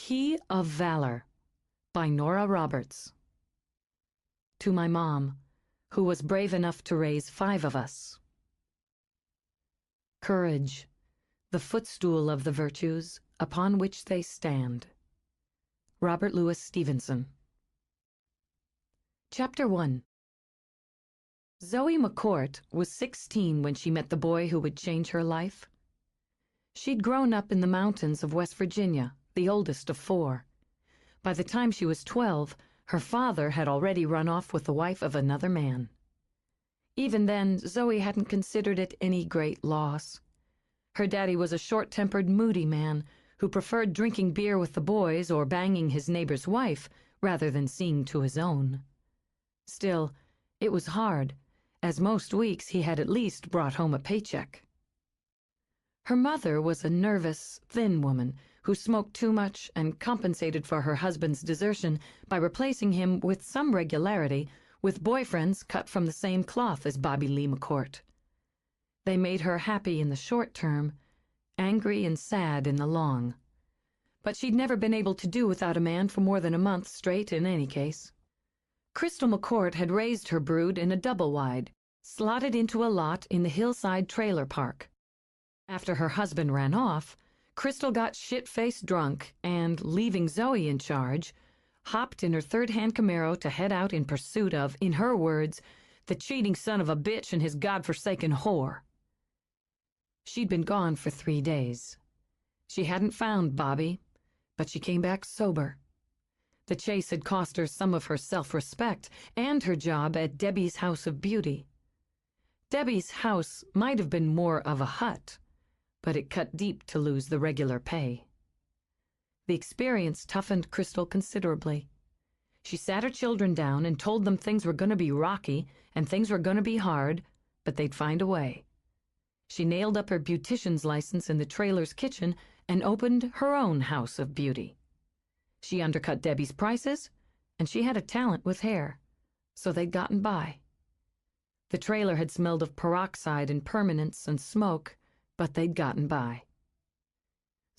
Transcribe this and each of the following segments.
Key of Valor by Nora Roberts. To my mom, who was brave enough to raise 5 of us. Courage, the footstool of the virtues upon which they stand. Robert Louis Stevenson. Chapter 1. Zoe McCourt was 16 when she met the boy who would change her life. She'd grown up in the mountains of West Virginia, the oldest of 4. By the time she was 12, her father had already run off with the wife of another man. Even then, Zoe hadn't considered it any great loss. Her daddy was a short-tempered, moody man who preferred drinking beer with the boys or banging his neighbor's wife rather than seeing to his own. Still, it was hard, as most weeks he had at least brought home a paycheck. Her mother was a nervous, thin woman who smoked too much and compensated for her husband's desertion by replacing him with some regularity with boyfriends cut from the same cloth as Bobby Lee McCourt. They made her happy in the short term, angry and sad in the long. But she'd never been able to do without a man for more than a month straight in any case. Crystal McCourt had raised her brood in a double-wide, slotted into a lot in the hillside trailer park. After her husband ran off, Crystal got shit-faced drunk and, leaving Zoe in charge, hopped in her third-hand Camaro to head out in pursuit of, in her words, the cheating son of a bitch and his godforsaken whore. She'd been gone for 3 days. She hadn't found Bobby, but she came back sober. The chase had cost her some of her self-respect and her job at Debbie's House of Beauty. Debbie's house might have been more of a hut, but it cut deep to lose the regular pay. The experience toughened Crystal considerably. She sat her children down and told them things were going to be rocky and things were going to be hard, but they'd find a way. She nailed up her beautician's license in the trailer's kitchen and opened her own house of beauty. She undercut Debbie's prices, and she had a talent with hair, so they'd gotten by. The trailer had smelled of peroxide and permanence and smoke, but they'd gotten by.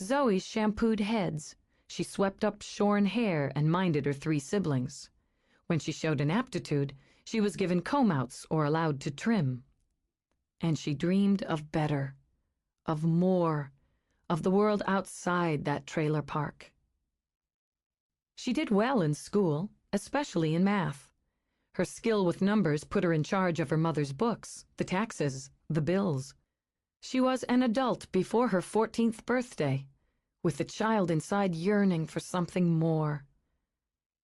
Zoe shampooed heads. She swept up shorn hair and minded her 3 siblings. When she showed an aptitude, she was given comb-outs or allowed to trim. And she dreamed of better, of more, of the world outside that trailer park. She did well in school, especially in math. Her skill with numbers put her in charge of her mother's books, the taxes, the bills. She was an adult before her 14th birthday, with the child inside yearning for something more.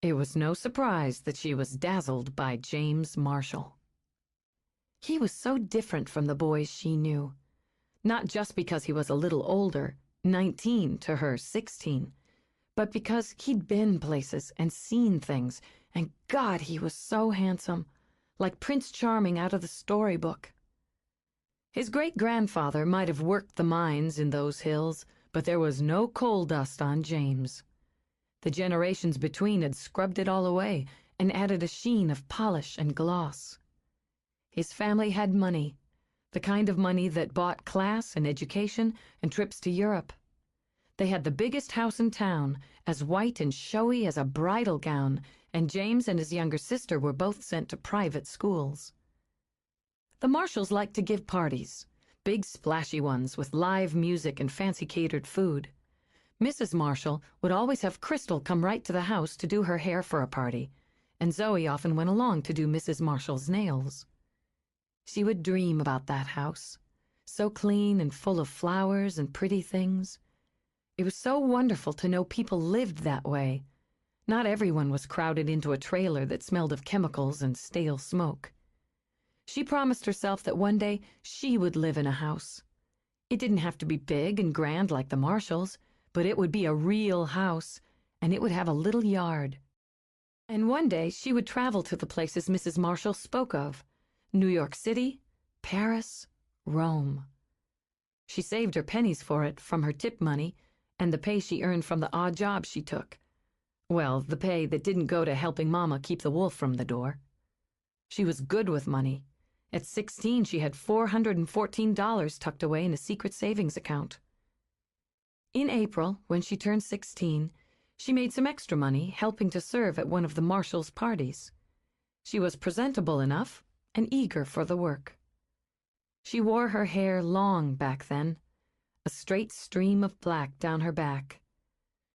It was no surprise that she was dazzled by James Marshall. He was so different from the boys she knew, not just because he was a little older, 19 to her 16, but because he'd been places and seen things, and God, he was so handsome, like Prince Charming out of the storybook. His great-grandfather might have worked the mines in those hills, but there was no coal dust on James. The generations between had scrubbed it all away and added a sheen of polish and gloss. His family had money, the kind of money that bought class and education and trips to Europe. They had the biggest house in town, as white and showy as a bridal gown, and James and his younger sister were both sent to private schools. The Marshalls liked to give parties, big splashy ones with live music and fancy catered food. Mrs. Marshall would always have Crystal come right to the house to do her hair for a party, and Zoe often went along to do Mrs. Marshall's nails. She would dream about that house, so clean and full of flowers and pretty things. It was so wonderful to know people lived that way. Not everyone was crowded into a trailer that smelled of chemicals and stale smoke. She promised herself that one day she would live in a house. It didn't have to be big and grand like the Marshalls, but it would be a real house, and it would have a little yard. And one day she would travel to the places Mrs. Marshall spoke of: New York City, Paris, Rome. She saved her pennies for it from her tip money and the pay she earned from the odd jobs she took. Well, the pay that didn't go to helping Mama keep the wolf from the door. She was good with money. At 16, she had $414 tucked away in a secret savings account. In April, when she turned 16, She made some extra money helping to serve at one of the marshal's parties. She was presentable enough and eager for the work. She wore her hair long back then, a straight stream of black down her back.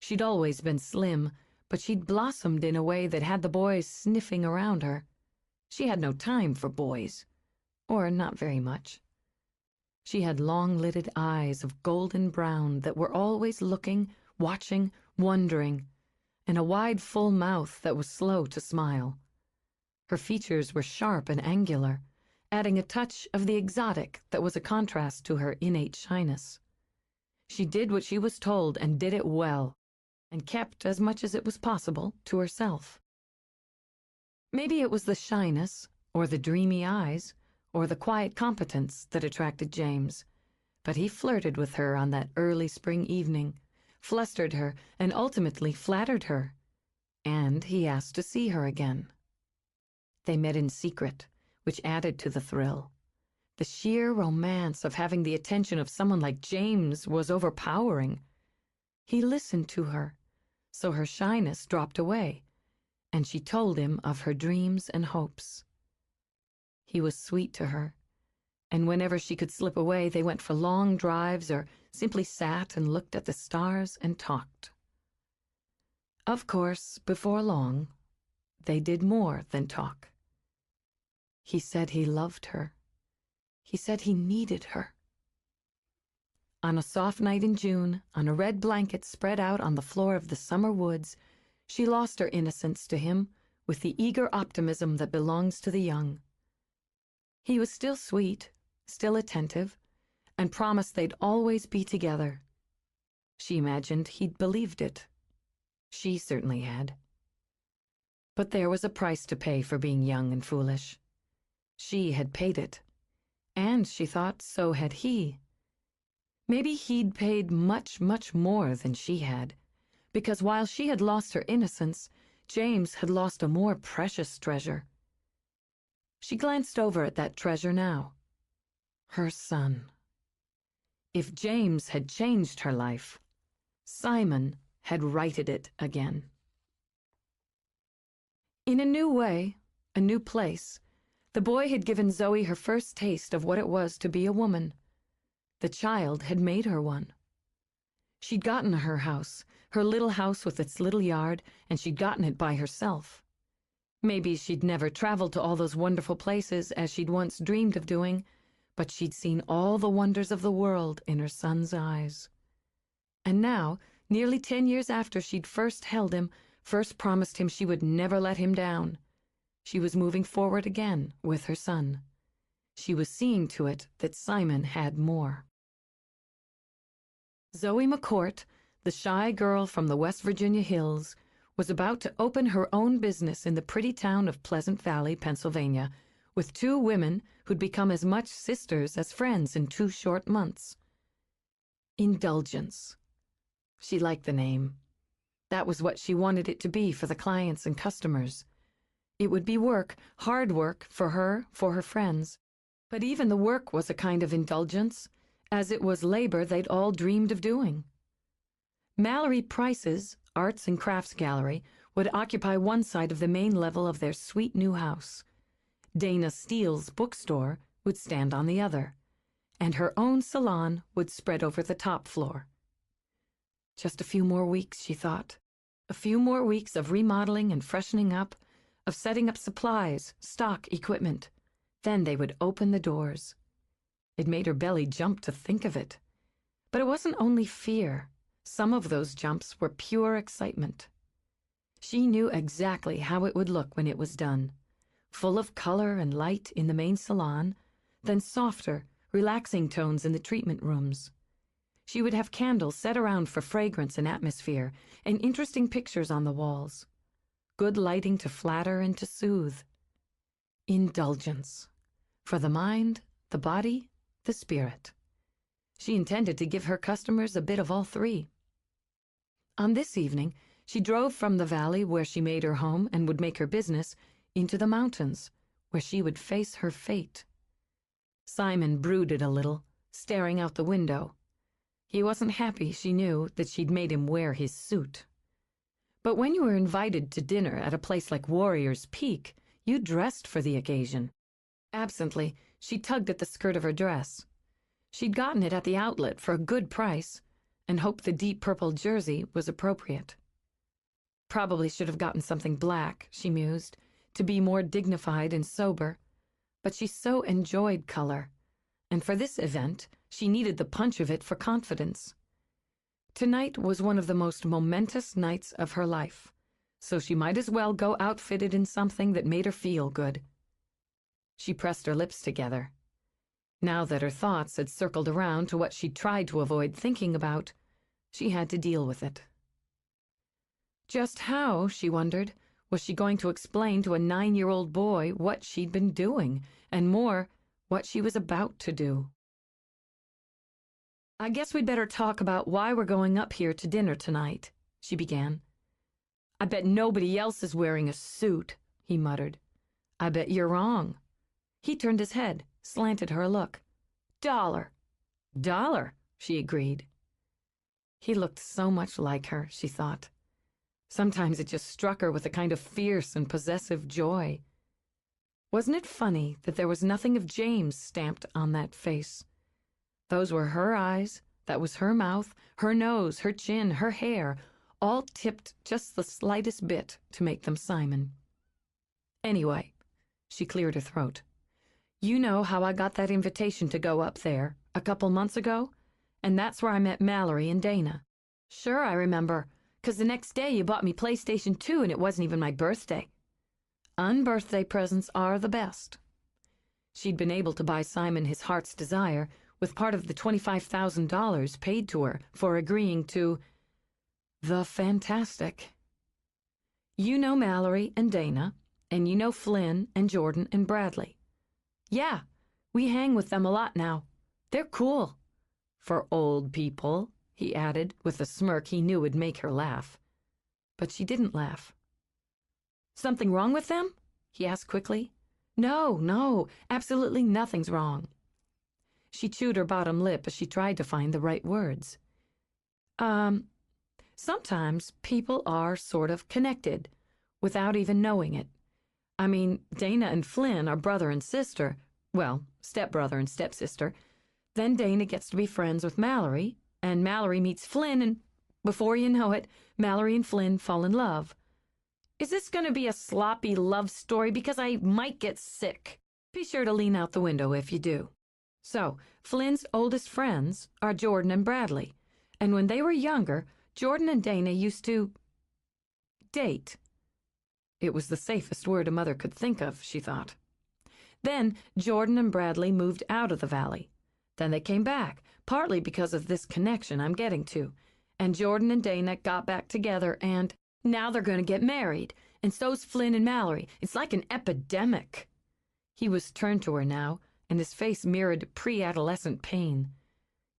She'd always been slim, but she'd blossomed in a way that had the boys sniffing around her. She had no time for boys, or not very much. She had long-lidded eyes of golden brown that were always looking, watching, wondering, and a wide, full mouth that was slow to smile. Her features were sharp and angular, adding a touch of the exotic that was a contrast to her innate shyness. She did what she was told and did it well, and kept as much as it was possible to herself. Maybe it was the shyness, or the dreamy eyes, or the quiet competence that attracted James, but he flirted with her on that early spring evening, flustered her, and ultimately flattered her, and he asked to see her again. They met in secret, which added to the thrill. The sheer romance of having the attention of someone like James was overpowering. He listened to her, so her shyness dropped away, and she told him of her dreams and hopes. He was sweet to her, and whenever she could slip away, they went for long drives or simply sat and looked at the stars and talked. Of course, before long, they did more than talk. He said he loved her. He said he needed her. On a soft night in June, on a red blanket spread out on the floor of the summer woods, she lost her innocence to him with the eager optimism that belongs to the young. He was still sweet, still attentive, and promised they'd always be together. She imagined he'd believed it. She certainly had. But there was a price to pay for being young and foolish. She had paid it, and she thought so had he. Maybe he'd paid much, much more than she had, because while she had lost her innocence, James had lost a more precious treasure. She glanced over at that treasure now. Her son. If James had changed her life, Simon had righted it again. In a new way, a new place, the boy had given Zoe her first taste of what it was to be a woman. The child had made her one. She'd gotten her house, her little house with its little yard, and she'd gotten it by herself. Maybe she'd never traveled to all those wonderful places as she'd once dreamed of doing, but she'd seen all the wonders of the world in her son's eyes. And now, nearly 10 years after she'd first held him, first promised him she would never let him down, she was moving forward again with her son. She was seeing to it that Simon had more. Zoe McCourt, the shy girl from the West Virginia hills, was about to open her own business in the pretty town of Pleasant Valley, Pennsylvania, with 2 women who'd become as much sisters as friends in 2 short months. Indulgence. She liked the name. That was what she wanted it to be for the clients and customers. It would be work, hard work, for her friends. But even the work was a kind of indulgence, as it was labor they'd all dreamed of doing. Mallory Price's Arts and Crafts Gallery would occupy one side of the main level of their sweet new house. Dana Steele's bookstore would stand on the other, and her own salon would spread over the top floor. Just a few more weeks, she thought. A few more weeks of remodeling and freshening up, of setting up supplies, stock, equipment. Then they would open the doors. It made her belly jump to think of it. But it wasn't only fear. Some of those jumps were pure excitement. She knew exactly how it would look when it was done. Full of color and light in the main salon, then softer, relaxing tones in the treatment rooms. She would have candles set around for fragrance and atmosphere, and interesting pictures on the walls. Good lighting to flatter and to soothe. Indulgence. For the mind, the body, the spirit. She intended to give her customers a bit of all 3. On this evening, she drove from the valley where she made her home and would make her business into the mountains, where she would face her fate. Simon brooded a little, staring out the window. He wasn't happy, she knew, that she'd made him wear his suit. But when you were invited to dinner at a place like Warrior's Peak, you dressed for the occasion. Absently, she tugged at the skirt of her dress. She'd gotten it at the outlet for a good price, and hoped the deep purple jersey was appropriate. Probably should have gotten something black, she mused, to be more dignified and sober. But she so enjoyed color, and for this event, she needed the punch of it for confidence. Tonight was one of the most momentous nights of her life, so she might as well go outfitted in something that made her feel good. She pressed her lips together. Now that her thoughts had circled around to what she'd tried to avoid thinking about, she had to deal with it. Just how, she wondered, was she going to explain to a 9-year-old boy what she'd been doing, and more, what she was about to do? "I guess we'd better talk about why we're going up here to dinner tonight," she began. "I bet nobody else is wearing a suit," he muttered. "I bet you're wrong." He turned his head, slanted her a look. "$1." "$1," she agreed. He looked so much like her, she thought. Sometimes it just struck her with a kind of fierce and possessive joy. Wasn't it funny that there was nothing of James stamped on that face? Those were her eyes, that was her mouth, her nose, her chin, her hair, all tipped just the slightest bit to make them Simon. "Anyway," she cleared her throat, "you know how I got that invitation to go up there, a couple months ago? And that's where I met Mallory and Dana." "Sure, I remember, 'cause the next day you bought me PlayStation 2 and it wasn't even my birthday." Unbirthday presents are the best. She'd been able to buy Simon his heart's desire with part of the $25,000 paid to her for agreeing to the fantastic. "You know Mallory and Dana, and you know Flynn and Jordan and Bradley." "Yeah, we hang with them a lot now. They're cool." "For old people," he added with a smirk he knew would make her laugh. But she didn't laugh. "Something wrong with them?" he asked quickly. No, absolutely nothing's wrong." She chewed her bottom lip as she tried to find the right words. Sometimes people are sort of connected, without even knowing it. I mean, Dana and Flynn are brother and sister, well, stepbrother and stepsister. Then Dana gets to be friends with Mallory, and Mallory meets Flynn, and before you know it, Mallory and Flynn fall in love. Is this going to be a sloppy love story? Because I might get sick. Be sure to lean out the window if you do. So, Flynn's oldest friends are Jordan and Bradley, and when they were younger, Jordan and Dana used to date. It was the safest word a mother could think of, she thought. Then Jordan and Bradley moved out of the valley. Then they came back, partly because of this connection I'm getting to, and Jordan and Dana got back together, and now they're going to get married, and so's Flynn and Mallory. It's like an epidemic. He was turned to her now, and his face mirrored pre-adolescent pain.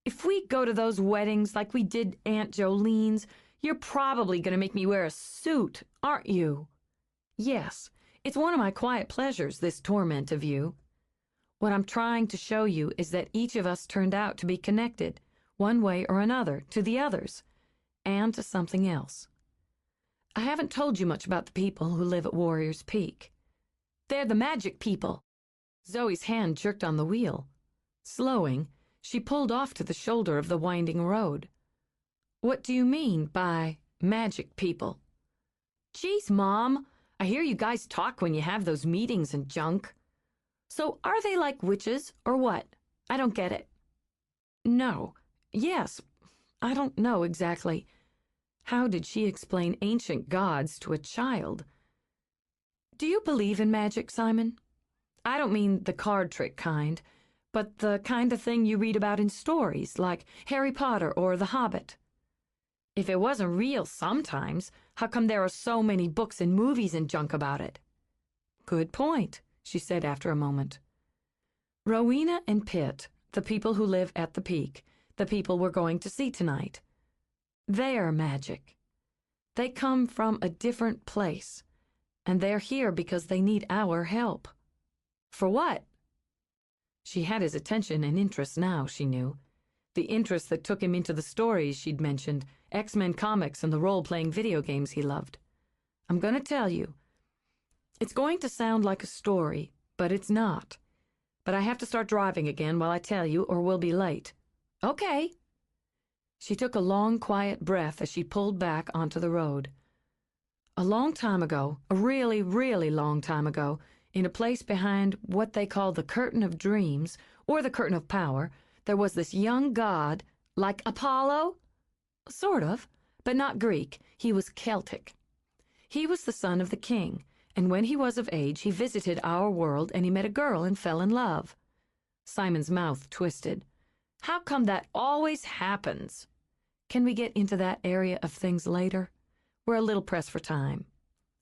"If we go to those weddings like we did Aunt Jolene's, you're probably going to make me wear a suit, aren't you?" "Yes, it's one of my quiet pleasures, this torment of you. What I'm trying to show you is that each of us turned out to be connected, one way or another, to the others, and to something else. I haven't told you much about the people who live at Warrior's Peak. They're the magic people." Zoe's hand jerked on the wheel. Slowing, she pulled off to the shoulder of the winding road. "What do you mean by magic people?" "Geez, Mom, I hear you guys talk when you have those meetings and junk. So are they like witches or what? I don't get it." "No. Yes. I don't know exactly." How did she explain ancient gods to a child? "Do you believe in magic, Simon? I don't mean the card trick kind, but the kind of thing you read about in stories, like Harry Potter or The Hobbit. If it wasn't real sometimes, how come there are so many books and movies and junk about it?" "Good point," she said after a moment. "Rowena and Pitt, the people who live at the peak, the people we're going to see tonight, they're magic. They come from a different place, and they're here because they need our help." "For what?" She had his attention and interest now, she knew. The interest that took him into the stories she'd mentioned, X-Men comics and the role-playing video games he loved. I'm going to tell you. It's going to sound like a story, but it's not. But I have to start driving again while I tell you, or we'll be late. Okay. She took a long, quiet breath as she pulled back onto the road. A long time ago, a really, really long time ago, in a place behind what they call the Curtain of Dreams, or the Curtain of Power, there was this young god, like Apollo? Sort of, but not Greek. He was Celtic. He was the son of the king, and when he was of age, he visited our world and he met a girl and fell in love. Simon's mouth twisted. How come that always happens? Can we get into that area of things later? We're a little pressed for time.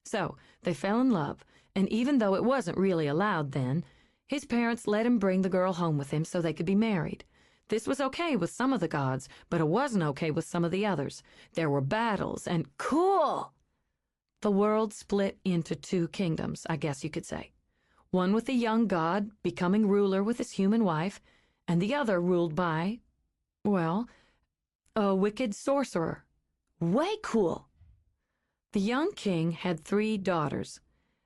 So, they fell in love, and even though it wasn't really allowed then, his parents let him bring the girl home with him so they could be married. This was okay with some of the gods, but it wasn't okay with some of the others. There were battles, and cool! The world split into two kingdoms, I guess you could say. One with a young god becoming ruler with his human wife, and the other ruled by, well, a wicked sorcerer. Way cool! The young king had 3 daughters.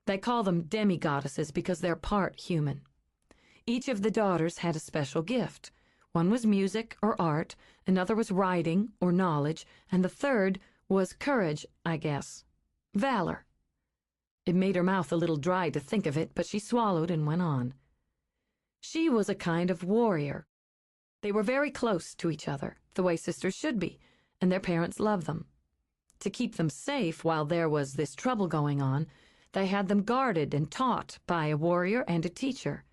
They call them demi-goddesses because they're part human. Each of the daughters had a special gift. One was music or art, another was writing or knowledge, and the third was courage, I guess. Valor. It made her mouth a little dry to think of it, but she swallowed and went on. She was a kind of warrior. They were very close to each other, the way sisters should be, and their parents loved them. To keep them safe while there was this trouble going on, they had them guarded and taught by a warrior and a teacher.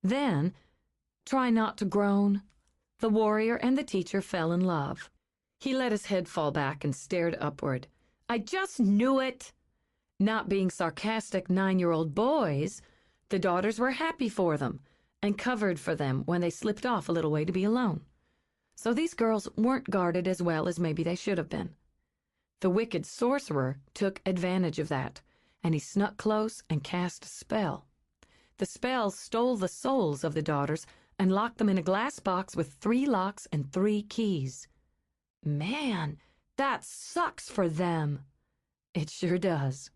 Then, try not to groan, the warrior and the teacher fell in love. He let his head fall back and stared upward. I just knew it! Not being sarcastic 9-year-old boys, the daughters were happy for them and covered for them when they slipped off a little way to be alone. So these girls weren't guarded as well as maybe they should have been. The wicked sorcerer took advantage of that, and he snuck close and cast a spell. The spell stole the souls of the daughters and locked them in a glass box with 3 locks and 3 keys. Man, that sucks for them. It sure does.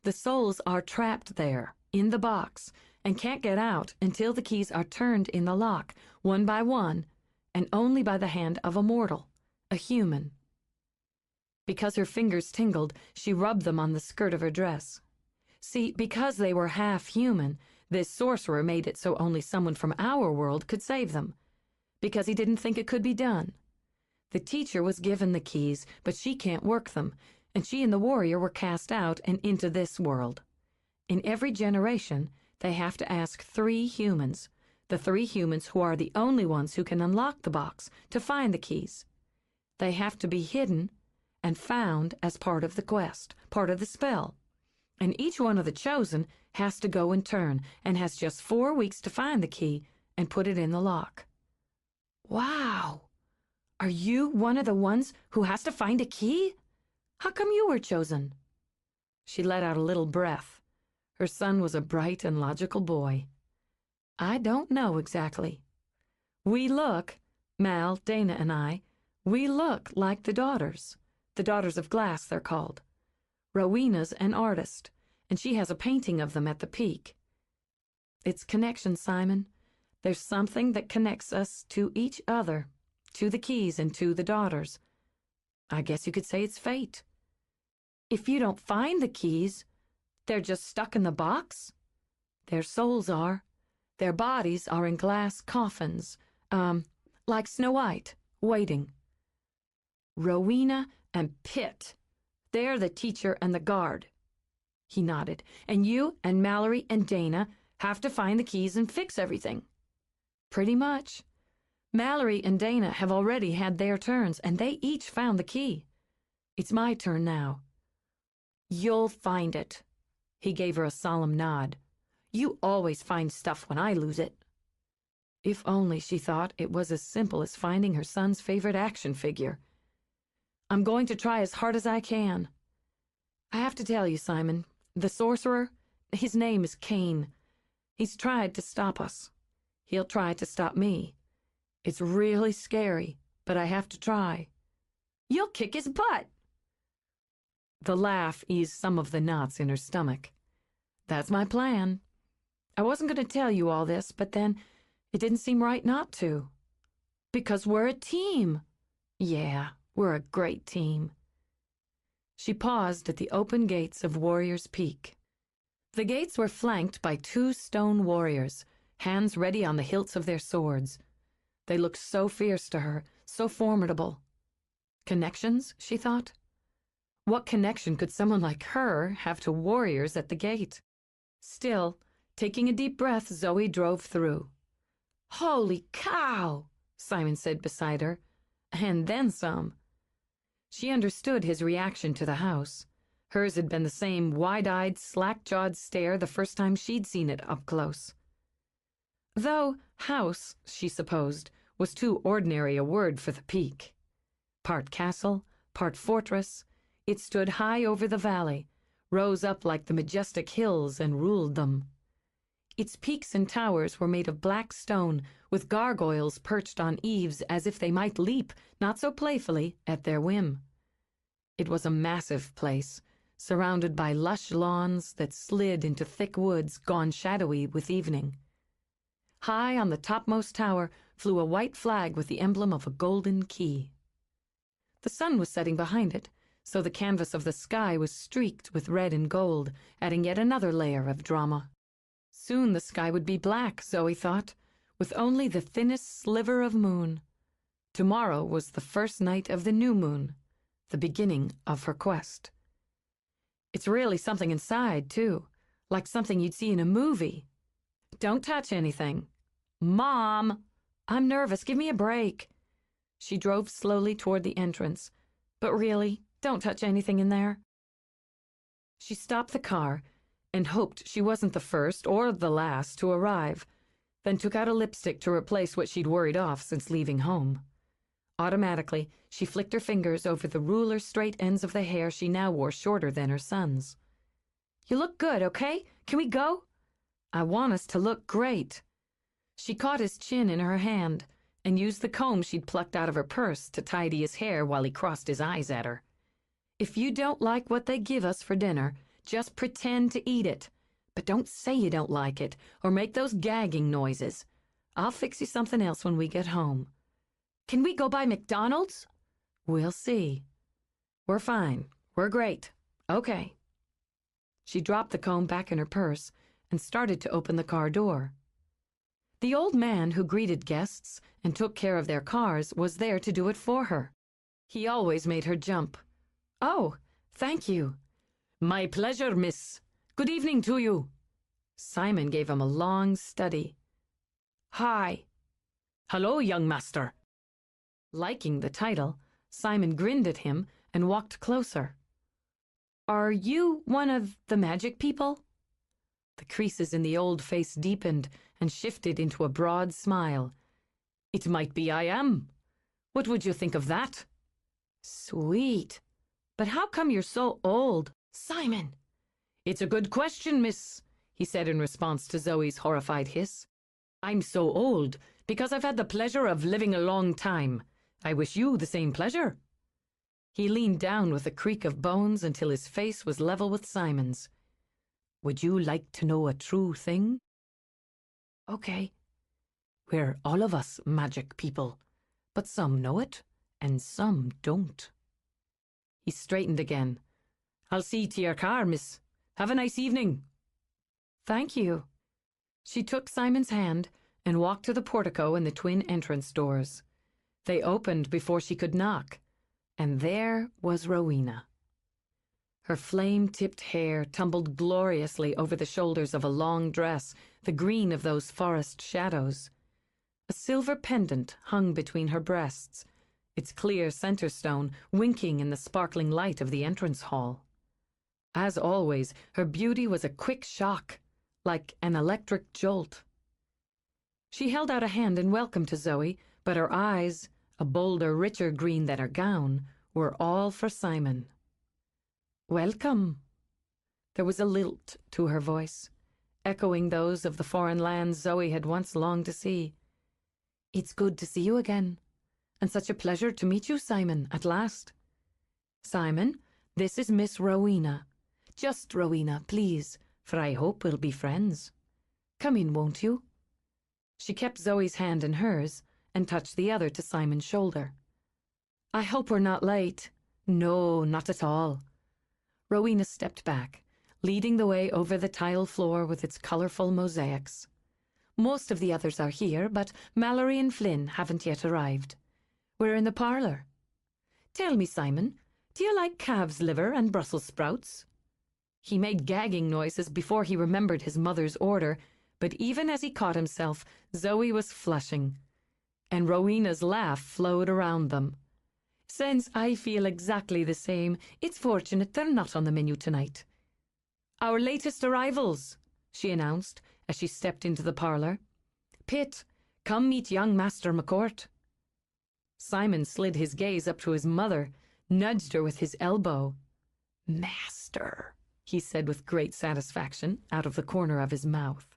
The souls are trapped there, in the box, and can't get out until the keys are turned in the lock, one by one, and only by the hand of a mortal, a human. Because her fingers tingled, she rubbed them on the skirt of her dress. See, because they were half human, this sorcerer made it so only someone from our world could save them, because he didn't think it could be done. The teacher was given the keys, but she can't work them, and she and the warrior were cast out and into this world. In every generation, they have to ask 3 humans, the 3 humans who are the only ones who can unlock the box, to find the keys. They have to be hidden and found as part of the quest, part of the spell. And each one of the chosen has to go in turn and has just 4 weeks to find the key and put it in the lock. Wow! Are you one of the ones who has to find a key? How come you were chosen? She let out a little breath. Her son was a bright and logical boy. I don't know exactly. We look, Mal, Dana, and I, we look like the daughters of glass, they're called. Rowena's an artist, and she has a painting of them at the peak. It's connection, Simon. There's something that connects us to each other, to the keys and to the daughters. I guess you could say it's fate. If you don't find the keys, they're just stuck in the box? Their souls are. Their bodies are in glass coffins, like Snow White, waiting. Rowena and Pitt, they're the teacher and the guard. He nodded. And you and Mallory and Dana have to find the keys and fix everything. Pretty much. Mallory and Dana have already had their turns, and they each found the key. It's my turn now. You'll find it. He gave her a solemn nod. You always find stuff when I lose it. If only, she thought, it was as simple as finding her son's favorite action figure. I'm going to try as hard as I can. I have to tell you, Simon, the sorcerer, his name is Cain. He's tried to stop us. He'll try to stop me. It's really scary, but I have to try. You'll kick his butt." The laugh eased some of the knots in her stomach. "That's my plan. I wasn't going to tell you all this, but then it didn't seem right not to. Because we're a team. Yeah, we're a great team." She paused at the open gates of Warrior's Peak. The gates were flanked by 2 stone warriors, hands ready on the hilts of their swords. They looked so fierce to her, so formidable. Connections, she thought? What connection could someone like her have to warriors at the gate? Still, taking a deep breath, Zoe drove through. "Holy cow," Simon said beside her, "and then some." She understood his reaction to the house. Hers had been the same wide-eyed, slack-jawed stare the first time she'd seen it up close. Though house, she supposed, was too ordinary a word for the peak. Part castle, part fortress, it stood high over the valley, rose up like the majestic hills and ruled them. Its peaks and towers were made of black stone, with gargoyles perched on eaves as if they might leap, not so playfully, at their whim. It was a massive place, surrounded by lush lawns that slid into thick woods gone shadowy with evening. High on the topmost tower flew a white flag with the emblem of a golden key. The sun was setting behind it, so the canvas of the sky was streaked with red and gold, adding yet another layer of drama. Soon the sky would be black, Zoe thought, with only the thinnest sliver of moon. Tomorrow was the first night of the new moon, the beginning of her quest. It's really something inside, too, like something you'd see in a movie. "Don't touch anything." "Mom, I'm nervous. Give me a break." She drove slowly toward the entrance. "But really, don't touch anything in there." She stopped the car and hoped she wasn't the first or the last to arrive, then took out a lipstick to replace what she'd worried off since leaving home. Automatically, she flicked her fingers over the ruler-straight ends of the hair she now wore shorter than her son's. "You look good, okay? Can we go?" "I want us to look great." She caught his chin in her hand and used the comb she'd plucked out of her purse to tidy his hair while he crossed his eyes at her. "If you don't like what they give us for dinner, just pretend to eat it. But don't say you don't like it, or make those gagging noises. I'll fix you something else when we get home." "Can we go by McDonald's?" "We'll see." "We're fine. We're great. Okay." She dropped the comb back in her purse and started to open the car door. The old man who greeted guests and took care of their cars was there to do it for her. He always made her jump. "Oh, thank you." "My pleasure, miss. Good evening to you." Simon gave him a long study. "Hi." "Hello, young master." Liking the title, Simon grinned at him and walked closer. "Are you one of the magic people?" The creases in the old face deepened and shifted into a broad smile. "It might be I am. What would you think of that?" "Sweet. But how come you're so old, Simon?" "It's a good question, miss," he said in response to Zoe's horrified hiss. "I'm so old because I've had the pleasure of living a long time. I wish you the same pleasure." He leaned down with a creak of bones until his face was level with Simon's. "Would you like to know a true thing?" "Okay." "We're all of us magic people, but some know it and some don't." He straightened again. "I'll see to your car, miss. Have a nice evening." "Thank you." She took Simon's hand and walked to the portico and the twin entrance doors. They opened before she could knock, and there was Rowena. Her flame-tipped hair tumbled gloriously over the shoulders of a long dress, the green of those forest shadows. A silver pendant hung between her breasts, its clear center stone winking in the sparkling light of the entrance hall. As always, her beauty was a quick shock, like an electric jolt. She held out a hand in welcome to Zoe, but her eyes, a bolder, richer green than her gown, were all for Simon. "Welcome." There was a lilt to her voice, echoing those of the foreign lands Zoe had once longed to see. "It's good to see you again, and such a pleasure to meet you, Simon, at last." Simon, this is Miss Rowena. Just Rowena, please, for I hope we'll be friends. Come in, won't you?" She kept Zoe's hand in hers and touched the other to Simon's shoulder. "I hope we're not late." "No, not at all." Rowena stepped back, leading the way over the tile floor with its colorful mosaics. "Most of the others are here, but Mallory and Flynn haven't yet arrived. We're in the parlor. Tell me, Simon, do you like calf's liver and Brussels sprouts?" He made gagging noises before he remembered his mother's order, but even as he caught himself, Zoe was flushing, and Rowena's laugh flowed around them. "Since I feel exactly the same, it's fortunate they're not on the menu tonight." "Our latest arrivals," she announced as she stepped into the parlor. "Pitt, come meet young Master McCourt." Simon slid his gaze up to his mother, nudged her with his elbow. "Master," he said with great satisfaction out of the corner of his mouth.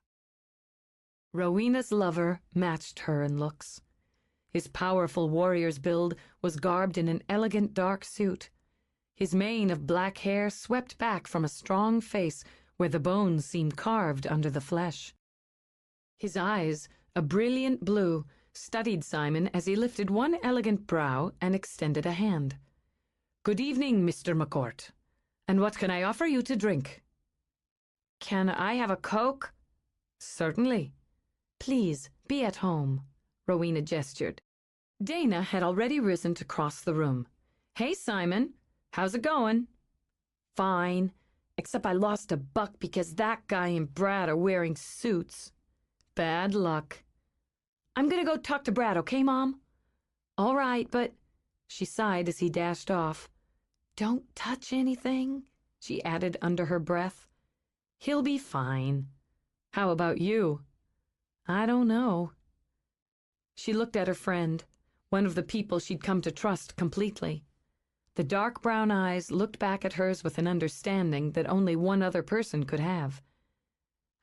Rowena's lover matched her in looks. His powerful warrior's build was garbed in an elegant dark suit. His mane of black hair swept back from a strong face where the bones seemed carved under the flesh. His eyes, a brilliant blue, studied Simon as he lifted one elegant brow and extended a hand. "Good evening, Mr. McCourt. And what can I offer you to drink?" "Can I have a Coke?" "Certainly." "Please, be at home." Rowena gestured. Dana had already risen to cross the room. "Hey, Simon. How's it going?" "Fine, except I lost a buck because that guy and Brad are wearing suits." "Bad luck." "I'm gonna go talk to Brad, okay, Mom?" "All right, but—" She sighed as he dashed off. "Don't touch anything," she added under her breath. "He'll be fine." "How about you?" "I don't know." She looked at her friend, one of the people she'd come to trust completely. The dark brown eyes looked back at hers with an understanding that only one other person could have.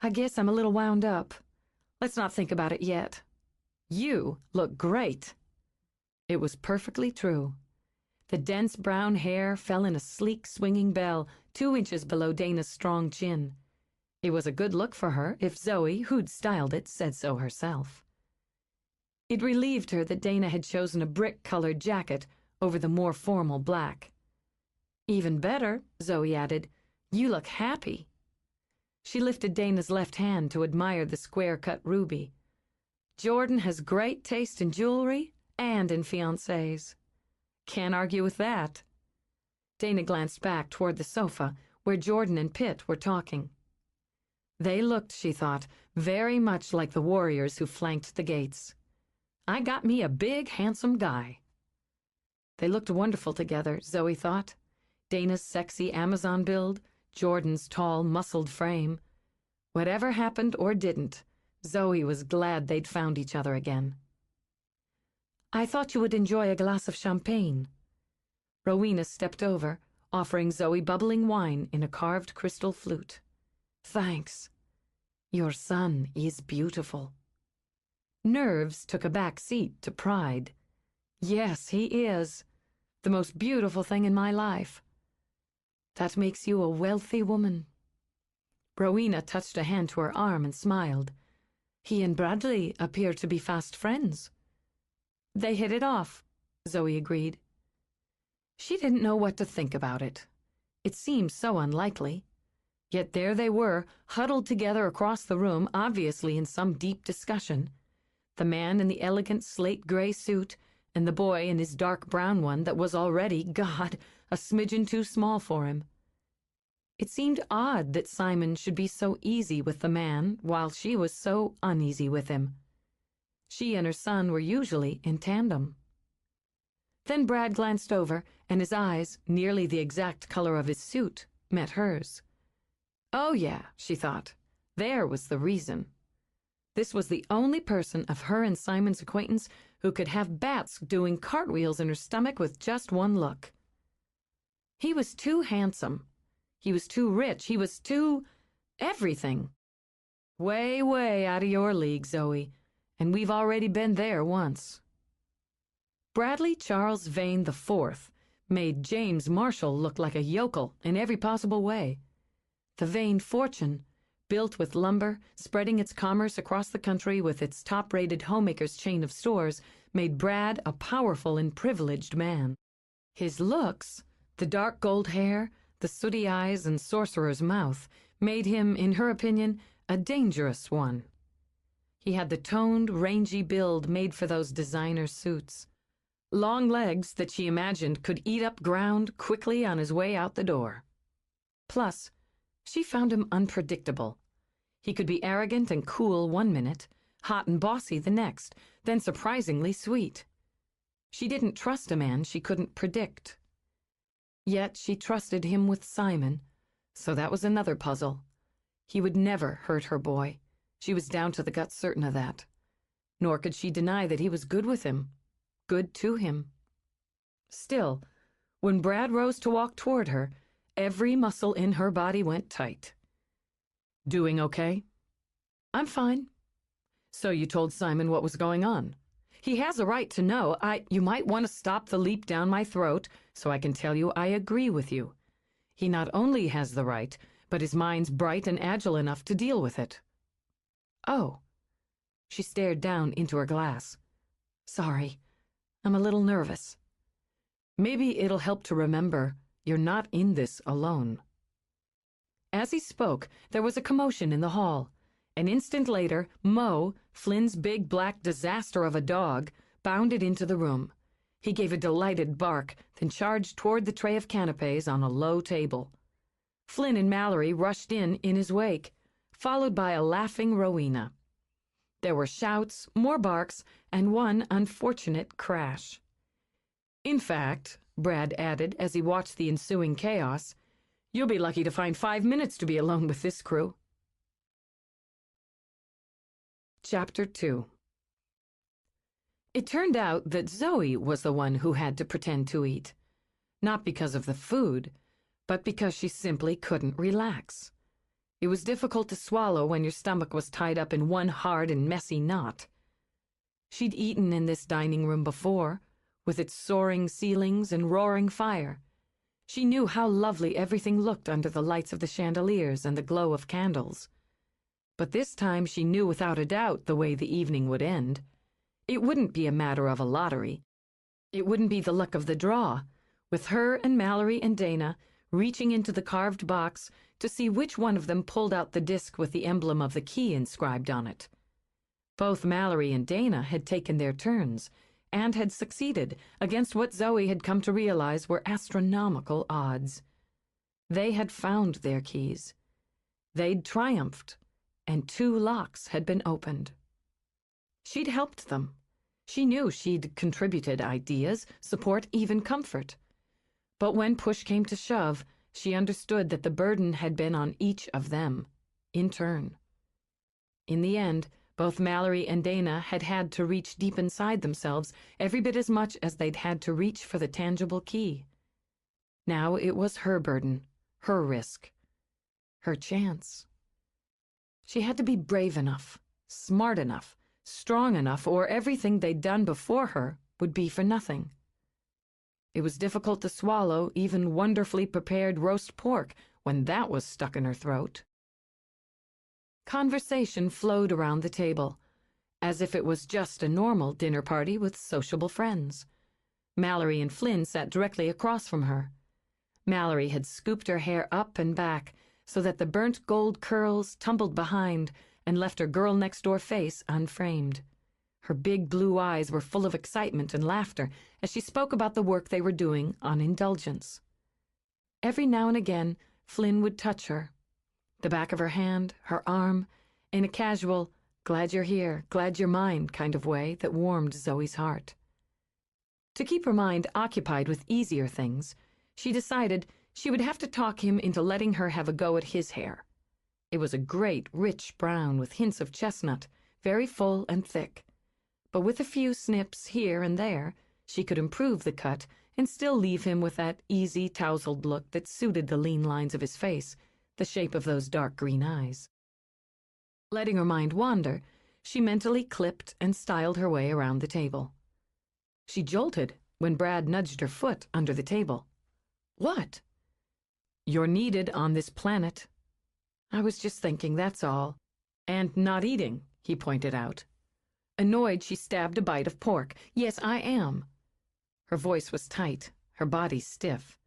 "I guess I'm a little wound up. Let's not think about it yet." "You look great." It was perfectly true. The dense brown hair fell in a sleek swinging bell 2 inches below Dana's strong chin. It was a good look for her, if Zoe, who'd styled it, said so herself. It relieved her that Dana had chosen a brick-colored jacket over the more formal black. "Even better," Zoe added, "you look happy." She lifted Dana's left hand to admire the square-cut ruby. "Jordan has great taste in jewelry and in fiancés." "Can't argue with that." Dana glanced back toward the sofa where Jordan and Pitt were talking. They looked, she thought, very much like the warriors who flanked the gates. "I got me a big, handsome guy." They looked wonderful together, Zoe thought. Dana's sexy Amazon build, Jordan's tall, muscled frame. Whatever happened or didn't, Zoe was glad they'd found each other again. "I thought you would enjoy a glass of champagne." Rowena stepped over, offering Zoe bubbling wine in a carved crystal flute. "Thanks. Your son is beautiful." Nerves took a back seat to pride. "Yes, he is. The most beautiful thing in my life." "That makes you a wealthy woman." Rowena touched a hand to her arm and smiled. "He and Bradley appear to be fast friends." "They hit it off," Zoe agreed. She didn't know what to think about it. It seemed so unlikely. Yet there they were, huddled together across the room, obviously in some deep discussion. The man in the elegant slate-gray suit, and the boy in his dark brown one that was already, God, a smidgen too small for him. It seemed odd that Simon should be so easy with the man while she was so uneasy with him. She and her son were usually in tandem. Then Brad glanced over, and his eyes, nearly the exact color of his suit, met hers. Oh yeah, she thought, there was the reason. This was the only person of her and Simon's acquaintance who could have bats doing cartwheels in her stomach with just one look. He was too handsome. He was too rich. He was too... everything. Way, way out of your league, Zoe, and we've already been there once. Bradley Charles Vane IV, made James Marshall look like a yokel in every possible way. The vain fortune, built with lumber, spreading its commerce across the country with its top-rated homemakers' chain of stores, made Brad a powerful and privileged man. His looks, the dark gold hair, the sooty eyes and sorcerer's mouth, made him, in her opinion, a dangerous one. He had the toned, rangy build made for those designer suits. Long legs that she imagined could eat up ground quickly on his way out the door. Plus, she found him unpredictable. He could be arrogant and cool one minute, hot and bossy the next, then surprisingly sweet. She didn't trust a man she couldn't predict. Yet she trusted him with Simon, so that was another puzzle. He would never hurt her boy. She was down to the gut certain of that. Nor could she deny that he was good with him, good to him. Still, when Brad rose to walk toward her, every muscle in her body went tight. "Doing okay?" "I'm fine." "So you told Simon what was going on?" "He has a right to know. You might want to stop the leap down my throat so I can tell you I agree with you. He not only has the right, but his mind's bright and agile enough to deal with it." "Oh." She stared down into her glass. "Sorry. I'm a little nervous." "Maybe it'll help to remember you're not in this alone." As he spoke, there was a commotion in the hall. An instant later, Mo, Flynn's big black disaster of a dog, bounded into the room. He gave a delighted bark, then charged toward the tray of canapes on a low table. Flynn and Mallory rushed in his wake, followed by a laughing Rowena. There were shouts, more barks, and one unfortunate crash. "In fact," Brad added as he watched the ensuing chaos, "you'll be lucky to find 5 minutes to be alone with this crew." Chapter 2. It turned out that Zoe was the one who had to pretend to eat. Not because of the food, but because she simply couldn't relax. It was difficult to swallow when your stomach was tied up in one hard and messy knot. She'd eaten in this dining room before, with its soaring ceilings and roaring fire. She knew how lovely everything looked under the lights of the chandeliers and the glow of candles. But this time she knew without a doubt the way the evening would end. It wouldn't be a matter of a lottery. It wouldn't be the luck of the draw, with her and Mallory and Dana reaching into the carved box to see which one of them pulled out the disc with the emblem of the key inscribed on it. Both Mallory and Dana had taken their turns, and had succeeded against what Zoe had come to realize were astronomical odds. They had found their keys. They'd triumphed, and 2 locks had been opened. She'd helped them. She knew she'd contributed ideas, support, even comfort. But when push came to shove, she understood that the burden had been on each of them, in turn. In the end, both Mallory and Dana had had to reach deep inside themselves every bit as much as they'd had to reach for the tangible key. Now it was her burden, her risk, her chance. She had to be brave enough, smart enough, strong enough, or everything they'd done before her would be for nothing. It was difficult to swallow even wonderfully prepared roast pork when that was stuck in her throat. Conversation flowed around the table, as if it was just a normal dinner party with sociable friends. Mallory and Flynn sat directly across from her. Mallory had scooped her hair up and back so that the burnt gold curls tumbled behind and left her girl-next-door face unframed. Her big blue eyes were full of excitement and laughter as she spoke about the work they were doing on Indulgence. Every now and again, Flynn would touch her, the back of her hand, her arm, in a casual, glad you're here, glad you're mine kind of way that warmed Zoe's heart. To keep her mind occupied with easier things, she decided she would have to talk him into letting her have a go at his hair. It was a great, rich brown with hints of chestnut, very full and thick. But with a few snips here and there, she could improve the cut and still leave him with that easy, tousled look that suited the lean lines of his face, the shape of those dark green eyes. Letting her mind wander, she mentally clipped and styled her way around the table. She jolted when Brad nudged her foot under the table. "What?" "You're needed on this planet." "I was just thinking, that's all." "And not eating," he pointed out. Annoyed, she stabbed a bite of pork. "Yes, I am." Her voice was tight, her body stiff.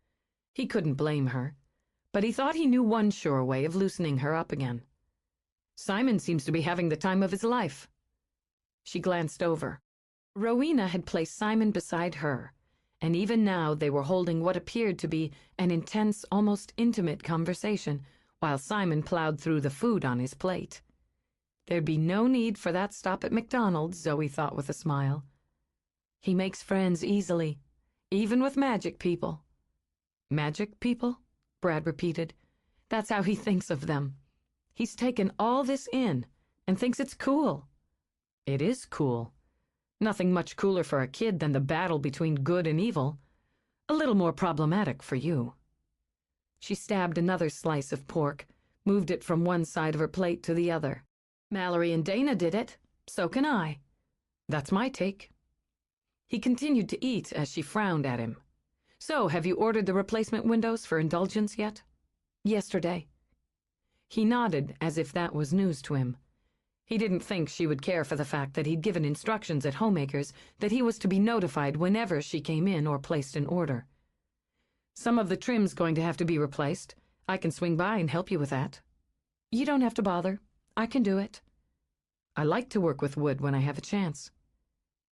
He couldn't blame her, but he thought he knew one sure way of loosening her up again. "Simon seems to be having the time of his life." She glanced over. Rowena had placed Simon beside her, and even now they were holding what appeared to be an intense, almost intimate conversation, while Simon plowed through the food on his plate. There'd be no need for that stop at McDonald's, Zoe thought with a smile. He makes friends easily, even with magic people. Magic people? Brad repeated. That's how he thinks of them. He's taken all this in and thinks it's cool. It is cool. Nothing much cooler for a kid than the battle between good and evil. A little more problematic for you. She stabbed another slice of pork, moved it from one side of her plate to the other. Mallory and Dana did it. So can I. That's my take. He continued to eat as she frowned at him. So, have you ordered the replacement windows for indulgence yet? Yesterday. He nodded as if that was news to him. He didn't think she would care for the fact that he'd given instructions at Homemakers that he was to be notified whenever she came in or placed an order. Some of the trim's going to have to be replaced. I can swing by and help you with that. You don't have to bother. I can do it. I like to work with wood when I have a chance.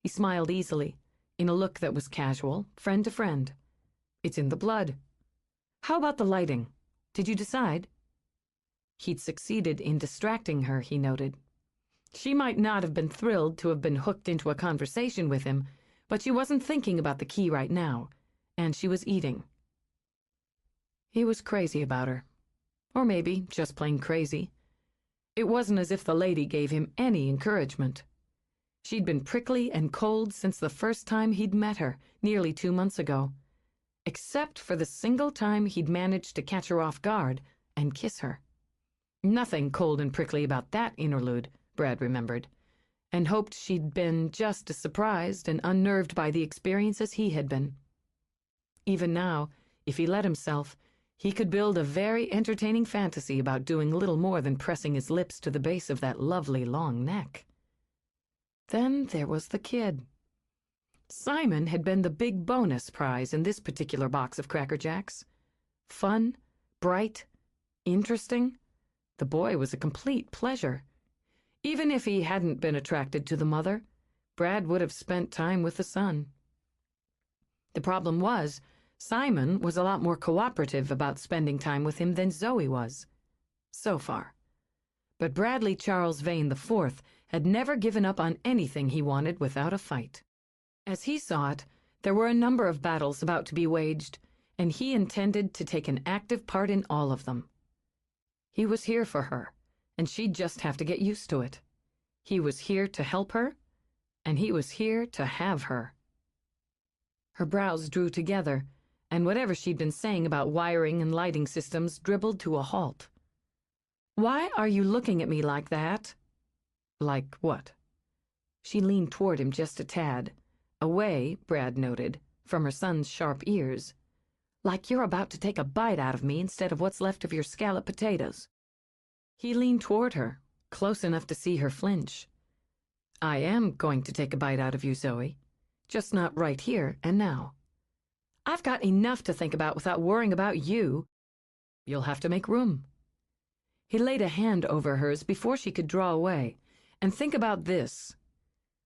He smiled easily, in a look that was casual, friend to friend. It's in the blood. How about the lighting? Did you decide? He'd succeeded in distracting her, he noted. She might not have been thrilled to have been hooked into a conversation with him, but she wasn't thinking about the key right now, and she was eating. He was crazy about her. Or maybe just plain crazy. It wasn't as if the lady gave him any encouragement. She'd been prickly and cold since the first time he'd met her, nearly 2 months ago, except for the single time he'd managed to catch her off guard and kiss her. Nothing cold and prickly about that interlude, Brad remembered, and hoped she'd been just as surprised and unnerved by the experience as he had been. Even now, if he let himself, he could build a very entertaining fantasy about doing little more than pressing his lips to the base of that lovely long neck. Then there was the kid. Simon had been the big bonus prize in this particular box of Cracker Jacks. Fun, bright, interesting. The boy was a complete pleasure. Even if he hadn't been attracted to the mother, Brad would have spent time with the son. The problem was, Simon was a lot more cooperative about spending time with him than Zoe was. So far. But Bradley Charles Vane IV had never given up on anything he wanted without a fight. As he saw it, there were a number of battles about to be waged, and he intended to take an active part in all of them. He was here for her, and she'd just have to get used to it. He was here to help her, and he was here to have her. Her brows drew together, and whatever she'd been saying about wiring and lighting systems dribbled to a halt. "Why are you looking at me like that?" "Like what?" She leaned toward him just a tad, away, Brad noted, from her son's sharp ears. "Like you're about to take a bite out of me instead of what's left of your scalloped potatoes." He leaned toward her, close enough to see her flinch. "I am going to take a bite out of you, Zoe. Just not right here and now. I've got enough to think about without worrying about you. You'll have to make room." He laid a hand over hers before she could draw away. "And think about this.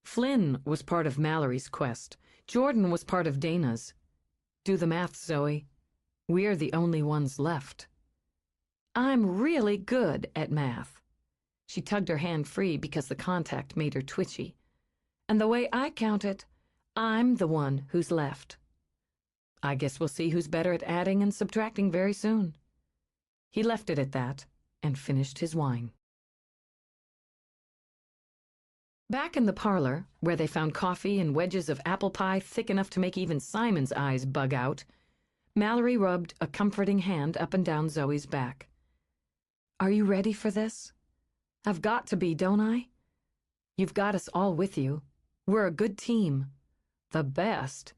Flynn was part of Mallory's quest. Jordan was part of Dana's. Do the math, Zoe. We're the only ones left. I'm really good at math." She tugged her hand free because the contact made her twitchy. "And the way I count it, I'm the one who's left. I guess we'll see who's better at adding and subtracting very soon." He left it at that and finished his wine. Back in the parlor, where they found coffee and wedges of apple pie thick enough to make even Simon's eyes bug out, Mallory rubbed a comforting hand up and down Zoe's back. "Are you ready for this? I've got to be, don't I? You've got us all with you. We're a good team. The best.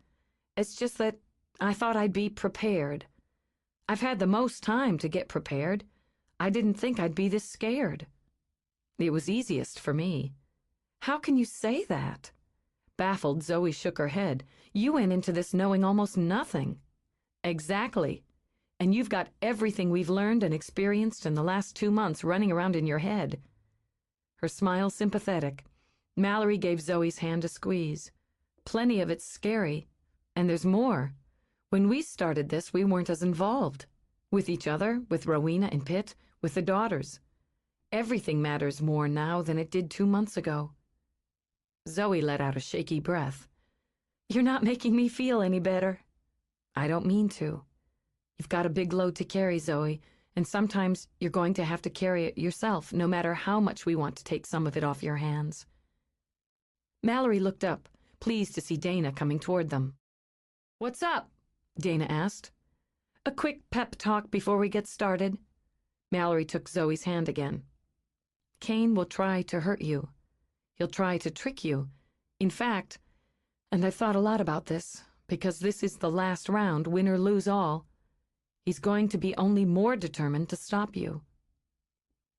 It's just that I thought I'd be prepared. I've had the most time to get prepared. I didn't think I'd be this scared. It was easiest for me. How can you say that? Baffled, Zoe shook her head. You went into this knowing almost nothing. Exactly. And you've got everything we've learned and experienced in the last 2 months running around in your head. Her smile sympathetic. Mallory gave Zoe's hand a squeeze. Plenty of it's scary. And there's more. When we started this, we weren't as involved. With each other, with Rowena and Pitt, with the daughters. Everything matters more now than it did 2 months ago. Zoe let out a shaky breath. You're not making me feel any better. I don't mean to. You've got a big load to carry, Zoe, and sometimes you're going to have to carry it yourself, no matter how much we want to take some of it off your hands. Mallory looked up, pleased to see Dana coming toward them. What's up? Dana asked. A quick pep talk before we get started. Mallory took Zoe's hand again. Kane will try to hurt you. He'll try to trick you. In fact, and I've thought a lot about this, because this is the last round, win or lose all, he's going to be only more determined to stop you.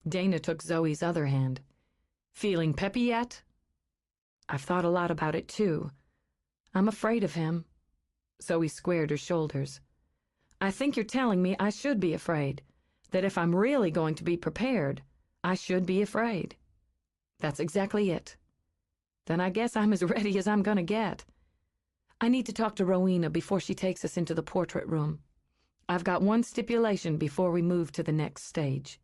Dana took Zoe's other hand. Feeling peppy yet? I've thought a lot about it, too. I'm afraid of him. Zoe squared her shoulders. I think you're telling me I should be afraid, that if I'm really going to be prepared, I should be afraid. That's exactly it. Then I guess I'm as ready as I'm gonna get. I need to talk to Rowena before she takes us into the portrait room. I've got one stipulation before we move to the next stage.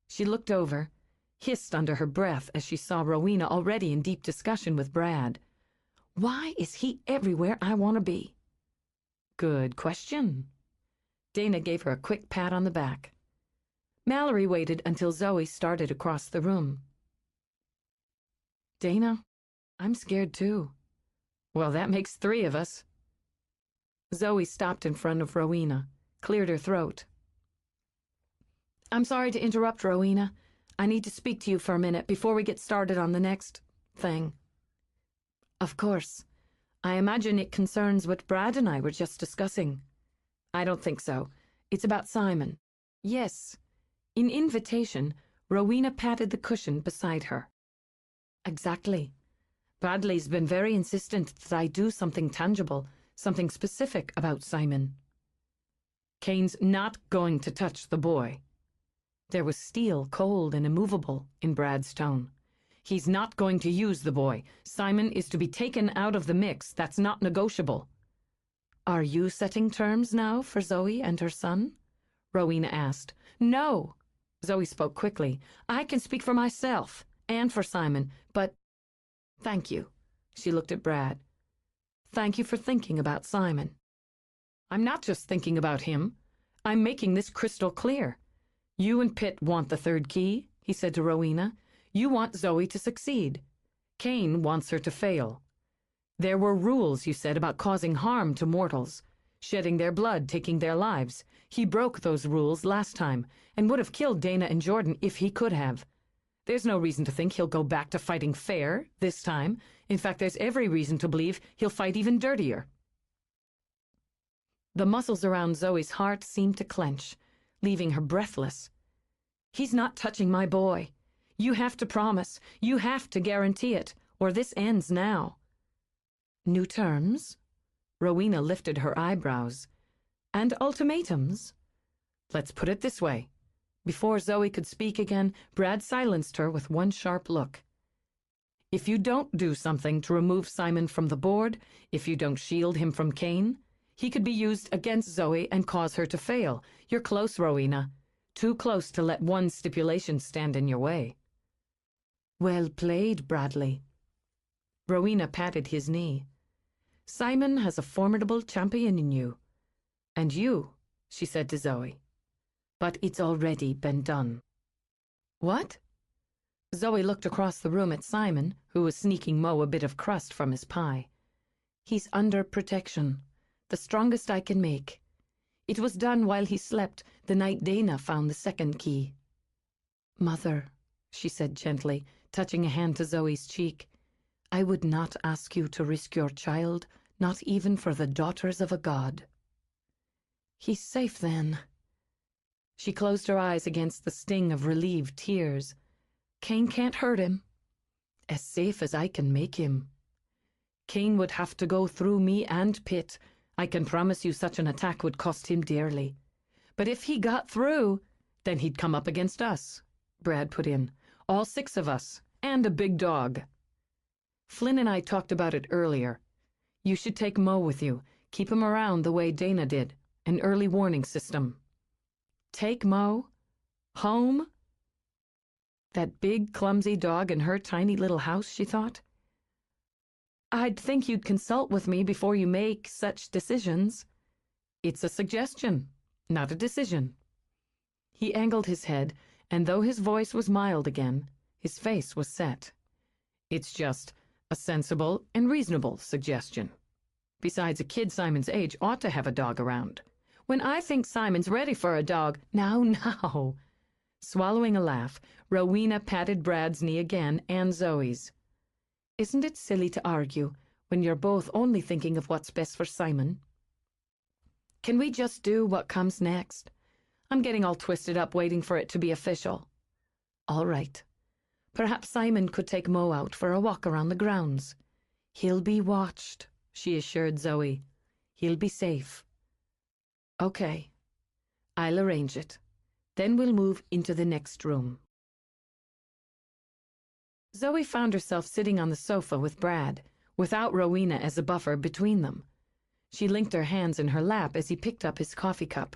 She looked over, hissed under her breath as she saw Rowena already in deep discussion with Brad. Why is he everywhere I want to be? Good question. Dana gave her a quick pat on the back. Mallory waited until Zoe started across the room. Dana, I'm scared too. Well, that makes 3 of us. Zoe stopped in front of Rowena, cleared her throat. I'm sorry to interrupt, Rowena. I need to speak to you for a minute before we get started on the next thing. Of course. I imagine it concerns what Brad and I were just discussing. I don't think so. It's about Simon. Yes. In invitation, Rowena patted the cushion beside her. Exactly. Bradley's been very insistent that I do something tangible, something specific about Simon. Kane's not going to touch the boy. There was steel, cold and immovable, in Brad's tone. He's not going to use the boy. Simon is to be taken out of the mix. That's not negotiable. Are you setting terms now for Zoe and her son? Rowena asked. No. Zoe spoke quickly. I can speak for myself and for Simon, but thank you. She looked at Brad. Thank you for thinking about Simon. I'm not just thinking about him. I'm making this crystal clear. You and Pitt want the 3rd key, he said to Rowena. You want Zoe to succeed. Kane wants her to fail. There were rules, you said, about causing harm to mortals, shedding their blood, taking their lives. He broke those rules last time, and would have killed Dana and Jordan if he could have. There's no reason to think he'll go back to fighting fair this time. In fact, there's every reason to believe he'll fight even dirtier. The muscles around Zoe's heart seemed to clench, leaving her breathless. He's not touching my boy. You have to promise. You have to guarantee it, or this ends now. New terms? Rowena lifted her eyebrows. And ultimatums? Let's put it this way. Before Zoe could speak again, Brad silenced her with one sharp look. If you don't do something to remove Simon from the board, if you don't shield him from Kane, he could be used against Zoe and cause her to fail. You're close, Rowena. Too close to let one stipulation stand in your way. Well played, Bradley. Rowena patted his knee. Simon has a formidable champion in you. And you, she said to Zoe. But it's already been done. What? Zoe looked across the room at Simon, who was sneaking Mo a bit of crust from his pie. He's under protection, the strongest I can make. It was done while he slept, the night Dana found the 2nd key. Mother, she said gently, touching a hand to Zoe's cheek, I would not ask you to risk your child not even for the daughters of a god. He's safe, then. She closed her eyes against the sting of relieved tears. Kane can't hurt him. As safe as I can make him. Kane would have to go through me and Pitt. I can promise you such an attack would cost him dearly. But if he got through, then he'd come up against us, Brad put in. All 6 of us, and a big dog. Flynn and I talked about it earlier. You should take Mo with you. Keep him around the way Dana did. An early warning system. Take Mo? Home? That big, clumsy dog in her tiny little house, she thought. I'd think you'd consult with me before you make such decisions. It's a suggestion, not a decision. He angled his head, and though his voice was mild again, his face was set. It's just a sensible and reasonable suggestion. Besides, a kid Simon's age ought to have a dog around. When I think Simon's ready for a dog, now. Swallowing a laugh, Rowena patted Brad's knee again and Zoe's. Isn't it silly to argue when you're both only thinking of what's best for Simon? Can we just do what comes next? I'm getting all twisted up waiting for it to be official. All right. Perhaps Simon could take Mo out for a walk around the grounds. He'll be watched, she assured Zoe. He'll be safe. Okay. I'll arrange it. Then we'll move into the next room. Zoe found herself sitting on the sofa with Brad, without Rowena as a buffer between them. She linked her hands in her lap as he picked up his coffee cup.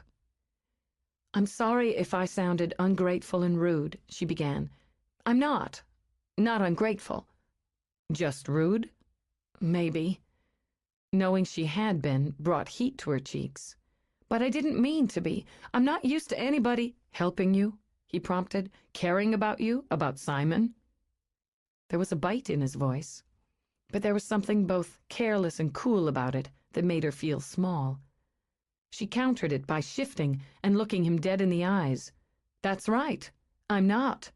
I'm sorry if I sounded ungrateful and rude, she began. I'm not ungrateful. Just rude? Maybe. Knowing she had been brought heat to her cheeks. But I didn't mean to be. I'm not used to anybody helping you, he prompted, caring about you, about Simon. There was a bite in his voice, but there was something both careless and cool about it that made her feel small. She countered it by shifting and looking him dead in the eyes. That's right. I'm not.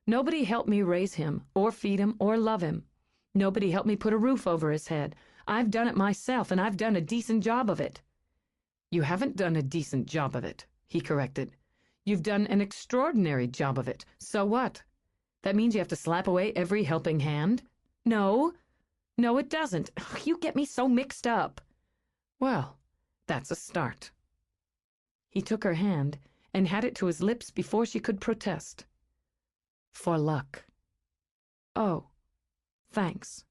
Nobody helped me raise him, or feed him, or love him. Nobody helped me put a roof over his head. I've done it myself, and I've done a decent job of it. You haven't done a decent job of it, he corrected. You've done an extraordinary job of it. So what? That means you have to slap away every helping hand? No, it doesn't. You get me so mixed up. Well, that's a start. He took her hand and had it to his lips before she could protest. For luck. Oh, thanks.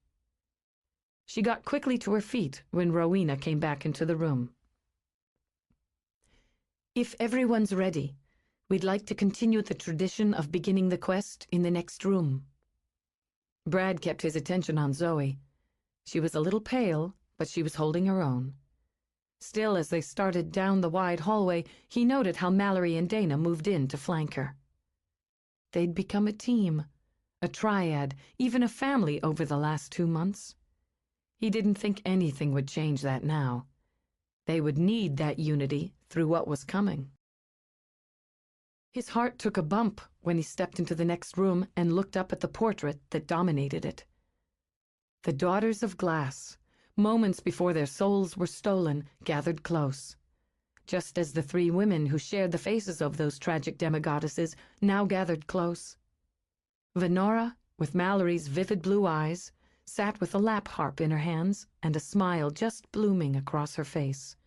She got quickly to her feet when Rowena came back into the room. If everyone's ready, we'd like to continue the tradition of beginning the quest in the next room. Brad kept his attention on Zoe. She was a little pale, but she was holding her own. Still, as they started down the wide hallway, he noted how Mallory and Dana moved in to flank her. They'd become a team, a triad, even a family over the last 2 months. He didn't think anything would change that now. They would need that unity through what was coming. His heart took a bump when he stepped into the next room and looked up at the portrait that dominated it. The Daughters of Glass, moments before their souls were stolen, gathered close, just as the 3 women who shared the faces of those tragic demigoddesses now gathered close. Nora, with Mallory's vivid blue eyes, sat with a lap harp in her hands and a smile just blooming across her face.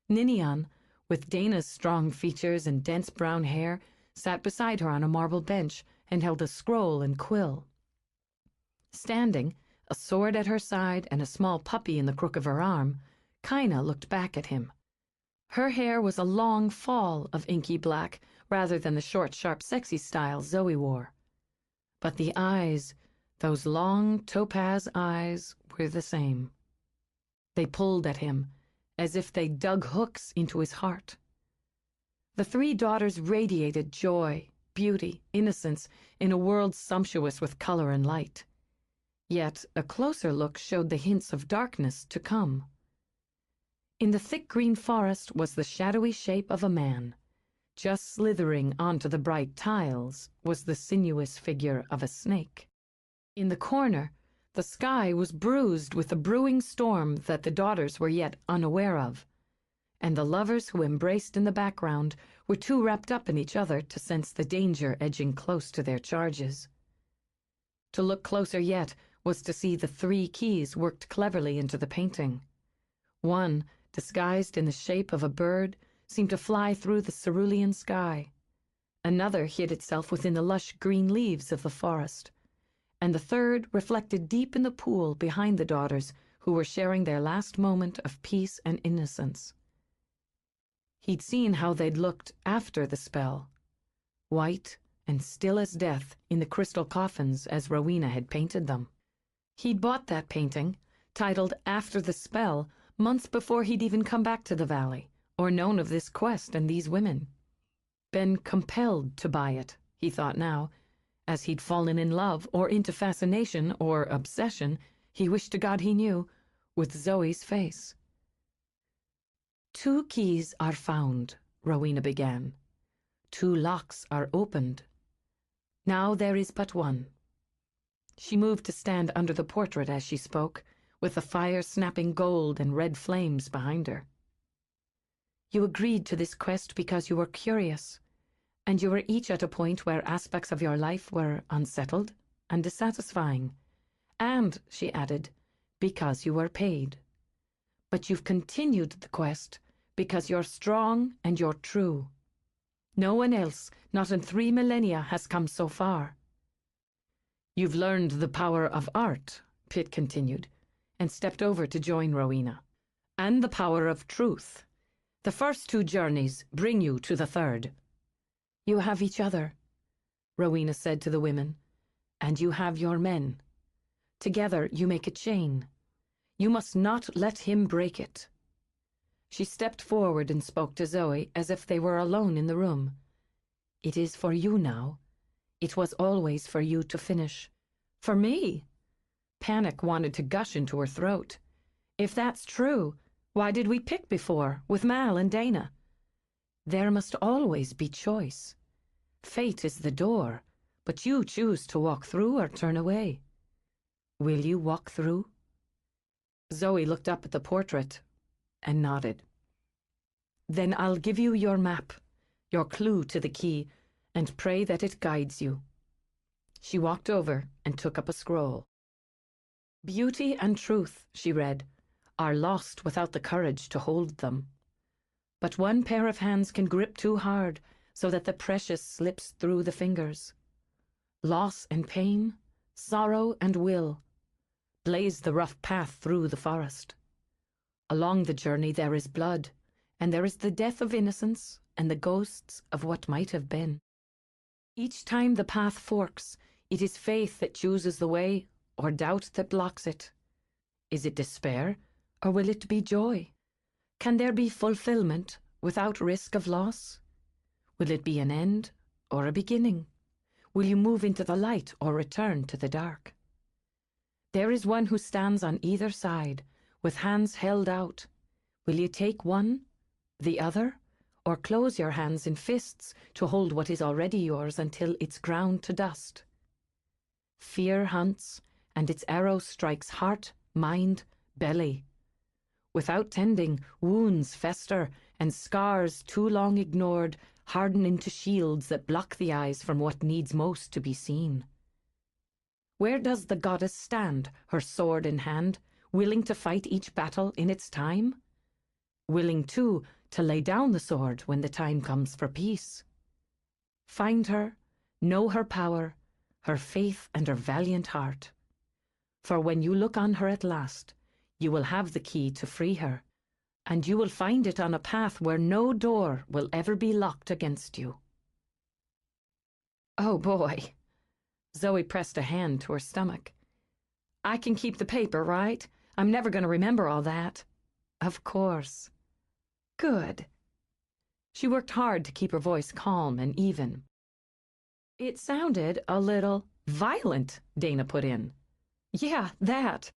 Ninian, with Dana's strong features and dense brown hair, sat beside her on a marble bench and held a scroll and quill. Standing, a sword at her side and a small puppy in the crook of her arm, Kaina looked back at him. Her hair was a long fall of inky black rather than the short, sharp, sexy style Zoe wore. But the eyes, those long topaz eyes, were the same. They pulled at him, as if they dug hooks into his heart. The 3 daughters radiated joy, beauty, innocence in a world sumptuous with color and light. Yet a closer look showed the hints of darkness to come. In the thick green forest was the shadowy shape of a man. Just slithering onto the bright tiles was the sinuous figure of a snake. In the corner, The sky was bruised with the brewing storm that the daughters were yet unaware of, and the lovers who embraced in the background were too wrapped up in each other to sense the danger edging close to their charges. To look closer yet was to see the 3 keys worked cleverly into the painting. One, disguised in the shape of a bird, seemed to fly through the cerulean sky. Another hid itself within the lush green leaves of the forest, and the third reflected deep in the pool behind the daughters who were sharing their last moment of peace and innocence. He'd seen how they'd looked after the spell, white and still as death in the crystal coffins as Rowena had painted them. He'd bought that painting, titled After the Spell, months before he'd even come back to the valley, or known of this quest and these women. Been compelled to buy it, he thought now, as he'd fallen in love or into fascination or obsession, he wished to God he knew, with Zoe's face. 2 keys are found, Rowena began. 2 locks are opened. Now there is but one. She moved to stand under the portrait as she spoke, with the fire snapping gold and red flames behind her. You agreed to this quest because you were curious, and you were each at a point where aspects of your life were unsettled and dissatisfying, and, she added, because you were paid. But you've continued the quest because you're strong and you're true. No one else, not in 3 millennia, has come so far. You've learned the power of art, Pitt continued, and stepped over to join Rowena, and the power of truth. The first 2 journeys bring you to the third. You have each other, Rowena said to the women, and you have your men. Together you make a chain. You must not let him break it. She stepped forward and spoke to Zoe as if they were alone in the room. It is for you now. It was always for you to finish. For me? Panic wanted to gush into her throat. If that's true, why did we pick before, with Mal and Dana? There must always be choice. Fate is the door, but you choose to walk through or turn away. Will you walk through? Zoe looked up at the portrait and nodded. Then I'll give you your map, your clue to the key, and pray that it guides you. She walked over and took up a scroll. Beauty and truth, she read, are lost without the courage to hold them. But one pair of hands can grip too hard so that the precious slips through the fingers. Loss and pain, sorrow and will, blaze the rough path through the forest. Along the journey there is blood, and there is the death of innocence and the ghosts of what might have been. Each time the path forks, it is faith that chooses the way or doubt that blocks it. Is it despair, or will it be joy? Can there be fulfillment without risk of loss? Will it be an end or a beginning? Will you move into the light or return to the dark? There is one who stands on either side, with hands held out. Will you take one, the other, or close your hands in fists to hold what is already yours until it's ground to dust? Fear hunts, and its arrow strikes heart, mind, belly. Without tending, wounds fester, and scars too long ignored harden into shields that block the eyes from what needs most to be seen. Where does the goddess stand, her sword in hand, willing to fight each battle in its time? Willing, too, to lay down the sword when the time comes for peace. Find her, know her power, her faith and her valiant heart. For when you look on her at last, you will have the key to free her, and you will find it on a path where no door will ever be locked against you. Oh boy. Zoe pressed a hand to her stomach. I can keep the paper, right? I'm never going to remember all that. Of course. Good. She worked hard to keep her voice calm and even. It sounded a little violent, Dana put in. Yeah, that.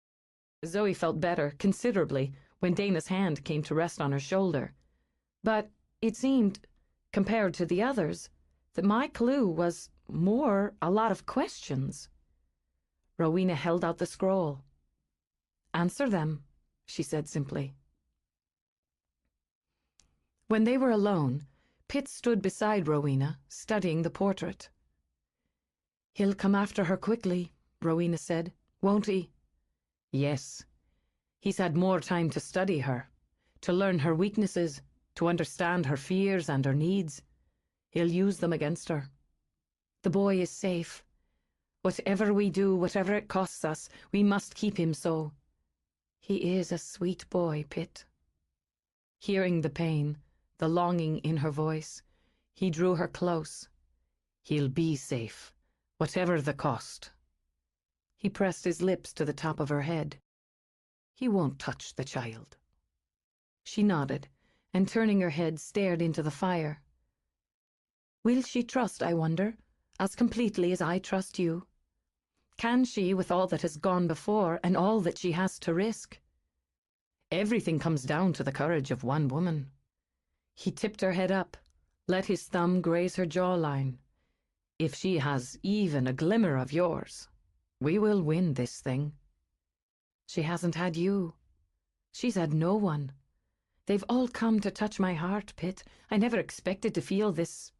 Zoe felt better, considerably, when Dana's hand came to rest on her shoulder. But it seemed, compared to the others, that my clue was more a lot of questions. Rowena held out the scroll. "Answer them," she said simply. When they were alone, Pitt stood beside Rowena, studying the portrait. "He'll come after her quickly," Rowena said. "Won't he?" "Yes. He's had more time to study her, to learn her weaknesses, to understand her fears and her needs. He'll use them against her. The boy is safe. Whatever we do, whatever it costs us, we must keep him so. He is a sweet boy, Pitt." Hearing the pain, the longing in her voice, he drew her close. "He'll be safe, whatever the cost." He pressed his lips to the top of her head. "He won't touch the child." She nodded, and turning her head, stared into the fire. "Will she trust, I wonder, as completely as I trust you? Can she, with all that has gone before, and all that she has to risk? Everything comes down to the courage of one woman." He tipped her head up, let his thumb graze her jawline. "If she has even a glimmer of yours, we will win this thing." "She hasn't had you. She's had no one. They've all come to touch my heart, Pitt. I never expected to feel this."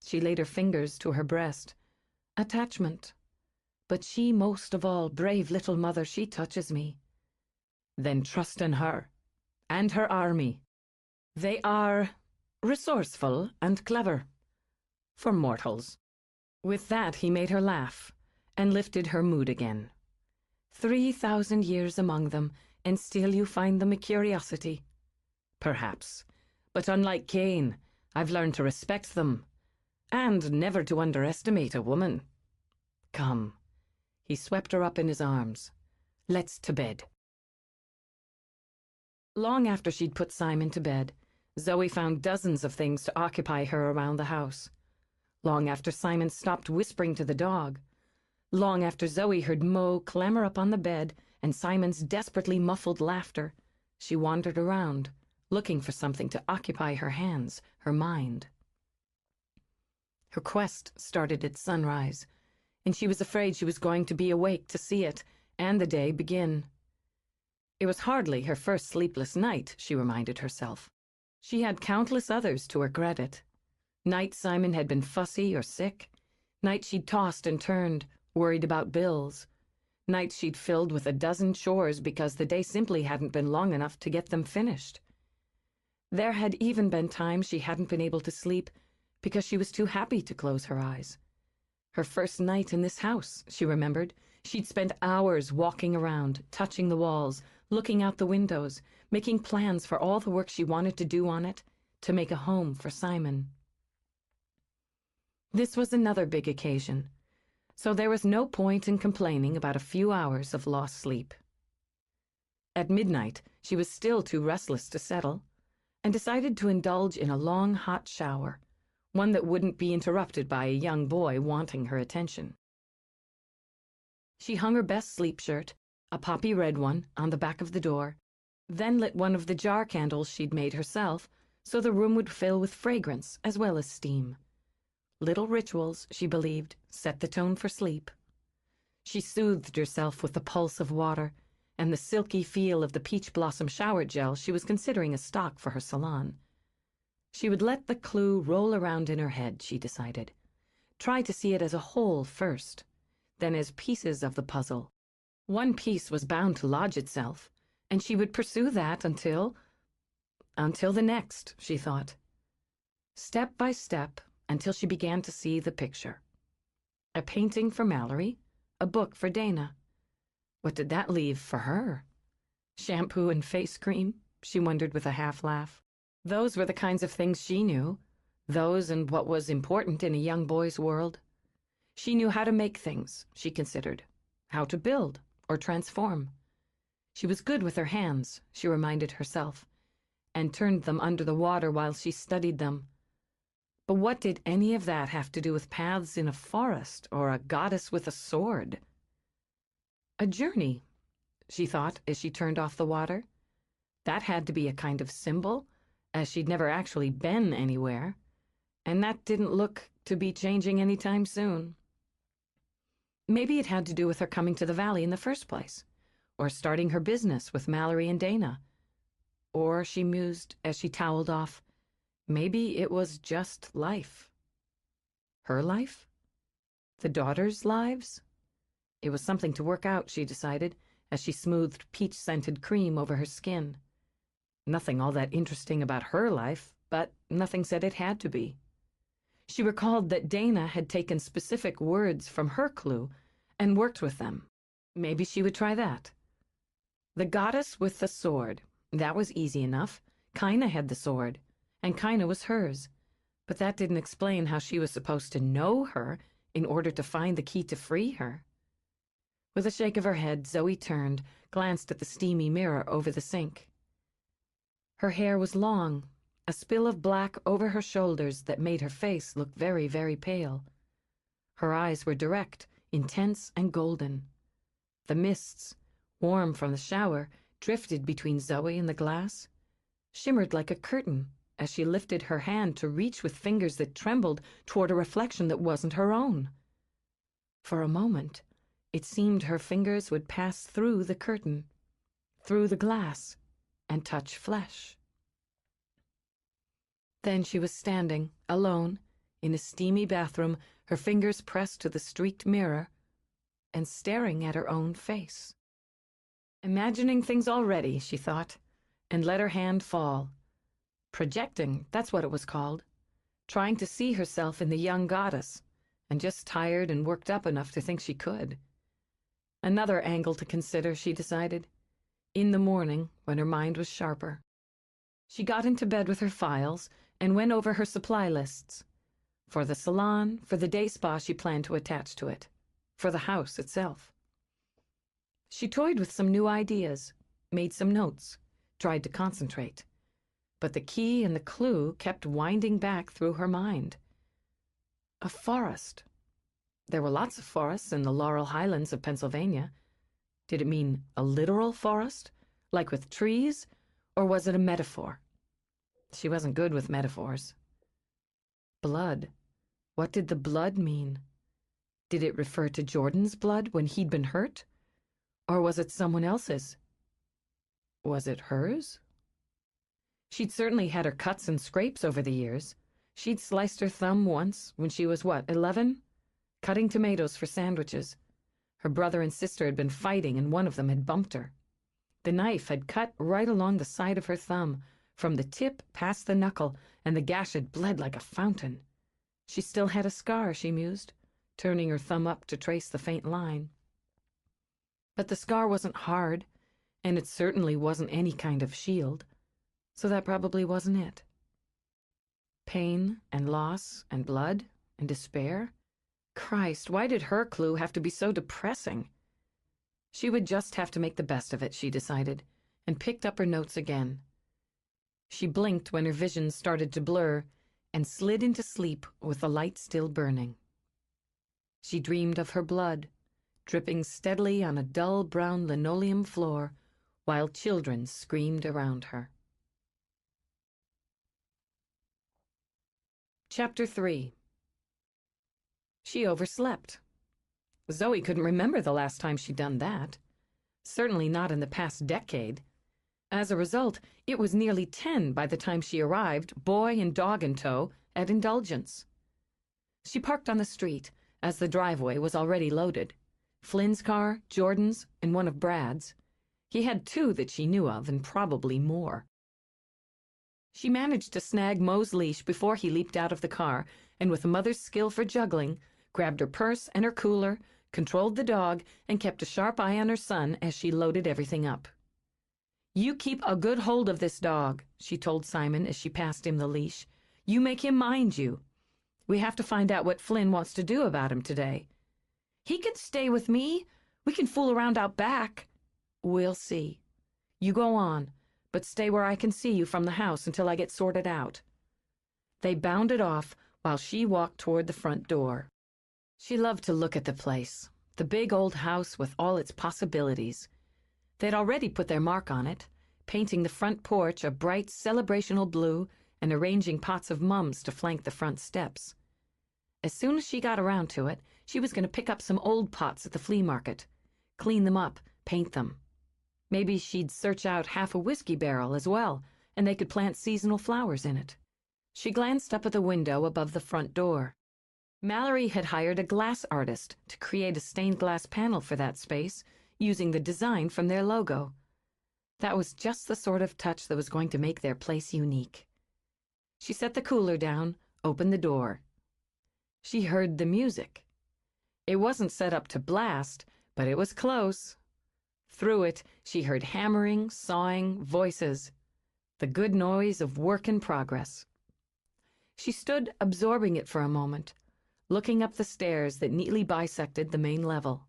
She laid her fingers to her breast. "Attachment. But she most of all, brave little mother, she touches me." "Then trust in her, and her army. They are resourceful and clever, for mortals." With that he made her laugh, and lifted her mood again. 3,000 years among them, and still you find them a curiosity." "Perhaps, but unlike Cain, I've learned to respect them, and never to underestimate a woman. Come." He swept her up in his arms. "Let's to bed." Long after she'd put Simon to bed, Zoe found dozens of things to occupy her around the house. Long after Simon stopped whispering to the dog. Long after Zoe heard Mo clamber up on the bed and Simon's desperately muffled laughter, she wandered around, looking for something to occupy her hands, her mind. Her quest started at sunrise, and she was afraid she was going to be awake to see it and the day begin. It was hardly her first sleepless night, she reminded herself. She had countless others to her credit. Nights Simon had been fussy or sick. Nights she'd tossed and turned, worried about bills. Nights she'd filled with a dozen chores because the day simply hadn't been long enough to get them finished. There had even been times she hadn't been able to sleep because she was too happy to close her eyes. Her first night in this house, she remembered, she'd spent hours walking around, touching the walls, looking out the windows, making plans for all the work she wanted to do on it, to make a home for Simon. This was another big occasion, so there was no point in complaining about a few hours of lost sleep. At midnight, she was still too restless to settle, and decided to indulge in a long hot shower, one that wouldn't be interrupted by a young boy wanting her attention. She hung her best sleep shirt, a poppy red one, on the back of the door, then lit one of the jar candles she'd made herself so the room would fill with fragrance as well as steam. Little rituals, she believed, set the tone for sleep. She soothed herself with the pulse of water and the silky feel of the peach blossom shower gel she was considering a stock for her salon. She would let the clue roll around in her head, she decided. Try to see it as a whole first, then as pieces of the puzzle. One piece was bound to lodge itself, and she would pursue that until the next, she thought. Step by step, until she began to see the picture. A painting for Mallory, a book for Dana. What did that leave for her? Shampoo and face cream, she wondered with a half laugh. Those were the kinds of things she knew, those and what was important in a young boy's world. She knew how to make things, she considered, how to build or transform. She was good with her hands, she reminded herself, and turned them under the water while she studied them. But what did any of that have to do with paths in a forest or a goddess with a sword? A journey, she thought as she turned off the water. That had to be a kind of symbol, as she'd never actually been anywhere, and that didn't look to be changing any time soon. Maybe it had to do with her coming to the valley in the first place, or starting her business with Mallory and Dana. Or, she mused as she toweled off, maybe it was just life. Her life? The daughters' lives? It was something to work out, she decided, as she smoothed peach-scented cream over her skin. Nothing all that interesting about her life, but nothing said it had to be. She recalled that Dana had taken specific words from her clue and worked with them. Maybe she would try that. The goddess with the sword. That was easy enough. Kaina had the sword, and Kaina was hers. But that didn't explain how she was supposed to know her in order to find the key to free her. With a shake of her head, Zoe turned, glanced at the steamy mirror over the sink. Her hair was long, a spill of black over her shoulders that made her face look very, very pale. Her eyes were direct, intense, and golden. The mists, warm from the shower, drifted between Zoe and the glass, shimmered like a curtain as she lifted her hand to reach with fingers that trembled toward a reflection that wasn't her own. For a moment, it seemed her fingers would pass through the curtain, through the glass, and touch flesh. Then she was standing, alone, in a steamy bathroom, her fingers pressed to the streaked mirror, and staring at her own face. Imagining things already, she thought, and let her hand fall. Projecting, that's what it was called. Trying to see herself in the young goddess, and just tired and worked up enough to think she could. Another angle to consider, she decided, in the morning when her mind was sharper. She got into bed with her files and went over her supply lists. For the salon, for the day spa she planned to attach to it, for the house itself. She toyed with some new ideas, made some notes, tried to concentrate. But the key and the clue kept winding back through her mind. A forest. There were lots of forests in the Laurel Highlands of Pennsylvania. Did it mean a literal forest, like with trees, or was it a metaphor? She wasn't good with metaphors. Blood. What did the blood mean? Did it refer to Jordan's blood when he'd been hurt? Or was it someone else's? Was it hers? She'd certainly had her cuts and scrapes over the years. She'd sliced her thumb once when she was, 11? Cutting tomatoes for sandwiches. Her brother and sister had been fighting and one of them had bumped her. The knife had cut right along the side of her thumb, from the tip past the knuckle, and the gash had bled like a fountain. She still had a scar, she mused, turning her thumb up to trace the faint line. But the scar wasn't hard, and it certainly wasn't any kind of shield, so that probably wasn't it. Pain and loss and blood and despair? Christ, why did her clue have to be so depressing? She would just have to make the best of it, she decided, and picked up her notes again. She blinked when her vision started to blur and slid into sleep with the light still burning. She dreamed of her blood, dripping steadily on a dull brown linoleum floor while children screamed around her. Chapter 3. She overslept. Zoe couldn't remember the last time she'd done that. Certainly not in the past decade. As a result, it was nearly 10 by the time she arrived, boy and dog in tow, at Indulgence. She parked on the street, as the driveway was already loaded. Flynn's car, Jordan's, and one of Brad's. He had 2 that she knew of, and probably more. She managed to snag Mo's leash before he leaped out of the car, and with a mother's skill for juggling, grabbed her purse and her cooler, controlled the dog, and kept a sharp eye on her son as she loaded everything up. "You keep a good hold of this dog," she told Simon as she passed him the leash. "You make him mind you. We have to find out what Flynn wants to do about him today." "He can stay with me. We can fool around out back." "We'll see. You go on, but stay where I can see you from the house until I get sorted out." They bounded off while she walked toward the front door. She loved to look at the place, the big old house with all its possibilities. They'd already put their mark on it, painting the front porch a bright celebrational blue and arranging pots of mums to flank the front steps. As soon as she got around to it, she was going to pick up some old pots at the flea market, clean them up, paint them. Maybe she'd search out half a whiskey barrel as well, and they could plant seasonal flowers in it. She glanced up at the window above the front door. Mallory had hired a glass artist to create a stained glass panel for that space, using the design from their logo. That was just the sort of touch that was going to make their place unique. She set the cooler down, opened the door. She heard the music. It wasn't set up to blast, but it was close. Through it, she heard hammering, sawing, voices, the good noise of work in progress. She stood absorbing it for a moment, looking up the stairs that neatly bisected the main level.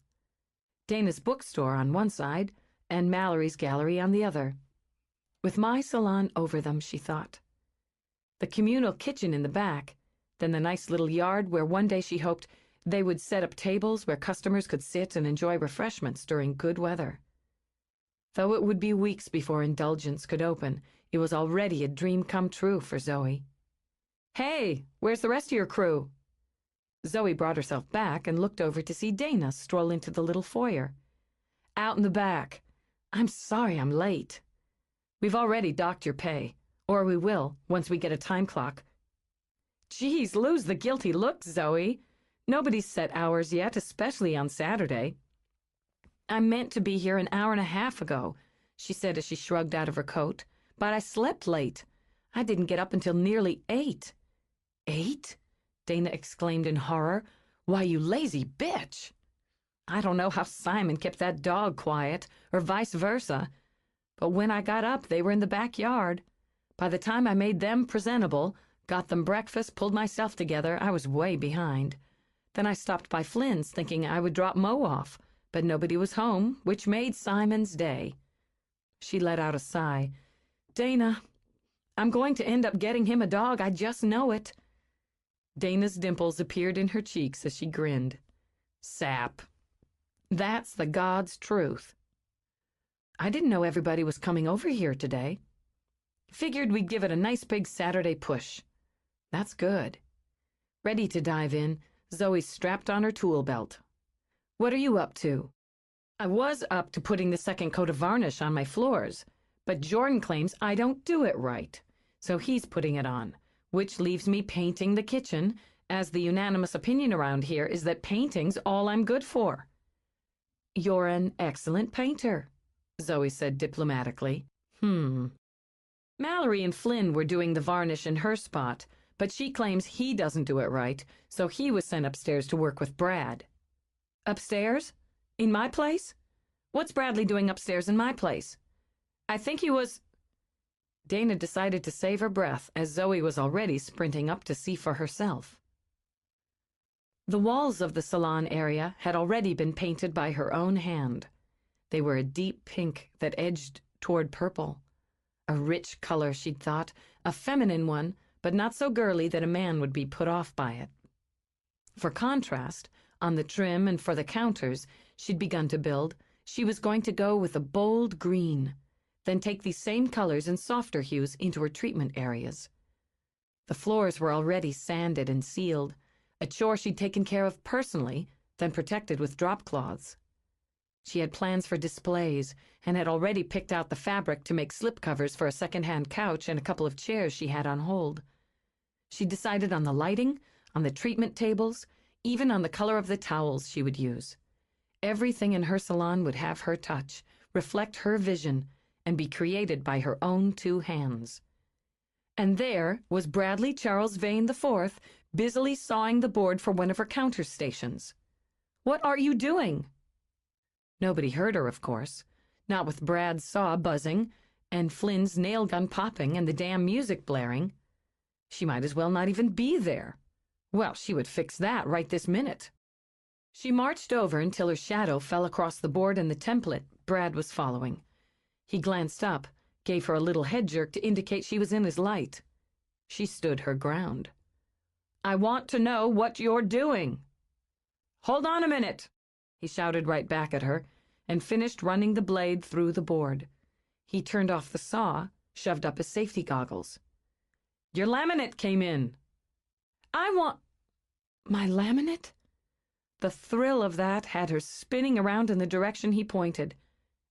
Dana's bookstore on one side, and Mallory's gallery on the other. With my salon over them, she thought. The communal kitchen in the back, then the nice little yard where one day she hoped they would set up tables where customers could sit and enjoy refreshments during good weather. Though it would be weeks before Indulgence could open, it was already a dream come true for Zoe. "Hey, where's the rest of your crew?" Zoe brought herself back and looked over to see Dana stroll into the little foyer. "Out in the back. I'm sorry I'm late. We've already docked your pay, or we will once we get a time clock." "Geez, lose the guilty look, Zoe. Nobody's set hours yet, especially on Saturday." "I meant to be here an hour and a half ago," she said as she shrugged out of her coat, "but I slept late. I didn't get up until nearly 8. "8?" Dana exclaimed in horror. "Why, you lazy bitch! I don't know how Simon kept that dog quiet, or vice versa, but when I got up, they were in the backyard. By the time I made them presentable, got them breakfast, pulled myself together, I was way behind. Then I stopped by Flynn's thinking I would drop Mo off, but nobody was home, which made Simon's day." She let out a sigh. "Dana, I'm going to end up getting him a dog, I just know it." Dana's dimples appeared in her cheeks as she grinned. "Sap. That's the God's truth." "I didn't know everybody was coming over here today. Figured we'd give it a nice big Saturday push." "That's good." Ready to dive in, Zoe strapped on her tool belt. "What are you up to?" "I was up to putting the second coat of varnish on my floors, but Jordan claims I don't do it right, so he's putting it on, which leaves me painting the kitchen, as the unanimous opinion around here is that painting's all I'm good for." "You're an excellent painter," Zoe said diplomatically. Mallory and Flynn were doing the varnish in her spot, but she claims he doesn't do it right, so he was sent upstairs to work with Brad." "Upstairs? In my place? What's Bradley doing upstairs in my place? I think he was—" Dana decided to save her breath as Zoe was already sprinting up to see for herself. The walls of the salon area had already been painted by her own hand. They were a deep pink that edged toward purple. A rich color, she'd thought, a feminine one, but not so girly that a man would be put off by it. For contrast, on the trim and for the counters she'd begun to build, she was going to go with a bold green, then take these same colors in softer hues into her treatment areas. The floors were already sanded and sealed, a chore she'd taken care of personally, then protected with drop cloths. She had plans for displays and had already picked out the fabric to make slipcovers for a second-hand couch and a couple of chairs she had on hold. She decided on the lighting, on the treatment tables, even on the color of the towels she would use. Everything in her salon would have her touch, reflect her vision, and be created by her own 2 hands. And there was Bradley Charles Vane IV busily sawing the board for one of her counter stations. "What are you doing?" Nobody heard her, of course, not with Brad's saw buzzing and Flynn's nail gun popping and the damn music blaring. She might as well not even be there. Well, she would fix that right this minute. She marched over until her shadow fell across the board and the template Brad was following. He glanced up, gave her a little head jerk to indicate she was in his light. She stood her ground. "I want to know what you're doing." "Hold on a minute," he shouted right back at her, and finished running the blade through the board. He turned off the saw, shoved up his safety goggles. "Your laminate came in." "I want—" My laminate? The thrill of that had her spinning around in the direction he pointed.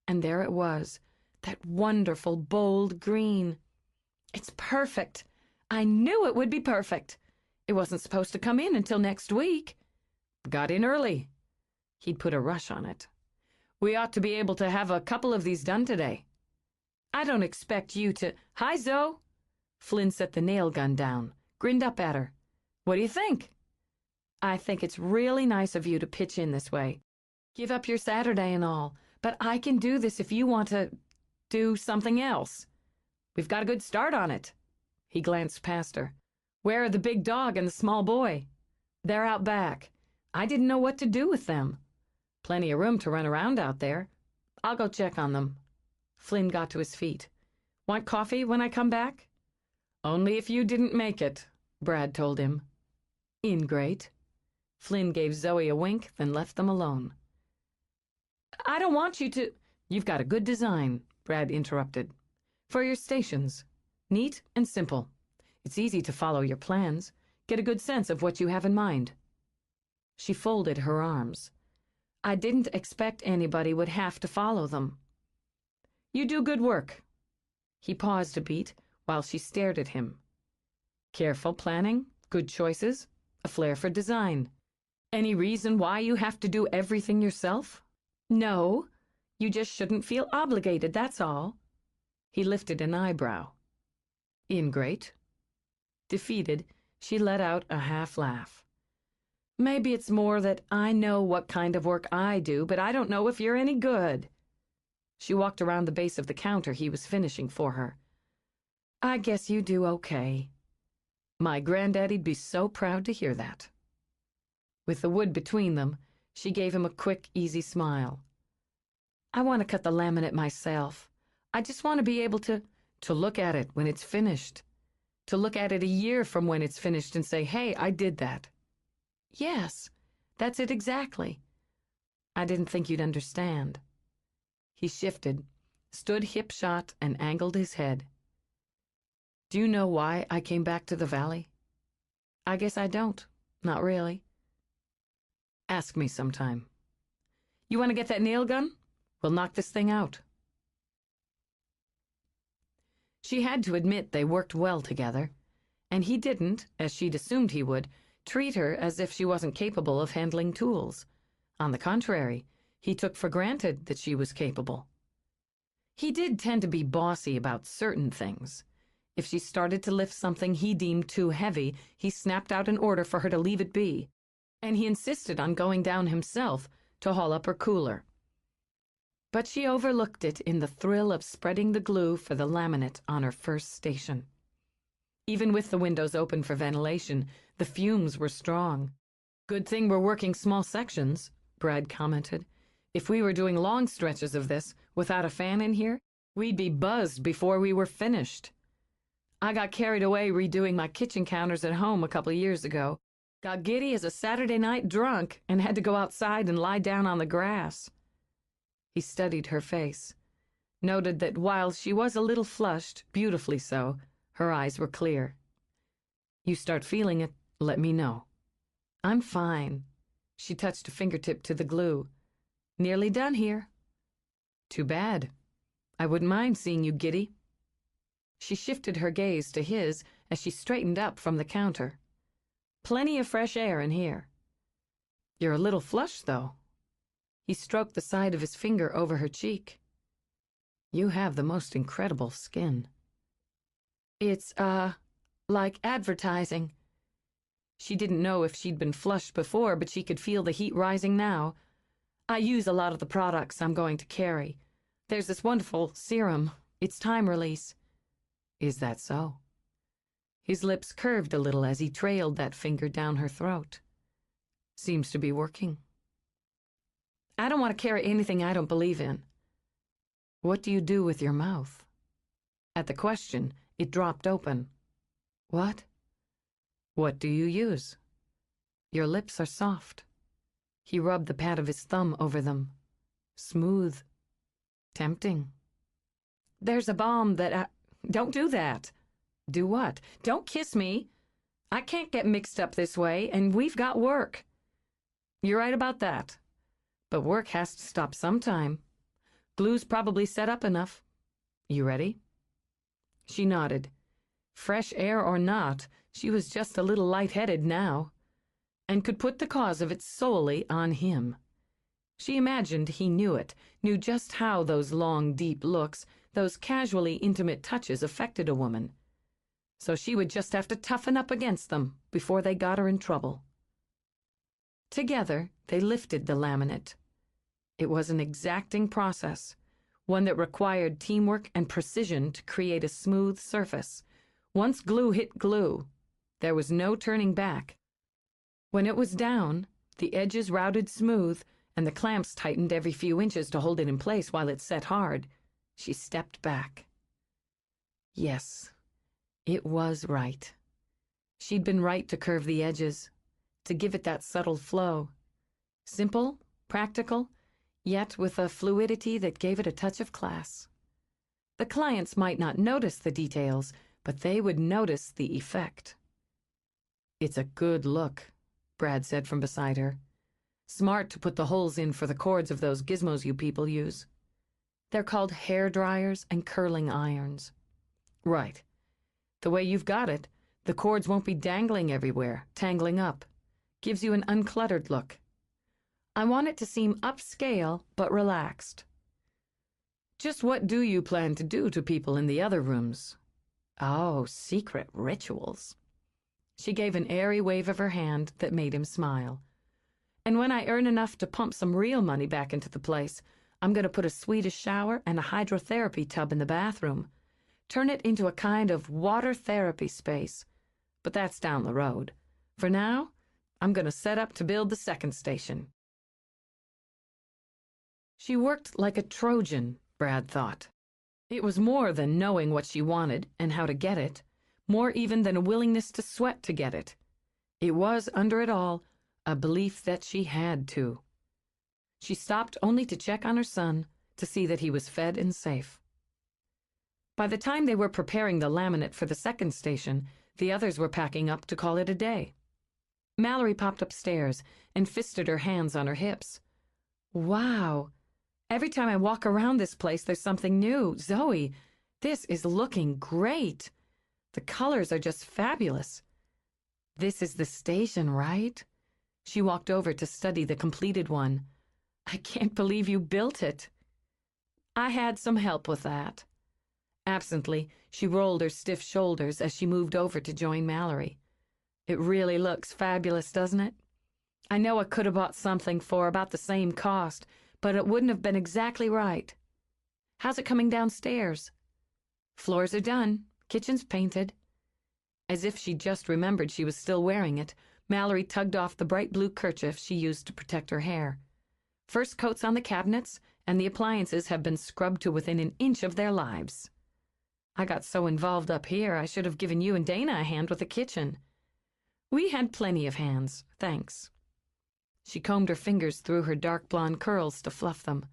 And there it was, that wonderful, bold green. It's perfect. I knew it would be perfect. It wasn't supposed to come in until next week. Got in early. He'd put a rush on it. We ought to be able to have a couple of these done today. I don't expect you to... Hi, Zoe. Flynn set the nail gun down, grinned up at her. What do you think? I think it's really nice of you to pitch in this way. Give up your Saturday and all, but I can do this if you want to do something else. We've got a good start on it. He glanced past her. Where are the big dog and the small boy? They're out back. I didn't know what to do with them. Plenty of room to run around out there. I'll go check on them. Flynn got to his feet. Want coffee when I come back? Only if you didn't make it, Brad told him. Ingrate. Flynn gave Zoe a wink, then left them alone. I don't want you to... You've got a good design, Brad interrupted. For your stations. Neat and simple. It's easy to follow your plans. Get a good sense of what you have in mind. She folded her arms. I didn't expect anybody would have to follow them. You do good work. He paused a beat while she stared at him. Careful planning, good choices, a flair for design. Any reason why you have to do everything yourself? No, you just shouldn't feel obligated, that's all. He lifted an eyebrow. Ingrate. Defeated, she let out a half laugh. Maybe it's more that I know what kind of work I do, but I don't know if you're any good. She walked around the base of the counter he was finishing for her. I guess you do okay. My granddaddy'd be so proud to hear that. With the wood between them, she gave him a quick, easy smile. I want to cut the laminate myself. I just want to be able to look at it when it's finished. To look at it a year from when it's finished and say, hey, I did that. Yes, that's it exactly. I didn't think you'd understand. He shifted, stood hip-shot, and angled his head. Do you know why I came back to the valley? I guess I don't. Not really. Ask me sometime. You want to get that nail gun? We'll knock this thing out. She had to admit they worked well together, and he didn't, as she'd assumed he would, treat her as if she wasn't capable of handling tools. On the contrary, he took for granted that she was capable. He did tend to be bossy about certain things. If she started to lift something he deemed too heavy, he snapped out an order for her to leave it be, and he insisted on going down himself to haul up her cooler. But she overlooked it in the thrill of spreading the glue for the laminate on her first station. Even with the windows open for ventilation, the fumes were strong. Good thing we're working small sections, Brad commented. If we were doing long stretches of this, without a fan in here, we'd be buzzed before we were finished. I got carried away redoing my kitchen counters at home a couple of years ago. Got giddy as a Saturday night drunk and had to go outside and lie down on the grass. He studied her face, noted that while she was a little flushed, beautifully so, her eyes were clear. You start feeling it, let me know. I'm fine. She touched a fingertip to the glue. Nearly done here. Too bad. I wouldn't mind seeing you giddy. She shifted her gaze to his as she straightened up from the counter. Plenty of fresh air in here. You're a little flushed, though. He stroked the side of his finger over her cheek. You have the most incredible skin. It's, like advertising. She didn't know if she'd been flushed before, but she could feel the heat rising now. I use a lot of the products I'm going to carry. There's this wonderful serum. It's time release. Is that so? His lips curved a little as he trailed that finger down her throat. Seems to be working. I don't want to carry anything I don't believe in. What do you do with your mouth? At the question, it dropped open. What? What do you use? Your lips are soft. He rubbed the pad of his thumb over them. Smooth. Tempting. There's a balm that Don't do that. Do what? Don't kiss me. I can't get mixed up this way, and we've got work." "You're right about that. But work has to stop sometime. Glue's probably set up enough. You ready?" She nodded. Fresh air or not, she was just a little lightheaded now, and could put the cause of it solely on him. She imagined he knew it, knew just how those long, deep looks, those casually intimate touches affected a woman. So she would just have to toughen up against them before they got her in trouble. Together, they lifted the laminate. It was an exacting process, one that required teamwork and precision to create a smooth surface. Once glue hit glue, there was no turning back. When it was down, the edges routed smooth, and the clamps tightened every few inches to hold it in place while it set hard. She stepped back. Yes, it was right. She'd been right to curve the edges, to give it that subtle flow. Simple, practical, yet with a fluidity that gave it a touch of class. The clients might not notice the details, but they would notice the effect. "It's a good look," Brad said from beside her. "Smart to put the holes in for the cords of those gizmos you people use. They're called hair dryers and curling irons." "Right. The way you've got it, the cords won't be dangling everywhere, tangling up. Gives you an uncluttered look. I want it to seem upscale but relaxed." "Just what do you plan to do to people in the other rooms?" "Oh, secret rituals." She gave an airy wave of her hand that made him smile. "And when I earn enough to pump some real money back into the place, I'm going to put a Swedish shower and a hydrotherapy tub in the bathroom. Turn it into a kind of water therapy space. But that's down the road. For now, I'm going to set up to build the second station." She worked like a Trojan, Brad thought. It was more than knowing what she wanted and how to get it, more even than a willingness to sweat to get it. It was, under it all, a belief that she had to. She stopped only to check on her son, to see that he was fed and safe. By the time they were preparing the laminate for the second station, the others were packing up to call it a day. Mallory popped upstairs and fisted her hands on her hips. "Wow! Every time I walk around this place, there's something new. Zoe, this is looking great. The colors are just fabulous. This is the station, right?" She walked over to study the completed one. "I can't believe you built it." "I had some help with that." Absently, she rolled her stiff shoulders as she moved over to join Mallory. "It really looks fabulous, doesn't it? I know I could have bought something for about the same cost, but it wouldn't have been exactly right. How's it coming downstairs?" "Floors are done. Kitchen's painted." As if she just remembered she was still wearing it, Mallory tugged off the bright blue kerchief she used to protect her hair. "First coats on the cabinets, and the appliances have been scrubbed to within an inch of their lives. I got so involved up here, I should have given you and Dana a hand with the kitchen." "We had plenty of hands, thanks." She combed her fingers through her dark blonde curls to fluff them.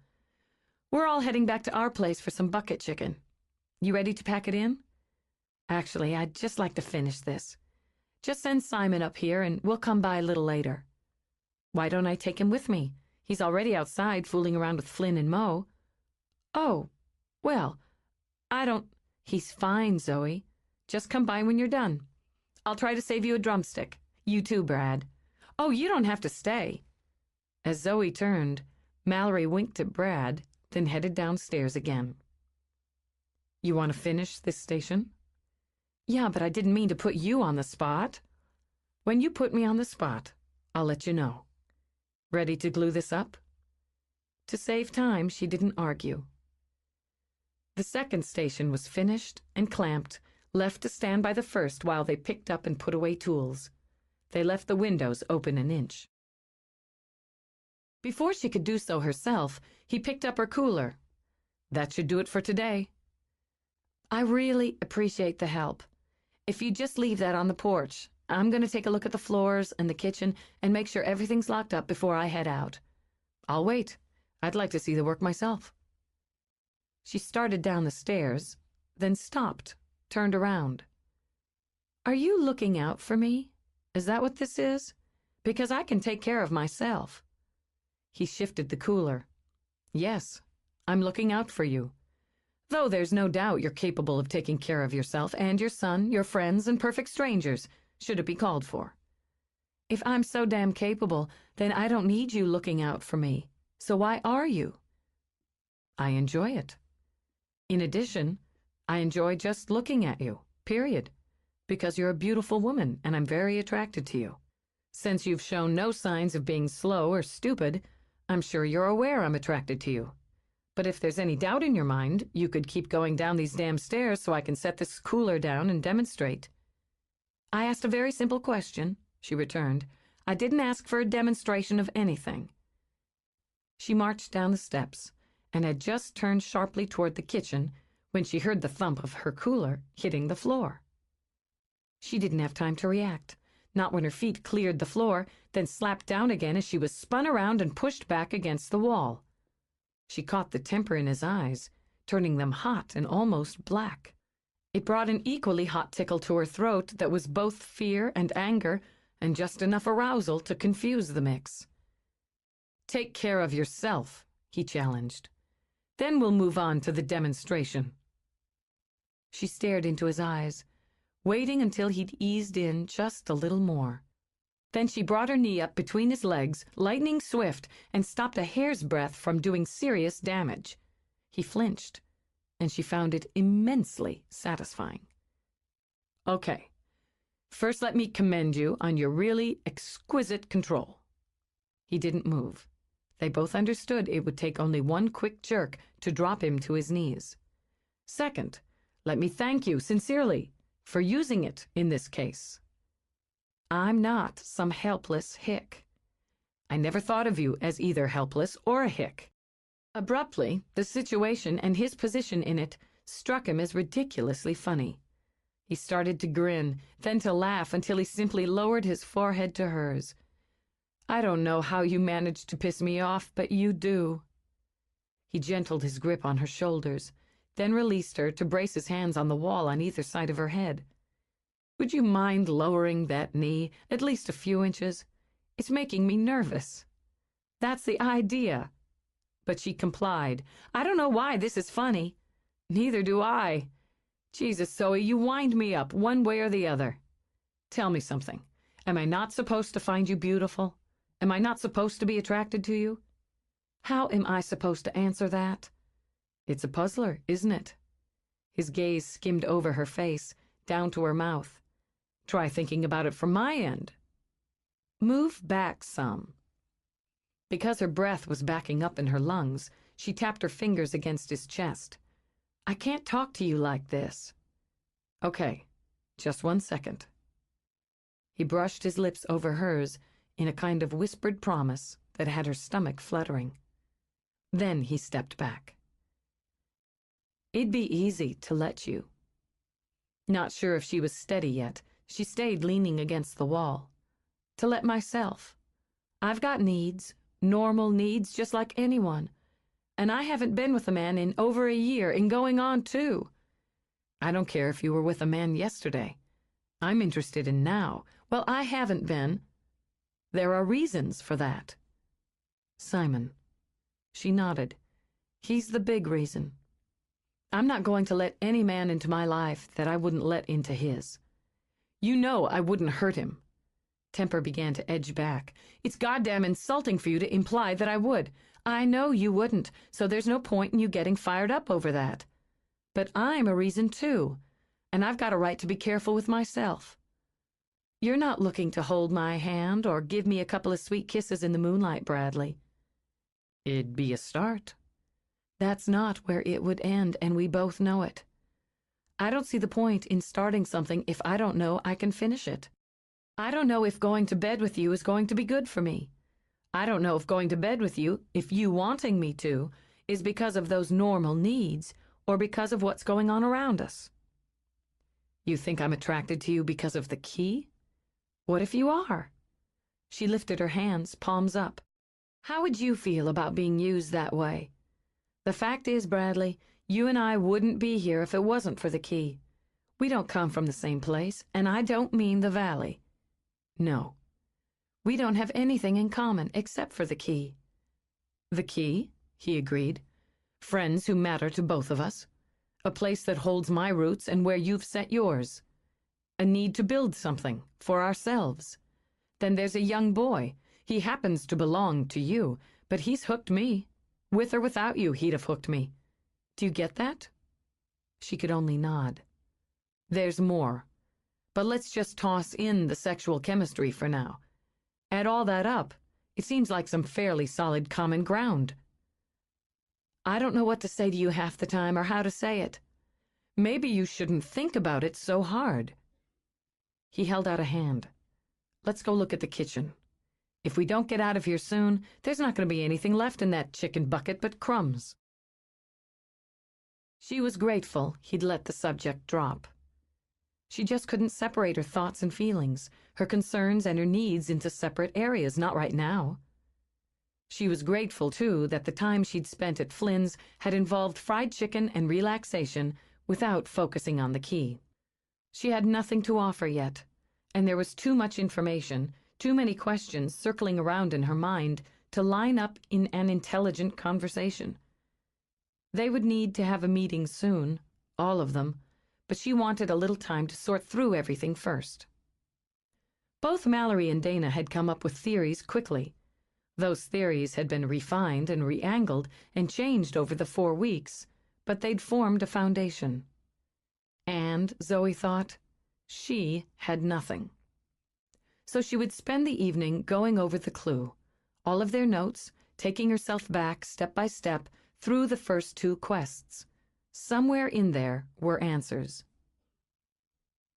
"We're all heading back to our place for some bucket chicken. You ready to pack it in?" "Actually, I'd just like to finish this. Just send Simon up here, and we'll come by a little later." "Why don't I take him with me? He's already outside fooling around with Flynn and Mo." "Oh, well, I don't—" "He's fine, Zoe. Just come by when you're done. I'll try to save you a drumstick. You too, Brad." "Oh, you don't have to stay." As Zoe turned, Mallory winked at Brad, then headed downstairs again. "You want to finish this station?" "Yeah, but I didn't mean to put you on the spot." "When you put me on the spot, I'll let you know. Ready to glue this up?" To save time, she didn't argue. The second station was finished and clamped, left to stand by the first while they picked up and put away tools. They left the windows open an inch. Before she could do so herself, he picked up her cooler. "That should do it for today." "I really appreciate the help. If you just leave that on the porch, I'm going to take a look at the floors and the kitchen and make sure everything's locked up before I head out." "I'll wait. I'd like to see the work myself." She started down the stairs, then stopped, turned around. "Are you looking out for me?" Is that what this is? Because I can take care of myself." He shifted the cooler. "Yes, I'm looking out for you. Though there's no doubt you're capable of taking care of yourself and your son, your friends, and perfect strangers, should it be called for. If I'm so damn capable, then I don't need you looking out for me. So why are you?" "I enjoy it. In addition, I enjoy just looking at you, period. Because you're a beautiful woman, and I'm very attracted to you. Since you've shown no signs of being slow or stupid, I'm sure you're aware I'm attracted to you. But if there's any doubt in your mind, you could keep going down these damn stairs so I can set this cooler down and demonstrate." "I asked a very simple question," she returned. "I didn't ask for a demonstration of anything." She marched down the steps and had just turned sharply toward the kitchen when she heard the thump of her cooler hitting the floor. She didn't have time to react, not when her feet cleared the floor, then slapped down again as she was spun around and pushed back against the wall. She caught the temper in his eyes, turning them hot and almost black. It brought an equally hot tickle to her throat that was both fear and anger and just enough arousal to confuse the mix. "Take care of yourself," he challenged. "Then we'll move on to the demonstration." She stared into his eyes, waiting until he'd eased in just a little more. Then she brought her knee up between his legs, lightning swift, and stopped a hair's breadth from doing serious damage. He flinched, and she found it immensely satisfying. "Okay, first let me commend you on your really exquisite control." He didn't move. They both understood it would take only one quick jerk to drop him to his knees. "Second, let me thank you sincerely for using it in this case. I'm not some helpless hick. I never thought of you as either helpless or a hick." Abruptly, the situation and his position in it struck him as ridiculously funny. He started to grin, then to laugh until he simply lowered his forehead to hers. "I don't know how you manage to piss me off, but you do." He gentled his grip on her shoulders, then released her to brace his hands on the wall on either side of her head. "Would you mind lowering that knee at least a few inches? It's making me nervous." "That's the idea." But she complied. "I don't know why this is funny." "Neither do I. Jesus, Zoe, you wind me up one way or the other. Tell me something. Am I not supposed to find you beautiful? Am I not supposed to be attracted to you?" How am I supposed to answer that? It's a puzzler, isn't it? His gaze skimmed over her face, down to her mouth. "Try thinking about it from my end. Move back some." Because her breath was backing up in her lungs, she tapped her fingers against his chest. "I can't talk to you like this." "Okay, just 1 second." He brushed his lips over hers in a kind of whispered promise that had her stomach fluttering. Then he stepped back. "It'd be easy to let you." Not sure if she was steady yet, she stayed leaning against the wall. "To let myself. I've got needs, normal needs just like anyone. And I haven't been with a man in over a year and going on 2. I don't care if you were with a man yesterday. I'm interested in now. Well, I haven't been. There are reasons for that." "Simon." She nodded. "He's the big reason. I'm not going to let any man into my life that I wouldn't let into his. You know I wouldn't hurt him." Temper began to edge back. "It's goddamn insulting for you to imply that I would. I know you wouldn't, so there's no point in you getting fired up over that. But I'm a reason too, and I've got a right to be careful with myself. You're not looking to hold my hand or give me a couple of sweet kisses in the moonlight, Bradley." "It'd be a start." "That's not where it would end, and we both know it. I don't see the point in starting something if I don't know I can finish it. I don't know if going to bed with you is going to be good for me. I don't know if going to bed with you, if you wanting me to, is because of those normal needs or because of what's going on around us." "You think I'm attracted to you because of the key? What if you are?" She lifted her hands, palms up. "How would you feel about being used that way? The fact is, Bradley, you and I wouldn't be here if it wasn't for the key. We don't come from the same place, and I don't mean the valley. No. We don't have anything in common except for the key. The key, he agreed. Friends who matter to both of us. A place that holds my roots and where you've set yours. A need to build something for ourselves. Then there's a young boy. He happens to belong to you, but he's hooked me. With or without you, he'd have hooked me. Do you get that? She could only nod. There's more. But let's just toss in the sexual chemistry for now. Add all that up, it seems like some fairly solid common ground. I don't know what to say to you half the time or how to say it. Maybe you shouldn't think about it so hard. He held out a hand. Let's go look at the kitchen. If we don't get out of here soon, there's not going to be anything left in that chicken bucket but crumbs. She was grateful he'd let the subject drop. She just couldn't separate her thoughts and feelings, her concerns and her needs into separate areas, not right now. She was grateful, too, that the time she'd spent at Flynn's had involved fried chicken and relaxation without focusing on the key. She had nothing to offer yet, and there was too much information, too many questions circling around in her mind to line up in an intelligent conversation. They would need to have a meeting soon, all of them, but she wanted a little time to sort through everything first. Both Mallory and Dana had come up with theories quickly. Those theories had been refined and re-angled and changed over the 4 weeks, but they'd formed a foundation. And, Zoe thought, she had nothing. So she would spend the evening going over the clue, all of their notes, taking herself back step by step through the first 2 quests. Somewhere in there were answers.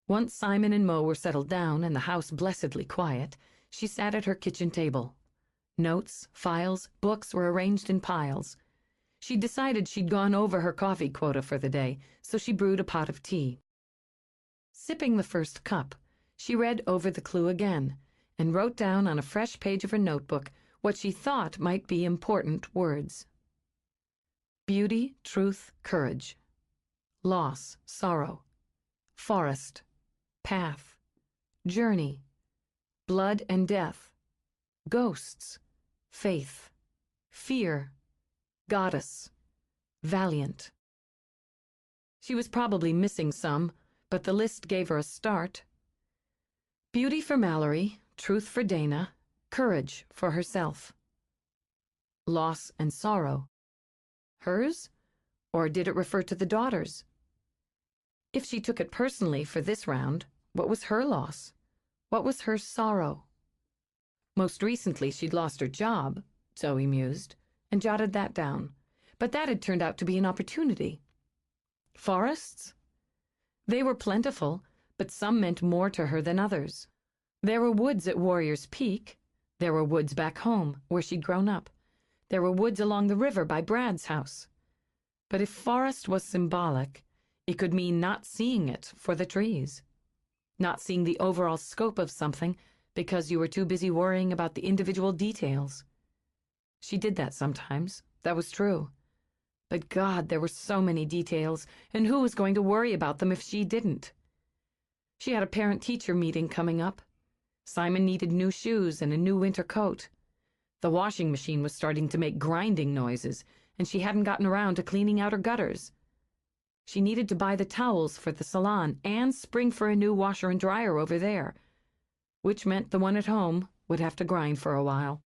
Once Simon and Mo were settled down and the house blessedly quiet, she sat at her kitchen table. Notes, files, books were arranged in piles. She'd decided she'd gone over her coffee quota for the day, so she brewed a pot of tea. Sipping the first cup, she read over the clue again and wrote down on a fresh page of her notebook what she thought might be important words. Beauty, truth, courage. Loss, sorrow. Forest, path. Journey, blood and death. Ghosts, faith. Fear, goddess. Valiant. She was probably missing some, but the list gave her a start. Beauty for Mallory, truth for Dana, courage for herself. Loss and sorrow. Hers? Or did it refer to the daughters? If she took it personally for this round, what was her loss? What was her sorrow? Most recently, she'd lost her job, Zoe mused, and jotted that down. But that had turned out to be an opportunity. Forests? They were plentiful, but some meant more to her than others. There were woods at Warrior's Peak. There were woods back home, where she'd grown up. There were woods along the river by Brad's house. But if forest was symbolic, it could mean not seeing it for the trees. Not seeing the overall scope of something because you were too busy worrying about the individual details. She did that sometimes. That was true. But God, there were so many details, and who was going to worry about them if she didn't? She had a parent-teacher meeting coming up. Simon needed new shoes and a new winter coat. The washing machine was starting to make grinding noises, and she hadn't gotten around to cleaning out her gutters. She needed to buy the towels for the salon and spring for a new washer and dryer over there, which meant the one at home would have to grind for a while.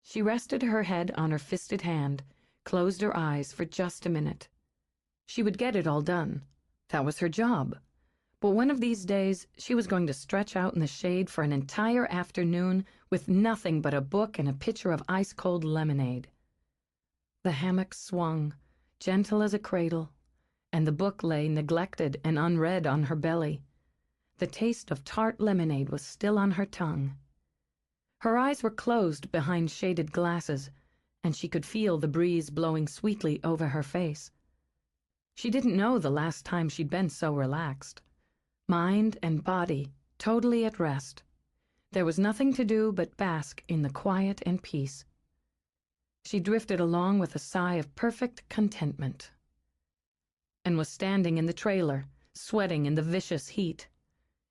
She rested her head on her fisted hand, closed her eyes for just a minute. She would get it all done. That was her job. But one of these days, she was going to stretch out in the shade for an entire afternoon with nothing but a book and a pitcher of ice-cold lemonade. The hammock swung, gentle as a cradle, and the book lay neglected and unread on her belly. The taste of tart lemonade was still on her tongue. Her eyes were closed behind shaded glasses, and she could feel the breeze blowing sweetly over her face. She didn't know the last time she'd been so relaxed. Mind and body totally at rest. There was nothing to do but bask in the quiet and peace. She drifted along with a sigh of perfect contentment, and was standing in the trailer, sweating in the vicious heat.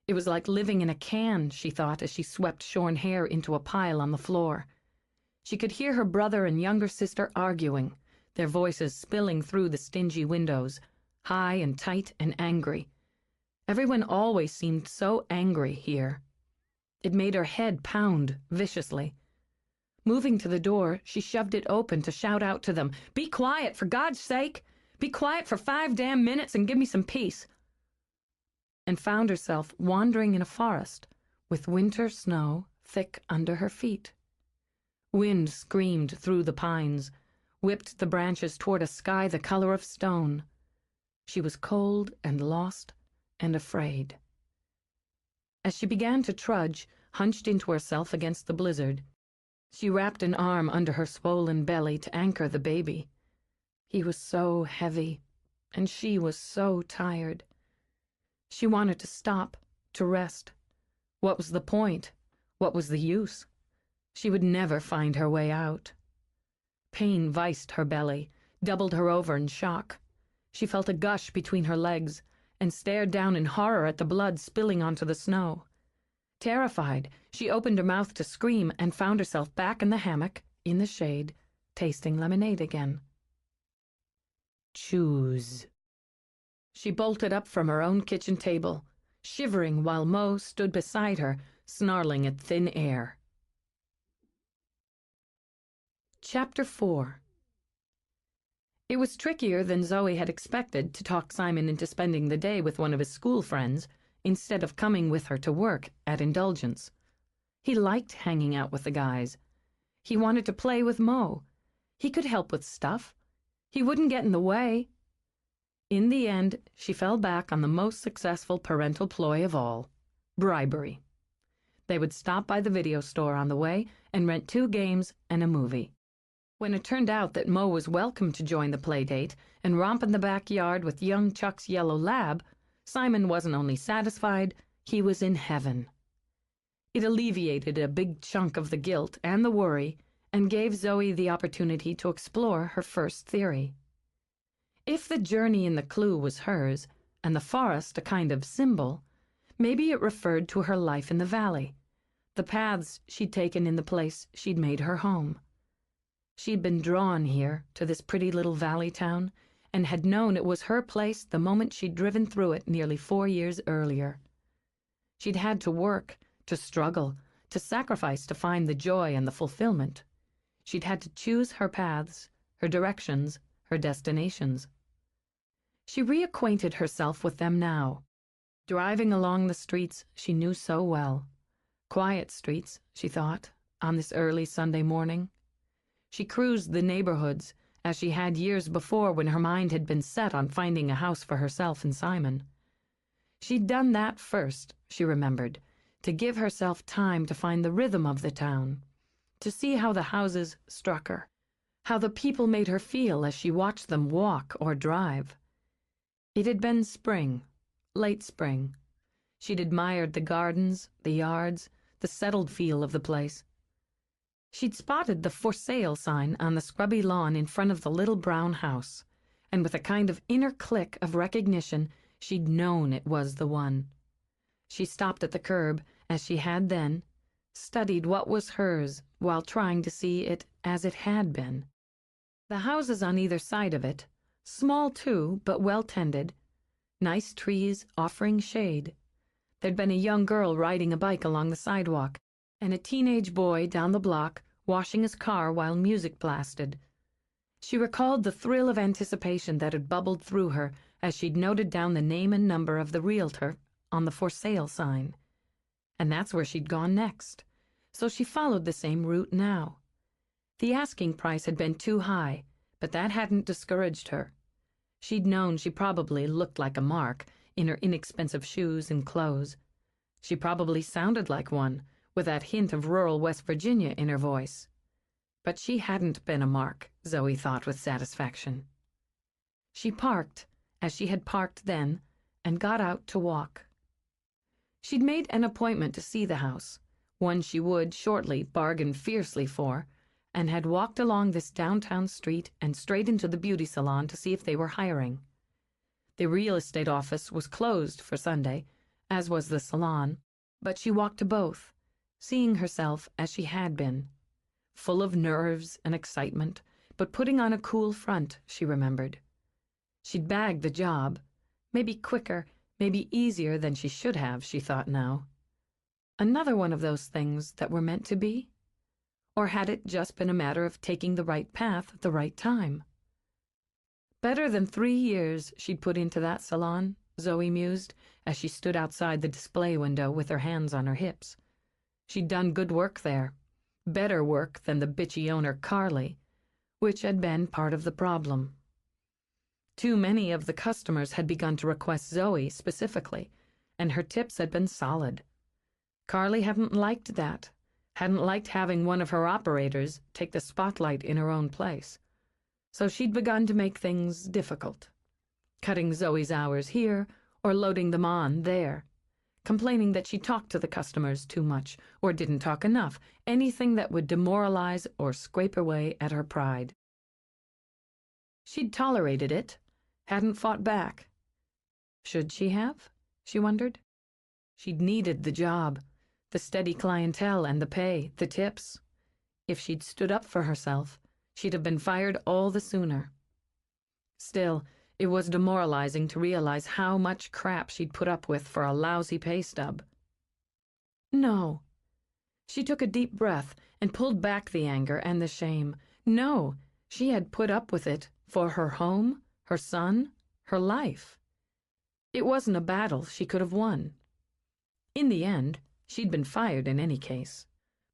It was like living in a can, she thought as she swept shorn hair into a pile on the floor. She could hear her brother and younger sister arguing, their voices spilling through the stingy windows, high and tight and angry. Everyone always seemed so angry here. It made her head pound viciously. Moving to the door, she shoved it open to shout out to them, "Be quiet, for God's sake! Be quiet for 5 damn minutes and give me some peace!" And found herself wandering in a forest with winter snow thick under her feet. Wind screamed through the pines, whipped the branches toward a sky the color of stone. She was cold and lost and afraid. As she began to trudge, hunched into herself against the blizzard, she wrapped an arm under her swollen belly to anchor the baby. He was so heavy, and she was so tired. She wanted to stop, to rest. What was the point? What was the use? She would never find her way out. Pain viced her belly, doubled her over in shock. She felt a gush between her legs and stared down in horror at the blood spilling onto the snow. Terrified, she opened her mouth to scream and found herself back in the hammock, in the shade, tasting lemonade again. Choose. She bolted up from her own kitchen table, shivering while Mo stood beside her, snarling at thin air. Chapter 4. It was trickier than Zoe had expected to talk Simon into spending the day with one of his school friends instead of coming with her to work at Indulgence. He liked hanging out with the guys. He wanted to play with Mo. He could help with stuff. He wouldn't get in the way. In the end, she fell back on the most successful parental ploy of all: bribery. They would stop by the video store on the way and rent 2 games and a movie. When it turned out that Mo was welcome to join the play date and romp in the backyard with young Chuck's yellow lab, Simon wasn't only satisfied, he was in heaven. It alleviated a big chunk of the guilt and the worry and gave Zoe the opportunity to explore her first theory. If the journey in the Clue was hers, and the forest a kind of symbol, maybe it referred to her life in the valley, the paths she'd taken in the place she'd made her home. She'd been drawn here, to this pretty little valley town, and had known it was her place the moment she'd driven through it nearly 4 years earlier. She'd had to work, to struggle, to sacrifice to find the joy and the fulfillment. She'd had to choose her paths, her directions, her destinations. She reacquainted herself with them now, driving along the streets she knew so well. Quiet streets, she thought, on this early Sunday morning. She cruised the neighborhoods, as she had years before when her mind had been set on finding a house for herself and Simon. She'd done that first, she remembered, to give herself time to find the rhythm of the town, to see how the houses struck her, how the people made her feel as she watched them walk or drive. It had been spring, late spring. She'd admired the gardens, the yards, the settled feel of the place. She'd spotted the "For Sale" sign on the scrubby lawn in front of the little brown house, and with a kind of inner click of recognition, she'd known it was the one. She stopped at the curb, as she had then, studied what was hers while trying to see it as it had been. The houses on either side of it, small too, but well tended, nice trees offering shade. There'd been a young girl riding a bike along the sidewalk, and a teenage boy down the block washing his car while music blasted. She recalled the thrill of anticipation that had bubbled through her as she'd noted down the name and number of the realtor on the "For Sale" sign. And that's where she'd gone next, so she followed the same route now. The asking price had been too high, but that hadn't discouraged her. She'd known she probably looked like a mark in her inexpensive shoes and clothes. She probably sounded like one, with that hint of rural West Virginia in her voice. But she hadn't been a mark, Zoe thought with satisfaction. She parked, as she had parked then, and got out to walk. She'd made an appointment to see the house, one she would shortly bargain fiercely for, and had walked along this downtown street and straight into the beauty salon to see if they were hiring. The real estate office was closed for Sunday, as was the salon, but she walked to both, seeing herself as she had been, full of nerves and excitement, but putting on a cool front, she remembered. She'd bagged the job, maybe quicker, maybe easier than she should have, she thought now. Another one of those things that were meant to be? Or had it just been a matter of taking the right path at the right time? Better than 3 years she'd put into that salon, Zoe mused, as she stood outside the display window with her hands on her hips. She'd done good work there, better work than the bitchy owner Carly, which had been part of the problem. Too many of the customers had begun to request Zoe specifically, and her tips had been solid. Carly hadn't liked that, hadn't liked having one of her operators take the spotlight in her own place. So she'd begun to make things difficult, cutting Zoe's hours here or loading them on there, complaining that she talked to the customers too much or didn't talk enough, anything that would demoralize or scrape away at her pride. She'd tolerated it, hadn't fought back. Should she have? She wondered. She'd needed the job, the steady clientele and the pay, the tips. If she'd stood up for herself, she'd have been fired all the sooner. Still, it was demoralizing to realize how much crap she'd put up with for a lousy pay stub. No. She took a deep breath and pulled back the anger and the shame. No, she had put up with it for her home, her son, her life. It wasn't a battle she could have won. In the end, she'd been fired in any case.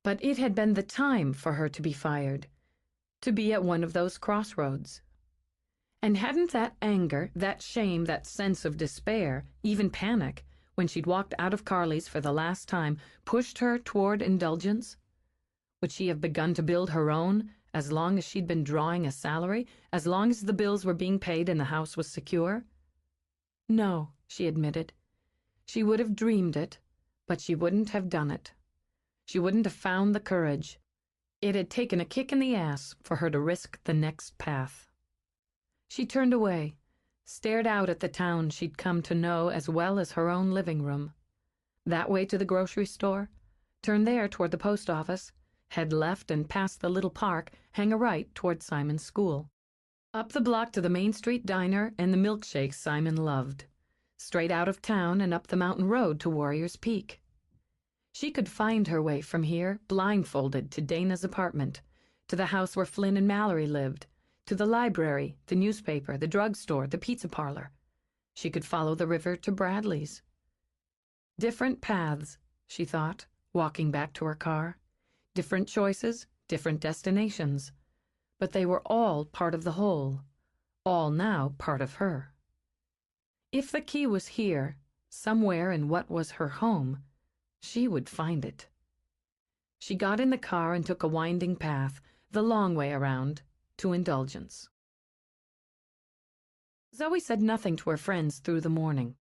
But it had been the time for her to be fired, to be at one of those crossroads. And hadn't that anger, that shame, that sense of despair, even panic, when she'd walked out of Carly's for the last time, pushed her toward indulgence? Would she have begun to build her own, as long as she'd been drawing a salary, as long as the bills were being paid and the house was secure? No, she admitted. She would have dreamed it, but she wouldn't have done it. She wouldn't have found the courage. It had taken a kick in the ass for her to risk the next path. She turned away, stared out at the town she'd come to know as well as her own living room. That way to the grocery store, turn there toward the post office, head left and past the little park, hang a right toward Simon's school. Up the block to the Main Street diner and the milkshakes Simon loved. Straight out of town and up the mountain road to Warrior's Peak. She could find her way from here, blindfolded, to Dana's apartment, to the house where Flynn and Mallory lived, to the library, the newspaper, the drugstore, the pizza parlor. She could follow the river to Bradley's. Different paths, she thought, walking back to her car. Different choices, different destinations. But they were all part of the whole, all now part of her. If the key was here, somewhere in what was her home, she would find it. She got in the car and took a winding path, the long way around, to Indulgence. Zoe said nothing to her friends through the morning.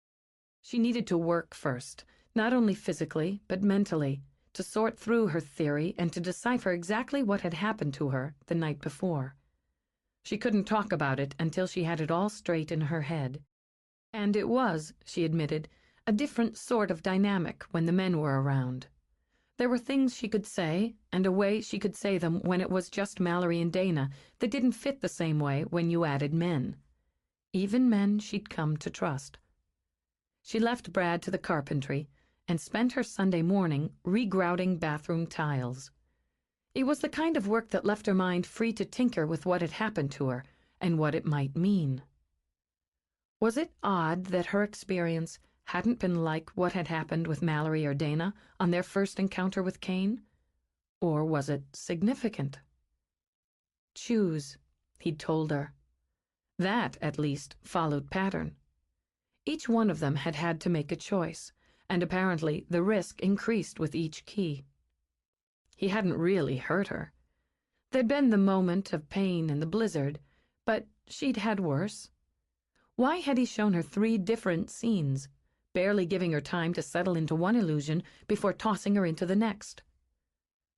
She needed to work first, not only physically, but mentally, to sort through her theory and to decipher exactly what had happened to her the night before. She couldn't talk about it until she had it all straight in her head. And it was, she admitted, a different sort of dynamic when the men were around. There were things she could say, and a way she could say them when it was just Mallory and Dana that didn't fit the same way when you added men. Even men she'd come to trust. She left Brad to the carpentry and spent her Sunday morning regrouting bathroom tiles. It was the kind of work that left her mind free to tinker with what had happened to her and what it might mean. Was it odd that her experience hadn't been like what had happened with Mallory or Dana on their first encounter with Kane? Or was it significant? Choose, he'd told her. That, at least, followed pattern. Each one of them had had to make a choice, and apparently the risk increased with each key. He hadn't really hurt her. There'd been the moment of pain in the blizzard, but she'd had worse. Why had he shown her 3 different scenes, barely giving her time to settle into one illusion before tossing her into the next?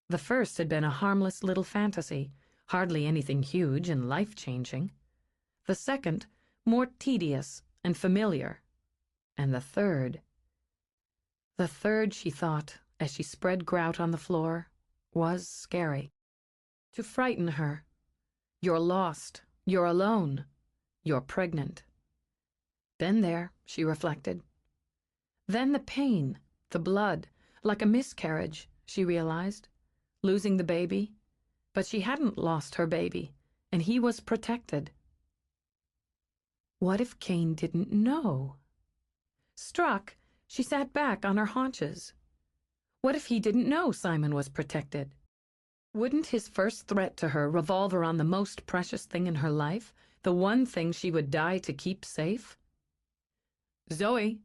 The first had been a harmless little fantasy, hardly anything huge and life-changing. The second, more tedious and familiar. And the third... The third, she thought, as she spread grout on the floor, was scary. To frighten her. You're lost. You're alone. You're pregnant. Been there, she reflected. Then the pain, the blood, like a miscarriage, she realized. Losing the baby. But she hadn't lost her baby, and he was protected. What if Cain didn't know? Struck, she sat back on her haunches. What if he didn't know Simon was protected? Wouldn't his first threat to her revolve around the most precious thing in her life, the one thing she would die to keep safe? Zoe!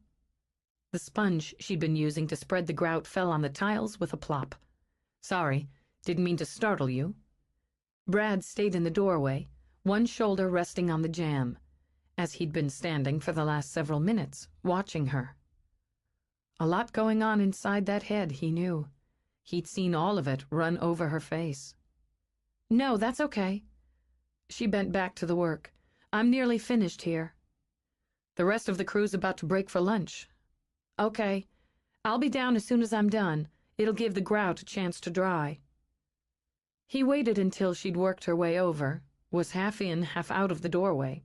The sponge she'd been using to spread the grout fell on the tiles with a plop. Sorry, didn't mean to startle you. Brad stayed in the doorway, one shoulder resting on the jamb, as he'd been standing for the last several minutes, watching her. A lot going on inside that head, he knew. He'd seen all of it run over her face. No, that's okay. She bent back to the work. I'm nearly finished here. The rest of the crew's about to break for lunch. Okay. I'll be down as soon as I'm done. It'll give the grout a chance to dry. He waited until she'd worked her way over, was half in, half out of the doorway.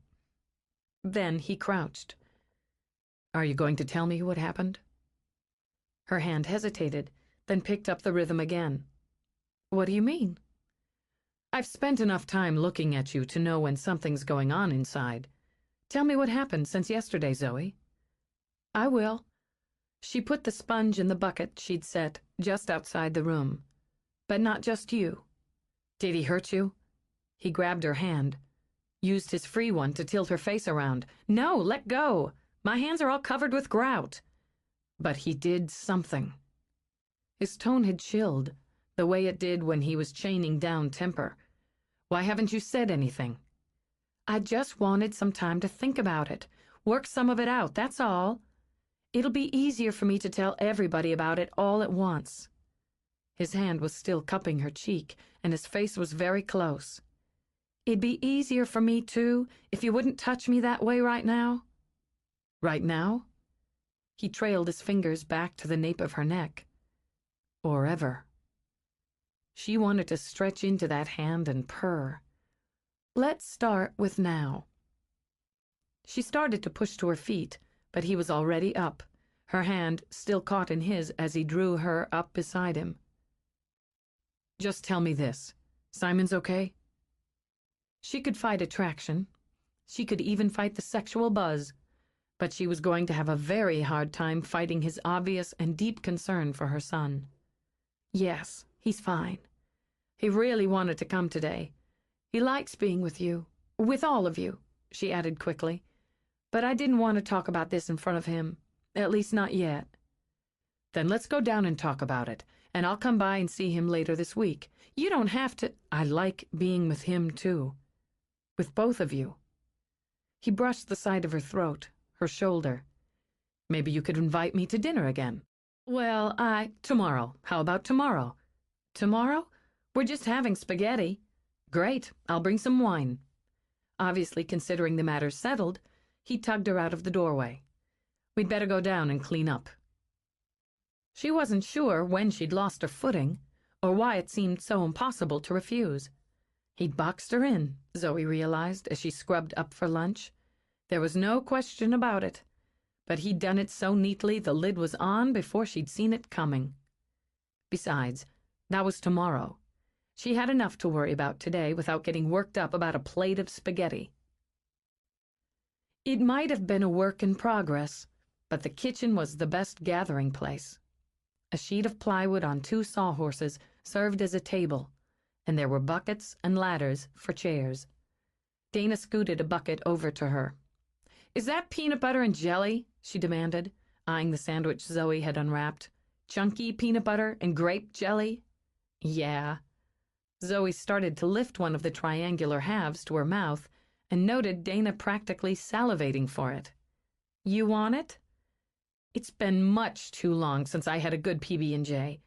Then he crouched. Are you going to tell me what happened? Her hand hesitated, then picked up the rhythm again. What do you mean? I've spent enough time looking at you to know when something's going on inside. Tell me what happened since yesterday, Zoe. I will. She put the sponge in the bucket she'd set just outside the room. But not just you. Did he hurt you? He grabbed her hand, used his free one to tilt her face around. No, let go. My hands are all covered with grout. But he did something. His tone had chilled, the way it did when he was chaining down temper. Why haven't you said anything? I just wanted some time to think about it, work some of it out, that's all. It'll be easier for me to tell everybody about it all at once. His hand was still cupping her cheek, and his face was very close. It'd be easier for me, too, if you wouldn't touch me that way right now. Right now? He trailed his fingers back to the nape of her neck. Or ever. She wanted to stretch into that hand and purr. Let's start with now. She started to push to her feet, but he was already up, her hand still caught in his as he drew her up beside him. Just tell me this. Simon's okay? She could fight attraction. She could even fight the sexual buzz. But she was going to have a very hard time fighting his obvious and deep concern for her son. Yes, he's fine. He really wanted to come today. He likes being with you. With all of you, she added quickly. But I didn't want to talk about this in front of him. At least not yet. Then let's go down and talk about it, and I'll come by and see him later this week. You don't have to. I like being with him, too. With both of you. He brushed the side of her throat, her shoulder. Maybe you could invite me to dinner again. Well, tomorrow. How about tomorrow? Tomorrow? We're just having spaghetti. Great, I'll bring some wine. Obviously considering the matter settled, he tugged her out of the doorway. We'd better go down and clean up. She wasn't sure when she'd lost her footing, or why it seemed so impossible to refuse. He'd boxed her in, Zoe realized as she scrubbed up for lunch. There was no question about it. But he'd done it so neatly the lid was on before she'd seen it coming. Besides, that was tomorrow. She had enough to worry about today without getting worked up about a plate of spaghetti. It might have been a work in progress, but the kitchen was the best gathering place. A sheet of plywood on 2 sawhorses served as a table, and there were buckets and ladders for chairs. Dana scooted a bucket over to her. Is that peanut butter and jelly? She demanded, eyeing the sandwich Zoe had unwrapped. Chunky peanut butter and grape jelly? Yeah. Zoe started to lift one of the triangular halves to her mouth and noted Dana practically salivating for it. You want it? It's been much too long since I had a good PB&J.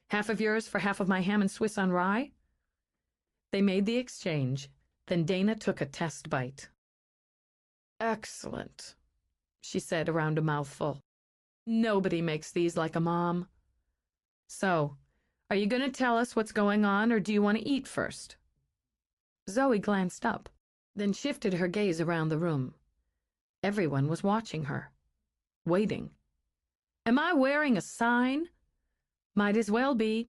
Half of yours for half of my ham and Swiss on rye? They made the exchange. Then Dana took a test bite. Excellent, she said around a mouthful. Nobody makes these like a mom. So, are you going to tell us what's going on, or do you want to eat first? Zoe glanced up, then shifted her gaze around the room. Everyone was watching her, waiting. Am I wearing a sign? Might as well be.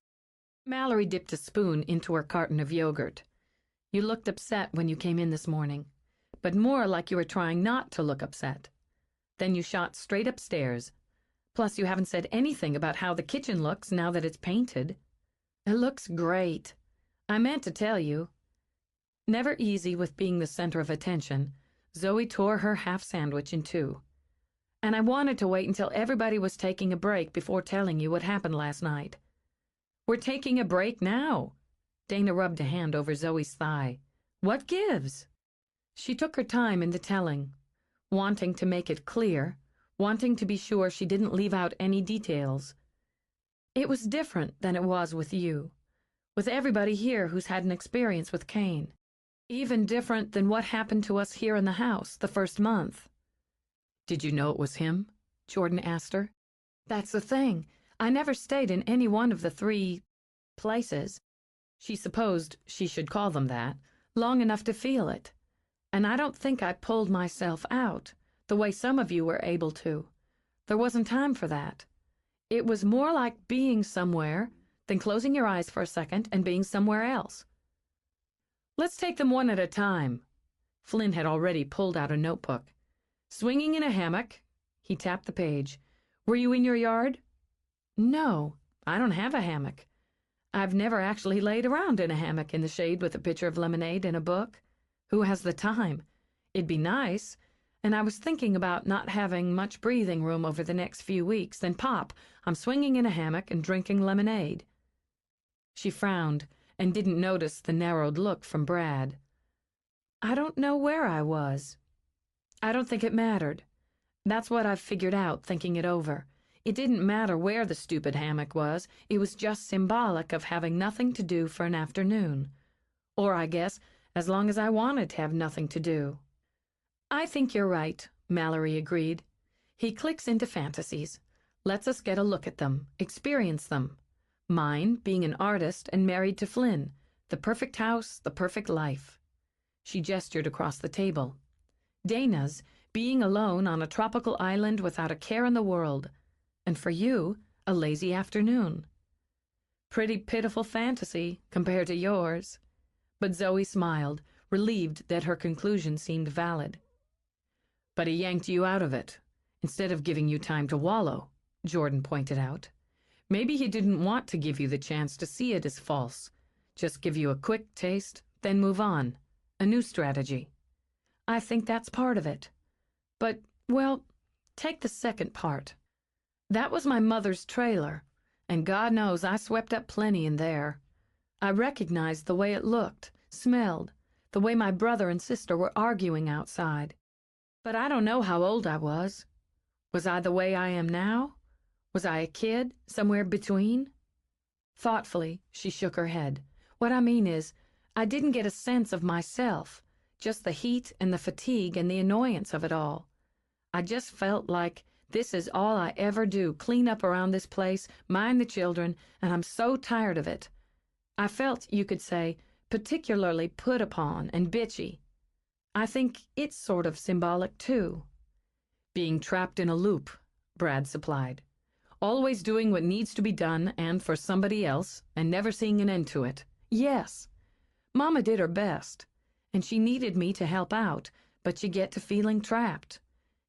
Mallory dipped a spoon into her carton of yogurt. You looked upset when you came in this morning, but more like you were trying not to look upset. Then you shot straight upstairs. Plus, you haven't said anything about how the kitchen looks now that it's painted. It looks great. I meant to tell you. Never easy with being the center of attention, Zoe tore her half sandwich in two. And I wanted to wait until everybody was taking a break before telling you what happened last night. We're taking a break now. Dana rubbed a hand over Zoe's thigh. What gives? She took her time in the telling, wanting to make it clear, wanting to be sure she didn't leave out any details. It was different than it was with you, with everybody here who's had an experience with Kane. Even different than what happened to us here in the house the first month. Did you know it was him? Jordan asked her. That's the thing. I never stayed in any one of the 3 places. She supposed she should call them that, long enough to feel it. And I don't think I pulled myself out, the way some of you were able to. There wasn't time for that. It was more like being somewhere, then closing your eyes for a second and being somewhere else. Let's take them one at a time. Flynn had already pulled out a notebook. Swinging in a hammock. He tapped the page. Were you in your yard? No, I don't have a hammock. I've never actually laid around in a hammock in the shade with a pitcher of lemonade and a book. Who has the time? It'd be nice. And I was thinking about not having much breathing room over the next few weeks. Then pop, I'm swinging in a hammock and drinking lemonade. She frowned and didn't notice the narrowed look from Brad. I don't know where I was. I don't think it mattered. That's what I've figured out, thinking it over. It didn't matter where the stupid hammock was. It was just symbolic of having nothing to do for an afternoon. Or, I guess, as long as I wanted to have nothing to do. I think you're right, Mallory agreed. He clicks into fantasies, lets us get a look at them, experience them. Mine, being an artist and married to Flynn, the perfect house, the perfect life. She gestured across the table. Dana's, being alone on a tropical island without a care in the world. And for you, a lazy afternoon. Pretty pitiful fantasy compared to yours. But Zoe smiled, relieved that her conclusion seemed valid. But he yanked you out of it, instead of giving you time to wallow, Jordan pointed out. Maybe he didn't want to give you the chance to see it as false. Just give you a quick taste, then move on. A new strategy. I think that's part of it. But, well, take the second part. That was my mother's trailer, and God knows I swept up plenty in there. I recognized the way it looked, smelled, the way my brother and sister were arguing outside. But I don't know how old I was. Was I the way I am now? Was I a kid, somewhere between? Thoughtfully, she shook her head. What I mean is, I didn't get a sense of myself, just the heat and the fatigue and the annoyance of it all. I just felt like this is all I ever do, clean up around this place, mind the children, and I'm so tired of it. I felt, you could say, particularly put upon and bitchy. I think it's sort of symbolic, too. Being trapped in a loop, Brad supplied. Always doing what needs to be done and for somebody else, and never seeing an end to it. Yes. Mama did her best, and she needed me to help out, but you get to feeling trapped.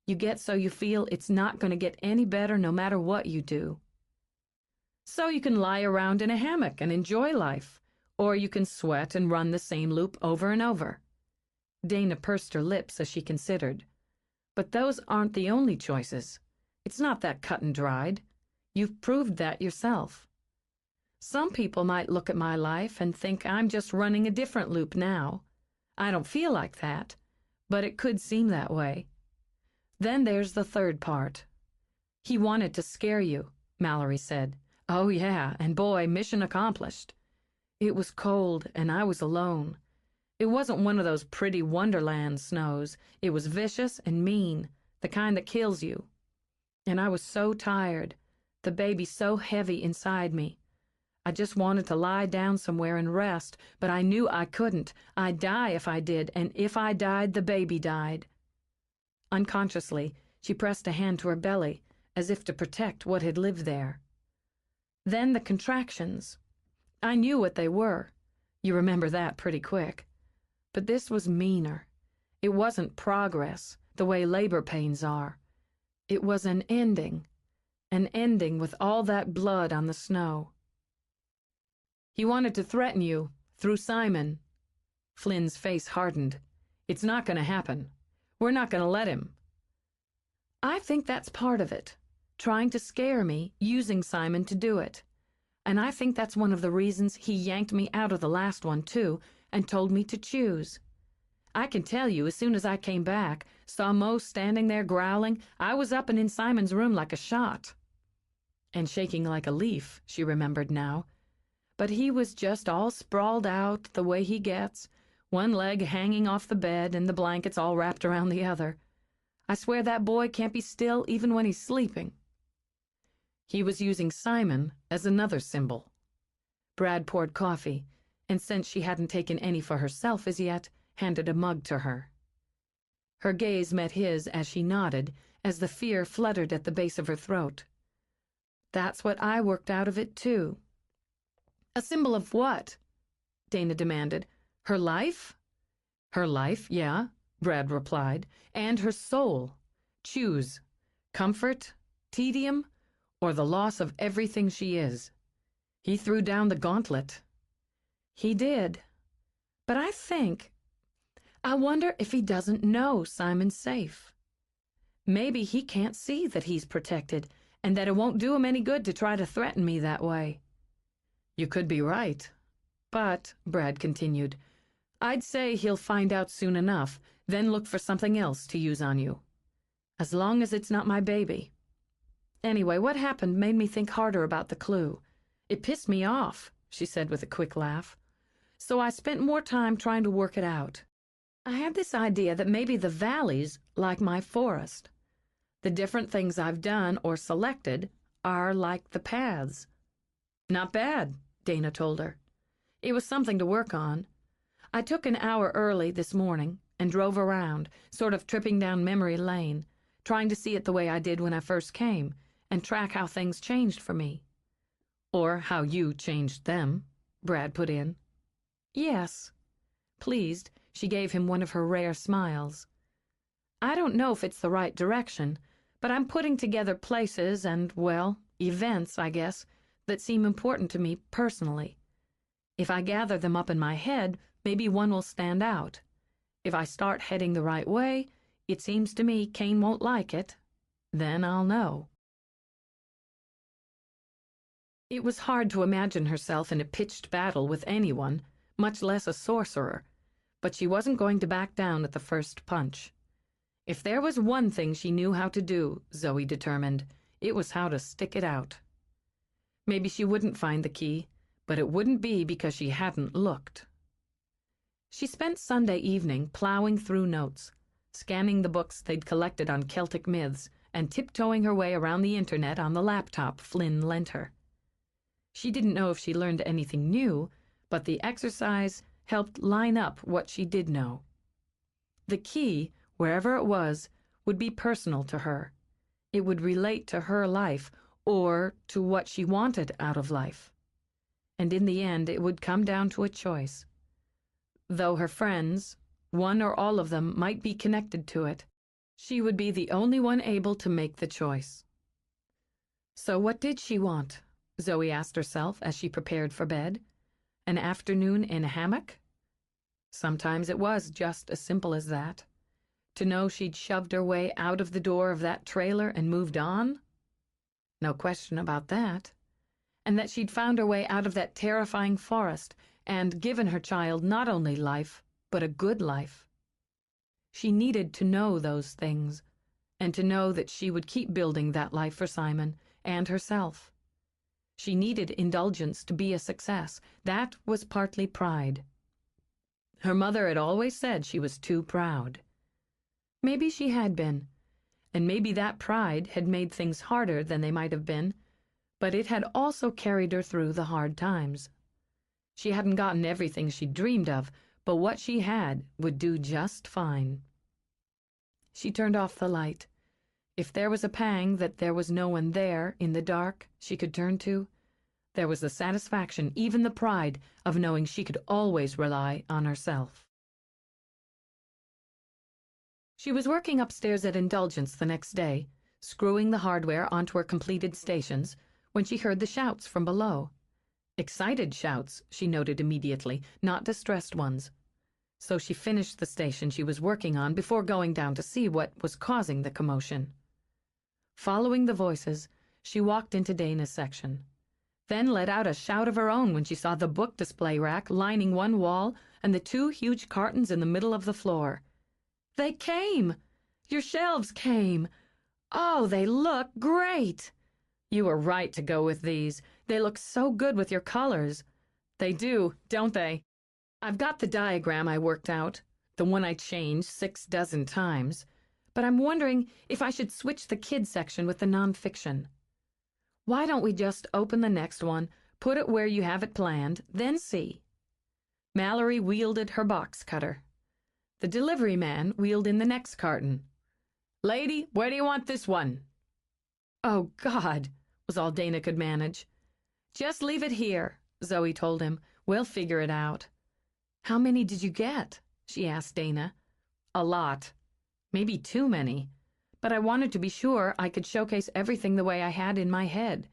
You get so you feel it's not going to get any better no matter what you do. So you can lie around in a hammock and enjoy life, or you can sweat and run the same loop over and over. Dana pursed her lips as she considered. But those aren't the only choices. It's not that cut and dried. You've proved that yourself. Some people might look at my life and think I'm just running a different loop now. I don't feel like that, but it could seem that way. Then there's the third part. He wanted to scare you, Mallory said. Oh, yeah, and boy, mission accomplished. It was cold, and I was alone. It wasn't one of those pretty wonderland snows. It was vicious and mean, the kind that kills you. And I was so tired, the baby so heavy inside me. I just wanted to lie down somewhere and rest, but I knew I couldn't. I'd die if I did, and if I died, the baby died. Unconsciously, she pressed a hand to her belly, as if to protect what had lived there. Then the contractions. I knew what they were. You remember that pretty quick. But this was meaner. It wasn't progress, the way labor pains are. It was an ending with all that blood on the snow. He wanted to threaten you, through Simon. Flynn's face hardened. It's not going to happen. We're not going to let him. I think that's part of it, trying to scare me, using Simon to do it. And I think that's one of the reasons he yanked me out of the last one, too, and told me to choose. I can tell you, as soon as I came back, saw Mo standing there growling, I was up and in Simon's room like a shot. And shaking like a leaf, she remembered now. But he was just all sprawled out the way he gets, one leg hanging off the bed and the blankets all wrapped around the other. I swear that boy can't be still even when he's sleeping. He was using Simon as another symbol. Brad poured coffee, and since she hadn't taken any for herself as yet, handed a mug to her. Her gaze met his as she nodded, as the fear fluttered at the base of her throat. That's what I worked out of it, too. A symbol of what? Dana demanded. Her life? Her life, yeah, Brad replied, and her soul. Choose. Comfort, tedium, or the loss of everything she is. He threw down the gauntlet. He did. But I wonder if he doesn't know Simon's safe. Maybe he can't see that he's protected, and that it won't do him any good to try to threaten me that way. You could be right. But, Brad continued, I'd say he'll find out soon enough, then look for something else to use on you. As long as it's not my baby. Anyway, what happened made me think harder about the clue. It pissed me off, she said with a quick laugh. So I spent more time trying to work it out. I had this idea that maybe the valley's like my forest. The different things I've done or selected are like the paths. Not bad, Dana told her. It was something to work on. I took an hour early this morning and drove around, sort of tripping down memory lane, trying to see it the way I did when I first came, and track how things changed for me. Or how you changed them, Brad put in. Yes. Pleased, she gave him one of her rare smiles. I don't know if it's the right direction, but I'm putting together places and, well, events, I guess, that seem important to me personally. If I gather them up in my head, maybe one will stand out. If I start heading the right way, it seems to me Kane won't like it. Then I'll know. It was hard to imagine herself in a pitched battle with anyone, much less a sorcerer, but she wasn't going to back down at the first punch. If there was one thing she knew how to do, Zoe determined, it was how to stick it out. Maybe she wouldn't find the key, but it wouldn't be because she hadn't looked. She spent Sunday evening plowing through notes, scanning the books they'd collected on Celtic myths, and tiptoeing her way around the internet on the laptop Flynn lent her. She didn't know if she learned anything new, but the exercise helped line up what she did know. The key, wherever it was, would be personal to her. It would relate to her life, or to what she wanted out of life. And in the end, it would come down to a choice. Though her friends, one or all of them, might be connected to it, she would be the only one able to make the choice. So what did she want? Zoe asked herself as she prepared for bed. An afternoon in a hammock? Sometimes it was just as simple as that. To know she'd shoved her way out of the door of that trailer and moved on? No question about that. And that she'd found her way out of that terrifying forest and given her child not only life, but a good life. She needed to know those things, and to know that she would keep building that life for Simon and herself. She needed indulgence to be a success. That was partly pride. Her mother had always said she was too proud. Maybe she had been, and maybe that pride had made things harder than they might have been, but it had also carried her through the hard times. She hadn't gotten everything she dreamed of, but what she had would do just fine. She turned off the light. If there was a pang that there was no one there in the dark she could turn to, there was the satisfaction, even the pride, of knowing she could always rely on herself. She was working upstairs at Indulgence the next day, screwing the hardware onto her completed stations, when she heard the shouts from below. Excited shouts, she noted immediately, not distressed ones. So she finished the station she was working on before going down to see what was causing the commotion. Following the voices, she walked into Dana's section, then let out a shout of her own when she saw the book display rack lining one wall and the two huge cartons in the middle of the floor. "They came! Your shelves came! Oh, they look great! You were right to go with these. They look so good with your colors." "They do, don't they? I've got the diagram I worked out, the one I changed 6 dozen times, but I'm wondering if I should switch the kids section with the nonfiction. Why don't we just open the next one, put it where you have it planned, then see?" Mallory wielded her box cutter. The delivery man wheeled in the next carton. "Lady, where do you want this one?" "Oh, God," was all Dana could manage. "Just leave it here," Zoe told him. "We'll figure it out." "How many did you get?" she asked Dana. "A lot. Maybe too many. But I wanted to be sure I could showcase everything the way I had in my head.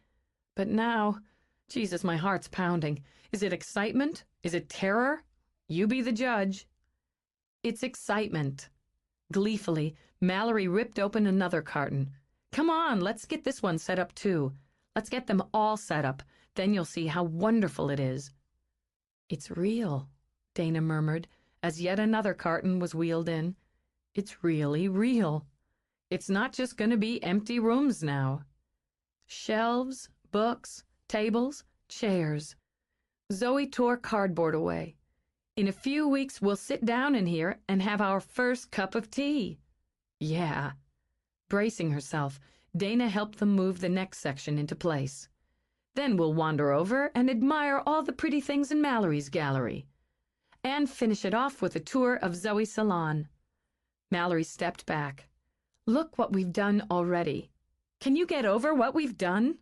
But now, Jesus, my heart's pounding. Is it excitement? Is it terror? You be the judge." "It's excitement." Gleefully, Mallory ripped open another carton. "Come on, let's get this one set up too. Let's get them all set up. Then you'll see how wonderful it is." "It's real," Dana murmured, as yet another carton was wheeled in. "It's really real. It's not just going to be empty rooms now. Shelves, books, tables, chairs." Zoe tore cardboard away. "In a few weeks we'll sit down in here and have our first cup of tea." "Yeah." Bracing herself, Dana helped them move the next section into place. "Then we'll wander over and admire all the pretty things in Mallory's gallery. And finish it off with a tour of Zoe's salon." Mallory stepped back. "Look what we've done already. Can you get over what we've done?"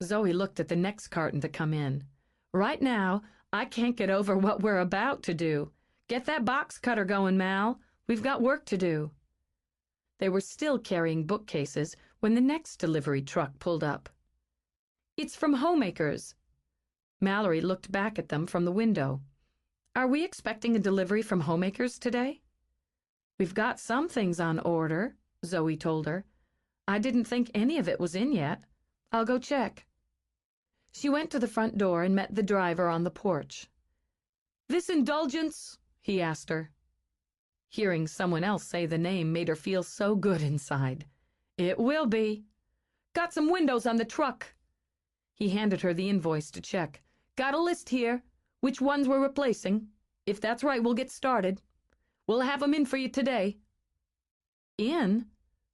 Zoe looked at the next carton to come in. "Right now, I can't get over what we're about to do. Get that box cutter going, Mal. We've got work to do." They were still carrying bookcases when the next delivery truck pulled up. "It's from Homemakers." Mallory looked back at them from the window. "Are we expecting a delivery from Homemakers today?" "We've got some things on order," Zoe told her. "I didn't think any of it was in yet. I'll go check." She went to the front door and met the driver on the porch. "This Indulgence?" he asked her. Hearing someone else say the name made her feel so good inside. "It will be." "Got some windows on the truck." He handed her the invoice to check. "Got a list here. Which ones we're replacing. If that's right, we'll get started. We'll have 'em in for you today." "In?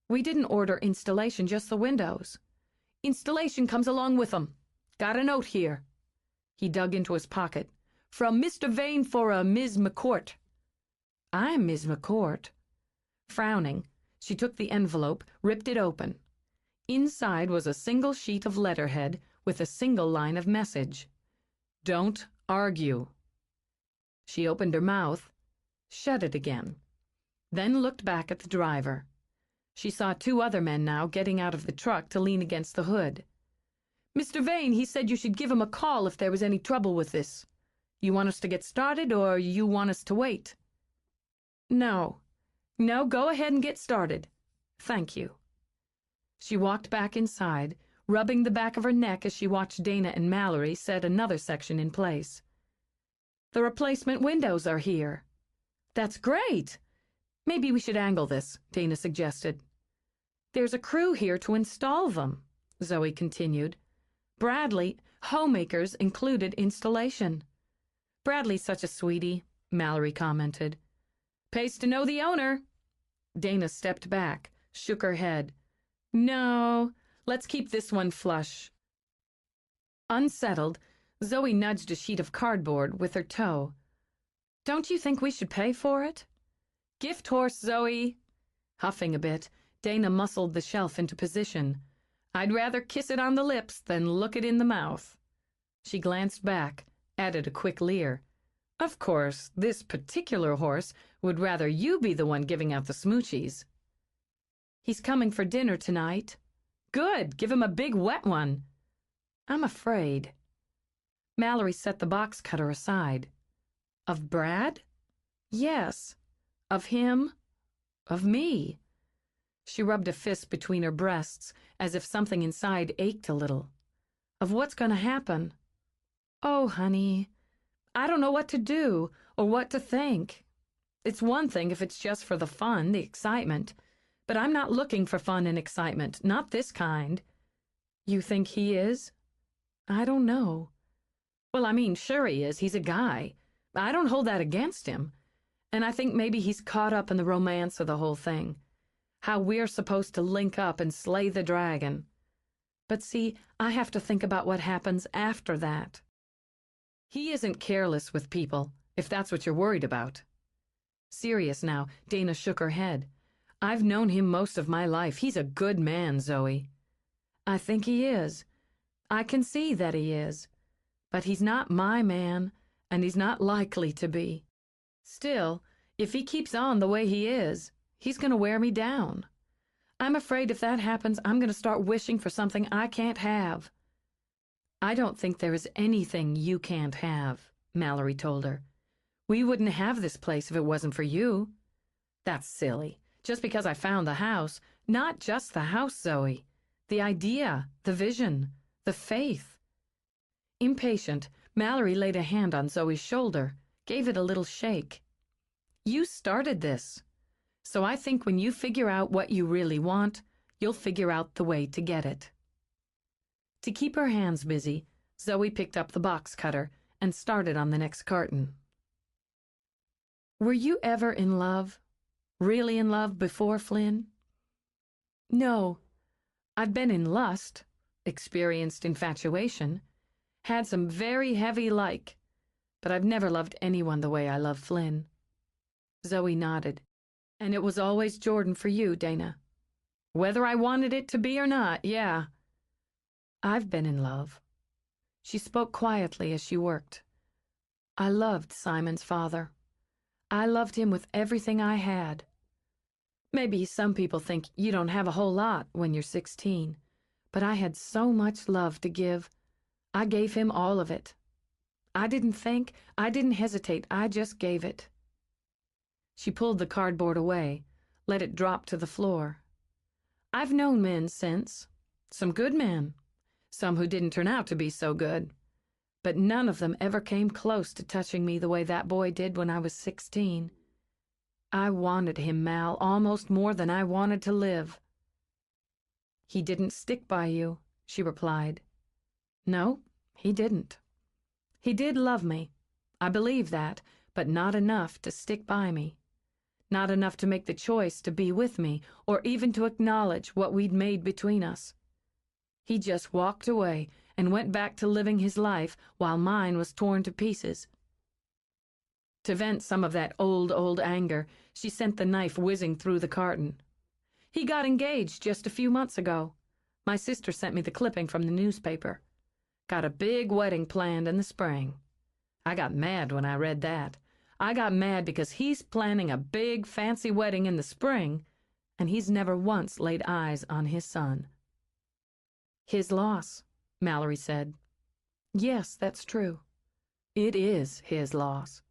We didn't order installation, just the windows." "Installation comes along with 'em. Got a note here." He dug into his pocket. "From Mr. Vane for a Ms. McCourt." "I'm Ms. McCourt." Frowning, she took the envelope, ripped it open. Inside was a single sheet of letterhead with a single line of message. "Don't argue." She opened her mouth, shut it again, then looked back at the driver. She saw 2 other men now getting out of the truck to lean against the hood. "Mr. Vane, he said you should give him a call if there was any trouble with this. You want us to get started, or you want us to wait?" No, go ahead and get started. Thank you." She walked back inside, rubbing the back of her neck as she watched Dana and Mallory set another section in place. "The replacement windows are here." "That's great. Maybe we should angle this," Dana suggested. "There's a crew here to install them," Zoe continued. "Bradley, Homemakers included installation." "Bradley's such a sweetie," Mallory commented. "Pays to know the owner." Dana stepped back, shook her head. No, let's keep this one flush. Unsettled, Zoe nudged a sheet of cardboard with her toe. Don't you think we should pay for it? Gift horse, Zoe. Huffing a bit, Dana muscled the shelf into position. I'd rather kiss it on the lips than look it in the mouth. She glanced back, added a quick leer. Of course, this particular horse would rather you be the one giving out the smoochies. He's coming for dinner tonight. Good, give him a big wet one. I'm afraid. Mallory set the box cutter aside. Of Brad? Yes. Of him? Of me. She rubbed a fist between her breasts as if something inside ached a little. Of what's going to happen? Oh, honey, I don't know what to do or what to think. It's one thing if it's just for the fun, the excitement, but I'm not looking for fun and excitement, not this kind. You think he is? I don't know. Well, I mean, sure he is. He's a guy. I don't hold that against him. And I think maybe he's caught up in the romance of the whole thing. How we're supposed to link up and slay the dragon. But see, I have to think about what happens after that. He isn't careless with people, if that's what you're worried about. Serious now, Dana shook her head. I've known him most of my life. He's a good man, Zoe. I think he is. I can see that he is. But he's not my man, and he's not likely to be. Still, if he keeps on the way he is, he's going to wear me down. I'm afraid if that happens, I'm going to start wishing for something I can't have. I don't think there is anything you can't have, Mallory told her. We wouldn't have this place if it wasn't for you. That's silly. Just because I found the house. Not just the house, Zoe. The idea, the vision, the faith. Impatient, Mallory laid a hand on Zoe's shoulder, gave it a little shake. You started this. So I think when you figure out what you really want, you'll figure out the way to get it. To keep her hands busy, Zoe picked up the box cutter and started on the next carton. Were you ever in love? Really in love before, Flynn? No. I've been in lust, experienced infatuation, had some very heavy like, but I've never loved anyone the way I love Flynn. Zoe nodded. And it was always Jordan for you, Dana. Whether I wanted it to be or not, yeah. I've been in love. She spoke quietly as she worked. I loved Simon's father. I loved him with everything I had. Maybe some people think you don't have a whole lot when you're 16, but I had so much love to give. I gave him all of it. I didn't think, I didn't hesitate, I just gave it. She pulled the cardboard away, let it drop to the floor. I've known men since, some good men, some who didn't turn out to be so good, but none of them ever came close to touching me the way that boy did when I was 16. I wanted him, Mal, almost more than I wanted to live. He didn't stick by you, she replied. No, he didn't. He did love me. I believe that, but not enough to stick by me. Not enough to make the choice to be with me, or even to acknowledge what we'd made between us. He just walked away and went back to living his life while mine was torn to pieces. To vent some of that old anger, she sent the knife whizzing through the carton. He got engaged just a few months ago. My sister sent me the clipping from the newspaper. Got a big wedding planned in the spring. I got mad when I read that. I got mad because he's planning a big, fancy wedding in the spring, and he's never once laid eyes on his son. His loss, Mallory said. Yes, that's true. It is his loss.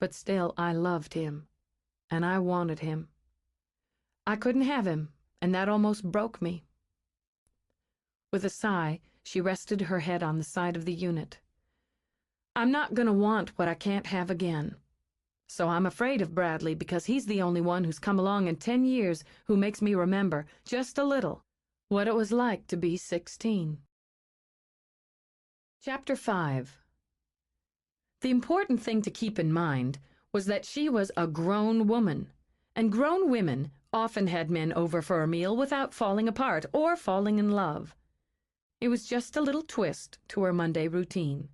But still, I loved him, and I wanted him. I couldn't have him, and that almost broke me. With a sigh, she rested her head on the side of the unit. I'm not going to want what I can't have again. So I'm afraid of Bradley because he's the only one who's come along in 10 years who makes me remember, just a little, what it was like to be 16. Chapter 5. The important thing to keep in mind was that she was a grown woman, And grown women often had men over for a meal without falling apart or falling in love. It was just a little twist to her Monday routine.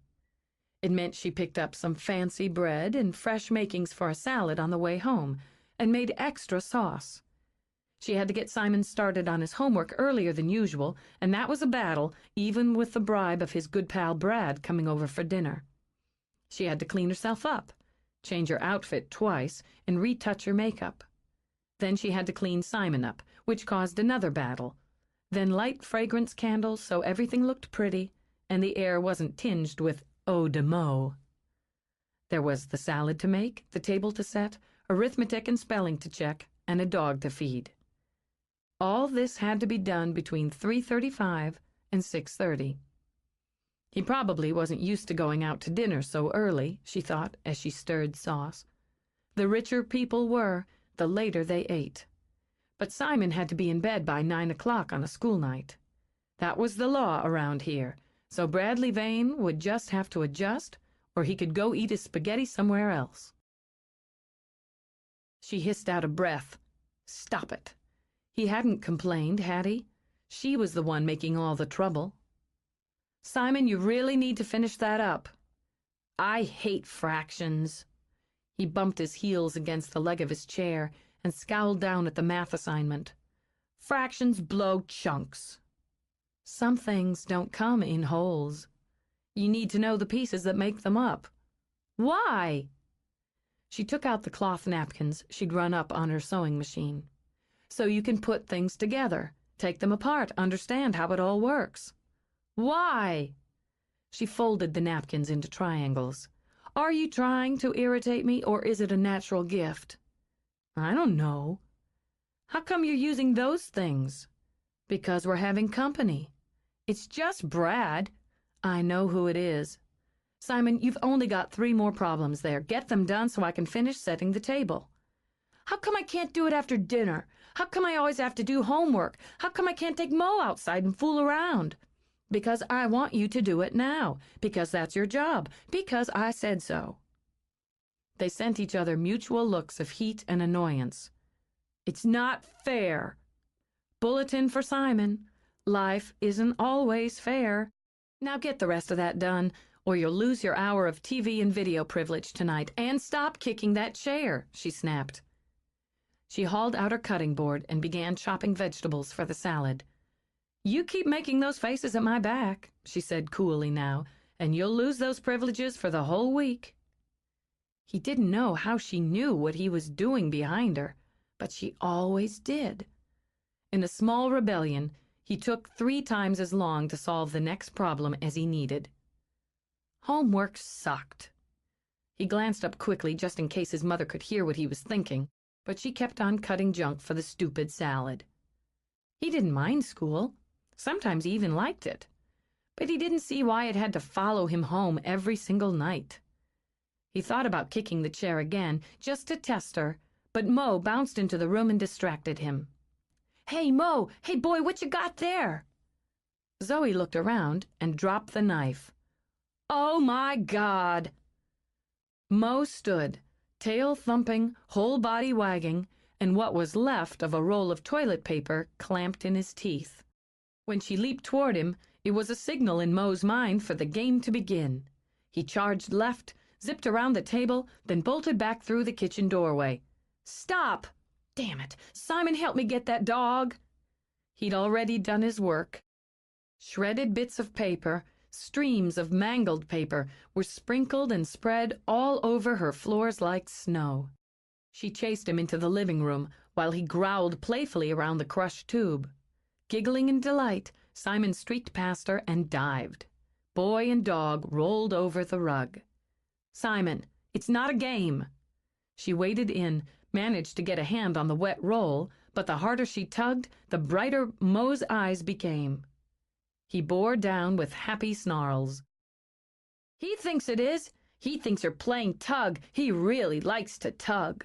It meant she picked up some fancy bread and fresh makings for a salad on the way home and made extra sauce. She had to get Simon started on his homework earlier than usual, and that was a battle, even with the bribe of his good pal Brad coming over for dinner. She had to clean herself up, change her outfit twice, and retouch her makeup. Then she had to clean Simon up, which caused another battle. Then light fragrance candles so everything looked pretty, and the air wasn't tinged with eau de Mo. There was the salad to make, the table to set, arithmetic and spelling to check, and a dog to feed. All this had to be done between 3:35 and 6:30. He probably wasn't used to going out to dinner so early, she thought as she stirred sauce. The richer people were, the later they ate. But Simon had to be in bed by 9 o'clock on a school night. That was the law around here, so Bradley Vane would just have to adjust, or he could go eat his spaghetti somewhere else. She hissed out a breath. Stop it. He hadn't complained, had he? She was the one making all the trouble. Simon, you really need to finish that up. I hate fractions. He bumped his heels against the leg of his chair and scowled down at the math assignment. Fractions blow chunks. Some things don't come in wholes. You need to know the pieces that make them up. Why? She took out the cloth napkins she'd run up on her sewing machine. So you can put things together, take them apart, understand how it all works. Why? She folded the napkins into triangles. Are you trying to irritate me, or is it a natural gift? I don't know. How come you're using those things? Because we're having company. It's just Brad. I know who it is. Simon, you've only got 3 more problems there. Get them done so I can finish setting the table. How come I can't do it after dinner? How come I always have to do homework? How come I can't take Mo outside and fool around? Because I want you to do it now. Because that's your job. Because I said so. They sent each other mutual looks of heat and annoyance. It's not fair. Bulletin for Simon. Life isn't always fair. Now get the rest of that done, or you'll lose your hour of TV and video privilege tonight. And stop kicking that chair, she snapped. She hauled out her cutting board and began chopping vegetables for the salad. You keep making those faces at my back, she said coolly now, and you'll lose those privileges for the whole week. He didn't know how she knew what he was doing behind her, but she always did. In a small rebellion, he took 3 times as long to solve the next problem as he needed. Homework sucked. He glanced up quickly just in case his mother could hear what he was thinking, but she kept on cutting junk for the stupid salad. He didn't mind school. Sometimes he even liked it. But he didn't see why it had to follow him home every single night. He thought about kicking the chair again, just to test her, but Mo bounced into the room and distracted him. Hey, Mo! Hey, boy, what you got there? Zoe looked around and dropped the knife. Oh, my God! Mo stood, tail thumping, whole body wagging, and what was left of a roll of toilet paper clamped in his teeth. When she leaped toward him, it was a signal in Mo's mind for the game to begin. He charged left, zipped around the table, then bolted back through the kitchen doorway. Stop! Damn it! Simon, help me get that dog! He'd already done his work. Shredded bits of paper, streams of mangled paper, were sprinkled and spread all over her floors like snow. She chased him into the living room while he growled playfully around the crushed tube. Giggling in delight, Simon streaked past her and dived. Boy and dog rolled over the rug. Simon, it's not a game. She waded in, managed to get a hand on the wet roll, but the harder she tugged, the brighter Mo's eyes became. He bore down with happy snarls. He thinks it is. He thinks you're playing tug. He really likes to tug.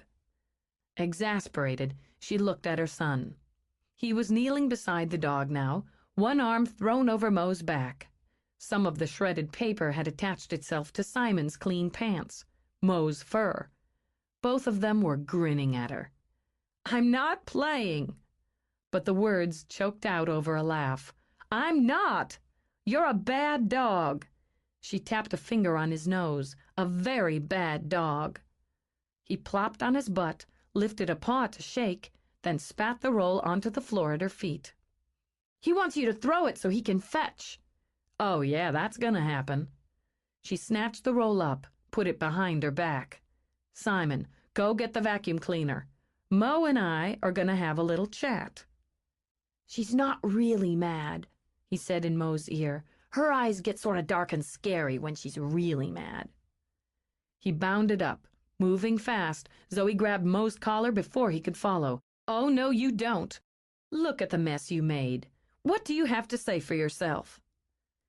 Exasperated, she looked at her son. He was kneeling beside the dog now, one arm thrown over Mo's back. Some of the shredded paper had attached itself to Simon's clean pants, Mo's fur. Both of them were grinning at her. I'm not playing. But the words choked out over a laugh. I'm not. You're a bad dog. She tapped a finger on his nose. A very bad dog. He plopped on his butt, lifted a paw to shake, then spat the roll onto the floor at her feet. He wants you to throw it so he can fetch. Oh, yeah, that's gonna happen. She snatched the roll up, put it behind her back. Simon, go get the vacuum cleaner. Mo and I are gonna have a little chat. She's not really mad, he said in Mo's ear. Her eyes get sort of dark and scary when she's really mad. He bounded up. Moving fast, Zoe grabbed Mo's collar before he could follow. Oh, no, you don't. Look at the mess you made. What do you have to say for yourself?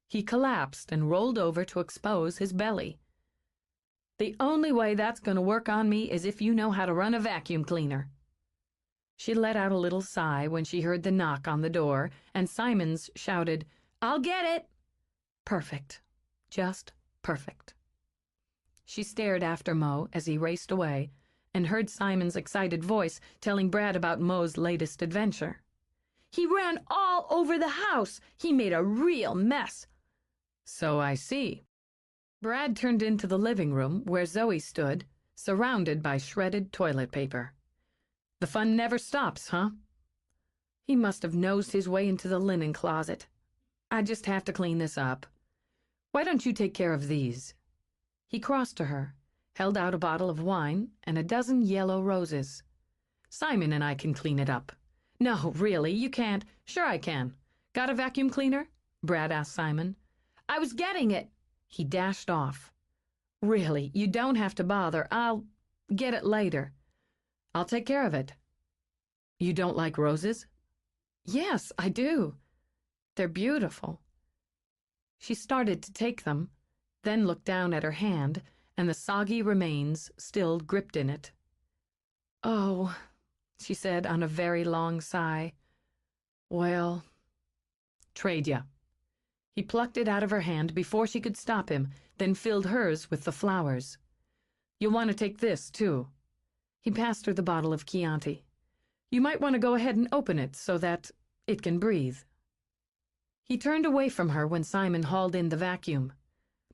He collapsed and rolled over to expose his belly. The only way that's going to work on me is if you know how to run a vacuum cleaner. She let out a little sigh when she heard the knock on the door, and Simons shouted, I'll get it. Perfect. Just perfect. She stared after Mo as he raced away, and heard Simon's excited voice telling Brad about Mo's latest adventure. He ran all over the house. He made a real mess. So I see. Brad turned into the living room where Zoe stood, surrounded by shredded toilet paper. The fun never stops, huh? He must have nosed his way into the linen closet. I just have to clean this up. Why don't you take care of these? He crossed to her, held out a bottle of wine and a dozen yellow roses. Simon and I can clean it up. No, really, you can't. Sure I can. Got a vacuum cleaner? Brad asked Simon. I was getting it. He dashed off. Really, you don't have to bother. I'll get it later. I'll take care of it. You don't like roses? Yes, I do. They're beautiful. She started to take them, then looked down at her hand, and the soggy remains still gripped in it. Oh, she said on a very long sigh. Well, trade ya. He plucked it out of her hand before she could stop him, then filled hers with the flowers. You'll want to take this, too. He passed her the bottle of Chianti. You might want to go ahead and open it so that it can breathe. He turned away from her when Simon hauled in the vacuum.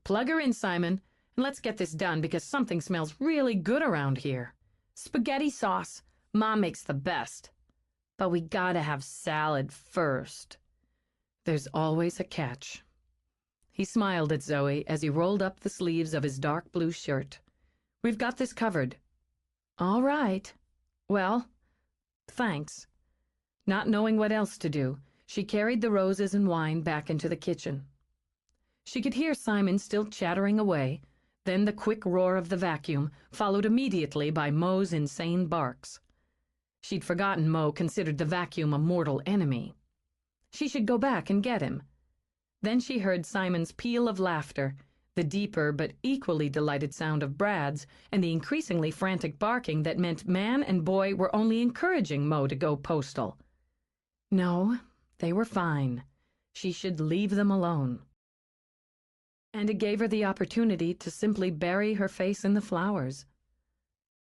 Plug her in, Simon, and let's get this done because something smells really good around here. Spaghetti sauce. Mom makes the best. But we gotta have salad first. There's always a catch. He smiled at Zoe as he rolled up the sleeves of his dark blue shirt. We've got this covered. All right. Well, thanks. Not knowing what else to do, she carried the roses and wine back into the kitchen. She could hear Simon still chattering away, then the quick roar of the vacuum, followed immediately by Mo's insane barks. She'd forgotten Mo considered the vacuum a mortal enemy. She should go back and get him. Then she heard Simon's peal of laughter, the deeper but equally delighted sound of Brad's, and the increasingly frantic barking that meant man and boy were only encouraging Mo to go postal. No, they were fine. She should leave them alone. And it gave her the opportunity to simply bury her face in the flowers.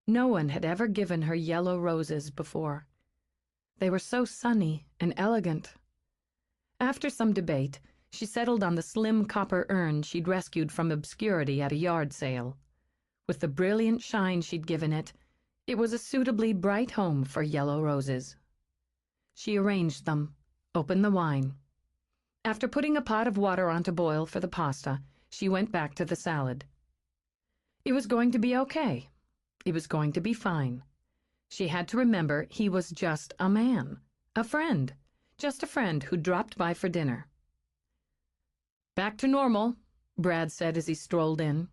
No one had ever given her yellow roses before. They were so sunny and elegant. After some debate, she settled on the slim copper urn she'd rescued from obscurity at a yard sale. With the brilliant shine she'd given it, it was a suitably bright home for yellow roses. She arranged them, opened the wine. After putting a pot of water on to boil for the pasta, she went back to the salad. It was going to be okay. It was going to be fine. She had to remember he was just a man, a friend, just a friend who dropped by for dinner. Back to normal, Brad said as he strolled in.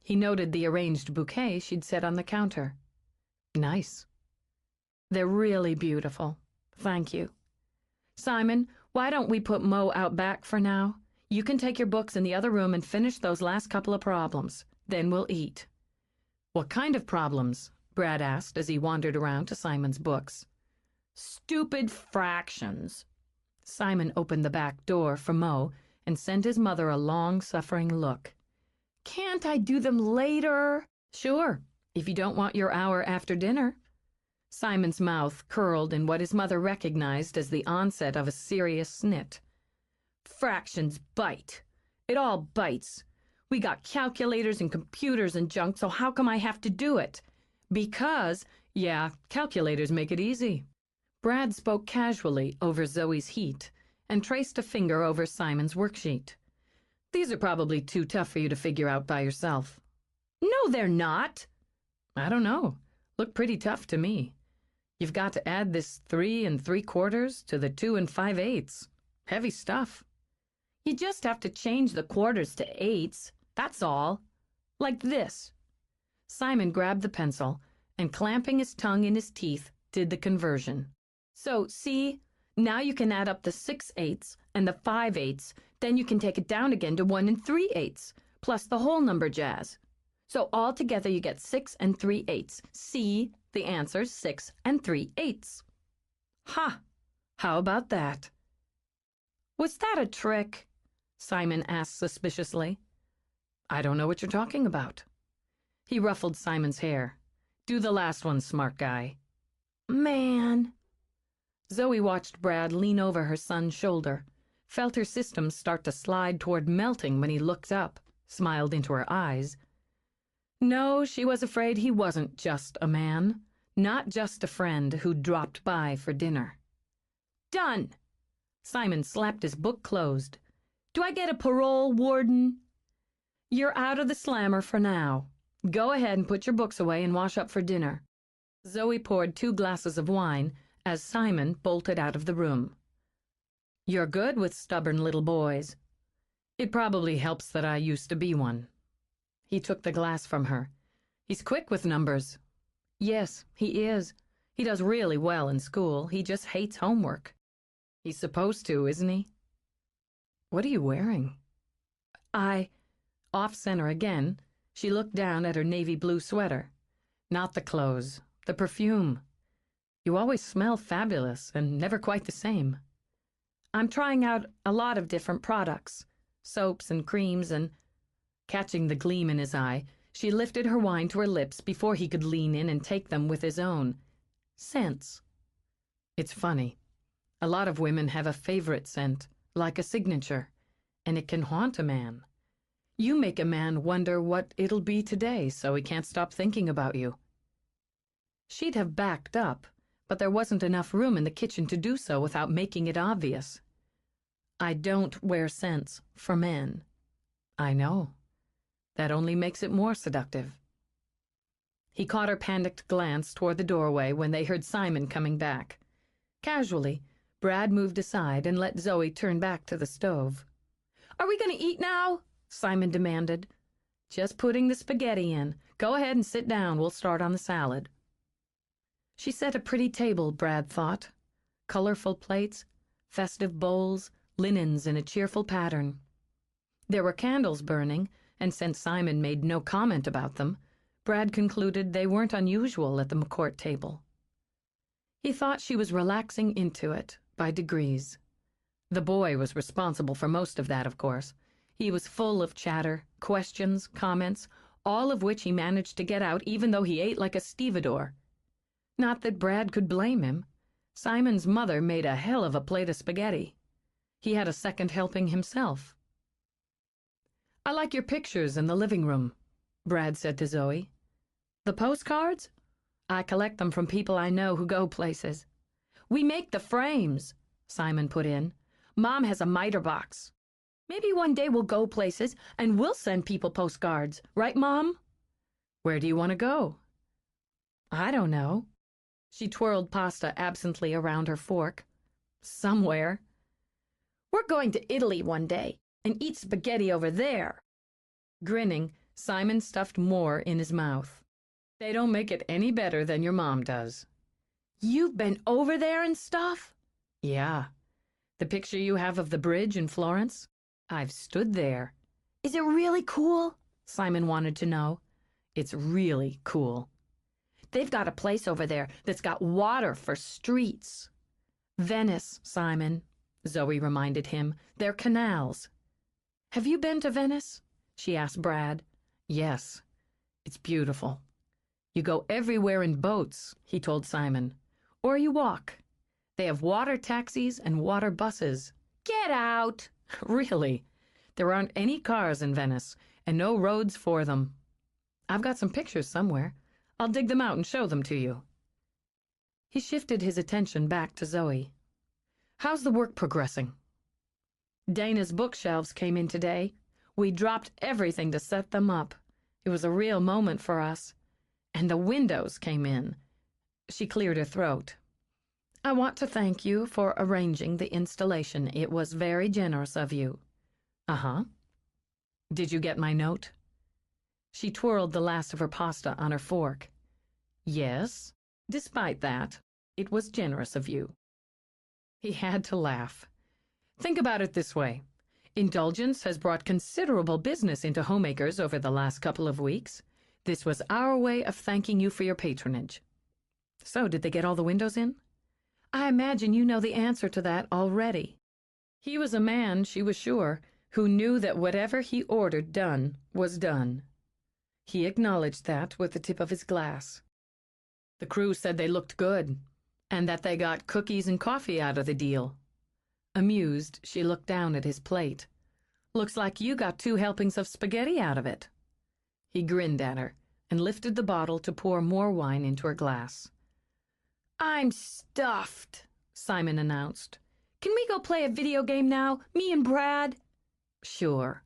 He noted the arranged bouquet she'd set on the counter. Nice. They're really beautiful. Thank you. Simon, why don't we put Mo out back for now? You can take your books in the other room and finish those last couple of problems. Then we'll eat. What kind of problems? Brad asked as he wandered around to Simon's books. Stupid fractions. Simon opened the back door for Mo and sent his mother a long-suffering look. Can't I do them later? Sure, if you don't want your hour after dinner. Simon's mouth curled in what his mother recognized as the onset of a serious snit. Fractions bite. It all bites. We got calculators and computers and junk, so how come I have to do it? Because, yeah, calculators make it easy. Brad spoke casually over Zoe's heat and traced a finger over Simon's worksheet. These are probably too tough for you to figure out by yourself. No, they're not. I don't know. Look pretty tough to me. You've got to add this 3 3/4 to the 2 5/8. Heavy stuff. You just have to change the quarters to eighths. That's all. Like this. Simon grabbed the pencil and, clamping his tongue in his teeth, did the conversion. So, see, now you can add up the 6/8 and the 5/8. Then you can take it down again to 1 3/8, plus the whole number jazz. So altogether you get 6 3/8. See, the answer's 6 3/8. Ha! How about that? Was that a trick? Simon asked suspiciously. I don't know what you're talking about. He ruffled Simon's hair. Do the last one, smart guy. Man. Zoe watched Brad lean over her son's shoulder, felt her system start to slide toward melting when he looked up, smiled into her eyes. No, she was afraid he wasn't just a man, not just a friend who dropped by for dinner. Done! Simon slapped his book closed. Do I get a parole, Warden? You're out of the slammer for now. Go ahead and put your books away and wash up for dinner. Zoe poured 2 glasses of wine as Simon bolted out of the room. You're good with stubborn little boys. It probably helps that I used to be one. He took the glass from her. He's quick with numbers. Yes, he is. He does really well in school. He just hates homework. He's supposed to, isn't he? What are you wearing? Off-center again, she looked down at her navy blue sweater. Not the clothes, the perfume. You always smell fabulous and never quite the same. I'm trying out a lot of different products, soaps and creams and... Catching the gleam in his eye, she lifted her wine to her lips before he could lean in and take them with his own. Scents. It's funny. A lot of women have a favorite scent, like a signature, and it can haunt a man. You make a man wonder what it'll be today, so he can't stop thinking about you. She'd have backed up, but there wasn't enough room in the kitchen to do so without making it obvious. I don't wear scents for men. I know. That only makes it more seductive. He caught her panicked glance toward the doorway when they heard Simon coming back. Casually, Brad moved aside and let Zoe turn back to the stove. Are we going to eat now? Simon demanded. Just putting the spaghetti in. Go ahead and sit down. We'll start on the salad. She set a pretty table, Brad thought. Colorful plates, festive bowls, linens in a cheerful pattern. There were candles burning, and since Simon made no comment about them, Brad concluded they weren't unusual at the McCourt table. He thought she was relaxing into it, by degrees. The boy was responsible for most of that, of course. He was full of chatter, questions, comments, all of which he managed to get out even though he ate like a stevedore. Not that Brad could blame him. Simon's mother made a hell of a plate of spaghetti. He had a second helping himself. I like your pictures in the living room, Brad said to Zoe. The postcards? I collect them from people I know who go places. We make the frames, Simon put in. Mom has a miter box. Maybe one day we'll go places and we'll send people postcards, right, Mom? Where do you want to go? I don't know. She twirled pasta absently around her fork. Somewhere. We're going to Italy one day and eat spaghetti over there. Grinning, Simon stuffed more in his mouth. They don't make it any better than your mom does. You've been over there and stuff? Yeah. The picture you have of the bridge in Florence? I've stood there. Is it really cool? Simon wanted to know. It's really cool. They've got a place over there that's got water for streets. Venice, Simon, Zoe reminded him. They're canals. Have you been to Venice? She asked Brad. Yes. It's beautiful. You go everywhere in boats, he told Simon. Or you walk. They have water taxis and water buses. Get out! Really. There aren't any cars in Venice, and no roads for them. I've got some pictures somewhere. I'll dig them out and show them to you. He shifted his attention back to Zoe. How's the work progressing? Dana's bookshelves came in today. We dropped everything to set them up. It was a real moment for us. And the windows came in. She cleared her throat. I want to thank you for arranging the installation. It was very generous of you. Uh-huh. Did you get my note? She twirled the last of her pasta on her fork. Yes. Despite that, it was generous of you. He had to laugh. Think about it this way. Indulgence has brought considerable business into homemakers over the last couple of weeks. This was our way of thanking you for your patronage. So, did they get all the windows in? I imagine you know the answer to that already. He was a man, she was sure, who knew that whatever he ordered done was done. He acknowledged that with the tip of his glass. The crew said they looked good, and that they got cookies and coffee out of the deal. Amused, she looked down at his plate. Looks like you got 2 helpings of spaghetti out of it. He grinned at her and lifted the bottle to pour more wine into her glass. I'm stuffed, Simon announced. Can we go play a video game now, me and Brad? Sure.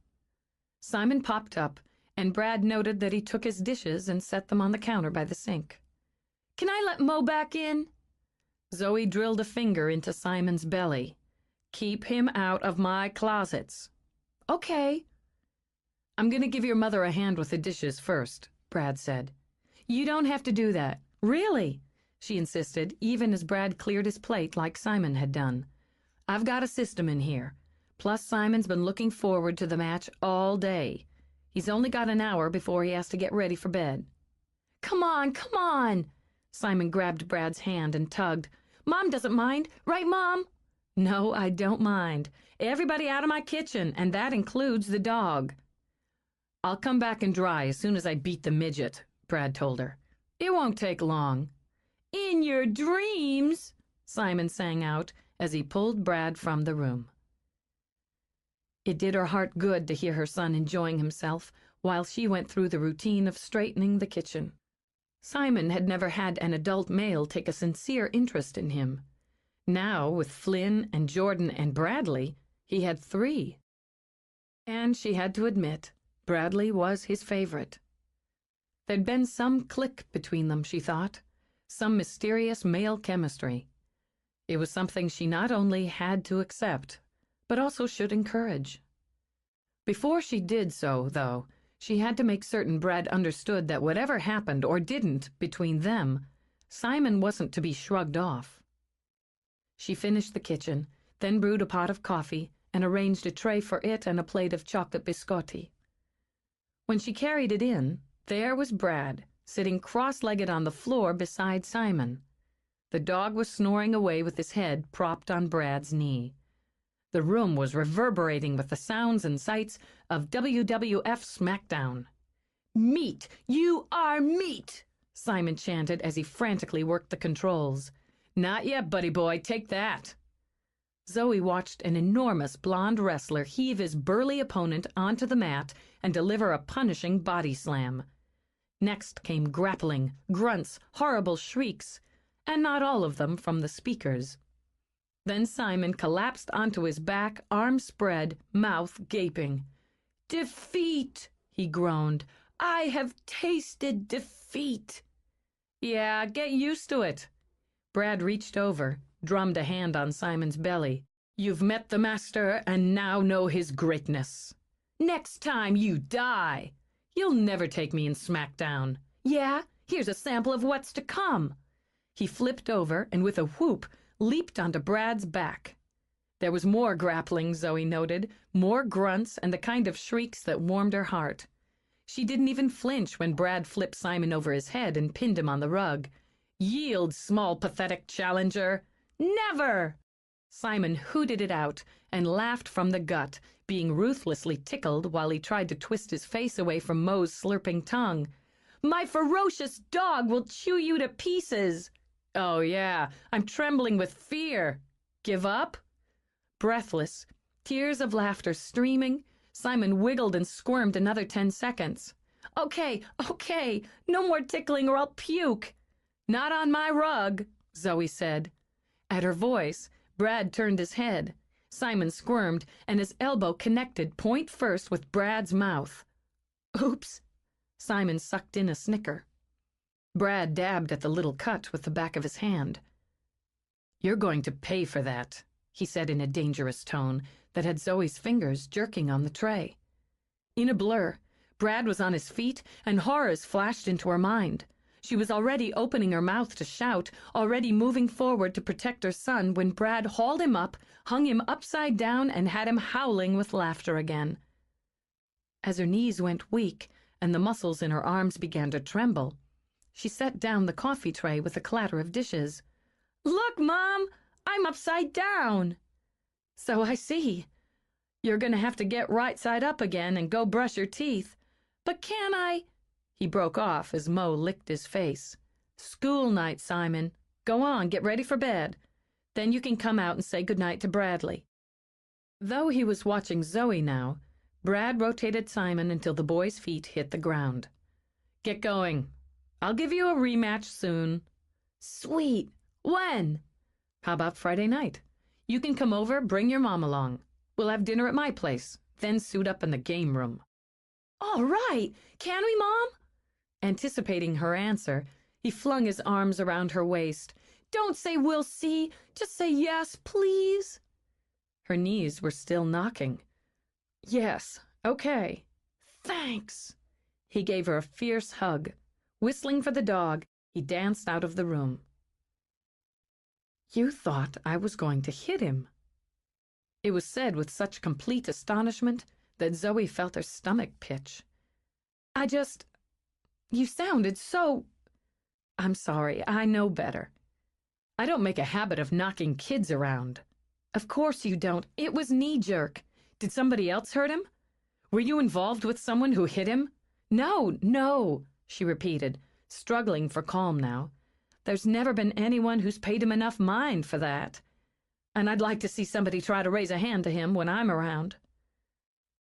Simon popped up, and Brad noted that he took his dishes and set them on the counter by the sink. Can I let Mo back in? Zoe drilled a finger into Simon's belly. Keep him out of my closets. Okay. I'm going to give your mother a hand with the dishes first, Brad said. You don't have to do that. Really? She insisted, even as Brad cleared his plate like Simon had done. I've got a system in here. Plus, Simon's been looking forward to the match all day. He's only got an hour before he has to get ready for bed. Come on, come on! Simon grabbed Brad's hand and tugged. Mom doesn't mind, right, Mom? No, I don't mind. Everybody out of my kitchen, and that includes the dog. I'll come back and dry as soon as I beat the midget, Brad told her. It won't take long. In your dreams, Simon sang out as he pulled Brad from the room. It did her heart good to hear her son enjoying himself while she went through the routine of straightening the kitchen. Simon had never had an adult male take a sincere interest in him. Now, with Flynn and Jordan and Bradley, he had 3. And she had to admit, Bradley was his favorite. There'd been some click between them, she thought, some mysterious male chemistry. It was something she not only had to accept, but also should encourage. Before she did so, though, she had to make certain Brad understood that whatever happened or didn't between them, Simon wasn't to be shrugged off. She finished the kitchen, then brewed a pot of coffee and arranged a tray for it and a plate of chocolate biscotti. When she carried it in, there was Brad, sitting cross-legged on the floor beside Simon. The dog was snoring away with his head propped on Brad's knee. The room was reverberating with the sounds and sights of WWF SmackDown. Meat! You are meat! Simon chanted as he frantically worked the controls. Not yet, buddy boy, take that. Zoe watched an enormous blonde wrestler heave his burly opponent onto the mat and deliver a punishing body slam. Next came grappling, grunts, horrible shrieks, and not all of them from the speakers. Then Simon collapsed onto his back, arms spread, mouth gaping. Defeat, he groaned. I have tasted defeat. Yeah, get used to it. Brad reached over, drummed a hand on Simon's belly. You've met the master and now know his greatness. Next time you die. You'll never take me in SmackDown. Yeah, here's a sample of what's to come. He flipped over and with a whoop leaped onto Brad's back. There was more grappling, Zoe noted, more grunts and the kind of shrieks that warmed her heart. She didn't even flinch when Brad flipped Simon over his head and pinned him on the rug. Yield, small pathetic challenger. Never! Simon hooted it out and laughed from the gut, being ruthlessly tickled while he tried to twist his face away from Mo's slurping tongue. My ferocious dog will chew you to pieces. Oh, yeah, I'm trembling with fear. Give up? Breathless, tears of laughter streaming, Simon wiggled and squirmed another 10 seconds. Okay, no more tickling or I'll puke. Not on my rug, Zoe said. At her voice, Brad turned his head. Simon squirmed, and his elbow connected point first with Brad's mouth. Oops. Simon sucked in a snicker. Brad dabbed at the little cut with the back of his hand. You're going to pay for that, he said in a dangerous tone that had Zoe's fingers jerking on the tray. In a blur, Brad was on his feet, and horrors flashed into her mind. She was already opening her mouth to shout, already moving forward to protect her son, when Brad hauled him up, hung him upside down, and had him howling with laughter again. As her knees went weak and the muscles in her arms began to tremble, she set down the coffee tray with a clatter of dishes. Look, Mom, I'm upside down. So I see. You're going to have to get right side up again and go brush your teeth. But can I? He broke off as Mo licked his face. School night, Simon. Go on, get ready for bed. Then you can come out and say goodnight to Bradley. Though he was watching Zoe now, Brad rotated Simon until the boy's feet hit the ground. Get going. I'll give you a rematch soon. Sweet. When? How about Friday night? You can come over, bring your mom along. We'll have dinner at my place, then suit up in the game room. All right. Can we, Mom? Anticipating her answer, he flung his arms around her waist. Don't say we'll see. Just say yes, please. Her knees were still knocking. Yes, okay. Thanks. He gave her a fierce hug. Whistling for the dog, he danced out of the room. You thought I was going to hit him. It was said with such complete astonishment that Zoe felt her stomach pitch. You sounded so... I'm sorry, I know better. I don't make a habit of knocking kids around. Of course you don't. It was knee-jerk. Did somebody else hurt him? Were you involved with someone who hit him? No, she repeated, struggling for calm now. There's never been anyone who's paid him enough mind for that. And I'd like to see somebody try to raise a hand to him when I'm around.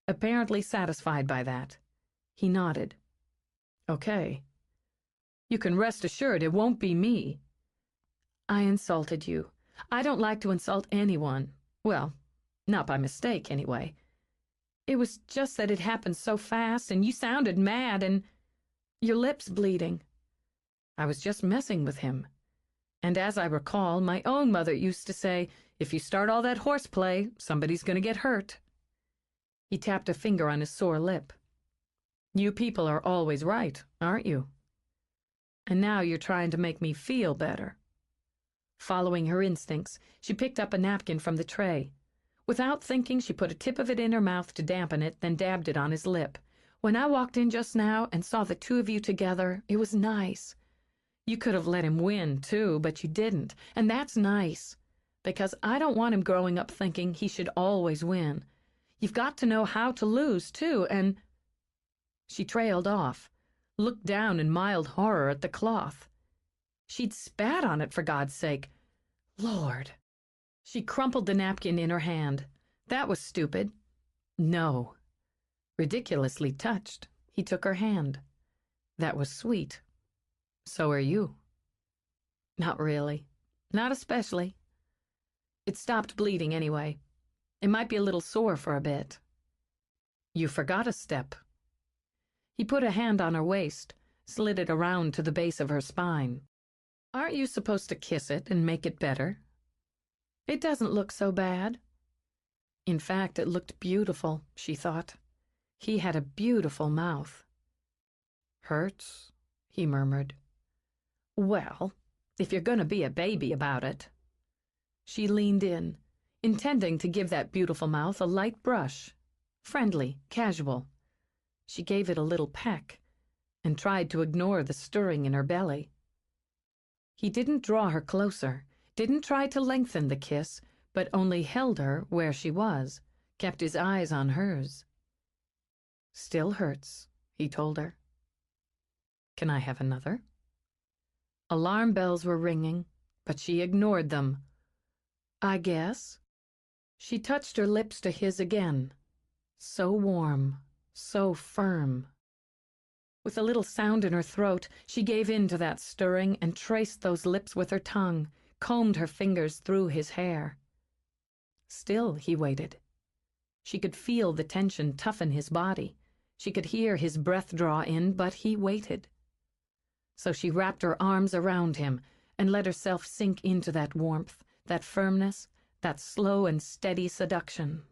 Apparently satisfied by that, he nodded. Okay. You can rest assured it won't be me. I insulted you. I don't like to insult anyone. Well, not by mistake, anyway. It was just that it happened so fast, and you sounded mad, and your lips bleeding. I was just messing with him. And as I recall, my own mother used to say, if you start all that horseplay, somebody's going to get hurt. He tapped a finger on his sore lip. You people are always right, aren't you? And now you're trying to make me feel better. Following her instincts, she picked up a napkin from the tray. Without thinking, she put a tip of it in her mouth to dampen it, then dabbed it on his lip. When I walked in just now and saw the two of you together, it was nice. You could have let him win, too, but you didn't, and that's nice. Because I don't want him growing up thinking he should always win. You've got to know how to lose, too, and... She trailed off, looked down in mild horror at the cloth. She'd spat on it, for God's sake. Lord. She crumpled the napkin in her hand. That was stupid. No. Ridiculously touched, he took her hand. That was sweet. So are you. Not really. Not especially. It stopped bleeding anyway. It might be a little sore for a bit. You forgot a step. He put a hand on her waist, slid it around to the base of her spine. Aren't you supposed to kiss it and make it better? It doesn't look so bad. In fact, it looked beautiful, she thought. He had a beautiful mouth. Hurts, he murmured. Well, if you're going to be a baby about it. She leaned in, intending to give that beautiful mouth a light brush. Friendly, casual. She gave it a little peck and tried to ignore the stirring in her belly. He didn't draw her closer, didn't try to lengthen the kiss, but only held her where she was, kept his eyes on hers. Still hurts, he told her. Can I have another? Alarm bells were ringing, but she ignored them. I guess. She touched her lips to his again. So warm, so firm. With a little sound in her throat, she gave in to that stirring and traced those lips with her tongue, combed her fingers through his hair. Still he waited. She could feel the tension toughen his body. She could hear his breath draw in, but he waited. So she wrapped her arms around him and let herself sink into that warmth, that firmness, that slow and steady seduction.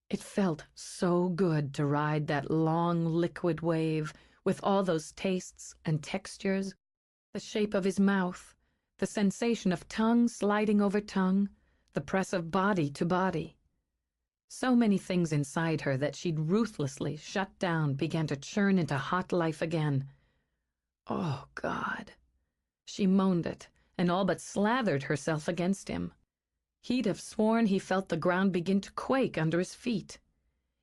It felt so good to ride that long liquid wave with all those tastes and textures, the shape of his mouth, the sensation of tongue sliding over tongue, the press of body to body. So many things inside her that she'd ruthlessly shut down began to churn into hot life again. Oh, God. She moaned it and all but slathered herself against him. He'd have sworn he felt the ground begin to quake under his feet.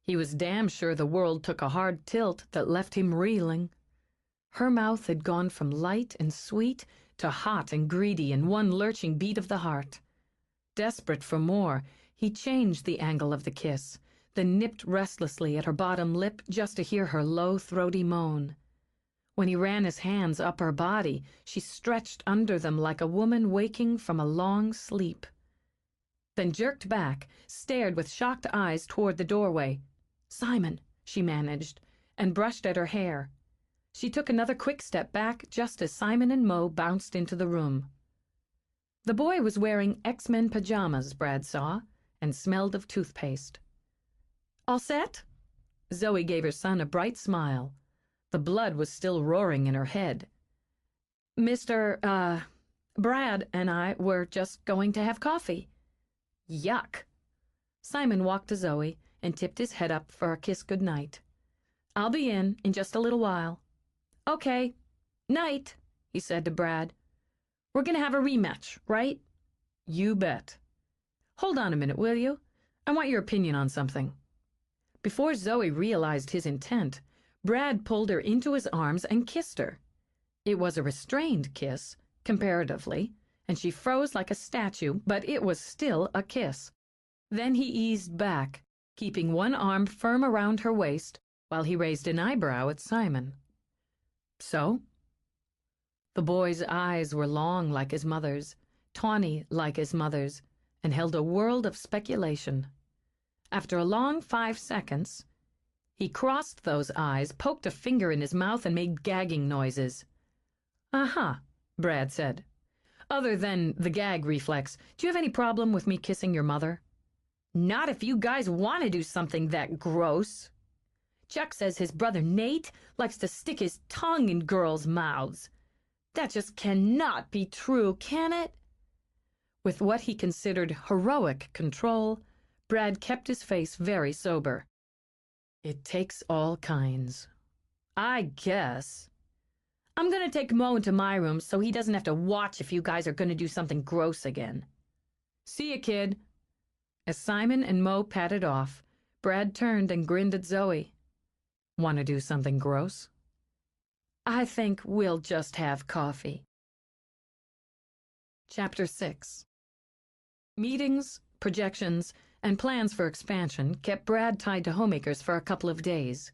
He was damn sure the world took a hard tilt that left him reeling. Her mouth had gone from light and sweet to hot and greedy in one lurching beat of the heart. Desperate for more, he changed the angle of the kiss, then nipped restlessly at her bottom lip just to hear her low, throaty moan. When he ran his hands up her body, she stretched under them like a woman waking from a long sleep. Then jerked back, stared with shocked eyes toward the doorway. "Simon," she managed, and brushed at her hair. She took another quick step back just as Simon and Mo bounced into the room. The boy was wearing X-Men pajamas, Brad saw, and smelled of toothpaste. "All set?" Zoe gave her son a bright smile. The blood was still roaring in her head. Brad and I were just going to have coffee." "Yuck." Simon walked to Zoe and tipped his head up for a kiss goodnight. "I'll be in just a little while." "Okay. Night," he said to Brad. "We're gonna have a rematch, right?" "You bet." "Hold on a minute, will you? I want your opinion on something." Before Zoe realized his intent, Brad pulled her into his arms and kissed her. It was a restrained kiss, comparatively, and she froze like a statue, but it was still a kiss. Then he eased back, keeping one arm firm around her waist while he raised an eyebrow at Simon. "So?" The boy's eyes were long like his mother's, tawny like his mother's, and held a world of speculation. After a long 5 seconds, he crossed those eyes, poked a finger in his mouth, and made gagging noises. "Uh-huh," Brad said. "Other than the gag reflex, do you have any problem with me kissing your mother?" "Not if you guys want to do something that gross. Chuck says his brother Nate likes to stick his tongue in girls' mouths. That just cannot be true, can it?" With what he considered heroic control, Brad kept his face very sober. "It takes all kinds." "I guess. I'm going to take Mo into my room so he doesn't have to watch if you guys are going to do something gross again." "See ya, kid." As Simon and Mo padded off, Brad turned and grinned at Zoe. "Want to do something gross?" "I think we'll just have coffee." Chapter 6. Meetings, projections, and plans for expansion kept Brad tied to Homeacres for a couple of days.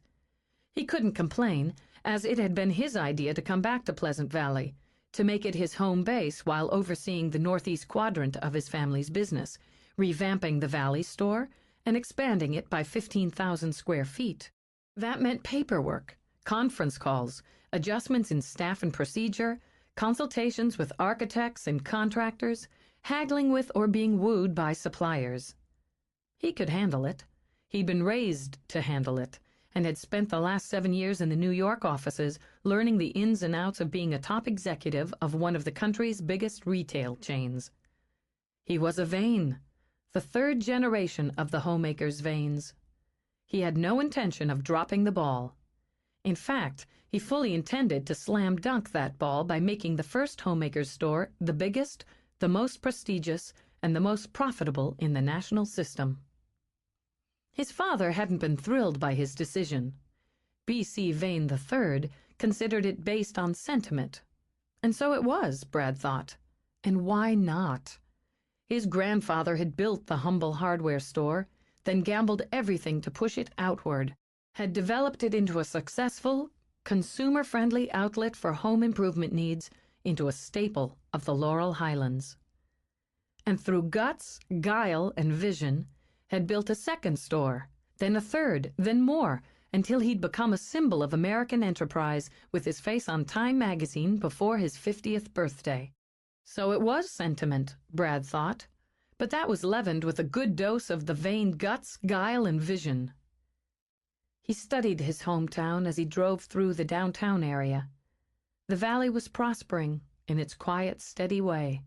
He couldn't complain, as it had been his idea to come back to Pleasant Valley, to make it his home base while overseeing the northeast quadrant of his family's business, revamping the Valley store and expanding it by 15,000 square feet. That meant paperwork, conference calls, adjustments in staff and procedure, consultations with architects and contractors, haggling with or being wooed by suppliers. He could handle it. He'd been raised to handle it, and had spent the last 7 years in the New York offices learning the ins and outs of being a top executive of one of the country's biggest retail chains. He was a Vane, the third generation of the Homeacres Vanes. He had no intention of dropping the ball. In fact, he fully intended to slam dunk that ball by making the first Homeacres store the biggest, the most prestigious, and the most profitable in the national system. His father hadn't been thrilled by his decision. B.C. Vane III considered it based on sentiment. And so it was, Brad thought. And why not? His grandfather had built the humble hardware store, then gambled everything to push it outward, had developed it into a successful, consumer-friendly outlet for home improvement needs, into a staple of the Laurel Highlands. And through guts, guile, and vision, had built a second store, then a third, then more, until he'd become a symbol of American enterprise with his face on Time magazine before his 50th birthday. So it was sentiment, Brad thought, but that was leavened with a good dose of the vain guts, guile, and vision. He studied his hometown as he drove through the downtown area. The valley was prospering in its quiet, steady way.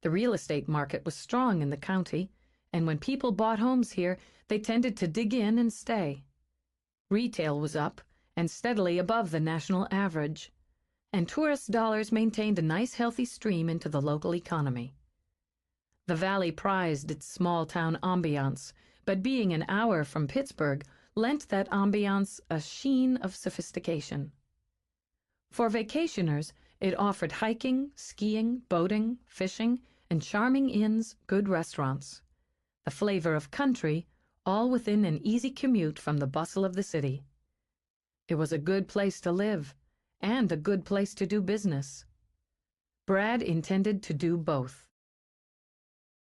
The real estate market was strong in the county, and when people bought homes here, they tended to dig in and stay. Retail was up and steadily above the national average, and tourist dollars maintained a nice healthy stream into the local economy. The valley prized its small-town ambiance, but being an hour from Pittsburgh lent that ambiance a sheen of sophistication. For vacationers, it offered hiking, skiing, boating, fishing, and charming inns, good restaurants. The flavor of country, all within an easy commute from the bustle of the city. It was a good place to live, and a good place to do business. Brad intended to do both.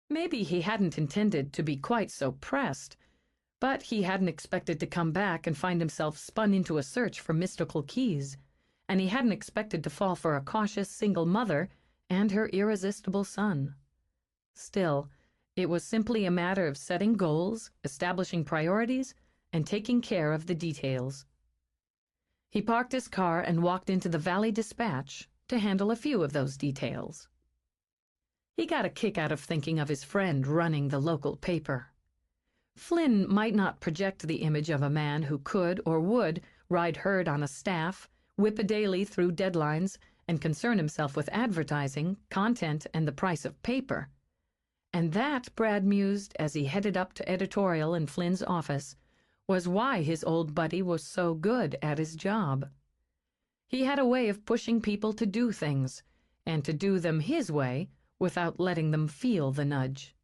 Maybe he hadn't intended to be quite so pressed, but he hadn't expected to come back and find himself spun into a search for mystical keys, and he hadn't expected to fall for a cautious single mother and her irresistible son. Still, it was simply a matter of setting goals, establishing priorities, and taking care of the details. He parked his car and walked into the Valley Dispatch to handle a few of those details. He got a kick out of thinking of his friend running the local paper. Flynn might not project the image of a man who could or would ride herd on a staff, whip a daily through deadlines, and concern himself with advertising, content, and the price of paper. And that, Brad mused as he headed up to editorial in Flynn's office, was why his old buddy was so good at his job. He had a way of pushing people to do things, and to do them his way without letting them feel the nudge.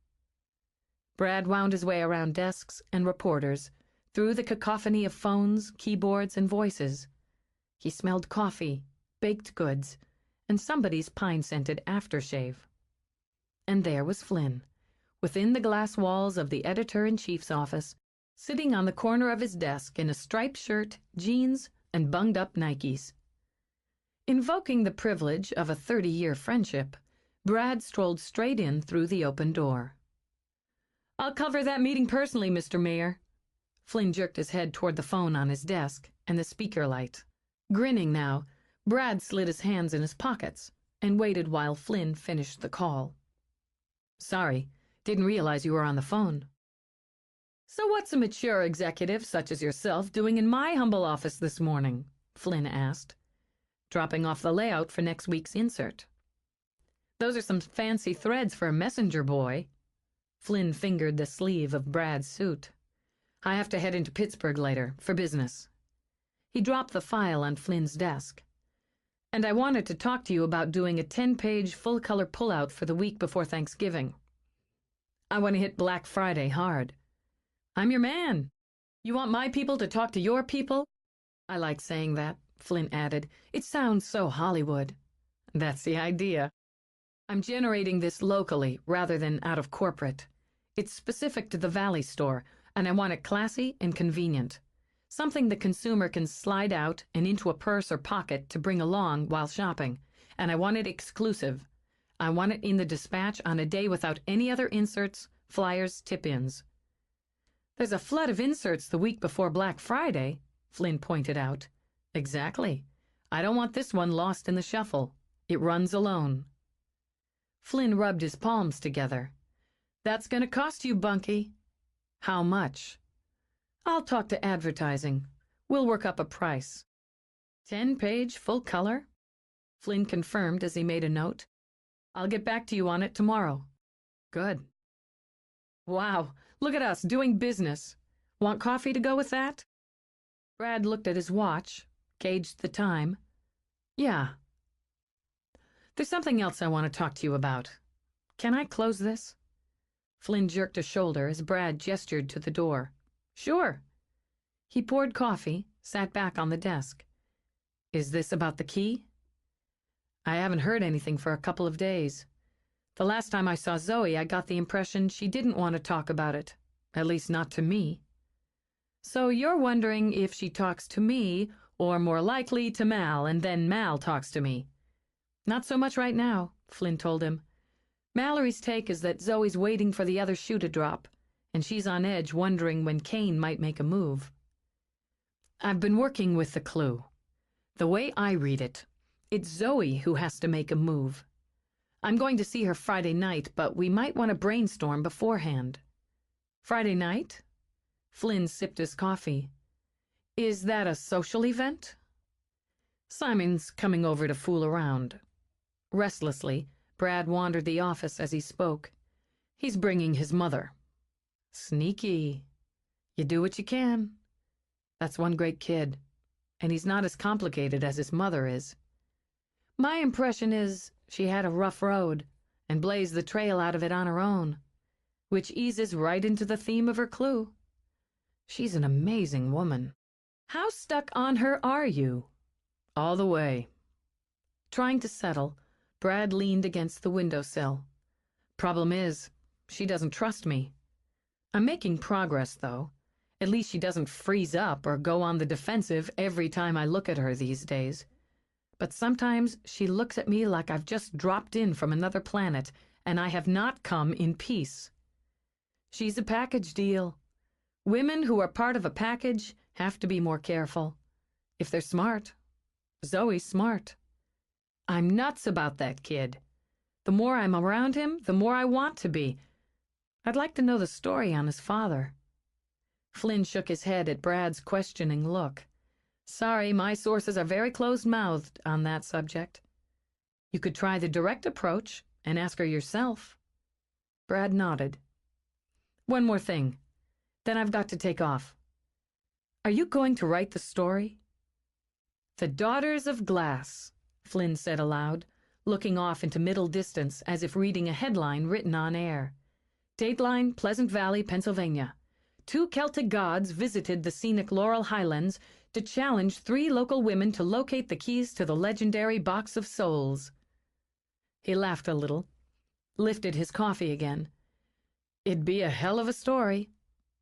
Brad wound his way around desks and reporters, through the cacophony of phones, keyboards, and voices. He smelled coffee, baked goods, and somebody's pine-scented aftershave. And there was Flynn, within the glass walls of the editor-in-chief's office, sitting on the corner of his desk in a striped shirt, jeans, and bunged-up Nikes. Invoking the privilege of a 30-year friendship, Brad strolled straight in through the open door. "I'll cover that meeting personally, Mr. Mayor." Flynn jerked his head toward the phone on his desk and the speaker light. Grinning now, Brad slid his hands in his pockets and waited while Flynn finished the call. "Sorry, didn't realize you were on the phone." "So what's a mature executive such as yourself doing in my humble office this morning?" Flynn asked, dropping off the layout for next week's insert. "Those are some fancy threads for a messenger boy." Flynn fingered the sleeve of Brad's suit. "I have to head into Pittsburgh later, for business." He dropped the file on Flynn's desk. "And I wanted to talk to you about doing a 10-page full-color pullout for the week before Thanksgiving. I want to hit Black Friday hard." "I'm your man. You want my people to talk to your people?" "I like saying that," Flynn added. "It sounds so Hollywood." "That's the idea. I'm generating this locally rather than out of corporate. It's specific to the Valley store, and I want it classy and convenient. Something the consumer can slide out and into a purse or pocket to bring along while shopping. And I want it exclusive. I want it in the Dispatch on a day without any other inserts, flyers, tip-ins." "There's a flood of inserts the week before Black Friday," Flynn pointed out. "Exactly. I don't want this one lost in the shuffle. It runs alone." Flynn rubbed his palms together. "That's going to cost you, Bunky." "How much?" "I'll talk to advertising. We'll work up a price." 10-page full color?" Flynn confirmed as he made a note. "I'll get back to you on it tomorrow." "Good." "Wow, look at us doing business. Want coffee to go with that?" Brad looked at his watch, gauged the time. Yeah. There's something else I want to talk to you about. Can I close this? Flynn jerked a shoulder as Brad gestured to the door. Sure. He poured coffee, sat back on the desk. Is this about the key? I haven't heard anything for a couple of days. The last time I saw Zoe, I got the impression she didn't want to talk about it. At least not to me. So you're wondering if she talks to me, or more likely to Mal, and then Mal talks to me. Not so much right now, Flynn told him. Mallory's take is that Zoe's waiting for the other shoe to drop, and she's on edge wondering when Kane might make a move. I've been working with the clue. The way I read it, it's Zoe who has to make a move. I'm going to see her Friday night, but we might want to brainstorm beforehand. Friday night? Flynn sipped his coffee. Is that a social event? Simon's coming over to fool around. Restlessly, Brad wandered the office as he spoke. He's bringing his mother. Sneaky. You do what you can. That's one great kid, and he's not as complicated as his mother is. My impression is she had a rough road and blazed the trail out of it on her own, which eases right into the theme of her clue. She's an amazing woman. How stuck on her are you? All the way. Trying to settle, Brad leaned against the windowsill. Problem is, she doesn't trust me. I'm making progress, though. At least she doesn't freeze up or go on the defensive every time I look at her these days. But sometimes she looks at me like I've just dropped in from another planet and I have not come in peace. She's a package deal. Women who are part of a package have to be more careful. If they're smart. Zoe's smart. I'm nuts about that kid. The more I'm around him, the more I want to be. I'd like to know the story on his father. Flynn shook his head at Brad's questioning look. Sorry, my sources are very closed-mouthed on that subject. You could try the direct approach and ask her yourself. Brad nodded. One more thing. Then I've got to take off. Are you going to write the story? The Daughters of Glass, Flynn said aloud, looking off into middle distance as if reading a headline written on air. Dateline, Pleasant Valley, Pennsylvania. 2 Celtic gods visited the scenic Laurel Highlands to challenge 3 local women to locate the keys to the legendary Box of Souls. He laughed a little, lifted his coffee again. It'd be a hell of a story.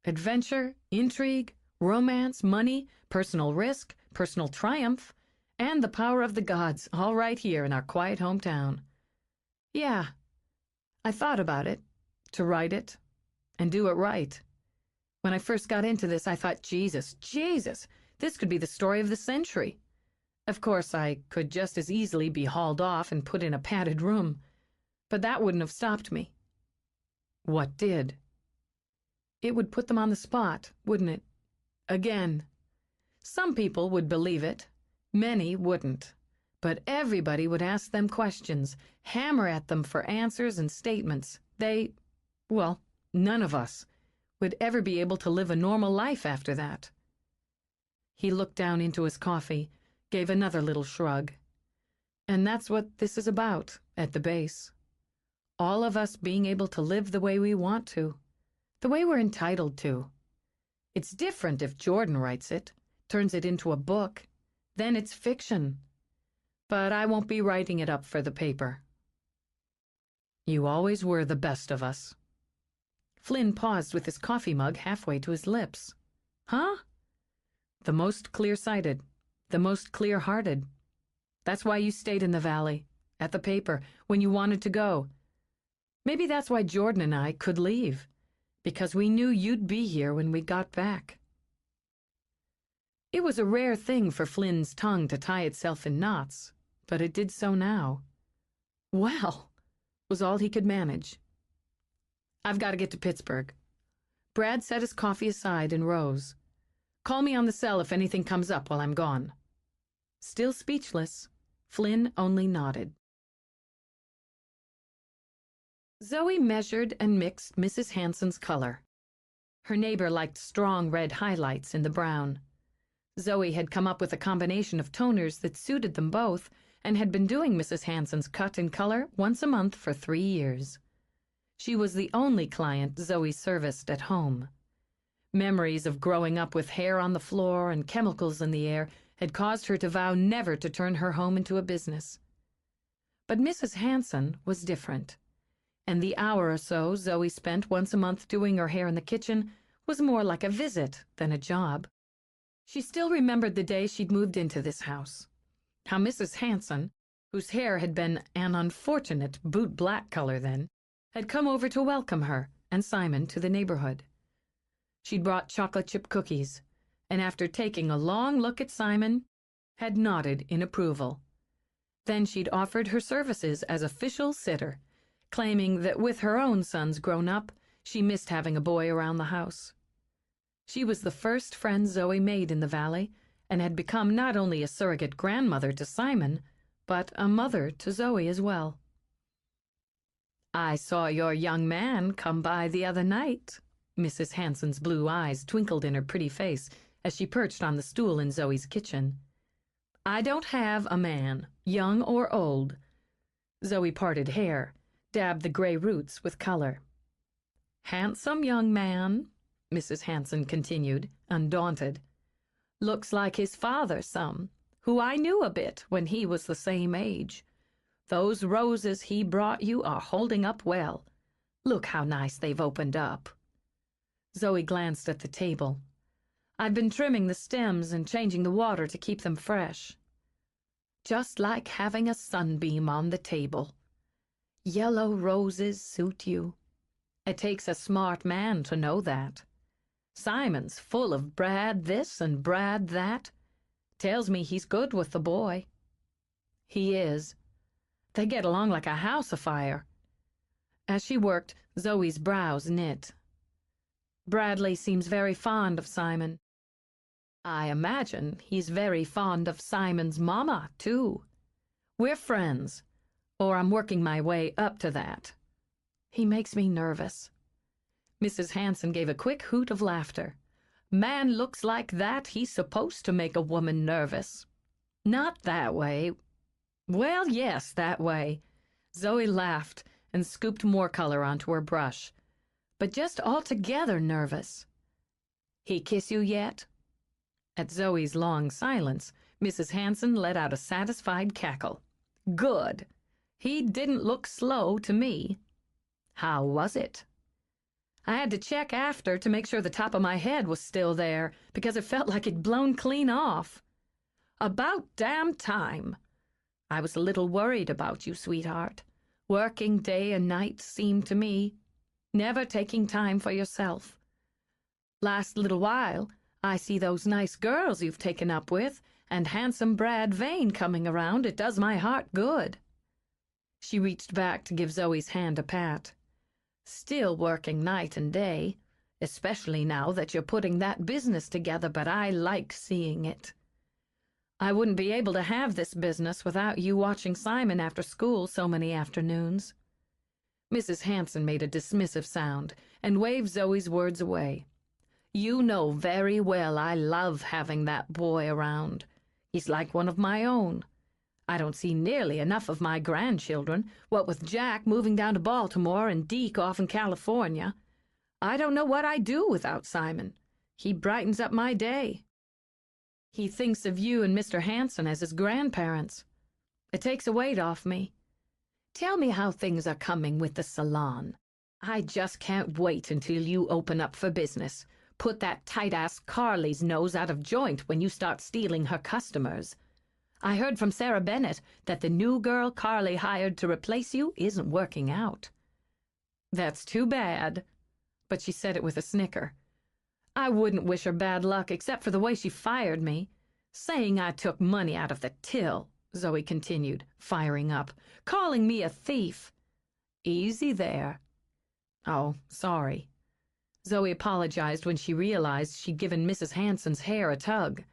Adventure, intrigue, romance, money, personal risk, personal triumph, and the power of the gods, all right here in our quiet hometown. Yeah, I thought about it, to write it, and do it right. When I first got into this, I thought, Jesus, this could be the story of the century. Of course, I could just as easily be hauled off and put in a padded room, but that wouldn't have stopped me. What did? It would put them on the spot, wouldn't it? Again. Some people would believe it. Many wouldn't. But everybody would ask them questions, hammer at them for answers and statements. None of us would ever be able to live a normal life after that. He looked down into his coffee, gave another little shrug. And that's what this is about, at the base. All of us being able to live the way we want to, the way we're entitled to. It's different if Jordan writes it, turns it into a book. Then it's fiction. But I won't be writing it up for the paper. You always were the best of us. Flynn paused with his coffee mug halfway to his lips. Huh? The most clear-sighted, the most clear-hearted. That's why you stayed in the valley, at the paper, when you wanted to go. Maybe that's why Jordan and I could leave, because we knew you'd be here when we got back. It was a rare thing for Flynn's tongue to tie itself in knots, but it did so now. Well, was all he could manage. I've got to get to Pittsburgh. Brad set his coffee aside and rose. Call me on the cell if anything comes up while I'm gone. Still speechless, Flynn only nodded. Zoe measured and mixed Mrs. Hanson's color. Her neighbor liked strong red highlights in the brown. Zoe had come up with a combination of toners that suited them both and had been doing Mrs. Hanson's cut and color once a month for 3 years. She was the only client Zoe serviced at home. Memories of growing up with hair on the floor and chemicals in the air had caused her to vow never to turn her home into a business. But Mrs. Hanson was different, and the hour or so Zoe spent once a month doing her hair in the kitchen was more like a visit than a job. She still remembered the day she'd moved into this house. How Mrs. Hanson, whose hair had been an unfortunate boot-black color then, had come over to welcome her and Simon to the neighborhood. She'd brought chocolate chip cookies, and after taking a long look at Simon, had nodded in approval. Then she'd offered her services as official sitter, claiming that with her own sons grown up, she missed having a boy around the house. She was the first friend Zoe made in the valley, and had become not only a surrogate grandmother to Simon, but a mother to Zoe as well. "I saw your young man come by the other night." Mrs. Hanson's blue eyes twinkled in her pretty face as she perched on the stool in Zoe's kitchen. "I don't have a man, young or old." Zoe parted hair, dabbed the gray roots with color. "Handsome young man," Mrs. Hanson continued, undaunted. "Looks like his father some, who I knew a bit when he was the same age. Those roses he brought you are holding up well. Look how nice they've opened up." Zoe glanced at the table. "I've been trimming the stems and changing the water to keep them fresh." "Just like having a sunbeam on the table. Yellow roses suit you. It takes a smart man to know that. Simon's full of Brad this and Brad that. Tells me he's good with the boy." "He is. They get along like a house afire." As she worked, Zoe's brows knit. "Bradley seems very fond of Simon." "I imagine he's very fond of Simon's mama, too. We're friends, or I'm working my way up to that. He makes me nervous." Mrs. Hanson gave a quick hoot of laughter. "Man looks like that, he's supposed to make a woman nervous." "Not that way." "Well, yes, that way." Zoe laughed and scooped more color onto her brush. "But just altogether nervous." "He kiss you yet?" At Zoe's long silence, Mrs. Hanson let out a satisfied cackle. "Good. He didn't look slow to me." "How was it?" "I had to check after to make sure the top of my head was still there, because it felt like it'd blown clean off." "About damn time. I was a little worried about you, sweetheart. Working day and night seemed to me. Never taking time for yourself. Last little while, I see those nice girls you've taken up with, and handsome Brad Vane coming around. It does my heart good." She reached back to give Zoe's hand a pat. "Still working night and day, especially now that you're putting that business together, but I like seeing it. I wouldn't be able to have this business without you watching Simon after school so many afternoons." Mrs. Hanson made a dismissive sound and waved Zoe's words away. "You know very well I love having that boy around. He's like one of my own. I don't see nearly enough of my grandchildren, what with Jack moving down to Baltimore and Deke off in California. I don't know what I'd do without Simon. He brightens up my day. He thinks of you and Mr. Hanson as his grandparents. It takes a weight off me. Tell me how things are coming with the salon. I just can't wait until you open up for business. Put that tight-ass Carly's nose out of joint when you start stealing her customers. I heard from Sarah Bennett that the new girl Carly hired to replace you isn't working out." "That's too bad," but she said it with a snicker. "I wouldn't wish her bad luck except for the way she fired me. Saying I took money out of the till," Zoe continued, firing up. "Calling me a thief." "Easy there." "Oh, sorry." Zoe apologized when she realized she'd given Mrs. Hanson's hair a tug.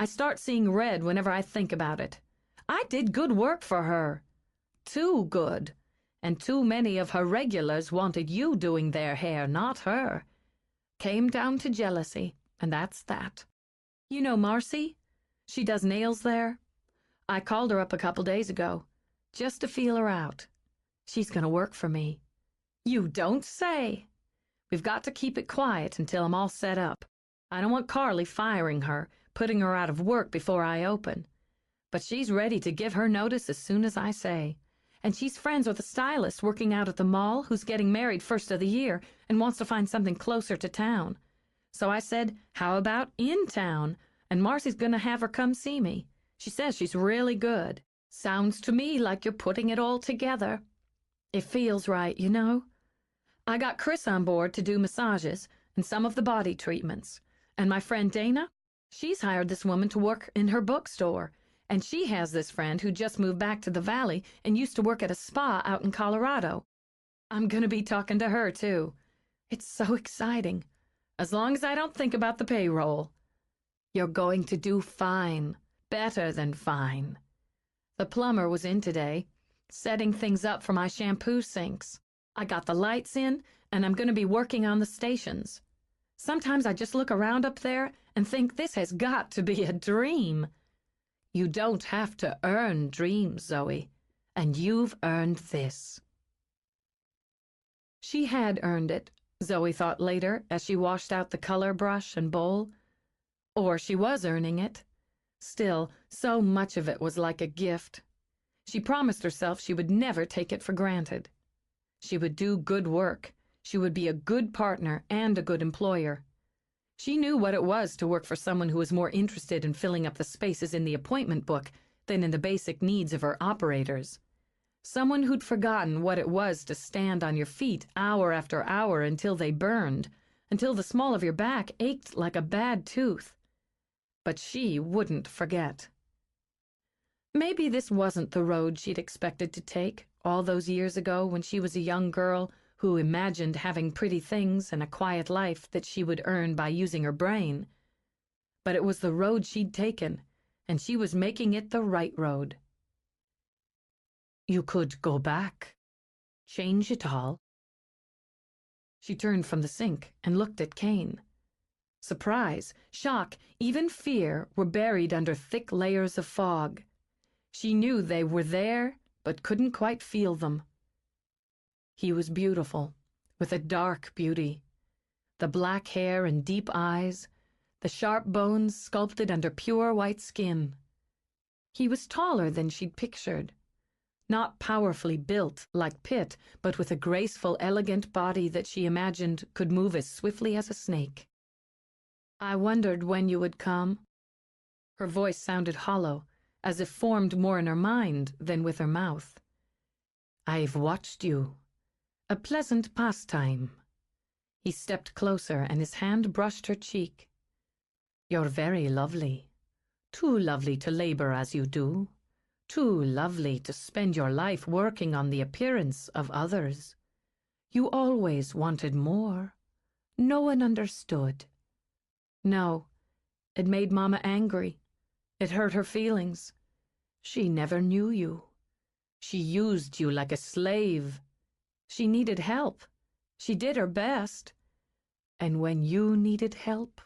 "I start seeing red whenever I think about it. I did good work for her. Too good. And too many of her regulars wanted you doing their hair, not her. Came down to jealousy, and that's that." You know Marcy? She does nails there. I called her up a couple days ago, just to feel her out. She's gonna work for me." "You don't say!" "We've got to keep it quiet until I'm all set up. I don't want Carly firing her, putting her out of work before I open. But she's ready to give her notice as soon as I say. And she's friends with a stylist working out at the mall who's getting married first of the year and wants to find something closer to town. So I said, how about in town? And Marcy's gonna have her come see me. She says she's really good. Sounds to me like you're putting it all together. It feels right, you know. I got Chris on board to do massages and some of the body treatments. And my friend Dana, she's hired this woman to work in her bookstore. And she has this friend who just moved back to the valley and used to work at a spa out in Colorado. I'm going to be talking to her, too. It's so exciting. As long as I don't think about the payroll. You're going to do fine. Better than fine. The plumber was in today, setting things up for my shampoo sinks. I got the lights in, and I'm going to be working on the stations. Sometimes I just look around up there and think this has got to be a dream. You don't have to earn dreams, Zoe, and you've earned this." She had earned it, Zoe thought later as she washed out the color brush and bowl. Or she was earning it. Still, so much of it was like a gift. She promised herself she would never take it for granted. She would do good work. She would be a good partner and a good employer. She knew what it was to work for someone who was more interested in filling up the spaces in the appointment book than in the basic needs of her operators. Someone who'd forgotten what it was to stand on your feet hour after hour until they burned, until the small of your back ached like a bad tooth. But she wouldn't forget. Maybe this wasn't the road she'd expected to take all those years ago when she was a young girl who imagined having pretty things and a quiet life that she would earn by using her brain. But it was the road she'd taken, and she was making it the right road. You could go back, change it all. She turned from the sink and looked at Kane. Surprise, shock, even fear were buried under thick layers of fog. She knew they were there, but couldn't quite feel them. He was beautiful, with a dark beauty. The black hair and deep eyes, the sharp bones sculpted under pure white skin. He was taller than she'd pictured. Not powerfully built like Pitt, but with a graceful, elegant body that she imagined could move as swiftly as a snake. "I wondered when you would come." Her voice sounded hollow, as if formed more in her mind than with her mouth. "I've watched you. A pleasant pastime." He stepped closer, and his hand brushed her cheek. "You're very lovely. Too lovely to labor as you do. Too lovely to spend your life working on the appearance of others. You always wanted more. No one understood." No, it made Mama angry. It hurt her feelings. She never knew you. She used you like a slave. She needed help. She did her best. And when you needed help,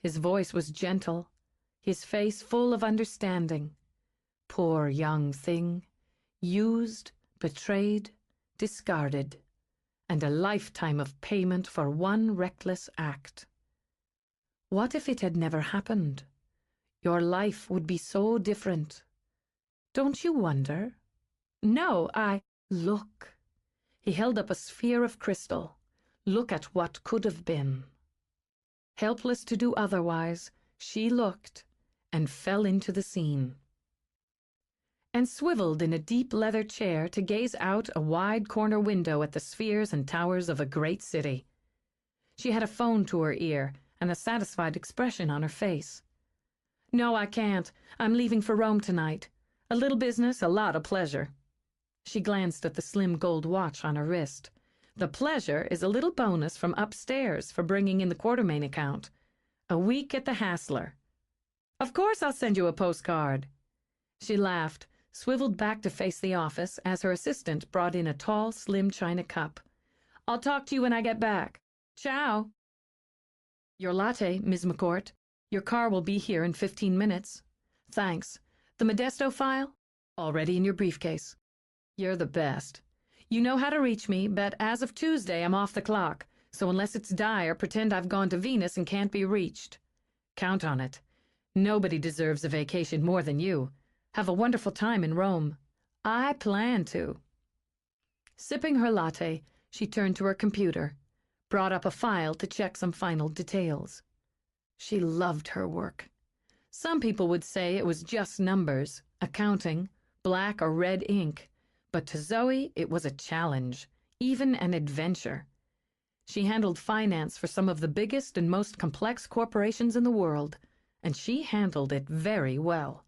his voice was gentle, his face full of understanding. Poor young thing, used, betrayed, discarded, and a lifetime of payment for one reckless act. What if it had never happened? Your life would be so different. Don't you wonder? No, Look. He held up a sphere of crystal. Look at what could have been. Helpless to do otherwise, she looked and fell into the scene. And swiveled in a deep leather chair to gaze out a wide corner window at the spheres and towers of a great city. She had a phone to her ear and a satisfied expression on her face. "No, I can't. I'm leaving for Rome tonight. A little business, a lot of pleasure." She glanced at the slim gold watch on her wrist. "The pleasure is a little bonus from upstairs for bringing in the Quartermain account. A week at the Hassler. Of course I'll send you a postcard." She laughed, swiveled back to face the office as her assistant brought in a tall, slim china cup. "I'll talk to you when I get back. Ciao." "Your latte, Ms. McCourt." Your car will be here in 15 minutes. Thanks. The Modesto file? Already in your briefcase. You're the best. You know how to reach me, but as of Tuesday, I'm off the clock, so unless it's dire, pretend I've gone to Venus and can't be reached. Count on it. Nobody deserves a vacation more than you. Have a wonderful time in Rome. I plan to. Sipping her latte, she turned to her computer, brought up a file to check some final details. She loved her work. Some people would say it was just numbers, accounting, black or red ink, but to Zoe it was a challenge, even an adventure. She handled finance for some of the biggest and most complex corporations in the world, and she handled it very well.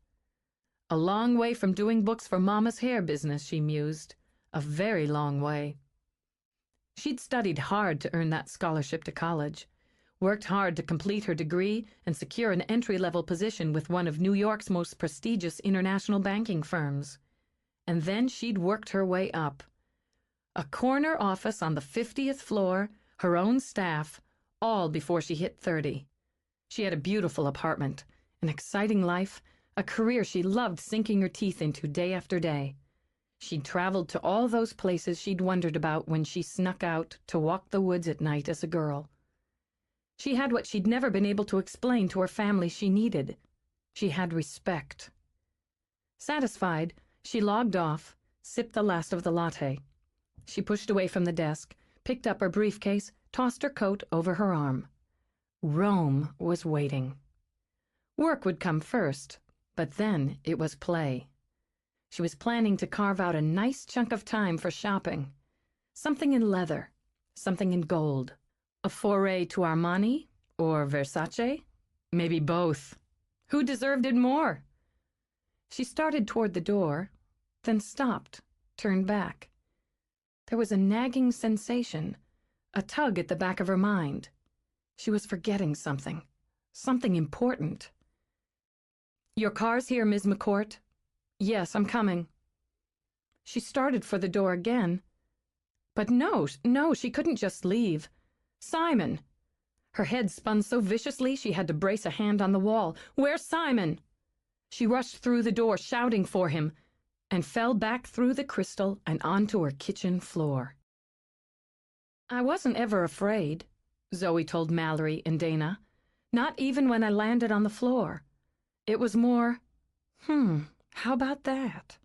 A long way from doing books for Mama's hair business, she mused. A very long way. She'd studied hard to earn that scholarship to college, worked hard to complete her degree and secure an entry-level position with one of New York's most prestigious international banking firms. And then she'd worked her way up. A corner office on the 50th floor, her own staff, all before she hit 30. She had a beautiful apartment, an exciting life, a career she loved sinking her teeth into day after day. She'd traveled to all those places she'd wondered about when she snuck out to walk the woods at night as a girl. She had what she'd never been able to explain to her family she needed. She had respect. Satisfied, she logged off, sipped the last of the latte. She pushed away from the desk, picked up her briefcase, tossed her coat over her arm. Rome was waiting. Work would come first, but then it was play. She was planning to carve out a nice chunk of time for shopping. Something in leather, something in gold. A foray to Armani or Versace? Maybe both. Who deserved it more? She started toward the door, then stopped, turned back. There was a nagging sensation, a tug at the back of her mind. She was forgetting something important. Your car's here, Ms. McCourt. Yes, I'm coming. She started for the door again. But no, she couldn't just leave. Simon! Her head spun so viciously she had to brace a hand on the wall. Where's Simon? She rushed through the door, shouting for him, and fell back through the crystal and onto her kitchen floor. I wasn't ever afraid, Zoe told Mallory and Dana. Not even when I landed on the floor. It was more, how about that?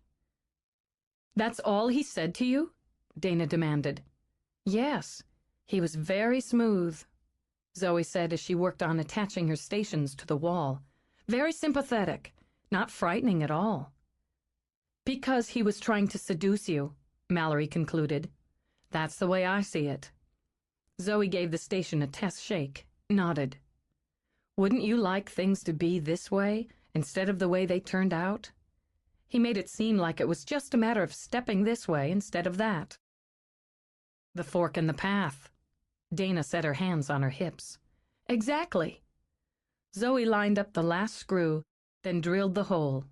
That's all he said to you? Dana demanded. Yes, he was very smooth, Zoe said as she worked on attaching her stations to the wall. Very sympathetic, not frightening at all. Because he was trying to seduce you, Mallory concluded. That's the way I see it. Zoe gave the station a test shake, nodded. Wouldn't you like things to be this way instead of the way they turned out? He made it seem like it was just a matter of stepping this way instead of that. The fork in the path. Dana set her hands on her hips. Exactly. Zoe lined up the last screw, then drilled the hole.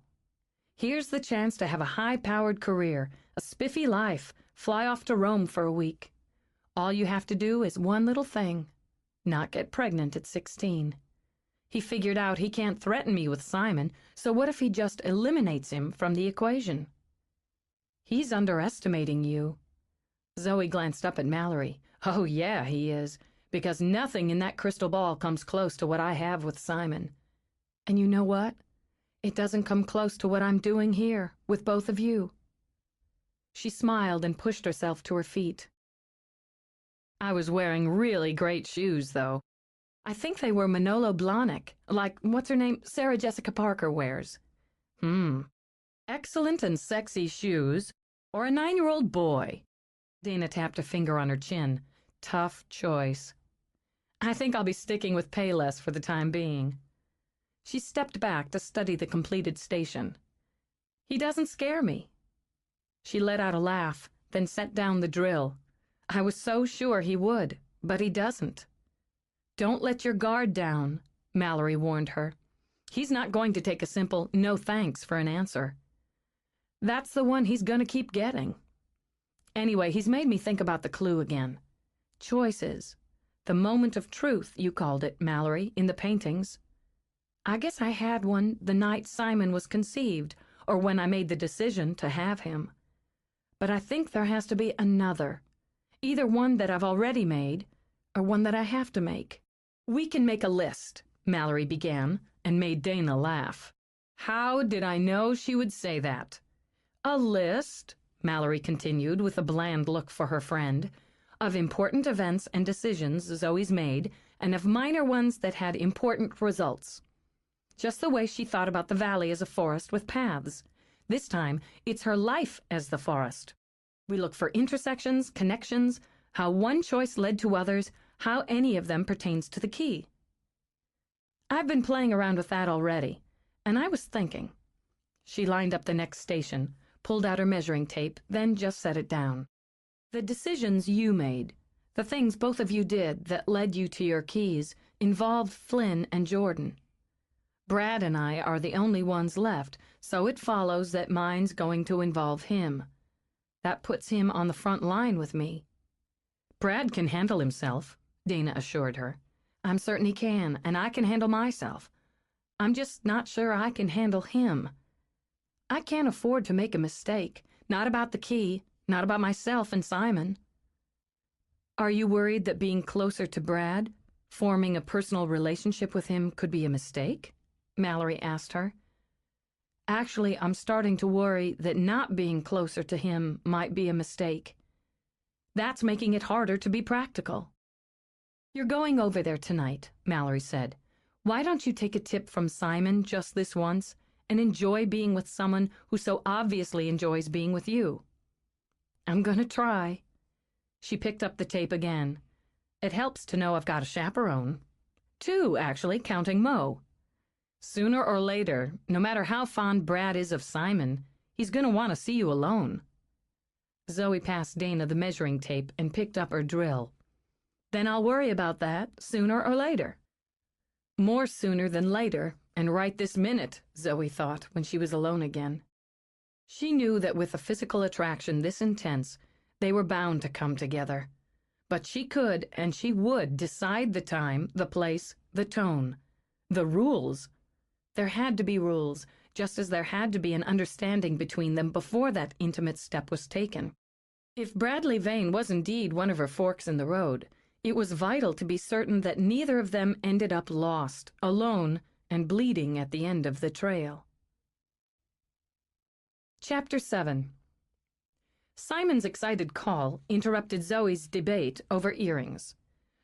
Here's the chance to have a high-powered career, a spiffy life, fly off to Rome for a week. All you have to do is one little thing, not get pregnant at 16. He figured out he can't threaten me with Simon, so what if he just eliminates him from the equation? He's underestimating you. Zoe glanced up at Mallory. Oh, yeah, he is, because nothing in that crystal ball comes close to what I have with Simon. And you know what? It doesn't come close to what I'm doing here, with both of you. She smiled and pushed herself to her feet. I was wearing really great shoes, though. I think they were Manolo Blahnik, like, what's her name, Sarah Jessica Parker wears. Excellent and sexy shoes, or a 9-year-old boy. Dana tapped a finger on her chin. Tough choice. I think I'll be sticking with Payless for the time being. She stepped back to study the completed station. He doesn't scare me. She let out a laugh, then set down the drill. I was so sure he would, but he doesn't. Don't let your guard down, Mallory warned her. He's not going to take a simple no thanks for an answer. That's the one he's going to keep getting. Anyway, he's made me think about the clue again. Choices. The moment of truth, you called it, Mallory, in the paintings. I guess I had one the night Simon was conceived, or when I made the decision to have him. But I think there has to be another. Either one that I've already made, or one that I have to make. We can make a list, Mallory began, and made Dana laugh. How did I know she would say that? A list, Mallory continued with a bland look for her friend, of important events and decisions Zoe's made, and of minor ones that had important results. Just the way she thought about the valley as a forest with paths. This time, it's her life as the forest. We look for intersections, connections, how one choice led to others, how any of them pertains to the key. I've been playing around with that already, and I was thinking. She lined up the next station, pulled out her measuring tape, then just set it down. The decisions you made, the things both of you did that led you to your keys, involved Flynn and Jordan. Brad and I are the only ones left, so it follows that mine's going to involve him. That puts him on the front line with me. Brad can handle himself, Dana assured her. I'm certain he can, and I can handle myself. I'm just not sure I can handle him. I can't afford to make a mistake, not about the key, not about myself and Simon. Are you worried that being closer to Brad, forming a personal relationship with him, could be a mistake? Mallory asked her. Actually, I'm starting to worry that not being closer to him might be a mistake. That's making it harder to be practical. You're going over there tonight, Mallory said. Why don't you take a tip from Simon just this once and enjoy being with someone who so obviously enjoys being with you? I'm gonna try. She picked up the tape again. It helps to know I've got a chaperone. 2, actually, counting Mo. Sooner or later, no matter how fond Brad is of Simon, he's going to want to see you alone. Zoe passed Dana the measuring tape and picked up her drill. Then I'll worry about that sooner or later. More sooner than later, and right this minute, Zoe thought when she was alone again. She knew that with a physical attraction this intense, they were bound to come together. But she could and she would decide the time, the place, the tone, the rules. There had to be rules, just as there had to be an understanding between them before that intimate step was taken. If Bradley Vane was indeed one of her forks in the road, it was vital to be certain that neither of them ended up lost, alone, and bleeding at the end of the trail. Chapter 7. Simon's excited call interrupted Zoe's debate over earrings.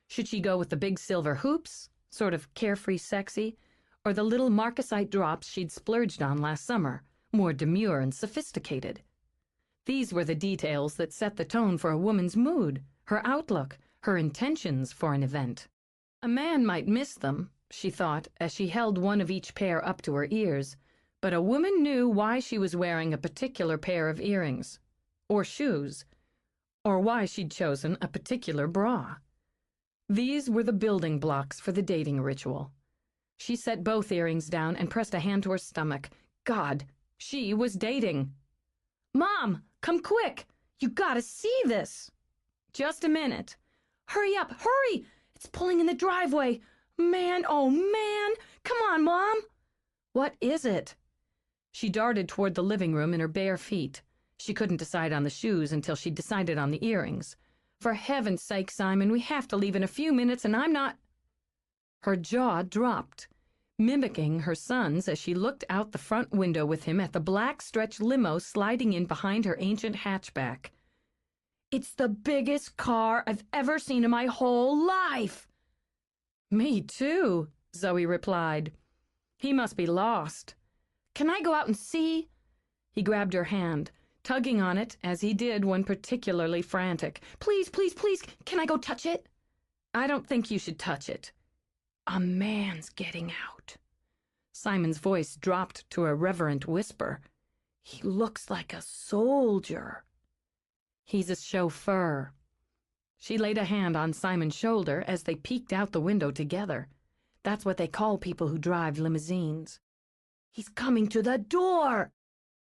Should she go with the big silver hoops, sort of carefree sexy, or the little marcasite drops she'd splurged on last summer, more demure and sophisticated? These were the details that set the tone for a woman's mood, her outlook, her intentions for an event. A man might miss them, she thought, as she held one of each pair up to her ears, but a woman knew why she was wearing a particular pair of earrings, or shoes, or why she'd chosen a particular bra. These were the building blocks for the dating ritual. She set both earrings down and pressed a hand to her stomach. God, she was dating. Mom, come quick! You gotta see this! Just a minute. Hurry up, hurry! It's pulling in the driveway. Man, oh man! Come on, Mom! What is it? She darted toward the living room in her bare feet. She couldn't decide on the shoes until she'd decided on the earrings. For heaven's sake, Simon, we have to leave in a few minutes and I'm not... Her jaw dropped, mimicking her son's as she looked out the front window with him at the black stretch limo sliding in behind her ancient hatchback. It's the biggest car I've ever seen in my whole life. Me too, Zoe replied. He must be lost. Can I go out and see? He grabbed her hand, tugging on it as he did when particularly frantic. Please, please, please, can I go touch it? I don't think you should touch it. A man's getting out. Simon's voice dropped to a reverent whisper. He looks like a soldier. He's a chauffeur. She laid a hand on Simon's shoulder as they peeked out the window together. That's what they call people who drive limousines. He's coming to the door.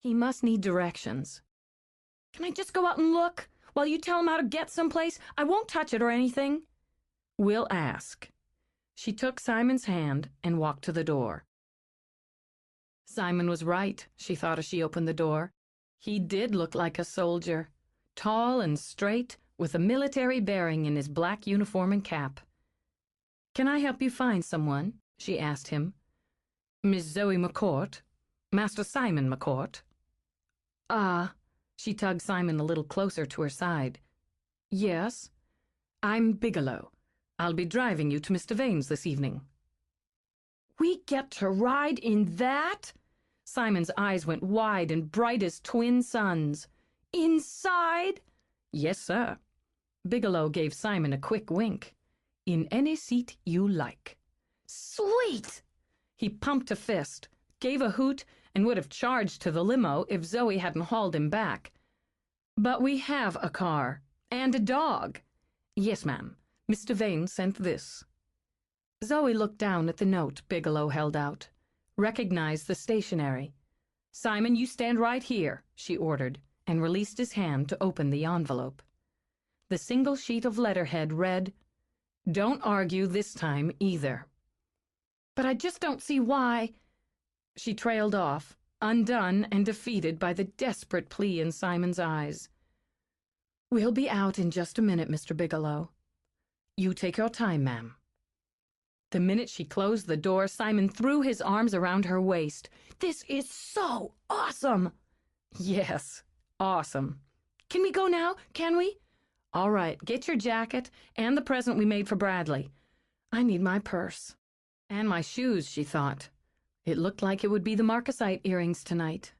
He must need directions. Can I just go out and look while you tell him how to get someplace? I won't touch it or anything. We'll ask. She took Simon's hand and walked to the door. Simon was right, she thought as she opened the door. He did look like a soldier, tall and straight, with a military bearing in his black uniform and cap. "Can I help you find someone?" she asked him. "Miss Zoe McCourt? Master Simon McCourt?" She tugged Simon a little closer to her side. "Yes, I'm Bigelow. I'll be driving you to Mr. Vane's this evening." "We get to ride in that?" Simon's eyes went wide and bright as twin suns. "Inside?" "Yes, sir." Bigelow gave Simon a quick wink. "In any seat you like." "Sweet!" He pumped a fist, gave a hoot, and would have charged to the limo if Zoe hadn't hauled him back. "But we have a car. And a dog." "Yes, ma'am. Mr. Vane sent this." Zoe looked down at the note Bigelow held out, recognized the stationery. "Simon, you stand right here," she ordered, and released his hand to open the envelope. The single sheet of letterhead read, "Don't argue this time either." "But I just don't see why—" She trailed off, undone and defeated by the desperate plea in Simon's eyes. "We'll be out in just a minute, Mr. Bigelow." "You take your time, ma'am." The minute she closed the door, Simon threw his arms around her waist. "This is so awesome!" "Yes, awesome. Can we go now? Can we?" "All right, get your jacket and the present we made for Bradley. I need my purse. And my shoes," she thought. It looked like it would be the marcasite earrings tonight.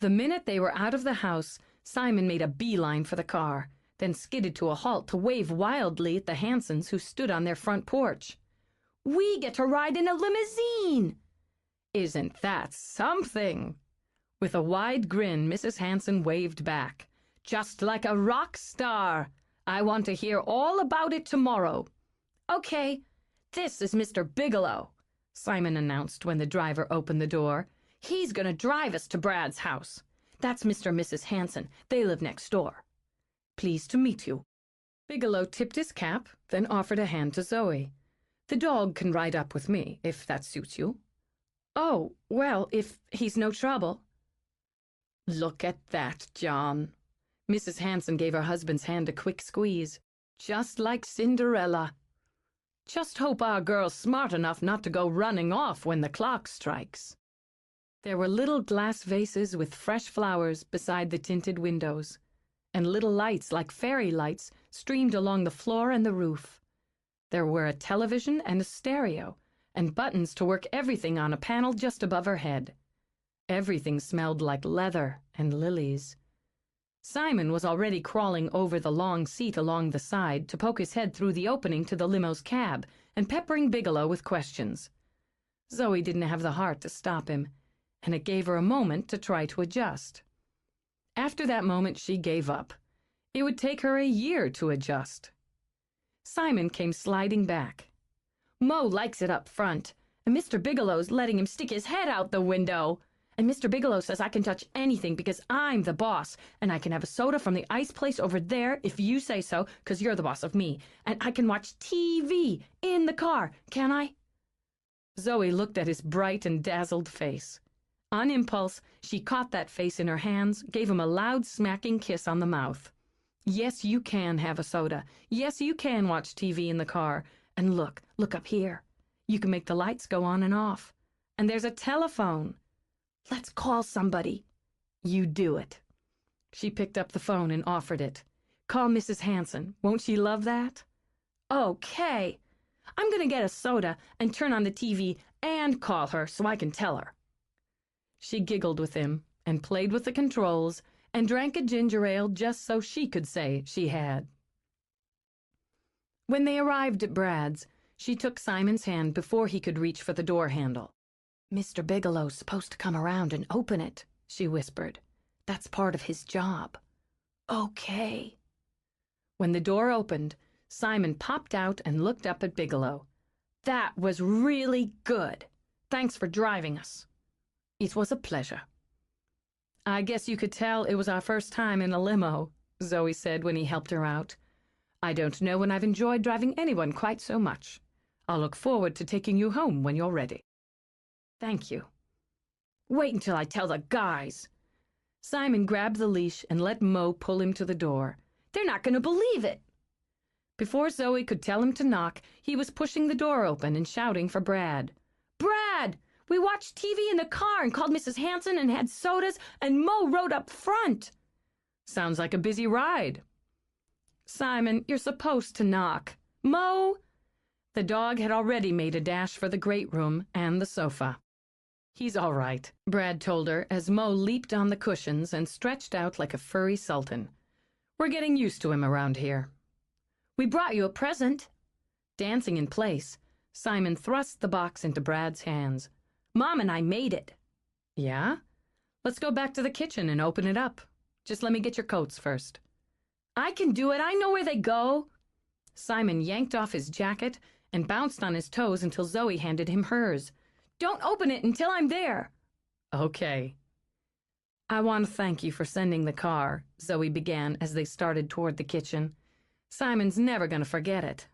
The minute they were out of the house, Simon made a beeline for the car, then skidded to a halt to wave wildly at the Hansons who stood on their front porch. "We get to ride in a limousine!" "Isn't that something?" With a wide grin, Mrs. Hanson waved back. "Just like a rock star. I want to hear all about it tomorrow." "Okay, this is Mr. Bigelow," Simon announced when the driver opened the door. "He's going to drive us to Brad's house. That's Mr. and Mrs. Hanson. They live next door." "Pleased to meet you." Bigelow tipped his cap, then offered a hand to Zoe. "The dog can ride up with me, if that suits you." "Oh, well, if he's no trouble." "Look at that, John." Mrs. Hanson gave her husband's hand a quick squeeze. "Just like Cinderella. Just hope our girl's smart enough not to go running off when the clock strikes." There were little glass vases with fresh flowers beside the tinted windows, and little lights like fairy lights streamed along the floor and the roof. There were a television and a stereo, and buttons to work everything on a panel just above her head. Everything smelled like leather and lilies. Simon was already crawling over the long seat along the side to poke his head through the opening to the limo's cab and peppering Bigelow with questions. Zoe didn't have the heart to stop him, and it gave her a moment to try to adjust. After that moment, she gave up. It would take her a year to adjust. Simon came sliding back. "Mo likes it up front, and Mr. Bigelow's letting him stick his head out the window. And Mr. Bigelow says I can touch anything because I'm the boss, and I can have a soda from the ice place over there if you say so, because you're the boss of me, and I can watch TV in the car, can I?" Zoe looked at his bright and dazzled face. On impulse, she caught that face in her hands, gave him a loud smacking kiss on the mouth. "Yes, you can have a soda. Yes, you can watch TV in the car. And look up here. You can make the lights go on and off. And there's a telephone. Let's call somebody." "You do it." She picked up the phone and offered it. "Call Mrs. Hanson. Won't she love that?" "Okay. I'm going to get a soda and turn on the TV and call her so I can tell her." She giggled with him and played with the controls and drank a ginger ale just so she could say she had. When they arrived at Brad's, she took Simon's hand before he could reach for the door handle. "Mr. Bigelow's supposed to come around and open it," she whispered. "That's part of his job." "Okay." When the door opened, Simon popped out and looked up at Bigelow. "That was really good. Thanks for driving us." "It was a pleasure." "I guess you could tell it was our first time in a limo," Zoe said when he helped her out. "I don't know when I've enjoyed driving anyone quite so much. I'll look forward to taking you home when you're ready." "Thank you." Wait until I tell the guys. Simon grabbed the leash and let Mo pull him to the door. They're not going to believe it. Before Zoe could tell him to knock, he was pushing the door open and shouting for Brad. Brad! We watched TV in the car and called Mrs. Hanson and had sodas, and Mo rode up front. Sounds like a busy ride. Simon, you're supposed to knock. Mo! The dog had already made a dash for the great room and the sofa. He's all right, Brad told her as Mo leaped on the cushions and stretched out like a furry sultan. We're getting used to him around here. We brought you a present. Dancing in place, Simon thrust the box into Brad's hands. Mom and I made it. Yeah? Let's go back to the kitchen and open it up. Just let me get your coats first. I can do it. I know where they go. Simon yanked off his jacket and bounced on his toes until Zoe handed him hers. Don't open it until I'm there. Okay. I want to thank you for sending the car, Zoe began as they started toward the kitchen. Simon's never going to forget it.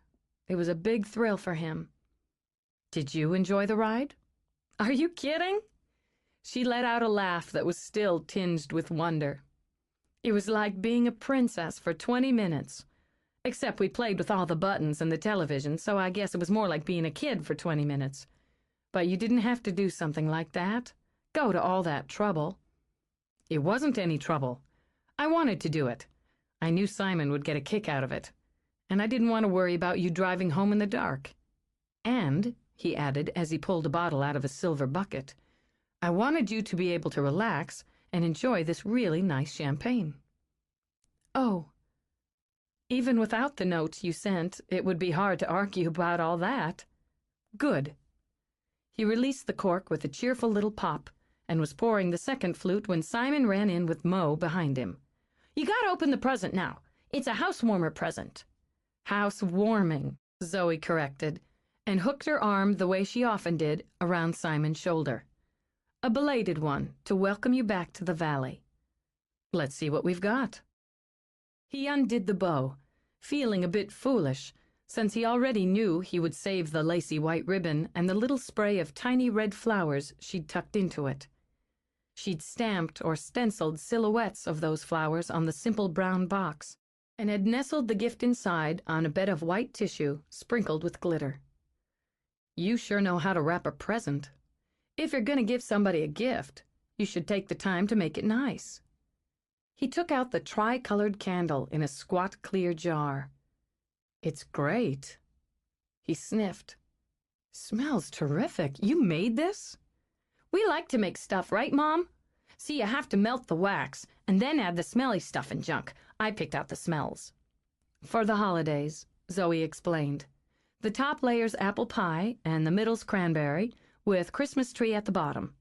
It was a big thrill for him. Did you enjoy the ride? Are you kidding? She let out a laugh that was still tinged with wonder. It was like being a princess for 20 minutes. Except we played with all the buttons and the television, so I guess it was more like being a kid for 20 minutes. But you didn't have to do something like that. Go to all that trouble. It wasn't any trouble. I wanted to do it. I knew Simon would get a kick out of it. And I didn't want to worry about you driving home in the dark. And, he added as he pulled a bottle out of a silver bucket, I wanted you to be able to relax and enjoy this really nice champagne. Oh. Even without the notes you sent, it would be hard to argue about all that. Good. He released the cork with a cheerful little pop and was pouring the second flute when Simon ran in with Mo behind him. You gotta open the present now. It's a housewarmer present. Housewarming, Zoe corrected, and hooked her arm the way she often did around Simon's shoulder. A belated one to welcome you back to the valley. Let's see what we've got. He undid the bow, feeling a bit foolish, since he already knew he would save the lacy white ribbon and the little spray of tiny red flowers she'd tucked into it. She'd stamped or stenciled silhouettes of those flowers on the simple brown box, and had nestled the gift inside on a bed of white tissue sprinkled with glitter. You sure know how to wrap a present. If you're going to give somebody a gift, you should take the time to make it nice. He took out the tri-colored candle in a squat clear jar. It's great. He sniffed. Smells terrific. You made this? We like to make stuff, right, Mom? See, you have to melt the wax and then add the smelly stuff and junk. I picked out the smells. For the holidays, Zoe explained. The top layer's apple pie and the middle's cranberry with Christmas tree at the bottom.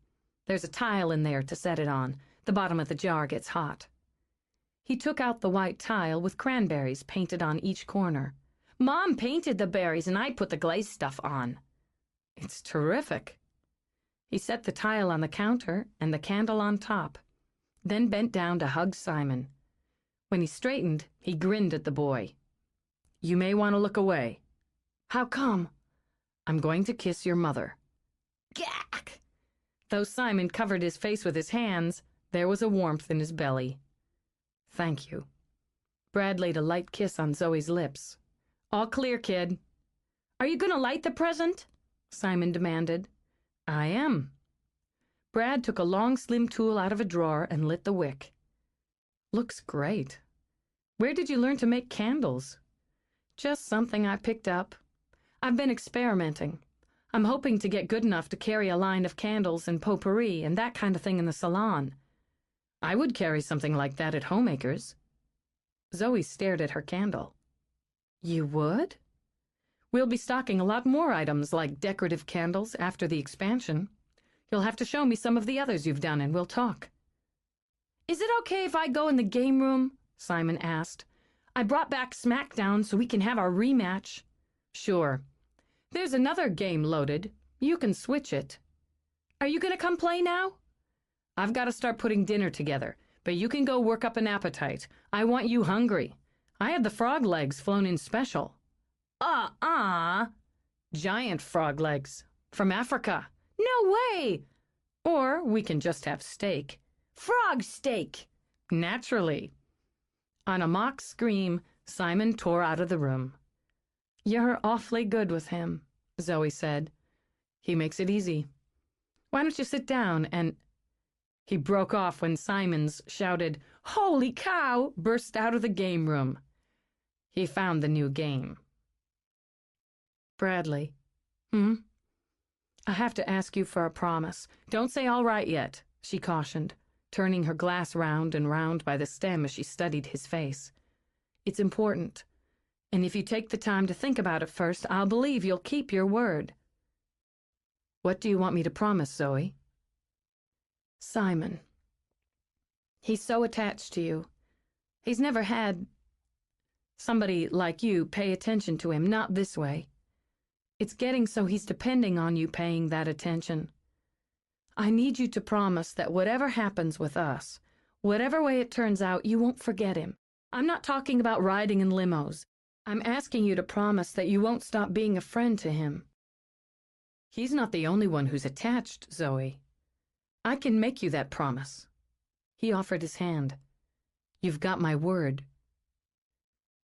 There's a tile in there to set it on. The bottom of the jar gets hot. He took out the white tile with cranberries painted on each corner. Mom painted the berries and I put the glazed stuff on. It's terrific. He set the tile on the counter and the candle on top, then bent down to hug Simon. When he straightened, he grinned at the boy. You may want to look away. How come? I'm going to kiss your mother. Gack! Though Simon covered his face with his hands, there was a warmth in his belly. Thank you. Brad laid a light kiss on Zoe's lips. All clear, kid. Are you going to light the present? Simon demanded. I am. Brad took a long, slim tool out of a drawer and lit the wick. Looks great. Where did you learn to make candles? Just something I picked up. I've been experimenting. I'm hoping to get good enough to carry a line of candles and potpourri and that kind of thing in the salon. I would carry something like that at Homemakers. Zoe stared at her candle. You would? We'll be stocking a lot more items like decorative candles after the expansion. You'll have to show me some of the others you've done and we'll talk. Is it okay if I go in the game room? Simon asked. I brought back SmackDown so we can have our rematch. Sure. There's another game loaded. You can switch it. Are you going to come play now? I've got to start putting dinner together, but you can go work up an appetite. I want you hungry. I had the frog legs flown in special. Giant frog legs. From Africa. No way! Or we can just have steak. Frog steak! Naturally. On a mock scream, Simon tore out of the room. You're awfully good with him, Zoe said. He makes it easy. Why don't you sit down and... He broke off when Simon's shouted, "Holy cow!" burst out of the game room. He found the new game. Bradley. I have to ask you for a promise. Don't say all right yet, she cautioned, turning her glass round and round by the stem as she studied his face. It's important, and if you take the time to think about it first, I'll believe you'll keep your word. What do you want me to promise, Zoe? Simon. He's so attached to you. He's never had somebody like you pay attention to him, not this way. It's getting so he's depending on you paying that attention. I need you to promise that whatever happens with us, whatever way it turns out, you won't forget him. I'm not talking about riding in limos. I'm asking you to promise that you won't stop being a friend to him. He's not the only one who's attached, Zoe. I can make you that promise. He offered his hand. You've got my word.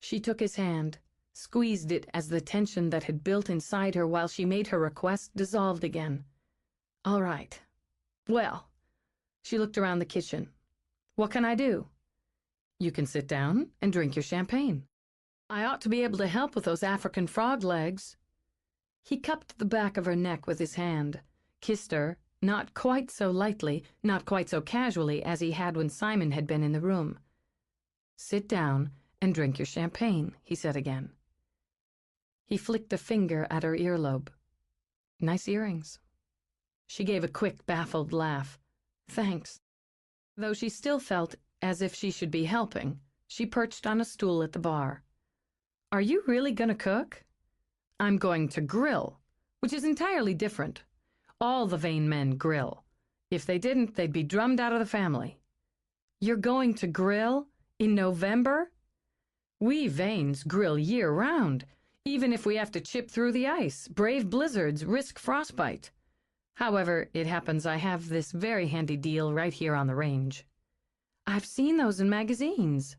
She took his hand, squeezed it as the tension that had built inside her while she made her request dissolved again. All right. Well, she looked around the kitchen. What can I do? You can sit down and drink your champagne. I ought to be able to help with those African frog legs. He cupped the back of her neck with his hand, kissed her, not quite so lightly, not quite so casually as he had when Simon had been in the room. Sit down and drink your champagne, he said again. He flicked a finger at her earlobe. Nice earrings. She gave a quick, baffled laugh. Thanks. Though she still felt as if she should be helping, she perched on a stool at the bar. Are you really going to cook? I'm going to grill, which is entirely different. All the vain men grill. If they didn't, they'd be drummed out of the family. You're going to grill? In November? We vains grill year-round, even if we have to chip through the ice, brave blizzards, risk frostbite. However, it happens I have this very handy deal right here on the range. I've seen those in magazines.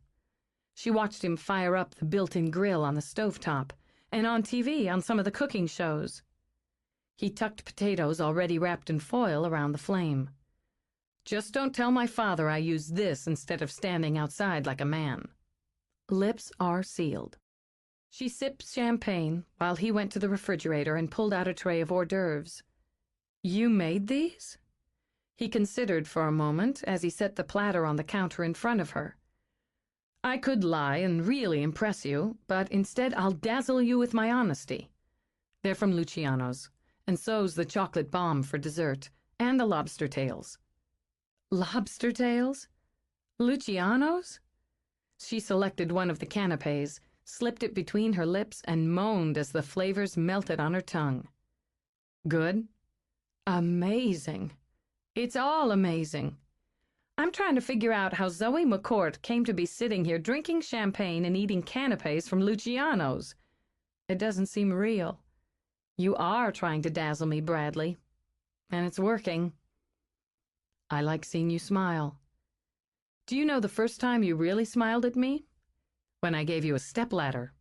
She watched him fire up the built-in grill on the stovetop, and on TV on some of the cooking shows. He tucked potatoes already wrapped in foil around the flame. Just don't tell my father I used this instead of standing outside like a man. Lips are sealed. She sipped champagne while he went to the refrigerator and pulled out a tray of hors d'oeuvres. You made these? He considered for a moment as he set the platter on the counter in front of her. I could lie and really impress you, but instead I'll dazzle you with my honesty. They're from Luciano's, and so's the chocolate bomb for dessert, and the lobster tails. Lobster tails? Luciano's? She selected one of the canapes, slipped it between her lips, and moaned as the flavors melted on her tongue. Good? Amazing. It's all amazing. I'm trying to figure out how Zoe McCourt came to be sitting here drinking champagne and eating canapes from Luciano's. It doesn't seem real. You are trying to dazzle me, Bradley. And it's working. I like seeing you smile. Do you know the first time you really smiled at me? When I gave you a stepladder.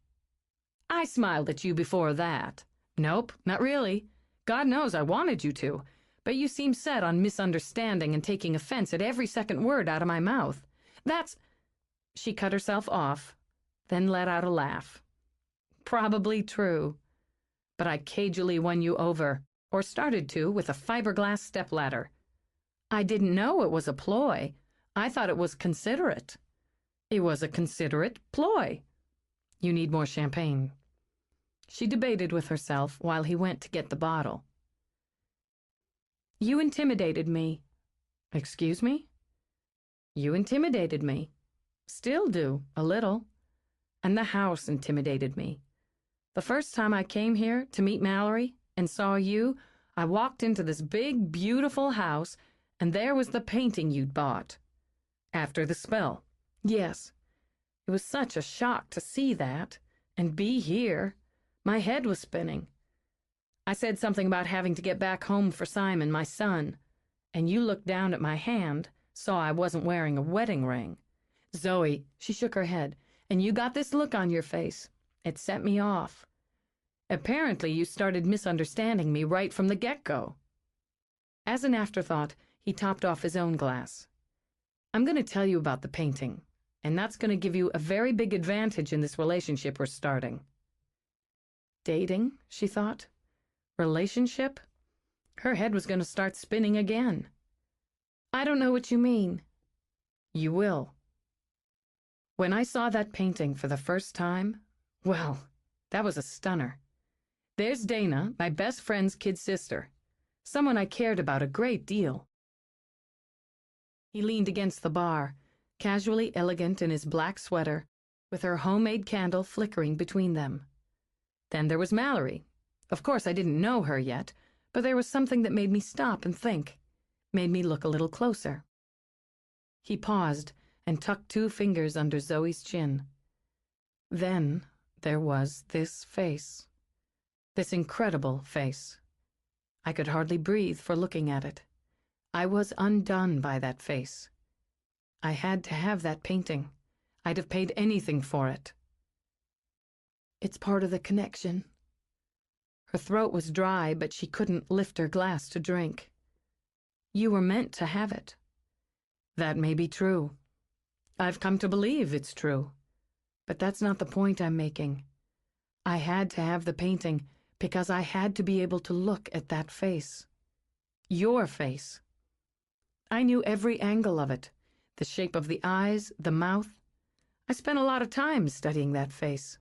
I smiled at you before that. Nope, not really. God knows I wanted you to. But you seem set on misunderstanding and taking offense at every second word out of my mouth. That's... She cut herself off, then let out a laugh. Probably true. But I cagily won you over, or started to, with a fiberglass stepladder. I didn't know it was a ploy. I thought it was considerate. It was a considerate ploy. You need more champagne. She debated with herself while he went to get the bottle. You intimidated me. Excuse me? You intimidated me. Still do, a little. And the house intimidated me. The first time I came here to meet Mallory and saw you, I walked into this big, beautiful house, and there was the painting you'd bought. After the spell. Yes. It was such a shock to see that, and be here. My head was spinning. I said something about having to get back home for Simon, my son, And you looked down at my hand, saw I wasn't wearing a wedding ring. Zoe, she shook her head, and you got this look on your face. It set me off. Apparently, you started misunderstanding me right from the get-go." As an afterthought, he topped off his own glass. "I'm going to tell you about the painting, and that's going to give you a very big advantage in this relationship we're starting." Dating, she thought. Relationship? Her head was going to start spinning again. "I don't know what you mean." "You will. When I saw that painting for the first time, well, that was a stunner. There's Dana, my best friend's kid sister, someone I cared about a great deal." He leaned against the bar, casually elegant in his black sweater, with her homemade candle flickering between them. Then there was Mallory. Of course, I didn't know her yet, but there was something that made me stop and think, made me look a little closer. He paused and tucked 2 fingers under Zoe's chin. Then there was this face. This incredible face. I could hardly breathe for looking at it. I was undone by that face. I had to have that painting. I'd have paid anything for it. "It's part of the connection." Her throat was dry, but she couldn't lift her glass to drink. "You were meant to have it." "That may be true. I've come to believe it's true. But that's not the point I'm making. I had to have the painting because I had to be able to look at that face. Your face. I knew every angle of it, the shape of the eyes, the mouth. I spent a lot of time studying that face.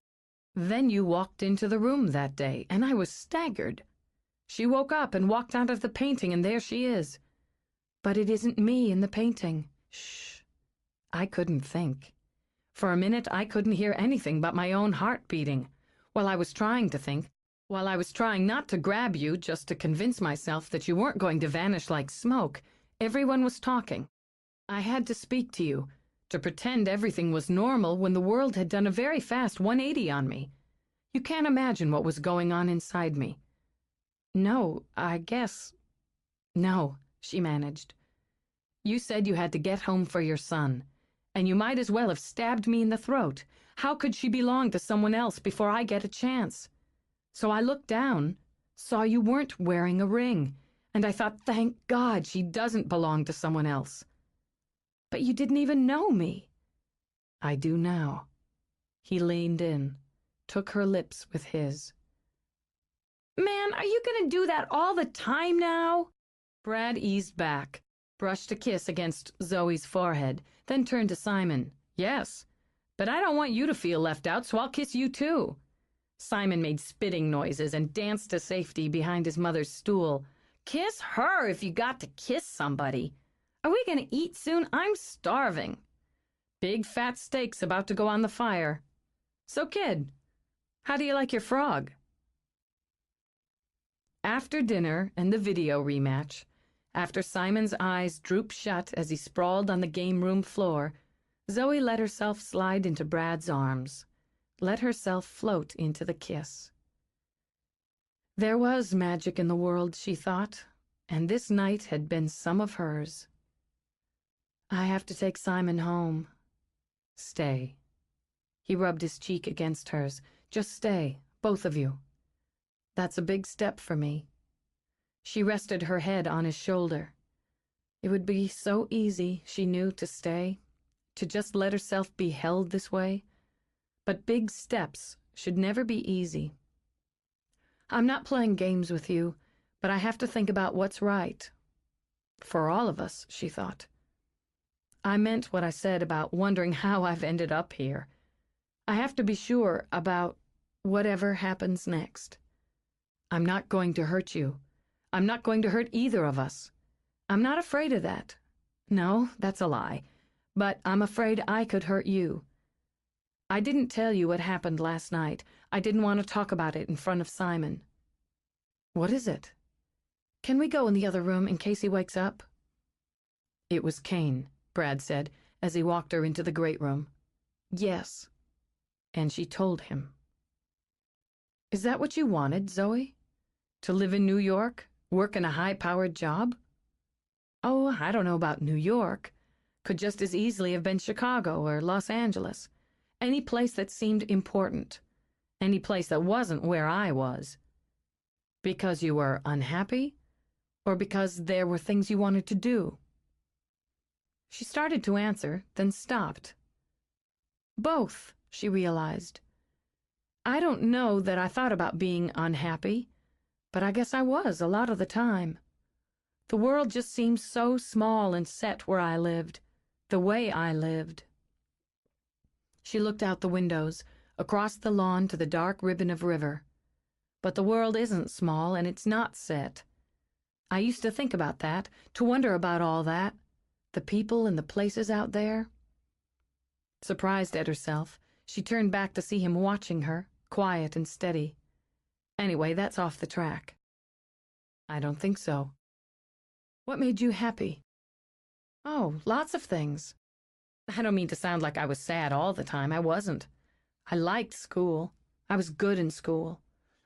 Then you walked into the room that day, and I was staggered. She woke up and walked out of the painting, and there she is. But it isn't me in the painting. Shh. I couldn't think. For a minute, I couldn't hear anything but my own heart beating. While I was trying to think, while I was trying not to grab you just to convince myself that you weren't going to vanish like smoke, everyone was talking. I had to speak to you, to pretend everything was normal when the world had done a very fast 180 on me. You can't imagine what was going on inside me. "No, I guess—" "No," she managed. "You said you had to get home for your son, and you might as well have stabbed me in the throat. How could she belong to someone else before I get a chance? So I looked down, saw you weren't wearing a ring, and I thought, thank God she doesn't belong to someone else. But you didn't even know me." "I do now." He leaned in, took her lips with his. Man, are you gonna do that all the time now? Brad eased back, brushed a kiss against Zoe's forehead, then turned to Simon. "Yes, but I don't want you to feel left out, so I'll kiss you too." Simon made spitting noises and danced to safety behind his mother's stool. Kiss her if you got to kiss somebody. Are we gonna eat soon? I'm starving. Big fat steaks about to go on the fire. So, kid, how do you like your frog? After dinner and the video rematch, after Simon's eyes drooped shut as he sprawled on the game room floor, Zoe let herself slide into Brad's arms, let herself float into the kiss. There was magic in the world, she thought, and this night had been some of hers. "I have to take Simon home." "Stay." He rubbed his cheek against hers. "Just stay, both of you. That's a big step for me." She rested her head on his shoulder. It would be so easy, she knew, to stay, to just let herself be held this way. But big steps should never be easy. "I'm not playing games with you, but I have to think about what's right. For all of us," she thought. "I meant what I said about wondering how I've ended up here. I have to be sure about whatever happens next. I'm not going to hurt you. I'm not going to hurt either of us. I'm not afraid of that. No, that's a lie. But I'm afraid I could hurt you. I didn't tell you what happened last night. I didn't want to talk about it in front of Simon." "What is it? Can we go in the other room in case he wakes up?" "It was Kane," Brad said, as he walked her into the great room. "Yes." And she told him. "Is that what you wanted, Zoe? To live in New York, work in a high-powered job?" Oh, I don't know about New York. Could just as easily have been Chicago or Los Angeles. Any place that seemed important. Any place that wasn't where I was. Because you were unhappy? Or because there were things you wanted to do? She started to answer, then stopped. Both, she realized. I don't know that I thought about being unhappy, but I guess I was a lot of the time. The world just seemed so small and set where I lived, the way I lived. She looked out the windows, across the lawn to the dark ribbon of river. But the world isn't small, and it's not set. I used to think about that, to wonder about all that, the people and the places out there. Surprised at herself, she turned back to see him watching her, quiet and steady. Anyway, that's off the track. I don't think so. What made you happy? Oh, lots of things. I don't mean to sound like I was sad all the time. I wasn't. I liked school. I was good in school.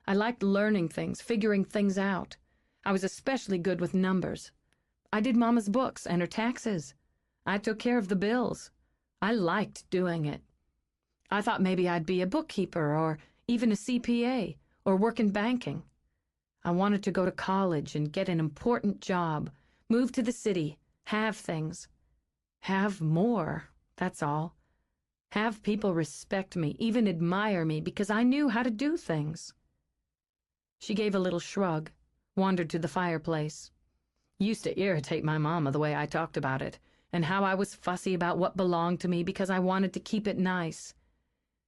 I liked learning things, figuring things out. I was especially good with numbers. I did Mama's books and her taxes. I took care of the bills. I liked doing it. I thought maybe I'd be a bookkeeper or even a CPA or work in banking. I wanted to go to college and get an important job, move to the city, have things. Have more, that's all. Have people respect me, even admire me, because I knew how to do things. She gave a little shrug, wandered to the fireplace. Used to irritate my mama the way I talked about it, and how I was fussy about what belonged to me because I wanted to keep it nice.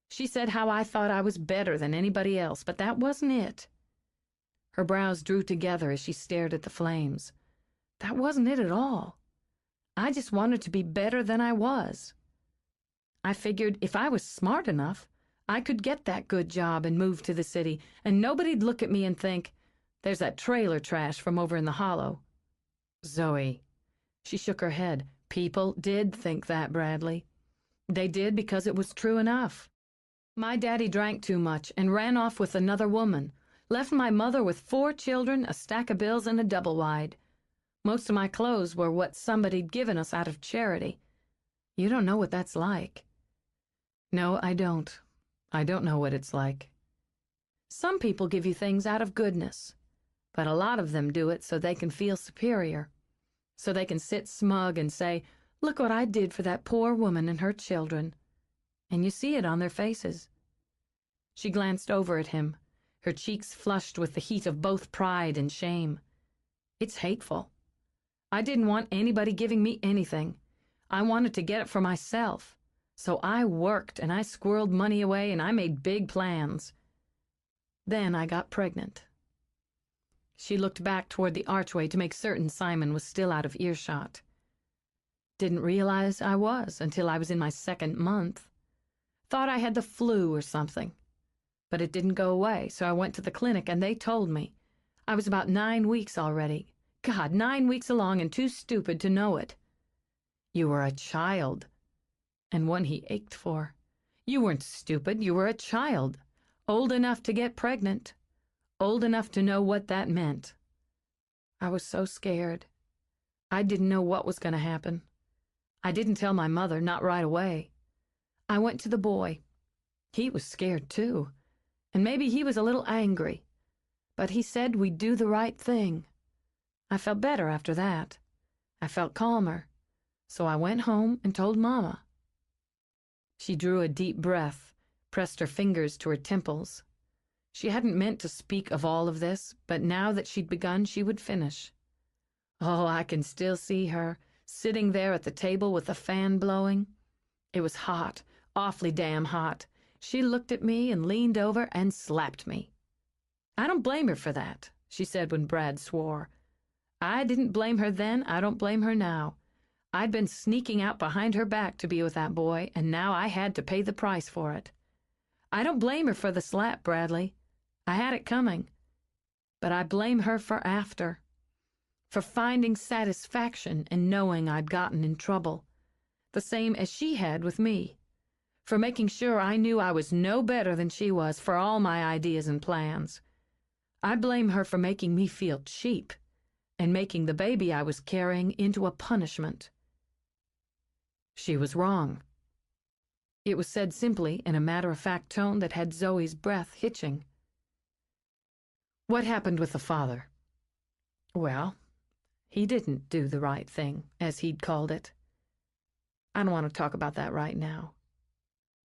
She said how I thought I was better than anybody else, but that wasn't it. Her brows drew together as she stared at the flames. That wasn't it at all. I just wanted to be better than I was. I figured if I was smart enough, I could get that good job and move to the city, and nobody'd look at me and think, there's that trailer trash from over in the hollow. Zoe. She shook her head. People did think that, Bradley. They did because it was true enough. My daddy drank too much and ran off with another woman, left my mother with 4 children, a stack of bills, and a double wide. Most of my clothes were what somebody'd given us out of charity. You don't know what that's like. No, I don't. I don't know what it's like. Some people give you things out of goodness, but a lot of them do it so they can feel superior, so they can sit smug and say, look what I did for that poor woman and her children. And you see it on their faces. She glanced over at him, her cheeks flushed with the heat of both pride and shame. It's hateful. I didn't want anybody giving me anything. I wanted to get it for myself. So I worked and I squirreled money away and I made big plans. Then I got pregnant. She looked back toward the archway to make certain Simon was still out of earshot. Didn't realize I was until I was in my 2nd month. Thought I had the flu or something. But it didn't go away, so I went to the clinic and they told me. I was about 9 weeks already. God, 9 weeks along and too stupid to know it. You were a child. And one he ached for. You weren't stupid, you were a child. Old enough to get pregnant. Old enough to know what that meant. I was so scared. I didn't know what was going to happen. I didn't tell my mother, not right away. I went to the boy. He was scared too, and maybe he was a little angry. But he said we'd do the right thing. I felt better after that. I felt calmer. So I went home and told Mama. She drew a deep breath, pressed her fingers to her temples. She hadn't meant to speak of all of this, but now that she'd begun, she would finish. Oh, I can still see her, sitting there at the table with the fan blowing. It was hot, awfully damn hot. She looked at me and leaned over and slapped me. I don't blame her for that, she said when Brad swore. I didn't blame her then, I don't blame her now. I'd been sneaking out behind her back to be with that boy, and now I had to pay the price for it. I don't blame her for the slap, Bradley. I had it coming. But I blame her for after. For finding satisfaction in knowing I'd gotten in trouble, the same as she had with me. For making sure I knew I was no better than she was for all my ideas and plans. I blame her for making me feel cheap. and making the baby I was carrying into a punishment. She was wrong. It was said simply in a matter-of-fact tone that had Zoe's breath hitching. What happened with the father? Well, he didn't do the right thing, as he'd called it. I don't want to talk about that right now.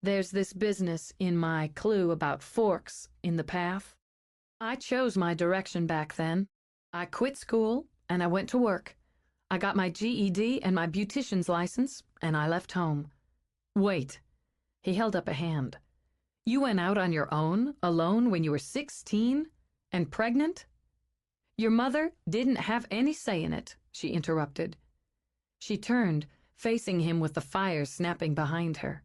There's this business in my clue about forks in the path. I chose my direction back then. I quit school and I went to work. I got my GED and my beautician's license, and I left home. Wait. He held up a hand. You went out on your own, alone, when you were 16? And pregnant? Your mother didn't have any say in it, she interrupted. She turned, facing him with the fire snapping behind her.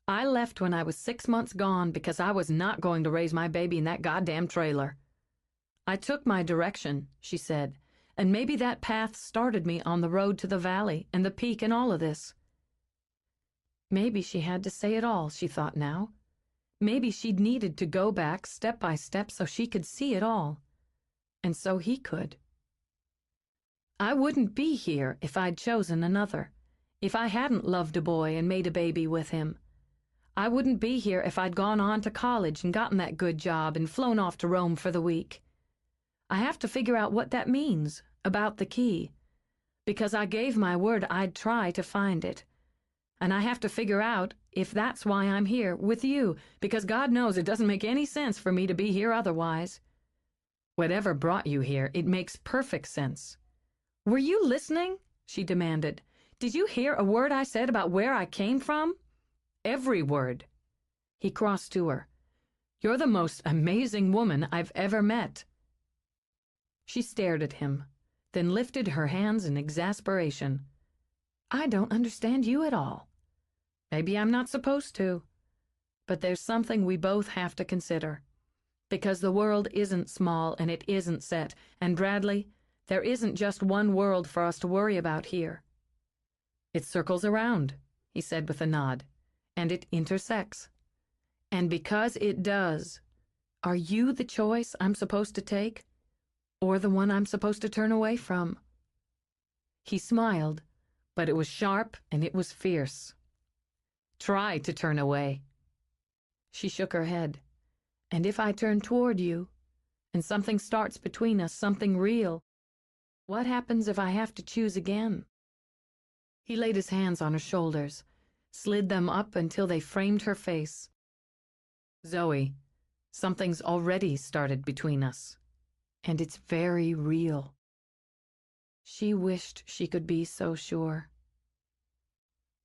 I left when I was 6 months gone because I was not going to raise my baby in that goddamn trailer. I took my direction, she said, and maybe that path started me on the road to the valley and the peak and all of this. Maybe she had to say it all, she thought now. Maybe she'd needed to go back step by step so she could see it all. And so he could. I wouldn't be here if I'd chosen another, if I hadn't loved a boy and made a baby with him. I wouldn't be here if I'd gone on to college and gotten that good job and flown off to Rome for the week. I have to figure out what that means about the key, because I gave my word I'd try to find it. And I have to figure out if that's why I'm here with you, because God knows it doesn't make any sense for me to be here otherwise. Whatever brought you here, it makes perfect sense. Were you listening? She demanded. Did you hear a word I said about where I came from? Every word. He crossed to her. You're the most amazing woman I've ever met. She stared at him, then lifted her hands in exasperation. I don't understand you at all. Maybe I'm not supposed to. But there's something we both have to consider. Because the world isn't small and it isn't set. And Bradley, there isn't just one world for us to worry about here. It circles around, he said with a nod. And it intersects. And because it does, are you the choice I'm supposed to take? Or the one I'm supposed to turn away from? He smiled, but it was sharp and it was fierce. Try to turn away. She shook her head. And if I turn toward you, and something starts between us, something real, what happens if I have to choose again? He laid his hands on her shoulders, slid them up until they framed her face. Zoe, something's already started between us, and it's very real. She wished she could be so sure.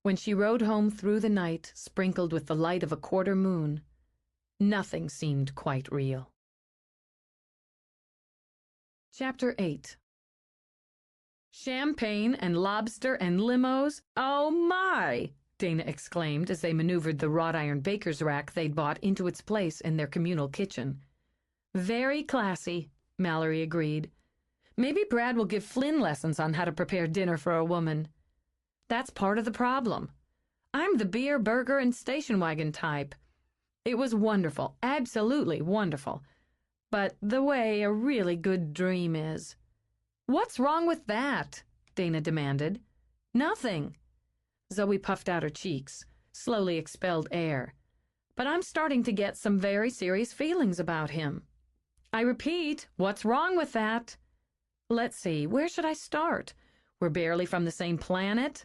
When she rode home through the night, sprinkled with the light of a quarter moon, nothing seemed quite real. Chapter 8. Champagne and lobster and limos? Oh my! Dana exclaimed as they maneuvered the wrought iron baker's rack they'd bought into its place in their communal kitchen. Very classy, Mallory agreed. Maybe Brad will give Flynn lessons on how to prepare dinner for a woman. That's part of the problem. I'm the beer, burger, and station wagon type. It was wonderful, absolutely wonderful. But the way a really good dream is. What's wrong with that? Dana demanded. Nothing. Zoe puffed out her cheeks, slowly expelled air. But I'm starting to get some very serious feelings about him. I repeat, what's wrong with that? Let's see, where should I start? We're barely from the same planet.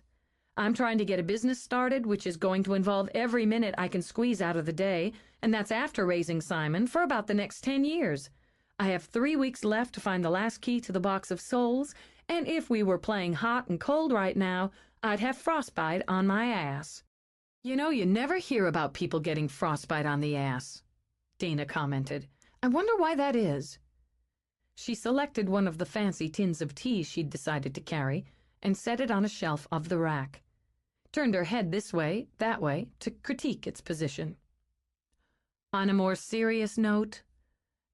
I'm trying to get a business started, which is going to involve every minute I can squeeze out of the day, and that's after raising Simon for about the next 10 years. I have 3 weeks left to find the last key to the box of souls, and if we were playing hot and cold right now, I'd have frostbite on my ass. You know, you never hear about people getting frostbite on the ass, Dana commented. I wonder why that is. She selected one of the fancy tins of tea she'd decided to carry and set it on a shelf of the rack. Turned her head this way, that way, to critique its position. On a more serious note,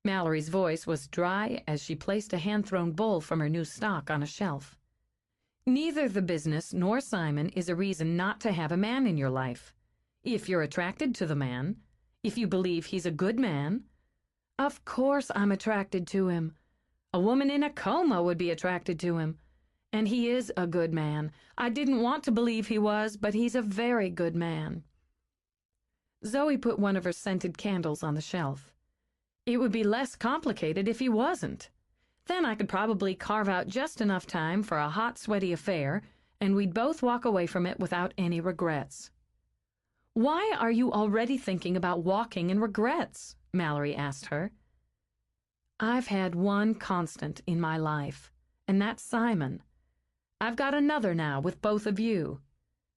Mallory's voice was dry as she placed a hand-thrown bowl from her new stock on a shelf. Neither the business nor Simon is a reason not to have a man in your life. If you're attracted to the man, if you believe he's a good man. Of course I'm attracted to him. A woman in a coma would be attracted to him. And he is a good man. I didn't want to believe he was, but he's a very good man." Zoe put one of her scented candles on the shelf. "It would be less complicated if he wasn't. Then I could probably carve out just enough time for a hot, sweaty affair, and we'd both walk away from it without any regrets." "Why are you already thinking about walking in regrets?" Mallory asked her. "I've had one constant in my life, and that's Simon. I've got another now with both of you.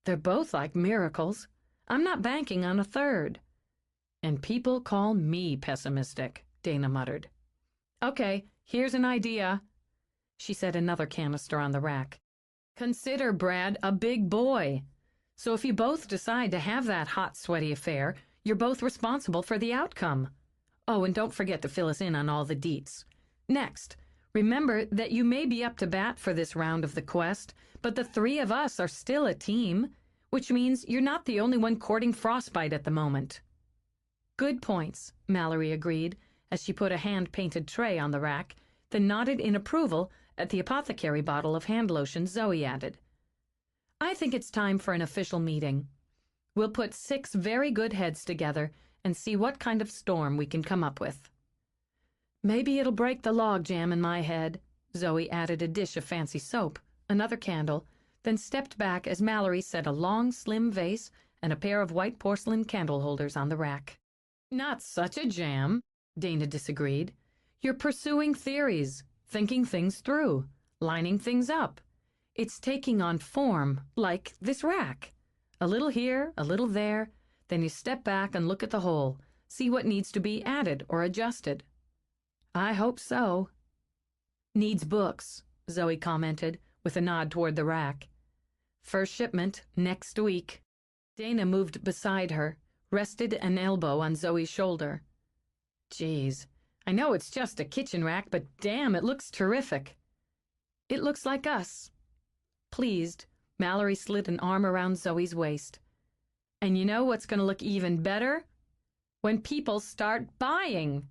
They're both like miracles. I'm not banking on a third." "And people call me pessimistic," Dana muttered. "Okay, here's an idea." She set another canister on the rack. "Consider Brad a big boy. So if you both decide to have that hot, sweaty affair, you're both responsible for the outcome. Oh, and don't forget to fill us in on all the deets. Next, remember that you may be up to bat for this round of the quest, but the three of us are still a team, which means you're not the only one courting frostbite at the moment." "Good points," Mallory agreed, as she put a hand-painted tray on the rack, then nodded in approval at the apothecary bottle of hand lotion Zoe added. "I think it's time for an official meeting. We'll put 6 very good heads together and see what kind of storm we can come up with." "Maybe it'll break the logjam in my head." Zoe added a dish of fancy soap, another candle, then stepped back as Mallory set a long, slim vase and a pair of white porcelain candle holders on the rack. "Not such a jam," Dana disagreed. "You're pursuing theories, thinking things through, lining things up. It's taking on form, like this rack. A little here, a little there, then you step back and look at the whole, see what needs to be added or adjusted." "I hope so." "Needs books," Zoe commented, with a nod toward the rack. "First shipment next week." Dana moved beside her, rested an elbow on Zoe's shoulder. "Geez, I know it's just a kitchen rack, but damn, it looks terrific." "It looks like us." Pleased, Mallory slid an arm around Zoe's waist. "And you know what's going to look even better? When people start buying."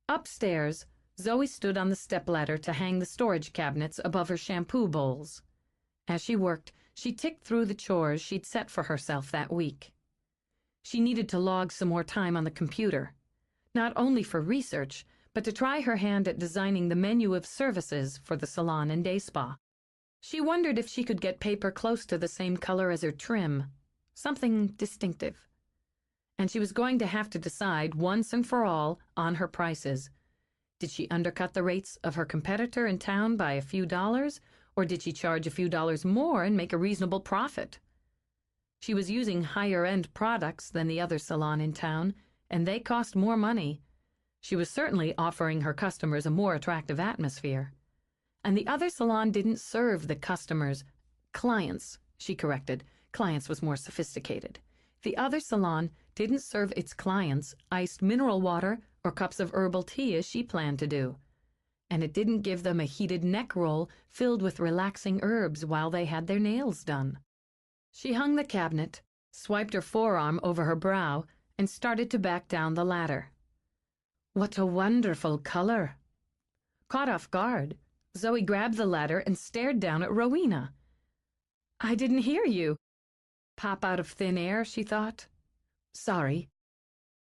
Upstairs, Zoe stood on the stepladder to hang the storage cabinets above her shampoo bowls. As she worked, she ticked through the chores she'd set for herself that week. She needed to log some more time on the computer, not only for research, but to try her hand at designing the menu of services for the salon and day spa. She wondered if she could get paper close to the same color as her trim, something distinctive. And she was going to have to decide once and for all on her prices. Did she undercut the rates of her competitor in town by a few dollars, or did she charge a few dollars more and make a reasonable profit? She was using higher-end products than the other salon in town, and they cost more money. She was certainly offering her customers a more attractive atmosphere. And the other salon didn't serve the clients, she corrected. Clients was more sophisticated. The other salon didn't serve its clients iced mineral water or cups of herbal tea as she planned to do. And it didn't give them a heated neck roll filled with relaxing herbs while they had their nails done. She hung the cabinet, swiped her forearm over her brow, and started to back down the ladder. "What a wonderful color!" Caught off guard, Zoe grabbed the ladder and stared down at Rowena. "I didn't hear you." Pop out of thin air, she thought. "Sorry."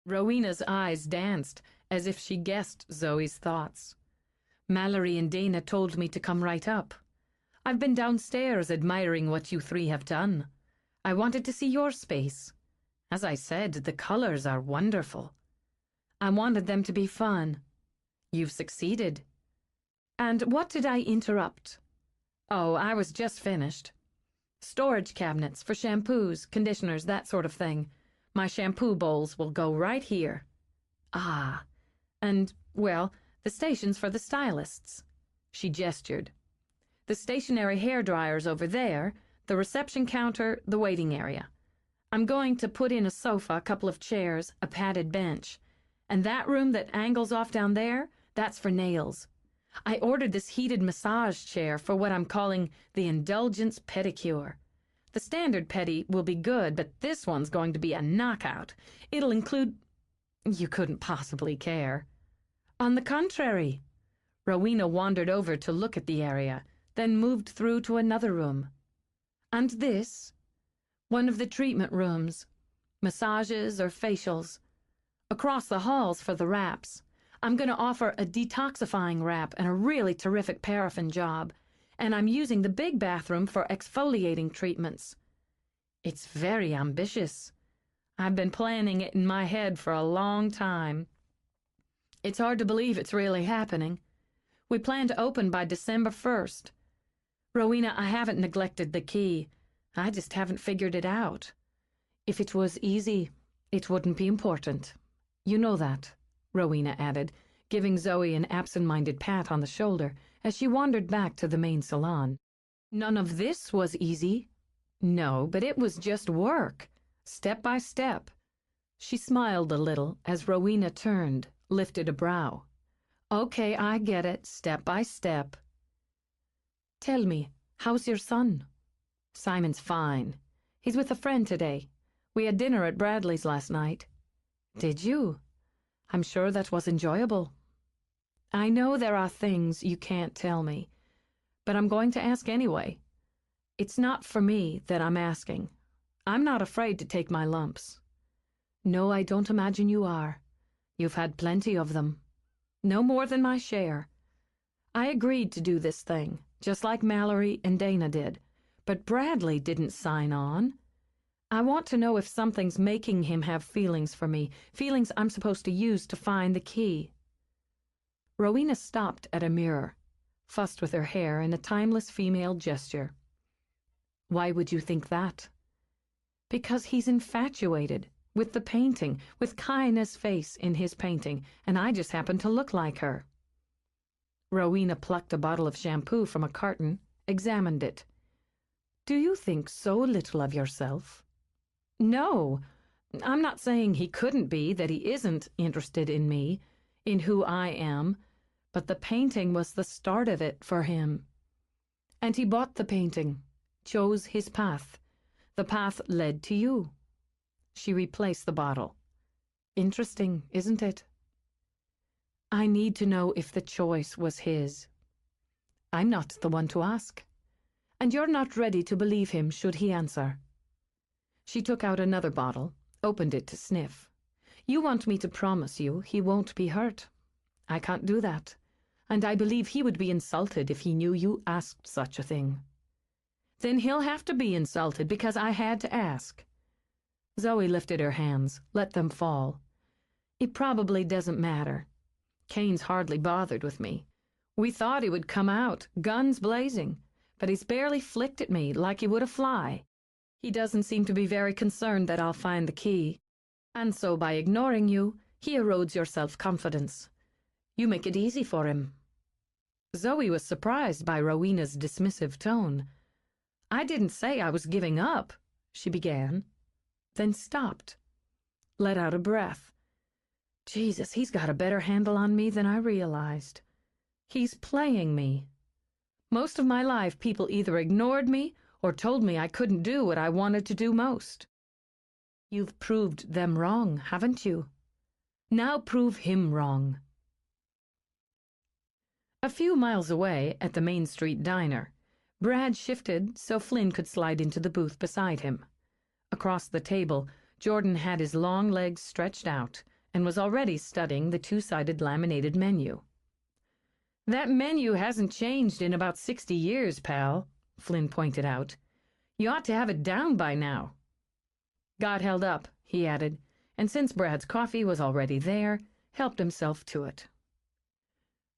Rowena's eyes danced, as if she guessed Zoe's thoughts. "Mallory and Dana told me to come right up. I've been downstairs admiring what you three have done. I wanted to see your space. As I said, the colors are wonderful. I wanted them to be fun. You've succeeded. And what did I interrupt? Oh, I was just finished. Storage cabinets for shampoos, conditioners, that sort of thing. My shampoo bowls will go right here. Ah, and, well, the stations for the stylists." She gestured. "The stationary hair dryers over there, the reception counter, the waiting area. I'm going to put in a sofa, a couple of chairs, a padded bench. And that room that angles off down there, that's for nails. I ordered this heated massage chair for what I'm calling the indulgence pedicure. The standard pedi will be good, but this one's going to be a knockout. It'll include—" "You couldn't possibly care." On the contrary. Rowena wandered over to look at the area, then moved through to another room. And this? One of the treatment rooms. Massages or facials. Across the halls for the wraps. I'm going to offer a detoxifying wrap and a really terrific paraffin job. And I'm using the big bathroom for exfoliating treatments. It's very ambitious. I've been planning it in my head for a long time. It's hard to believe it's really happening. We plan to open by December 1st. Rowena, I haven't neglected the key. I just haven't figured it out. If it was easy, it wouldn't be important. You know that, Rowena added, giving Zoe an absent-minded pat on the shoulder as she wandered back to the main salon. None of this was easy. No, but it was just work, step by step. She smiled a little as Rowena turned, lifted a brow. Okay, I get it, step by step. Tell me, how's your son? Simon's fine. He's with a friend today. We had dinner at Bradley's last night. Did you? I'm sure that was enjoyable. I know there are things you can't tell me, but I'm going to ask anyway. It's not for me that I'm asking. I'm not afraid to take my lumps. No, I don't imagine you are. You've had plenty of them. No more than my share. I agreed to do this thing, just like Mallory and Dana did, but Bradley didn't sign on. I want to know if something's making him have feelings for me, feelings I'm supposed to use to find the key. Rowena stopped at a mirror, fussed with her hair in a timeless female gesture. Why would you think that? Because he's infatuated with the painting, with Kaina's face in his painting, and I just happen to look like her. Rowena plucked a bottle of shampoo from a carton, examined it. Do you think so little of yourself? No, I'm not saying he couldn't be, that he isn't interested in me, in who I am, but the painting was the start of it for him. And he bought the painting, chose his path. The path led to you. She replaced the bottle. Interesting, isn't it? I need to know if the choice was his. I'm not the one to ask. And you're not ready to believe him should he answer. She took out another bottle, opened it to sniff. You want me to promise you he won't be hurt. I can't do that. And I believe he would be insulted if he knew you asked such a thing. Then he'll have to be insulted because I had to ask. Zoe lifted her hands, let them fall. It probably doesn't matter. Kane's hardly bothered with me. We thought he would come out, guns blazing, but he's barely flicked at me like he would a fly. He doesn't seem to be very concerned that I'll find the key. And so by ignoring you, he erodes your self-confidence. You make it easy for him. Zoe was surprised by Rowena's dismissive tone. I didn't say I was giving up, she began, then stopped, let out a breath. Jesus, he's got a better handle on me than I realized. He's playing me. Most of my life, people either ignored me or told me I couldn't do what I wanted to do most. You've proved them wrong, haven't you? Now prove him wrong. A few miles away, at the Main Street diner, Brad shifted so Flynn could slide into the booth beside him. Across the table, Jordan had his long legs stretched out and was already studying the two-sided laminated menu. That menu hasn't changed in about 60 years, pal, Flynn pointed out. You ought to have it down by now. Got held up, he added, and since Brad's coffee was already there, helped himself to it.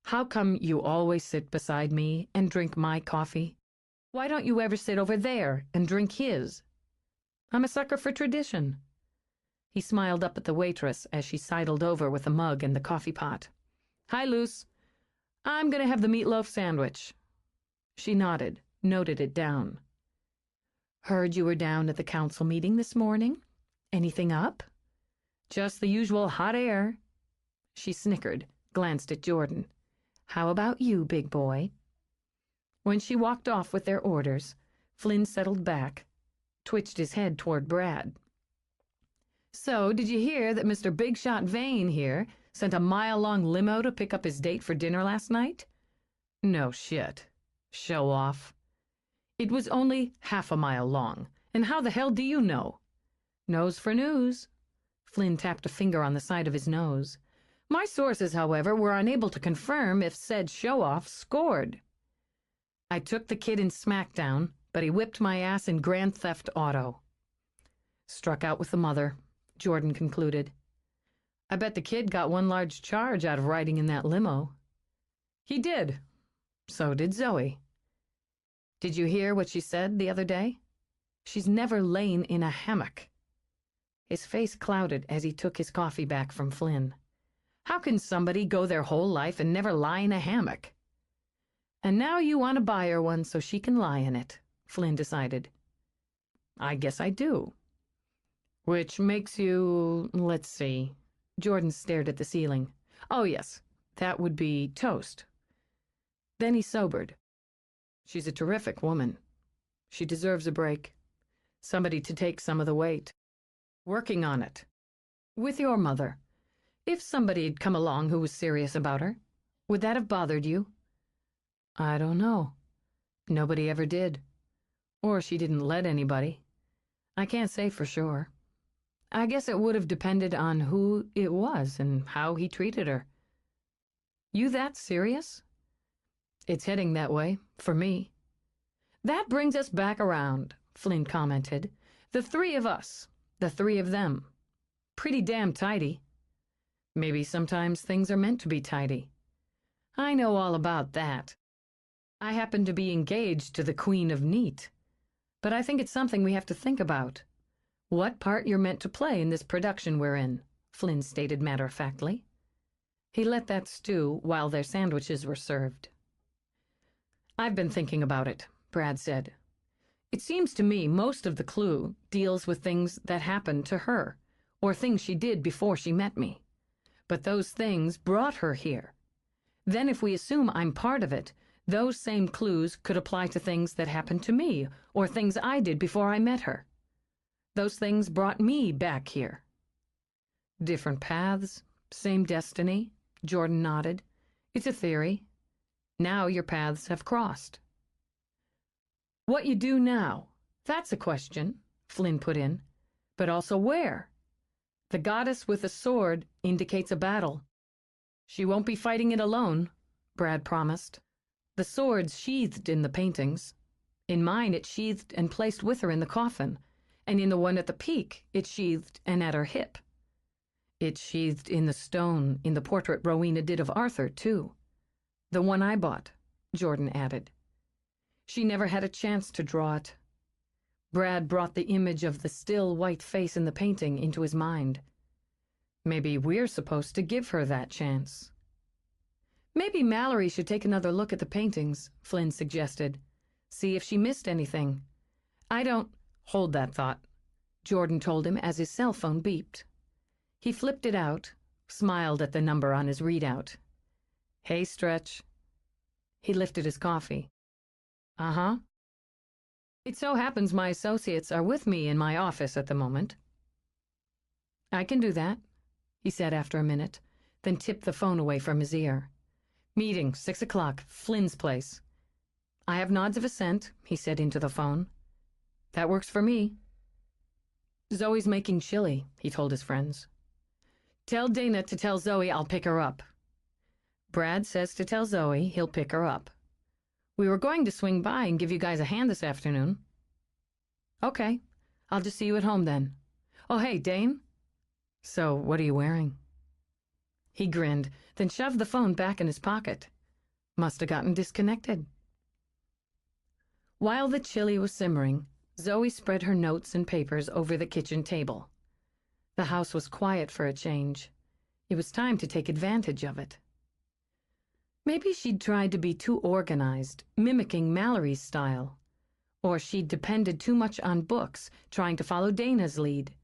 How come you always sit beside me and drink my coffee? Why don't you ever sit over there and drink his? I'm a sucker for tradition. He smiled up at the waitress as she sidled over with the mug and the coffee pot. Hi, Luce. I'm going to have the meatloaf sandwich. She nodded, noted it down. Heard you were down at the council meeting this morning. Anything up? Just the usual hot air. She snickered, glanced at Jordan. How about you, big boy? When she walked off with their orders, Flynn settled back, twitched his head toward Brad. So, did you hear that Mr. Big Shot Vane here sent a mile-long limo to pick up his date for dinner last night? No shit. Show off. It was only half a mile long, and how the hell do you know? Nose for news. Flynn tapped a finger on the side of his nose. My sources, however, were unable to confirm if said show-off scored. I took the kid in SmackDown, but he whipped my ass in Grand Theft Auto. Struck out with the mother, Jordan concluded. I bet the kid got one large charge out of riding in that limo. He did. So did Zoe. Did you hear what she said the other day? She's never lain in a hammock. His face clouded as he took his coffee back from Flynn. How can somebody go their whole life and never lie in a hammock? And now you want to buy her one so she can lie in it, Flynn decided. I guess I do. Which makes you, let's see. Jordan stared at the ceiling. Oh, yes, that would be toast. Then he sobered. She's a terrific woman. She deserves a break. Somebody to take some of the weight. Working on it. With your mother. If somebody had come along who was serious about her, would that have bothered you? I don't know. Nobody ever did. Or she didn't let anybody. I can't say for sure. I guess it would have depended on who it was and how he treated her. You that serious? It's heading that way, for me. That brings us back around, Flynn commented. The three of us, the three of them. Pretty damn tidy. Maybe sometimes things are meant to be tidy. I know all about that. I happen to be engaged to the Queen of Neat. But I think it's something we have to think about. What part you're meant to play in this production we're in, Flynn stated matter-of-factly. He let that stew while their sandwiches were served. I've been thinking about it, Brad said. It seems to me most of the clue deals with things that happened to her, or things she did before she met me. But those things brought her here. Then if we assume I'm part of it, those same clues could apply to things that happened to me, or things I did before I met her. Those things brought me back here. Different paths, same destiny, Jordan nodded. It's a theory. Now your paths have crossed. What you do now, that's a question, Flynn put in. But also where? The goddess with a sword indicates a battle. She won't be fighting it alone, Brad promised. The sword's sheathed in the paintings. In mine it's sheathed and placed with her in the coffin, and in the one at the peak it's sheathed and at her hip. It's sheathed in the stone in the portrait Rowena did of Arthur, too. The one I bought, Jordan added. She never had a chance to draw it. Brad brought the image of the still white face in the painting into his mind. Maybe we're supposed to give her that chance. Maybe Mallory should take another look at the paintings, Flynn suggested. See if she missed anything. I don't... Hold that thought, Jordan told him as his cell phone beeped. He flipped it out, smiled at the number on his readout. Hey, Stretch. He lifted his coffee. Uh-huh. It so happens my associates are with me in my office at the moment. I can do that, he said after a minute, then tipped the phone away from his ear. Meeting, 6 o'clock, Flynn's place. I have nods of assent, he said into the phone. That works for me. Zoe's making chili, he told his friends. Tell Dana to tell Zoe I'll pick her up. Brad says to tell Zoe he'll pick her up. We were going to swing by and give you guys a hand this afternoon. Okay, I'll just see you at home then. Oh, hey, Dane. So, what are you wearing? He grinned, then shoved the phone back in his pocket. Must have gotten disconnected. While the chili was simmering, Zoe spread her notes and papers over the kitchen table. The house was quiet for a change. It was time to take advantage of it. Maybe she'd tried to be too organized, mimicking Mallory's style. Or she'd depended too much on books, trying to follow Dana's lead.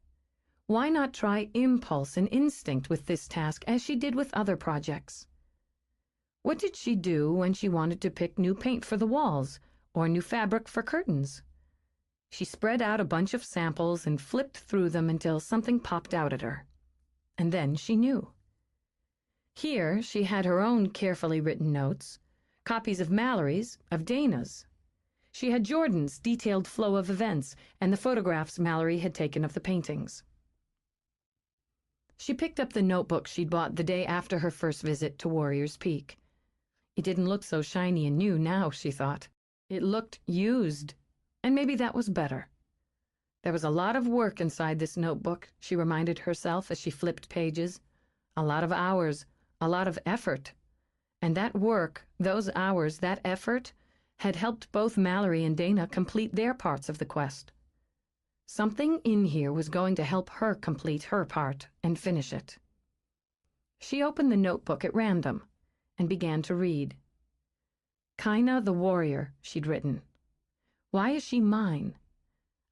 Why not try impulse and instinct with this task as she did with other projects? What did she do when she wanted to pick new paint for the walls or new fabric for curtains? She spread out a bunch of samples and flipped through them until something popped out at her. And then she knew. Here she had her own carefully written notes, copies of Mallory's, of Dana's. She had Jordan's detailed flow of events and the photographs Mallory had taken of the paintings. She picked up the notebook she'd bought the day after her first visit to Warrior's Peak. It didn't look so shiny and new now, she thought. It looked used, and maybe that was better. There was a lot of work inside this notebook, she reminded herself as she flipped pages. A lot of hours, a lot of effort. And that work, those hours, that effort, had helped both Mallory and Dana complete their parts of the quest. Something in here was going to help her complete her part and finish it. She opened the notebook at random and began to read. Kaina the warrior, she'd written. Why is she mine?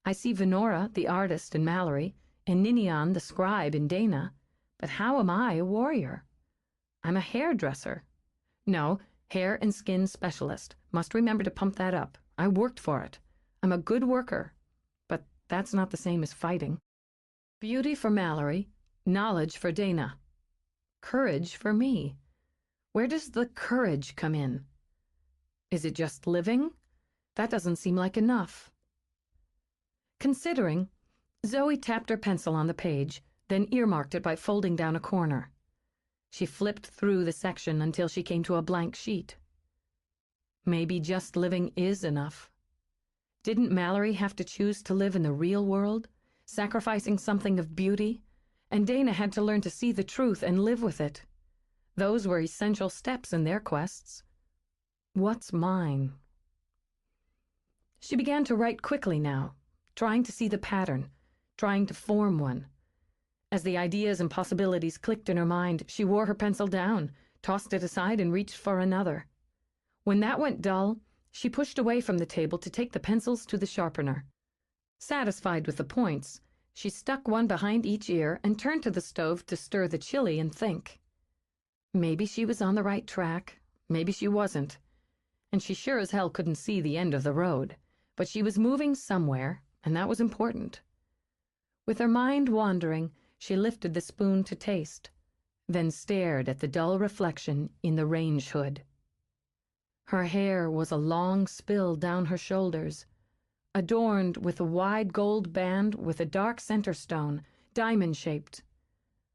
I see Venora, the artist, in Mallory, and Ninian, the scribe, in Dana, but how am I a warrior? I'm a hairdresser. No, hair and skin specialist. Must remember to pump that up. I worked for it. I'm a good worker. But that's not the same as fighting. Beauty for Mallory, knowledge for Dana. Courage for me. Where does the courage come in? Is it just living? That doesn't seem like enough. Considering, Zoe tapped her pencil on the page, then earmarked it by folding down a corner. She flipped through the section until she came to a blank sheet. Maybe just living is enough. Didn't Mallory have to choose to live in the real world, sacrificing something of beauty? And Dana had to learn to see the truth and live with it. Those were essential steps in their quests. What's mine? She began to write quickly now, trying to see the pattern, trying to form one. As the ideas and possibilities clicked in her mind, she wore her pencil down, tossed it aside, and reached for another. When that went dull, she pushed away from the table to take the pencils to the sharpener. Satisfied with the points, she stuck one behind each ear and turned to the stove to stir the chili and think. Maybe she was on the right track, maybe she wasn't, and she sure as hell couldn't see the end of the road, but she was moving somewhere, and that was important. With her mind wandering, she lifted the spoon to taste, then stared at the dull reflection in the range hood. Her hair was a long spill down her shoulders, adorned with a wide gold band with a dark center stone, diamond-shaped.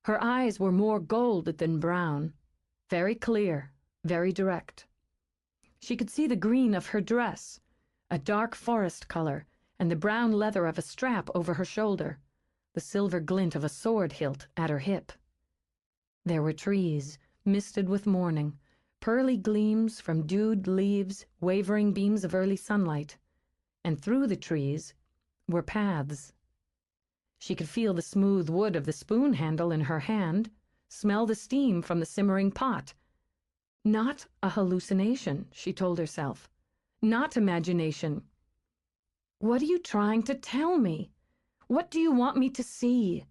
Her eyes were more gold than brown, very clear, very direct. She could see the green of her dress, a dark forest color, and the brown leather of a strap over her shoulder, the silver glint of a sword hilt at her hip. There were trees, misted with morning, pearly gleams from dewed leaves, wavering beams of early sunlight, and through the trees were paths. She could feel the smooth wood of the spoon handle in her hand, smell the steam from the simmering pot. Not a hallucination, she told herself. Not imagination. What are you trying to tell me? What do you want me to see?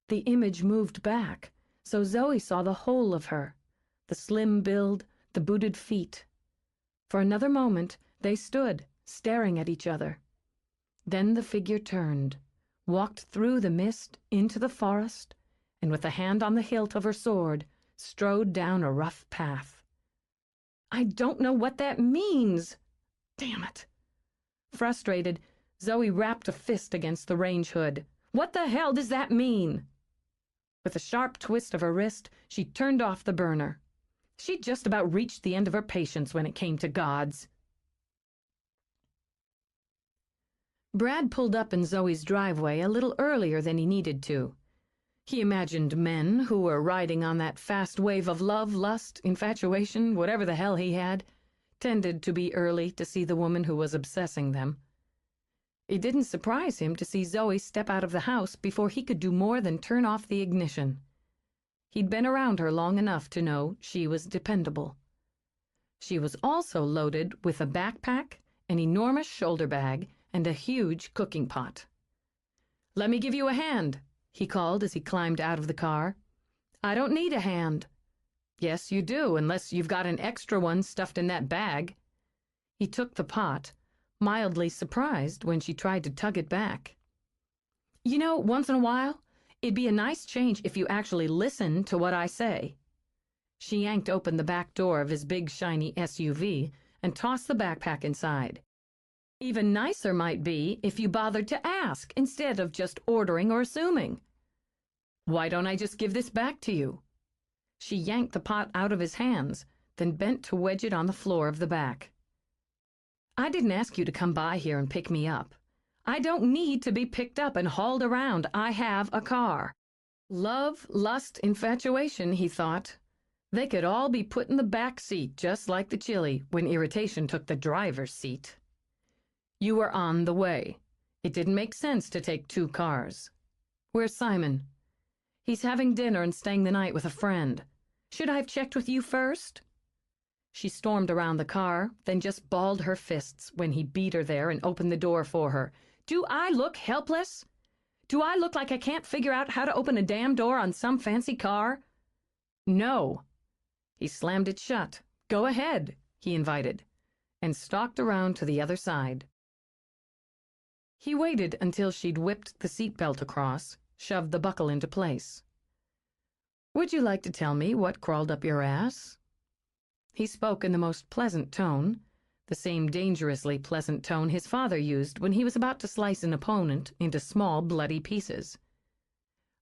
The image moved back, so Zoe saw the whole of her, the slim build, the booted feet. For another moment, they stood, staring at each other. Then the figure turned, walked through the mist into the forest, and with a hand on the hilt of her sword, strode down a rough path. I don't know what that means. Damn it. Frustrated, Zoe rapped a fist against the range hood. What the hell does that mean? With a sharp twist of her wrist, she turned off the burner. She'd just about reached the end of her patience when it came to gods. Brad pulled up in Zoe's driveway a little earlier than he needed to. He imagined men who were riding on that fast wave of love, lust, infatuation, whatever the hell he had, tended to be early to see the woman who was obsessing them. It didn't surprise him to see Zoe step out of the house before he could do more than turn off the ignition. He'd been around her long enough to know she was dependable. She was also loaded with a backpack, an enormous shoulder bag, and a huge cooking pot. "Let me give you a hand," he called as he climbed out of the car. "I don't need a hand." "Yes, you do, unless you've got an extra one stuffed in that bag." He took the pot, mildly surprised when she tried to tug it back. You know, once in a while, it'd be a nice change if you actually listen to what I say. She yanked open the back door of his big, shiny SUV and tossed the backpack inside. Even nicer might be if you bothered to ask instead of just ordering or assuming. Why don't I just give this back to you? She yanked the pot out of his hands, then bent to wedge it on the floor of the back. I didn't ask you to come by here and pick me up. I don't need to be picked up and hauled around. I have a car. Love, lust, infatuation, he thought. They could all be put in the back seat, just like the chili, when irritation took the driver's seat. You were on the way. It didn't make sense to take 2 cars. Where's Simon? He's having dinner and staying the night with a friend. Should I have checked with you first? She stormed around the car, then just balled her fists when he beat her there and opened the door for her. Do I look helpless? Do I look like I can't figure out how to open a damn door on some fancy car? No. He slammed it shut. Go ahead, he invited, and stalked around to the other side. He waited until she'd whipped the seatbelt across, shoved the buckle into place. Would you like to tell me what crawled up your ass? He spoke in the most pleasant tone, the same dangerously pleasant tone his father used when he was about to slice an opponent into small, bloody pieces.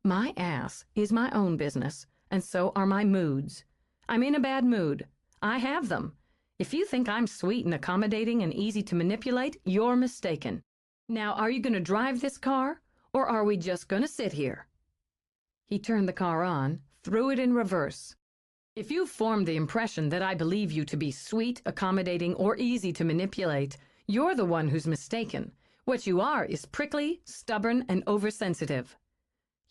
My ass is my own business, and so are my moods. I'm in a bad mood. I have them. If you think I'm sweet and accommodating and easy to manipulate, you're mistaken. Now, are you going to drive this car, or are we just going to sit here? He turned the car on, threw it in reverse. If you've formed the impression that I believe you to be sweet, accommodating, or easy to manipulate, you're the one who's mistaken. What you are is prickly, stubborn, and oversensitive.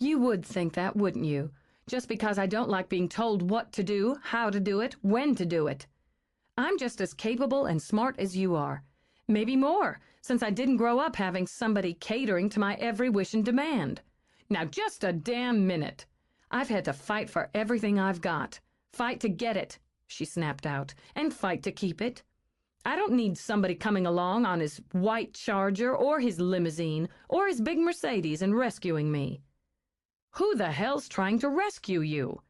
You would think that, wouldn't you? Just because I don't like being told what to do, how to do it, when to do it. I'm just as capable and smart as you are. Maybe more, since I didn't grow up having somebody catering to my every wish and demand. Now just a damn minute. I've had to fight for everything I've got. Fight to get it, she snapped out, and fight to keep it. I don't need somebody coming along on his white Charger or his limousine or his big Mercedes and rescuing me. Who the hell's trying to rescue you?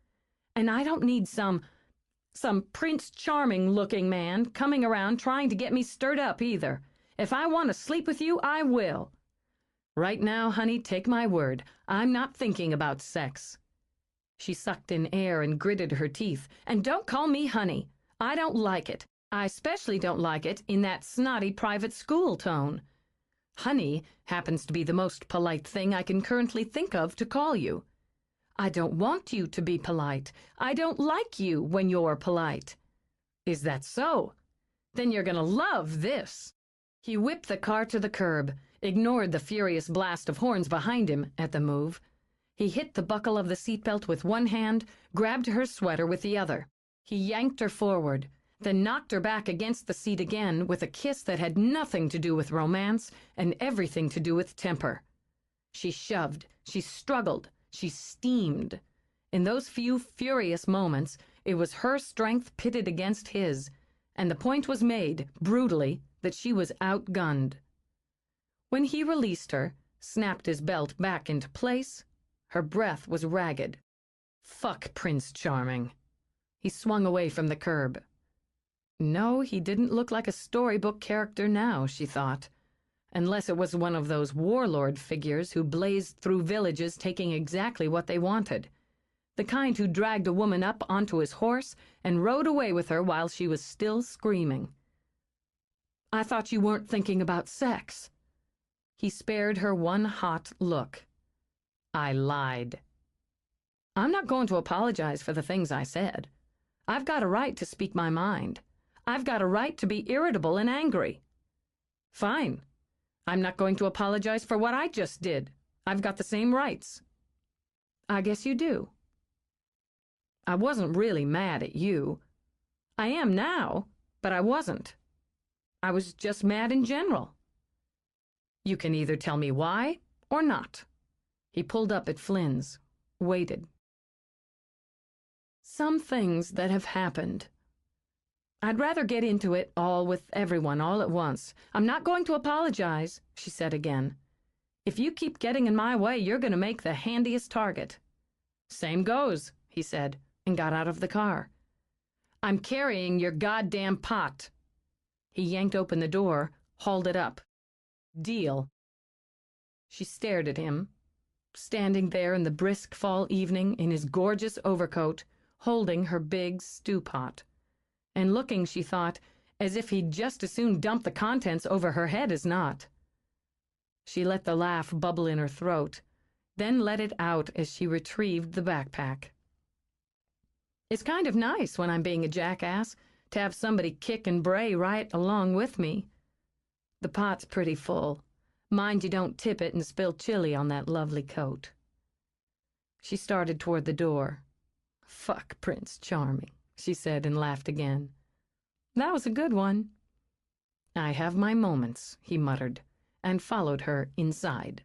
And I don't need some Prince Charming-looking man coming around trying to get me stirred up either. If I want to sleep with you, I will. Right now, honey, take my word, I'm not thinking about sex. She sucked in air and gritted her teeth. And don't call me honey. I don't like it. I especially don't like it in that snotty private school tone. Honey happens to be the most polite thing I can currently think of to call you. I don't want you to be polite. I don't like you when you're polite. Is that so? Then you're gonna love this. He whipped the car to the curb, ignored the furious blast of horns behind him at the move. He hit the buckle of the seatbelt with one hand, grabbed her sweater with the other. He yanked her forward, then knocked her back against the seat again with a kiss that had nothing to do with romance and everything to do with temper. She shoved, she struggled, she steamed. In those few furious moments, it was her strength pitted against his, and the point was made, brutally, that she was outgunned. When he released her, snapped his belt back into place, her breath was ragged. Fuck Prince Charming. He swung away from the curb. No, he didn't look like a storybook character now, she thought, unless it was one of those warlord figures who blazed through villages taking exactly what they wanted, the kind who dragged a woman up onto his horse and rode away with her while she was still screaming. I thought you weren't thinking about sex. He spared her one hot look. I lied. I'm not going to apologize for the things I said. I've got a right to speak my mind. I've got a right to be irritable and angry. Fine. I'm not going to apologize for what I just did. I've got the same rights. I guess you do. I wasn't really mad at you. I am now, but I wasn't. I was just mad in general. You can either tell me why or not. He pulled up at Flynn's, waited. Some things that have happened. I'd rather get into it all with everyone all at once. I'm not going to apologize, she said again. If you keep getting in my way, you're going to make the handiest target. Same goes, he said, and got out of the car. I'm carrying your goddamn pot. He yanked open the door, hauled it up. Deal. She stared at him, standing there in the brisk fall evening in his gorgeous overcoat, holding her big stew pot, and looking, she thought, as if he'd just as soon dump the contents over her head as not. She let the laugh bubble in her throat, then let it out as she retrieved the backpack. It's kind of nice when I'm being a jackass to have somebody kick and bray right along with me. The pot's pretty full. Mind you don't tip it and spill chili on that lovely coat. She started toward the door. Fuck Prince Charming, she said and laughed again. That was a good one. I have my moments, he muttered, and followed her inside.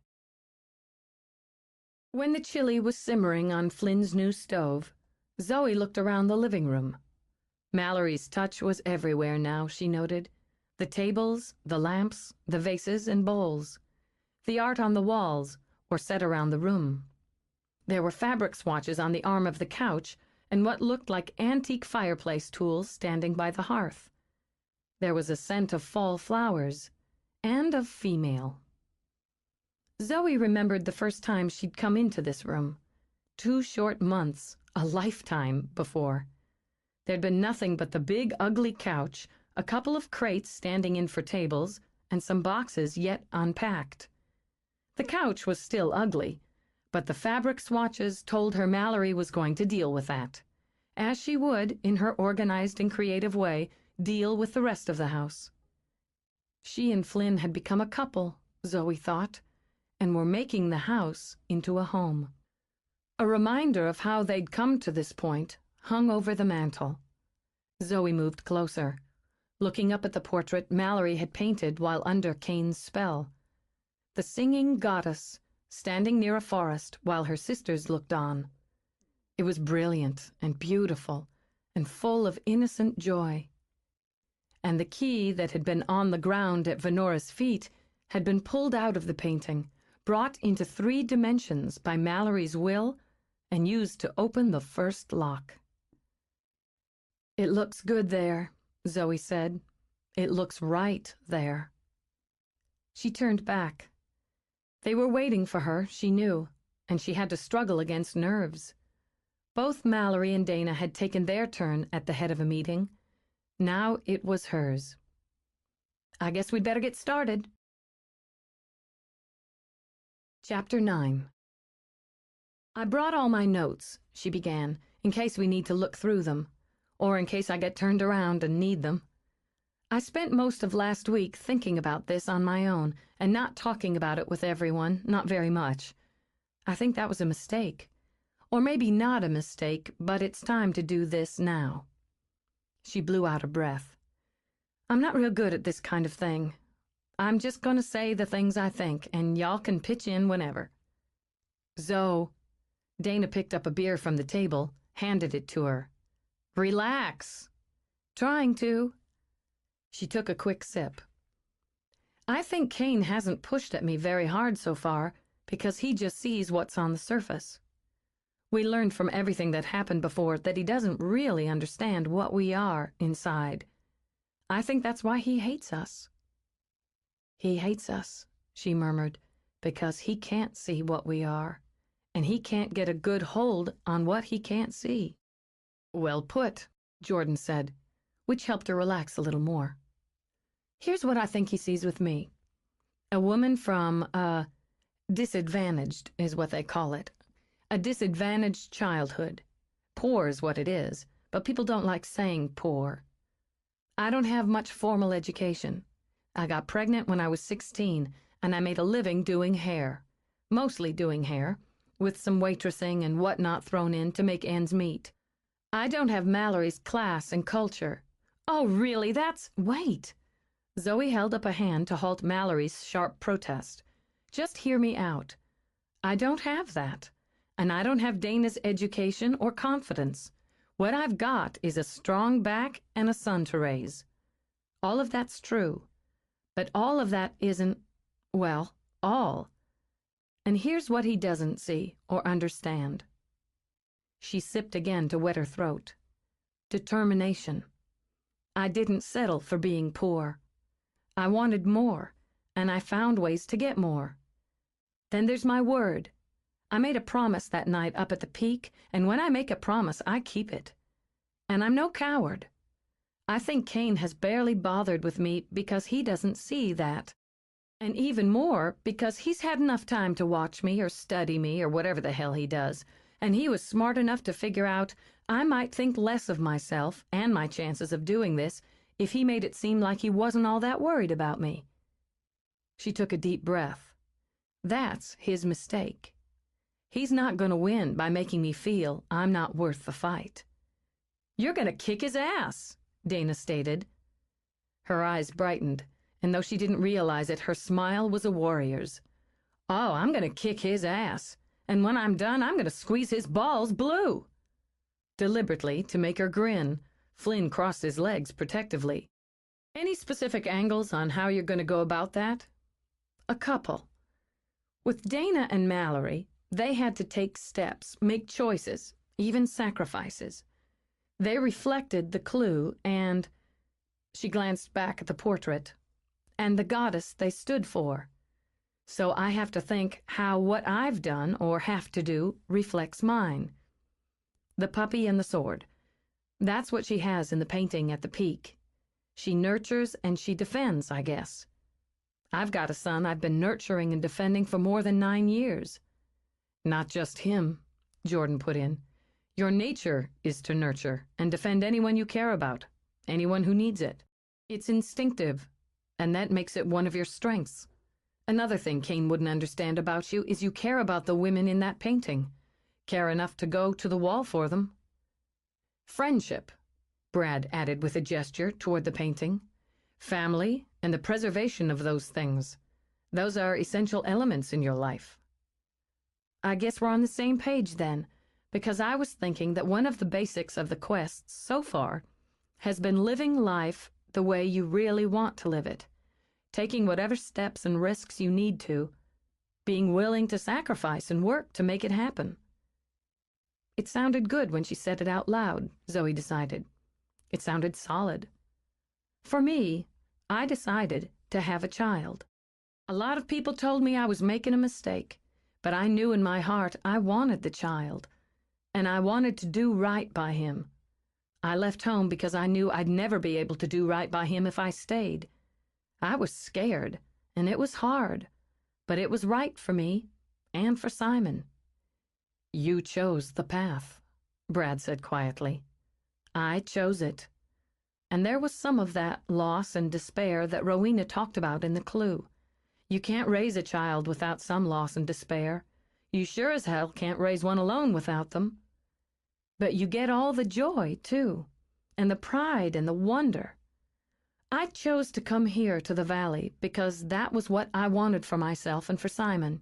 When the chili was simmering on Flynn's new stove, Zoe looked around the living room. Mallory's touch was everywhere now, she noted. The tables, the lamps, the vases and bowls. The art on the walls, or set around the room. There were fabric swatches on the arm of the couch and what looked like antique fireplace tools standing by the hearth. There was a scent of fall flowers, and of female. Zoe remembered the first time she'd come into this room. 2 short months, a lifetime before. There'd been nothing but the big, ugly couch, a couple of crates standing in for tables, and some boxes yet unpacked. The couch was still ugly, but the fabric swatches told her Mallory was going to deal with that, as she would, in her organized and creative way, deal with the rest of the house. She and Flynn had become a couple, Zoe thought, and were making the house into a home. A reminder of how they'd come to this point hung over the mantel. Zoe moved closer, looking up at the portrait Mallory had painted while under Cain's spell. The singing goddess, standing near a forest while her sisters looked on. It was brilliant and beautiful and full of innocent joy. And the key that had been on the ground at Venora's feet had been pulled out of the painting, brought into 3 dimensions by Mallory's will, and used to open the first lock. It looks good there, Zoe said. It looks right there. She turned back. They were waiting for her, she knew, and she had to struggle against nerves. Both Mallory and Dana had taken their turn at the head of a meeting. Now it was hers. I guess we'd better get started. Chapter 9. I brought all my notes, she began, in case we need to look through them, or in case I get turned around and need them. I spent most of last week thinking about this on my own and not talking about it with everyone, not very much. I think that was a mistake. Or maybe not a mistake, but it's time to do this now. She blew out a breath. I'm not real good at this kind of thing. I'm just going to say the things I think, and y'all can pitch in whenever. Zoe. Dana picked up a beer from the table, handed it to her. Relax. Trying to. She took a quick sip. I think Cain hasn't pushed at me very hard so far because he just sees what's on the surface. We learned from everything that happened before that he doesn't really understand what we are inside. I think that's why he hates us. He hates us, she murmured, because he can't see what we are, and he can't get a good hold on what he can't see. Well put, Jordan said, which helped her relax a little more. Here's what I think he sees with me. A woman from, disadvantaged is what they call it. A disadvantaged childhood. Poor is what it is, but people don't like saying poor. I don't have much formal education. I got pregnant when I was 16, and I made a living doing hair. Mostly doing hair, with some waitressing and whatnot thrown in to make ends meet. I don't have Mallory's class and culture. Oh, really, wait. Zoe held up a hand to halt Mallory's sharp protest. Just hear me out. I don't have that, and I don't have Dana's education or confidence. What I've got is a strong back and a son to raise. All of that's true, but all of that isn't, well, all. And here's what he doesn't see or understand. She sipped again to wet her throat. Determination. I didn't settle for being poor. I wanted more, and I found ways to get more. Then there's my word. I made a promise that night up at the Peak, and when I make a promise, I keep it. And I'm no coward. I think Kane has barely bothered with me because he doesn't see that. And even more because he's had enough time to watch me or study me or whatever the hell he does, and he was smart enough to figure out I might think less of myself and my chances of doing this if he made it seem like he wasn't all that worried about me. She took a deep breath. That's his mistake. He's not going to win by making me feel I'm not worth the fight. You're going to kick his ass, Dana stated. Her eyes brightened, and though she didn't realize it, her smile was a warrior's. Oh, I'm going to kick his ass, and when I'm done, I'm going to squeeze his balls blue. Deliberately, to make her grin, Flynn crossed his legs protectively. Any specific angles on how you're going to go about that? A couple. With Dana and Mallory, they had to take steps, make choices, even sacrifices. They reflected the clue and, she glanced back at the portrait, and the goddess they stood for. So I have to think how what I've done or have to do reflects mine. The puppy and the sword. That's what she has in the painting at the Peak. She nurtures and she defends, I guess. I've got a son I've been nurturing and defending for more than 9 years. Not just him, Jordan put in. Your nature is to nurture and defend anyone you care about, anyone who needs it. It's instinctive, and that makes it one of your strengths. Another thing Kane wouldn't understand about you is you care about the women in that painting. Care enough to go to the wall for them. Friendship, Brad added with a gesture toward the painting. Family and the preservation of those things. Those are essential elements in your life. I guess we're on the same page then, because I was thinking that one of the basics of the quests so far has been living life the way you really want to live it, taking whatever steps and risks you need to, being willing to sacrifice and work to make it happen. It sounded good when she said it out loud, Zoe decided. It sounded solid. For me, I decided to have a child. A lot of people told me I was making a mistake, but I knew in my heart I wanted the child, and I wanted to do right by him. I left home because I knew I'd never be able to do right by him if I stayed. I was scared, and it was hard, but it was right for me and for Simon. You chose the path, Brad said quietly. I chose it. And there was some of that loss and despair that Rowena talked about in the clue. You can't raise a child without some loss and despair. You sure as hell can't raise one alone without them. But you get all the joy, too, and the pride and the wonder. I chose to come here to the valley because that was what I wanted for myself and for Simon.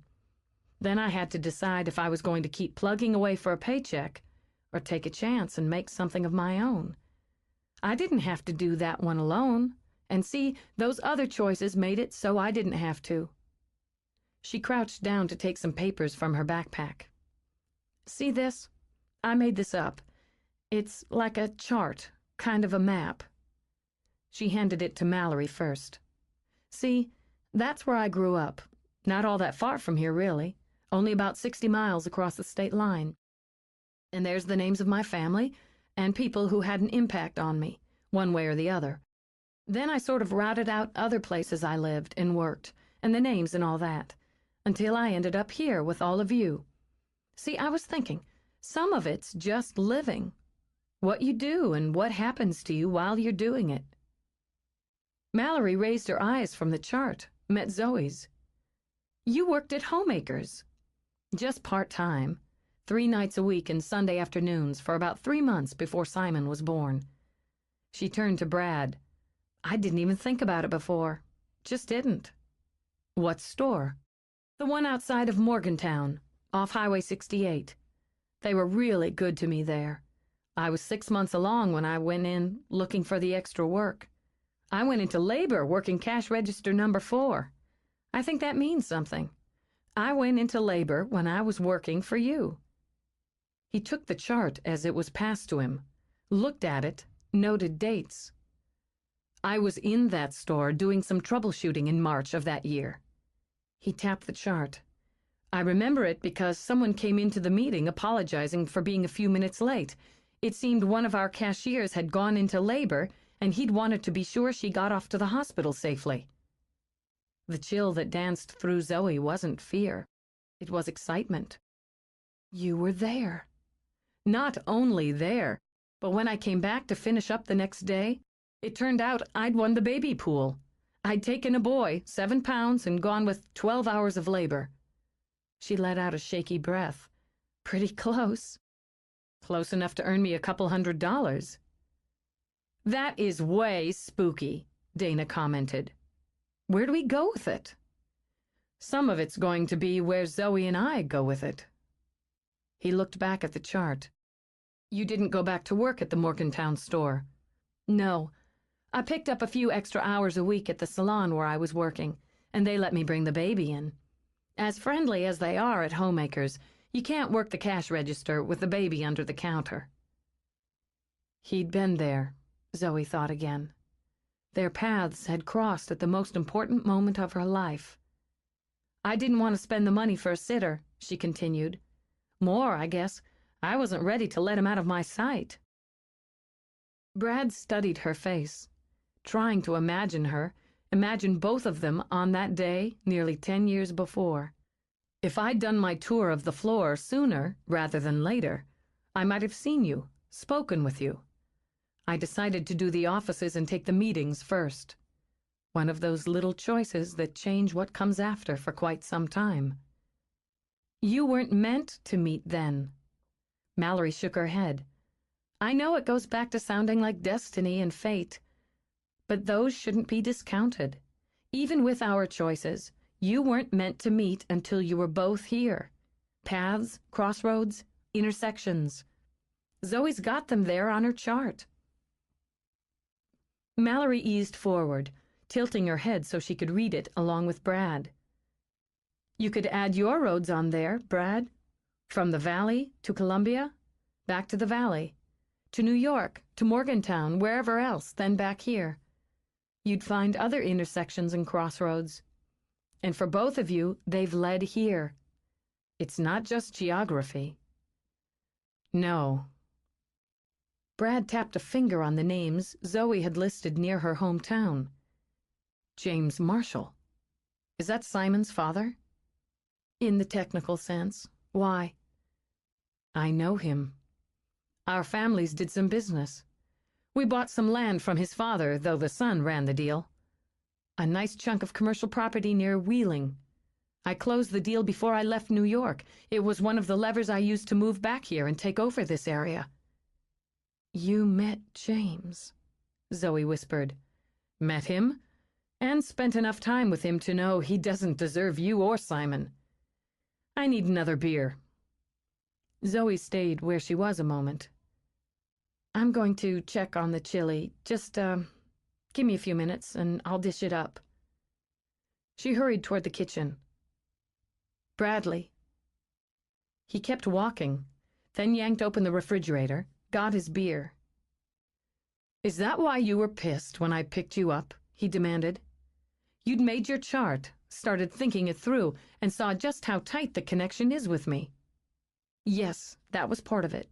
Then I had to decide if I was going to keep plugging away for a paycheck or take a chance and make something of my own. I didn't have to do that one alone, and see, those other choices made it so I didn't have to. She crouched down to take some papers from her backpack. See this? I made this up. It's like a chart, kind of a map. She handed it to Mallory first. See, that's where I grew up. Not all that far from here, really. Only about 60 miles across the state line. And there's the names of my family and people who had an impact on me, one way or the other. Then I sort of routed out other places I lived and worked, and the names and all that, until I ended up here with all of you. See, I was thinking, some of it's just living. What you do and what happens to you while you're doing it. Mallory raised her eyes from the chart, met Zoe's. You worked at Homemakers. Just part-time. 3 nights a week and Sunday afternoons for about 3 months before Simon was born. She turned to Brad. I didn't even think about it before. Just didn't. What store? The one outside of Morgantown, off Highway 68. They were really good to me there. I was 6 months along when I went in looking for the extra work. I went into labor working cash register number 4. I think that means something. I went into labor when I was working for you." He took the chart as it was passed to him, looked at it, noted dates. "I was in that store doing some troubleshooting in March of that year." He tapped the chart. "I remember it because someone came into the meeting apologizing for being a few minutes late. It seemed one of our cashiers had gone into labor and he'd wanted to be sure she got off to the hospital safely." The chill that danced through Zoe wasn't fear. It was excitement. "You were there." "Not only there, but when I came back to finish up the next day, it turned out I'd won the baby pool. I'd taken a boy, 7 pounds, and gone with 12 hours of labor." She let out a shaky breath. "Pretty close." "Close enough to earn me a couple $100." "That is way spooky," Dana commented. "Where do we go with it?" "Some of it's going to be where Zoe and I go with it." He looked back at the chart. "You didn't go back to work at the Morgantown store?" "No. I picked up a few extra hours a week at the salon where I was working, and they let me bring the baby in. As friendly as they are at homemakers, you can't work the cash register with the baby under the counter." He'd been there, Zoe thought again. Their paths had crossed at the most important moment of her life. "I didn't want to spend the money for a sitter," she continued. "More, I guess. I wasn't ready to let him out of my sight." Brad studied her face, trying to imagine both of them on that day nearly 10 years before. "If I'd done my tour of the floor sooner rather than later, I might have seen you, spoken with you. I decided to do the offices and take the meetings first. One of those little choices that change what comes after for quite some time." "You weren't meant to meet then." Mallory shook her head. "I know it goes back to sounding like destiny and fate, but those shouldn't be discounted. Even with our choices, you weren't meant to meet until you were both here. Paths, crossroads, intersections. Zoe's got them there on her chart." Mallory eased forward, tilting her head so she could read it along with Brad. "You could add your roads on there, Brad. From the Valley to Columbia, back to the Valley, to New York, to Morgantown, wherever else, then back here. You'd find other intersections and crossroads. And for both of you, they've led here. It's not just geography." "No." Brad tapped a finger on the names Zoe had listed near her hometown. "James Marshall. Is that Simon's father?" "In the technical sense. Why?" "I know him. Our families did some business. We bought some land from his father, though the son ran the deal. A nice chunk of commercial property near Wheeling. I closed the deal before I left New York. It was one of the levers I used to move back here and take over this area." "You met James," Zoe whispered. "Met him, and spent enough time with him to know he doesn't deserve you or Simon. I need another beer." Zoe stayed where she was a moment. "I'm going to check on the chili. Just, give me a few minutes, and I'll dish it up." She hurried toward the kitchen. "Bradley." He kept walking, then yanked open the refrigerator, got his beer. "Is that why you were pissed when I picked you up?" he demanded. "You'd made your chart, started thinking it through, and saw just how tight the connection is with me." "Yes, that was part of it."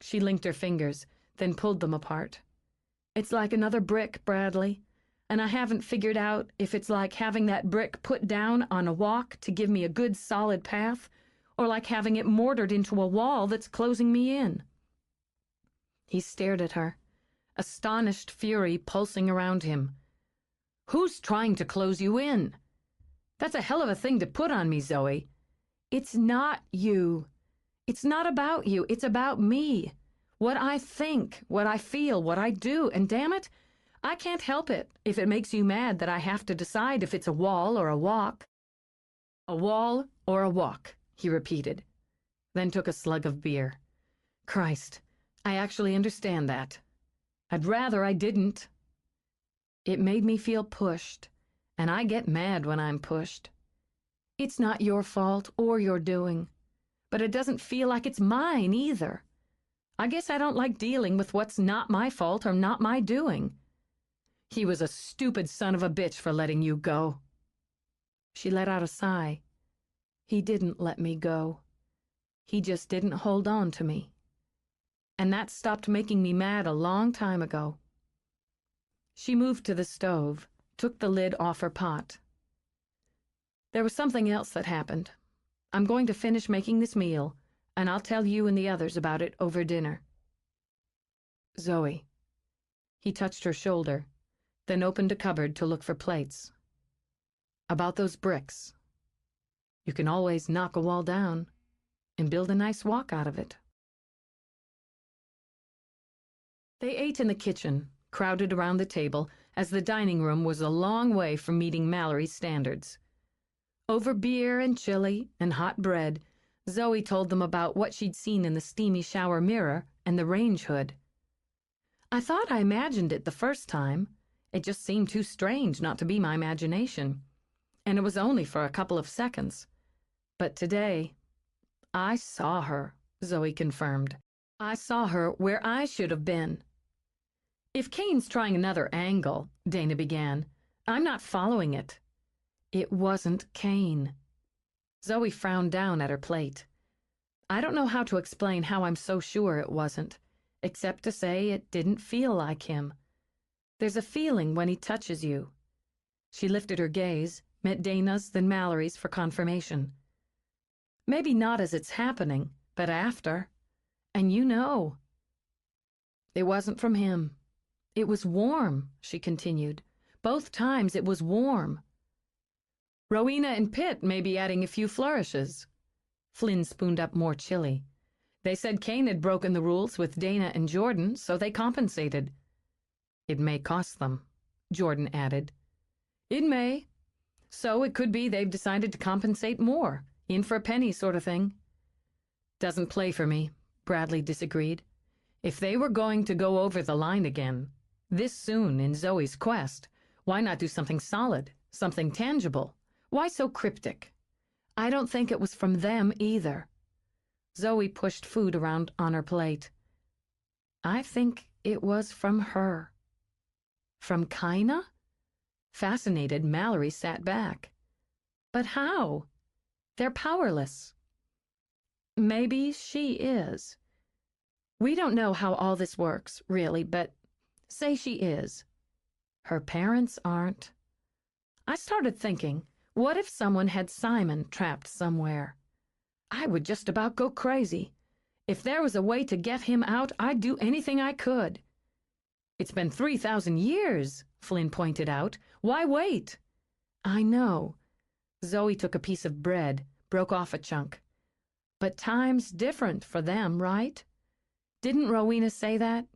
She linked her fingers, then pulled them apart. "It's like another brick, Bradley, and I haven't figured out if it's like having that brick put down on a walk to give me a good solid path, or like having it mortared into a wall that's closing me in." He stared at her, astonished fury pulsing around him. "Who's trying to close you in? That's a hell of a thing to put on me, Zoe." "It's not you. It's not about you. It's about me. What I think, what I feel, what I do, and damn it, I can't help it if it makes you mad that I have to decide if it's a wall or a walk." "A wall or a walk," he repeated, then took a slug of beer. "Christ, I actually understand that. I'd rather I didn't. It made me feel pushed, and I get mad when I'm pushed. It's not your fault or your doing, but it doesn't feel like it's mine either. I guess I don't like dealing with what's not my fault or not my doing. He was a stupid son of a bitch for letting you go. She let out a sigh. He didn't let me go. He just didn't hold on to me. And that stopped making me mad a long time ago. She moved to the stove, took the lid off her pot. There was something else that happened. I'm going to finish making this meal, and I'll tell you and the others about it over dinner. Zoe. He touched her shoulder, then opened a cupboard to look for plates. About those bricks. You can always knock a wall down and build a nice walk out of it. They ate in the kitchen, crowded around the table, as the dining room was a long way from meeting Mallory's standards. Over beer and chili and hot bread, Zoe told them about what she'd seen in the steamy shower mirror and the range hood. I thought I imagined it the first time. It just seemed too strange not to be my imagination. And it was only for a couple of seconds. But today, I saw her, Zoe confirmed. I saw her where I should have been. If Kane's trying another angle, Dana began, I'm not following it. It wasn't Kane. Zoe frowned down at her plate. I don't know how to explain how I'm so sure it wasn't, except to say it didn't feel like him. There's a feeling when he touches you. She lifted her gaze, met Dana's, then Mallory's for confirmation. Maybe not as it's happening, but after. And you know. It wasn't from him. It was warm, she continued. Both times it was warm. Rowena and Pitt may be adding a few flourishes. Flynn spooned up more chili. They said Kane had broken the rules with Dana and Jordan, so they compensated. It may cost them, Jordan added. It may. So it could be they've decided to compensate more, in for a penny sort of thing. Doesn't play for me, Bradley disagreed. If they were going to go over the line again, this soon in Zoe's quest, why not do something solid, something tangible? Why so cryptic? I don't think it was from them either. Zoe pushed food around on her plate. I think it was from her. From Kaina? Fascinated, Mallory sat back. But how? They're powerless. Maybe she is. We don't know how all this works, really, but say she is. Her parents aren't. I started thinking, what if someone had Simon trapped somewhere? I would just about go crazy. If there was a way to get him out, I'd do anything I could. It's been 3,000 years, Flynn pointed out. Why wait? I know. Zoe took a piece of bread, broke off a chunk. But time's different for them, right? Didn't Rowena say that?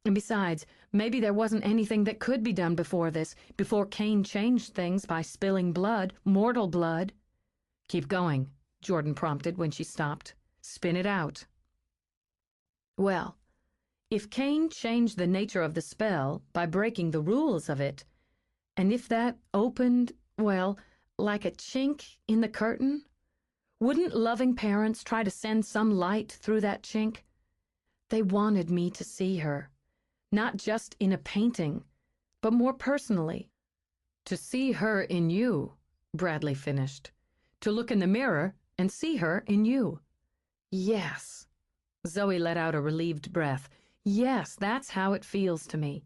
And besides, maybe there wasn't anything that could be done before this, before Kane changed things by spilling blood, mortal blood. Keep going, Jordan prompted when she stopped. Spin it out. Well, if Kane changed the nature of the spell by breaking the rules of it, and if that opened, well, like a chink in the curtain, wouldn't loving parents try to send some light through that chink? They wanted me to see her, not just in a painting, but more personally. To see her in you, Bradley finished. To look in the mirror and see her in you. Yes. Zoe let out a relieved breath. Yes, that's how it feels to me.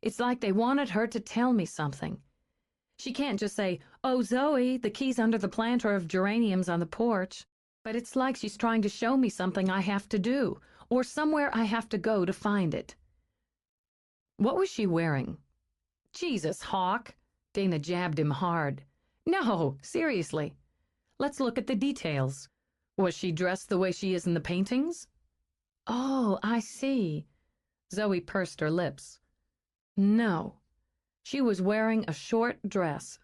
It's like they wanted her to tell me something. She can't just say, "Oh, Zoe, the key's under the planter of geraniums on the porch." But it's like she's trying to show me something I have to do, or somewhere I have to go to find it. What was she wearing? Jesus, Hawk. Dana jabbed him hard. No, seriously. Let's look at the details. Was she dressed the way she is in the paintings? Oh, I see. Zoe pursed her lips. No. She was wearing a short dress,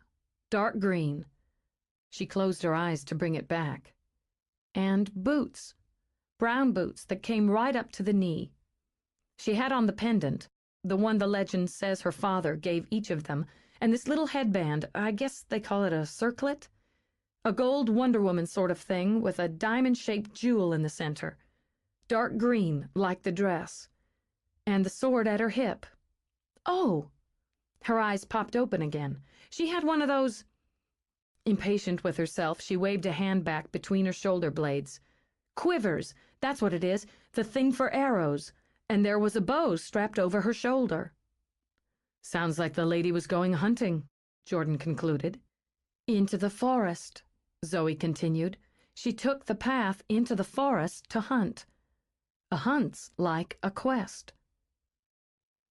dark green. She closed her eyes to bring it back. And boots. Brown boots that came right up to the knee. She had on the pendant, the one the legend says her father gave each of them, and this little headband, I guess they call it a circlet? A gold Wonder Woman sort of thing with a diamond-shaped jewel in the center. Dark green, like the dress. And the sword at her hip. Oh! Her eyes popped open again. She had one of those... Impatient with herself, she waved a hand back between her shoulder blades. Quivers, that's what it is, the thing for arrows. And there was a bow strapped over her shoulder. Sounds like the lady was going hunting, Jordan concluded. Into the forest, Zoe continued. She took the path into the forest to hunt. A hunt's like a quest.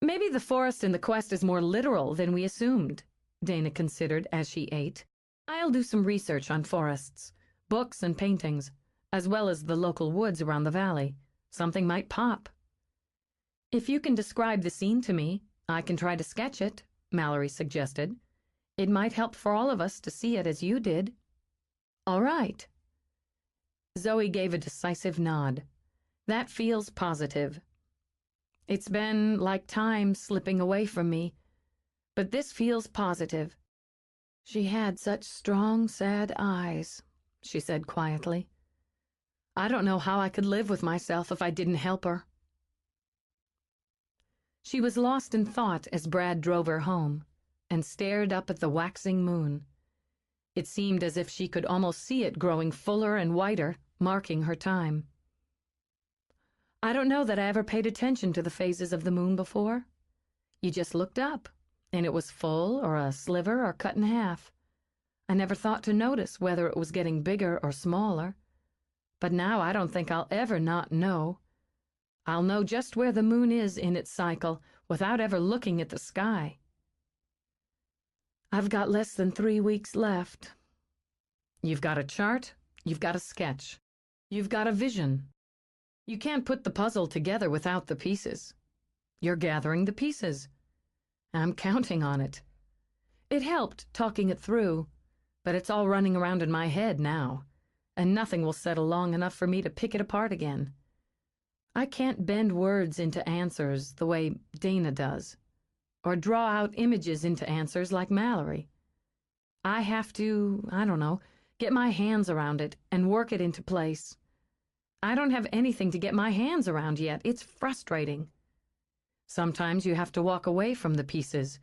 Maybe the forest and the quest is more literal than we assumed, Dana considered as she ate. I'll do some research on forests, books and paintings, as well as the local woods around the valley. Something might pop. If you can describe the scene to me, I can try to sketch it, Mallory suggested. It might help for all of us to see it as you did. All right. Zoe gave a decisive nod. That feels positive. It's been like time slipping away from me, but this feels positive. She had such strong, sad eyes, she said quietly. I don't know how I could live with myself if I didn't help her. She was lost in thought as Brad drove her home and stared up at the waxing moon. It seemed as if she could almost see it growing fuller and whiter, marking her time. I don't know that I ever paid attention to the phases of the moon before. You just looked up, and it was full or a sliver or cut in half. I never thought to notice whether it was getting bigger or smaller. But now I don't think I'll ever not know. I'll know just where the moon is in its cycle without ever looking at the sky. I've got less than 3 weeks left. You've got a chart, you've got a sketch, you've got a vision. You can't put the puzzle together without the pieces. You're gathering the pieces. I'm counting on it. It helped talking it through, but it's all running around in my head now, and nothing will settle long enough for me to pick it apart again. I can't bend words into answers the way Dana does, or draw out images into answers like Mallory. I have to, I don't know, get my hands around it and work it into place. I don't have anything to get my hands around yet. It's frustrating. Sometimes you have to walk away from the pieces,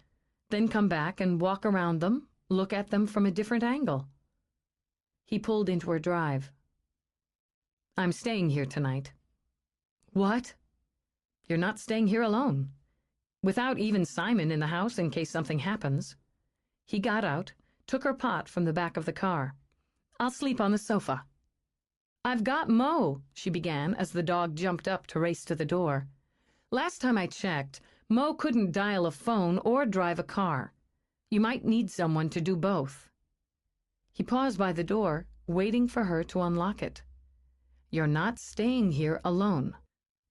then come back and walk around them, look at them from a different angle. He pulled into her drive. I'm staying here tonight. What? You're not staying here alone. Without even Simon in the house in case something happens. He got out, took her pot from the back of the car. I'll sleep on the sofa. I've got Mo, she began as the dog jumped up to race to the door. Last time I checked, Mo couldn't dial a phone or drive a car. You might need someone to do both. He paused by the door, waiting for her to unlock it. You're not staying here alone.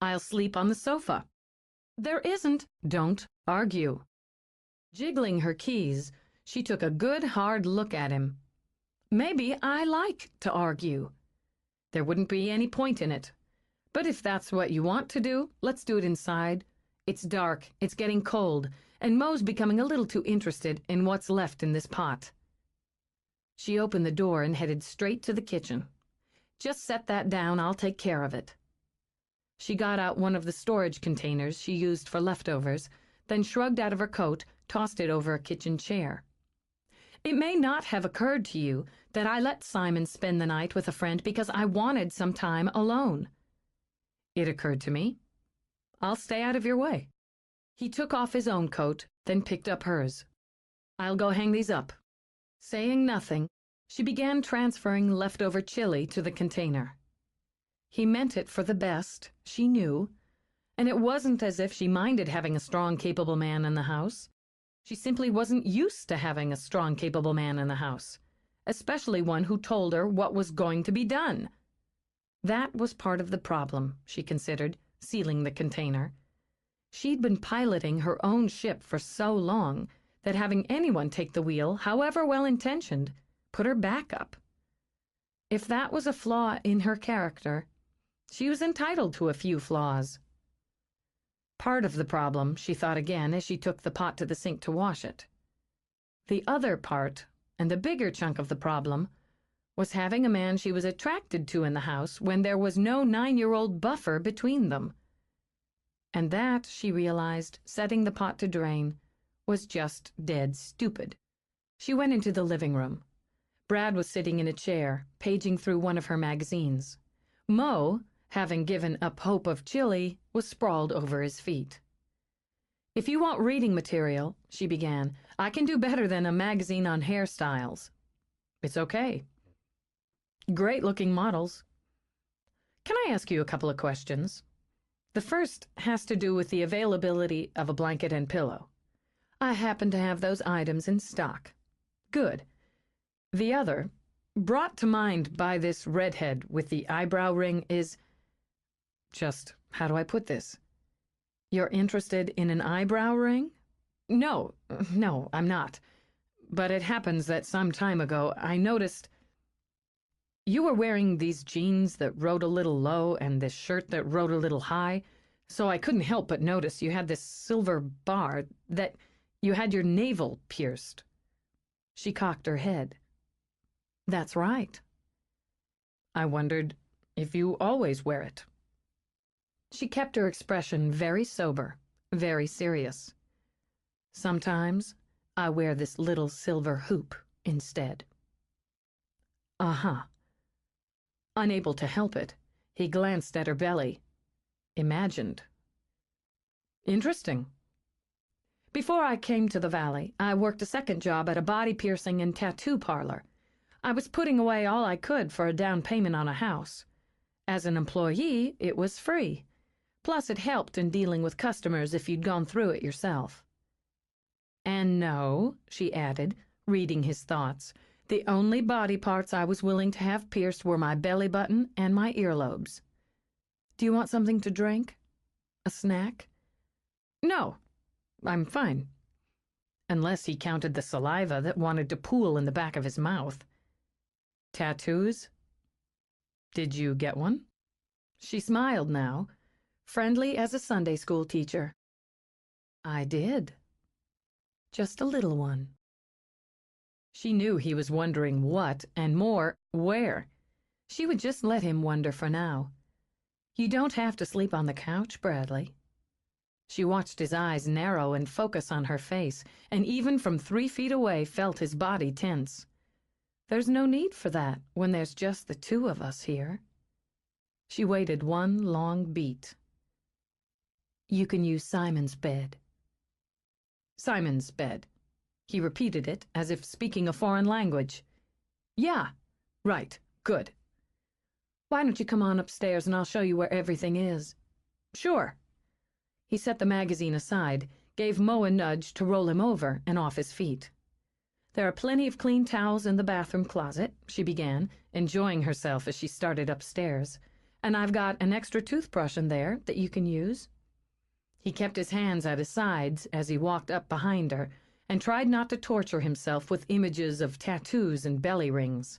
I'll sleep on the sofa. There isn't. Don't argue. Jiggling her keys, she took a good hard look at him. Maybe I like to argue. There wouldn't be any point in it. But if that's what you want to do, let's do it inside. It's dark, it's getting cold, and Mo's becoming a little too interested in what's left in this pot. She opened the door and headed straight to the kitchen. Just set that down, I'll take care of it. She got out one of the storage containers she used for leftovers, then shrugged out of her coat, tossed it over a kitchen chair. It may not have occurred to you that I let Simon spend the night with a friend because I wanted some time alone. It occurred to me. I'll stay out of your way. He took off his own coat, then picked up hers. I'll go hang these up. Saying nothing, she began transferring leftover chili to the container. He meant it for the best, she knew, and it wasn't as if she minded having a strong, capable man in the house. She simply wasn't used to having a strong, capable man in the house, especially one who told her what was going to be done. That was part of the problem, she considered, sealing the container. She'd been piloting her own ship for so long that having anyone take the wheel, however well-intentioned, put her back up. If that was a flaw in her character, she was entitled to a few flaws. Part of the problem, she thought again as she took the pot to the sink to wash it. The other part, and the bigger chunk of the problem, was having a man she was attracted to in the house when there was no 9-year-old buffer between them. And that, she realized, setting the pot to drain, was just dead stupid. She went into the living room. Brad was sitting in a chair, paging through one of her magazines. Mo, having given up hope of chili, was sprawled over his feet. "If you want reading material," she began, "I can do better than a magazine on hairstyles." "It's okay." "Great-looking models." "Can I ask you a couple of questions?" "The first has to do with the availability of a blanket and pillow." "I happen to have those items in stock." "Good." "The other, brought to mind by this redhead with the eyebrow ring, is just, how do I put this? You're interested in an eyebrow ring?" No, I'm not. But it happens that some time ago I noticed you were wearing these jeans that rode a little low and this shirt that rode a little high, so I couldn't help but notice you had this silver bar, that you had your navel pierced." She cocked her head. "That's right." "I wondered if you always wear it." She kept her expression very sober, very serious. "Sometimes I wear this little silver hoop instead." "Uh-huh." Unable to help it, he glanced at her belly. Imagined. "Interesting." "Before I came to the Valley, I worked a second job at a body piercing and tattoo parlor. I was putting away all I could for a down payment on a house. As an employee, it was free. Plus, it helped in dealing with customers if you'd gone through it yourself." "And no," she added, reading his thoughts, "the only body parts I was willing to have pierced were my belly button and my earlobes. Do you want something to drink? A snack?" "No, I'm fine." Unless he counted the saliva that wanted to pool in the back of his mouth. "Tattoos? Did you get one?" She smiled now, friendly as a Sunday school teacher. "I did. Just a little one." She knew he was wondering what, and more, where. She would just let him wonder for now. "You don't have to sleep on the couch, Bradley." She watched his eyes narrow and focus on her face, and even from 3 feet away felt his body tense. "There's no need for that when there's just the two of us here." She waited one long beat. "You can use Simon's bed." "Simon's bed." He repeated it as if speaking a foreign language. "Yeah, right, good." "Why don't you come on upstairs and I'll show you where everything is?" "Sure." He set the magazine aside, gave Mo a nudge to roll him over and off his feet. "There are plenty of clean towels in the bathroom closet," she began, enjoying herself as she started upstairs. "And I've got an extra toothbrush in there that you can use." He kept his hands at his sides as he walked up behind her and tried not to torture himself with images of tattoos and belly rings.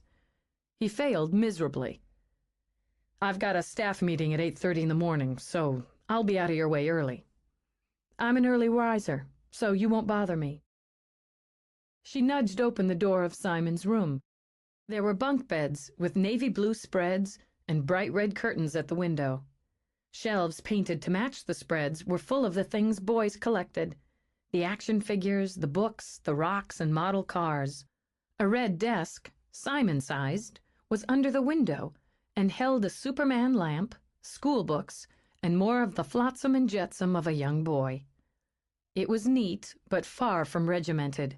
He failed miserably. "I've got a staff meeting at 8:30 in the morning, so I'll be out of your way early." "I'm an early riser, so you won't bother me." She nudged open the door of Simon's room. There were bunk beds with navy blue spreads and bright red curtains at the window. Shelves painted to match the spreads were full of the things boys collected: the action figures, the books, the rocks, and model cars. A red desk, Simon-sized, was under the window and held a Superman lamp, school books, and more of the flotsam and jetsam of a young boy. It was neat, but far from regimented,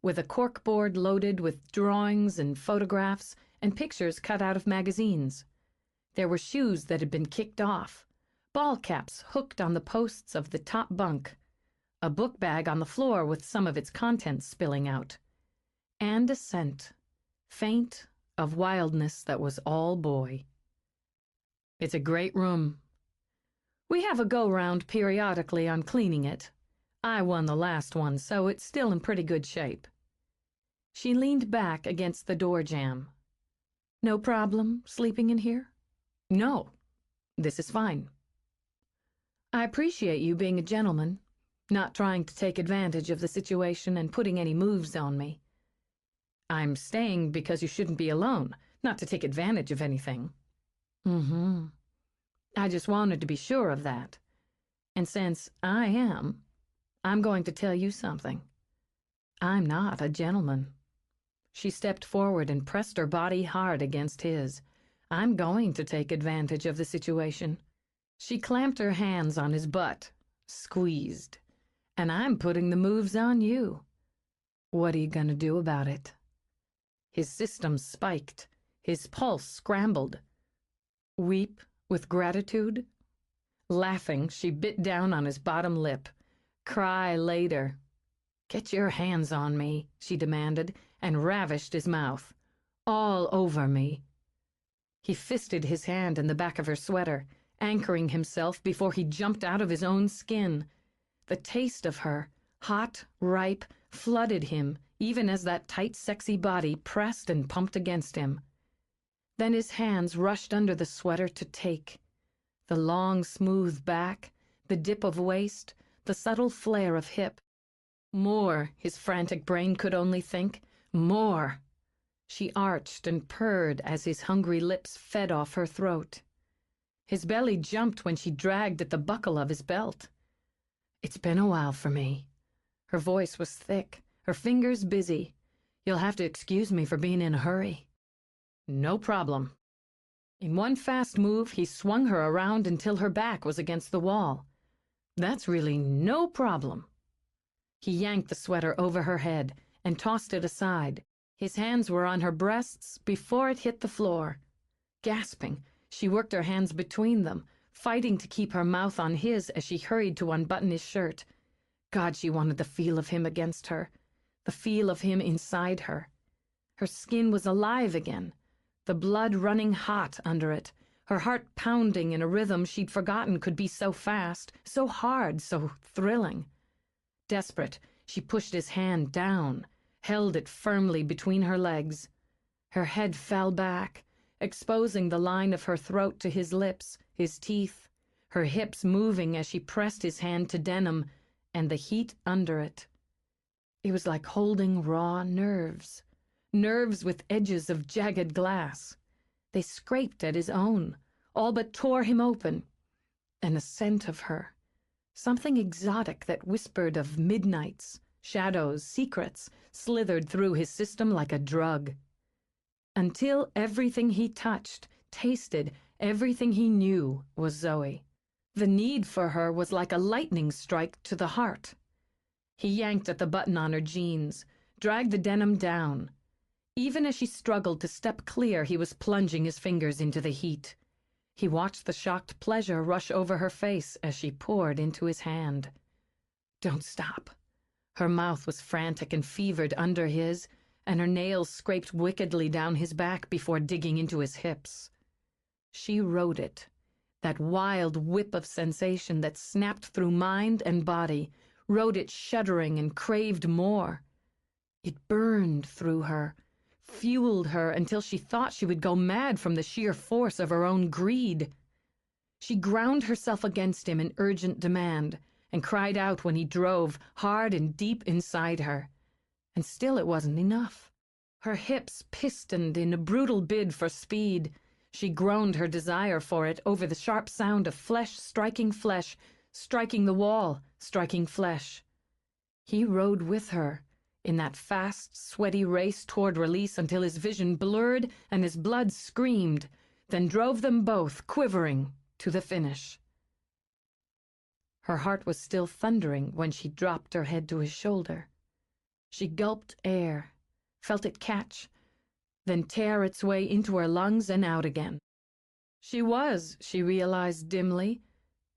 with a corkboard loaded with drawings and photographs and pictures cut out of magazines. There were shoes that had been kicked off, ball caps hooked on the posts of the top bunk, a book bag on the floor with some of its contents spilling out, and a scent, faint, of wildness that was all boy. "It's a great room. We have a go-round periodically on cleaning it. I won the last one, so it's still in pretty good shape." She leaned back against the door jamb. "No problem sleeping in here?" "No. This is fine." I appreciate you being a gentleman, not trying to take advantage of the situation and putting any moves on me. I'm staying because you shouldn't be alone, not to take advantage of anything. Mm-hmm. I just wanted to be sure of that. And since I am, I'm going to tell you something. I'm not a gentleman. She stepped forward and pressed her body hard against his. I'm going to take advantage of the situation. She clamped her hands on his butt, squeezed. And I'm putting the moves on you. What are you going to do about it? His system spiked. His pulse scrambled. Weep with gratitude? Laughing, she bit down on his bottom lip. Cry later. Get your hands on me, she demanded, and ravished his mouth. All over me. He fisted his hand in the back of her sweater, anchoring himself before he jumped out of his own skin. The taste of her, hot, ripe, flooded him, even as that tight, sexy body pressed and pumped against him. Then his hands rushed under the sweater to take. The long, smooth back, the dip of waist, the subtle flare of hip. More, his frantic brain could only think. More. She arched and purred as his hungry lips fed off her throat. His belly jumped when she dragged at the buckle of his belt. It's been a while for me. Her voice was thick, her fingers busy. You'll have to excuse me for being in a hurry. No problem. In one fast move, he swung her around until her back was against the wall. That's really no problem. He yanked the sweater over her head and tossed it aside. His hands were on her breasts before it hit the floor. Gasping, she worked her hands between them, fighting to keep her mouth on his as she hurried to unbutton his shirt. God, she wanted the feel of him against her, the feel of him inside her. Her skin was alive again, the blood running hot under it, her heart pounding in a rhythm she'd forgotten could be so fast, so hard, so thrilling. Desperate, she pushed his hand down, held it firmly between her legs. Her head fell back, exposing the line of her throat to his lips, his teeth, her hips moving as she pressed his hand to denim, and the heat under it. It was like holding raw nerves, nerves with edges of jagged glass. They scraped at his own, all but tore him open. And a scent of her, something exotic that whispered of midnights, shadows, secrets, slithered through his system like a drug. Until everything he touched, tasted, everything he knew was Zoe. The need for her was like a lightning strike to the heart. He yanked at the button on her jeans, dragged the denim down. Even as she struggled to step clear, he was plunging his fingers into the heat. He watched the shocked pleasure rush over her face as she poured into his hand. Don't stop. Her mouth was frantic and fevered under his, and her nails scraped wickedly down his back before digging into his hips. She rode it, that wild whip of sensation that snapped through mind and body, rode it shuddering and craved more. It burned through her, fueled her until she thought she would go mad from the sheer force of her own greed. She ground herself against him in urgent demand and cried out when he drove hard and deep inside her. And still it wasn't enough. Her hips pistoned in a brutal bid for speed. She groaned her desire for it over the sharp sound of flesh, striking the wall, striking flesh. He rode with her in that fast, sweaty race toward release until his vision blurred and his blood screamed, then drove them both, quivering, to the finish. Her heart was still thundering when she dropped her head to his shoulder. She gulped air, felt it catch, then tear its way into her lungs and out again. She realized dimly,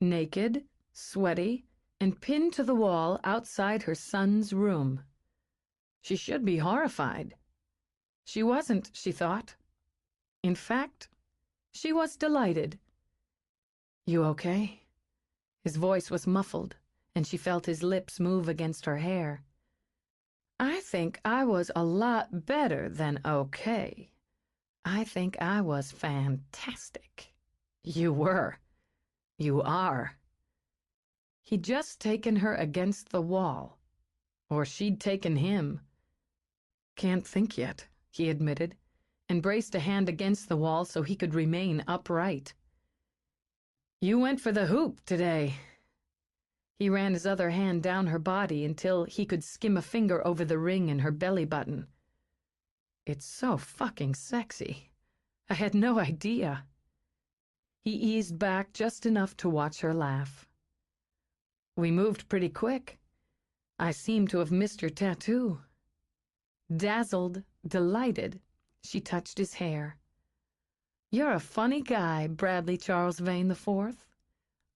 naked, sweaty, and pinned to the wall outside her son's room. She should be horrified. She wasn't, she thought. In fact, she was delighted. You okay? His voice was muffled, and she felt his lips move against her hair. I think I was a lot better than okay. I think I was fantastic. You were. You are. He'd just taken her against the wall. Or she'd taken him. "Can't think yet," he admitted, and braced a hand against the wall so he could remain upright. "You went for the hoop today." He ran his other hand down her body until he could skim a finger over the ring in her belly button. "It's so fucking sexy. I had no idea." He eased back just enough to watch her laugh. "We moved pretty quick. I seem to have missed your tattoo." Dazzled, delighted, she touched his hair. "You're a funny guy, Bradley Charles Vane IV.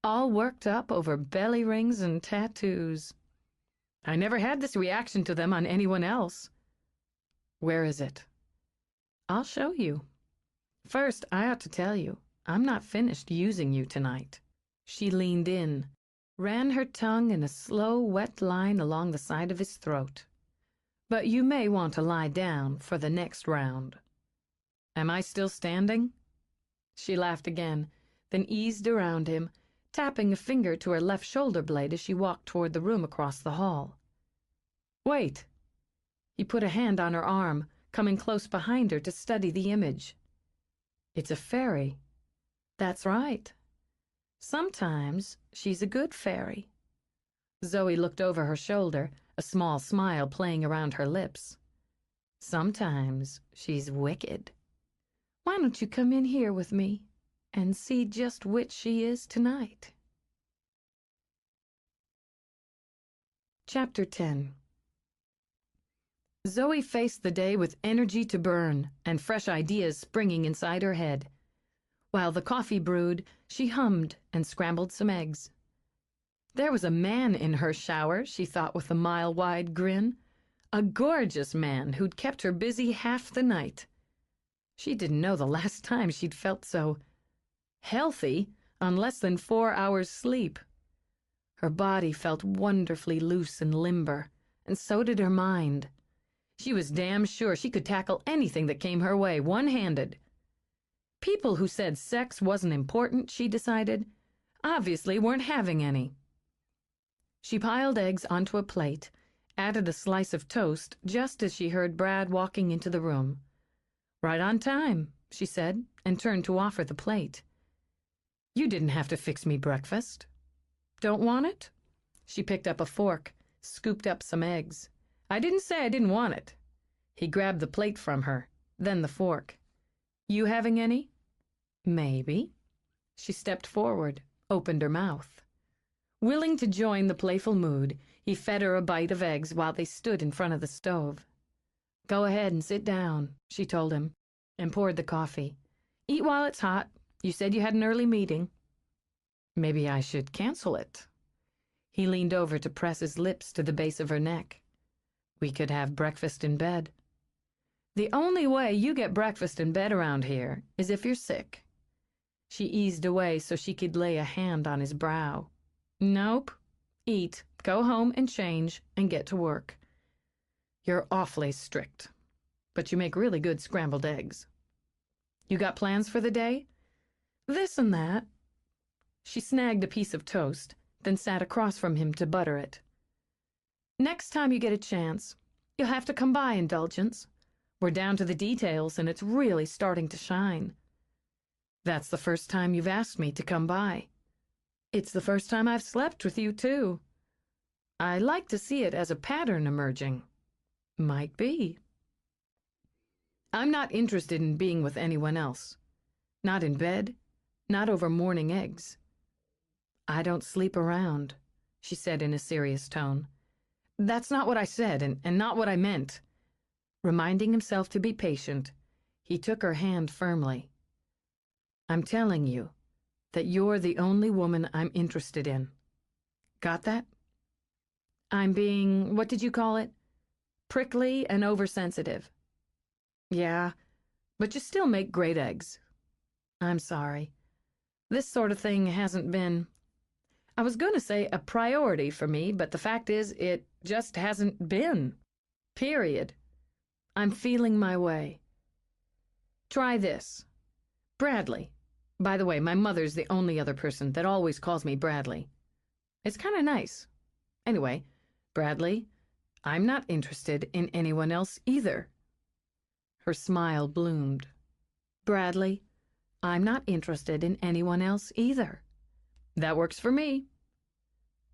All worked up over belly rings and tattoos. I never had this reaction to them on anyone else." "Where is it?" "I'll show you. First, I ought to tell you, I'm not finished using you tonight." She leaned in, ran her tongue in a slow, wet line along the side of his throat. "But you may want to lie down for the next round." "Am I still standing?" She laughed again, then eased around him, tapping a finger to her left shoulder blade as she walked toward the room across the hall. "Wait." He put a hand on her arm, coming close behind her to study the image. "It's a fairy." "That's right. Sometimes she's a good fairy." Zoe looked over her shoulder, a small smile playing around her lips. "Sometimes she's wicked." "Why don't you come in here with me and see just which she is tonight?" Chapter 10. Zoe faced the day with energy to burn and fresh ideas springing inside her head. While the coffee brewed, she hummed and scrambled some eggs. There was a man in her shower, she thought with a mile-wide grin. A gorgeous man who'd kept her busy half the night. She didn't know the last time she'd felt so healthy on less than 4 hours' sleep. Her body felt wonderfully loose and limber, and so did her mind. She was damn sure she could tackle anything that came her way, one-handed. People who said sex wasn't important, she decided, obviously weren't having any. She piled eggs onto a plate, added a slice of toast just as she heard Brad walking into the room. "Right on time," she said, and turned to offer the plate. "You didn't have to fix me breakfast." "Don't want it?" She picked up a fork, scooped up some eggs. "I didn't say I didn't want it." He grabbed the plate from her, then the fork. "You having any?" "Maybe." She stepped forward, opened her mouth. Willing to join the playful mood, he fed her a bite of eggs while they stood in front of the stove. "Go ahead and sit down," she told him, and poured the coffee. "Eat while it's hot. You said you had an early meeting." "Maybe I should cancel it." He leaned over to press his lips to the base of her neck. "We could have breakfast in bed." "The only way you get breakfast in bed around here is if you're sick." She eased away so she could lay a hand on his brow. "Nope. Eat, go home and change, and get to work. You're awfully strict, but you make really good scrambled eggs. You got plans for the day?" "This and that." She snagged a piece of toast, then sat across from him to butter it. "Next time you get a chance, you'll have to come by, Indulgence. We're down to the details, and it's really starting to shine." "That's the first time you've asked me to come by." "It's the first time I've slept with you, too." "I like to see it as a pattern emerging." "Might be." "I'm not interested in being with anyone else. Not in bed, not over morning eggs." "I don't sleep around," she said in a serious tone. "That's not what I said, and not what I meant." Reminding himself to be patient, he took her hand firmly. "I'm telling you that you're the only woman I'm interested in. Got that? I'm being, what did you call it? Prickly and oversensitive." "Yeah, but you still make great eggs." "I'm sorry. This sort of thing hasn't been, I was going to say a priority for me, but the fact is it just hasn't been. Period. I'm feeling my way. Try this. Bradley. By the way, my mother's the only other person that always calls me Bradley. It's kind of nice. Anyway, Bradley, I'm not interested in anyone else either." Her smile bloomed. "Bradley, I'm not interested in anyone else either." "That works for me."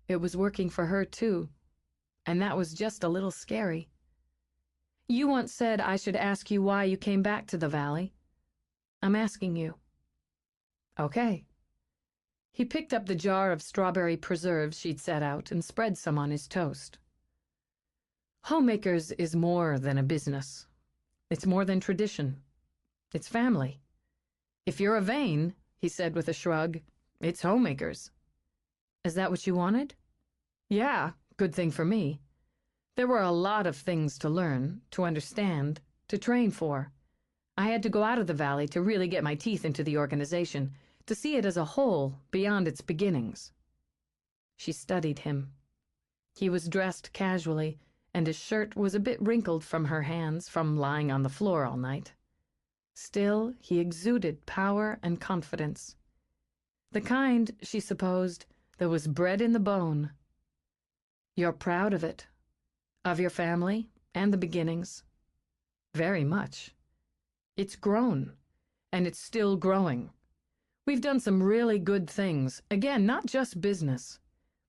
It was working for her, too, and that was just a little scary. "You once said I should ask you why you came back to the valley. I'm asking you." "Okay." He picked up the jar of strawberry preserves she'd set out and spread some on his toast. "Homemakers is more than a business. It's more than tradition. It's family. If you're a Vane," he said with a shrug, "it's Homemakers." "Is that what you wanted?" "Yeah, good thing for me. There were a lot of things to learn, to understand, to train for. I had to go out of the valley to really get my teeth into the organization, to see it as a whole beyond its beginnings." She studied him. He was dressed casually, and his shirt was a bit wrinkled from her hands from lying on the floor all night. Still, he exuded power and confidence. The kind, she supposed, that was bred in the bone. "You're proud of it? Of your family and the beginnings?" "Very much. It's grown, and it's still growing. We've done some really good things. Again, not just business.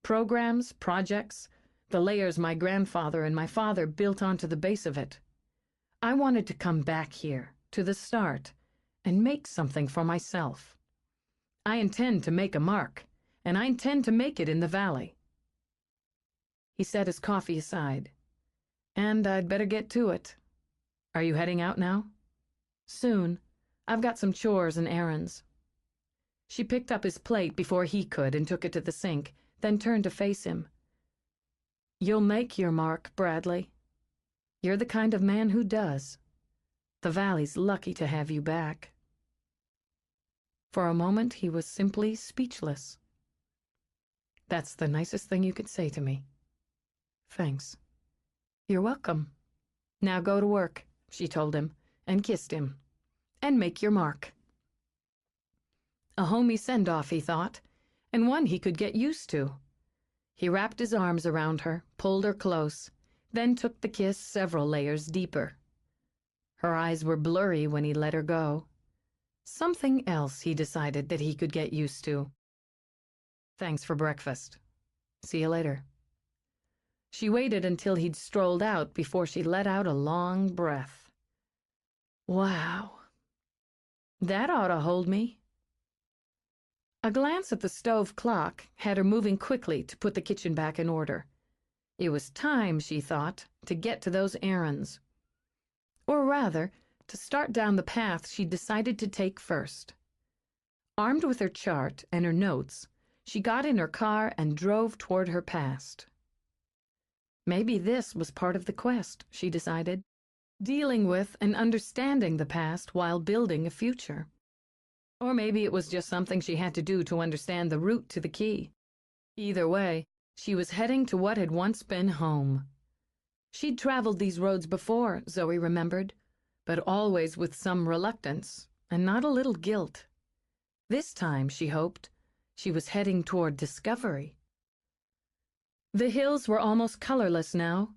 Programs, projects, the layers my grandfather and my father built onto the base of it. I wanted to come back here, to the start, and make something for myself. I intend to make a mark, and I intend to make it in the valley." He set his coffee aside. "And I'd better get to it. Are you heading out now?" "Soon. I've got some chores and errands." She picked up his plate before he could and took it to the sink, then turned to face him. "You'll make your mark, Bradley. You're the kind of man who does. The valley's lucky to have you back." For a moment he was simply speechless. "That's the nicest thing you could say to me." "Thanks." "You're welcome. Now go to work," she told him, and kissed him. "And make your mark." A homey send-off, he thought, and one he could get used to. He wrapped his arms around her, pulled her close, then took the kiss several layers deeper. Her eyes were blurry when he let her go. Something else, he decided, that he could get used to. "Thanks for breakfast. See you later." She waited until he'd strolled out before she let out a long breath. "Wow. That ought to hold me." A glance at the stove clock had her moving quickly to put the kitchen back in order. It was time, she thought, to get to those errands. Or rather, to start down the path she'd decided to take first. Armed with her chart and her notes, she got in her car and drove toward her past. Maybe this was part of the quest, she decided, dealing with and understanding the past while building a future. Or maybe it was just something she had to do to understand the route to the key. Either way, she was heading to what had once been home. She'd traveled these roads before, Zoe remembered, but always with some reluctance and not a little guilt. This time, she hoped, she was heading toward discovery. The hills were almost colorless now,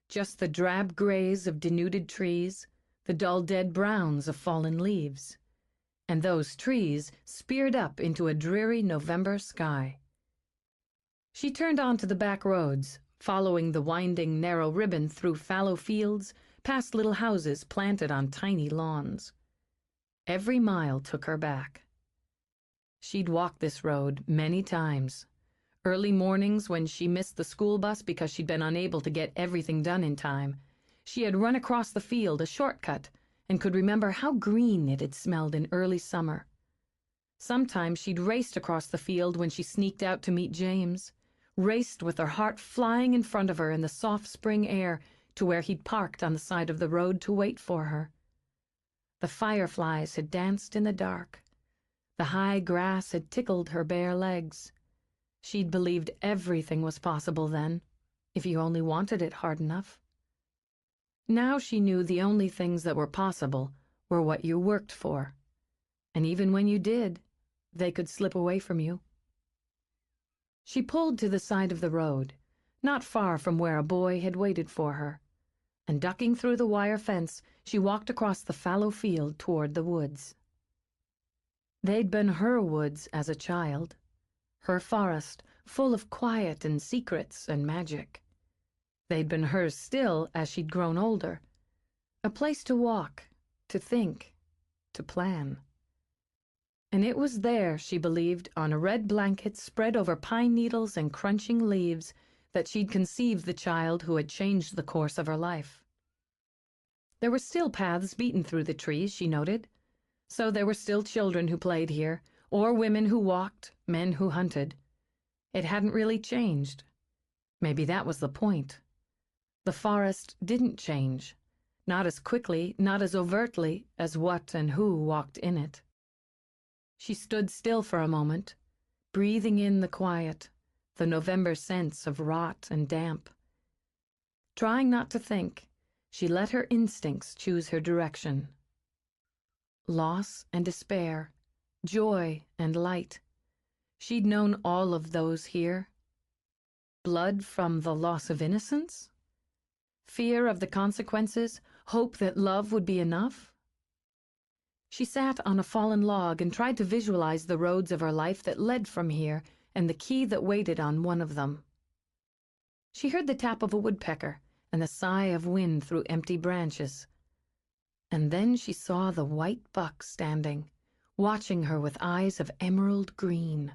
just the drab grays of denuded trees, the dull dead browns of fallen leaves. And those trees speared up into a dreary November sky. She turned onto the back roads, following the winding, narrow ribbon through fallow fields, past little houses planted on tiny lawns. Every mile took her back. She'd walked this road many times. Early mornings when she missed the school bus because she'd been unable to get everything done in time. She had run across the field, a shortcut, and could remember how green it had smelled in early summer. Sometimes she'd raced across the field when she sneaked out to meet James, raced with her heart flying in front of her in the soft spring air to where he'd parked on the side of the road to wait for her. The fireflies had danced in the dark. The high grass had tickled her bare legs. She'd believed everything was possible then, if you only wanted it hard enough. Now she knew the only things that were possible were what you worked for. And even when you did, they could slip away from you. She pulled to the side of the road, not far from where a boy had waited for her, and ducking through the wire fence, she walked across the fallow field toward the woods. They'd been her woods as a child, her forest full of quiet and secrets and magic. They'd been hers still as she'd grown older, a place to walk, to think, to plan. And it was there, she believed, on a red blanket spread over pine needles and crunching leaves, that she'd conceived the child who had changed the course of her life. There were still paths beaten through the trees, she noted, so there were still children who played here, or women who walked, men who hunted. It hadn't really changed. Maybe that was the point. The forest didn't change, not as quickly, not as overtly as what and who walked in it. She stood still for a moment, breathing in the quiet, the November scents of rot and damp. Trying not to think, she let her instincts choose her direction. Loss and despair, joy and light. She'd known all of those here. Blood from the loss of innocence? Fear of the consequences, hope that love would be enough? She sat on a fallen log and tried to visualize the roads of her life that led from here and the key that waited on one of them. She heard the tap of a woodpecker and the sigh of wind through empty branches. And then she saw the white buck standing, watching her with eyes of emerald green.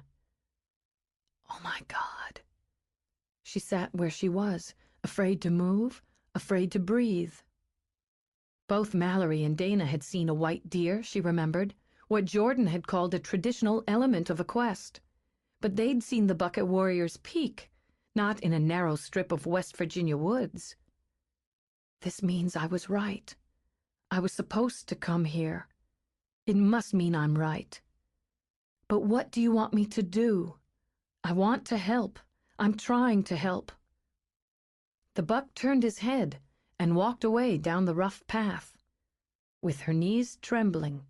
Oh my God. She sat where she was, afraid to move, afraid to breathe. Both Mallory and Dana had seen a white deer, she remembered, what Jordan had called a traditional element of a quest. But they'd seen the buck at Warrior's Peak, not in a narrow strip of West Virginia woods. This means I was right. I was supposed to come here. It must mean I'm right. But what do you want me to do? I want to help. I'm trying to help. The buck turned his head and walked away down the rough path. With her knees trembling,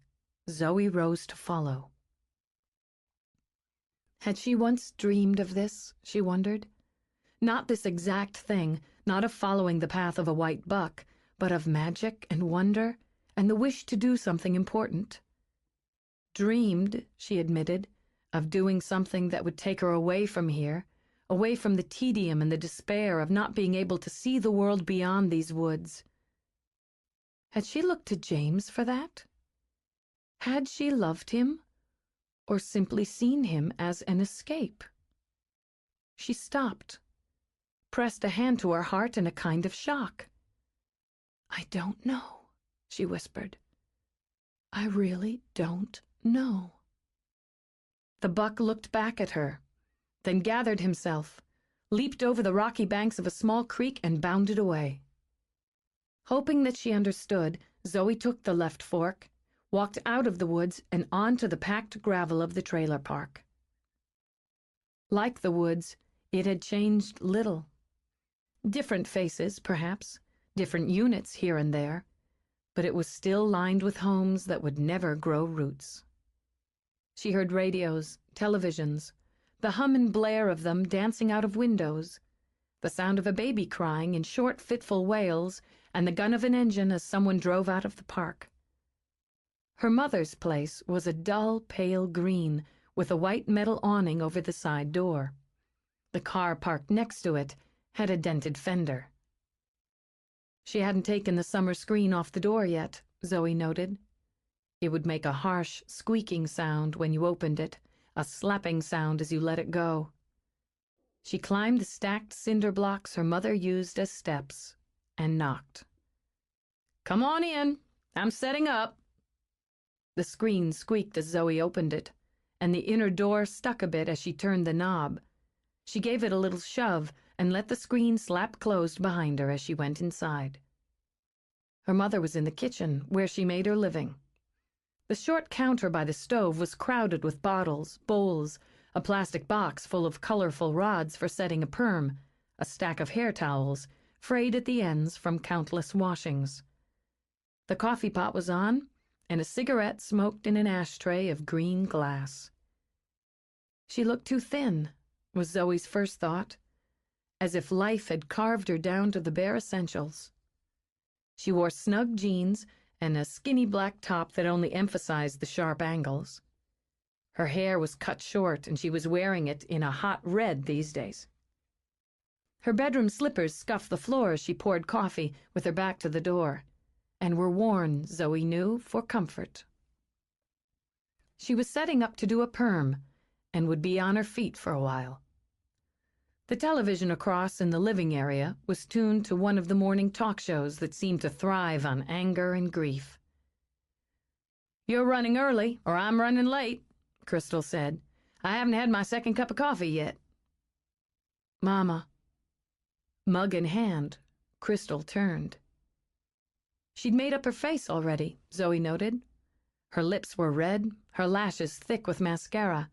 Zoe rose to follow. Had she once dreamed of this, she wondered? Not this exact thing, not of following the path of a white buck, but of magic and wonder and the wish to do something important. Dreamed, she admitted, of doing something that would take her away from here, away from the tedium and the despair of not being able to see the world beyond these woods. Had she looked to James for that? Had she loved him, or simply seen him as an escape? She stopped, pressed a hand to her heart in a kind of shock. I don't know, she whispered. I really don't know. The buck looked back at her, then gathered himself, leaped over the rocky banks of a small creek and bounded away. Hoping that she understood, Zoe took the left fork, walked out of the woods and onto the packed gravel of the trailer park. Like the woods, it had changed little. Different faces, perhaps, different units here and there, but it was still lined with homes that would never grow roots. She heard radios, televisions, the hum and blare of them dancing out of windows, the sound of a baby crying in short, fitful wails, and the gun of an engine as someone drove out of the park. Her mother's place was a dull, pale green, with a white metal awning over the side door. The car parked next to it had a dented fender. She hadn't taken the summer screen off the door yet, Zoe noted. It would make a harsh, squeaking sound when you opened it, a slapping sound as you let it go. She climbed the stacked cinder blocks her mother used as steps and knocked. Come on in. I'm setting up. The screen squeaked as Zoe opened it, and the inner door stuck a bit as she turned the knob. She gave it a little shove and let the screen slap closed behind her as she went inside. Her mother was in the kitchen, where she made her living. The short counter by the stove was crowded with bottles, bowls, a plastic box full of colorful rods for setting a perm, a stack of hair towels, frayed at the ends from countless washings. The coffee pot was on, and a cigarette smoked in an ashtray of green glass. She looked too thin, was Zoe's first thought, as if life had carved her down to the bare essentials. She wore snug jeans and a skinny black top that only emphasized the sharp angles. Her hair was cut short, and she was wearing it in a hot red these days. Her bedroom slippers scuffed the floor as she poured coffee with her back to the door, and were worn, Zoe knew, for comfort. She was setting up to do a perm, and would be on her feet for a while. The television across in the living area was tuned to one of the morning talk shows that seemed to thrive on anger and grief. "You're running early, or I'm running late," Crystal said. "I haven't had my second cup of coffee yet." "Mama." Mug in hand, Crystal turned. She'd made up her face already, Zoe noted. Her lips were red, her lashes thick with mascara.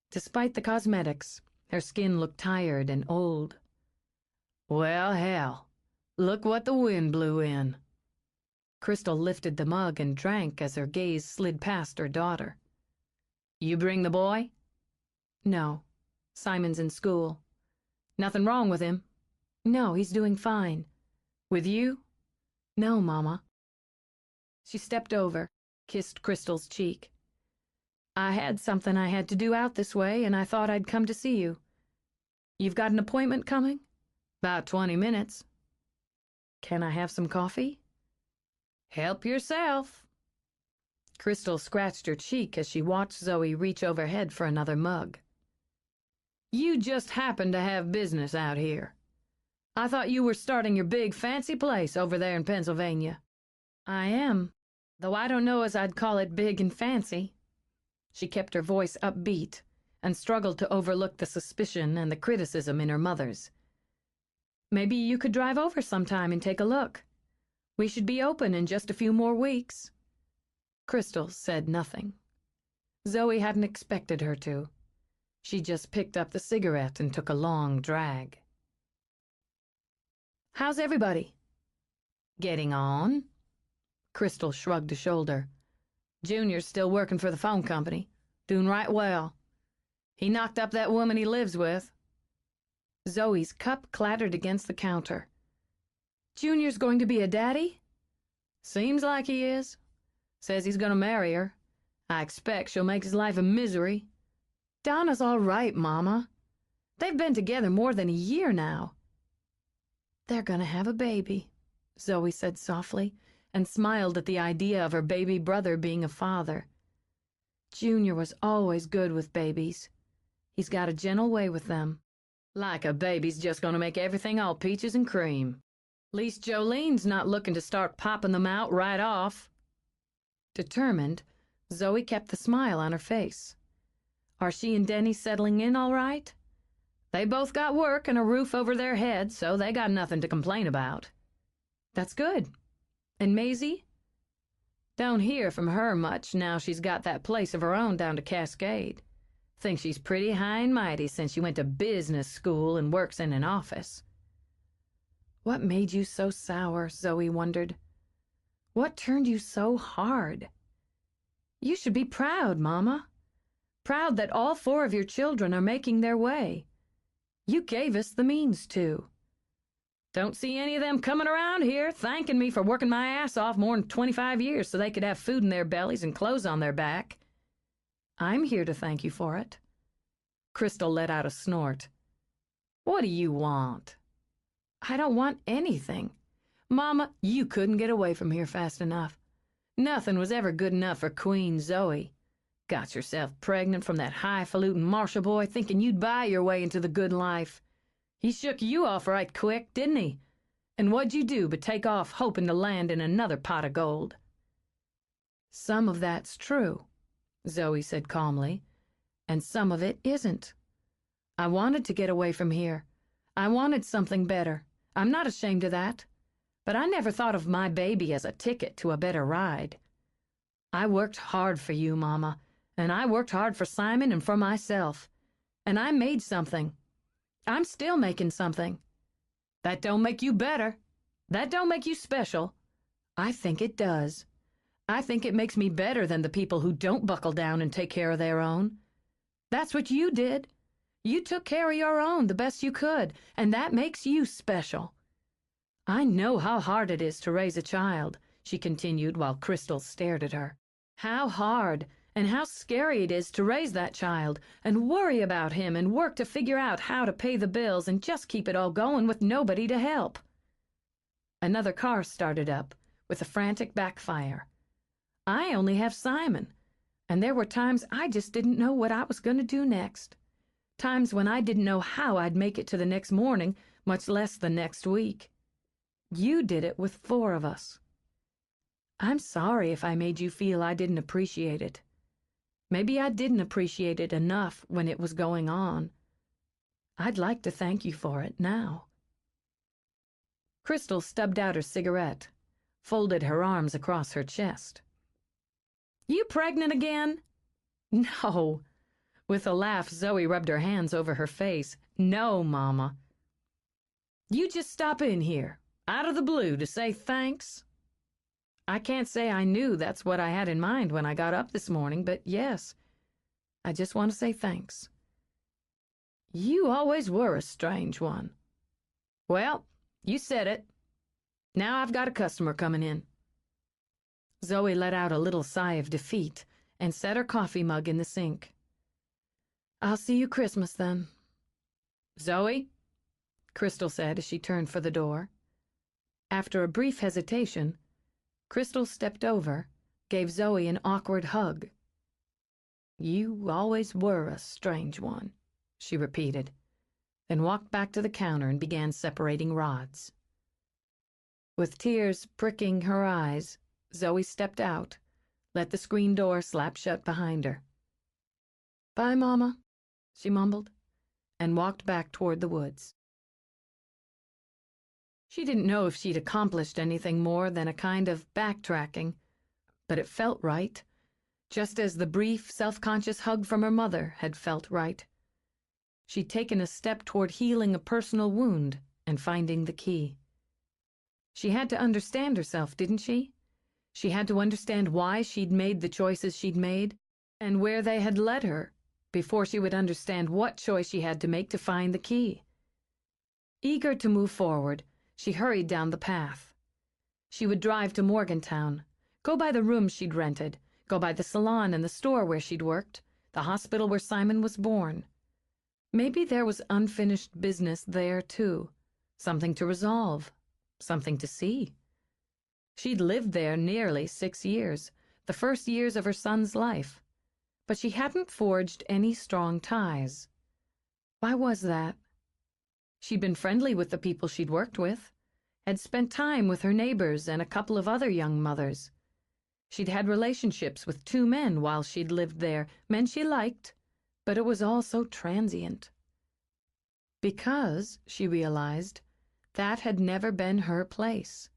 Despite the cosmetics, her skin looked tired and old. "Well, hell, look what the wind blew in." Crystal lifted the mug and drank as her gaze slid past her daughter. "You bring the boy?" "No. Simon's in school." "Nothing wrong with him?" "No, he's doing fine." "With you?" "No, Mama." She stepped over, kissed Crystal's cheek. "I had something I had to do out this way, and I thought I'd come to see you. You've got an appointment coming?" "About 20 minutes." "Can I have some coffee?" "Help yourself." Crystal scratched her cheek as she watched Zoe reach overhead for another mug. "You just happen to have business out here. I thought you were starting your big fancy place over there in Pennsylvania." "I am, though I don't know as I'd call it big and fancy." She kept her voice upbeat and struggled to overlook the suspicion and the criticism in her mother's. "Maybe you could drive over sometime and take a look. We should be open in just a few more weeks." Crystal said nothing. Zoe hadn't expected her to. She just picked up the cigarette and took a long drag. "How's everybody?" "Getting on." Crystal shrugged a shoulder. "Junior's still working for the phone company. Doing right well. He knocked up that woman he lives with." Zoe's cup clattered against the counter. "Junior's going to be a daddy?" "Seems like he is. Says he's going to marry her. I expect she'll make his life a misery." "Donna's all right, Mama. They've been together more than a year now." "They're going to have a baby," Zoe said softly, and smiled at the idea of her baby brother being a father. "Junior was always good with babies. He's got a gentle way with them." "Like a baby's just going to make everything all peaches and cream. Least Jolene's not looking to start popping them out right off." Determined, Zoe kept the smile on her face. "Are she and Denny settling in all right?" "They both got work and a roof over their heads, so they got nothing to complain about." "That's good. And Maisie?" "Don't hear from her much now she's got that place of her own down to Cascade. Think she's pretty high and mighty since she went to business school and works in an office." What made you so sour, Zoe wondered. What turned you so hard? You should be proud, Mama. Proud that all 4 of your children are making their way. You gave us the means to. Don't see any of them coming around here thanking me for working my ass off more than 25 years so they could have food in their bellies and clothes on their back. I'm here to thank you for it. Crystal let out a snort. What do you want? I don't want anything. Mama, you couldn't get away from here fast enough. Nothing was ever good enough for Queen Zoe. Got yourself pregnant from that highfalutin Marshall boy thinking you'd buy your way into the good life. He shook you off right quick, didn't he? And what'd you do but take off hoping to land in another pot of gold? Some of that's true, Zoe said calmly, and some of it isn't. I wanted to get away from here. I wanted something better. I'm not ashamed of that. But I never thought of my baby as a ticket to a better ride. I worked hard for you, Mama, and I worked hard for Simon and for myself. And I made something. I'm still making something. That don't make you better. That don't make you special. I think it does. I think it makes me better than the people who don't buckle down and take care of their own. That's what you did. You took care of your own the best you could, and that makes you special. I know how hard it is to raise a child," she continued while Crystal stared at her. "How hard and how scary it is to raise that child and worry about him and work to figure out how to pay the bills and just keep it all going with nobody to help." Another car started up with a frantic backfire. "I only have Simon, and there were times I just didn't know what I was going to do next. Times when I didn't know how I'd make it to the next morning, much less the next week. You did it with 4 of us. I'm sorry if I made you feel I didn't appreciate it. Maybe I didn't appreciate it enough when it was going on. I'd like to thank you for it now." Crystal stubbed out her cigarette, folded her arms across her chest. "You pregnant again?" "No." With a laugh, Zoe rubbed her hands over her face. "No, Mama." "You just stop in here, out of the blue, to say thanks?" "I can't say I knew that's what I had in mind when I got up this morning, but yes, I just want to say thanks." "You always were a strange one." "Well, you said it. Now I've got a customer coming in." Zoe let out a little sigh of defeat and set her coffee mug in the sink. "I'll see you Christmas, then." "Zoe," Crystal said as she turned for the door. After a brief hesitation, Crystal stepped over, gave Zoe an awkward hug. "You always were a strange one," she repeated, then walked back to the counter and began separating rods. With tears pricking her eyes, Zoe stepped out, let the screen door slap shut behind her. "Bye, Mama," she mumbled, and walked back toward the woods. She didn't know if she'd accomplished anything more than a kind of backtracking, but it felt right, just as the brief, self-conscious hug from her mother had felt right. She'd taken a step toward healing a personal wound and finding the key. She had to understand herself, didn't she? She had to understand why she'd made the choices she'd made and where they had led her before she would understand what choice she had to make to find the key. Eager to move forward, she hurried down the path. She would drive to Morgantown, go by the room she'd rented, go by the salon and the store where she'd worked, the hospital where Simon was born. Maybe there was unfinished business there, too, something to resolve, something to see. She'd lived there nearly 6 years, the first years of her son's life, but she hadn't forged any strong ties. Why was that? She'd been friendly with the people she'd worked with, had spent time with her neighbors and a couple of other young mothers. She'd had relationships with 2 men while she'd lived there, men she liked, but it was all so transient. Because, she realized, that had never been her place.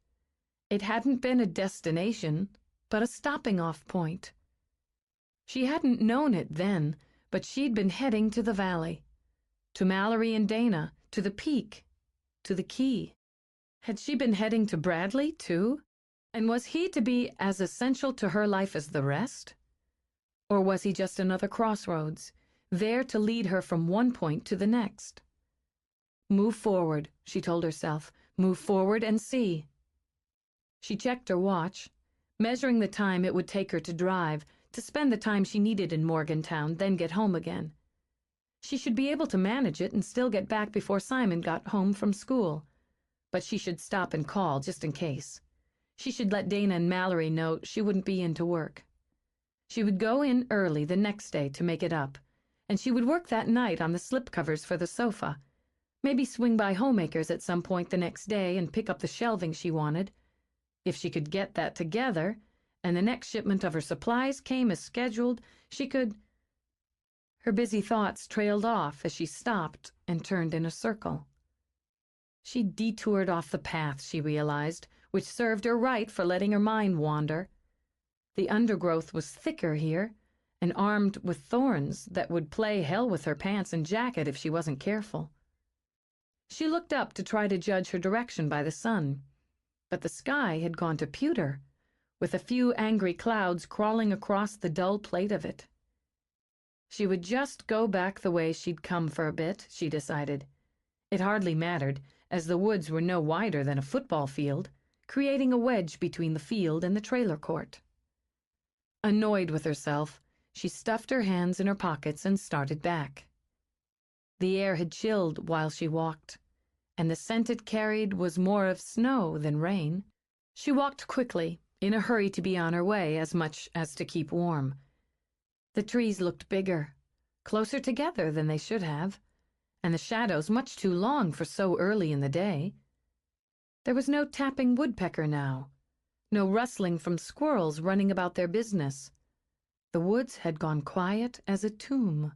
It hadn't been a destination, but a stopping-off point. She hadn't known it then, but she'd been heading to the valley, to Mallory and Dana, to the peak, to the key. Had she been heading to Bradley, too? And was he to be as essential to her life as the rest? Or was he just another crossroads, there to lead her from one point to the next? Move forward, she told herself. Move forward and see. She checked her watch, measuring the time it would take her to drive, to spend the time she needed in Morgantown, then get home again. She should be able to manage it and still get back before Simon got home from school. But she should stop and call, just in case. She should let Dana and Mallory know she wouldn't be in to work. She would go in early the next day to make it up, and she would work that night on the slipcovers for the sofa. Maybe swing by Homemaker's at some point the next day and pick up the shelving she wanted. If she could get that together, and the next shipment of her supplies came as scheduled, she could... Her busy thoughts trailed off as she stopped and turned in a circle. She detoured off the path, she realized, which served her right for letting her mind wander. The undergrowth was thicker here, and armed with thorns that would play hell with her pants and jacket if she wasn't careful. She looked up to try to judge her direction by the sun, but the sky had gone to pewter, with a few angry clouds crawling across the dull plate of it. She would just go back the way she'd come for a bit, she decided. It hardly mattered, as the woods were no wider than a football field, creating a wedge between the field and the trailer court. Annoyed with herself, she stuffed her hands in her pockets and started back. The air had chilled while she walked, and the scent it carried was more of snow than rain. She walked quickly, in a hurry to be on her way as much as to keep warm. The trees looked bigger, closer together than they should have, and the shadows much too long for so early in the day. There was no tapping woodpecker now, no rustling from squirrels running about their business. The woods had gone quiet as a tomb.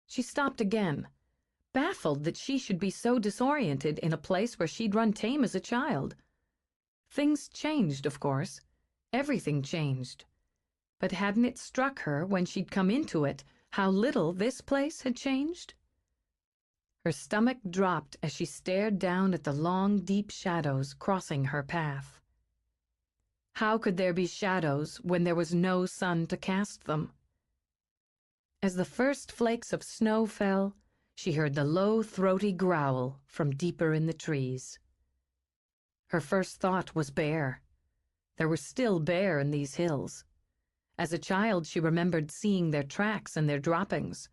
She stopped again, baffled that she should be so disoriented in a place where she'd run tame as a child. Things changed, of course. Everything changed. But hadn't it struck her when she'd come into it how little this place had changed? Her stomach dropped as she stared down at the long, deep shadows crossing her path. How could there be shadows when there was no sun to cast them? As the first flakes of snow fell, she heard the low, throaty growl from deeper in the trees. Her first thought was bear. There were still bear in these hills. As a child, she remembered seeing their tracks and their droppings.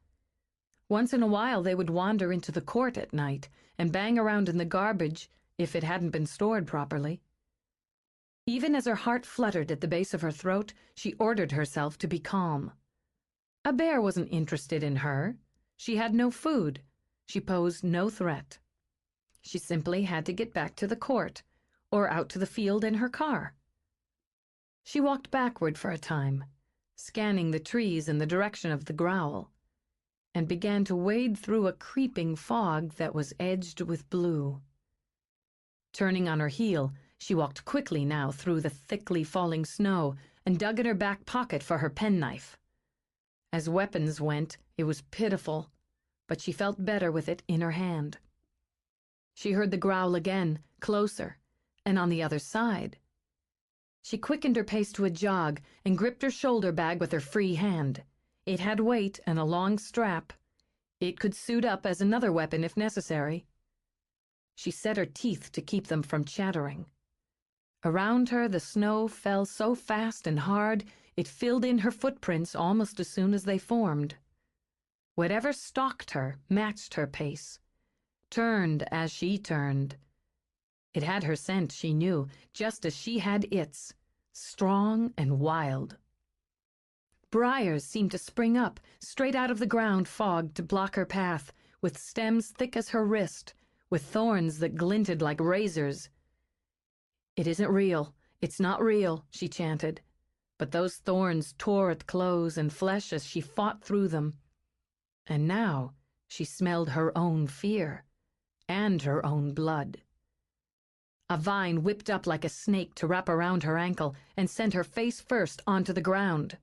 Once in a while, they would wander into the court at night and bang around in the garbage if it hadn't been stored properly. Even as her heart fluttered at the base of her throat, she ordered herself to be calm. A bear wasn't interested in her. She had no food. She posed no threat. She simply had to get back to the court, or out to the field in her car. She walked backward for a time, scanning the trees in the direction of the growl, and began to wade through a creeping fog that was edged with blue. Turning on her heel, she walked quickly now through the thickly falling snow and dug in her back pocket for her penknife. As weapons went, it was pitiful, but she felt better with it in her hand. She heard the growl again, closer, and on the other side. She quickened her pace to a jog and gripped her shoulder bag with her free hand. It had weight and a long strap. It could suit up as another weapon if necessary. She set her teeth to keep them from chattering. Around her, the snow fell so fast and hard it filled in her footprints almost as soon as they formed. Whatever stalked her matched her pace, turned as she turned. It had her scent, she knew, just as she had its, strong and wild. Briars seemed to spring up, straight out of the ground fog to block her path, with stems thick as her wrist, with thorns that glinted like razors. "It isn't real, it's not real," she chanted. But those thorns tore at clothes and flesh as she fought through them. And now she smelled her own fear, and her own blood. A vine whipped up like a snake to wrap around her ankle and sent her face first onto the ground.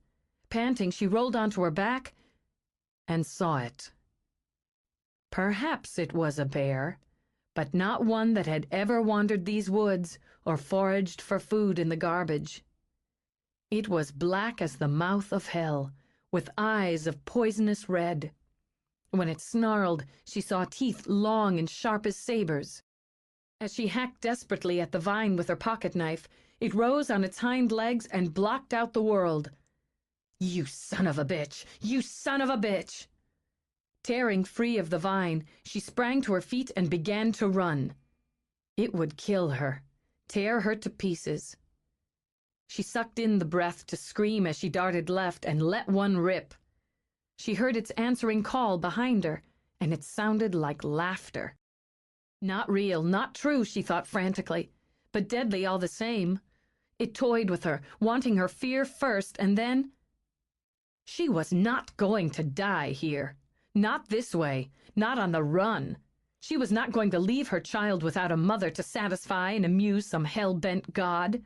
Panting, she rolled onto her back and saw it. Perhaps it was a bear, but not one that had ever wandered these woods or foraged for food in the garbage. It was black as the mouth of hell, with eyes of poisonous red. When it snarled, she saw teeth long and sharp as sabers. As she hacked desperately at the vine with her pocket knife, it rose on its hind legs and blocked out the world. "You son of a bitch! You son of a bitch!" Tearing free of the vine, she sprang to her feet and began to run. It would kill her, tear her to pieces. She sucked in the breath to scream as she darted left and let one rip. She heard its answering call behind her, and it sounded like laughter. Not real, not true, she thought frantically, but deadly all the same. It toyed with her, wanting her fear first, and then... She was not going to die here. Not this way, not on the run. She was not going to leave her child without a mother to satisfy and amuse some hell-bent god.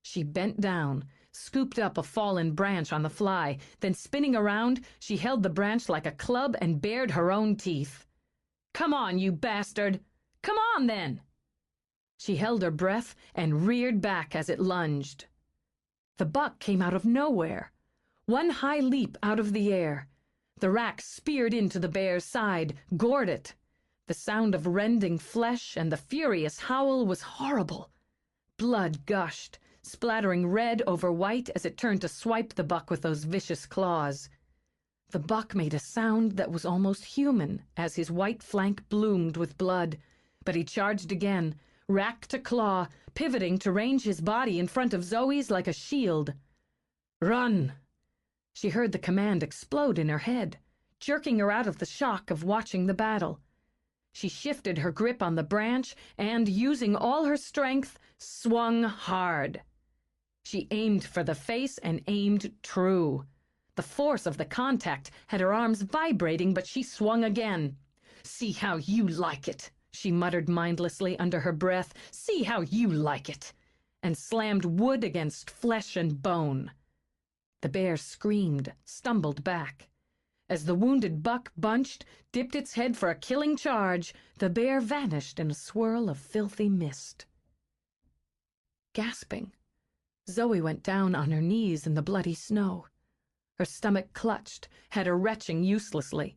She bent down, scooped up a fallen branch on the fly, then spinning around, she held the branch like a club and bared her own teeth. "Come on, you bastard! Come on, then!" She held her breath and reared back as it lunged. The buck came out of nowhere. One high leap out of the air. The rack speared into the bear's side, gored it. The sound of rending flesh and the furious howl was horrible. Blood gushed, splattering red over white as it turned to swipe the buck with those vicious claws. The buck made a sound that was almost human as his white flank bloomed with blood, but he charged again, rack to claw, pivoting to range his body in front of Zoe's like a shield. "Run!" She heard the command explode in her head, jerking her out of the shock of watching the battle. She shifted her grip on the branch and, using all her strength, swung hard. She aimed for the face and aimed true. The force of the contact had her arms vibrating, but she swung again. "See how you like it," she muttered mindlessly under her breath. "See how you like it," and slammed wood against flesh and bone. The bear screamed, stumbled back. As the wounded buck bunched, dipped its head for a killing charge, the bear vanished in a swirl of filthy mist. Gasping, Zoe went down on her knees in the bloody snow. Her stomach clutched, had her retching uselessly.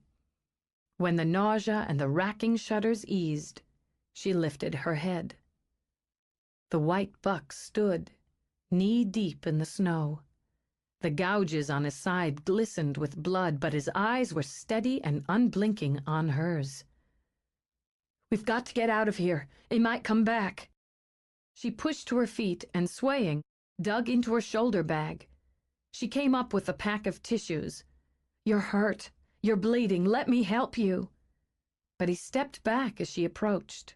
When the nausea and the racking shudders eased, she lifted her head. The white buck stood, knee-deep in the snow. The gouges on his side glistened with blood, but his eyes were steady and unblinking on hers. "We've got to get out of here. It might come back." She pushed to her feet and, swaying, dug into her shoulder bag. She came up with a pack of tissues. "You're hurt. You're bleeding. Let me help you." But he stepped back as she approached.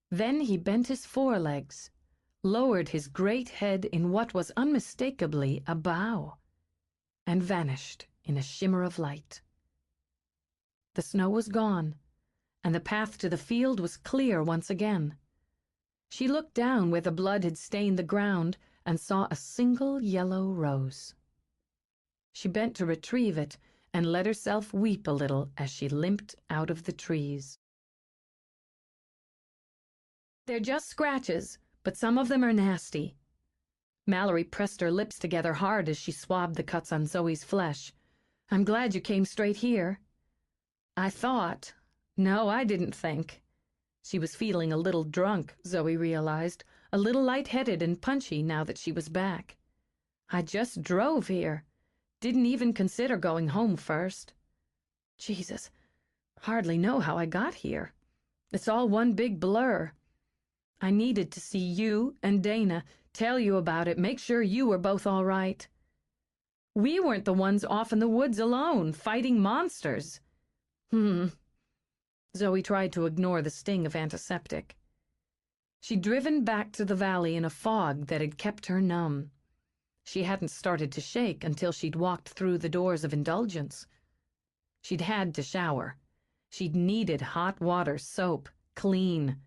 Then he bent his forelegs, lowered his great head in what was unmistakably a bow, and vanished in a shimmer of light. The snow was gone, and the path to the field was clear once again. She looked down where the blood had stained the ground and saw a single yellow rose. She bent to retrieve it and let herself weep a little as she limped out of the trees. "They're just scratches, but some of them are nasty." Mallory pressed her lips together hard as she swabbed the cuts on Zoe's flesh. "I'm glad you came straight here." "I thought. No, I didn't think." She was feeling a little drunk, Zoe realized, a little lightheaded and punchy now that she was back. "I just drove here. Didn't even consider going home first. Jesus, hardly know how I got here. It's all one big blur. I needed to see you and Dana, tell you about it, make sure you were both all right. We weren't the ones off in the woods alone, fighting monsters." Zoe tried to ignore the sting of antiseptic. She'd driven back to the valley in a fog that had kept her numb. She hadn't started to shake until she'd walked through the doors of indulgence. She'd had to shower. She'd needed hot water, soap, clean.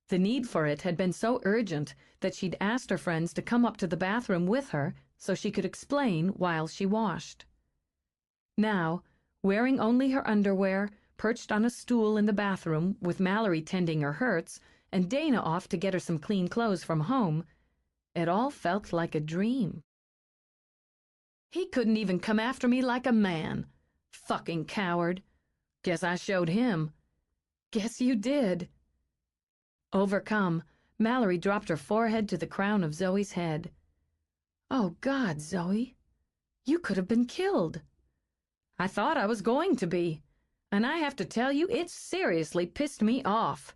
The need for it had been so urgent that she'd asked her friends to come up to the bathroom with her so she could explain while she washed. Now, wearing only her underwear, perched on a stool in the bathroom with Mallory tending her hurts and Dana off to get her some clean clothes from home, it all felt like a dream. "He couldn't even come after me like a man. Fucking coward. Guess I showed him." "Guess you did." Overcome, Mallory dropped her forehead to the crown of Zoe's head. "Oh, God, Zoe. You could have been killed." "I thought I was going to be. And I have to tell you, it seriously pissed me off."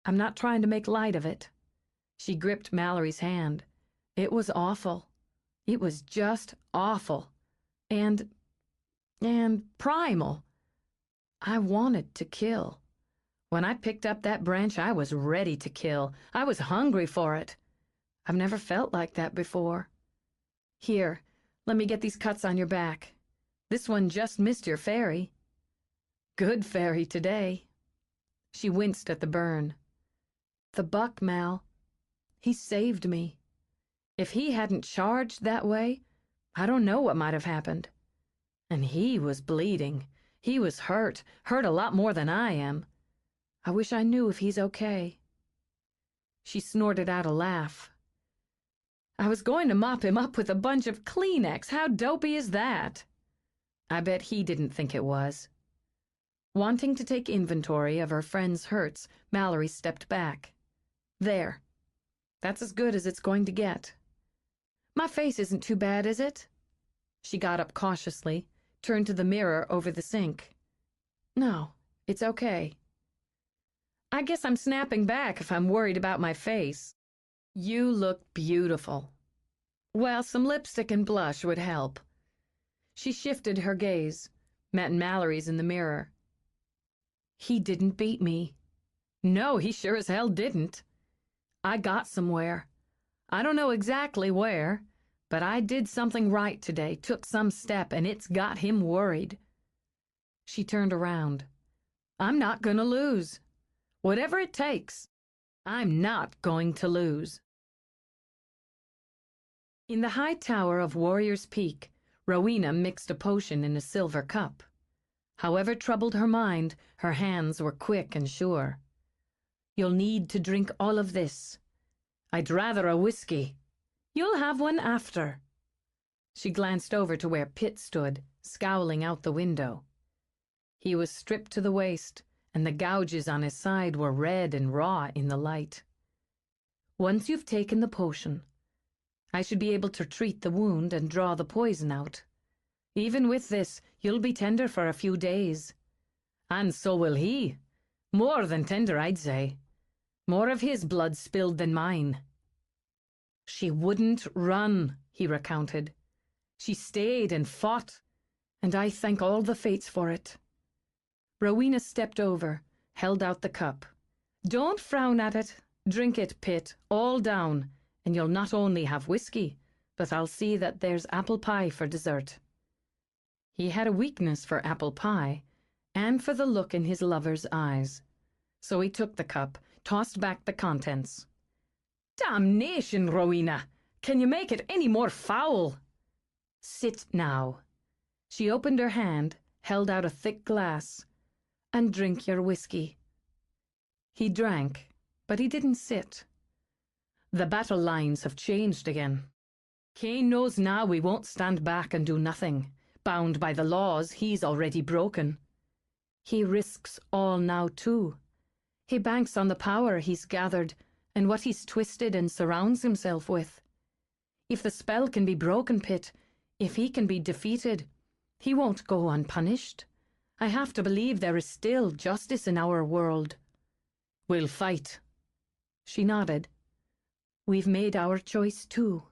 "I'm not trying to make light of it." She gripped Mallory's hand. "It was awful. It was just awful. And primal. I wanted to kill. When I picked up that branch, I was ready to kill. I was hungry for it. I've never felt like that before. Here, let me get these cuts on your back. This one just missed your fairy. Good fairy today." She winced at the burn. "The buck, Mal. He saved me. If he hadn't charged that way, I don't know what might have happened. And he was bleeding. He was hurt a lot more than I am. I wish I knew if he's okay." She snorted out a laugh. "I was going to mop him up with a bunch of Kleenex. How dopey is that?" I bet he didn't think it was. Wanting to take inventory of her friend's hurts, Mallory stepped back. There. That's as good as it's going to get. My face isn't too bad, is it? She got up cautiously, turned to the mirror over the sink. No, it's okay. I guess I'm snapping back if I'm worried about my face. You look beautiful. Well, some lipstick and blush would help. She shifted her gaze, met Mallory's in the mirror. He didn't beat me. No, he sure as hell didn't. I got somewhere. I don't know exactly where, but I did something right today, took some step, and it's got him worried. She turned around. I'm not going to lose. Whatever it takes, I'm not going to lose. In the high tower of Warrior's Peak, Rowena mixed a potion in a silver cup. However troubled her mind, her hands were quick and sure. You'll need to drink all of this. I'd rather a whiskey. You'll have one after. She glanced over to where Pitt stood, scowling out the window. He was stripped to the waist, and the gouges on his side were red and raw in the light. Once you've taken the potion, I should be able to treat the wound and draw the poison out. Even with this, you'll be tender for a few days. And so will he. More than tender, I'd say. More of his blood spilled than mine. She wouldn't run, he recounted. She stayed and fought, and I thank all the fates for it. Rowena stepped over, held out the cup. Don't frown at it. Drink it, Pitt, all down, and you'll not only have whiskey, but I'll see that there's apple pie for dessert. He had a weakness for apple pie, and for the look in his lover's eyes. So he took the cup, tossed back the contents. Damnation, Rowena! Can you make it any more foul? Sit now. She opened her hand, held out a thick glass, and drink your whiskey. He drank, but he didn't sit. The battle lines have changed again. Cain knows now we won't stand back and do nothing. Bound by the laws he's already broken. He risks all now, too. He banks on the power he's gathered and what he's twisted and surrounds himself with. If the spell can be broken, Pitt, if he can be defeated, he won't go unpunished. I have to believe there is still justice in our world. We'll fight. She nodded. We've made our choice, too.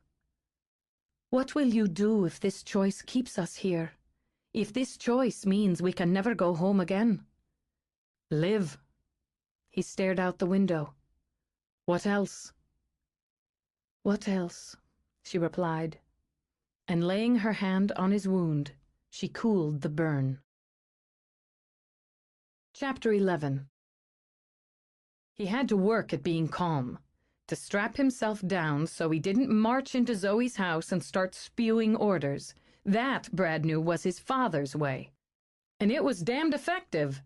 What will you do if this choice keeps us here? If this choice means we can never go home again? Live. He stared out the window. What else? What else? She replied. And laying her hand on his wound, she cooled the burn. Chapter 11. He had to work at being calm, to strap himself down so he didn't march into Zoe's house and start spewing orders. That, Brad knew, was his father's way. And it was damned effective.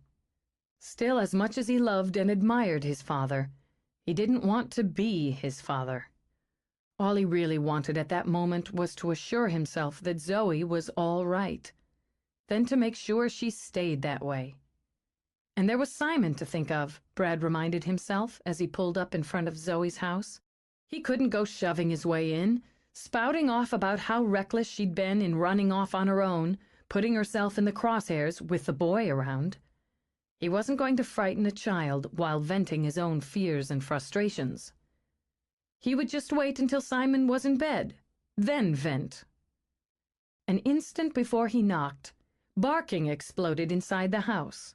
Still, as much as he loved and admired his father, he didn't want to be his father. All he really wanted at that moment was to assure himself that Zoe was all right, then to make sure she stayed that way. And there was Simon to think of, Brad reminded himself as he pulled up in front of Zoe's house. He couldn't go shoving his way in, spouting off about how reckless she'd been in running off on her own, putting herself in the crosshairs with the boy around. He wasn't going to frighten a child while venting his own fears and frustrations. He would just wait until Simon was in bed, then vent. An instant before he knocked, barking exploded inside the house.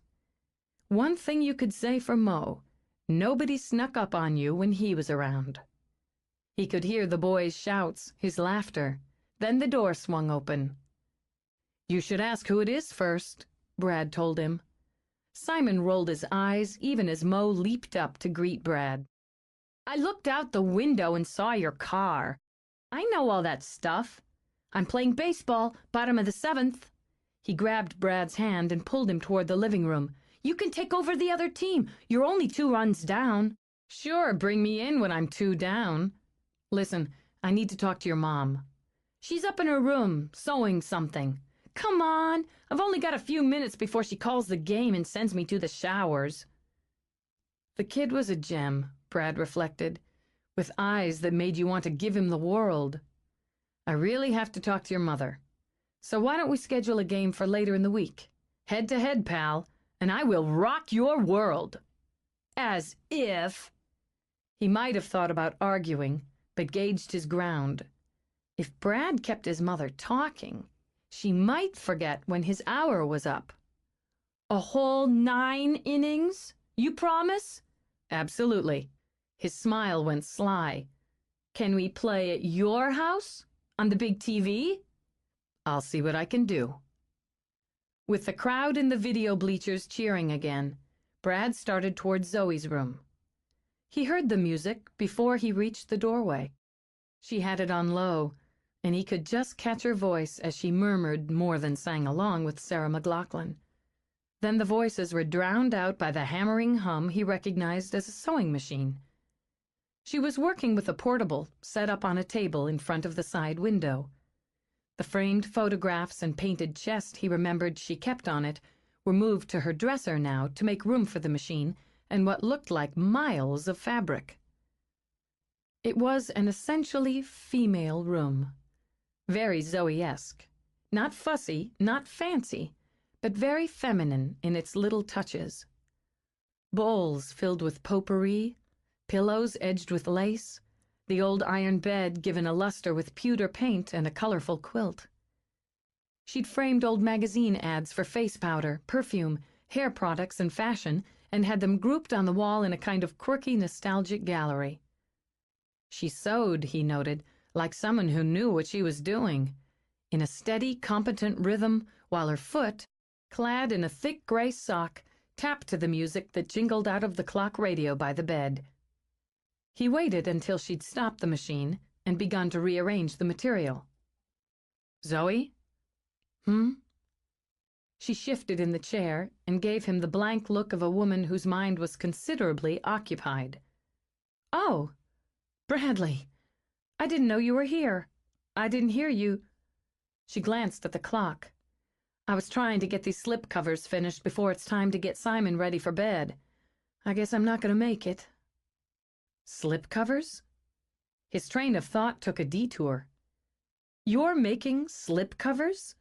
One thing you could say for Mo, nobody snuck up on you when he was around. He could hear the boy's shouts, his laughter. Then the door swung open. You should ask who it is first, Brad told him. Simon rolled his eyes even as Mo leaped up to greet Brad. I looked out the window and saw your car. I know all that stuff. I'm playing baseball, bottom of the seventh. He grabbed Brad's hand and pulled him toward the living room. You can take over the other team. You're only 2 runs down. Sure, bring me in when I'm 2 down. Listen, I need to talk to your mom. She's up in her room, sewing something. Come on, I've only got a few minutes before she calls the game and sends me to the showers. The kid was a gem, Brad reflected, with eyes that made you want to give him the world. I really have to talk to your mother. So why don't we schedule a game for later in the week? Head to head, pal, and I will rock your world. As if. He might have thought about arguing, but gauged his ground. If Brad kept his mother talking, she might forget when his hour was up. A whole 9 innings? You promise? Absolutely. His smile went sly. Can we play at your house? On the big TV? I'll see what I can do. With the crowd in the video bleachers cheering again, Brad started toward Zoe's room. He heard the music before he reached the doorway. She had it on low, and he could just catch her voice as she murmured more than sang along with Sarah McLachlan. Then the voices were drowned out by the hammering hum he recognized as a sewing machine. She was working with a portable set up on a table in front of the side window. The framed photographs and painted chest he remembered she kept on it were moved to her dresser now to make room for the machine and what looked like miles of fabric. It was an essentially female room. Very Zoe-esque. Not fussy, not fancy, but very feminine in its little touches. Bowls filled with potpourri, pillows edged with lace, the old iron bed given a luster with pewter paint and a colorful quilt. She'd framed old magazine ads for face powder, perfume, hair products, and fashion, and had them grouped on the wall in a kind of quirky, nostalgic gallery. She sewed, he noted, like someone who knew what she was doing, in a steady, competent rhythm, while her foot, clad in a thick gray sock, tapped to the music that jingled out of the clock radio by the bed. He waited until she'd stopped the machine and begun to rearrange the material. "Zoe?" She shifted in the chair and gave him the blank look of a woman whose mind was considerably occupied. "Oh, Bradley, I didn't know you were here. I didn't hear you." She glanced at the clock. "I was trying to get these slip covers finished before it's time to get Simon ready for bed. I guess I'm not going to make it." Slip covers? His train of thought took a detour. "You're making slip covers?"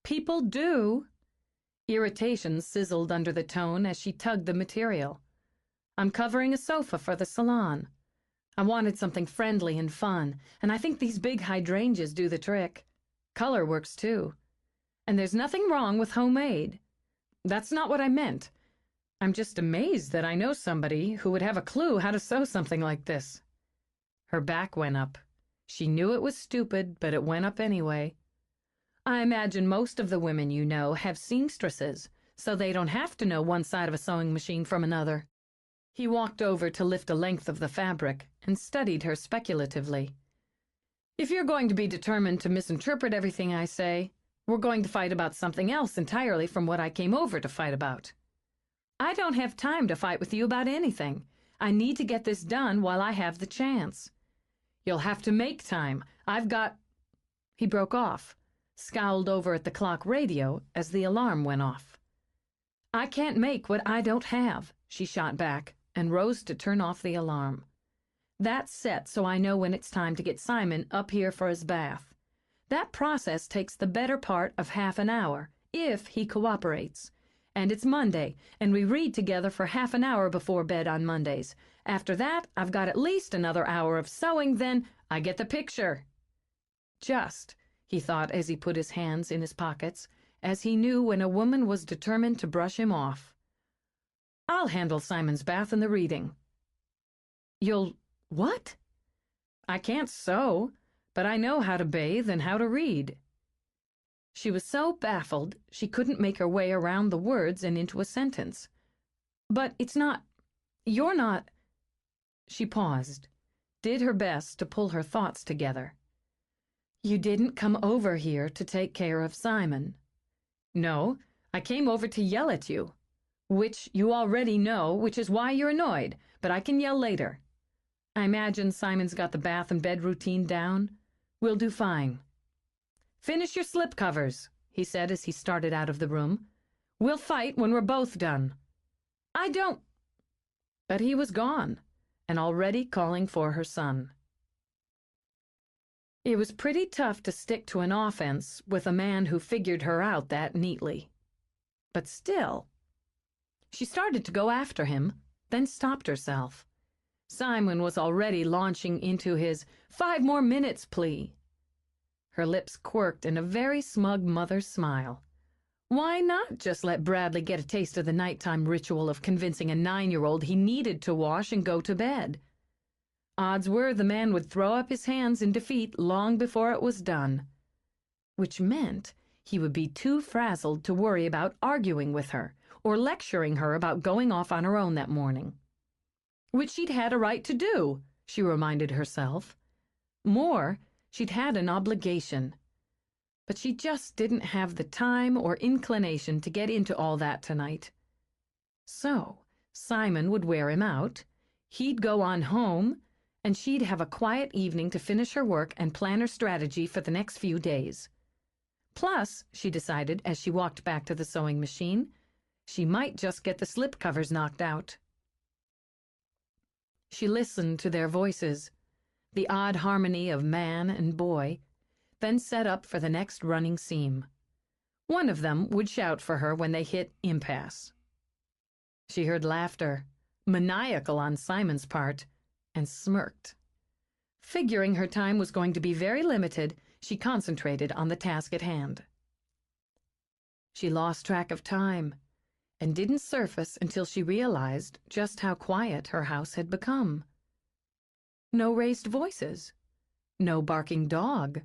"People do." Irritation sizzled under the tone as she tugged the material. "I'm covering a sofa for the salon. I wanted something friendly and fun, and I think these big hydrangeas do the trick. Color works too. And there's nothing wrong with homemade. That's not what I meant. I'm just amazed that I know somebody who would have a clue how to sew something like this." Her back went up. She knew it was stupid, but it went up anyway. "I imagine most of the women you know have seamstresses, so they don't have to know one side of a sewing machine from another." He walked over to lift a length of the fabric and studied her speculatively. "If you're going to be determined to misinterpret everything I say, we're going to fight about something else entirely from what I came over to fight about." "I don't have time to fight with you about anything. I need to get this done while I have the chance." "You'll have to make time. I've got—" He broke off, scowled over at the clock radio as the alarm went off. "I can't make what I don't have," she shot back, and rose to turn off the alarm. "That's set so I know when it's time to get Simon up here for his bath. That process takes the better part of half an hour, if he cooperates. And it's Monday, and we read together for half an hour before bed on Mondays. After that, I've got at least another hour of sewing, then I get the picture." Just, he thought as he put his hands in his pockets, as he knew when a woman was determined to brush him off. "I'll handle Simon's bath and the reading." "You'll what?" "I can't sew, but I know how to bathe and how to read." She was so baffled she couldn't make her way around the words and into a sentence. "But you're not—" She paused, did her best to pull her thoughts together. "You didn't come over here to take care of Simon." "No, I came over to yell at you. Which you already know, which is why you're annoyed, but I can yell later. I imagine Simon's got the bath and bed routine down. We'll do fine." "Finish your slip covers," he said as he started out of the room. "We'll fight when we're both done." "I don't—" But he was gone, and already calling for her son. It was pretty tough to stick to an offense with a man who figured her out that neatly. But still, she started to go after him, then stopped herself. Simon was already launching into his 5 more minutes plea. Her lips quirked in a very smug mother's smile. Why not just let Bradley get a taste of the nighttime ritual of convincing a 9-year-old he needed to wash and go to bed? Odds were the man would throw up his hands in defeat long before it was done. Which meant he would be too frazzled to worry about arguing with her or lecturing her about going off on her own that morning. Which she'd had a right to do, she reminded herself. More, she'd had an obligation. But she just didn't have the time or inclination to get into all that tonight. So Simon would wear him out, he'd go on home, and she'd have a quiet evening to finish her work and plan her strategy for the next few days. Plus, she decided as she walked back to the sewing machine, she might just get the slipcovers knocked out. She listened to their voices, the odd harmony of man and boy, then set up for the next running seam. One of them would shout for her when they hit impasse. She heard laughter, maniacal on Simon's part, and smirked. Figuring her time was going to be very limited, she concentrated on the task at hand. She lost track of time and didn't surface until she realized just how quiet her house had become. No raised voices, no barking dog.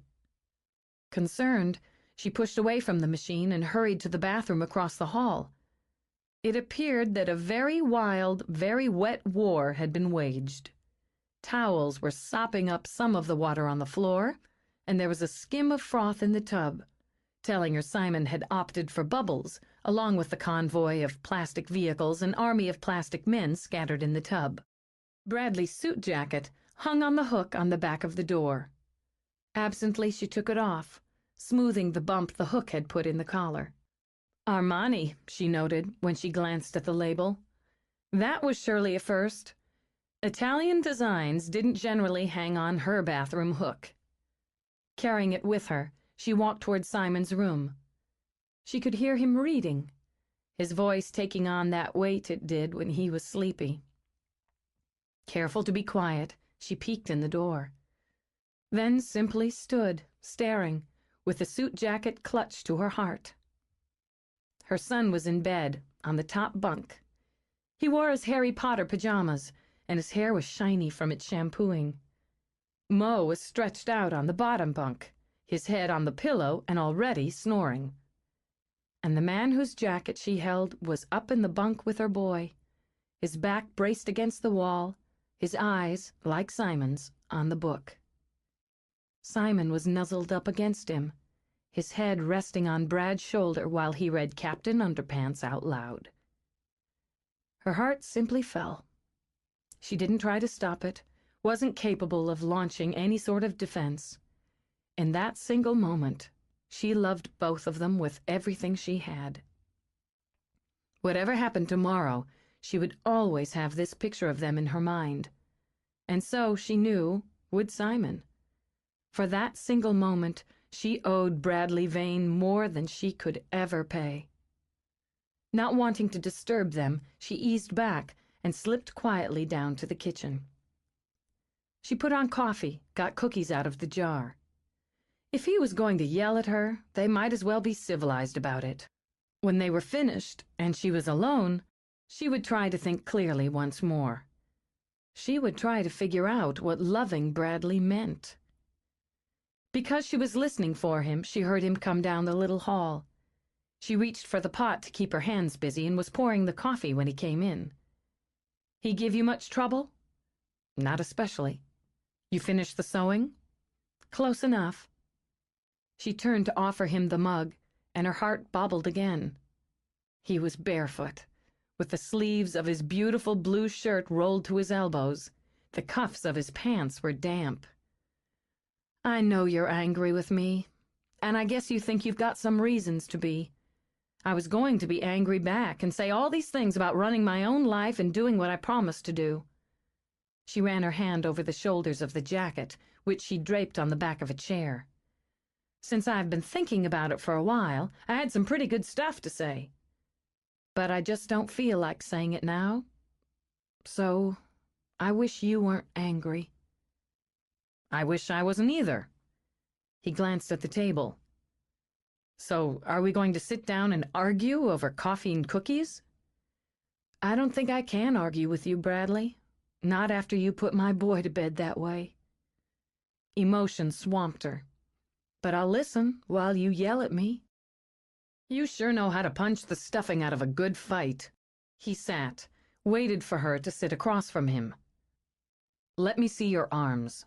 Concerned, she pushed away from the machine and hurried to the bathroom across the hall. It appeared that a very wild, very wet war had been waged. Towels were sopping up some of the water on the floor, and there was a skim of froth in the tub, telling her Simon had opted for bubbles, along with the convoy of plastic vehicles and army of plastic men scattered in the tub. Bradley's suit jacket hung on the hook on the back of the door. Absently, she took it off, smoothing the bump the hook had put in the collar. Armani, she noted when she glanced at the label. That was surely a first. Italian designs didn't generally hang on her bathroom hook. Carrying it with her, she walked toward Simon's room. She could hear him reading, his voice taking on that weight it did when he was sleepy. Careful to be quiet, she peeked in the door. Then simply stood, staring, with the suit jacket clutched to her heart. Her son was in bed, on the top bunk. He wore his Harry Potter pajamas, and his hair was shiny from its shampooing. Mo was stretched out on the bottom bunk, his head on the pillow and already snoring. And the man whose jacket she held was up in the bunk with her boy, his back braced against the wall, his eyes, like Simon's, on the book. Simon was nuzzled up against him, his head resting on Brad's shoulder while he read Captain Underpants out loud. Her heart simply fell. She didn't try to stop it, wasn't capable of launching any sort of defense. In that single moment, she loved both of them with everything she had. Whatever happened tomorrow, she would always have this picture of them in her mind. And so, she knew, would Simon. For that single moment, she owed Bradley Vane more than she could ever pay. Not wanting to disturb them, she eased back and slipped quietly down to the kitchen. She put on coffee, got cookies out of the jar. If he was going to yell at her, they might as well be civilized about it. When they were finished, and she was alone, she would try to think clearly once more. She would try to figure out what loving Bradley meant. Because she was listening for him, she heard him come down the little hall. She reached for the pot to keep her hands busy and was pouring the coffee when he came in. "He give you much trouble?" "Not especially." "You finished the sewing?" "Close enough." She turned to offer him the mug, and her heart bobbled again. He was barefoot, with the sleeves of his beautiful blue shirt rolled to his elbows. The cuffs of his pants were damp. "I know you're angry with me. And I guess you think you've got some reasons to be. I was going to be angry back and say all these things about running my own life and doing what I promised to do. She ran her hand over the shoulders of the jacket, which she draped on the back of a chair. Since I've been thinking about it for a while, I had some pretty good stuff to say. But I just don't feel like saying it now. So, I wish you weren't angry. I wish I wasn't either. He glanced at the table. So, are we going to sit down and argue over coffee and cookies? I don't think I can argue with you, Bradley. Not after you put my boy to bed that way. Emotion swamped her. But I'll listen while you yell at me. You sure know how to punch the stuffing out of a good fight. He sat, waited for her to sit across from him. Let me see your arms.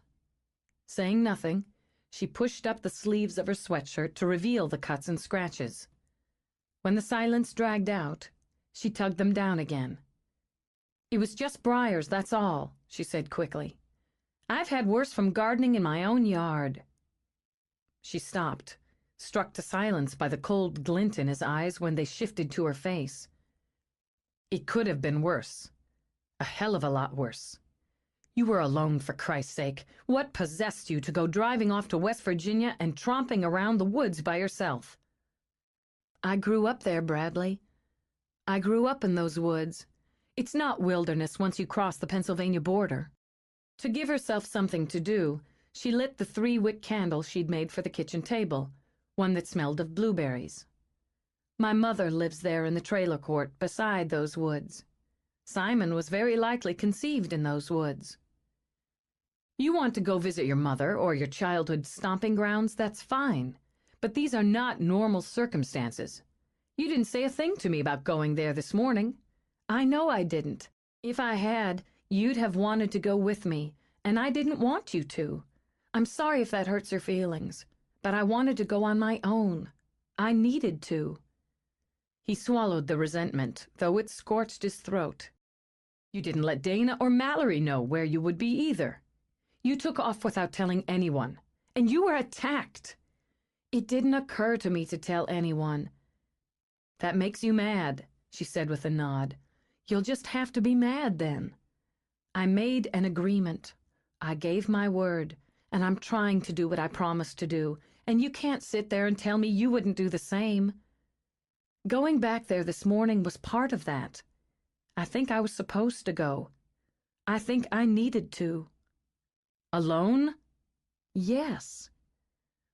Saying nothing, she pushed up the sleeves of her sweatshirt to reveal the cuts and scratches. When the silence dragged out, she tugged them down again. It was just briars, that's all, she said quickly. I've had worse from gardening in my own yard. She stopped, struck to silence by the cold glint in his eyes when they shifted to her face. It could have been worse. A hell of a lot worse. You were alone, for Christ's sake. What possessed you to go driving off to West Virginia and tromping around the woods by yourself? I grew up there, Bradley. I grew up in those woods. It's not wilderness once you cross the Pennsylvania border. To give herself something to do, she lit the 3-wick candle she'd made for the kitchen table, one that smelled of blueberries. My mother lives there in the trailer court beside those woods. Simon was very likely conceived in those woods. You want to go visit your mother or your childhood stomping grounds, that's fine. But these are not normal circumstances. You didn't say a thing to me about going there this morning. I know I didn't. If I had, you'd have wanted to go with me, and I didn't want you to. I'm sorry if that hurts your feelings, but I wanted to go on my own. I needed to. He swallowed the resentment, though it scorched his throat. You didn't let Dana or Mallory know where you would be either. You took off without telling anyone, and you were attacked. It didn't occur to me to tell anyone. That makes you mad, she said with a nod. You'll just have to be mad then. I made an agreement. I gave my word, and I'm trying to do what I promised to do, and you can't sit there and tell me you wouldn't do the same. Going back there this morning was part of that. I think I was supposed to go. I think I needed to. Alone? Yes.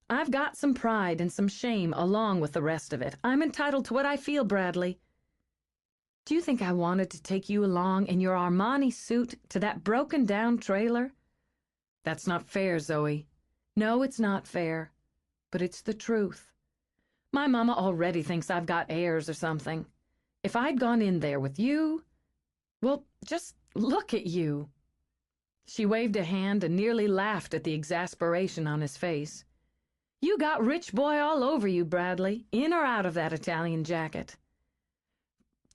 I've got some pride and some shame along with the rest of it. I'm entitled to what I feel, Bradley. Do you think I wanted to take you along in your Armani suit to that broken-down trailer? That's not fair, Zoe. No, it's not fair. But it's the truth. My mama already thinks I've got airs or something. If I'd gone in there with you, well, just look at you. She waved a hand and nearly laughed at the exasperation on his face. You got rich boy all over you, Bradley, in or out of that Italian jacket.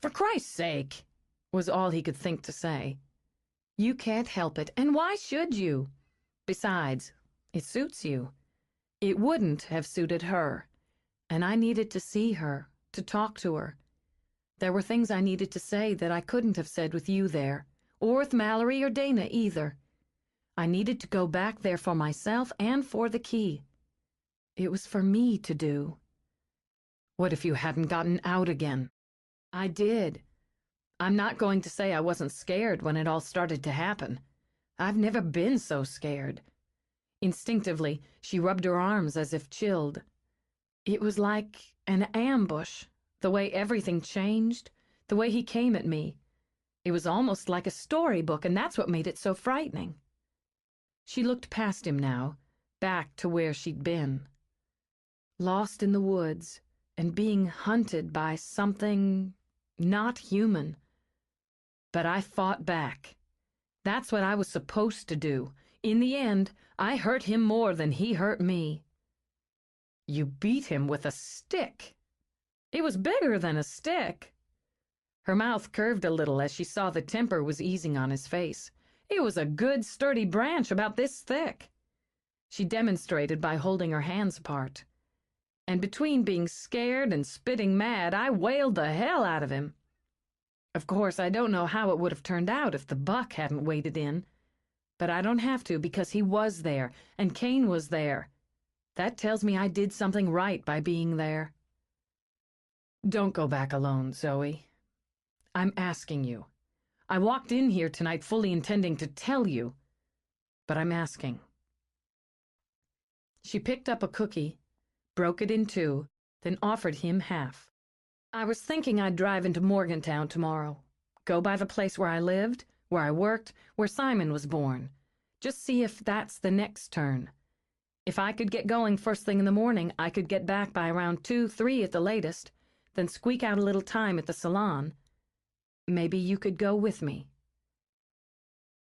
For Christ's sake, was all he could think to say. You can't help it, and why should you? Besides, it suits you. It wouldn't have suited her, and I needed to see her, to talk to her. There were things I needed to say that I couldn't have said with you there, or with Mallory or Dana either. I needed to go back there for myself and for the key. It was for me to do. What if you hadn't gotten out again? I did. I'm not going to say I wasn't scared when it all started to happen. I've never been so scared. Instinctively, she rubbed her arms as if chilled. It was like an ambush, the way everything changed, the way he came at me. It was almost like a storybook, and that's what made it so frightening. She looked past him now, back to where she'd been. Lost in the woods, and being hunted by something not human. But I fought back. That's what I was supposed to do. In the end, I hurt him more than he hurt me. You beat him with a stick. It was bigger than a stick. Her mouth curved a little as she saw the temper was easing on his face. It was a good, sturdy branch about this thick. She demonstrated by holding her hands apart. and between being scared and spitting mad, I wailed the hell out of him. Of course, I don't know how it would have turned out if the buck hadn't waded in, but I don't have to because he was there, and Kane was there. That tells me I did something right by being there. Don't go back alone, Zoe. I'm asking you. I walked in here tonight fully intending to tell you, but I'm asking. She picked up a cookie, broke it in two, then offered him half. I was thinking I'd drive into Morgantown tomorrow, go by the place where I lived, where I worked, where Simon was born. Just see if that's the next turn. If I could get going first thing in the morning, I could get back by around 2, 3 at the latest, then squeak out a little time at the salon. Maybe you could go with me.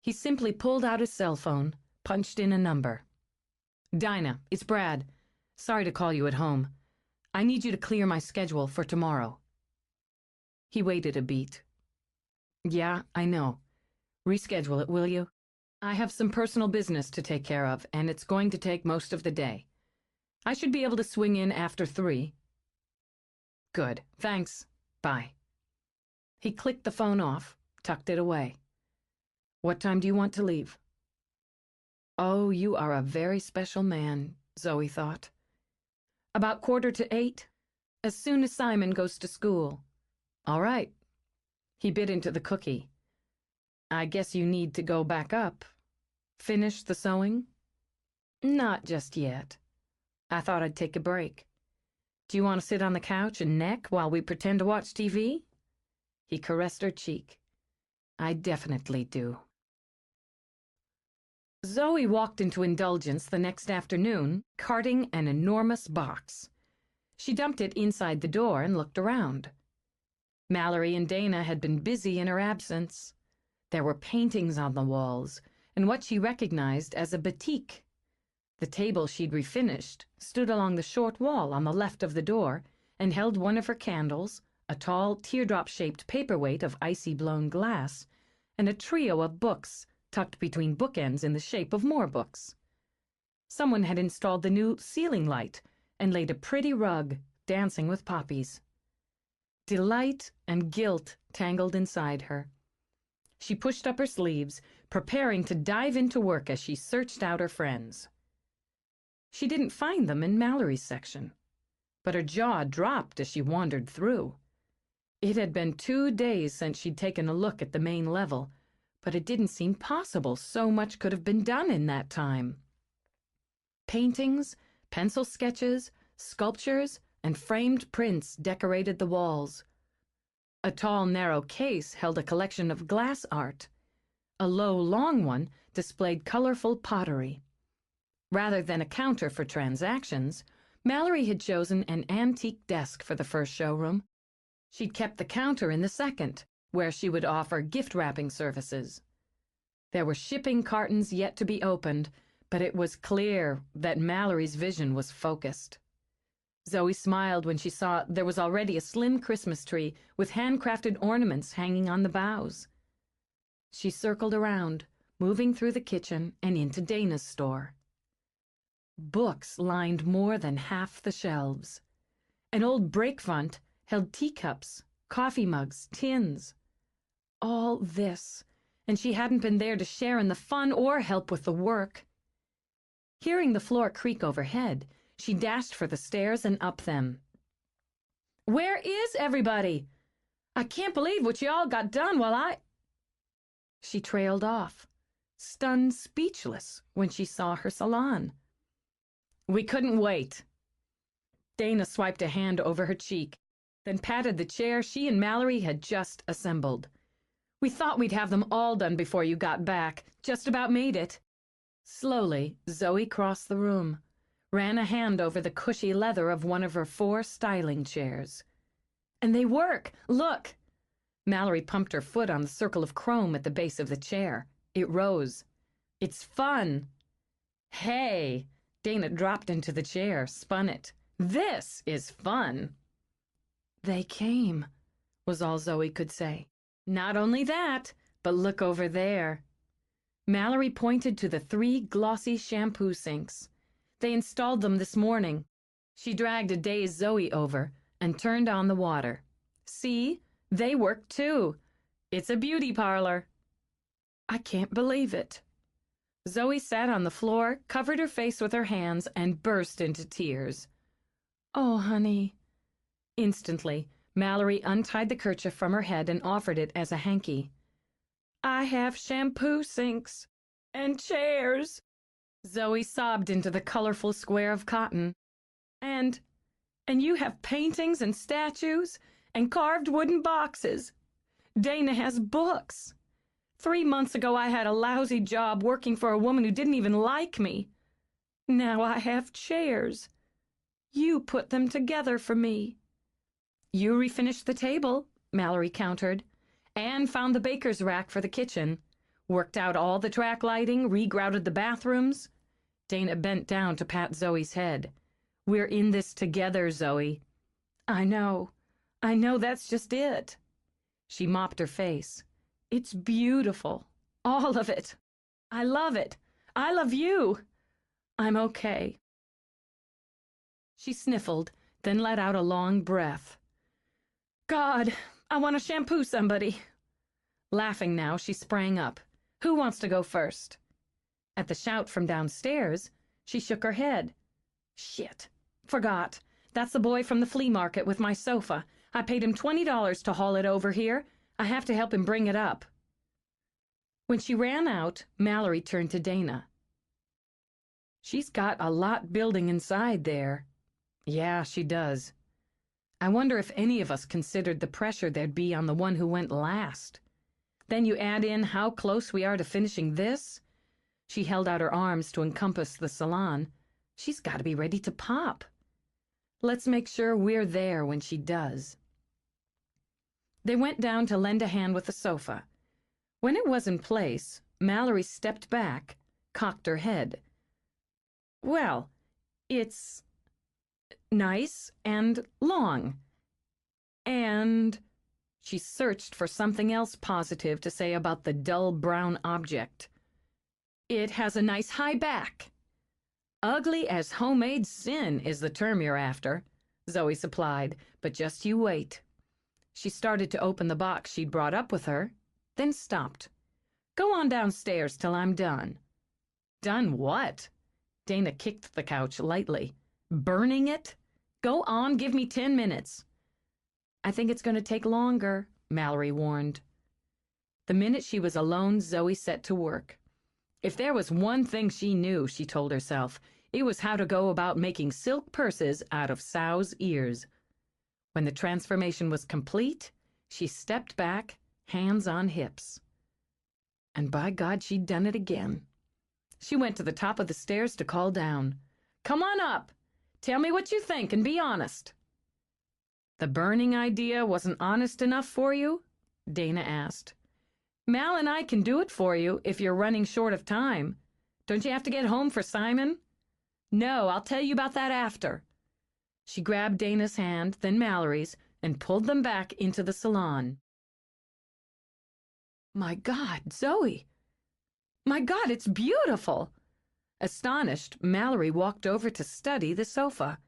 He simply pulled out his cell phone, punched in a number. Dinah, it's Brad. Sorry to call you at home. I need you to clear my schedule for tomorrow. He waited a beat. Yeah, I know. Reschedule it, will you? I have some personal business to take care of, and it's going to take most of the day. I should be able to swing in after 3. Good, thanks. Bye. He clicked the phone off, tucked it away. What time do you want to leave? Oh, you are a very special man, Zoe thought. About 7:45, as soon as Simon goes to school. All right. He bit into the cookie. I guess you need to go back up. Finish the sewing? Not just yet. I thought I'd take a break. Do you want to sit on the couch and neck while we pretend to watch TV? He caressed her cheek. I definitely do. Zoe walked into Indulgence the next afternoon, carting an enormous box. She dumped it inside the door and looked around. Mallory and Dana had been busy in her absence. There were paintings on the walls, and what she recognized as a batik. The table she'd refinished stood along the short wall on the left of the door and held one of her candles, a tall teardrop-shaped paperweight of icy-blown glass, and a trio of books tucked between bookends in the shape of more books. Someone had installed the new ceiling light and laid a pretty rug dancing with poppies. Delight and guilt tangled inside her. She pushed up her sleeves, preparing to dive into work as she searched out her friends. She didn't find them in Mallory's section, but her jaw dropped as she wandered through. It had been 2 days since she'd taken a look at the main level, but it didn't seem possible so much could have been done in that time. Paintings, pencil sketches, sculptures, and framed prints decorated the walls. A tall, narrow case held a collection of glass art. A low, long one displayed colorful pottery. Rather than a counter for transactions, Mallory had chosen an antique desk for the first showroom. She'd kept the counter in the second, where she would offer gift wrapping services. There were shipping cartons yet to be opened, but it was clear that Mallory's vision was focused. Zoe smiled when she saw there was already a slim Christmas tree with handcrafted ornaments hanging on the boughs. She circled around, moving through the kitchen and into Dana's store. Books lined more than half the shelves. An old break front held teacups, coffee mugs, tins. All this, and she hadn't been there to share in the fun or help with the work. Hearing the floor creak overhead, she dashed for the stairs and up them. Where is everybody? I can't believe what you all got done while I... She trailed off, stunned speechless when she saw her salon. We couldn't wait. Dana swiped a hand over her cheek, then patted the chair she and Mallory had just assembled. We thought we'd have them all done before you got back. Just about made it. Slowly, Zoe crossed the room, ran a hand over the cushy leather of one of her 4 styling chairs. And they work! Look! Mallory pumped her foot on the circle of chrome at the base of the chair. It rose. It's fun! Hey! Dana dropped into the chair, spun it. This is fun! They came, was all Zoe could say. Not only that, but look over there. Mallory pointed to the 3 glossy shampoo sinks. They installed them this morning. She dragged a dazed Zoe over and turned on the water. See, they work too. It's a beauty parlor. I can't believe it. Zoe sat on the floor, covered her face with her hands, and burst into tears. Oh, honey. Instantly, Mallory untied the kerchief from her head and offered it as a hanky. I have shampoo sinks and chairs. Zoe sobbed into the colorful square of cotton. And you have paintings and statues and carved wooden boxes. Dana has books. 3 months ago, I had a lousy job working for a woman who didn't even like me. Now I have chairs. You put them together for me. You refinished the table, Mallory countered, and found the baker's rack for the kitchen, worked out all the track lighting, regrouted the bathrooms. Dana bent down to pat Zoe's head. We're in this together, Zoe. I know, that's just it. She mopped her face. It's beautiful, all of it. I love it. I love you. I'm okay. She sniffled, then let out a long breath. God, I want to shampoo somebody. Laughing now, she sprang up. Who wants to go first? At the shout from downstairs, she shook her head. Shit. Forgot. That's the boy from the flea market with my sofa. I paid him $20 to haul it over here. I have to help him bring it up. When she ran out, Mallory turned to Dana. She's got a lot building inside there. Yeah, she does. I wonder if any of us considered the pressure there'd be on the one who went last. Then you add in how close we are to finishing this. She held out her arms to encompass the salon. She's got to be ready to pop. Let's make sure we're there when she does. They went down to lend a hand with the sofa. When it was in place, Mallory stepped back, cocked her head. Well, it's nice and long. And she searched for something else positive to say about the dull brown object. It has a nice high back. Ugly as homemade sin is the term you're after, Zoe supplied, but just you wait. She started to open the box she'd brought up with her, then stopped. Go on downstairs till I'm done. Done what? Dana kicked the couch lightly. Burning it? Go on, give me 10 minutes. I think it's going to take longer, Mallory warned. The minute she was alone, Zoe set to work. If there was one thing she knew, she told herself, it was how to go about making silk purses out of sows' ears. When the transformation was complete, she stepped back, hands on hips. And by God, she'd done it again. She went to the top of the stairs to call down. Come on up. Tell me what you think and be honest. The burning idea wasn't honest enough for you? Dana asked. Mal and I can do it for you if you're running short of time. Don't you have to get home for Simon? No, I'll tell you about that after. She grabbed Dana's hand, then Mallory's, and pulled them back into the salon. My God, Zoe! My God, it's beautiful! Astonished, Mallory walked over to study the sofa.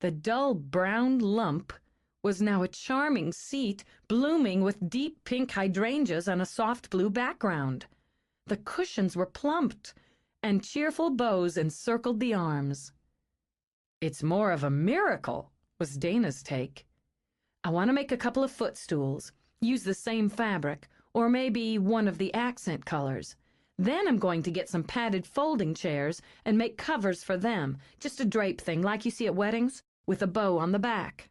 The dull brown lump was now a charming seat blooming with deep pink hydrangeas on a soft blue background. The cushions were plumped, and cheerful bows encircled the arms. It's more of a miracle, was Dana's take. I want to make a couple of footstools, use the same fabric, or maybe one of the accent colors. Then I'm going to get some padded folding chairs and make covers for them, just a drape thing like you see at weddings, with a bow on the back.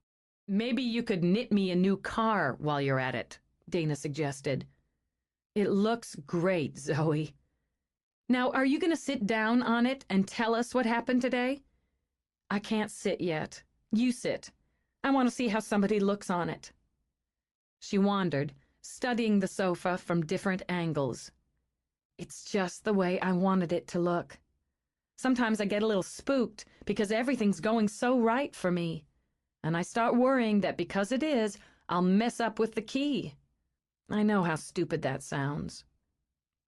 Maybe you could knit me a new car while you're at it, Dana suggested. It looks great, Zoe. Now, are you going to sit down on it and tell us what happened today? I can't sit yet. You sit. I want to see how somebody looks on it. She wandered, studying the sofa from different angles. It's just the way I wanted it to look. Sometimes I get a little spooked because everything's going so right for me. And I start worrying that because it is, I'll mess up with the key. I know how stupid that sounds.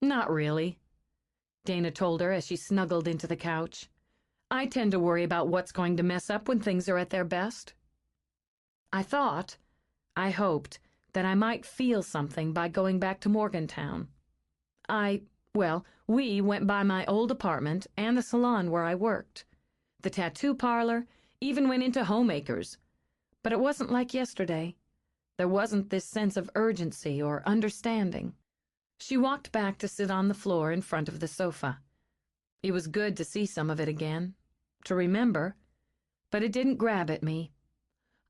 Not really, Dana told her as she snuggled into the couch. I tend to worry about what's going to mess up when things are at their best. I hoped that I might feel something by going back to Morgantown. We went by my old apartment and the salon where I worked. The tattoo parlor, even went into Homemakers. But it wasn't like yesterday. There wasn't this sense of urgency or understanding. She walked back to sit on the floor in front of the sofa. It was good to see some of it again, to remember, but it didn't grab at me.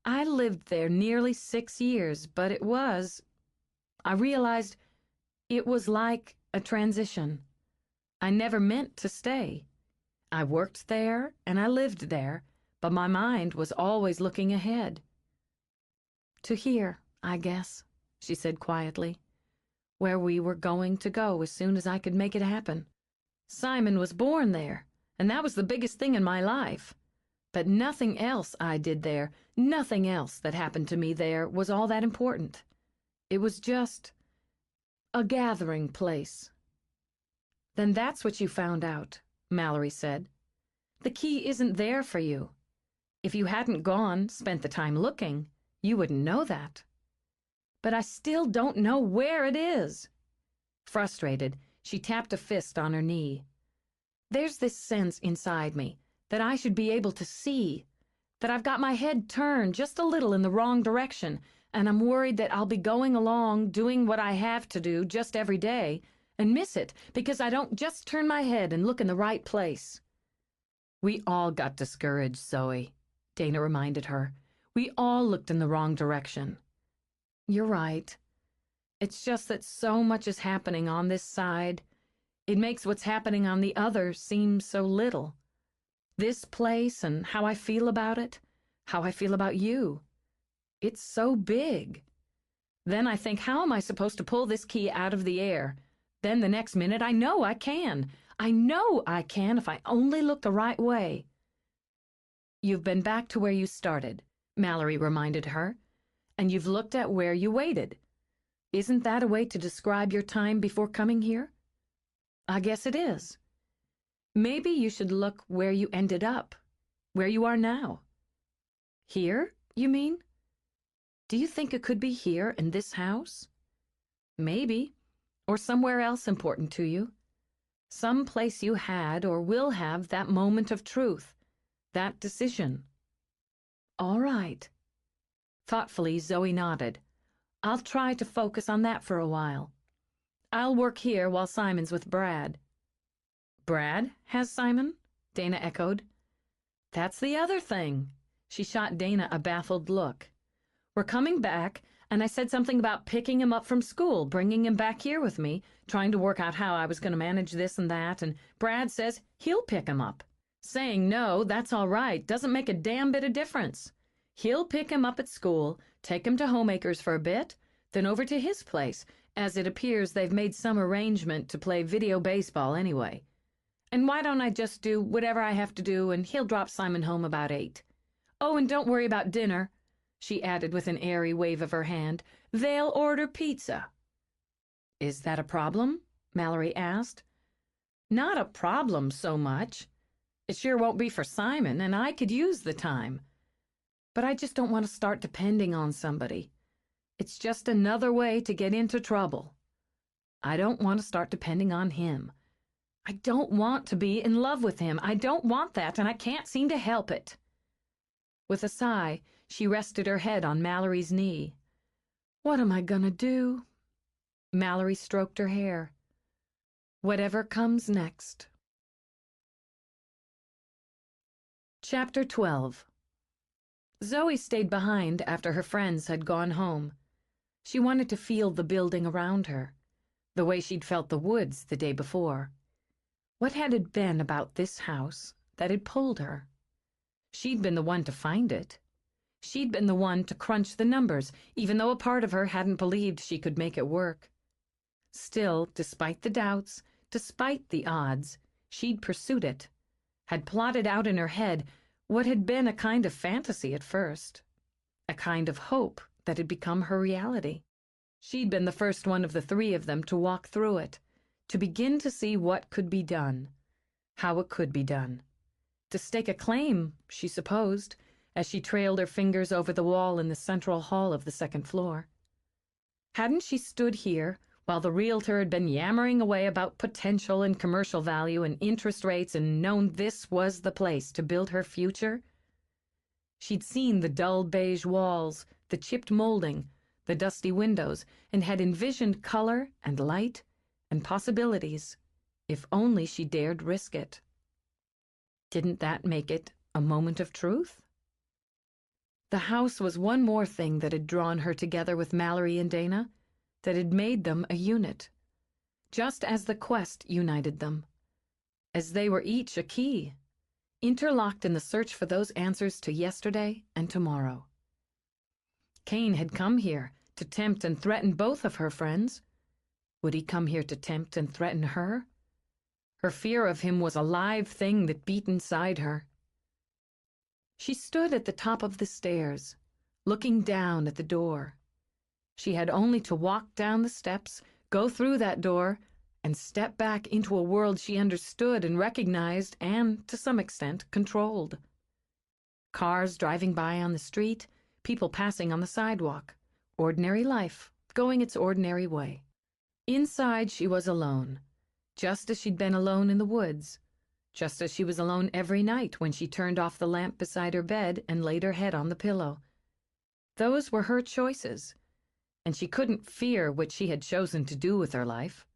I lived there nearly 6 years, but I realized it was like a transition. I never meant to stay. I worked there and I lived there, but my mind was always looking ahead. To here, I guess, she said quietly, where we were going to go as soon as I could make it happen. Simon was born there, and that was the biggest thing in my life. But nothing else I did there, nothing else that happened to me there was all that important. It was just a gathering place. Then that's what you found out, Mallory said. The key isn't there for you. If you hadn't spent the time looking, you wouldn't know that. But I still don't know where it is. Frustrated, she tapped a fist on her knee. There's this sense inside me that I should be able to see, that I've got my head turned just a little in the wrong direction, and I'm worried that I'll be going along doing what I have to do just every day and miss it because I don't just turn my head and look in the right place. We all got discouraged, Zoe, Dana reminded her. We all looked in the wrong direction. You're right. It's just that so much is happening on this side. It makes what's happening on the other seem so little. This place and how I feel about it, how I feel about you. It's so big. Then I think, how am I supposed to pull this key out of the air? Then the next minute, I know I can. I know I can if I only look the right way. You've been back to where you started, Mallory reminded her, and you've looked at where you waited. Isn't that a way to describe your time before coming here? I guess it is. Maybe you should look where you ended up, where you are now. Here, you mean? Do you think it could be here in this house? Maybe, or somewhere else important to you. Some place you had or will have that moment of truth, that decision. All right. Thoughtfully, Zoe nodded. I'll try to focus on that for a while. I'll work here while Simon's with Brad. Brad has Simon? Dana echoed. That's the other thing. She shot Dana a baffled look. We're coming back, and I said something about picking him up from school, bringing him back here with me, trying to work out how I was going to manage this and that, and Brad says he'll pick him up. Saying no, that's all right, doesn't make a damn bit of difference. He'll pick him up at school, take him to Homemakers for a bit, then over to his place, as it appears they've made some arrangement to play video baseball anyway. And why don't I just do whatever I have to do, and he'll drop Simon home about 8. Oh, and don't worry about dinner, she added with an airy wave of her hand. They'll order pizza. Is that a problem? Mallory asked. Not a problem so much. It sure won't be for Simon, and I could use the time. But I just don't want to start depending on somebody. It's just another way to get into trouble. I don't want to start depending on him. I don't want to be in love with him. I don't want that, and I can't seem to help it. With a sigh, she rested her head on Mallory's knee. What am I gonna do? Mallory stroked her hair. Whatever comes next. Chapter 12. Zoe stayed behind after her friends had gone home. She wanted to feel the building around her, the way she'd felt the woods the day before. What had it been about this house that had pulled her? She'd been the one to find it. She'd been the one to crunch the numbers, even though a part of her hadn't believed she could make it work. Still, despite the doubts, despite the odds, she'd pursued it, had plotted out in her head what had been a kind of fantasy at first, a kind of hope that had become her reality. She'd been the first one of the 3 of them to walk through it, to begin to see what could be done, how it could be done, to stake a claim, she supposed, as she trailed her fingers over the wall in the central hall of the second floor. Hadn't she stood here while the realtor had been yammering away about potential and commercial value and interest rates and known this was the place to build her future? She'd seen the dull beige walls, the chipped molding, the dusty windows, and had envisioned color and light and possibilities, if only she dared risk it. Didn't that make it a moment of truth? The house was one more thing that had drawn her together with Mallory and Dana, that had made them a unit, just as the quest united them, as they were each a key, interlocked in the search for those answers to yesterday and tomorrow. Cain had come here to tempt and threaten both of her friends. Would he come here to tempt and threaten her? Her fear of him was a live thing that beat inside her. She stood at the top of the stairs, looking down at the door. She had only to walk down the steps, go through that door, and step back into a world she understood and recognized and, to some extent, controlled. Cars driving by on the street, people passing on the sidewalk. Ordinary life, going its ordinary way. Inside she was alone, just as she'd been alone in the woods, just as she was alone every night when she turned off the lamp beside her bed and laid her head on the pillow. Those were her choices, and she couldn't fear what she had chosen to do with her life.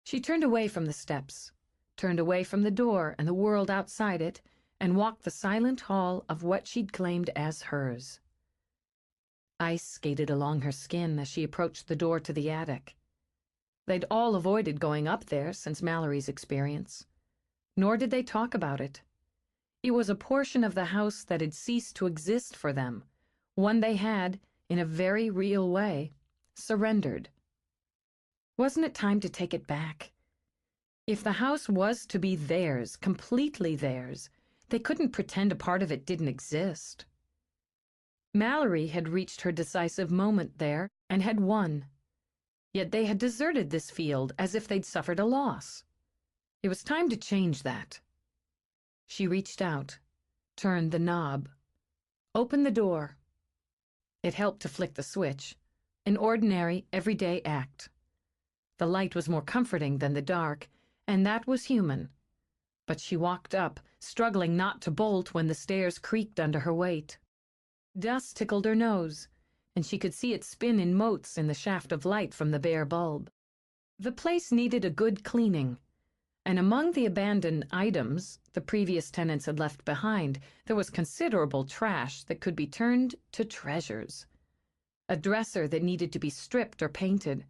She turned away from the steps, turned away from the door and the world outside it, and walked the silent hall of what she'd claimed as hers. Ice skated along her skin as she approached the door to the attic. They'd all avoided going up there since Mallory's experience. Nor did they talk about it. It was a portion of the house that had ceased to exist for them, one they had, in a very real way, surrendered. Wasn't it time to take it back? If the house was to be theirs, completely theirs, they couldn't pretend a part of it didn't exist. Mallory had reached her decisive moment there and had won. Yet they had deserted this field as if they'd suffered a loss. It was time to change that. She reached out, turned the knob, opened the door. It helped to flick the switch, an ordinary, everyday act. The light was more comforting than the dark, and that was human. But she walked up, struggling not to bolt when the stairs creaked under her weight. Dust tickled her nose, and she could see it spin in motes in the shaft of light from the bare bulb. The place needed a good cleaning, and among the abandoned items the previous tenants had left behind, there was considerable trash that could be turned to treasures. A dresser that needed to be stripped or painted,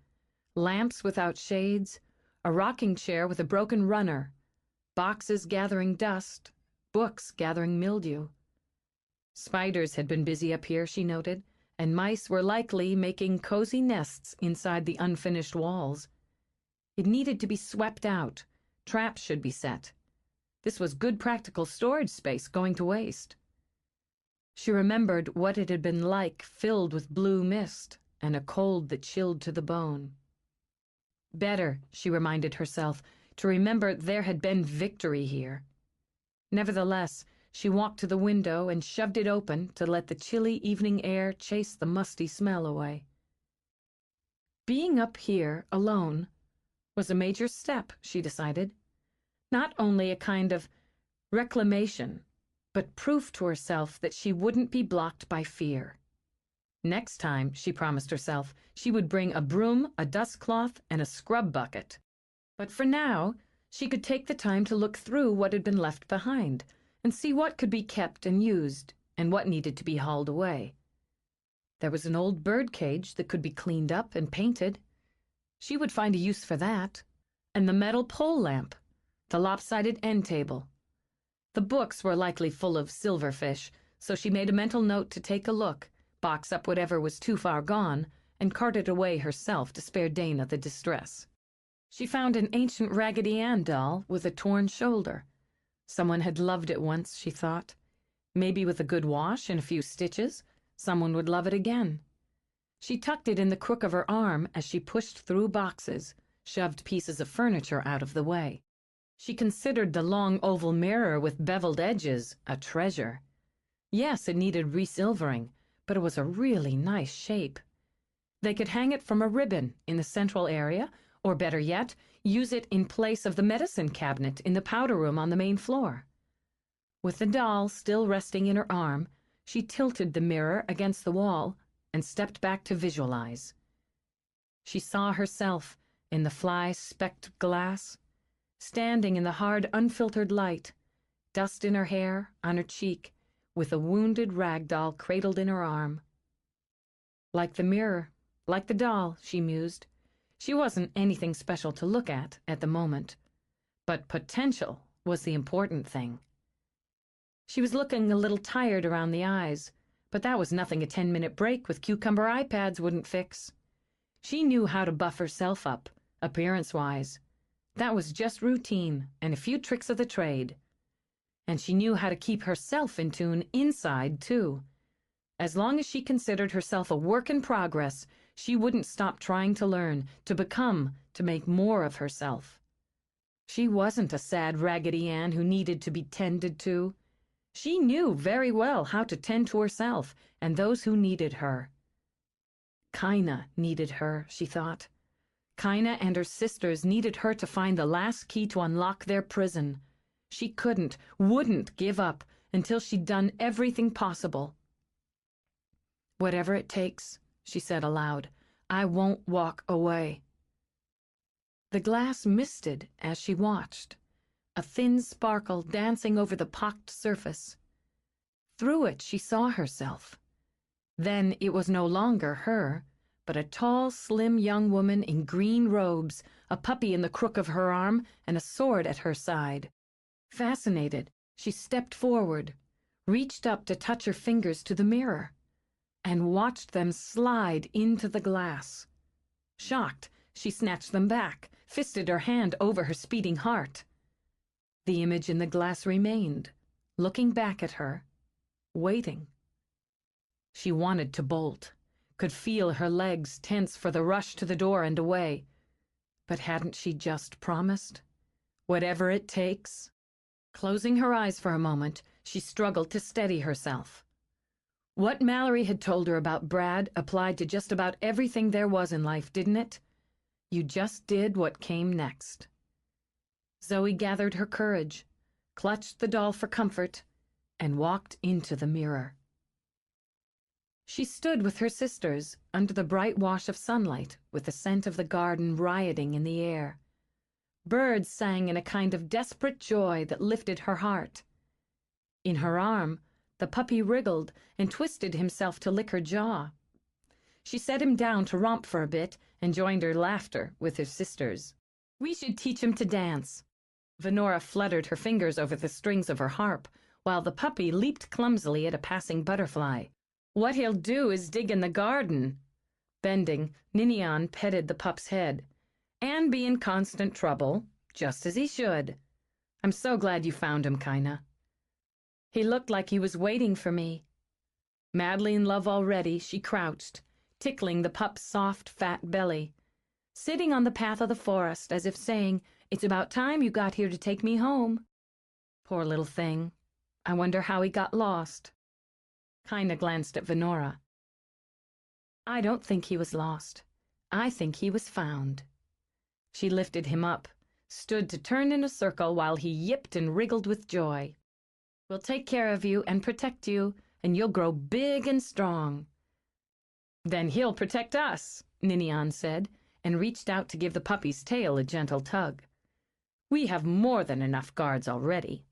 lamps without shades, a rocking chair with a broken runner, boxes gathering dust, books gathering mildew. Spiders had been busy up here, she noted, and mice were likely making cozy nests inside the unfinished walls. It needed to be swept out. Traps should be set. This was good practical storage space going to waste. She remembered what it had been like, filled with blue mist and a cold that chilled to the bone. Better, she reminded herself, to remember there had been victory here. Nevertheless, she walked to the window and shoved it open to let the chilly evening air chase the musty smell away. Being up here, alone, was a major step, she decided. Not only a kind of reclamation, but proof to herself that she wouldn't be blocked by fear. Next time, she promised herself, she would bring a broom, a dustcloth, and a scrub bucket. But for now, she could take the time to look through what had been left behind and see what could be kept and used and what needed to be hauled away. There was an old bird cage that could be cleaned up and painted. She would find a use for that. And the metal pole lamp, the lopsided end table. The books were likely full of silverfish, so she made a mental note to take a look, box up whatever was too far gone, and cart it away herself to spare Dana the distress. She found an ancient Raggedy Ann doll with a torn shoulder. Someone had loved it once, she thought. Maybe with a good wash and a few stitches, someone would love it again. She tucked it in the crook of her arm as she pushed through boxes, shoved pieces of furniture out of the way. She considered the long oval mirror with beveled edges a treasure. Yes, it needed resilvering, but it was a really nice shape. They could hang it from a ribbon in the central area, or better yet, use it in place of the medicine cabinet in the powder room on the main floor. With the doll still resting in her arm, she tilted the mirror against the wall and stepped back to visualize. She saw herself in the fly-specked glass, standing in the hard, unfiltered light, dust in her hair, on her cheek, with a wounded rag doll cradled in her arm. Like the mirror, like the doll, she mused. She wasn't anything special to look at the moment, but potential was the important thing. She was looking a little tired around the eyes, but that was nothing a 10-minute break with cucumber eye pads wouldn't fix. She knew how to buff herself up, appearance-wise. That was just routine and a few tricks of the trade. And she knew how to keep herself in tune inside, too. As long as she considered herself a work in progress, she wouldn't stop trying to learn, to become, to make more of herself. She wasn't a sad Raggedy Ann who needed to be tended to. She knew very well how to tend to herself and those who needed her. Kinda needed her, she thought. Kinda and her sisters needed her to find the last key to unlock their prison. She wouldn't give up until she'd done everything possible. "Whatever it takes," she said aloud, "I won't walk away." The glass misted as she watched, a thin sparkle dancing over the pocked surface. Through it she saw herself. Then it was no longer her, but a tall, slim young woman in green robes, a puppy in the crook of her arm, and a sword at her side. Fascinated, she stepped forward, reached up to touch her fingers to the mirror, and watched them slide into the glass. Shocked, she snatched them back, fisted her hand over her speeding heart. The image in the glass remained, looking back at her, waiting. She wanted to bolt, could feel her legs tense for the rush to the door and away. But hadn't she just promised? Whatever it takes. Closing her eyes for a moment, she struggled to steady herself. What Mallory had told her about Brad applied to just about everything there was in life, didn't it? You just did what came next. Zoe gathered her courage, clutched the doll for comfort, and walked into the mirror. She stood with her sisters under the bright wash of sunlight, with the scent of the garden rioting in the air. Birds sang in a kind of desperate joy that lifted her heart. In her arm, the puppy wriggled and twisted himself to lick her jaw. She set him down to romp for a bit and joined her laughter with her sisters. "We should teach him to dance." Nora fluttered her fingers over the strings of her harp, while the puppy leaped clumsily at a passing butterfly. "What he'll do is dig in the garden." Bending, Ninian petted the pup's head. "And be in constant trouble, just as he should. I'm so glad you found him, Kinda." "He looked like he was waiting for me." Madly in love already, she crouched, tickling the pup's soft, fat belly, sitting on the path of the forest as if saying, "It's about time you got here to take me home." Poor little thing. I wonder how he got lost. Kinda glanced at Nora. "I don't think he was lost. I think he was found." She lifted him up, stood to turn in a circle while he yipped and wriggled with joy. "We'll take care of you and protect you, and you'll grow big and strong." "Then he'll protect us," Ninian said, and reached out to give the puppy's tail a gentle tug. "We have more than enough guards already."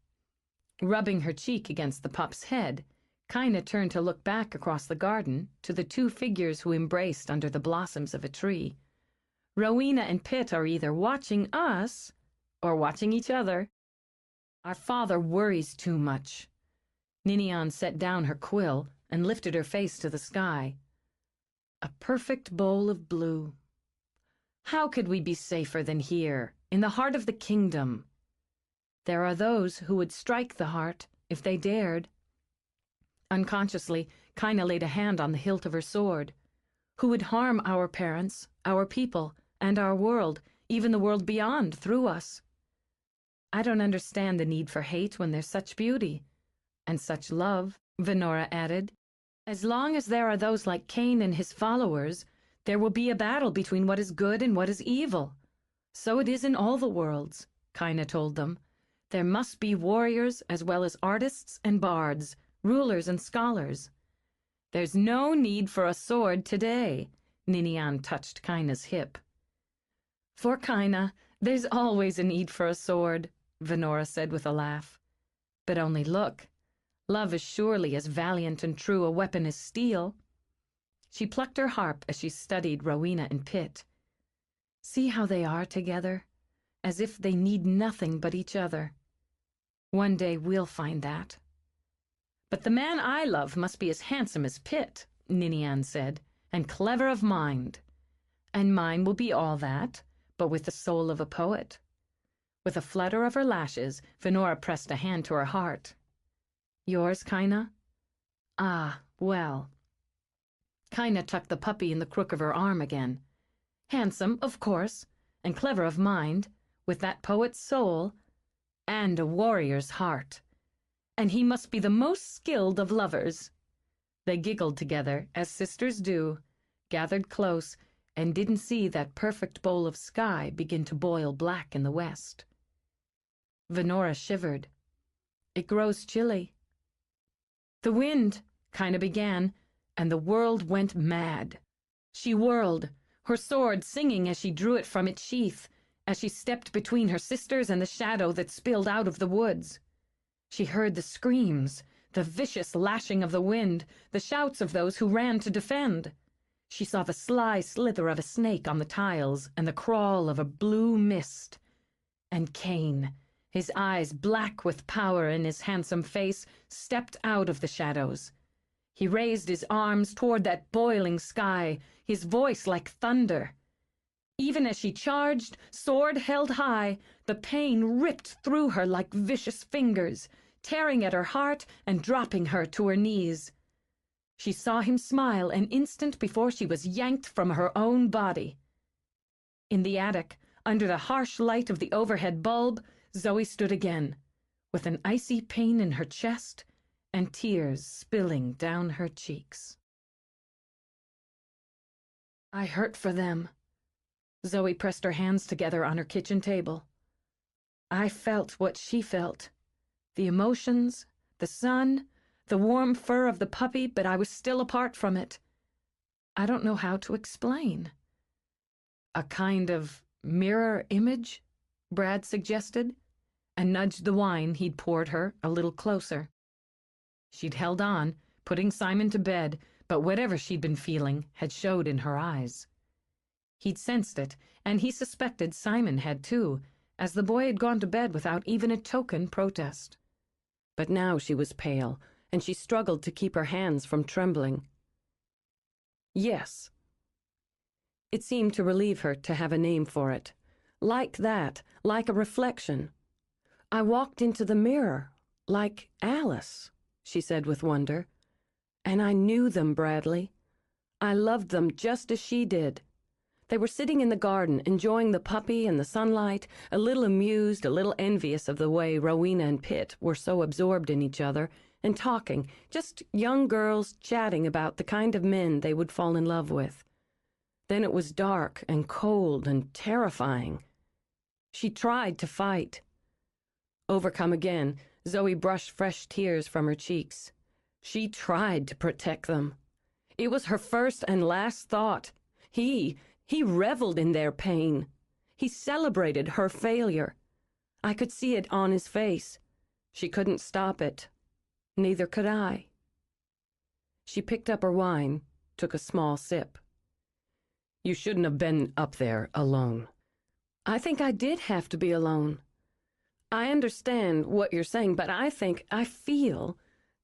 Rubbing her cheek against the pup's head, Kinda turned to look back across the garden to the two figures who embraced under the blossoms of a tree. "Rowena and Pitt are either watching us or watching each other. Our father worries too much." Ninian set down her quill and lifted her face to the sky. A perfect bowl of blue. "How could we be safer than here, in the heart of the kingdom? There are those who would strike the heart if they dared." Unconsciously, Kinda laid a hand on the hilt of her sword. "Who would harm our parents, our people, and our world, even the world beyond, through us." I don't understand the need for hate when there's such beauty. And such love, Venora added. As long as there are those like Cain and his followers, there will be a battle between what is good and what is evil. So it is in all the worlds, Kaina told them. There must be warriors as well as artists and bards, rulers and scholars. There's no need for a sword today, Ninian touched Kaina's hip. For Kaina, there's always a need for a sword, Venora said with a laugh. But only look. Love is surely as valiant and true a weapon as steel. She plucked her harp as she studied Rowena and Pitt. See how they are together, as if they need nothing but each other. One day we'll find that. But the man I love must be as handsome as Pitt, Ninian said, and clever of mind. And mine will be all that, but with the soul of a poet. With a flutter of her lashes, Venora pressed a hand to her heart. Yours, Kaina? Ah, well. Kaina tucked the puppy in the crook of her arm again. Handsome, of course, and clever of mind, with that poet's soul, and a warrior's heart. And he must be the most skilled of lovers. They giggled together, as sisters do, gathered close, and didn't see that perfect bowl of sky begin to boil black in the west. Venora shivered. It grows chilly. The wind, Kaina began, and the world went mad. She whirled, her sword singing as she drew it from its sheath, as she stepped between her sisters and the shadow that spilled out of the woods. She heard the screams, the vicious lashing of the wind, the shouts of those who ran to defend. She saw the sly slither of a snake on the tiles and the crawl of a blue mist. And Cain, his eyes black with power in his handsome face, stepped out of the shadows. He raised his arms toward that boiling sky, his voice like thunder. Even as she charged, sword held high, the pain ripped through her like vicious fingers, tearing at her heart and dropping her to her knees. She saw him smile an instant before she was yanked from her own body. In the attic, under the harsh light of the overhead bulb, Zoe stood again, with an icy pain in her chest and tears spilling down her cheeks. I hurt for them. Zoe pressed her hands together on her kitchen table. I felt what she felt. The emotions, the sun, the warm fur of the puppy, but I was still apart from it. I don't know how to explain. A kind of mirror image, Brad suggested, and nudged the wine he'd poured her a little closer. She'd held on, putting Simon to bed, but whatever she'd been feeling had showed in her eyes. He'd sensed it, and he suspected Simon had too, as the boy had gone to bed without even a token protest. But now she was pale, and she struggled to keep her hands from trembling. Yes. It seemed to relieve her to have a name for it. Like that, like a reflection. I walked into the mirror, like Alice, she said with wonder. And I knew them, Bradley. I loved them just as she did. They were sitting in the garden, enjoying the puppy and the sunlight, a little amused, a little envious of the way Rowena and Pitt were so absorbed in each other, and talking, just young girls chatting about the kind of men they would fall in love with. Then it was dark and cold and terrifying. She tried to fight. Overcome again, Zoe brushed fresh tears from her cheeks. She tried to protect them. It was her first and last thought. He reveled in their pain. He celebrated her failure. I could see it on his face. She couldn't stop it. Neither could I. She picked up her wine, took a small sip. You shouldn't have been up there alone. I think I did have to be alone. I understand what you're saying, but I feel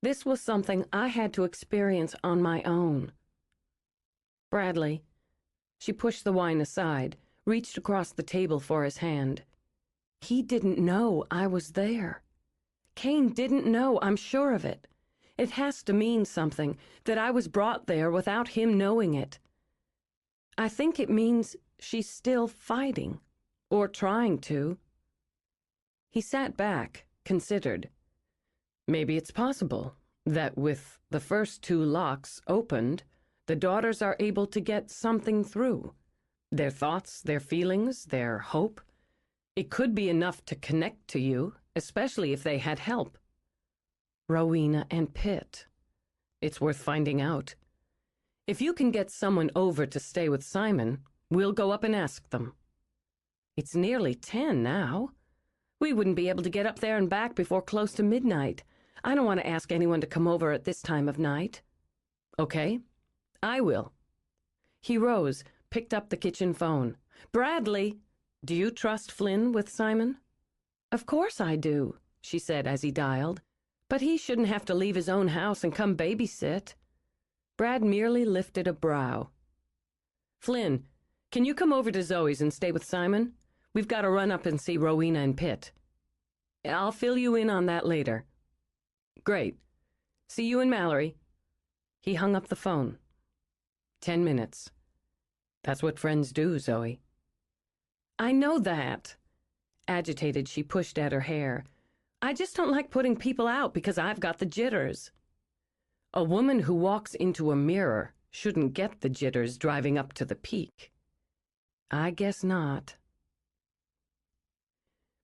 this was something I had to experience on my own. Bradley. She pushed the wine aside, reached across the table for his hand. He didn't know I was there. Cain didn't know, I'm sure of it. It has to mean something, that I was brought there without him knowing it. I think it means she's still fighting, or trying to. He sat back, considered. Maybe it's possible that with the first 2 locks opened, the daughters are able to get something through. Their thoughts, their feelings, their hope. It could be enough to connect to you, especially if they had help. Rowena and Pitt. It's worth finding out. If you can get someone over to stay with Simon, we'll go up and ask them. It's nearly 10 now. We wouldn't be able to get up there and back before close to midnight. I don't want to ask anyone to come over at this time of night. Okay, I will. He rose, picked up the kitchen phone. Bradley, do you trust Flynn with Simon? Of course I do, she said as he dialed. But he shouldn't have to leave his own house and come babysit. Brad merely lifted a brow. Flynn, can you come over to Zoe's and stay with Simon? We've got to run up and see Rowena and Pitt. I'll fill you in on that later. Great. See you and Mallory. He hung up the phone. 10 minutes. That's what friends do, Zoe. I know that. Agitated, she pushed at her hair. I just don't like putting people out because I've got the jitters. A woman who walks into a mirror shouldn't get the jitters driving up to the peak. I guess not.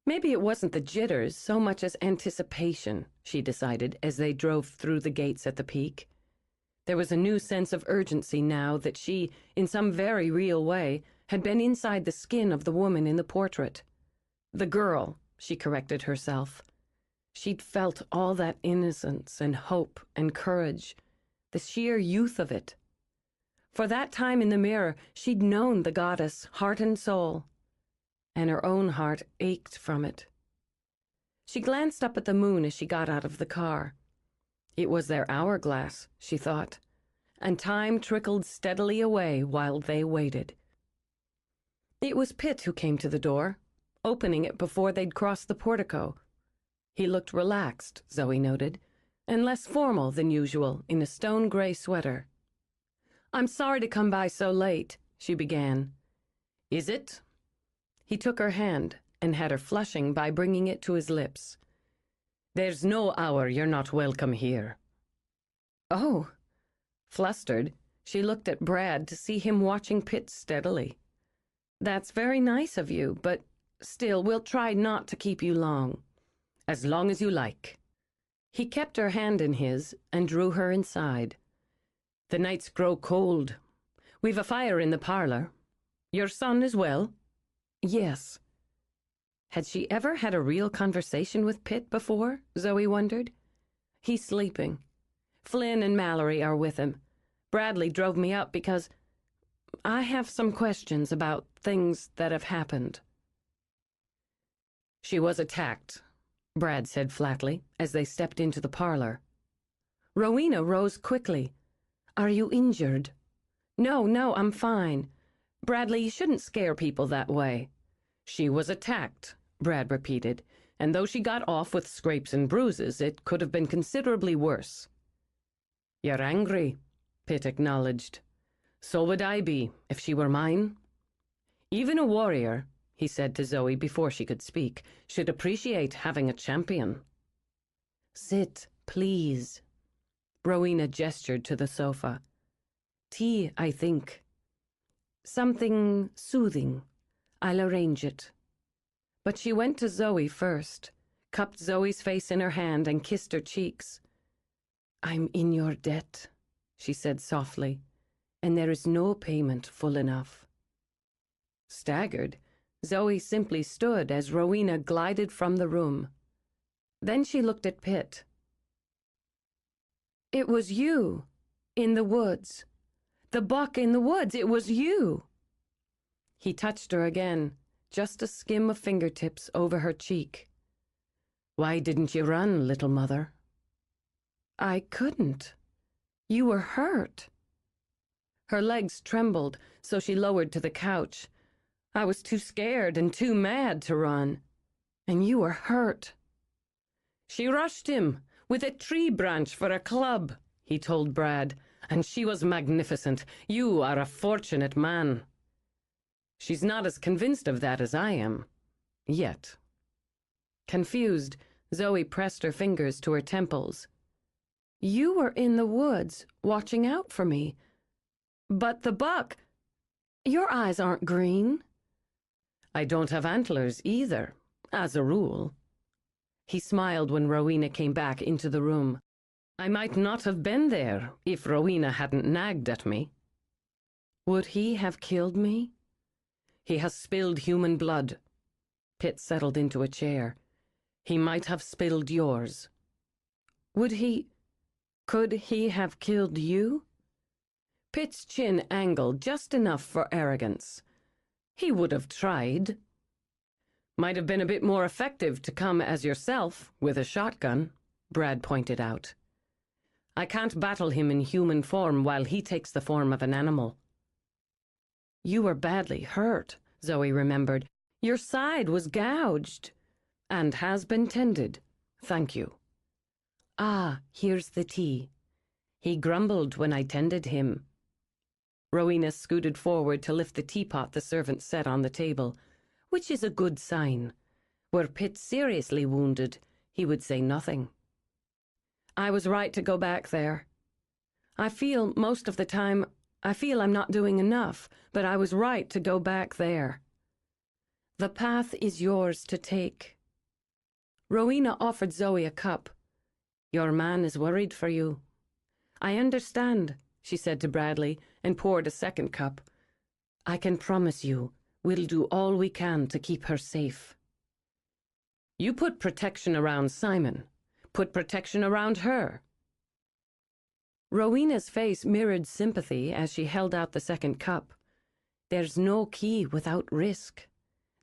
Maybe it wasn't the jitters so much as anticipation, she decided as they drove through the gates at the peak. There was a new sense of urgency now that she, in some very real way, had been inside the skin of the woman in the portrait. The girl, she corrected herself. She'd felt all that innocence and hope and courage, the sheer youth of it. For that time in the mirror, she'd known the goddess, heart and soul, and her own heart ached from it. She glanced up at the moon as she got out of the car. It was their hourglass, she thought, and time trickled steadily away while they waited. It was Pitt who came to the door, opening it before they'd crossed the portico. He looked relaxed, Zoe noted, and less formal than usual in a stone-gray sweater. I'm sorry to come by so late, she began. Is it? He took her hand and had her flushing by bringing it to his lips. There's no hour you're not welcome here. Oh. Flustered, she looked at Brad to see him watching Pitt steadily. That's very nice of you, but still, we'll try not to keep you long. As long as you like. He kept her hand in his and drew her inside. The nights grow cold. We've a fire in the parlor. Your son is well? Yes. Had she ever had a real conversation with Pitt before, Zoe wondered? He's sleeping. Flynn and Mallory are with him. Bradley drove me up because I have some questions about things that have happened. She was attacked, Brad said flatly as they stepped into the parlor. Rowena rose quickly. Are you injured? No, I'm fine. Bradley, you shouldn't scare people that way. She was attacked, Brad repeated, and though she got off with scrapes and bruises, it could have been considerably worse. You're angry, Pitt acknowledged. So would I be, if she were mine. Even a warrior, he said to Zoe before she could speak, should appreciate having a champion. Sit, please. Rowena gestured to the sofa. Tea, I think. Something soothing. I'll arrange it. But she went to Zoe first, cupped Zoe's face in her hand and kissed her cheeks. I'm in your debt, she said softly, and there is no payment full enough. Staggered, Zoe simply stood as Rowena glided from the room. Then she looked at Pitt. It was you, in the woods. The buck in the woods, it was you. He touched her again, just a skim of fingertips over her cheek. Why didn't you run, little mother? I couldn't. You were hurt. Her legs trembled, so she lowered to the couch. I was too scared and too mad to run. And you were hurt. She rushed him with a tree branch for a club, he told Brad, and she was magnificent. You are a fortunate man. She's not as convinced of that as I am. Yet. Confused, Zoe pressed her fingers to her temples. You were in the woods, watching out for me. But the buck... Your eyes aren't green. I don't have antlers either, as a rule. He smiled when Rowena came back into the room. I might not have been there if Rowena hadn't nagged at me. Would he have killed me? He has spilled human blood. Pitt settled into a chair. He might have spilled yours. Could he have killed you? Pitt's chin angled just enough for arrogance. He would have tried. Might have been a bit more effective to come as yourself with a shotgun, Brad pointed out. I can't battle him in human form while he takes the form of an animal. You were badly hurt, Zoe remembered. Your side was gouged. And has been tended. Thank you. Ah, here's the tea. He grumbled when I tended him. Rowena scooted forward to lift the teapot the servant set on the table, which is a good sign. Were Pitt seriously wounded, he would say nothing. I was right to go back there. I feel most of the time I'm not doing enough, but I was right to go back there. The path is yours to take. Rowena offered Zoe a cup. Your man is worried for you. I understand, she said to Bradley, and poured a second cup. I can promise you, we'll do all we can to keep her safe. You put protection around Simon. Put protection around her. Rowena's face mirrored sympathy as she held out the second cup. There's no key without risk.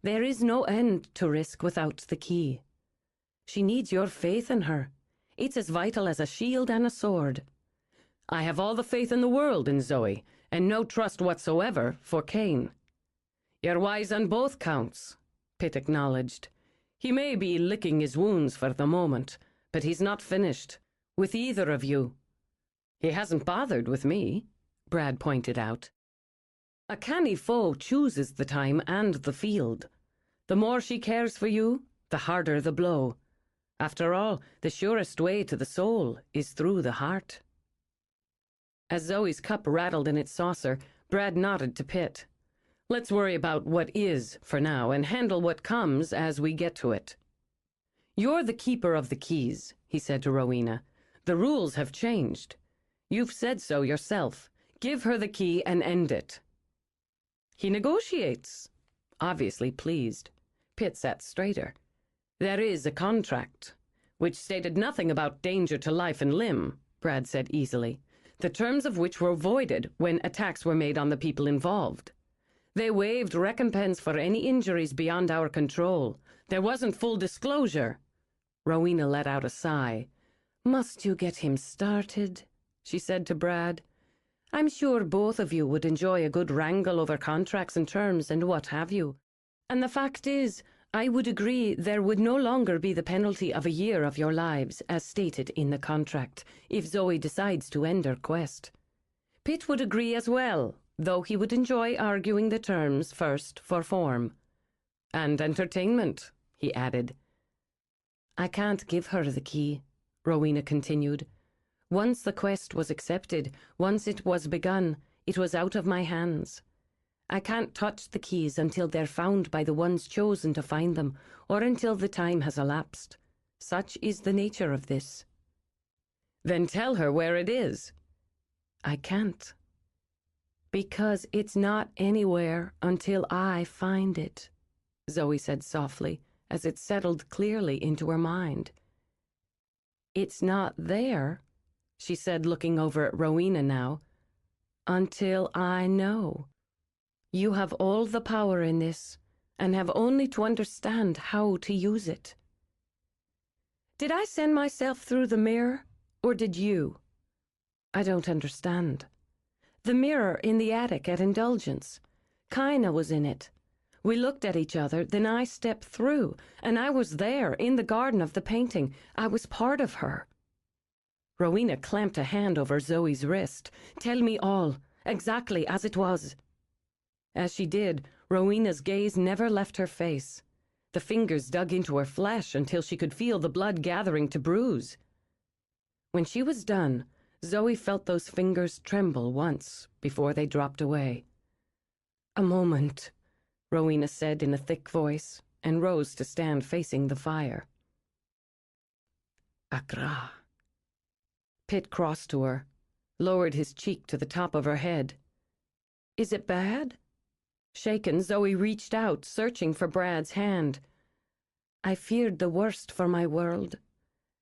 There is no end to risk without the key. She needs your faith in her. It's as vital as a shield and a sword. I have all the faith in the world in Zoe, and no trust whatsoever for Kane. You're wise on both counts, Pitt acknowledged. He may be licking his wounds for the moment, but he's not finished with either of you. He hasn't bothered with me, Brad pointed out. A canny foe chooses the time and the field. The more she cares for you, the harder the blow. After all, the surest way to the soul is through the heart. As Zoe's cup rattled in its saucer, Brad nodded to Pitt. Let's worry about what is for now and handle what comes as we get to it. You're the keeper of the keys, he said to Rowena. The rules have changed. You've said so yourself. Give her the key and end it. He negotiates, obviously pleased. Pitt sat straighter. There is a contract, which stated nothing about danger to life and limb, Brad said easily, the terms of which were voided when attacks were made on the people involved. They waived recompense for any injuries beyond our control. There wasn't full disclosure. Rowena let out a sigh. Must you get him started? She said to Brad. I'm sure both of you would enjoy a good wrangle over contracts and terms and what have you. And the fact is, I would agree there would no longer be the penalty of a year of your lives, as stated in the contract, if Zoe decides to end her quest. Pitt would agree as well, though he would enjoy arguing the terms first for form. And entertainment, he added. I can't give her the key, Rowena continued. Once the quest was accepted, once it was begun, it was out of my hands. I can't touch the keys until they're found by the ones chosen to find them, or until the time has elapsed. Such is the nature of this. Then tell her where it is. I can't. Because it's not anywhere until I find it, Zoe said softly, as it settled clearly into her mind. It's not there, she said, looking over at Rowena now, until I know. You have all the power in this, and have only to understand how to use it. Did I send myself through the mirror, or did you? I don't understand. The mirror in the attic at Indulgence. Kaina was in it. We looked at each other, then I stepped through, and I was there, in the garden of the painting. I was part of her. Rowena clamped a hand over Zoe's wrist. Tell me all, exactly as it was. As she did, Rowena's gaze never left her face. The fingers dug into her flesh until she could feel the blood gathering to bruise. When she was done, Zoe felt those fingers tremble once before they dropped away. "A moment," Rowena said in a thick voice, and rose to stand facing the fire. "Akra." Pitt crossed to her, lowered his cheek to the top of her head. "Is it bad?" Shaken, Zoe reached out, searching for Brad's hand. "I feared the worst for my world.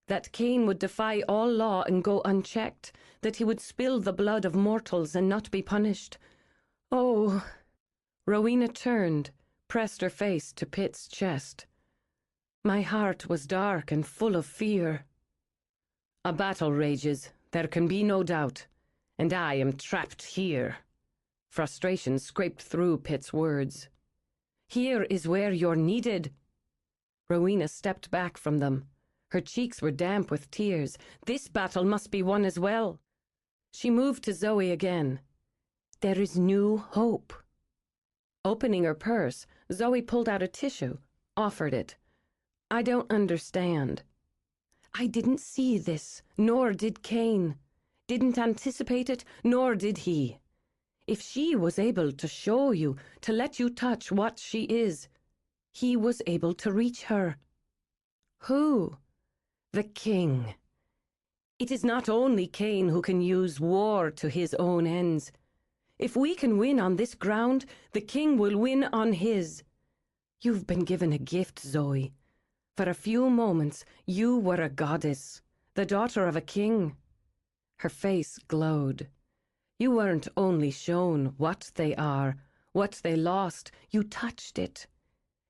That Cain would defy all law and go unchecked, that he would spill the blood of mortals and not be punished. Oh!" Rowena turned, pressed her face to Pitt's chest. "My heart was dark and full of fear." "A battle rages, there can be no doubt, and I am trapped here." Frustration scraped through Pitt's words. "Here is where you're needed." Rowena stepped back from them. Her cheeks were damp with tears. This battle must be won as well. She moved to Zoe again. "There is new hope." Opening her purse, Zoe pulled out a tissue, offered it. "I don't understand." "I didn't see this, nor did Cain. Didn't anticipate it, nor did he. If she was able to show you, to let you touch what she is, he was able to reach her." "Who?" "The king. It is not only Cain who can use war to his own ends. If we can win on this ground, the king will win on his. You've been given a gift, Zoe. For a few moments, you were a goddess, the daughter of a king." Her face glowed. "You weren't only shown what they are, what they lost, you touched it.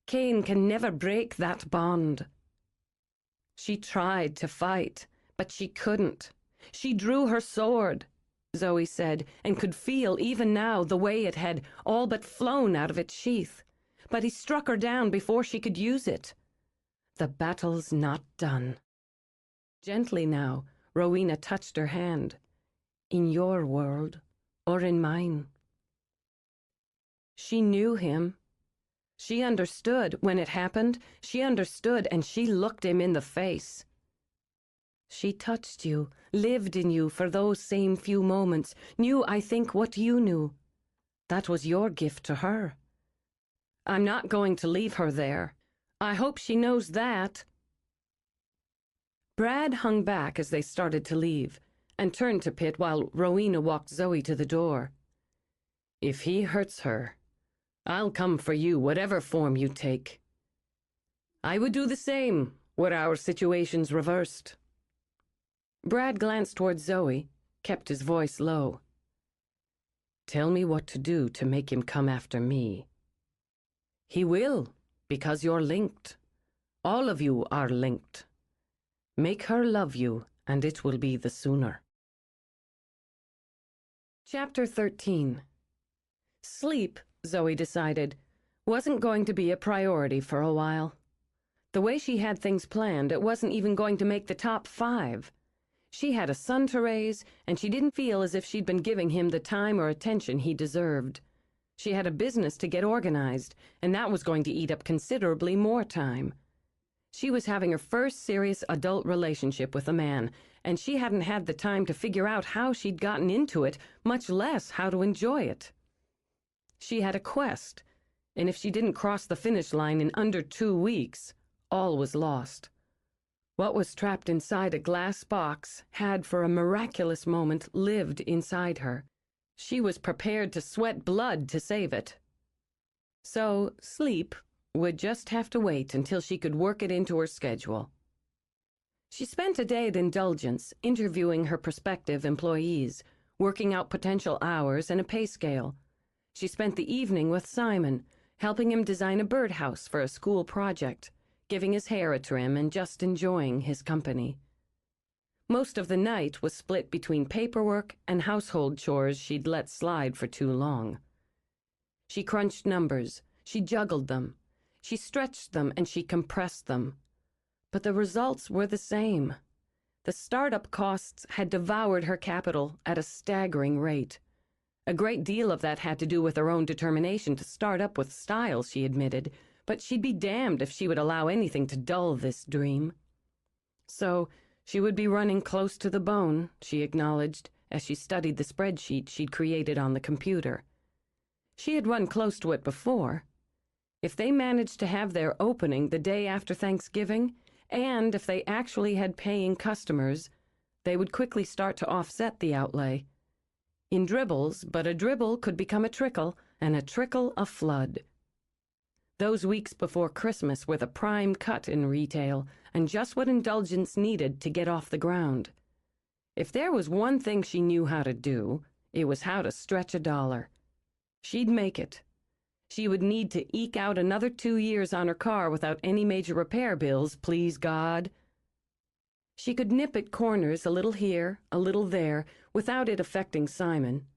Cain can never break that bond." "She tried to fight, but she couldn't. She drew her sword," Zoe said, and could feel even now the way it had all but flown out of its sheath. "But he struck her down before she could use it. The battle's not done." Gently now, Rowena touched her hand. "In your world, or in mine." She knew him. She understood when it happened. She understood, and she looked him in the face. "She touched you, lived in you for those same few moments, knew, I think, what you knew. That was your gift to her. I'm not going to leave her there. I hope she knows that." Brad hung back as they started to leave, and turned to Pitt while Rowena walked Zoe to the door. "If he hurts her, I'll come for you, whatever form you take. I would do the same were our situations reversed." Brad glanced toward Zoe, kept his voice low. "Tell me what to do to make him come after me." "He will, because you're linked. All of you are linked. Make her love you, and it will be the sooner." Chapter 13. Sleep, Zoe decided, wasn't going to be a priority for a while. The way she had things planned, it wasn't even going to make the top 5. She had a son to raise, and she didn't feel as if she'd been giving him the time or attention he deserved. She had a business to get organized, and that was going to eat up considerably more time. She was having her first serious adult relationship with a man, and she hadn't had the time to figure out how she'd gotten into it, much less how to enjoy it. She had a quest, and if she didn't cross the finish line in under 2 weeks, all was lost. What was trapped inside a glass box had, for a miraculous moment, lived inside her. She was prepared to sweat blood to save it. So, sleep would just have to wait until she could work it into her schedule. She spent a day at Indulgence interviewing her prospective employees, working out potential hours and a pay scale. She spent the evening with Simon, helping him design a birdhouse for a school project, giving his hair a trim and just enjoying his company. Most of the night was split between paperwork and household chores she'd let slide for too long. She crunched numbers, she juggled them, she stretched them, and she compressed them. But the results were the same. The startup costs had devoured her capital at a staggering rate. A great deal of that had to do with her own determination to start up with style, she admitted, but she'd be damned if she would allow anything to dull this dream. So she would be running close to the bone, she acknowledged, as she studied the spreadsheet she'd created on the computer. She had run close to it before. If they managed to have their opening the day after Thanksgiving, and if they actually had paying customers, they would quickly start to offset the outlay. In dribbles, but a dribble could become a trickle, and a trickle a flood. Those weeks before Christmas were the prime cut in retail, and just what Indulgence needed to get off the ground. If there was one thing she knew how to do, it was how to stretch a dollar. She'd make it. She would need to eke out another 2 years on her car without any major repair bills, please God. She could nip at corners a little here, a little there, without it affecting Simon.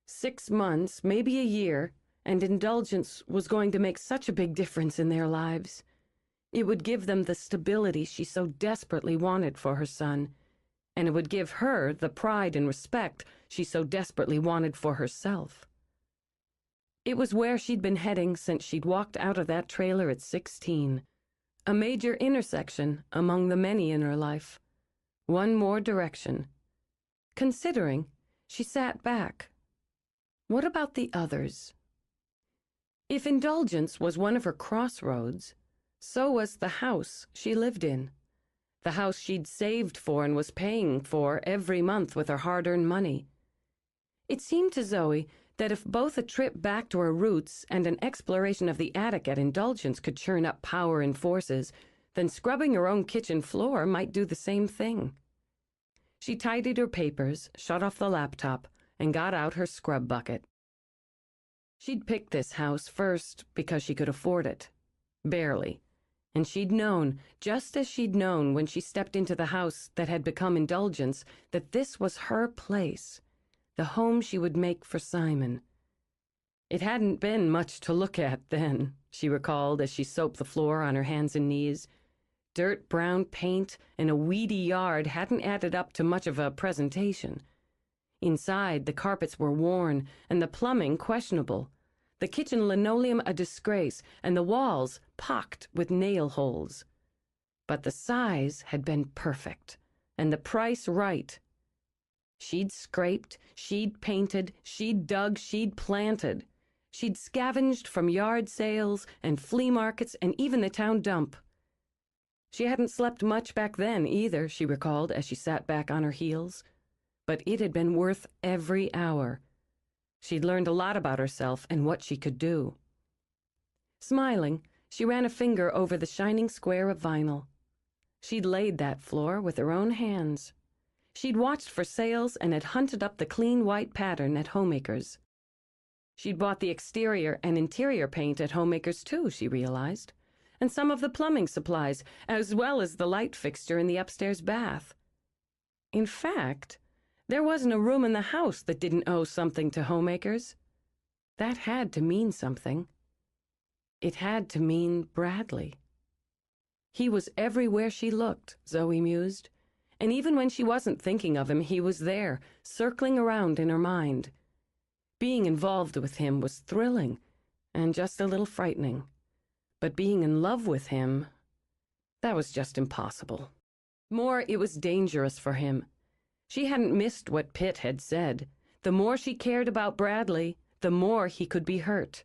6 months, maybe a year, and Indulgence was going to make such a big difference in their lives. It would give them the stability she so desperately wanted for her son, and it would give her the pride and respect she so desperately wanted for herself. It was where she'd been heading since she'd walked out of that trailer at 16. A major intersection among the many in her life. One more direction. Considering, she sat back. What about the others? If Indulgence was one of her crossroads, so was the house she lived in. The house she'd saved for and was paying for every month with her hard-earned money. It seemed to Zoe that if both a trip back to her roots and an exploration of the attic at Indulgence could churn up power and forces, then scrubbing her own kitchen floor might do the same thing. She tidied her papers, shut off the laptop, and got out her scrub bucket. She'd picked this house first because she could afford it. Barely. And she'd known, just as she'd known when she stepped into the house that had become Indulgence, that this was her place. The home she would make for Simon. It hadn't been much to look at then, she recalled as she soaped the floor on her hands and knees. Dirt brown paint and a weedy yard hadn't added up to much of a presentation. Inside, the carpets were worn and the plumbing questionable, the kitchen linoleum a disgrace, and the walls pocked with nail holes. But the size had been perfect, and the price right. She'd scraped, she'd painted, she'd dug, she'd planted. She'd scavenged from yard sales and flea markets and even the town dump. She hadn't slept much back then either, she recalled as she sat back on her heels. But it had been worth every hour. She'd learned a lot about herself and what she could do. Smiling, she ran a finger over the shining square of vinyl. She'd laid that floor with her own hands. She'd watched for sales and had hunted up the clean white pattern at Homemakers. She'd bought the exterior and interior paint at Homemakers too, she realized, and some of the plumbing supplies, as well as the light fixture in the upstairs bath. In fact, there wasn't a room in the house that didn't owe something to Homemakers. That had to mean something. It had to mean Bradley. He was everywhere she looked, Zoe mused. And even when she wasn't thinking of him, he was there, circling around in her mind. Being involved with him was thrilling and just a little frightening. But being in love with him, that was just impossible. More, it was dangerous for him. She hadn't missed what Pitt had said. The more she cared about Bradley, the more he could be hurt.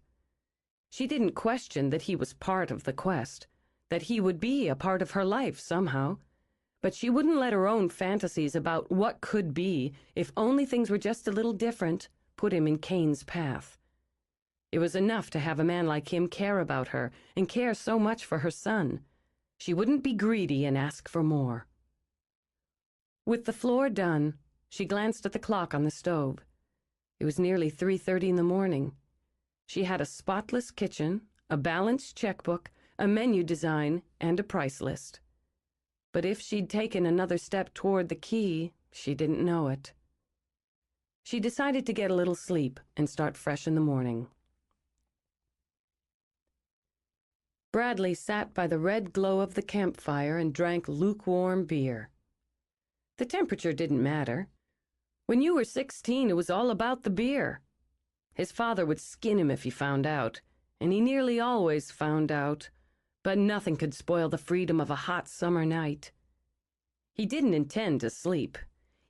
She didn't question that he was part of the quest, that he would be a part of her life somehow. But she wouldn't let her own fantasies about what could be, if only things were just a little different, put him in Cain's path. It was enough to have a man like him care about her and care so much for her son. She wouldn't be greedy and ask for more. With the floor done, she glanced at the clock on the stove. It was nearly 3:30 in the morning. She had a spotless kitchen, a balanced checkbook, a menu design, and a price list. But if she'd taken another step toward the key, she didn't know it. She decided to get a little sleep and start fresh in the morning. Bradley sat by the red glow of the campfire and drank lukewarm beer. The temperature didn't matter. When you were 16, it was all about the beer. His father would skin him if he found out, and he nearly always found out, but nothing could spoil the freedom of a hot summer night. He didn't intend to sleep.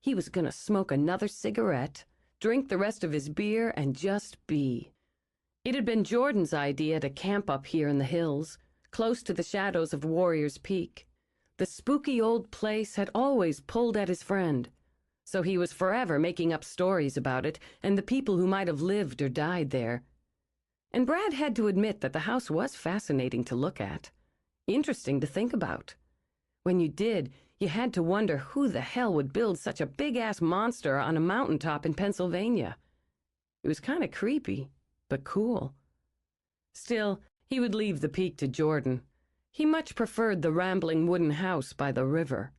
He was going to smoke another cigarette, drink the rest of his beer, and just be. It had been Jordan's idea to camp up here in the hills, close to the shadows of Warrior's Peak. The spooky old place had always pulled at his friend, so he was forever making up stories about it and the people who might have lived or died there. And Brad had to admit that the house was fascinating to look at, interesting to think about. When you did, you had to wonder who the hell would build such a big-ass monster on a mountaintop in Pennsylvania. It was kind of creepy, but cool. Still, he would leave the peak to Jordan. He much preferred the rambling wooden house by the river.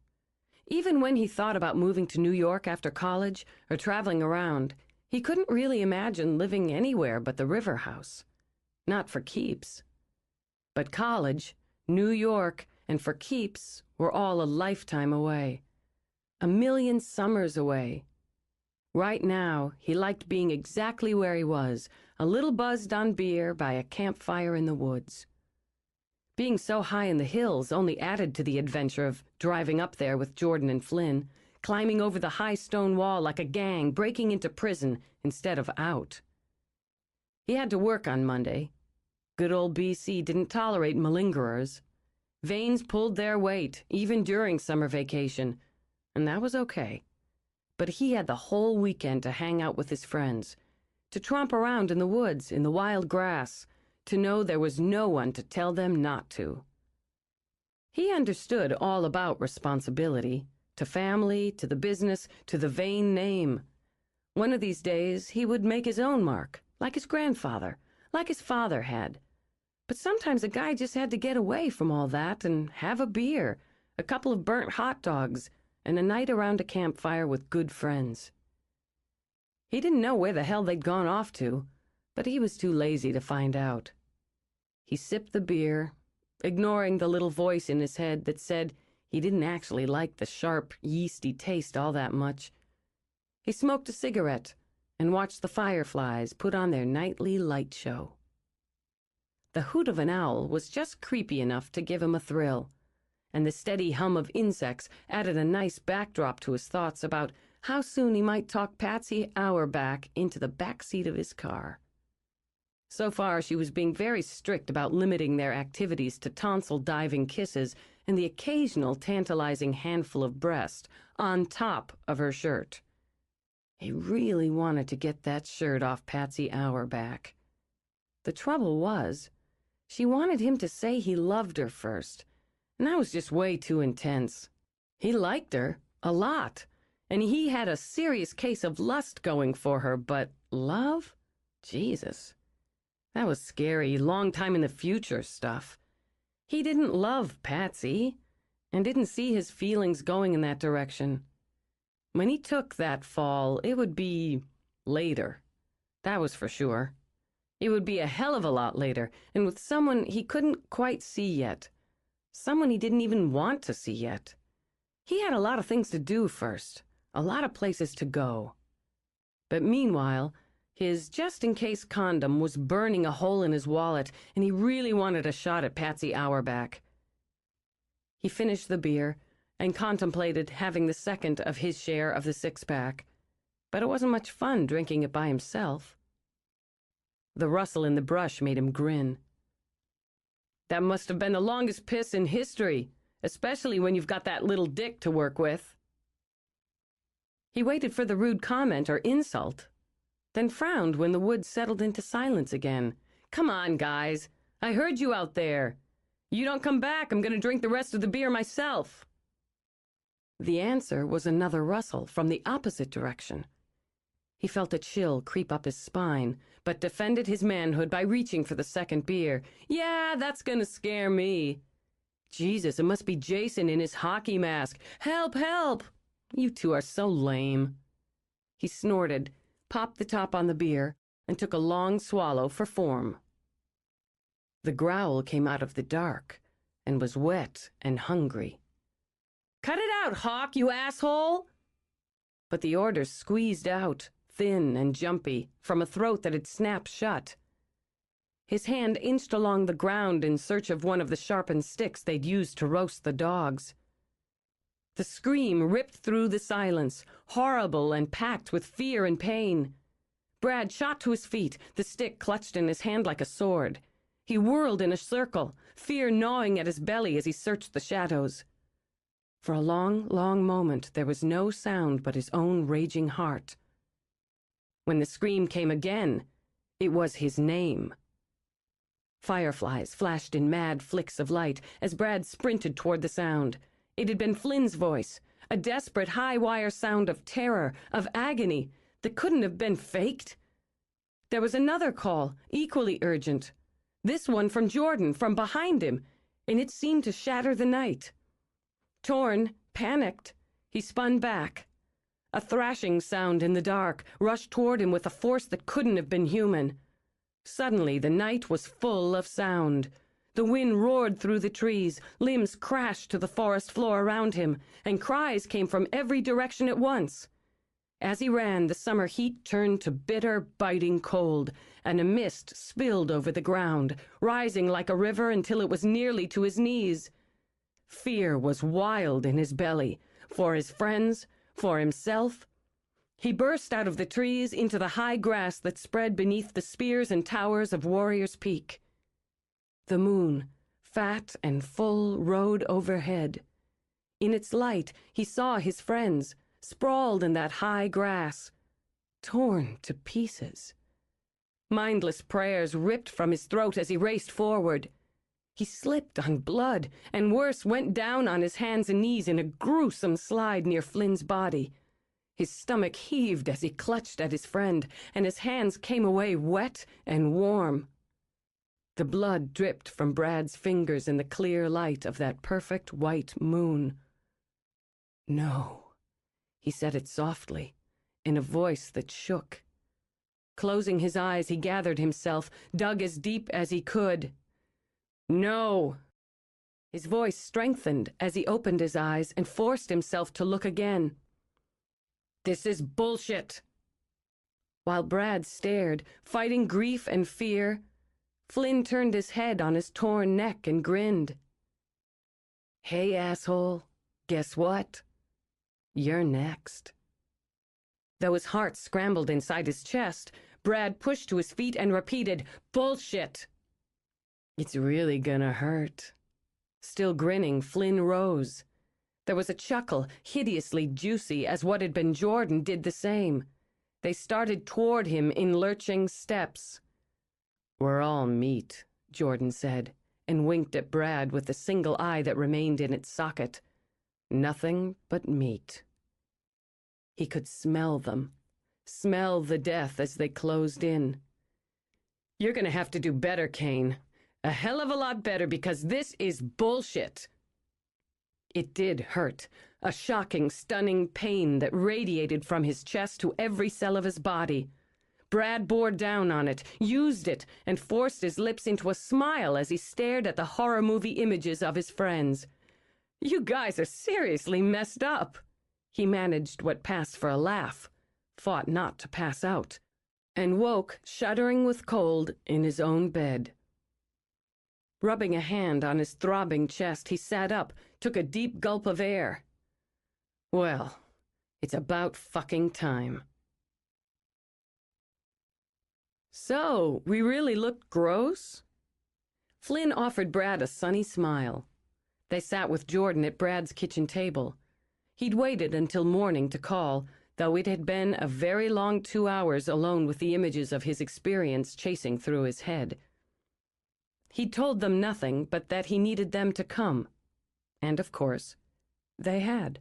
Even when he thought about moving to New York after college or traveling around, he couldn't really imagine living anywhere but the river house. Not for keeps. But college, New York, and for keeps were all a lifetime away. A million summers away. Right now, he liked being exactly where he was, a little buzzed on beer by a campfire in the woods. Being so high in the hills only added to the adventure of driving up there with Jordan and Flynn, climbing over the high stone wall like a gang breaking into prison instead of out. He had to work on Monday. Good old BC didn't tolerate malingerers. Veins pulled their weight, even during summer vacation, and that was okay. But he had the whole weekend to hang out with his friends, to tromp around in the woods, in the wild grass, to know there was no one to tell them not to. He understood all about responsibility, to family, to the business, to the vain name. One of these days, he would make his own mark, like his grandfather, like his father had. But sometimes a guy just had to get away from all that and have a beer, a couple of burnt hot dogs, and a night around a campfire with good friends. He didn't know where the hell they'd gone off to, but he was too lazy to find out. He sipped the beer, ignoring the little voice in his head that said he didn't actually like the sharp, yeasty taste all that much. He smoked a cigarette and watched the fireflies put on their nightly light show. The hoot of an owl was just creepy enough to give him a thrill, and the steady hum of insects added a nice backdrop to his thoughts about how soon he might talk Patsy Auerbach into the back seat of his car. So far, she was being very strict about limiting their activities to tonsil-diving kisses and the occasional tantalizing handful of breast on top of her shirt. He really wanted to get that shirt off Patsy Auerbach. The trouble was, she wanted him to say he loved her first, and that was just way too intense. He liked her, a lot, and he had a serious case of lust going for her, but love? Jesus. That was scary, long time in the future stuff. He didn't love Patsy, and didn't see his feelings going in that direction. When he took that fall, it would be later. That was for sure. It would be a hell of a lot later, and with someone he couldn't quite see yet. Someone he didn't even want to see yet. He had a lot of things to do first, a lot of places to go. But meanwhile, his just-in-case condom was burning a hole in his wallet, and he really wanted a shot at Patsy Auerbach. He finished the beer and contemplated having the second of his share of the six-pack, but it wasn't much fun drinking it by himself. The rustle in the brush made him grin. That must have been the longest piss in history, especially when you've got that little dick to work with. He waited for the rude comment or insult, then frowned when the woods settled into silence again. Come on, guys. I heard you out there. You don't come back, I'm going to drink the rest of the beer myself. The answer was another rustle from the opposite direction. He felt a chill creep up his spine, but defended his manhood by reaching for the second beer. Yeah, that's gonna scare me. Jesus, it must be Jason in his hockey mask. Help, help! You two are so lame. He snorted, popped the top on the beer, and took a long swallow for form. The growl came out of the dark and was wet and hungry. Cut it out, Hawk, you asshole! But the order squeezed out, thin and jumpy, from a throat that had snapped shut. His hand inched along the ground in search of one of the sharpened sticks they'd used to roast the dogs. The scream ripped through the silence, horrible and packed with fear and pain. Brad shot to his feet, the stick clutched in his hand like a sword. He whirled in a circle, fear gnawing at his belly as he searched the shadows. For a long, long moment, there was no sound but his own raging heart. When the scream came again, it was his name. Fireflies flashed in mad flicks of light as Brad sprinted toward the sound. It had been Flynn's voice, a desperate high-wire sound of terror, of agony, that couldn't have been faked. There was another call, equally urgent. This one from Jordan, from behind him, and it seemed to shatter the night. Torn, panicked, he spun back. A thrashing sound in the dark rushed toward him with a force that couldn't have been human. Suddenly, the night was full of sound. The wind roared through the trees, limbs crashed to the forest floor around him, and cries came from every direction at once. As he ran, the summer heat turned to bitter, biting cold, and a mist spilled over the ground, rising like a river until it was nearly to his knees. Fear was wild in his belly, for his friends, for himself. He burst out of the trees into the high grass that spread beneath the spears and towers of Warrior's Peak. The moon, fat and full, rode overhead. In its light, he saw his friends, sprawled in that high grass, torn to pieces. Mindless prayers ripped from his throat as he raced forward. He slipped on blood, and worse, went down on his hands and knees in a gruesome slide near Flynn's body. His stomach heaved as he clutched at his friend, and his hands came away wet and warm. The blood dripped from Brad's fingers in the clear light of that perfect white moon. No, he said it softly, in a voice that shook. Closing his eyes, he gathered himself, dug as deep as he could. No! His voice strengthened as he opened his eyes and forced himself to look again. This is bullshit! While Brad stared, fighting grief and fear, Flynn turned his head on his torn neck and grinned. Hey, asshole, guess what? You're next. Though his heart scrambled inside his chest, Brad pushed to his feet and repeated, Bullshit! It's really gonna hurt. Still grinning, Flynn rose. There was a chuckle, hideously juicy, as what had been Jordan did the same. They started toward him in lurching steps. We're all meat, Jordan said, and winked at Brad with the single eye that remained in its socket. Nothing but meat. He could smell them, smell the death as they closed in. You're gonna have to do better, Kane. A hell of a lot better, because this is bullshit. It did hurt, a shocking, stunning pain that radiated from his chest to every cell of his body. Brad bore down on it, used it, and forced his lips into a smile as he stared at the horror movie images of his friends. You guys are seriously messed up. He managed what passed for a laugh, fought not to pass out, and woke, shuddering with cold, in his own bed. Rubbing a hand on his throbbing chest, he sat up, took a deep gulp of air. Well, it's about fucking time. So, we really looked gross? Flynn offered Brad a sunny smile. They sat with Jordan at Brad's kitchen table. He'd waited until morning to call, though it had been a very long 2 hours alone with the images of his experience chasing through his head. He'd told them nothing but that he needed them to come. And, of course, they had.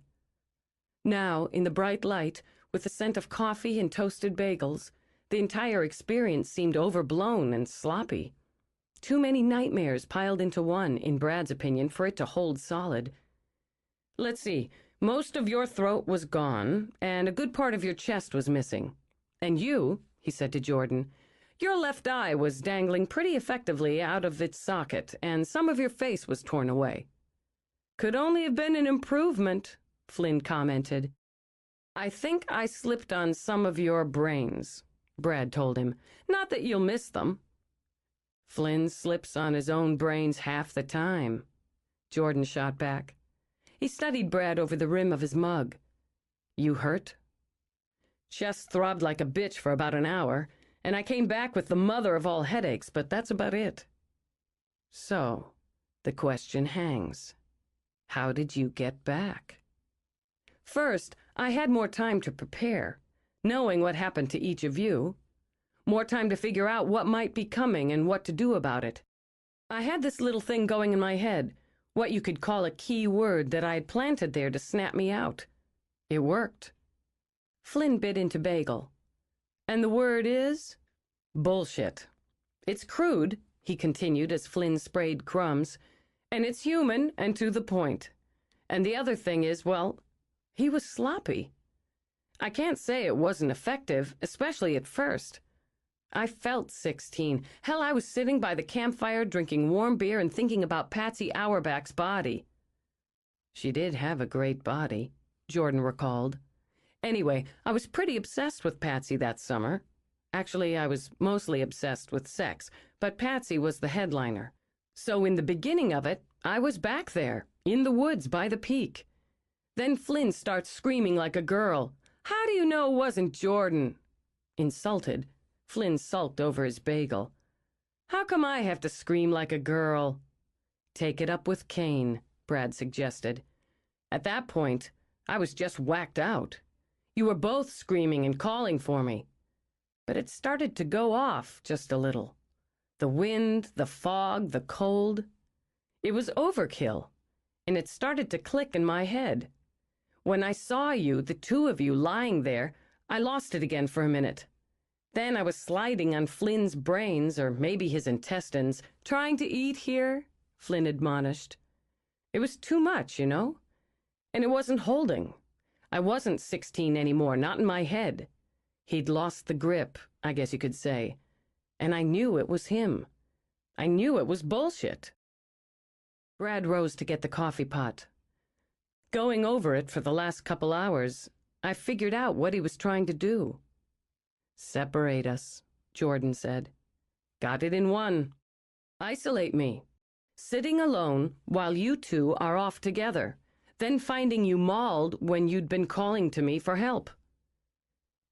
Now, in the bright light, with the scent of coffee and toasted bagels, the entire experience seemed overblown and sloppy. Too many nightmares piled into one, in Brad's opinion, for it to hold solid. Let's see, most of your throat was gone, and a good part of your chest was missing. And you, he said to Jordan, your left eye was dangling pretty effectively out of its socket, and some of your face was torn away. Could only have been an improvement, Flynn commented. I think I slipped on some of your brains, Brad told him. Not that you'll miss them. Flynn slips on his own brains half the time, Jordan shot back. He studied Brad over the rim of his mug. You hurt? Chest throbbed like a bitch for about an hour, and I came back with the mother of all headaches, but that's about it. So, the question hangs. How did you get back? First, I had more time to prepare, knowing what happened to each of you. More time to figure out what might be coming and what to do about it. I had this little thing going in my head, what you could call a key word that I had planted there to snap me out. It worked. Flynn bit into bagel. And the word is? Bullshit. It's crude, he continued as Flynn sprayed crumbs, and it's human and to the point. And the other thing is, well, he was sloppy. I can't say it wasn't effective, especially at first. I felt 16. Hell, I was sitting by the campfire drinking warm beer and thinking about Patsy Auerbach's body. She did have a great body, Jordan recalled. Anyway, I was pretty obsessed with Patsy that summer. Actually, I was mostly obsessed with sex, but Patsy was the headliner. So in the beginning of it, I was back there, in the woods by the peak. Then Flynn starts screaming like a girl. How do you know it wasn't Jordan? Insulted, Flynn sulked over his bagel. How come I have to scream like a girl? Take it up with Kane, Brad suggested. At that point, I was just whacked out. You were both screaming and calling for me. But it started to go off just a little. The wind, the fog, the cold. It was overkill, and it started to click in my head. When I saw you, the two of you, lying there, I lost it again for a minute. Then I was sliding on Flynn's brains, or maybe his intestines. Trying to eat here, Flynn admonished. It was too much, you know? And it wasn't holding. I wasn't 16 anymore, not in my head. He'd lost the grip, I guess you could say. And I knew it was him. I knew it was bullshit. Brad rose to get the coffee pot. Going over it for the last couple hours, I figured out what he was trying to do. Separate us, Jordan said. Got it in one. Isolate me. Sitting alone while you two are off together, then finding you mauled when you'd been calling to me for help.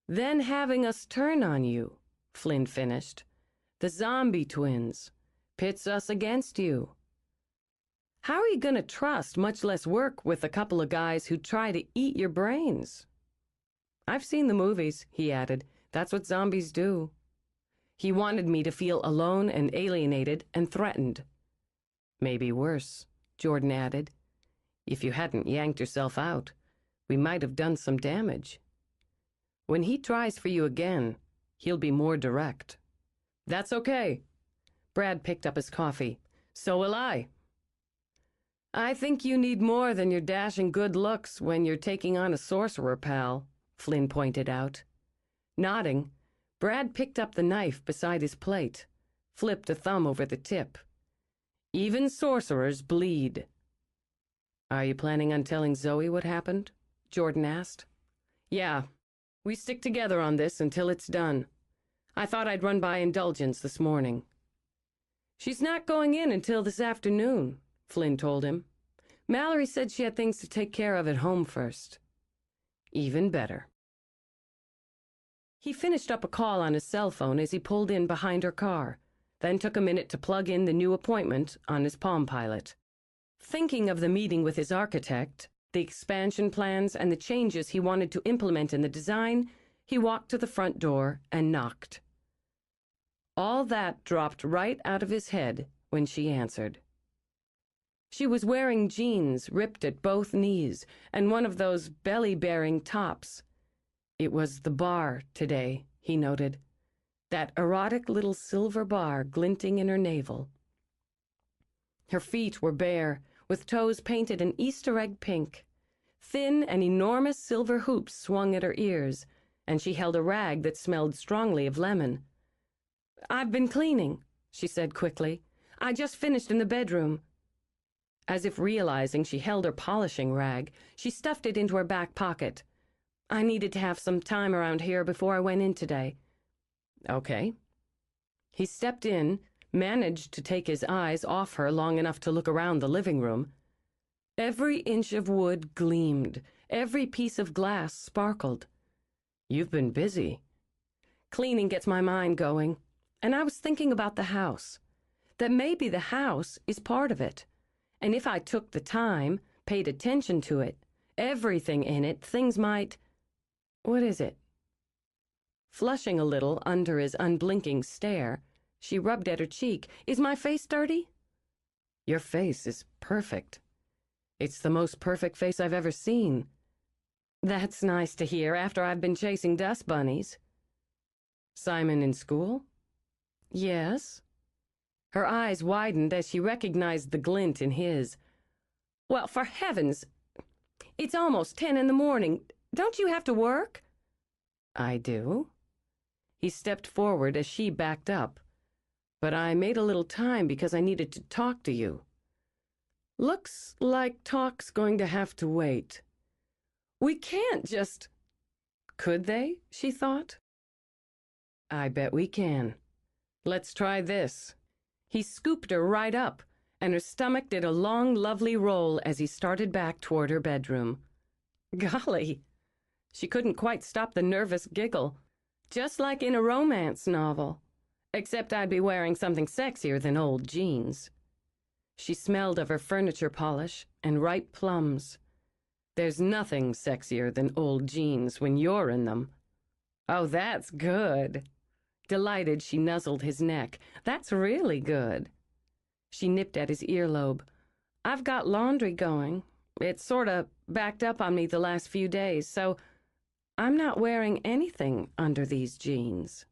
Then having us turn on you, Flynn finished. The zombie twins. Pits us against you. How are you going to trust, much less work with a couple of guys who try to eat your brains? I've seen the movies, he added. That's what zombies do. He wanted me to feel alone and alienated and threatened. Maybe worse, Jordan added. If you hadn't yanked yourself out, we might have done some damage. When he tries for you again, he'll be more direct. That's okay. Brad picked up his coffee. So will I. I think you need more than your dashing good looks when you're taking on a sorcerer, pal, Flynn pointed out. Nodding, Brad picked up the knife beside his plate, flipped a thumb over the tip. Even sorcerers bleed. Are you planning on telling Zoe what happened? Jordan asked. Yeah, we stick together on this until it's done. I thought I'd run by Indulgence this morning. She's not going in until this afternoon, Flynn told him. Mallory said she had things to take care of at home first. Even better. He finished up a call on his cell phone as he pulled in behind her car, then took a minute to plug in the new appointment on his Palm Pilot. Thinking of the meeting with his architect, the expansion plans, and the changes he wanted to implement in the design, he walked to the front door and knocked. All that dropped right out of his head when she answered. She was wearing jeans ripped at both knees and one of those belly-bearing tops. It was the bar today, he noted. That erotic little silver bar glinting in her navel. Her feet were bare, with toes painted an Easter egg pink. Thin and enormous silver hoops swung at her ears, and she held a rag that smelled strongly of lemon. I've been cleaning, she said quickly. I just finished in the bedroom. As if realizing she held her polishing rag, she stuffed it into her back pocket. I needed to have some time around here before I went in today. Okay. He stepped in, managed to take his eyes off her long enough to look around the living room. Every inch of wood gleamed. Every piece of glass sparkled. "You've been busy." "Cleaning gets my mind going. And I was thinking about the house. That maybe the house is part of it. And if I took the time, paid attention to it, everything in it, things might... What is it?" Flushing a little under his unblinking stare, she rubbed at her cheek. "Is my face dirty?" "Your face is perfect. It's the most perfect face I've ever seen." "That's nice to hear after I've been chasing dust bunnies." "Simon in school?" "Yes." Her eyes widened as she recognized the glint in his. "Well, for heavens, it's almost 10 in the morning. Don't you have to work?" "I do." He stepped forward as she backed up. "But I made a little time because I needed to talk to you." "Looks like talk's going to have to wait. We can't just..." Could they, she thought? "I bet we can. Let's try this." He scooped her right up, and her stomach did a long, lovely roll as he started back toward her bedroom. Golly! She couldn't quite stop the nervous giggle. Just like in a romance novel. Except I'd be wearing something sexier than old jeans. She smelled of her furniture polish and ripe plums. There's nothing sexier than old jeans when you're in them. "Oh, that's good." Delighted, she nuzzled his neck. "That's really good." She nipped at his earlobe. "I've got laundry going. It's sort of backed up on me the last few days, so I'm not wearing anything under these jeans."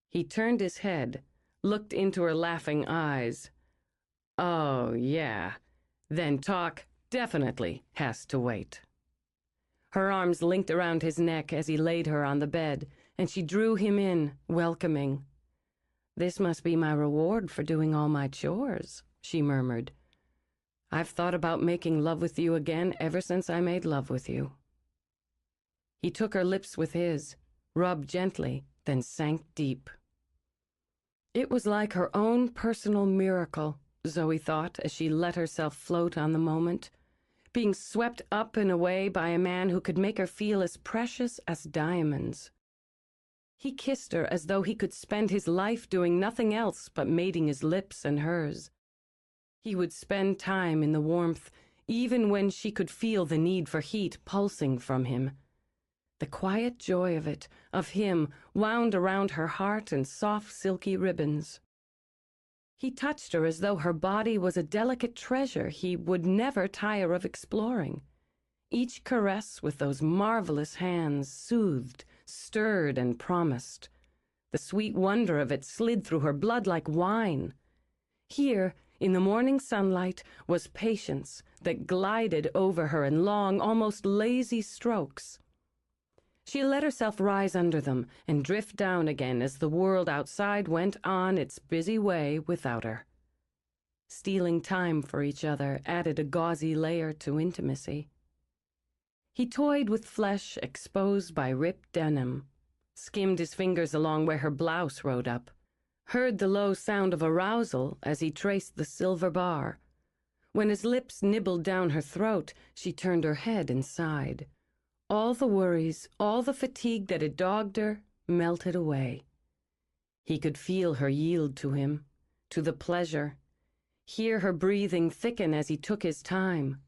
He turned his head, looked into her laughing eyes. "Oh, yeah. Then talk definitely has to wait." Her arms linked around his neck as he laid her on the bed, and she drew him in, welcoming. "This must be my reward for doing all my chores," she murmured. "I've thought about making love with you again ever since I made love with you." He took her lips with his, rubbed gently, then sank deep. It was like her own personal miracle, Zoe thought as she let herself float on the moment, being swept up and away by a man who could make her feel as precious as diamonds. He kissed her as though he could spend his life doing nothing else but mating his lips and hers. He would spend time in the warmth, even when she could feel the need for heat pulsing from him. The quiet joy of it, of him, wound around her heart in soft, silky ribbons. He touched her as though her body was a delicate treasure he would never tire of exploring. Each caress with those marvelous hands soothed, stirred, and promised. The sweet wonder of it slid through her blood like wine. Here, in the morning sunlight, was patience that glided over her in long, almost lazy strokes. She let herself rise under them and drift down again as the world outside went on its busy way without her. Stealing time for each other added a gauzy layer to intimacy. He toyed with flesh exposed by ripped denim, skimmed his fingers along where her blouse rode up, heard the low sound of arousal as he traced the silver bar. When his lips nibbled down her throat, she turned her head and sighed. All the worries, all the fatigue that had dogged her, melted away. He could feel her yield to him, to the pleasure, hear her breathing thicken as he took his time.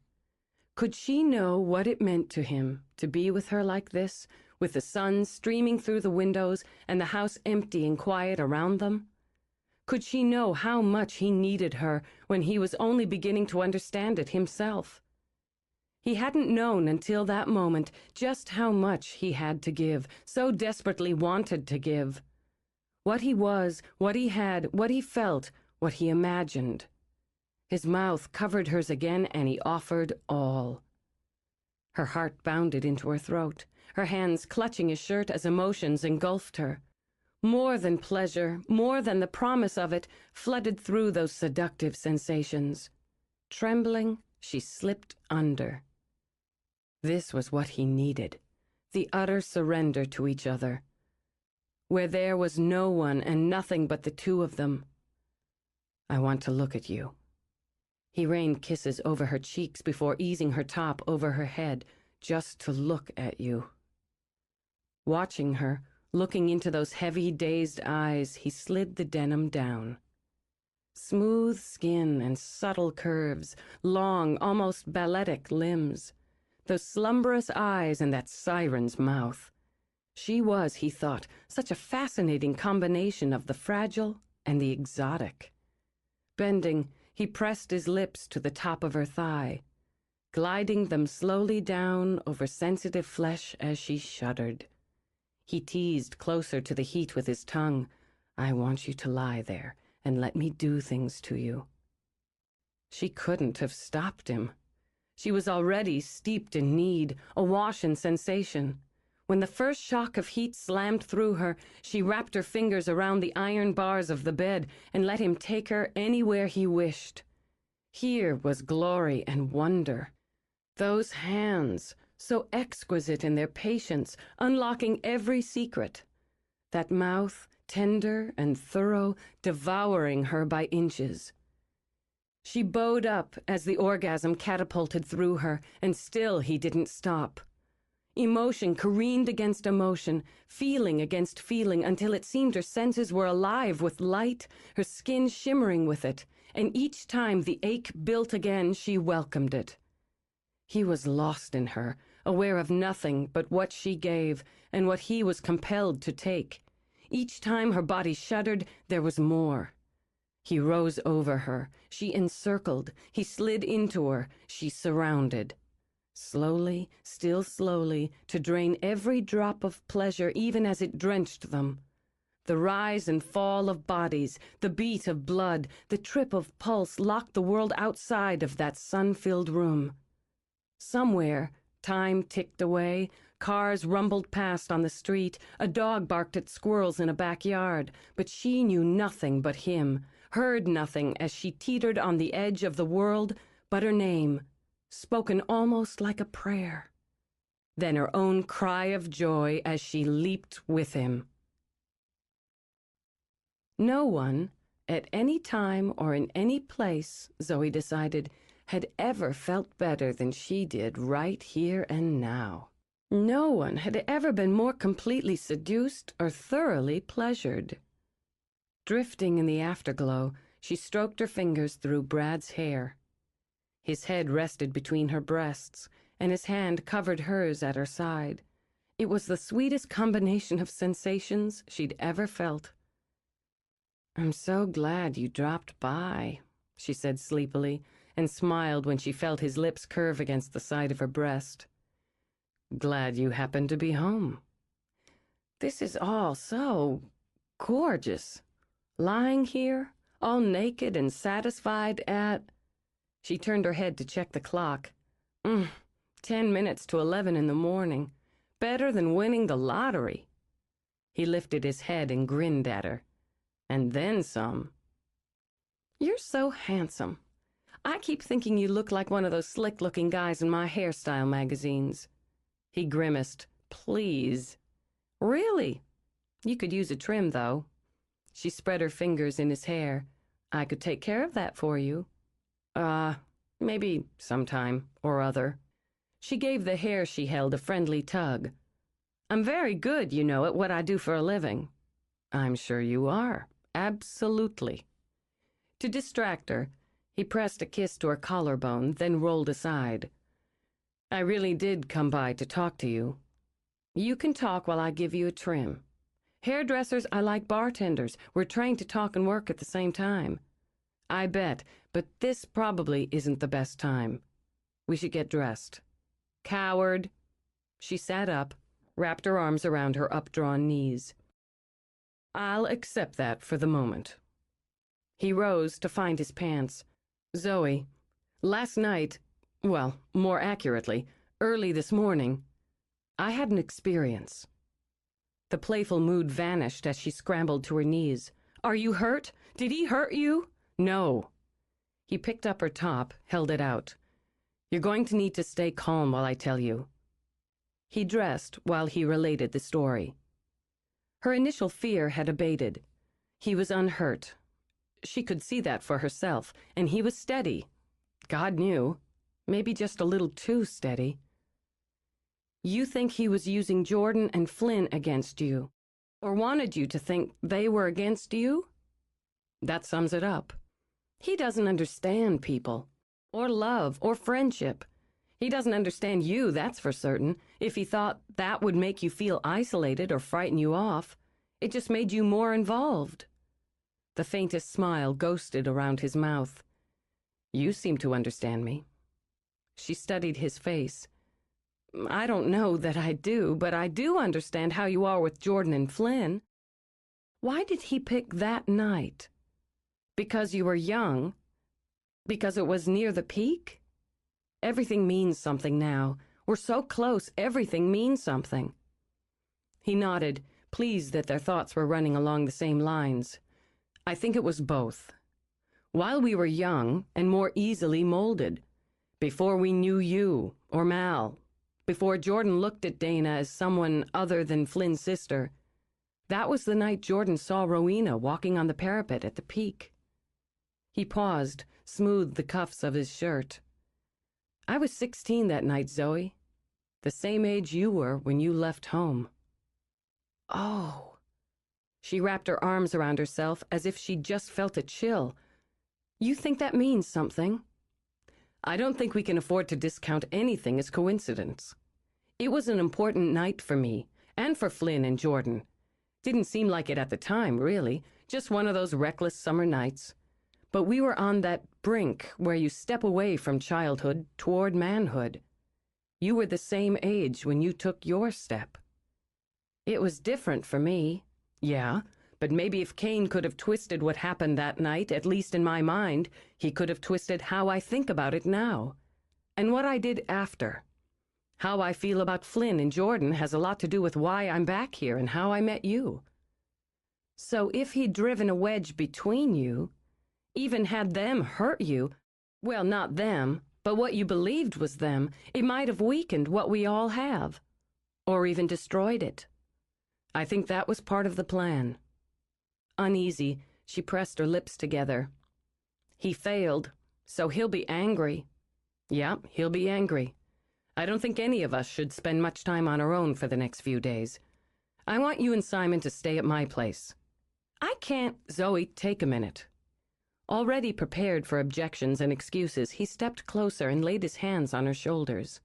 Could she know what it meant to him to be with her like this, with the sun streaming through the windows and the house empty and quiet around them? Could she know how much he needed her when he was only beginning to understand it himself? He hadn't known until that moment just how much he had to give, so desperately wanted to give. What he was, what he had, what he felt, what he imagined. His mouth covered hers again, and he offered all. Her heart bounded into her throat, her hands clutching his shirt as emotions engulfed her. More than pleasure, more than the promise of it, flooded through those seductive sensations. Trembling, she slipped under. This was what he needed, the utter surrender to each other, where there was no one and nothing but the two of them. I want to look at you." He rained kisses over her cheeks before easing her top over her head, just to look at you. Watching her, looking into those heavy, dazed eyes, he slid the denim down. Smooth skin and subtle curves, long, almost balletic limbs. Those slumberous eyes and that siren's mouth. She was, he thought, such a fascinating combination of the fragile and the exotic. Bending, he pressed his lips to the top of her thigh, gliding them slowly down over sensitive flesh as she shuddered. He teased closer to the heat with his tongue. "I want you to lie there and let me do things to you." She couldn't have stopped him. She was already steeped in need, awash in sensation. When the first shock of heat slammed through her, she wrapped her fingers around the iron bars of the bed and let him take her anywhere he wished. Here was glory and wonder. Those hands, so exquisite in their patience, unlocking every secret. That mouth, tender and thorough, devouring her by inches. She bowed up as the orgasm catapulted through her, and still he didn't stop. Emotion careened against emotion, feeling against feeling, until it seemed her senses were alive with light, her skin shimmering with it, and each time the ache built again, she welcomed it. He was lost in her, aware of nothing but what she gave and what he was compelled to take. Each time her body shuddered, there was more. He rose over her. She encircled. He slid into her. She surrounded. Slowly, still slowly, to drain every drop of pleasure even as it drenched them. The rise and fall of bodies, the beat of blood, the trip of pulse locked the world outside of that sun-filled room. Somewhere, time ticked away, cars rumbled past on the street, a dog barked at squirrels in a backyard, but she knew nothing but him, heard nothing as she teetered on the edge of the world but her name, spoken almost like a prayer. Then her own cry of joy as she leaped with him. No one, at any time or in any place, Zoe decided, had ever felt better than she did right here and now. No one had ever been more completely seduced or thoroughly pleasured. Drifting in the afterglow, she stroked her fingers through Brad's hair. His head rested between her breasts, and his hand covered hers at her side. It was the sweetest combination of sensations she'd ever felt. "I'm so glad you dropped by," she said sleepily, and smiled when she felt his lips curve against the side of her breast. "Glad you happened to be home. This is all so gorgeous. Lying here, all naked and satisfied at—" She turned her head to check the clock. 10 minutes to 11 in the morning. Better than winning the lottery." He lifted his head and grinned at her. "And then some." "You're so handsome. I keep thinking you look like one of those slick-looking guys in my hairstyle magazines." He grimaced. "Please." "Really? You could use a trim, though." She spread her fingers in his hair. "I could take care of that for you." Maybe sometime or other." She gave the hair she held a friendly tug. "I'm very good, you know, at what I do for a living." "I'm sure you are. Absolutely." To distract her, he pressed a kiss to her collarbone, then rolled aside. "I really did come by to talk to you. You can talk while I give you a trim. Hairdressers are like bartenders. We're trained to talk and work at the same time. I bet, but this probably isn't the best time. We should get dressed." "Coward." She sat up, wrapped her arms around her updrawn knees. "I'll accept that for the moment." He rose to find his pants. "Zoe, last night, well, more accurately, early this morning, I had an experience." The playful mood vanished as she scrambled to her knees. "Are you hurt? Did he hurt you?" "No." He picked up her top, held it out. "You're going to need to stay calm while I tell you." He dressed while he related the story. Her initial fear had abated. He was unhurt. She could see that for herself, and he was steady. God knew. Maybe just a little too steady. You think he was using Jordan and Flynn against you, or wanted you to think they were against you? That sums it up. He doesn't understand people, or love, or friendship. He doesn't understand you, that's for certain. If he thought that would make you feel isolated or frighten you off, it just made you more involved. The faintest smile ghosted around his mouth. You seem to understand me. She studied his face. I don't know that I do, but I do understand how you are with Jordan and Flynn. Why did he pick that night? Because you were young? Because it was near the peak? Everything means something now. We're so close, everything means something. He nodded, pleased that their thoughts were running along the same lines. I think it was both. While we were young and more easily molded, before we knew you or Mal, before Jordan looked at Dana as someone other than Flynn's sister, that was the night Jordan saw Rowena walking on the parapet at the peak. He paused, smoothed the cuffs of his shirt. I was 16 that night, Zoe. The same age you were when you left home. Oh. She wrapped her arms around herself as if she'd just felt a chill. You think that means something? I don't think we can afford to discount anything as coincidence. It was an important night for me, and for Flynn and Jordan. Didn't seem like it at the time, really. Just one of those reckless summer nights. But we were on that brink where you step away from childhood toward manhood. You were the same age when you took your step. It was different for me. Yeah, but maybe if Cain could have twisted what happened that night, at least in my mind, he could have twisted how I think about it now. And what I did after. How I feel about Flynn and Jordan has a lot to do with why I'm back here and how I met you. So if he'd driven a wedge between you, even had them hurt you, well, not them, but what you believed was them, it might have weakened what we all have, or even destroyed it. I think that was part of the plan. Uneasy, she pressed her lips together. He failed, so he'll be angry. Yeah, he'll be angry. I don't think any of us should spend much time on our own for the next few days. I want you and Simon to stay at my place. I can't. Zoe, take a minute. Already prepared for objections and excuses, he stepped closer and laid his hands on her shoulders.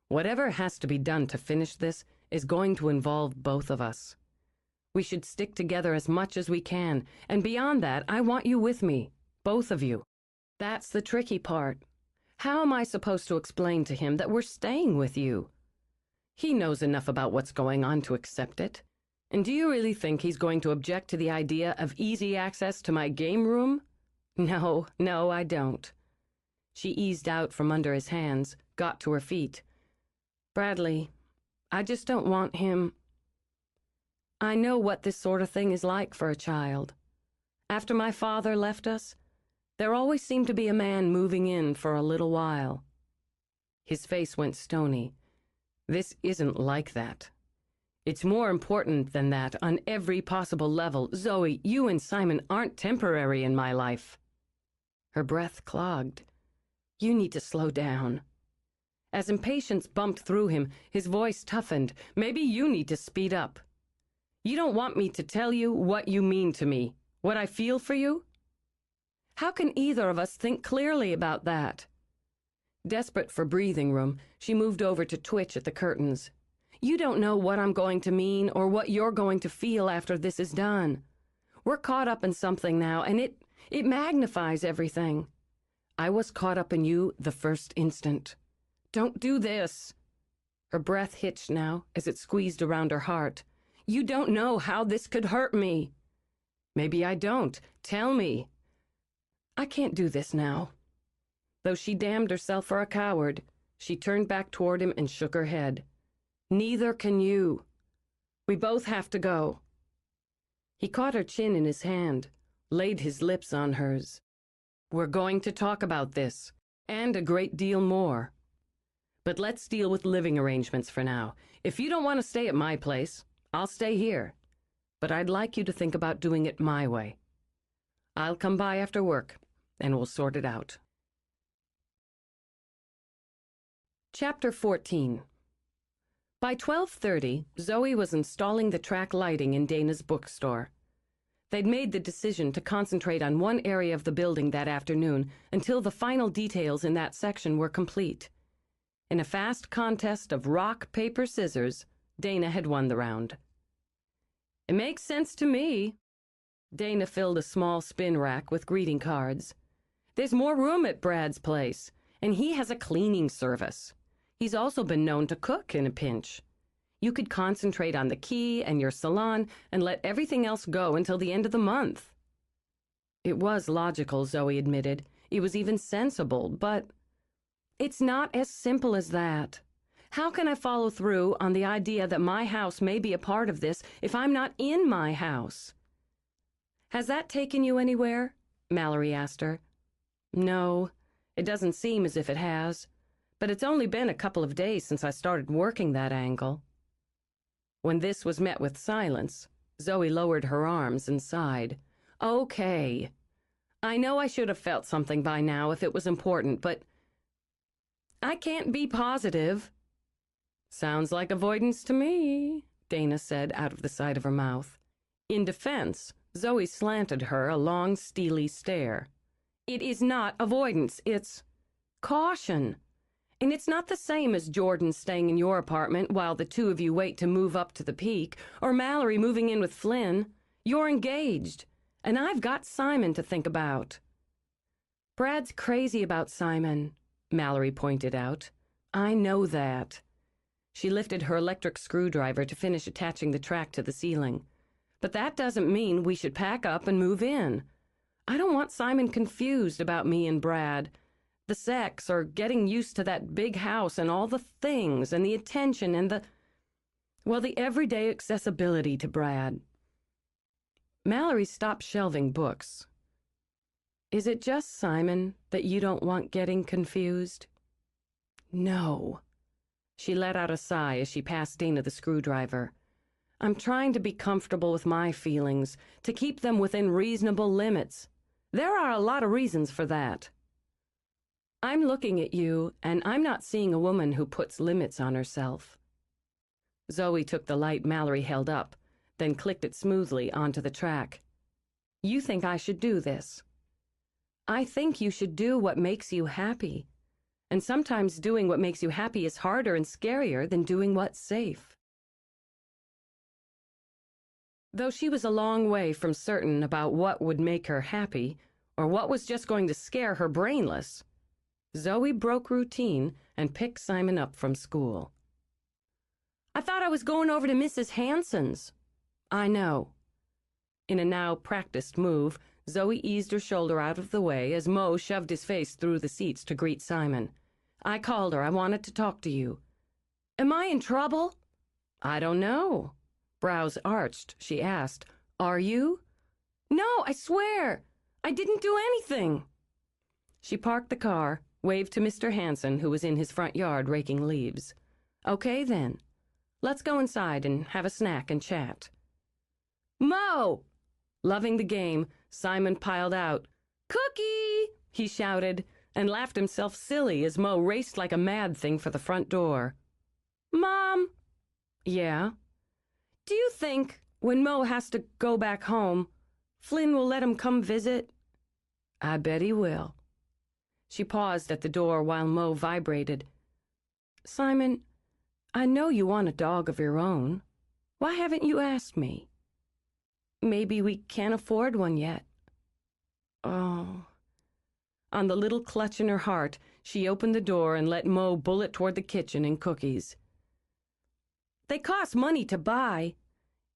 Whatever has to be done to finish this is going to involve both of us. We should stick together as much as we can, and beyond that, I want you with me, both of you. That's the tricky part. How am I supposed to explain to him that we're staying with you? He knows enough about what's going on to accept it. And do you really think he's going to object to the idea of easy access to my game room? No, I don't. She eased out from under his hands, got to her feet. Bradley, I just don't want him. I know what this sort of thing is like for a child. After my father left us, there always seemed to be a man moving in for a little while. His face went stony. This isn't like that. It's more important than that on every possible level. Zoe, you and Simon aren't temporary in my life. Her breath clogged. You need to slow down. As impatience bumped through him, his voice toughened. Maybe you need to speed up. You don't want me to tell you what you mean to me, what I feel for you? How can either of us think clearly about that? Desperate for breathing room, she moved over to twitch at the curtains. You don't know what I'm going to mean or what you're going to feel after this is done. We're caught up in something now, and it magnifies everything. I was caught up in you the first instant. Don't do this. Her breath hitched now as it squeezed around her heart. You don't know how this could hurt me. Maybe I don't. Tell me. I can't do this now. Though she damned herself for a coward, she turned back toward him and shook her head. Neither can you. We both have to go. He caught her chin in his hand, laid his lips on hers. We're going to talk about this, and a great deal more. But let's deal with living arrangements for now. If you don't want to stay at my place, I'll stay here. But I'd like you to think about doing it my way. I'll come by after work, and we'll sort it out. Chapter 14. By 12:30, Zoe was installing the track lighting in Dana's bookstore. They'd made the decision to concentrate on one area of the building that afternoon until the final details in that section were complete. In a fast contest of rock, paper, scissors, Dana had won the round. It makes sense to me. Dana filled a small spin rack with greeting cards. There's more room at Brad's place, and he has a cleaning service. He's also been known to cook in a pinch. You could concentrate on the key and your salon and let everything else go until the end of the month. It was logical, Zoe admitted. It was even sensible, but it's not as simple as that. How can I follow through on the idea that my house may be a part of this if I'm not in my house? Has that taken you anywhere? Mallory asked her. No, it doesn't seem as if it has. But it's only been a couple of days since I started working that angle. When this was met with silence, Zoe lowered her arms and sighed. Okay. I know I should have felt something by now if it was important, but I can't be positive. Sounds like avoidance to me, Dana said out of the side of her mouth. In defense, Zoe slanted her a long, steely stare. It is not avoidance, it's caution. And it's not the same as Jordan staying in your apartment while the two of you wait to move up to the peak, or Mallory moving in with Flynn. You're engaged, and I've got Simon to think about. Brad's crazy about Simon, Mallory pointed out. I know that. She lifted her electric screwdriver to finish attaching the track to the ceiling. But that doesn't mean we should pack up and move in. I don't want Simon confused about me and Brad. The sex, or getting used to that big house and all the things and the attention and the everyday accessibility to Brad. Mallory stopped shelving books. Is it just Simon that you don't want getting confused? No. She let out a sigh as she passed Dana the screwdriver. I'm trying to be comfortable with my feelings, to keep them within reasonable limits. There are a lot of reasons for that. I'm looking at you, and I'm not seeing a woman who puts limits on herself. Zoe took the light Mallory held up, then clicked it smoothly onto the track. You think I should do this? I think you should do what makes you happy. And sometimes doing what makes you happy is harder and scarier than doing what's safe. Though she was a long way from certain about what would make her happy, or what was just going to scare her brainless, Zoe broke routine and picked Simon up from school. I thought I was going over to Mrs. Hanson's. I know. In a now practiced move, Zoe eased her shoulder out of the way as Mo shoved his face through the seats to greet Simon. I called her. I wanted to talk to you. Am I in trouble? I don't know. Brows arched, she asked. Are you? No, I swear. I didn't do anything. She parked the car, waved to Mr. Hanson, who was in his front yard raking leaves. Okay, then. Let's go inside and have a snack and chat. Mo! Loving the game, Simon piled out. Cookie! He shouted, and laughed himself silly as Mo raced like a mad thing for the front door. Mom? Yeah? Do you think, when Mo has to go back home, Flynn will let him come visit? I bet he will. She paused at the door while Mo vibrated. Simon, I know you want a dog of your own. Why haven't you asked me? Maybe we can't afford one yet. Oh. On the little clutch in her heart, she opened the door and let Mo bullet toward the kitchen and cookies. They cost money to buy.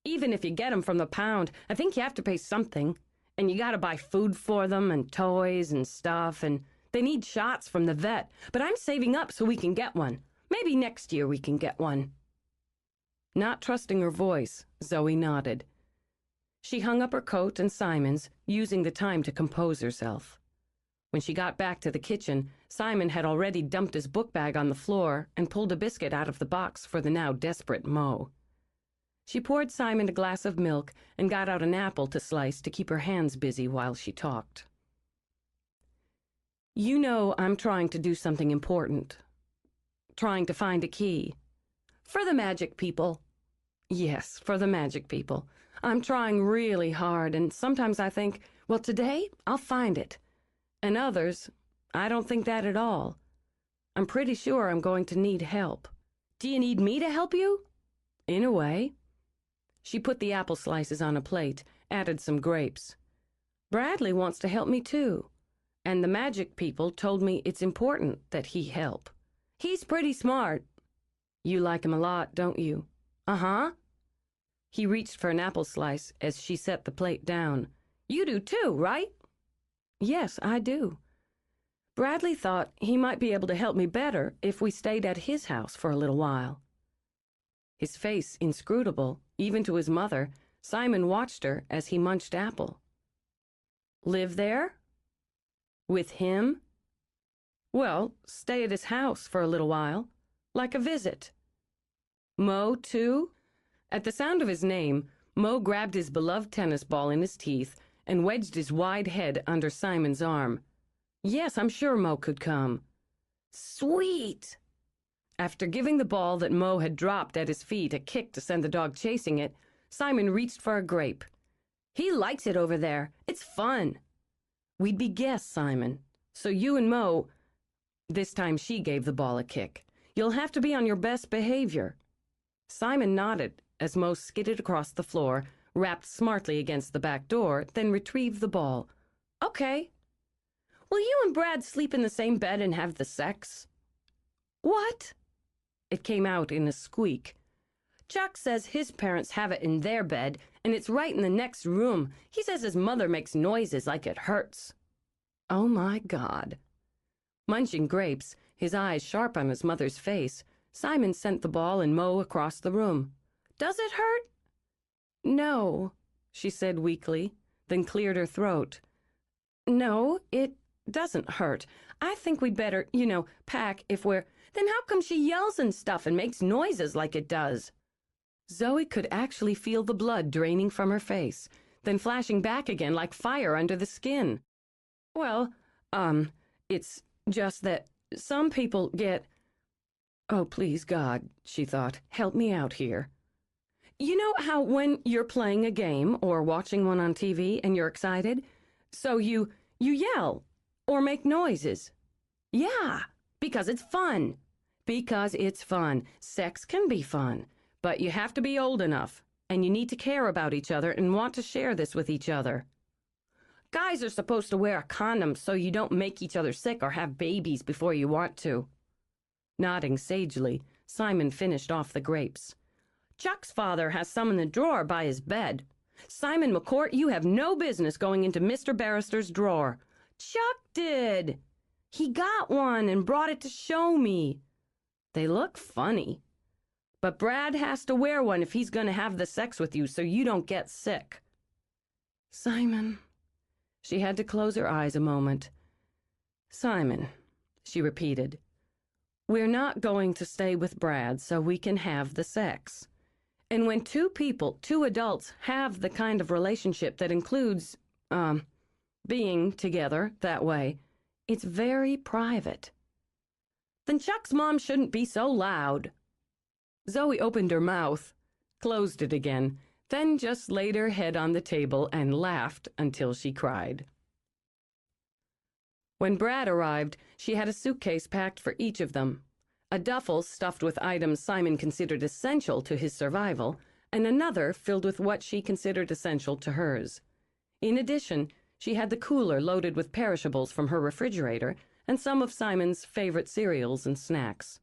Even if you get them from the pound, I think you have to pay something. And you gotta buy food for them and toys and stuff, and they need shots from the vet. But I'm saving up so we can get one. Maybe next year we can get one. Not trusting her voice, Zoe nodded. She hung up her coat and Simon's, using the time to compose herself. When she got back to the kitchen, Simon had already dumped his book bag on the floor and pulled a biscuit out of the box for the now desperate Mo. She poured Simon a glass of milk and got out an apple to slice to keep her hands busy while she talked. You know I'm trying to do something important. Trying to find a key. For the magic people. Yes, for the magic people. I'm trying really hard, and sometimes I think, well, today I'll find it. And others, I don't think that at all. I'm pretty sure I'm going to need help. Do you need me to help you? In a way. She put the apple slices on a plate, added some grapes. Bradley wants to help me too. And the magic people told me it's important that he help. He's pretty smart. You like him a lot, don't you? Uh-huh. He reached for an apple slice as she set the plate down. You do too, right? Yes, I do. Bradley thought he might be able to help me better if we stayed at his house for a little while. His face inscrutable, even to his mother, Simon watched her as he munched apple. Live there? With him? Well, stay at his house for a little while, like a visit. Mo, too? At the sound of his name, Mo grabbed his beloved tennis ball in his teeth and wedged his wide head under Simon's arm. Yes, I'm sure Mo could come. Sweet! After giving the ball that Mo had dropped at his feet a kick to send the dog chasing it, Simon reached for a grape. He likes it over there. It's fun. We'd be guests, Simon. So you and Mo... This time she gave the ball a kick. You'll have to be on your best behavior. Simon nodded as Mo skidded across the floor, rapped smartly against the back door, then retrieved the ball. Okay. Will you and Brad sleep in the same bed and have the sex? What? It came out in a squeak. Chuck says his parents have it in their bed, and it's right in the next room. He says his mother makes noises like it hurts. Oh, my God. Munching grapes, his eyes sharp on his mother's face, Simon sent the ball and Mo across the room. Does it hurt? No, she said weakly, then cleared her throat. No, it doesn't hurt. I think we'd better, pack if we're... Then how come she yells and stuff and makes noises like it does? Zoe could actually feel the blood draining from her face, then flashing back again like fire under the skin. Well, it's just that some people get... Oh, please, God, she thought, help me out here. You know how when you're playing a game or watching one on TV and you're excited, so you yell or make noises? Yeah, because it's fun. Because it's fun. Sex can be fun, but you have to be old enough, and you need to care about each other and want to share this with each other. Guys are supposed to wear a condom so you don't make each other sick or have babies before you want to. Nodding sagely, Simon finished off the grapes. Chuck's father has some in the drawer by his bed. Simon McCourt, you have no business going into Mr. Barrister's drawer. Chuck did. He got one and brought it to show me. They look funny. But Brad has to wear one if he's going to have the sex with you so you don't get sick. Simon. She had to close her eyes a moment. Simon, she repeated. We're not going to stay with Brad so we can have the sex. And when two adults, have the kind of relationship that includes, being together that way, it's very private. Then Chuck's mom shouldn't be so loud. Zoe opened her mouth, closed it again, then just laid her head on the table and laughed until she cried. When Brad arrived, she had a suitcase packed for each of them. A duffel stuffed with items Simon considered essential to his survival, and another filled with what she considered essential to hers. In addition, she had the cooler loaded with perishables from her refrigerator and some of Simon's favorite cereals and snacks.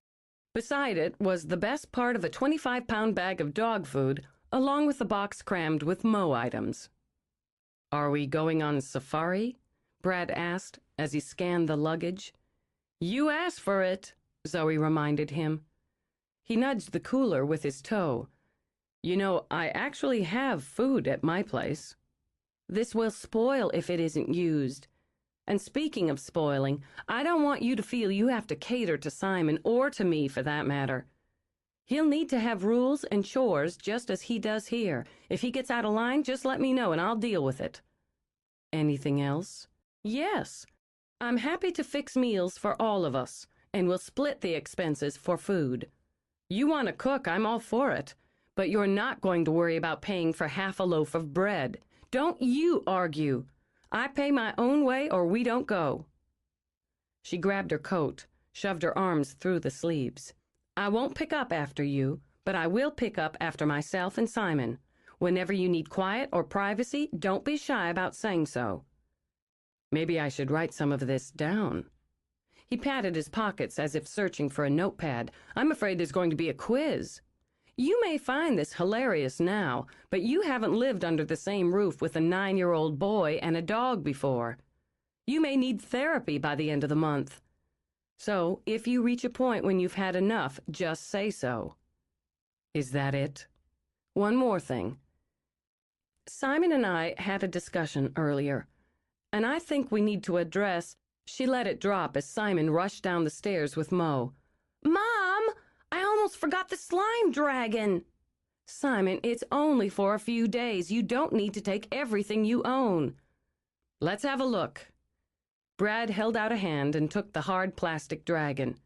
Beside it was the best part of a 25-pound bag of dog food, along with the box crammed with Mo items. Are we going on safari? Brad asked as he scanned the luggage. You asked for it, Zoe reminded him. He nudged the cooler with his toe. You know, I actually have food at my place. This will spoil if it isn't used. And speaking of spoiling, I don't want you to feel you have to cater to Simon or to me for that matter. He'll need to have rules and chores just as he does here. If he gets out of line, just let me know and I'll deal with it. Anything else? Yes. I'm happy to fix meals for all of us, and we'll split the expenses for food. You want to cook, I'm all for it, but you're not going to worry about paying for half a loaf of bread. Don't you argue. I pay my own way or we don't go. She grabbed her coat, shoved her arms through the sleeves. I won't pick up after you, but I will pick up after myself and Simon. Whenever you need quiet or privacy, don't be shy about saying so. Maybe I should write some of this down. He patted his pockets as if searching for a notepad. I'm afraid there's going to be a quiz. You may find this hilarious now, but you haven't lived under the same roof with a 9-year-old boy and a dog before. You may need therapy by the end of the month. So, if you reach a point when you've had enough, just say so. Is that it? One more thing. Simon and I had a discussion earlier, and I think we need to address... She let it drop as Simon rushed down the stairs with Mo. Mom! I almost forgot the slime dragon! Simon, it's only for a few days. You don't need to take everything you own. Let's have a look. Brad held out a hand and took the hard plastic dragon.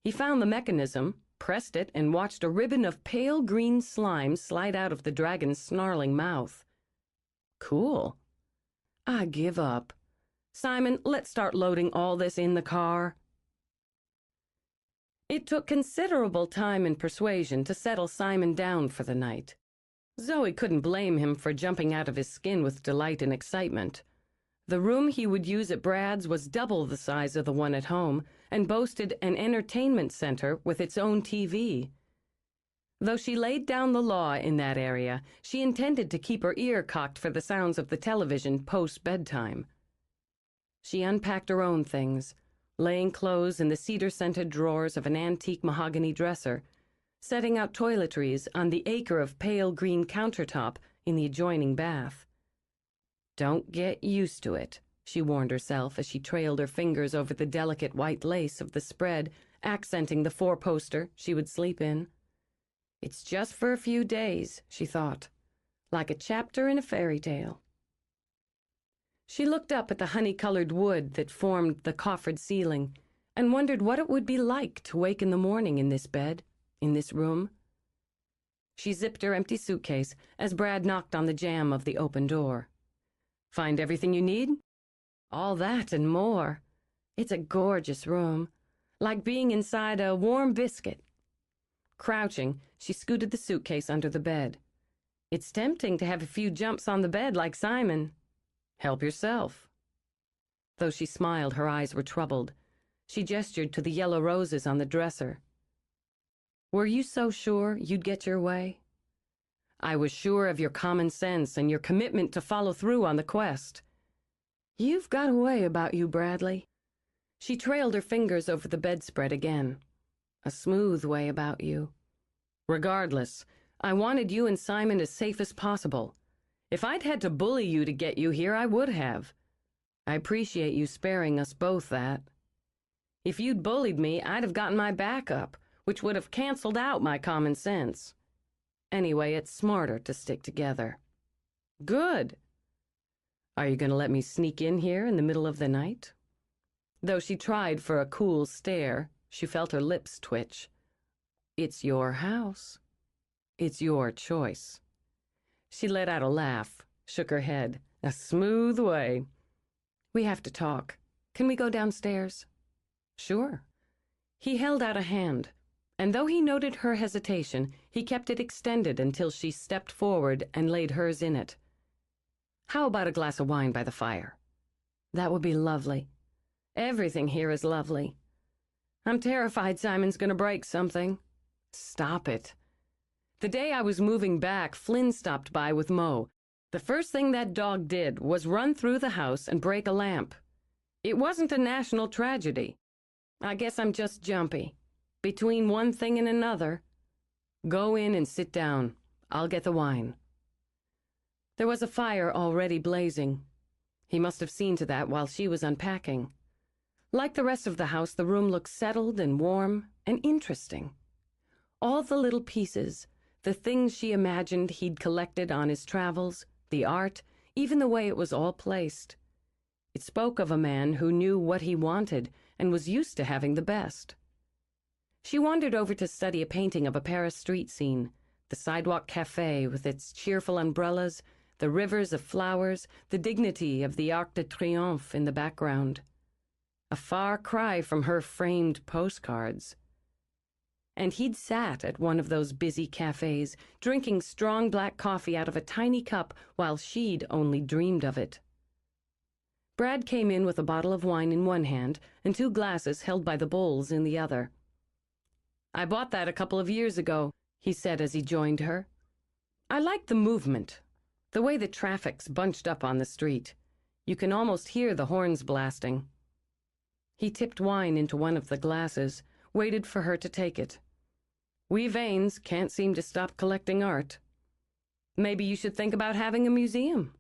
He found the mechanism, pressed it, and watched a ribbon of pale green slime slide out of the dragon's snarling mouth. Cool. I give up. Simon, let's start loading all this in the car. It took considerable time and persuasion to settle Simon down for the night. Zoe couldn't blame him for jumping out of his skin with delight and excitement. The room he would use at Brad's was double the size of the one at home and boasted an entertainment center with its own TV. Though she laid down the law in that area, she intended to keep her ear cocked for the sounds of the television post-bedtime. She unpacked her own things, laying clothes in the cedar-scented drawers of an antique mahogany dresser, setting out toiletries on the acre of pale green countertop in the adjoining bath. Don't get used to it, she warned herself as she trailed her fingers over the delicate white lace of the spread, accenting the four-poster she would sleep in. It's just for a few days, she thought, like a chapter in a fairy tale. She looked up at the honey-colored wood that formed the coffered ceiling and wondered what it would be like to wake in the morning in this bed, in this room. She zipped her empty suitcase as Brad knocked on the jamb of the open door. Find everything you need? All that and more. It's a gorgeous room, like being inside a warm biscuit. Crouching, she scooted the suitcase under the bed. It's tempting to have a few jumps on the bed like Simon. Help yourself. Though she smiled, her eyes were troubled. She gestured to the yellow roses on the dresser. Were you so sure you'd get your way? I was sure of your common sense and your commitment to follow through on the quest. You've got a way about you, Bradley. She trailed her fingers over the bedspread again. A smooth way about you. Regardless, I wanted you and Simon as safe as possible. If I'd had to bully you to get you here, I would have. I appreciate you sparing us both that. If you'd bullied me, I'd have gotten my back up, which would have canceled out my common sense. Anyway, it's smarter to stick together. Good. Are you going to let me sneak in here in the middle of the night? Though she tried for a cool stare, she felt her lips twitch. It's your house. It's your choice. She let out a laugh, shook her head. A smooth way. We have to talk. Can we go downstairs? Sure. He held out a hand, and though he noted her hesitation, he kept it extended until she stepped forward and laid hers in it. How about a glass of wine by the fire? That would be lovely. Everything here is lovely. I'm terrified Simon's going to break something. Stop it. The day I was moving back, Flynn stopped by with Mo. The first thing that dog did was run through the house and break a lamp. It wasn't a national tragedy. I guess I'm just jumpy. Between one thing and another. Go in and sit down. I'll get the wine. There was a fire already blazing. He must have seen to that while she was unpacking. Like the rest of the house, the room looked settled and warm and interesting. All the little pieces, the things she imagined he'd collected on his travels, the art, even the way it was all placed. It spoke of a man who knew what he wanted and was used to having the best. She wandered over to study a painting of a Paris street scene, the sidewalk cafe with its cheerful umbrellas, the rivers of flowers, the dignity of the Arc de Triomphe in the background. A far cry from her framed postcards. And he'd sat at one of those busy cafes, drinking strong black coffee out of a tiny cup while she'd only dreamed of it. Brad came in with a bottle of wine in one hand and 2 glasses held by the bowls in the other. "I bought that a couple of years ago," he said as he joined her. "I like the movement, the way the traffic's bunched up on the street. You can almost hear the horns blasting." He tipped wine into one of the glasses, waited for her to take it. "We Vanes can't seem to stop collecting art. Maybe you should think about having a museum.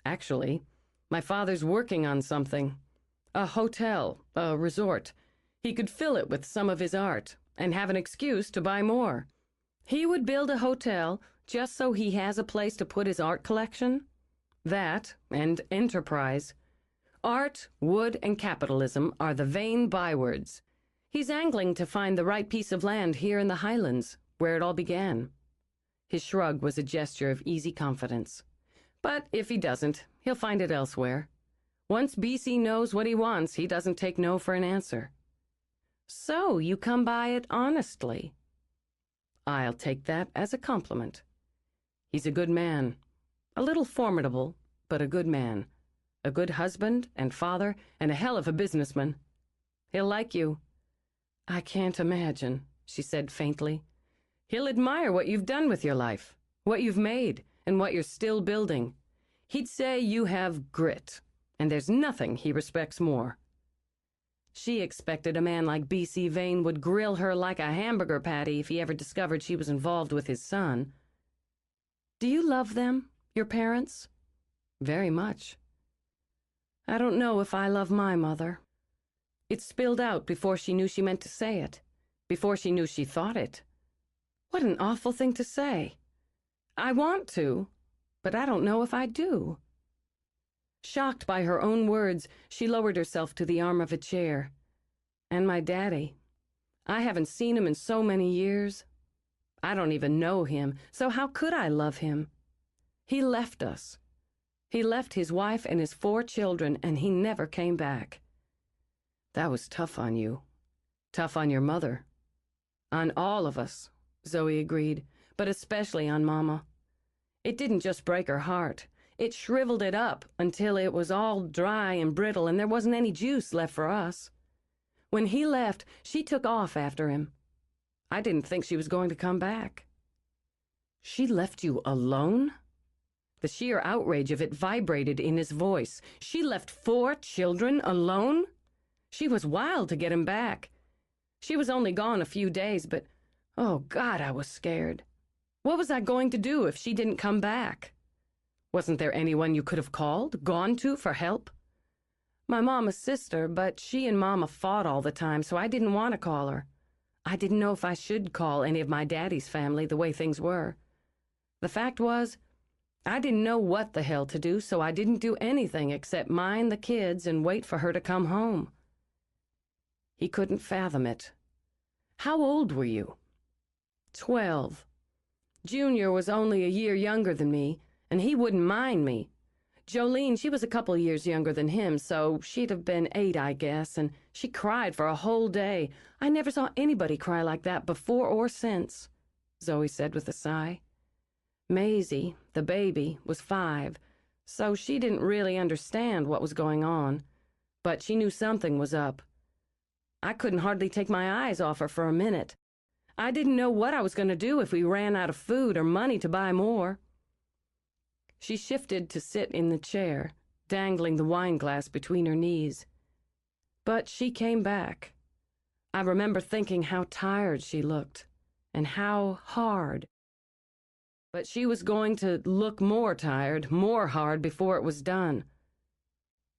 Actually, my father's working on something. A hotel, a resort. He could fill it with some of his art and have an excuse to buy more. He would build a hotel just so he has a place to put his art collection. That and enterprise. Art, wood, and capitalism are the Vane bywords. He's angling to find the right piece of land here in the Highlands, where it all began." His shrug was a gesture of easy confidence. "But if he doesn't, he'll find it elsewhere. Once BC knows what he wants, he doesn't take no for an answer." "So you come by it honestly." "I'll take that as a compliment. He's a good man. A little formidable, but a good man. A good husband and father and a hell of a businessman. He'll like you." "I can't imagine," she said faintly. "He'll admire what you've done with your life, what you've made, and what you're still building. He'd say you have grit, and there's nothing he respects more." She expected a man like B.C. Vane would grill her like a hamburger patty if he ever discovered she was involved with his son. "Do you love them, your parents?" "Very much." "I don't know if I love my mother." It spilled out before she knew she meant to say it, before she knew she thought it. What an awful thing to say. "I want to, but I don't know if I do." Shocked by her own words, she lowered herself to the arm of a chair. "And my daddy. I haven't seen him in so many years. I don't even know him, so how could I love him? He left us. He left his wife and his 4 children, and he never came back." "That was tough on you. Tough on your mother." "On all of us," Zoe agreed, "but especially on Mama. It didn't just break her heart. It shriveled it up until it was all dry and brittle and there wasn't any juice left for us. When he left, she took off after him. I didn't think she was going to come back." "She left you alone?" The sheer outrage of it vibrated in his voice. "She left 4 children alone? She was wild to get him back. She was only gone a few days, but, oh God, I was scared. What was I going to do if she didn't come back? Wasn't there anyone you could have called, gone to for help?" "My mama's sister, but she and Mama fought all the time, so I didn't want to call her. I didn't know if I should call any of my daddy's family the way things were. The fact was, I didn't know what the hell to do, so I didn't do anything except mind the kids and wait for her to come home." He couldn't fathom it. "How old were you?" 12. Junior was only a year younger than me, and he wouldn't mind me. Jolene, she was a couple years younger than him, so she'd have been 8, I guess, and she cried for a whole day. I never saw anybody cry like that before or since," Zoe said with a sigh. Maisie, the baby, was 5, so she didn't really understand what was going on, but she knew something was up. I couldn't hardly take my eyes off her for a minute. I didn't know what I was going to do if we ran out of food or money to buy more. She shifted to sit in the chair, dangling the wine glass between her knees. But she came back. I remember thinking how tired she looked, and how hard. But she was going to look more tired, more hard before it was done.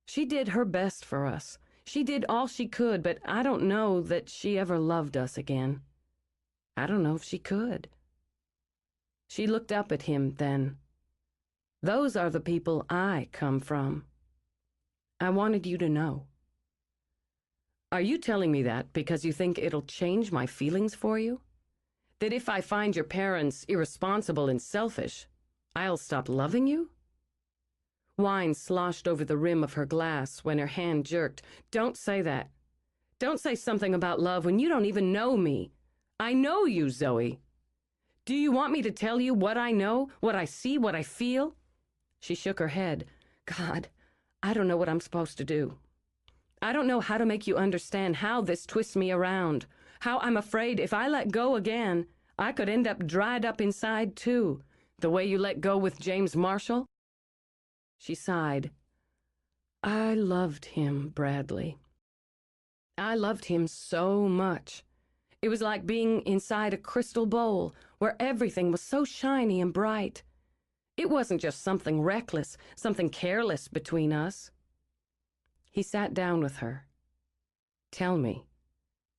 She did her best for us. She did all she could, but I don't know that she ever loved us again. I don't know if she could. She looked up at him then. Those are the people I come from. I wanted you to know. Are you telling me that because you think it'll change my feelings for you? That if I find your parents irresponsible and selfish, I'll stop loving you? Wine sloshed over the rim of her glass when her hand jerked. Don't say that. Don't say something about love when you don't even know me. I know you, Zoe. Do you want me to tell you what I know, what I see, what I feel? She shook her head. God, I don't know what I'm supposed to do. I don't know how to make you understand how this twists me around, how I'm afraid if I let go again, I could end up dried up inside too, the way you let go with James Marshall. She sighed. I loved him, Bradley. I loved him so much. It was like being inside a crystal bowl where everything was so shiny and bright. It wasn't just something reckless, something careless between us. He sat down with her. Tell me.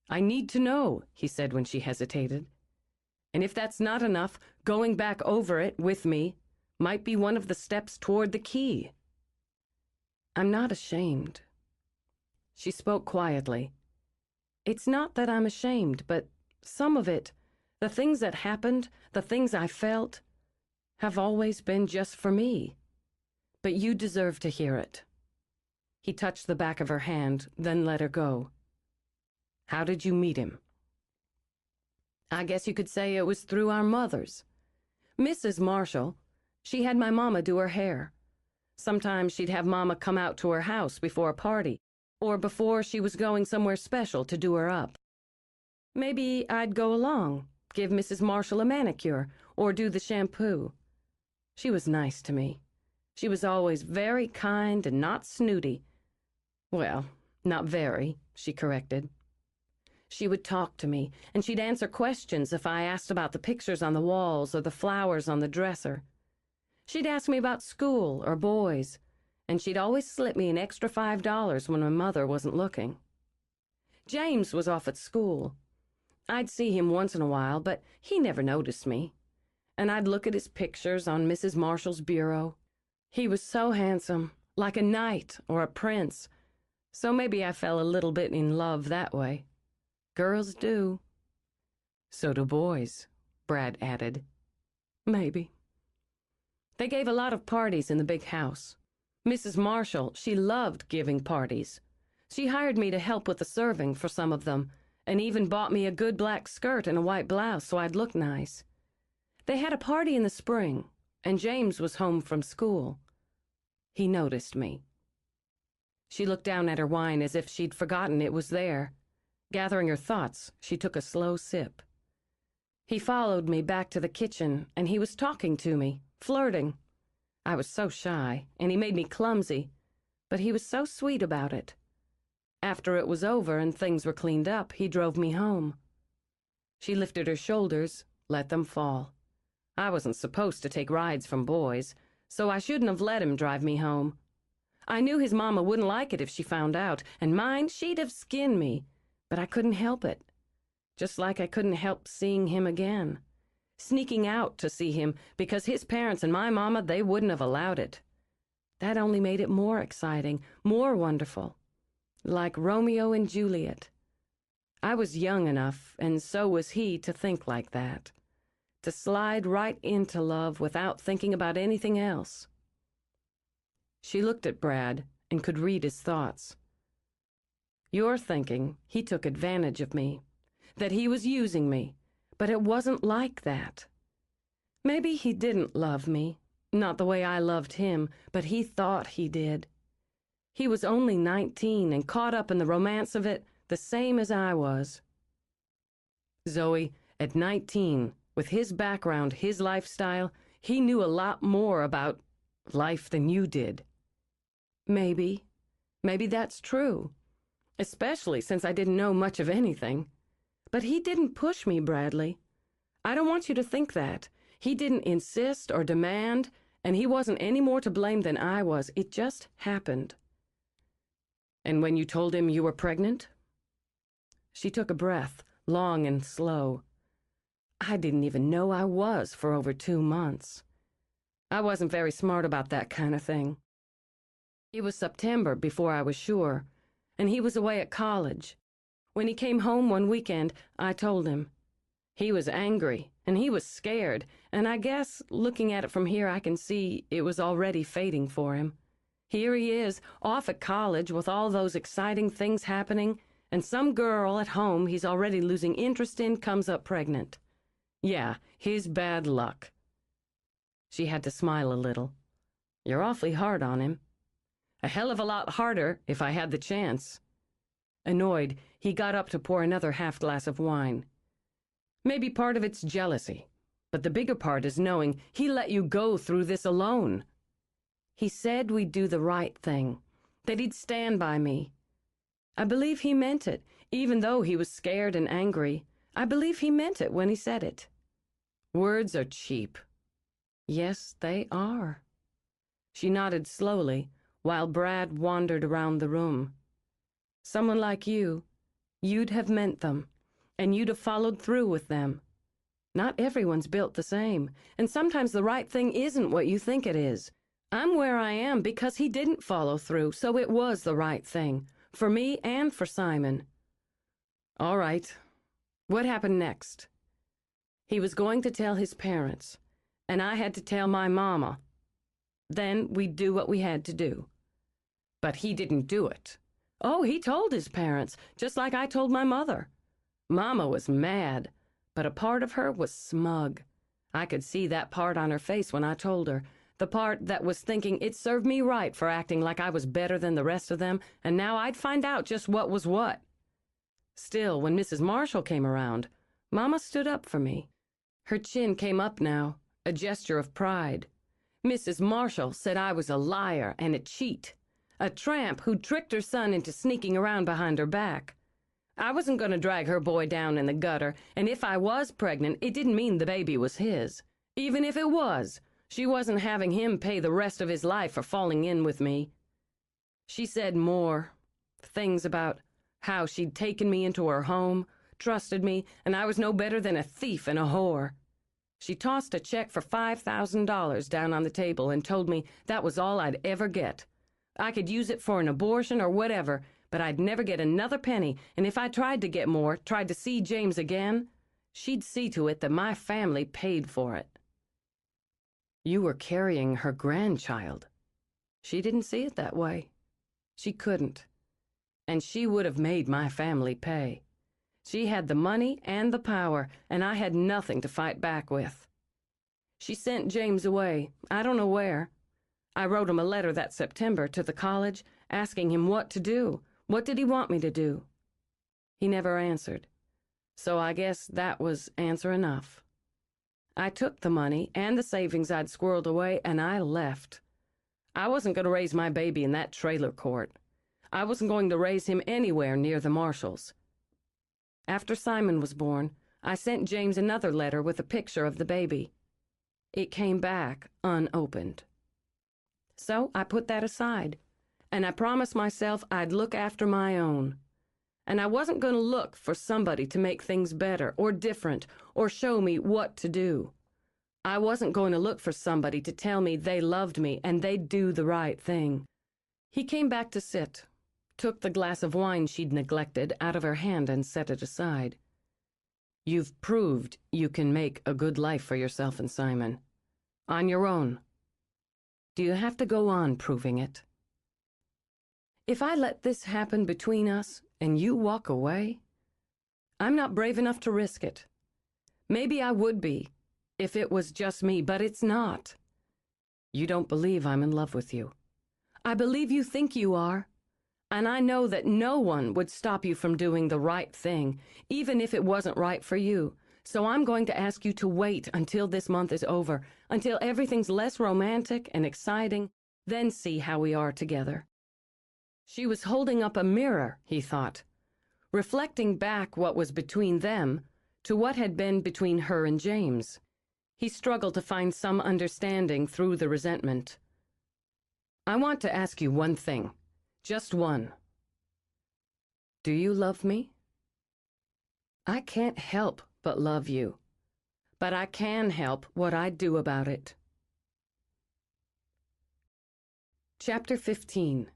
I need to know, he said when she hesitated. And if that's not enough, going back over it with me might be one of the steps toward the key. I'm not ashamed. She spoke quietly. It's not that I'm ashamed, but some of it, the things that happened, the things I felt, have always been just for me. But you deserve to hear it. He touched the back of her hand, then let her go. How did you meet him? I guess you could say it was through our mothers. Mrs. Marshall, she had my mama do her hair. Sometimes she'd have Mama come out to her house before a party, or before she was going somewhere special to do her up. Maybe I'd go along, give Mrs. Marshall a manicure, or do the shampoo. She was nice to me. She was always very kind and not snooty. Well, not very, she corrected. She would talk to me, and she'd answer questions if I asked about the pictures on the walls or the flowers on the dresser. She'd ask me about school or boys, and she'd always slip me an extra $5 when my mother wasn't looking. James was off at school. I'd see him once in a while, but he never noticed me. And I'd look at his pictures on Mrs. Marshall's bureau. He was so handsome, like a knight or a prince, so maybe I fell a little bit in love that way. Girls do. So do boys, Brad added. Maybe. They gave a lot of parties in the big house. Mrs. Marshall, she loved giving parties. She hired me to help with the serving for some of them, and even bought me a good black skirt and a white blouse so I'd look nice. They had a party in the spring, and James was home from school. He noticed me. She looked down at her wine as if she'd forgotten it was there. Gathering her thoughts, she took a slow sip. He followed me back to the kitchen, and he was talking to me, flirting. I was so shy, and he made me clumsy, but he was so sweet about it. After it was over and things were cleaned up, he drove me home. She lifted her shoulders, let them fall. I wasn't supposed to take rides from boys, so I shouldn't have let him drive me home. I knew his mama wouldn't like it if she found out, and mine, she'd have skinned me, but I couldn't help it. Just like I couldn't help seeing him again. Sneaking out to see him because his parents and my mama, they wouldn't have allowed it. That only made it more exciting, more wonderful. Like Romeo and Juliet. I was young enough, and so was he, to think like that. To slide right into love without thinking about anything else. She looked at Brad and could read his thoughts. You're thinking he took advantage of me, that he was using me, but it wasn't like that. Maybe he didn't love me, not the way I loved him, but he thought he did. He was only 19 and caught up in the romance of it the same as I was. Zoe, at 19, with his background, his lifestyle, he knew a lot more about life than you did. Maybe that's true, especially since I didn't know much of anything. But he didn't push me, Bradley. I don't want you to think that. He didn't insist or demand, and he wasn't any more to blame than I was. It just happened. And when you told him you were pregnant? She took a breath, long and slow. I didn't even know I was for over 2 months. I wasn't very smart about that kind of thing. It was September before I was sure, and he was away at college. When he came home one weekend, I told him. He was angry, and he was scared, and I guess, looking at it from here, I can see it was already fading for him. Here he is, off at college with all those exciting things happening, and some girl at home he's already losing interest in comes up pregnant. Yeah, his bad luck. She had to smile a little. You're awfully hard on him. A hell of a lot harder if I had the chance. Annoyed, he got up to pour another half glass of wine. Maybe part of it's jealousy, but the bigger part is knowing he let you go through this alone. He said we'd do the right thing, that he'd stand by me. I believe he meant it, even though he was scared and angry. I believe he meant it when he said it. Words are cheap. Yes, they are. She nodded slowly, while Brad wandered around the room. Someone like you, you'd have meant them, and you'd have followed through with them. Not everyone's built the same, and sometimes the right thing isn't what you think it is. I'm where I am because he didn't follow through, so it was the right thing, for me and for Simon. All right. What happened next? He was going to tell his parents, and I had to tell my mama. Then we'd do what we had to do. But he didn't do it. Oh, he told his parents, just like I told my mother. Mama was mad, but a part of her was smug. I could see that part on her face when I told her, the part that was thinking it served me right for acting like I was better than the rest of them, and now I'd find out just what was what. Still, when Mrs. Marshall came around, Mama stood up for me. Her chin came up now, a gesture of pride. Mrs. Marshall said I was a liar and a cheat, a tramp who tricked her son into sneaking around behind her back. I wasn't going to drag her boy down in the gutter, and if I was pregnant, it didn't mean the baby was his. Even if it was, she wasn't having him pay the rest of his life for falling in with me. She said more things about how she'd taken me into her home, trusted me, and I was no better than a thief and a whore. She tossed a check for $5,000 down on the table and told me that was all I'd ever get. I could use it for an abortion or whatever, but I'd never get another penny, and if I tried to get more, tried to see James again, she'd see to it that my family paid for it. You were carrying her grandchild. She didn't see it that way. She couldn't. And she would have made my family pay. She had the money and the power, and I had nothing to fight back with. She sent James away, I don't know where. I wrote him a letter that September to the college, asking him what to do. What did he want me to do? He never answered. So I guess that was answer enough. I took the money and the savings I'd squirreled away, and I left. I wasn't going to raise my baby in that trailer court. I wasn't going to raise him anywhere near the Marshalls. After Simon was born, I sent James another letter with a picture of the baby. It came back unopened. So I put that aside, and I promised myself I'd look after my own. And I wasn't going to look for somebody to make things better or different or show me what to do. I wasn't going to look for somebody to tell me they loved me and they'd do the right thing. He came back to sit, took the glass of wine she'd neglected out of her hand and set it aside. You've proved you can make a good life for yourself and Simon. On your own. Do you have to go on proving it? If I let this happen between us and you walk away, I'm not brave enough to risk it. Maybe I would be, if it was just me, but it's not. You don't believe I'm in love with you. I believe you think you are. And I know that no one would stop you from doing the right thing, even if it wasn't right for you. So I'm going to ask you to wait until this month is over, until everything's less romantic and exciting, then see how we are together. She was holding up a mirror, he thought, reflecting back what was between them to what had been between her and James. He struggled to find some understanding through the resentment. I want to ask you one thing, just one. Do you love me? I can't help but love you. but I can help what I do about it. Chapter 15.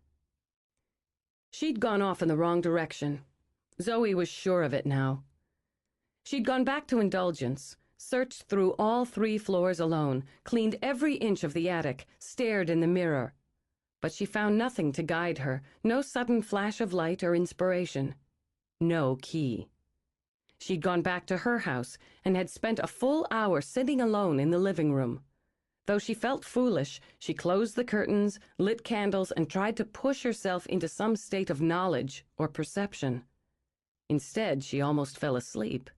She'd gone off in the wrong direction. Zoe was sure of it now. She'd gone back to Indulgence, searched through all 3 floors alone, cleaned every inch of the attic, stared in the mirror. But she found nothing to guide her, no sudden flash of light or inspiration. No key. She'd gone back to her house and had spent a full hour sitting alone in the living room. Though she felt foolish, she closed the curtains, lit candles, and tried to push herself into some state of knowledge or perception. Instead, she almost fell asleep.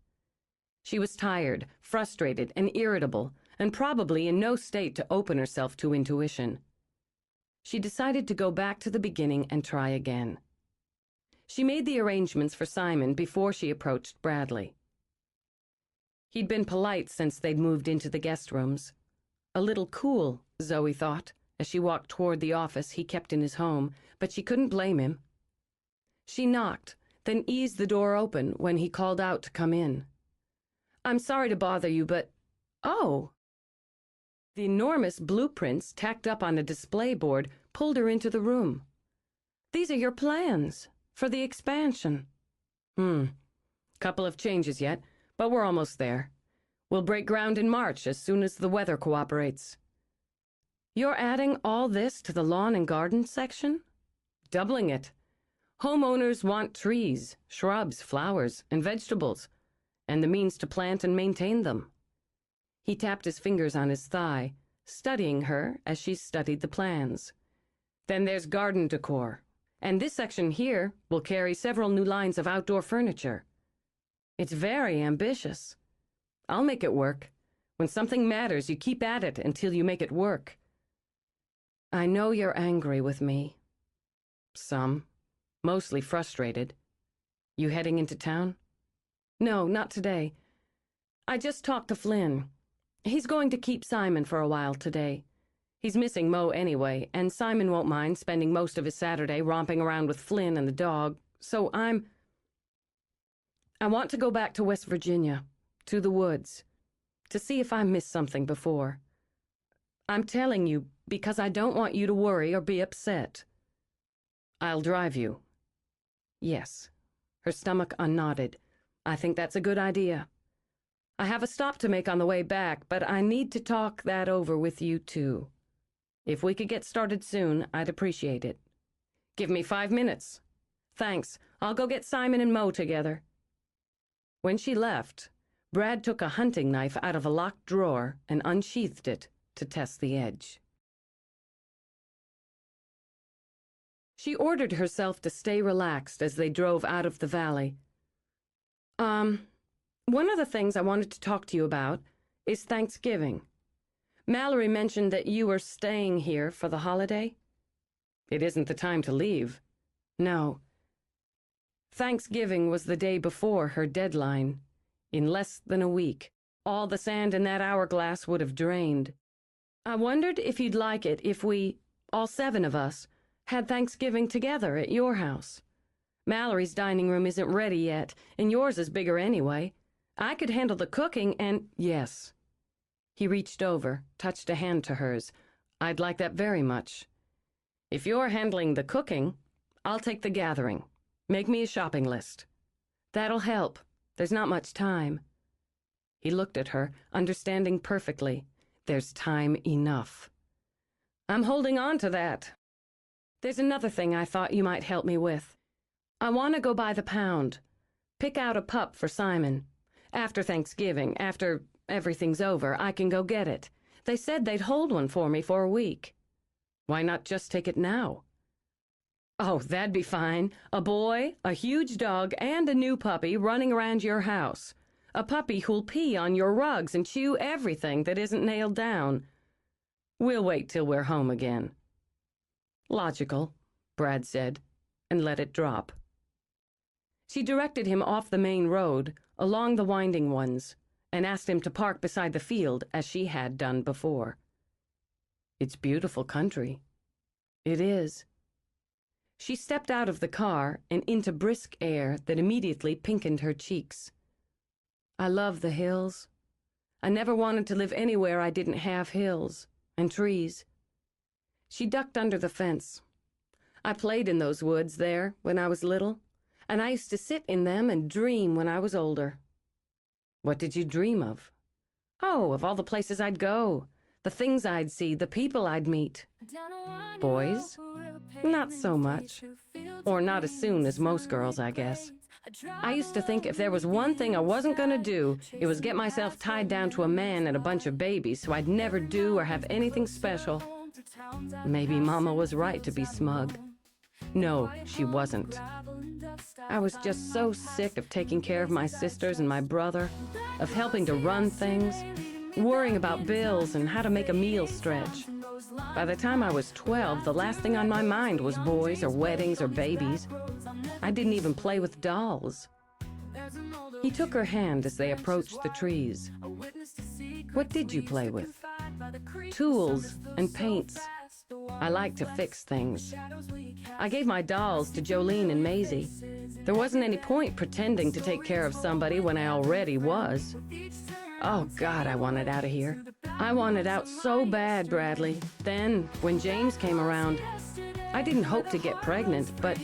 She was tired, frustrated, and irritable, and probably in no state to open herself to intuition. She decided to go back to the beginning and try again. She made the arrangements for Simon before she approached Bradley. He'd been polite since they'd moved into the guest rooms. A little cool, Zoe thought, as she walked toward the office he kept in his home, but she couldn't blame him. She knocked, then eased the door open when he called out to come in. "I'm sorry to bother you, but—" "Oh!" The enormous blueprints tacked up on a display board pulled her into the room. "These are your plans for the expansion." Couple of changes yet, but we're almost there. We'll break ground in March as soon as the weather cooperates." "You're adding all this to the lawn and garden section?" "Doubling it. Homeowners want trees, shrubs, flowers, and vegetables, and the means to plant and maintain them." He tapped his fingers on his thigh, studying her as she studied the plans. "Then there's garden decor, and this section here will carry several new lines of outdoor furniture." "It's very ambitious." "I'll make it work. When something matters, you keep at it until you make it work." "I know you're angry with me." "Some. Mostly frustrated." "You heading into town?" "No, not today. I just talked to Flynn. He's going to keep Simon for a while today. He's missing Mo anyway, and Simon won't mind spending most of his Saturday romping around with Flynn and the dog, so I want to go back to West Virginia. To the woods, to see if I missed something before. I'm telling you because I don't want you to worry or be upset." "I'll drive you." "Yes." Her stomach unknotted. "I think that's a good idea. I have a stop to make on the way back, but I need to talk that over with you too. If we could get started soon, I'd appreciate it." "Give me 5 minutes." "Thanks. I'll go get Simon and Mo together." When she left, Brad took a hunting knife out of a locked drawer and unsheathed it to test the edge. She ordered herself to stay relaxed as they drove out of the valley. One of the things I wanted to talk to you about is Thanksgiving. Mallory mentioned that you were staying here for the holiday." "It isn't the time to leave." "No. Thanksgiving was the day before her deadline. In less than a week, all the sand in that hourglass would have drained. I wondered if you'd like it if we, all 7 of us, had Thanksgiving together at your house. Mallory's dining room isn't ready yet, and yours is bigger anyway. I could handle the cooking and—" "Yes." He reached over, touched a hand to hers. "I'd like that very much. If you're handling the cooking, I'll take the gathering. Make me a shopping list." "That'll help. There's not much time." He looked at her, understanding perfectly. There's time enough. "I'm holding on to that. There's another thing I thought you might help me with. I want to go by the pound. Pick out a pup for Simon. After Thanksgiving, after everything's over, I can go get it. They said they'd hold one for me for a week." "Why not just take it now?" "Oh, that'd be fine. A boy, a huge dog, and a new puppy running around your house. A puppy who'll pee on your rugs and chew everything that isn't nailed down. We'll wait till we're home again." "Logical," Brad said, and let it drop. She directed him off the main road, along the winding ones, and asked him to park beside the field as she had done before. "It's beautiful country." "It is." She stepped out of the car and into brisk air that immediately pinkened her cheeks. "I love the hills. I never wanted to live anywhere I didn't have hills and trees. She ducked under the fence. I played in those woods there when I was little, and I used to sit in them and dream when I was older. What did you dream of? Oh, of all the places I'd go, the things I'd see, the people I'd meet. Boys? Not so much. Or not as soon as most girls, I guess. I used to think if there was one thing I wasn't gonna do, it was get myself tied down to a man and a bunch of babies so I'd never do or have anything special. Maybe Mama was right to be smug. No, she wasn't. I was just so sick of taking care of my sisters and my brother, of helping to run things, worrying about bills and how to make a meal stretch. By the time I was 12, the last thing on my mind was boys or weddings or babies. I didn't even play with dolls. He took her hand as they approached the trees. What did you play with? Tools and paints. I like to fix things. I gave my dolls to Jolene and Maisie. There wasn't any point pretending to take care of somebody when I already was. Oh, God, I wanted out of here. I wanted out so bad, Bradley. Then, when James came around, I didn't hope to get pregnant, but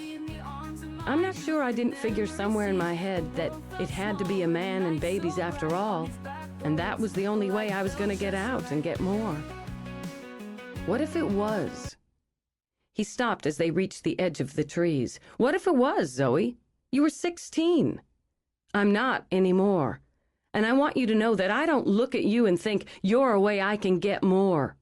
I'm not sure I didn't figure somewhere in my head that it had to be a man and babies after all, and that was the only way I was going to get out and get more. What if it was? He stopped as they reached the edge of the trees. What if it was, Zoe? You were 16. I'm not anymore. And I want you to know that I don't look at you and think you're a way I can get more.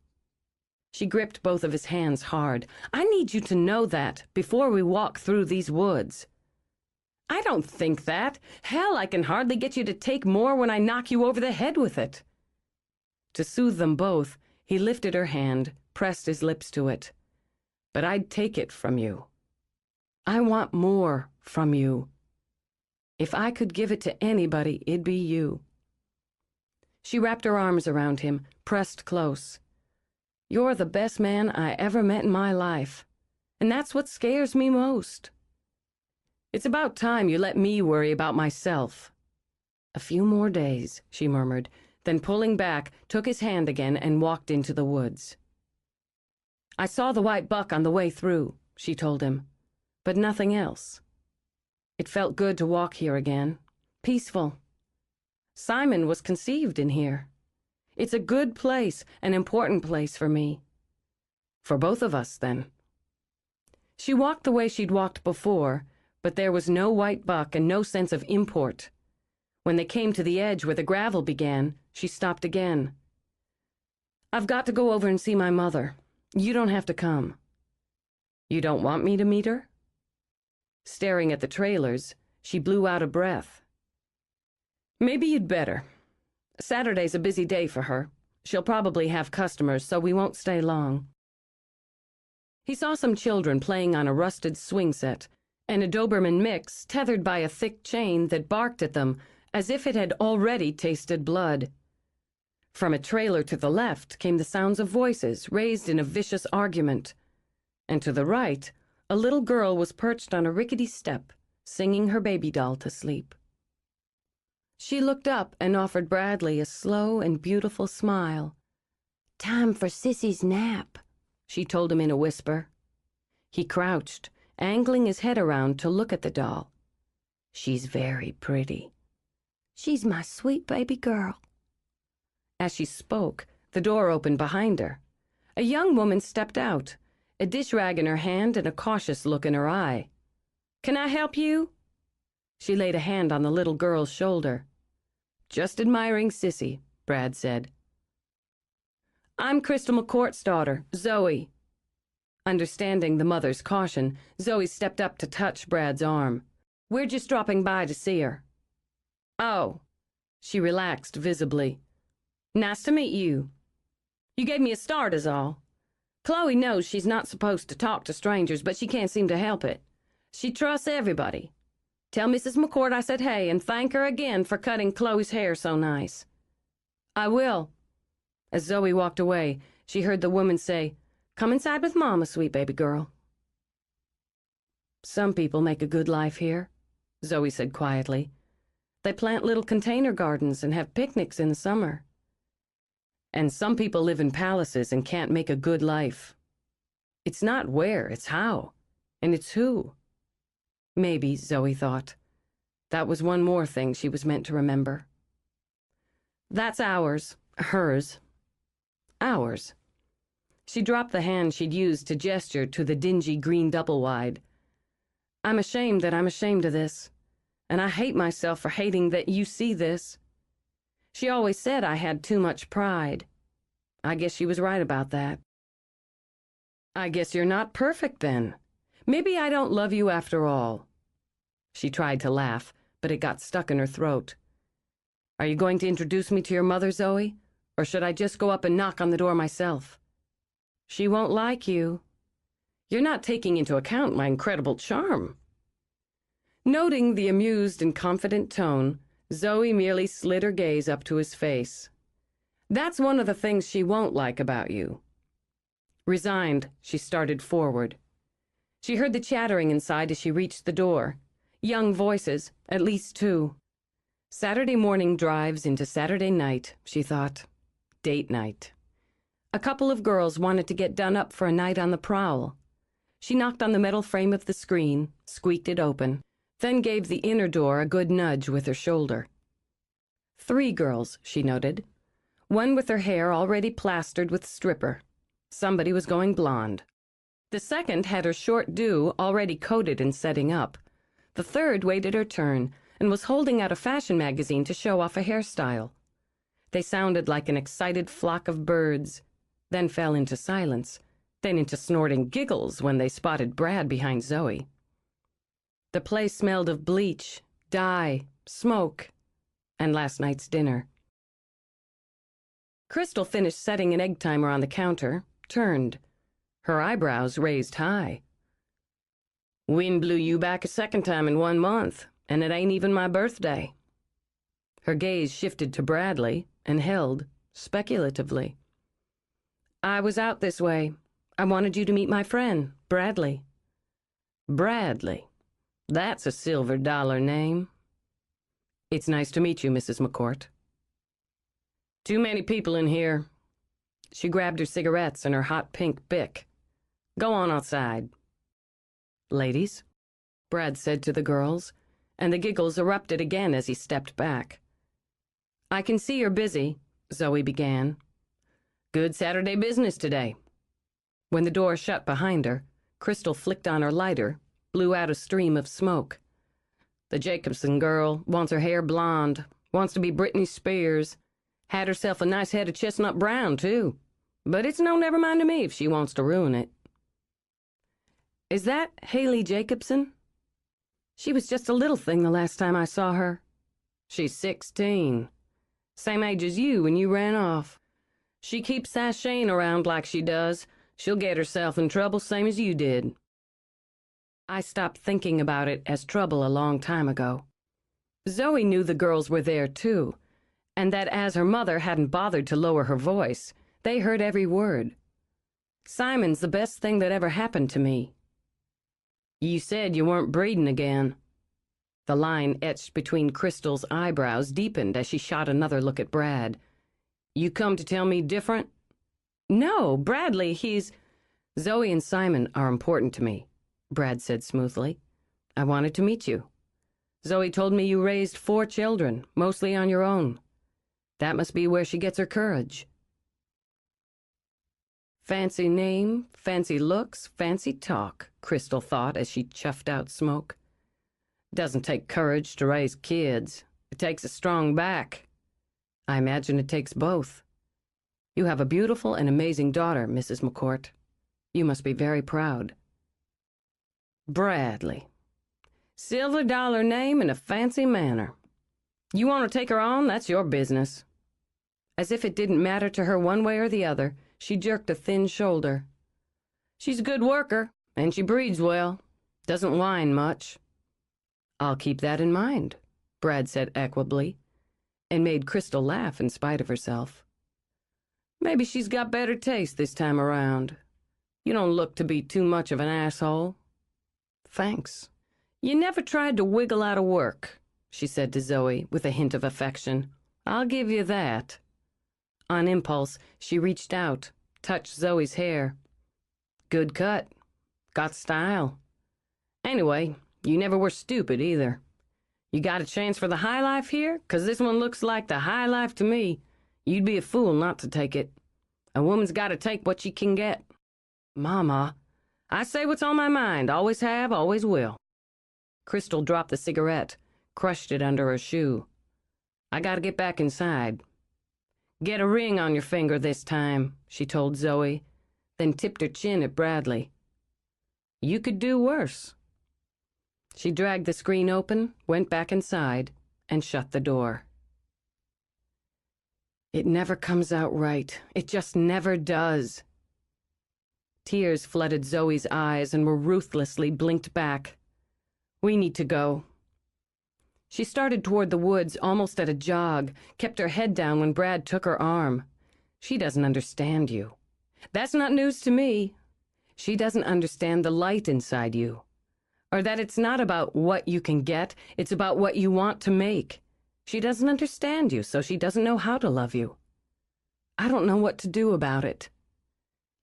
She gripped both of his hands hard. I need you to know that before we walk through these woods. I don't think that. Hell, I can hardly get you to take more when I knock you over the head with it. To soothe them both, he lifted her hand, pressed his lips to it. But I'd take it from you. I want more from you. If I could give it to anybody, it'd be you. She wrapped her arms around him, pressed close. You're the best man I ever met in my life, and that's what scares me most. It's about time you let me worry about myself. A few more days, she murmured, then pulling back, took his hand again and walked into the woods. I saw the white buck on the way through, she told him, but nothing else. It felt good to walk here again, peaceful. Simon was conceived in here. It's a good place, an important place for me. For both of us, then. She walked the way she'd walked before, but there was no white buck and no sense of import. When they came to the edge where the gravel began, she stopped again. I've got to go over and see my mother. You don't have to come. You don't want me to meet her? Staring at the trailers, she blew out a breath. Maybe you'd better. Saturday's a busy day for her. She'll probably have customers, so we won't stay long. He saw some children playing on a rusted swing set, and a Doberman mix tethered by a thick chain that barked at them as if it had already tasted blood. From a trailer to the left came the sounds of voices raised in a vicious argument, and to the right, a little girl was perched on a rickety step, singing her baby doll to sleep. She looked up and offered Bradley a slow and beautiful smile. Time for Sissy's nap, she told him in a whisper. He crouched, angling his head around to look at the doll. She's very pretty. She's my sweet baby girl. As she spoke, the door opened behind her. A young woman stepped out, a dish rag in her hand and a cautious look in her eye. Can I help you? She laid a hand on the little girl's shoulder. Just admiring Sissy, Brad said. I'm Crystal McCourt's daughter, Zoe. Understanding the mother's caution, Zoe stepped up to touch Brad's arm. We're just dropping by to see her. Oh. She relaxed visibly. Nice to meet you. You gave me a start is all. Chloe knows she's not supposed to talk to strangers, but she can't seem to help it. She trusts everybody. Tell Mrs. McCourt I said hey and thank her again for cutting Chloe's hair so nice. I will. As Zoe walked away, she heard the woman say, Come inside with Mama, sweet baby girl. Some people make a good life here, Zoe said quietly. They plant little container gardens and have picnics in the summer. And some people live in palaces and can't make a good life. It's not where, it's how. And it's who. Maybe, Zoe thought, that was one more thing she was meant to remember. That's ours. Hers. Ours. She dropped the hand she'd used to gesture to the dingy green double-wide. I'm ashamed that I'm ashamed of this. And I hate myself for hating that you see this. She always said I had too much pride. I guess she was right about that. I guess you're not perfect then. Maybe I don't love you after all. She tried to laugh, but it got stuck in her throat. Are you going to introduce me to your mother, Zoe? Or should I just go up and knock on the door myself? She won't like you. You're not taking into account my incredible charm. Noting the amused and confident tone, Zoe merely slid her gaze up to his face. That's one of the things she won't like about you. Resigned, she started forward. She heard the chattering inside as she reached the door. Young voices, at least two. Saturday morning drives into Saturday night, she thought. Date night. A couple of girls wanted to get done up for a night on the prowl. She knocked on the metal frame of the screen, squeaked it open, then gave the inner door a good nudge with her shoulder. 3 girls, she noted. One with her hair already plastered with stripper. Somebody was going blonde. The second had her short do already coated and setting up. The third waited her turn and was holding out a fashion magazine to show off a hairstyle. They sounded like an excited flock of birds, then fell into silence, then into snorting giggles when they spotted Brad behind Zoe. The place smelled of bleach, dye, smoke, and last night's dinner. Crystal finished setting an egg timer on the counter, turned, her eyebrows raised high. Wind blew you back a second time in 1 month, and it ain't even my birthday. Her gaze shifted to Bradley and held, speculatively. I was out this way. I wanted you to meet my friend, Bradley. Bradley. That's a silver dollar name. It's nice to meet you, Mrs. McCourt. Too many people in here. She grabbed her cigarettes and her hot pink Bic. Go on outside. Ladies, Brad said to the girls, and the giggles erupted again as he stepped back. I can see you're busy, Zoe began. Good Saturday business today. When the door shut behind her, Crystal flicked on her lighter, blew out a stream of smoke. The Jacobson girl wants her hair blonde, wants to be Britney Spears. Had herself a nice head of chestnut brown, too. But it's no never mind to me if she wants to ruin it. Is that Haley Jacobson? She was just a little thing the last time I saw her. She's 16. Same age as you when you ran off. She keeps sashaying around like she does. She'll get herself in trouble same as you did. I stopped thinking about it as trouble a long time ago. Zoe knew the girls were there, too, and that as her mother hadn't bothered to lower her voice, they heard every word. Simon's the best thing that ever happened to me. You said you weren't breeding again. The line etched between Crystal's eyebrows deepened as she shot another look at Brad. You come to tell me different? No, Bradley, he's... Zoe and Simon are important to me, Brad said smoothly. I wanted to meet you. Zoe told me you raised 4 children, mostly on your own. That must be where she gets her courage. Fancy name, fancy looks, fancy talk, Crystal thought as she chuffed out smoke. Doesn't take courage to raise kids. It takes a strong back. I imagine it takes both. You have a beautiful and amazing daughter, Mrs. McCourt. You must be very proud. Bradley. Silver dollar name and a fancy manner. You want to take her on, that's your business. As if it didn't matter to her one way or the other, she jerked a thin shoulder. She's a good worker, and she breeds well. Doesn't whine much. I'll keep that in mind, Brad said equably, and made Crystal laugh in spite of herself. Maybe she's got better taste this time around. You don't look to be too much of an asshole. Thanks. You never tried to wiggle out of work, she said to Zoe with a hint of affection. I'll give you that. On impulse, she reached out, touched Zoe's hair. Good cut. Got style. Anyway, you never were stupid either. You got a chance for the high life here? 'Cause this one looks like the high life to me. You'd be a fool not to take it. A woman's got to take what she can get. Mama, I say what's on my mind. Always have, always will. Crystal dropped the cigarette, crushed it under her shoe. I gotta get back inside. Get a ring on your finger this time, she told Zoe, then tipped her chin at Bradley. You could do worse. She dragged the screen open, went back inside, and shut the door. It never comes out right. It just never does. Tears flooded Zoe's eyes and were ruthlessly blinked back. We need to go. She started toward the woods almost at a jog, kept her head down when Brad took her arm. She doesn't understand you. That's not news to me. She doesn't understand the light inside you. Or that it's not about what you can get, it's about what you want to make. She doesn't understand you, so she doesn't know how to love you. I don't know what to do about it.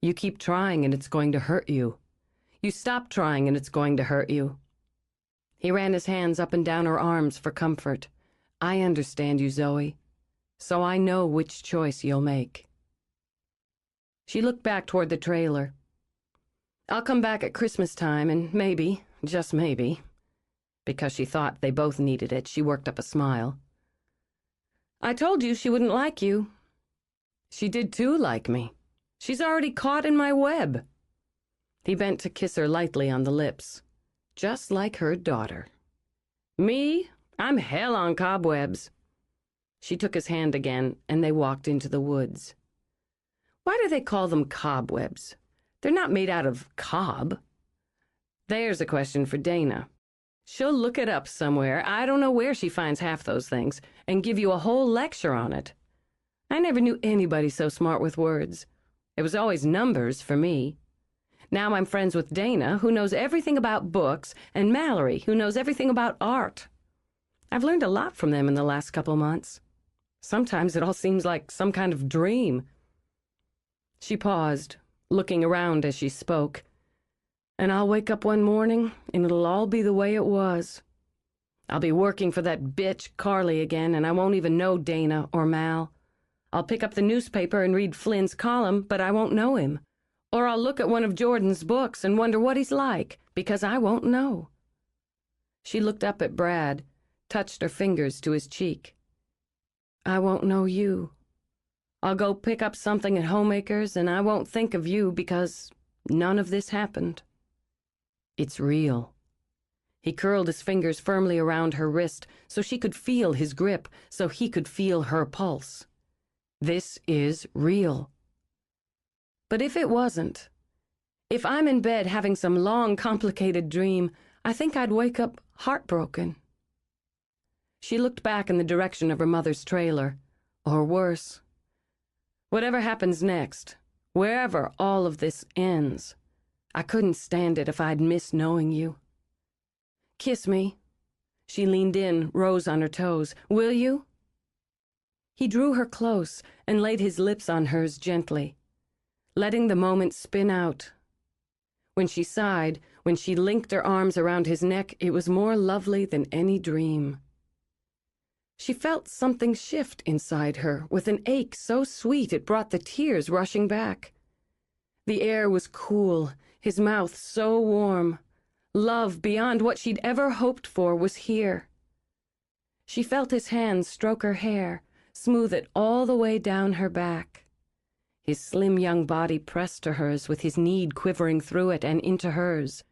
You keep trying and it's going to hurt you. You stop trying and it's going to hurt you. He ran his hands up and down her arms for comfort. I understand you, Zoe, so I know which choice you'll make. She looked back toward the trailer. I'll come back at Christmas time and maybe, just maybe, because she thought they both needed it, she worked up a smile. I told you she wouldn't like you. She did too like me. She's already caught in my web. He bent to kiss her lightly on the lips, just like her daughter. Me? I'm hell on cobwebs. She took his hand again, and they walked into the woods. Why do they call them cobwebs? They're not made out of cob. There's a question for Dana. She'll look it up somewhere, I don't know where she finds half those things, and give you a whole lecture on it. I never knew anybody so smart with words. It was always numbers for me. Now I'm friends with Dana, who knows everything about books, and Mallory, who knows everything about art. I've learned a lot from them in the last couple months. Sometimes it all seems like some kind of dream. She paused, looking around as she spoke. And I'll wake up one morning, and it'll all be the way it was. I'll be working for that bitch Carly again, and I won't even know Dana or Mal. I'll pick up the newspaper and read Flynn's column, but I won't know him. Or I'll look at one of Jordan's books and wonder what he's like, because I won't know. She looked up at Brad, touched her fingers to his cheek. I won't know you. I'll go pick up something at Homemaker's, and I won't think of you because none of this happened. It's real. He curled his fingers firmly around her wrist so she could feel his grip, so he could feel her pulse. This is real. But if it wasn't, if I'm in bed having some long, complicated dream, I think I'd wake up heartbroken. She looked back in the direction of her mother's trailer, or worse. Whatever happens next, wherever all of this ends, I couldn't stand it if I'd missed knowing you. Kiss me. She leaned in, rose on her toes. Will you? He drew her close and laid his lips on hers gently, letting the moment spin out. When she sighed, when she linked her arms around his neck, it was more lovely than any dream. She felt something shift inside her, with an ache so sweet it brought the tears rushing back. The air was cool, his mouth so warm. Love beyond what she'd ever hoped for was here. She felt his hands stroke her hair, smooth it all the way down her back. His slim young body pressed to hers with his need quivering through it and into hers.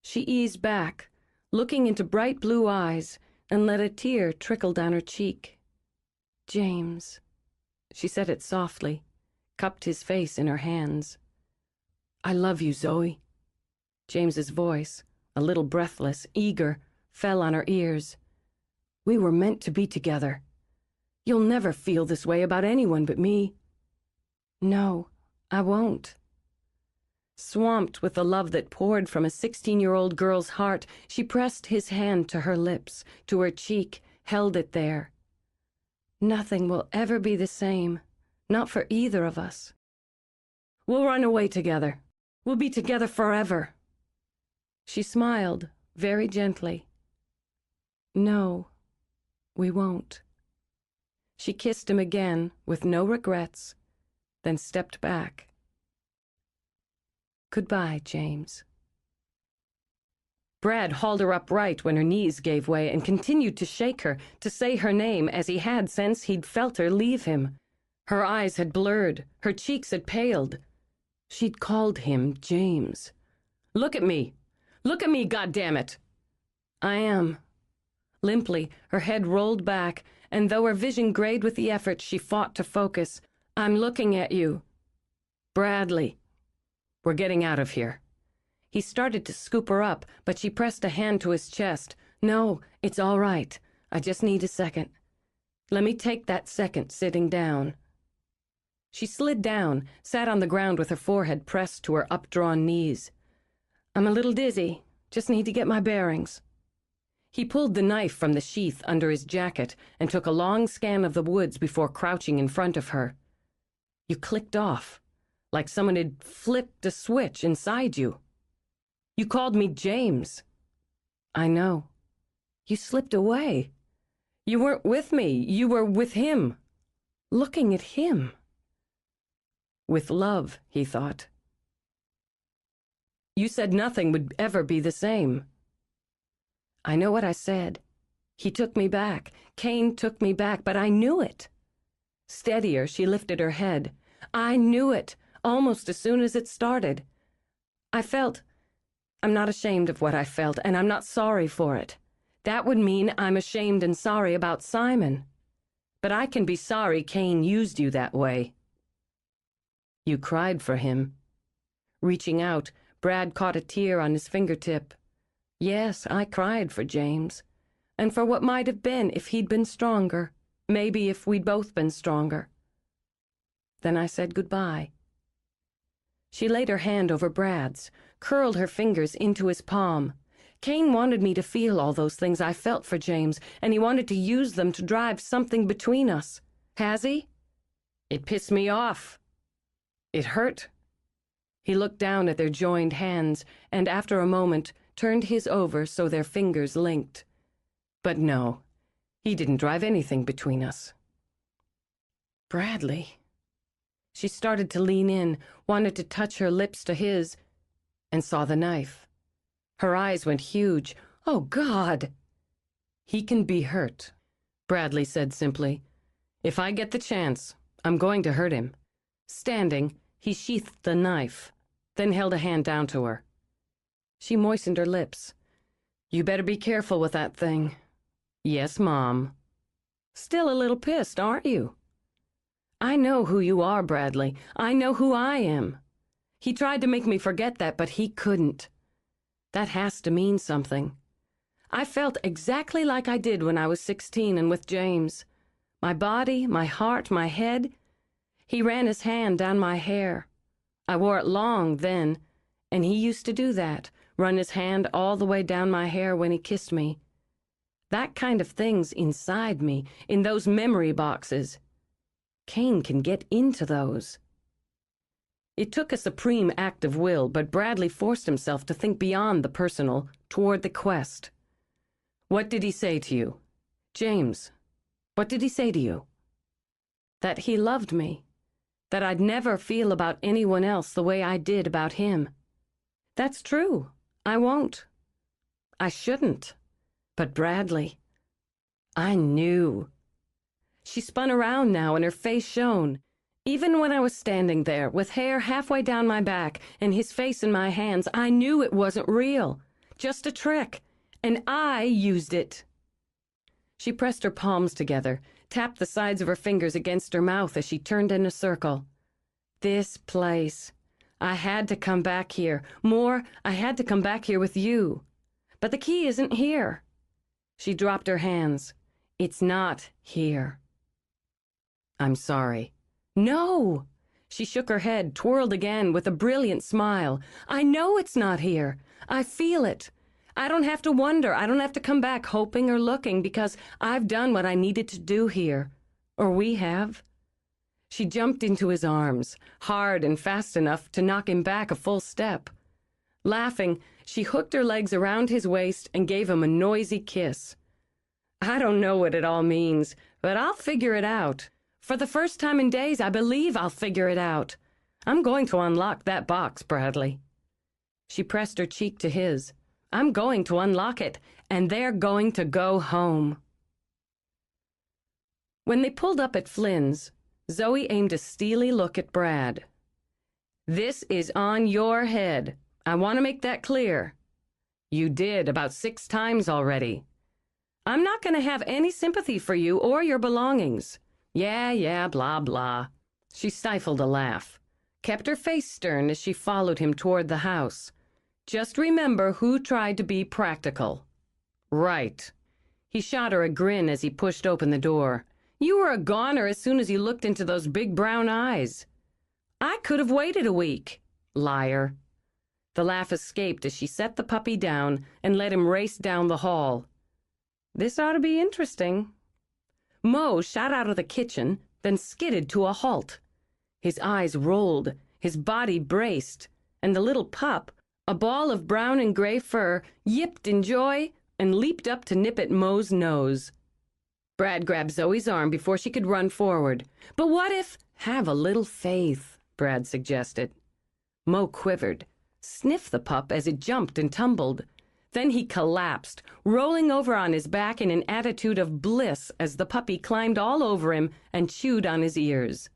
She eased back, looking into bright blue eyes, and let a tear trickle down her cheek. James. She said it softly, cupped his face in her hands. I love you, Zoe. James's voice, a little breathless, eager, fell on her ears. We were meant to be together. You'll never feel this way about anyone but me. No, I won't. Swamped with the love that poured from a 16-year-old girl's heart, she pressed his hand to her lips, to her cheek, held it there. Nothing will ever be the same. Not for either of us. We'll run away together. We'll be together forever. She smiled, very gently. No, we won't. She kissed him again, with no regrets, then stepped back. Goodbye, James. Brad hauled her upright when her knees gave way and continued to shake her, to say her name as he had since he'd felt her leave him. Her eyes had blurred, her cheeks had paled. She'd called him James. Look at me! Look at me, goddammit! I am. Limply, her head rolled back, and though her vision grayed with the effort, she fought to focus. I'm looking at you. Bradley. We're getting out of here. He started to scoop her up, but she pressed a hand to his chest. No, it's all right. I just need a second. Let me take that second sitting down. She slid down, sat on the ground with her forehead pressed to her updrawn knees. I'm a little dizzy. Just need to get my bearings. He pulled the knife from the sheath under his jacket and took a long scan of the woods before crouching in front of her. You clicked off, like someone had flipped a switch inside you. You called me James. I know. You slipped away. You weren't with me. You were with him. Looking at him. With love, he thought. You said nothing would ever be the same. I know what I said. He took me back. Kane took me back, but I knew it. Steadier, she lifted her head. I knew it, almost as soon as it started. I'm not ashamed of what I felt, and I'm not sorry for it. That would mean I'm ashamed and sorry about Simon. But I can be sorry Kane used you that way. You cried for him. Reaching out, Brad caught a tear on his fingertip. Yes, I cried for James. And for what might have been if he'd been stronger. Maybe if we'd both been stronger. Then I said goodbye. She laid her hand over Brad's, curled her fingers into his palm. Kane wanted me to feel all those things I felt for James, and he wanted to use them to drive something between us. Has he? It pissed me off. It hurt. He looked down at their joined hands, and after a moment turned his over so their fingers linked. But no, he didn't drive anything between us. Bradley. She started to lean in, wanted to touch her lips to his, and saw the knife. Her eyes went huge. Oh, God! He can be hurt, Bradley said simply. If I get the chance, I'm going to hurt him. Standing, he sheathed the knife, then held a hand down to her. She moistened her lips. You better be careful with that thing. Yes, Mom. Still a little pissed, aren't you? I know who you are, Bradley. I know who I am. He tried to make me forget that, but he couldn't. That has to mean something. I felt exactly like I did when I was 16 and with James. My body, my heart, my head. He ran his hand down my hair. I wore it long then, and he used to do that, run his hand all the way down my hair when he kissed me. That kind of thing's inside me, in those memory boxes. Kane can get into those. It took a supreme act of will, but Bradley forced himself to think beyond the personal, toward the quest. What did he say to you? James, what did he say to you? That he loved me. That I'd never feel about anyone else the way I did about him. That's true. I won't. I shouldn't. But Bradley, I knew. She spun around now and her face shone. Even when I was standing there, with hair halfway down my back and his face in my hands, I knew it wasn't real. Just a trick. And I used it. She pressed her palms together, tapped the sides of her fingers against her mouth as she turned in a circle. This place. I had to come back here. More, I had to come back here with you. But the key isn't here. She dropped her hands. It's not here. I'm sorry. No! She shook her head, twirled again with a brilliant smile. I know it's not here. I feel it. I don't have to wonder. I don't have to come back hoping or looking because I've done what I needed to do here. Or we have. She jumped into his arms, hard and fast enough to knock him back a full step. Laughing, she hooked her legs around his waist and gave him a noisy kiss. I don't know what it all means, but I'll figure it out. For the first time in days, I believe I'll figure it out. I'm going to unlock that box, Bradley. She pressed her cheek to his. I'm going to unlock it, and they're going to go home. When they pulled up at Flynn's, Zoe aimed a steely look at Brad. This is on your head. I want to make that clear. You did about 6 times already. I'm not going to have any sympathy for you or your belongings. Yeah, blah, blah. She stifled a laugh, kept her face stern as she followed him toward the house. Just remember who tried to be practical. Right. He shot her a grin as he pushed open the door. You were a goner as soon as you looked into those big brown eyes. I could have waited a week. Liar. The laugh escaped as she set the puppy down and let him race down the hall. This ought to be interesting. Mo shot out of the kitchen, then skidded to a halt. His eyes rolled, his body braced, and the little pup, a ball of brown and gray fur, yipped in joy and leaped up to nip at Mo's nose. Brad grabbed Zoe's arm before she could run forward. But what if... Have a little faith, Brad suggested. Mo quivered, sniffed the pup as it jumped and tumbled. Then he collapsed, rolling over on his back in an attitude of bliss as the puppy climbed all over him and chewed on his ears.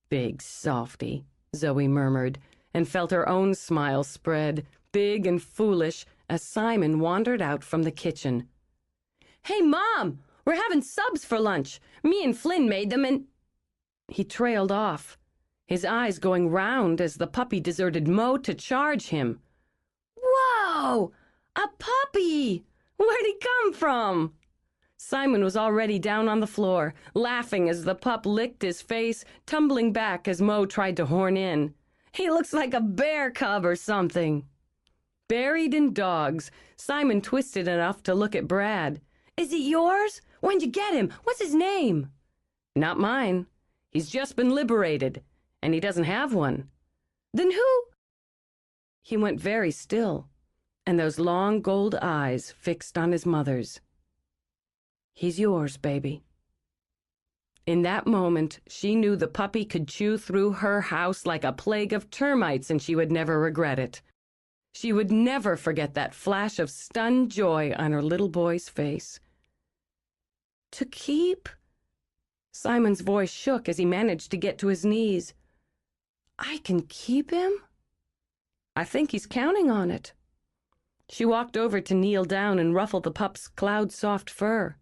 Big softy, Zoe murmured, and felt her own smile spread, big and foolish, as Simon wandered out from the kitchen. Hey, Mom! We're having subs for lunch. Me and Flynn made them and... He trailed off, his eyes going round as the puppy deserted Mo to charge him. Whoa! A puppy! Where'd he come from? Simon was already down on the floor, laughing as the pup licked his face, tumbling back as Mo tried to horn in. He looks like a bear cub or something. Buried in dogs, Simon twisted enough to look at Brad. Is it yours? When'd you get him? What's his name? Not mine. He's just been liberated, and he doesn't have one. Then who? He went very still, and those long gold eyes fixed on his mother's. He's yours, baby. In that moment, she knew the puppy could chew through her house like a plague of termites, and she would never regret it. She would never forget that flash of stunned joy on her little boy's face. To keep? Simon's voice shook as he managed to get to his knees. I can keep him? I think he's counting on it. She walked over to kneel down and ruffle the pup's cloud-soft fur.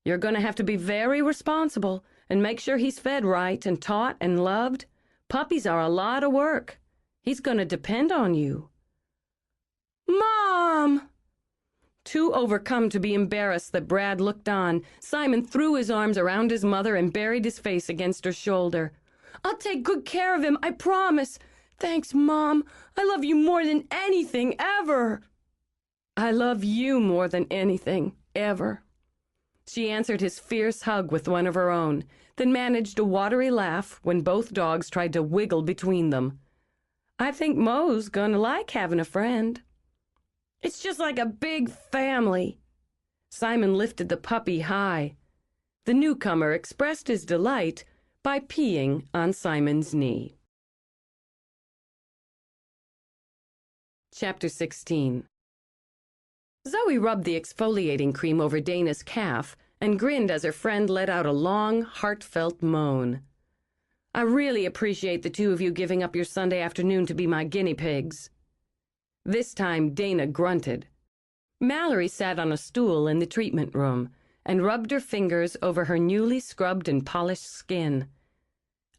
You're going to have to be very responsible and make sure he's fed right and taught and loved. Puppies are a lot of work. He's going to depend on you. Mom! Too overcome to be embarrassed that Brad looked on, Simon threw his arms around his mother and buried his face against her shoulder. I'll take good care of him, I promise. Thanks, Mom. I love you more than anything ever. I love you more than anything ever. She answered his fierce hug with one of her own, then managed a watery laugh when both dogs tried to wiggle between them. I think Mo's gonna like having a friend. It's just like a big family. Simon lifted the puppy high. The newcomer expressed his delight by peeing on Simon's knee. Chapter 16. Zoe rubbed the exfoliating cream over Dana's calf and grinned as her friend let out a long, heartfelt moan. I really appreciate the two of you giving up your Sunday afternoon to be my guinea pigs. This time Dana grunted. Mallory sat on a stool in the treatment room and rubbed her fingers over her newly scrubbed and polished skin.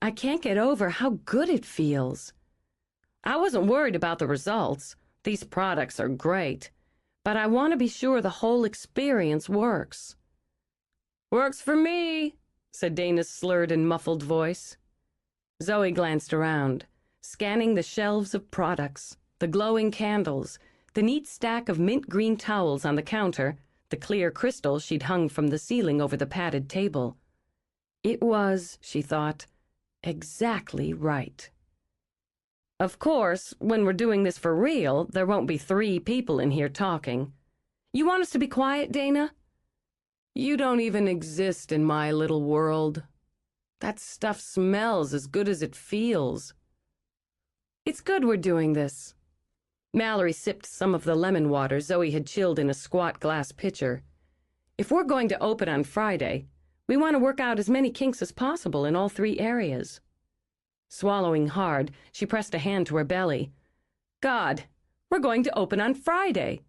I can't get over how good it feels. I wasn't worried about the results. These products are great. But I want to be sure the whole experience works. Works for me, said Dana's slurred and muffled voice. Zoe glanced around, scanning the shelves of products, the glowing candles, the neat stack of mint green towels on the counter, the clear crystal she'd hung from the ceiling over the padded table. It was, she thought, exactly right. Of course, when we're doing this for real, there won't be 3 people in here talking. You want us to be quiet, Dana? You don't even exist in my little world. That stuff smells as good as it feels. It's good we're doing this. Mallory sipped some of the lemon water Zoe had chilled in a squat glass pitcher. If we're going to open on Friday, we want to work out as many kinks as possible in all 3 areas. Swallowing hard, she pressed a hand to her belly. God, we're going to open on Friday.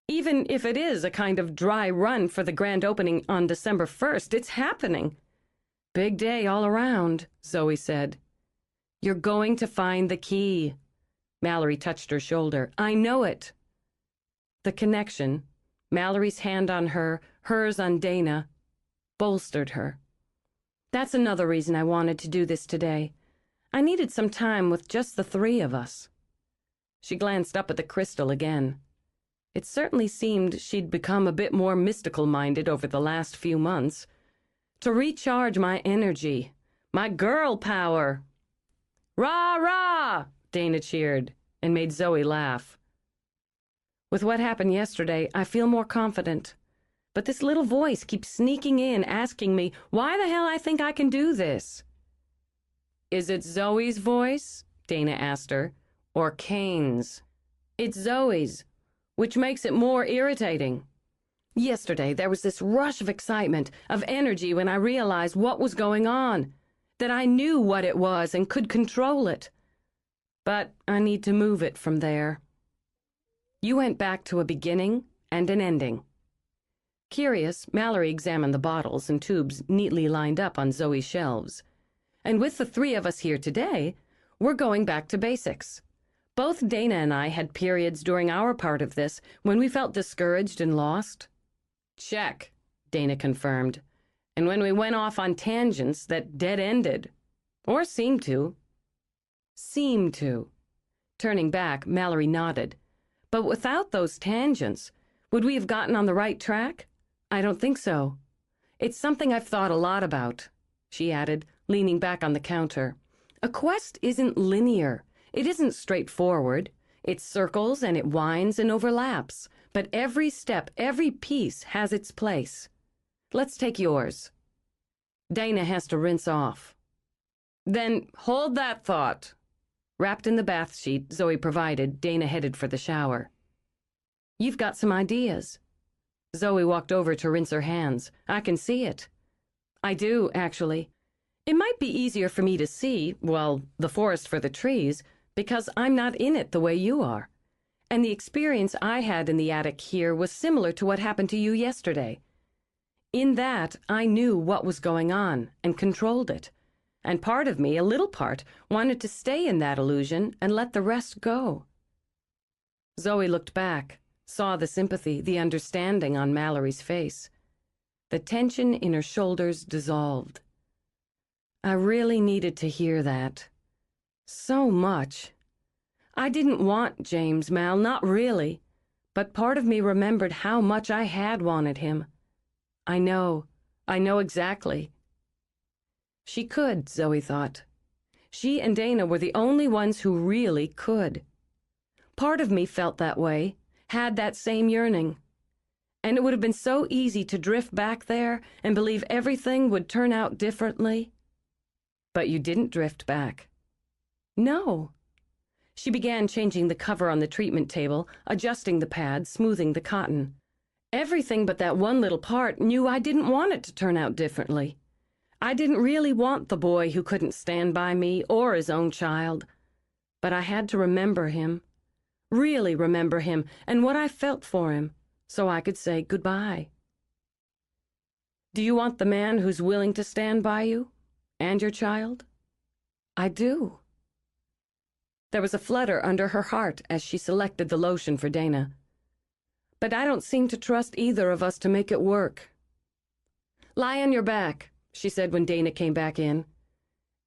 Even if it is a kind of dry run for the grand opening on December 1st, it's happening. Big day all around, Zoe said. You're going to find the key. Mallory touched her shoulder. I know it. The connection, Mallory's hand on her, hers on Dana, bolstered her. That's another reason I wanted to do this today. I needed some time with just the 3 of us. She glanced up at the crystal again. It certainly seemed she'd become a bit more mystical-minded over the last few months. To recharge my energy, my girl power. Rah, rah, Dana cheered and made Zoe laugh. With what happened yesterday, I feel more confident. But this little voice keeps sneaking in, asking me why the hell I think I can do this. Is it Zoe's voice? Dana asked her. Or Kane's? It's Zoe's, which makes it more irritating. Yesterday, there was this rush of excitement, of energy when I realized what was going on, that I knew what it was and could control it. But I need to move it from there. You went back to a beginning and an ending. Curious, Mallory examined the bottles and tubes neatly lined up on Zoe's shelves. And with the 3 of us here today, we're going back to basics. Both Dana and I had periods during our part of this when we felt discouraged and lost. Check, Dana confirmed. And when we went off on tangents that dead-ended. Or seemed to. Seemed to. Turning back, Mallory nodded. But without those tangents, would we have gotten on the right track? I don't think so. It's something I've thought a lot about, she added, leaning back on the counter. A quest isn't linear. It isn't straightforward. It circles and it winds and overlaps. But every step, every piece has its place. Let's take yours. Dana has to rinse off. Then hold that thought. Wrapped in the bath sheet Zoe provided, Dana headed for the shower. You've got some ideas. Zoe walked over to rinse her hands. I can see it. I do, actually. It might be easier for me to see, well, the forest for the trees, because I'm not in it the way you are. And the experience I had in the attic here was similar to what happened to you yesterday. In that, I knew what was going on and controlled it. And part of me, a little part, wanted to stay in that illusion and let the rest go. Zoe looked back, saw the sympathy, the understanding on Mallory's face. The tension in her shoulders dissolved. I really needed to hear that. So much. I didn't want James, Mal, not really. But part of me remembered how much I had wanted him. I know exactly. She could, Zoe thought. She and Dana were the only ones who really could. Part of me felt that way, had that same yearning. And it would have been so easy to drift back there and believe everything would turn out differently. But you didn't drift back. No. She began changing the cover on the treatment table, adjusting the pad, smoothing the cotton. Everything but that one little part knew I didn't want it to turn out differently. I didn't really want the boy who couldn't stand by me or his own child. But I had to remember him, really remember him and what I felt for him, so I could say goodbye. Do you want the man who's willing to stand by you and your child? I do. There was a flutter under her heart as she selected the lotion for Dana. But I don't seem to trust either of us to make it work. Lie on your back, she said when Dana came back in.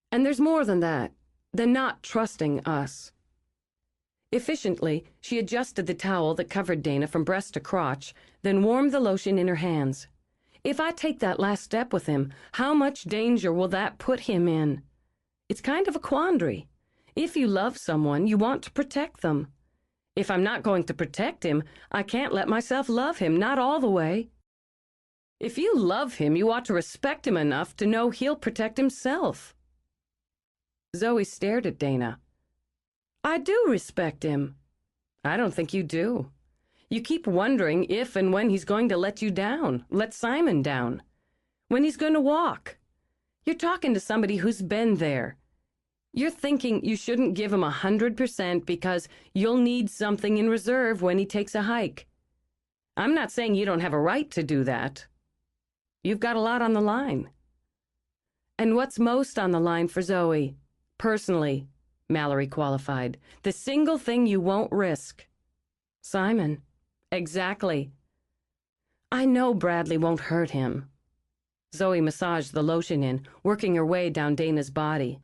And there's more than that, than not trusting us. Efficiently, she adjusted the towel that covered Dana from breast to crotch, then warmed the lotion in her hands. If I take that last step with him, how much danger will that put him in? It's kind of a quandary. If you love someone, you want to protect them. If I'm not going to protect him, I can't let myself love him, not all the way. If you love him, you ought to respect him enough to know he'll protect himself. Zoe stared at Dana. I do respect him. I don't think you do. You keep wondering if and when he's going to let you down, let Simon down, when he's going to walk. You're talking to somebody who's been there. You're thinking you shouldn't give him 100% because you'll need something in reserve when he takes a hike. I'm not saying you don't have a right to do that. You've got a lot on the line. And what's most on the line for Zoe? Personally, Mallory qualified. The single thing you won't risk. Simon. Exactly. I know Bradley won't hurt him. Zoe massaged the lotion in, working her way down Dana's body.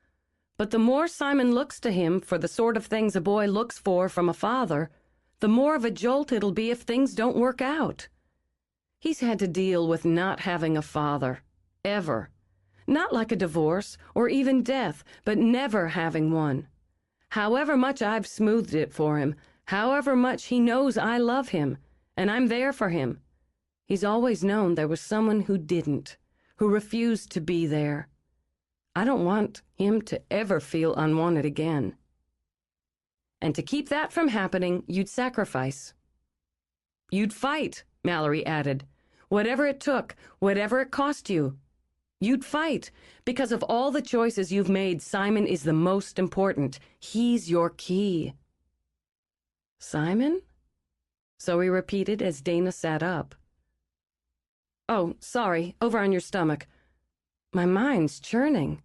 But the more Simon looks to him for the sort of things a boy looks for from a father, the more of a jolt it'll be if things don't work out. He's had to deal with not having a father. Ever. Not like a divorce or even death, but never having one. However much I've smoothed it for him, however much he knows I love him, and I'm there for him, he's always known there was someone who didn't, who refused to be there. I don't want him to ever feel unwanted again. And to keep that from happening, you'd sacrifice. You'd fight, Mallory added. Whatever it took, whatever it cost you. You'd fight. Because of all the choices you've made, Simon is the most important. He's your key. Simon? Zoe repeated as Dana sat up. Oh, sorry, over on your stomach. My mind's churning.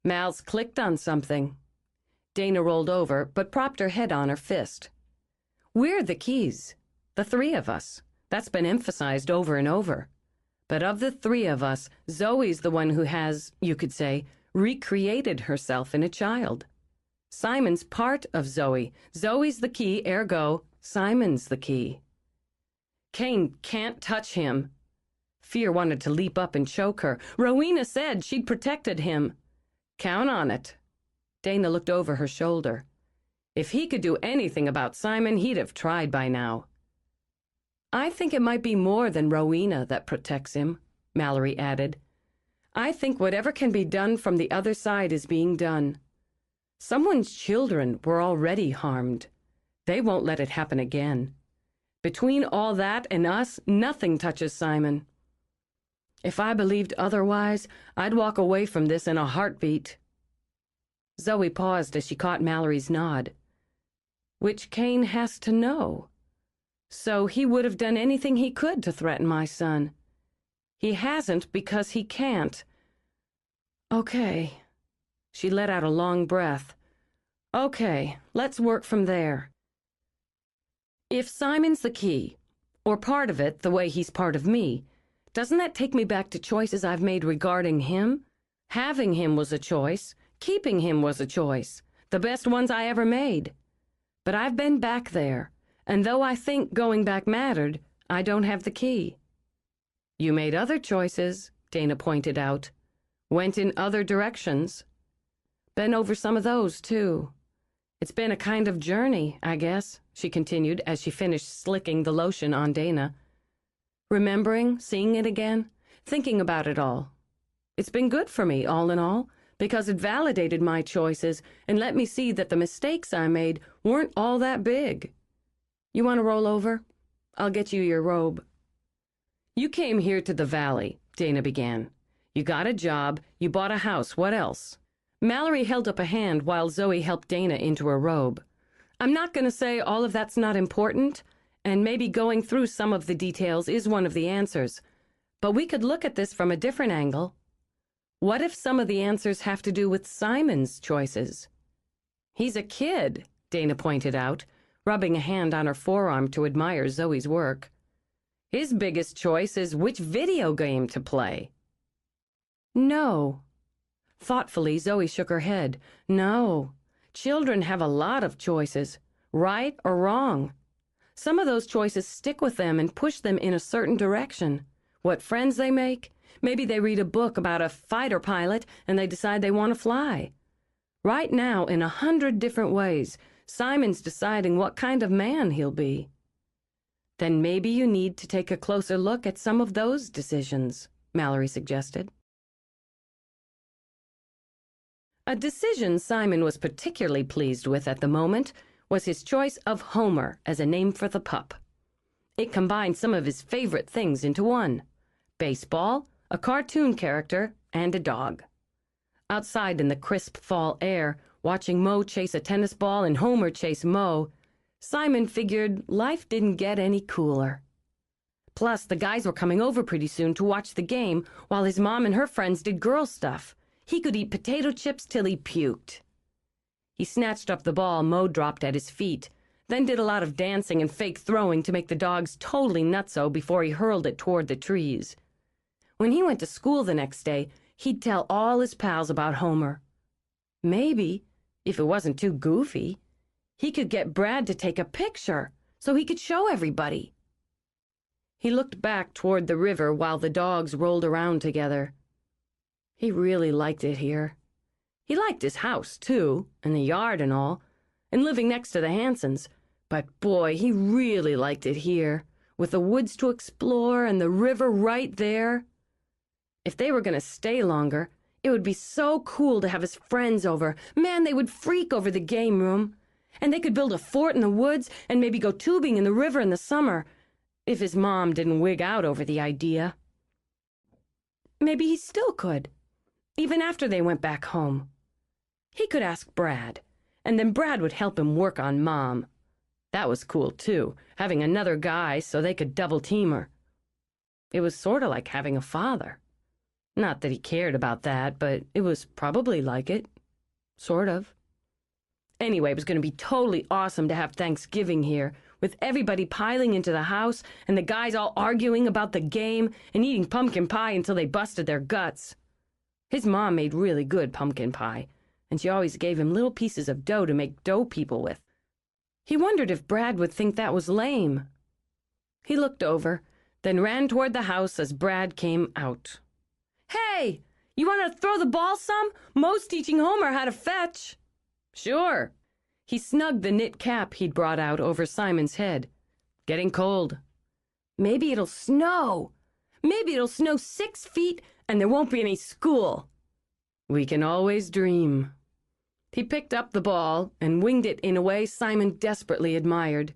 Mal's clicked on something. Dana rolled over, but propped her head on her fist. We're the keys. The three of us. That's been emphasized over and over. But of the three of us, Zoe's the one who has, you could say, recreated herself in a child. Simon's part of Zoe. Zoe's the key, ergo, Simon's the key. Cain can't touch him. Fear wanted to leap up and choke her. Rowena said she'd protected him. Count on it. Dana looked over her shoulder. If he could do anything about Simon, he'd have tried by now. I think it might be more than Rowena that protects him, Mallory added. I think whatever can be done from the other side is being done. Someone's children were already harmed. They won't let it happen again. Between all that and us, nothing touches Simon. If I believed otherwise, I'd walk away from this in a heartbeat. Zoe paused as she caught Mallory's nod. Which Cain has to know. So he would have done anything he could to threaten my son. He hasn't because he can't. Okay. She let out a long breath. Okay, let's work from there. If Simon's the key, or part of it the way he's part of me, doesn't that take me back to choices I've made regarding him? Having him was a choice. Keeping him was a choice. The best ones I ever made. But I've been back there, and though I think going back mattered, I don't have the key. You made other choices, Dana pointed out. Went in other directions. Been over some of those, too. It's been a kind of journey, I guess, she continued as she finished slicking the lotion on Dana. Remembering, seeing it again, thinking about it all. It's been good for me, all in all, because it validated my choices and let me see that the mistakes I made weren't all that big. You want to roll over? I'll get you your robe. You came here to the valley, Dana began. You got a job, you bought a house, what else? Mallory held up a hand while Zoe helped Dana into her robe. I'm not going to say all of that's not important, and maybe going through some of the details is one of the answers, but we could look at this from a different angle. What if some of the answers have to do with Simon's choices? He's a kid, Dana pointed out, rubbing a hand on her forearm to admire Zoe's work. His biggest choice is which video game to play. No. Thoughtfully, Zoe shook her head. No. Children have a lot of choices, right or wrong. Some of those choices stick with them and push them in a certain direction, What friends they make? Maybe they read a book about a fighter pilot and they decide they want to fly. Right now, in 100 different ways, Simon's deciding what kind of man he'll be. Then maybe you need to take a closer look at some of those decisions, Mallory suggested. A decision Simon was particularly pleased with at the moment was his choice of Homer as a name for the pup. It combined some of his favorite things into one: baseball, a cartoon character, and a dog. Outside in the crisp fall air, watching Mo chase a tennis ball and Homer chase Mo, Simon figured life didn't get any cooler. Plus, the guys were coming over pretty soon to watch the game while his mom and her friends did girl stuff. He could eat potato chips till he puked. He snatched up the ball Mo dropped at his feet, then did a lot of dancing and fake throwing to make the dogs totally nutso before he hurled it toward the trees. When he went to school the next day, he'd tell all his pals about Homer. Maybe, if it wasn't too goofy, he could get Brad to take a picture so he could show everybody. He looked back toward the river while the dogs rolled around together. He really liked it here. He liked his house, too, and the yard and all, and living next to the Hansons. But boy, he really liked it here, with the woods to explore and the river right there. If they were going to stay longer, it would be so cool to have his friends over. Man, they would freak over the game room. And they could build a fort in the woods and maybe go tubing in the river in the summer, if his mom didn't wig out over the idea. Maybe he still could, even after they went back home. He could ask Brad, and then Brad would help him work on Mom. That was cool, too, having another guy so they could double-team her. It was sort of like having a father. Not that he cared about that, but it was probably like it. Sort of. Anyway, it was going to be totally awesome to have Thanksgiving here, with everybody piling into the house and the guys all arguing about the game and eating pumpkin pie until they busted their guts. His mom made really good pumpkin pie, and she always gave him little pieces of dough to make dough people with. He wondered if Brad would think that was lame. He looked over, then ran toward the house as Brad came out. "Hey, you want to throw the ball some? Mo's teaching Homer how to fetch." "Sure." He snugged the knit cap he'd brought out over Simon's head. "Getting cold." "Maybe it'll snow. Maybe it'll snow 6 feet and there won't be any school." "We can always dream." He picked up the ball and winged it in a way Simon desperately admired.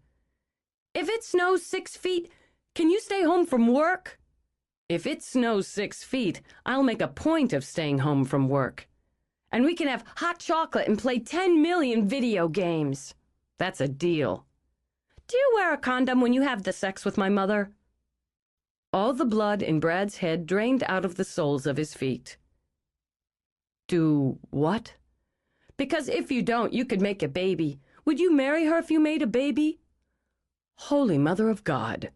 "If it snows 6 feet, can you stay home from work?" "If it snows 6 feet, I'll make a point of staying home from work. And we can have hot chocolate and play 10 million video games." "That's a deal." "Do you wear a condom when you have the sex with my mother?" All the blood in Brad's head drained out of the soles of his feet. "Do what?" "Because if you don't, you could make a baby. Would you marry her if you made a baby?" Holy Mother of God.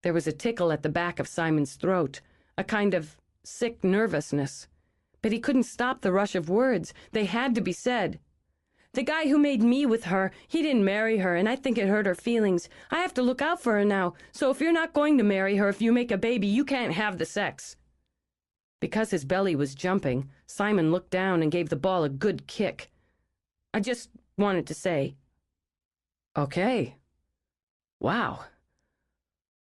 There was a tickle at the back of Simon's throat, a kind of sick nervousness. But he couldn't stop the rush of words. They had to be said. "The guy who made me with her, he didn't marry her, and I think it hurt her feelings. I have to look out for her now, so if you're not going to marry her if you make a baby, you can't have the sex." Because his belly was jumping, Simon looked down and gave the ball a good kick. "I just wanted to say." "Okay. Wow.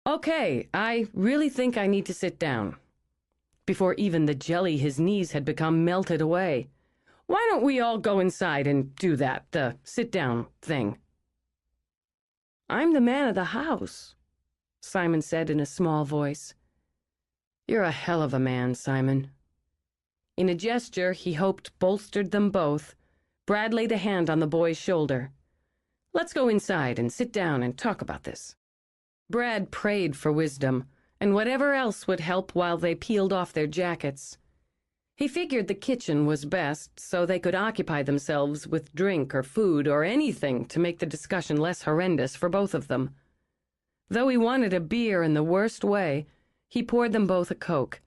Okay, I really think I need to sit down." Before even the jelly his knees had become melted away. "Why don't we all go inside and do that, the sit-down thing?" "I'm the man of the house," Simon said in a small voice. "You're a hell of a man, Simon." In a gesture he hoped bolstered them both, Brad laid a hand on the boy's shoulder. "Let's go inside and sit down and talk about this." Brad prayed for wisdom, and whatever else would help while they peeled off their jackets. He figured the kitchen was best so they could occupy themselves with drink or food or anything to make the discussion less horrendous for both of them. Though he wanted a beer in the worst way, he poured them both a Coke.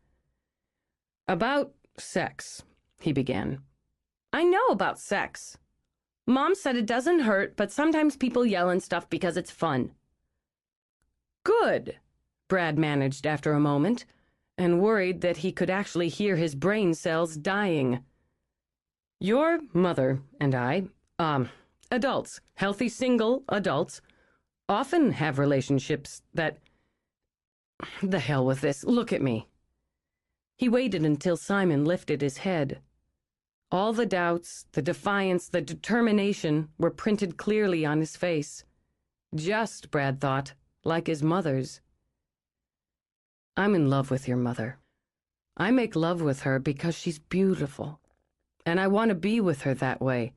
"About sex," he began. "I know about sex. Mom said it doesn't hurt, but sometimes people yell and stuff because it's fun." "Good," Brad managed after a moment, and worried that he could actually hear his brain cells dying. Your mother and I, adults, healthy single adults, often have relationships that... The hell with this. Look at me. He waited until Simon lifted his head. All the doubts, the defiance, the determination were printed clearly on his face. Just, Brad thought, like his mother's. I'm in love with your mother. I make love with her because she's beautiful. And I want to be with her that way.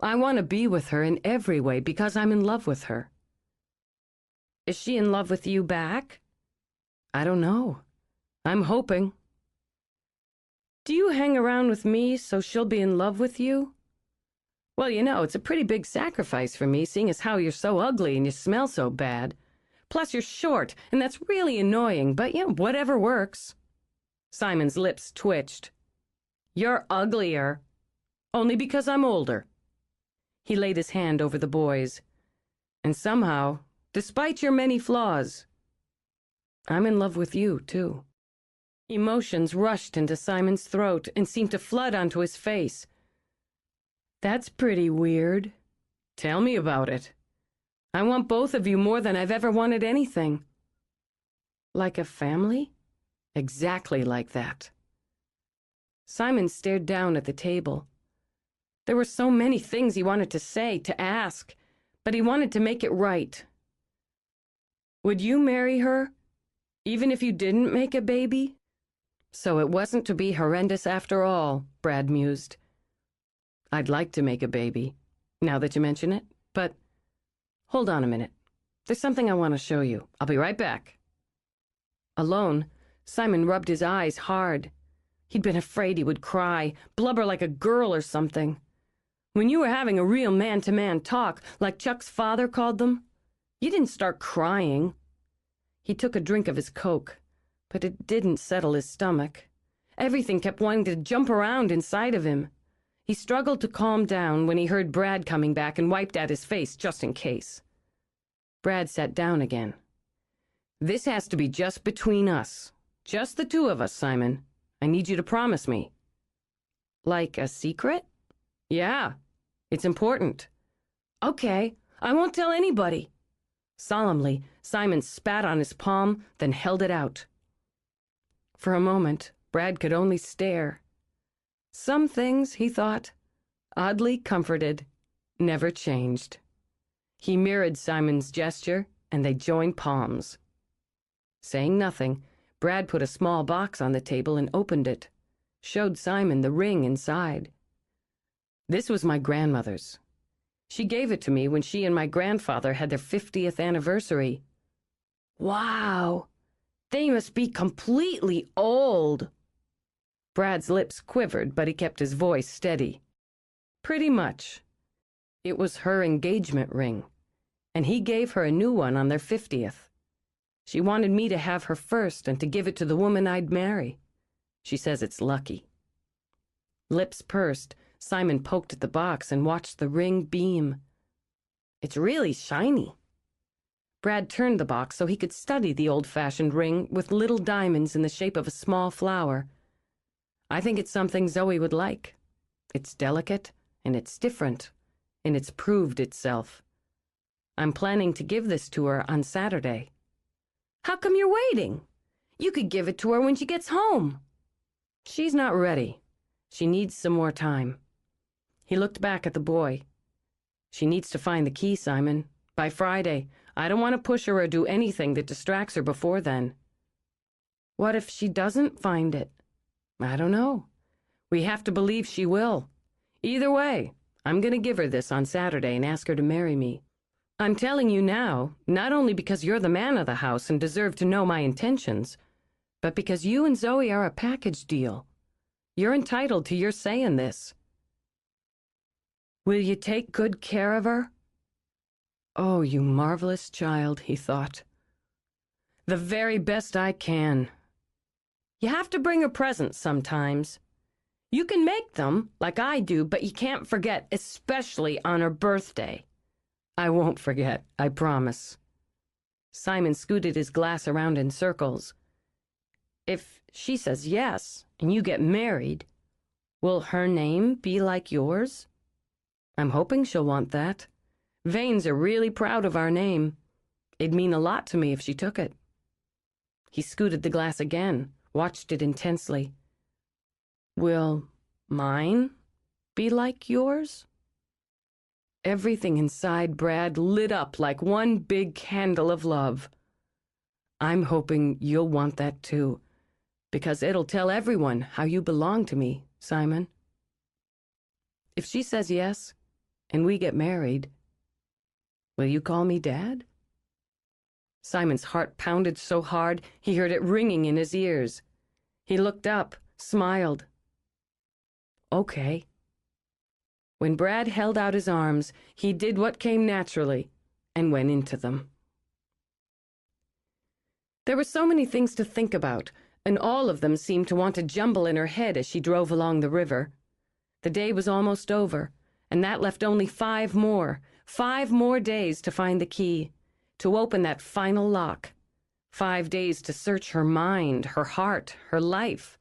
I want to be with her in every way because I'm in love with her. Is she in love with you back? I don't know. I'm hoping. Do you hang around with me so she'll be in love with you? Well, you know, it's a pretty big sacrifice for me, seeing as how you're so ugly and you smell so bad. Plus, you're short, and that's really annoying, but, you know, whatever works. Simon's lips twitched. You're uglier. Only because I'm older. He laid his hand over the boy's. And somehow, despite your many flaws, I'm in love with you, too. Emotions rushed into Simon's throat and seemed to flood onto his face. That's pretty weird. Tell me about it. I want both of you more than I've ever wanted anything. Like a family? Exactly like that. Simon stared down at the table. There were so many things he wanted to say, to ask, but he wanted to make it right. Would you marry her, even if you didn't make a baby? So it wasn't to be horrendous after all, Brad mused. I'd like to make a baby, now that you mention it, but hold on a minute. There's something I want to show you. I'll be right back. Alone, Simon rubbed his eyes hard. He'd been afraid he would cry, blubber like a girl or something. When you were having a real man-to-man talk, like Chuck's father called them, you didn't start crying. He took a drink of his Coke, but it didn't settle his stomach. Everything kept wanting to jump around inside of him. He struggled to calm down when he heard Brad coming back and wiped at his face just in case. Brad sat down again. This has to be just between us. Just the two of us, Simon. I need you to promise me. Like a secret? Yeah, it's important. Okay, I won't tell anybody. Solemnly, Simon spat on his palm, then held it out. For a moment, Brad could only stare. Some things, he thought, oddly comforted, never changed. He mirrored Simon's gesture, and they joined palms. Saying nothing, Brad put a small box on the table and opened it, showed Simon the ring inside. This was my grandmother's. She gave it to me when she and my grandfather had their 50th anniversary. Wow, they must be completely old. Brad's lips quivered, but he kept his voice steady. Pretty much. It was her engagement ring, and he gave her a new one on their 50th. She wanted me to have her first and to give it to the woman I'd marry. She says it's lucky. Lips pursed, Simon poked at the box and watched the ring beam. It's really shiny. Brad turned the box so he could study the old-fashioned ring with little diamonds in the shape of a small flower. I think it's something Zoe would like. It's delicate, and it's different, and it's proved itself. I'm planning to give this to her on Saturday. How come you're waiting? You could give it to her when she gets home. She's not ready. She needs some more time. He looked back at the boy. She needs to find the key, Simon. By Friday. I don't want to push her or do anything that distracts her before then. What if she doesn't find it? I don't know. We have to believe she will. Either way, I'm going to give her this on Saturday and ask her to marry me. I'm telling you now, not only because you're the man of the house and deserve to know my intentions, but because you and Zoe are a package deal. You're entitled to your say in this. Will you take good care of her? Oh, you marvelous child, he thought. The very best I can. You have to bring her presents sometimes. You can make them, like I do, but you can't forget, especially on her birthday. I won't forget, I promise. Simon scooted his glass around in circles. "If she says yes, and you get married, will her name be like yours?" "I'm hoping she'll want that. Vanes are really proud of our name. It'd mean a lot to me if she took it." He scooted the glass again, watched it intensely. "Will mine be like yours?" Everything inside Brad lit up like one big candle of love. "I'm hoping you'll want that too, because it'll tell everyone how you belong to me, Simon. If she says yes, and we get married, will you call me Dad?" Simon's heart pounded so hard he heard it ringing in his ears. He looked up, smiled. "Okay." When Brad held out his arms, he did what came naturally and went into them. There were so many things to think about, and all of them seemed to want to jumble in her head as she drove along the river. The day was almost over, and that left only 5 more days to find the key, to open that final lock. 5 days to search her mind, her heart, her life.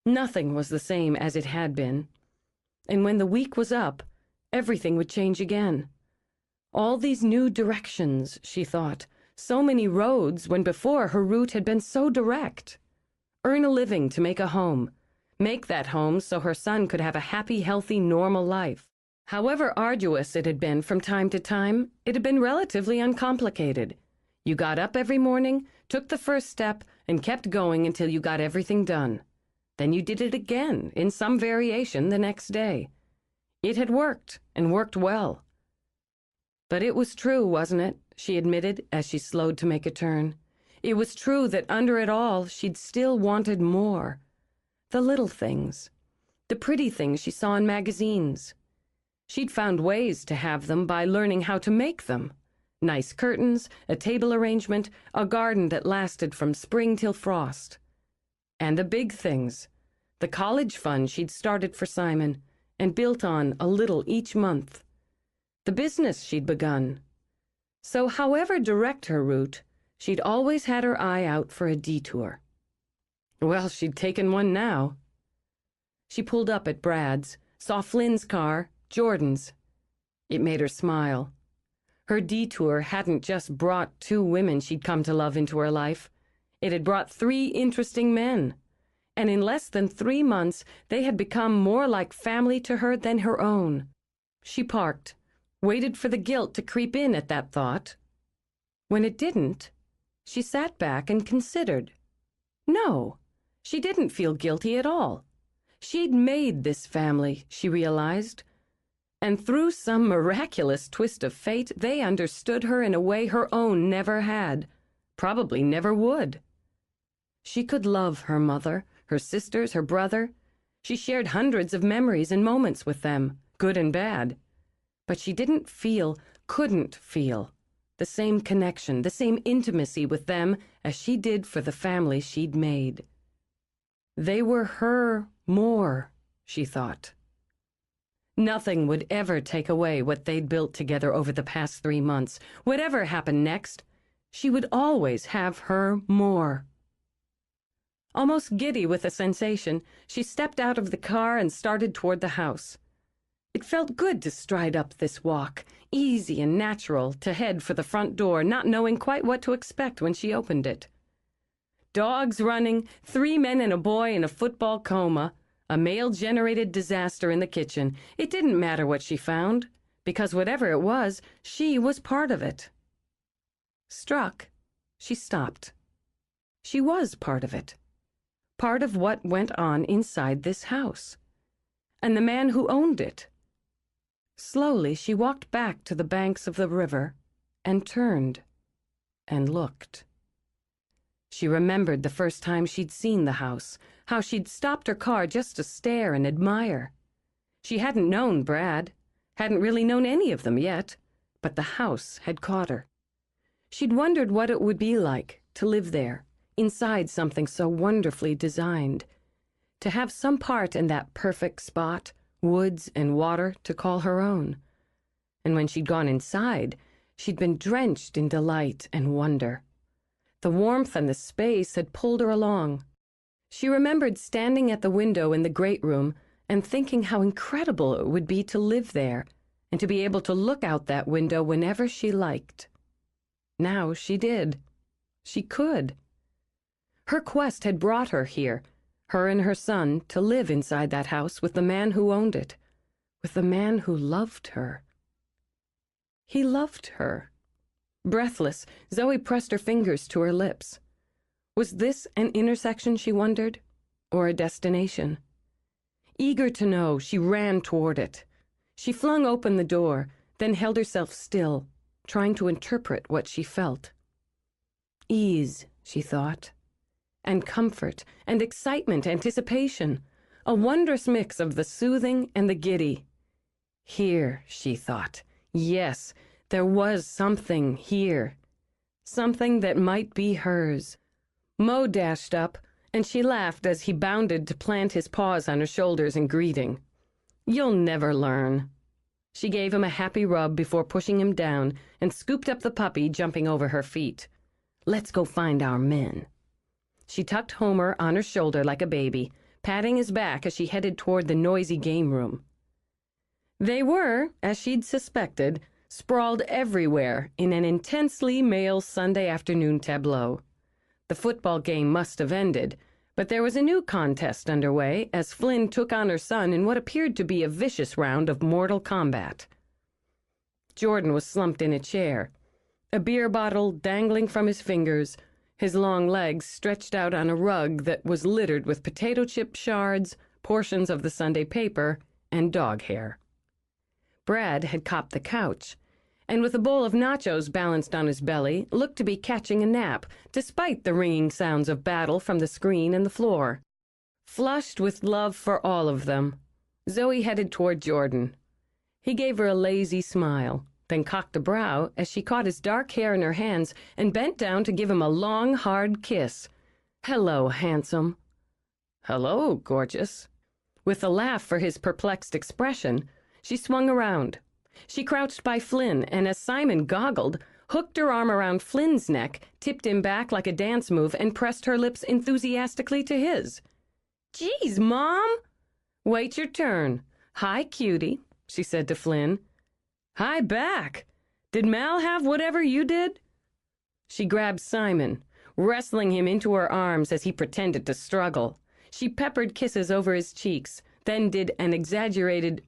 Nothing was the same as it had been. And when the week was up, everything would change again. All these new directions, she thought. So many roads when before her route had been so direct. Earn a living to make a home. Make that home so her son could have a happy, healthy, normal life. However arduous it had been from time to time, it had been relatively uncomplicated. You got up every morning, took the first step, and kept going until you got everything done. Then you did it again, in some variation, the next day. It had worked, and worked well. But it was true, wasn't it? She admitted as she slowed to make a turn. It was true that under it all, she'd still wanted more. The little things. The pretty things she saw in magazines. She'd found ways to have them by learning how to make them. Nice curtains, a table arrangement, a garden that lasted from spring till frost. And the big things. The college fund she'd started for Simon and built on a little each month. The business she'd begun. So however direct her route, she'd always had her eye out for a detour. Well, she'd taken one now. She pulled up at Brad's, saw Flynn's car, Jordan's. It made her smile. Her detour hadn't just brought 2 women she'd come to love into her life. It had brought 3 interesting men. And in less than 3 months, they had become more like family to her than her own. She parked, waited for the guilt to creep in at that thought. When it didn't, she sat back and considered. No, she didn't feel guilty at all. She'd made this family, she realized. And through some miraculous twist of fate, they understood her in a way her own never had, probably never would. She could love her mother, her sisters, her brother. She shared hundreds of memories and moments with them, good and bad. But she couldn't feel the same connection, the same intimacy with them as she did for the family she'd made. They were her more, she thought. Nothing would ever take away what they'd built together over the past 3 months. Whatever happened next, she would always have her more. Almost giddy with the sensation, she stepped out of the car and started toward the house. It felt good to stride up this walk, easy and natural, to head for the front door, not knowing quite what to expect when she opened it. Dogs running, 3 men and a boy in a football coma, a male-generated disaster in the kitchen. It didn't matter what she found, because whatever it was, she was part of it. Struck, she stopped. She was part of it. Part of what went on inside this house. And the man who owned it. Slowly, she walked back to the banks of the river and turned and looked. She remembered the first time she'd seen the house, how she'd stopped her car just to stare and admire. She hadn't known Brad, hadn't really known any of them yet, but the house had caught her. She'd wondered what it would be like to live there, inside something so wonderfully designed, to have some part in that perfect spot, woods and water, to call her own. And when she'd gone inside, She'd been drenched in delight and wonder. The warmth and the space had pulled her along. She remembered standing at the window in the great room and thinking how incredible it would be to live there and to be able to look out that window whenever she liked. Now she did. She could. Her quest had brought her here, her and her son, to live inside that house with the man who owned it, with the man who loved her. He loved her. Breathless, Zoe pressed her fingers to her lips. Was this an intersection, she wondered, or a destination? Eager to know, she ran toward it. She flung open the door, then held herself still, trying to interpret what she felt. Ease, she thought, and comfort, and excitement, anticipation, a wondrous mix of the soothing and the giddy. Here, she thought, yes, there was something here, something that might be hers. Mo dashed up, and she laughed as he bounded to plant his paws on her shoulders in greeting. "You'll never learn." She gave him a happy rub before pushing him down and scooped up the puppy, jumping over her feet. "Let's go find our men." She tucked Homer on her shoulder like a baby, patting his back as she headed toward the noisy game room. They were, as she'd suspected, sprawled everywhere in an intensely male Sunday afternoon tableau. The football game must have ended, but there was a new contest underway as Flynn took on her son in what appeared to be a vicious round of mortal combat. Jordan was slumped in a chair, a beer bottle dangling from his fingers, his long legs stretched out on a rug that was littered with potato chip shards, portions of the Sunday paper, and dog hair. Brad had copped the couch, and with a bowl of nachos balanced on his belly, looked to be catching a nap, despite the ringing sounds of battle from the screen and the floor. Flushed with love for all of them, Zoe headed toward Jordan. He gave her a lazy smile, then cocked a brow as she caught his dark hair in her hands and bent down to give him a long, hard kiss. "Hello, handsome." "Hello, gorgeous." With a laugh for his perplexed expression, she swung around. She crouched by Flynn, and as Simon goggled, hooked her arm around Flynn's neck, tipped him back like a dance move, and pressed her lips enthusiastically to his. "Geez, Mom!" "Wait your turn. Hi, cutie," she said to Flynn. "Hi back. Did Mal have whatever you did?" She grabbed Simon, wrestling him into her arms as he pretended to struggle. She peppered kisses over his cheeks, then did an exaggerated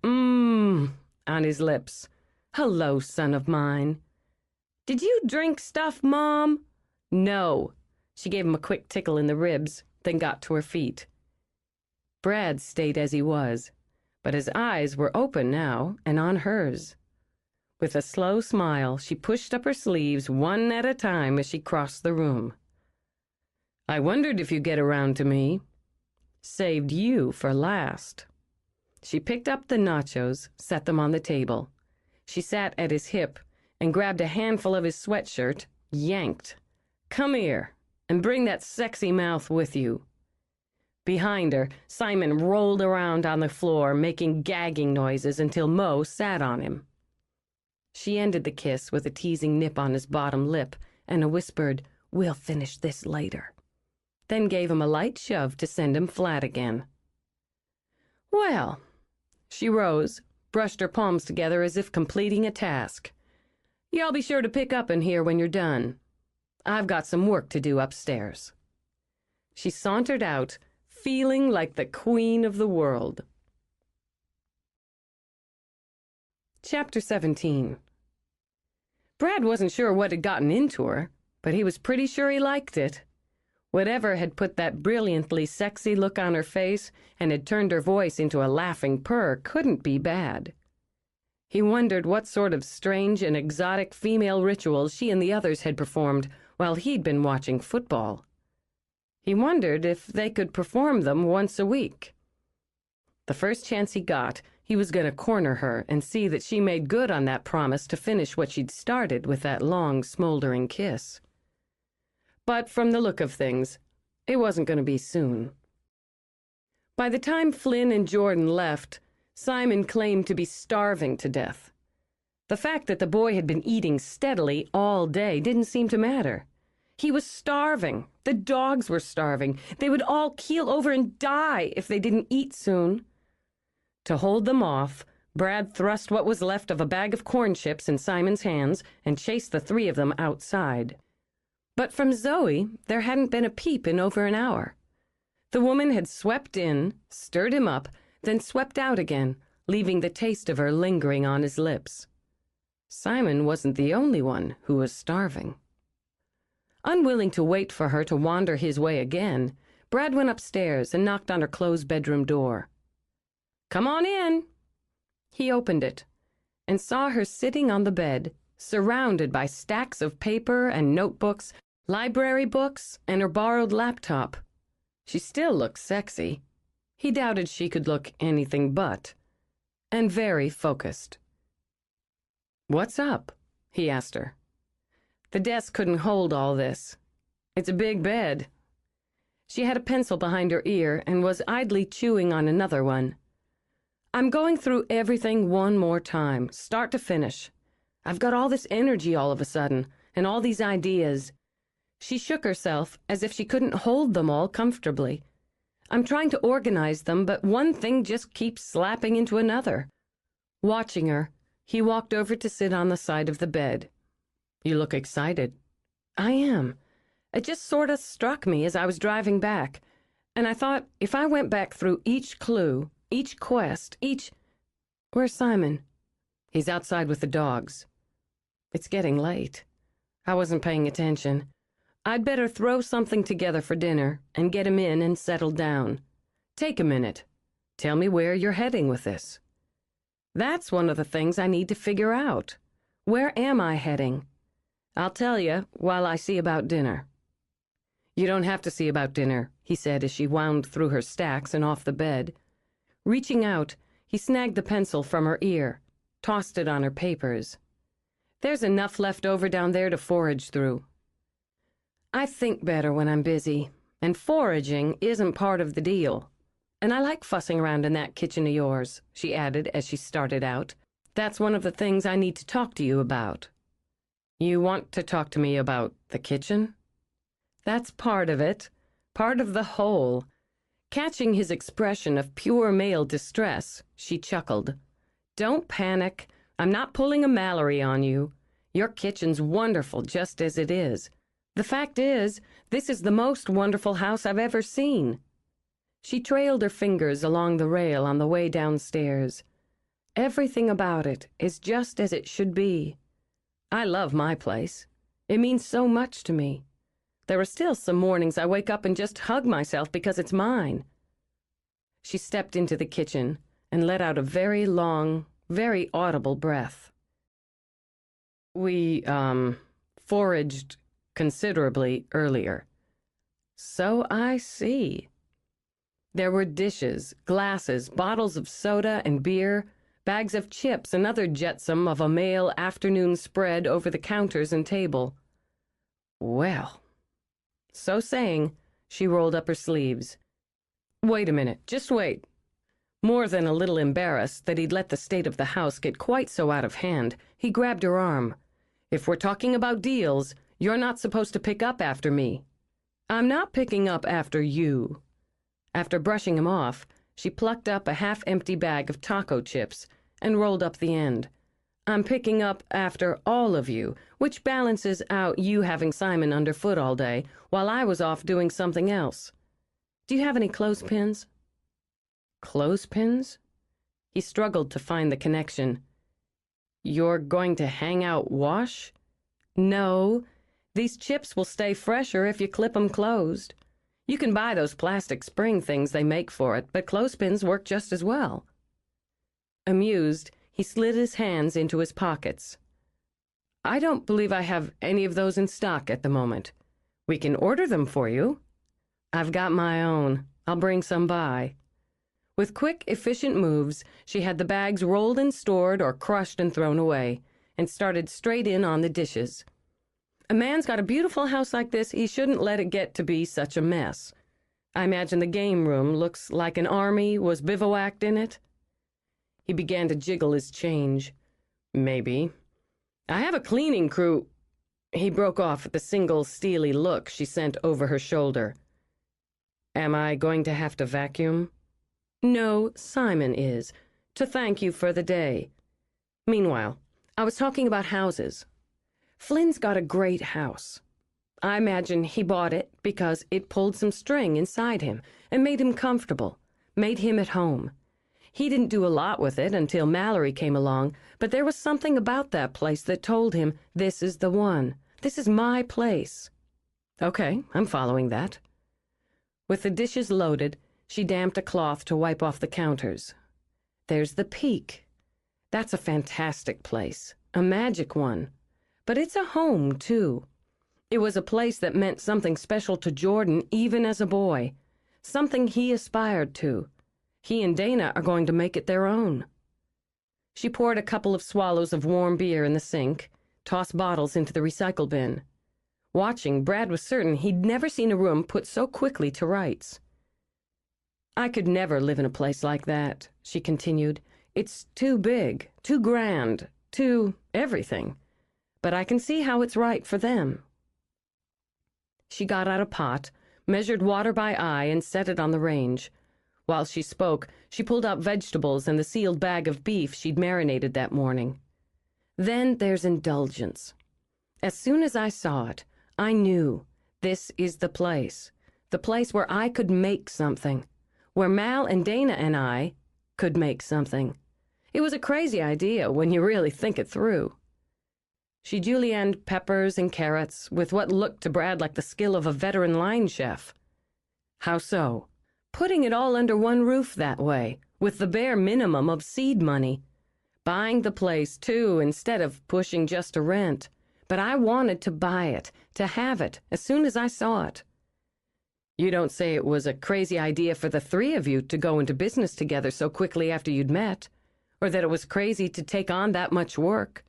on his lips. "Hello, son of mine." "Did you drink stuff, Mom?" "No." She gave him a quick tickle in the ribs, then got to her feet. Brad stayed as he was, but his eyes were open now and on hers. With a slow smile, she pushed up her sleeves one at a time as she crossed the room. "I wondered if you'd get around to me. Saved you for last." She picked up the nachos, set them on the table. She sat at his hip and grabbed a handful of his sweatshirt, yanked. "Come here, and bring that sexy mouth with you." Behind her, Simon rolled around on the floor, making gagging noises until Mo sat on him. She ended the kiss with a teasing nip on his bottom lip and a whispered, "We'll finish this later," then gave him a light shove to send him flat again. "Well," she rose, brushed her palms together as if completing a task. "Y'all be sure to pick up in here when you're done. I've got some work to do upstairs." She sauntered out, feeling like the queen of the world. Chapter 17. Brad wasn't sure what had gotten into her, but he was pretty sure he liked it. Whatever had put that brilliantly sexy look on her face and had turned her voice into a laughing purr couldn't be bad. He wondered what sort of strange and exotic female rituals she and the others had performed while he'd been watching football. He wondered if they could perform them once a week. The first chance he got, he was going to corner her and see that she made good on that promise to finish what she'd started with that long, smoldering kiss. But from the look of things, it wasn't going to be soon. By the time Flynn and Jordan left, Simon claimed to be starving to death. The fact that the boy had been eating steadily all day didn't seem to matter. He was starving. The dogs were starving. They would all keel over and die if they didn't eat soon. To hold them off, Brad thrust what was left of a bag of corn chips in Simon's hands and chased the three of them outside. But from Zoe, there hadn't been a peep in over an hour. The woman had swept in, stirred him up, then swept out again, leaving the taste of her lingering on his lips. Simon wasn't the only one who was starving. Unwilling to wait for her to wander his way again, Brad went upstairs and knocked on her closed bedroom door. "Come on in." He opened it and saw her sitting on the bed, surrounded by stacks of paper and notebooks, library books, and her borrowed laptop. She still looked sexy. He doubted she could look anything but. And very focused. "What's up?" he asked her. The desk couldn't hold all this. It's a big bed. She had a pencil behind her ear and was idly chewing on another one. "I'm going through everything one more time, start to finish. I've got all this energy all of a sudden, and all these ideas." She shook herself as if she couldn't hold them all comfortably. "I'm trying to organize them, but one thing just keeps slapping into another." Watching her, he walked over to sit on the side of the bed. "You look excited." "I am. It just sort of struck me as I was driving back, and I thought if I went back through each clue, each quest, Where's Simon?" "He's outside with the dogs." "It's getting late. I wasn't paying attention. I'd better throw something together for dinner and get him in and settled down. Take a minute. Tell me where you're heading with this." "That's one of the things I need to figure out. Where am I heading? I'll tell you while I see about dinner." "You don't have to see about dinner," he said as she wound through her stacks and off the bed. Reaching out, he snagged the pencil from her ear, tossed it on her papers. "There's enough left over down there to forage through." "I think better when I'm busy, and foraging isn't part of the deal. And I like fussing around in that kitchen of yours," she added as she started out. "That's one of the things I need to talk to you about." "You want to talk to me about the kitchen?" "That's part of it, part of the whole." Catching his expression of pure male distress, she chuckled. "Don't panic. I'm not pulling a Mallory on you. Your kitchen's wonderful just as it is. The fact is, this is the most wonderful house I've ever seen." She trailed her fingers along the rail on the way downstairs. "Everything about it is just as it should be. I love my place. It means so much to me. There are still some mornings I wake up and just hug myself because it's mine." She stepped into the kitchen and let out a very long, very audible breath. "We, foraged considerably earlier." "So I see." There were dishes, glasses, bottles of soda and beer, bags of chips and other jetsam of a male afternoon spread over the counters and table. "Well." So saying, she rolled up her sleeves. "Wait a minute, just wait." More than a little embarrassed that he'd let the state of the house get quite so out of hand, he grabbed her arm. "If we're talking about deals, you're not supposed to pick up after me." "I'm not picking up after you." After brushing him off, she plucked up a half-empty bag of taco chips and rolled up the end. "I'm picking up after all of you, which balances out you having Simon underfoot all day while I was off doing something else. Do you have any clothespins?" "Clothespins?" He struggled to find the connection. "You're going to hang out wash?" "No. These chips will stay fresher if you clip 'em closed. You can buy those plastic spring things they make for it, but clothespins work just as well." Amused, he slid his hands into his pockets. "I don't believe I have any of those in stock at the moment. We can order them for you." "I've got my own. I'll bring some by." With quick, efficient moves, she had the bags rolled and stored or crushed and thrown away, and started straight in on the dishes. A man's got a beautiful house like this, he shouldn't let it get to be such a mess. I imagine the game room looks like an army was bivouacked in it. He began to jiggle his change. "Maybe. I have a cleaning crew. He broke off at the single steely look she sent over her shoulder. Am I going to have to vacuum? No, Simon is, to thank you for the day. Meanwhile, I was talking about houses. Flynn's got a great house. I imagine he bought it because it pulled some string inside him and made him comfortable, made him at home. He didn't do a lot with it until Mallory came along, but there was something about that place that told him, this is the one. This is my place. Okay, I'm following that. With the dishes loaded, she damped a cloth to wipe off the counters. There's the Peak. That's a fantastic place, a magic one. But it's a home, too. It was a place that meant something special to Jordan even as a boy, something he aspired to. He and Dana are going to make it their own. She poured a couple of swallows of warm beer in the sink, tossed bottles into the recycle bin. Watching, Brad was certain he'd never seen a room put so quickly to rights. I could never live in a place like that, she continued. It's too big, too grand, too everything. But I can see how it's right for them. She got out a pot, measured water by eye, and set it on the range. While she spoke, she pulled out vegetables and the sealed bag of beef she'd marinated that morning. Then there's indulgence. As soon as I saw it, I knew this is the place where I could make something, where Mal and Dana and I could make something. It was a crazy idea when you really think it through. She julienned peppers and carrots with what looked to Brad like the skill of a veteran line chef. How so? Putting it all under one roof that way, with the bare minimum of seed money. Buying the place, too, instead of pushing just a rent. But I wanted to buy it, to have it, as soon as I saw it. You don't say it was a crazy idea for the three of you to go into business together so quickly after you'd met, or that it was crazy to take on that much work.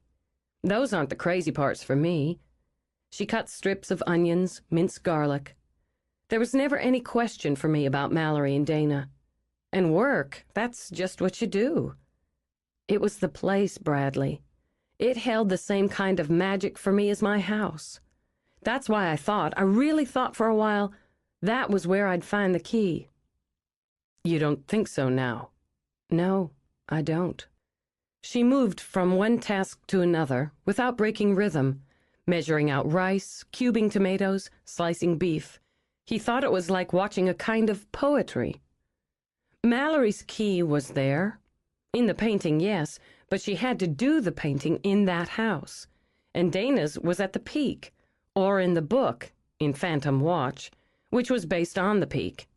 Those aren't the crazy parts for me. She cut strips of onions, minced garlic. There was never any question for me about Mallory and Dana. And work, that's just what you do. It was the place, Bradley. It held the same kind of magic for me as my house. That's why I really thought for a while, that was where I'd find the key. You don't think so now? No, I don't. She moved from one task to another without breaking rhythm, measuring out rice, cubing tomatoes, slicing beef. He thought it was like watching a kind of poetry. Mallory's key was there. In the painting, yes, but she had to do the painting in that house. And Dana's was at the Peak, or in the book, in Phantom Watch, which was based on the Peak.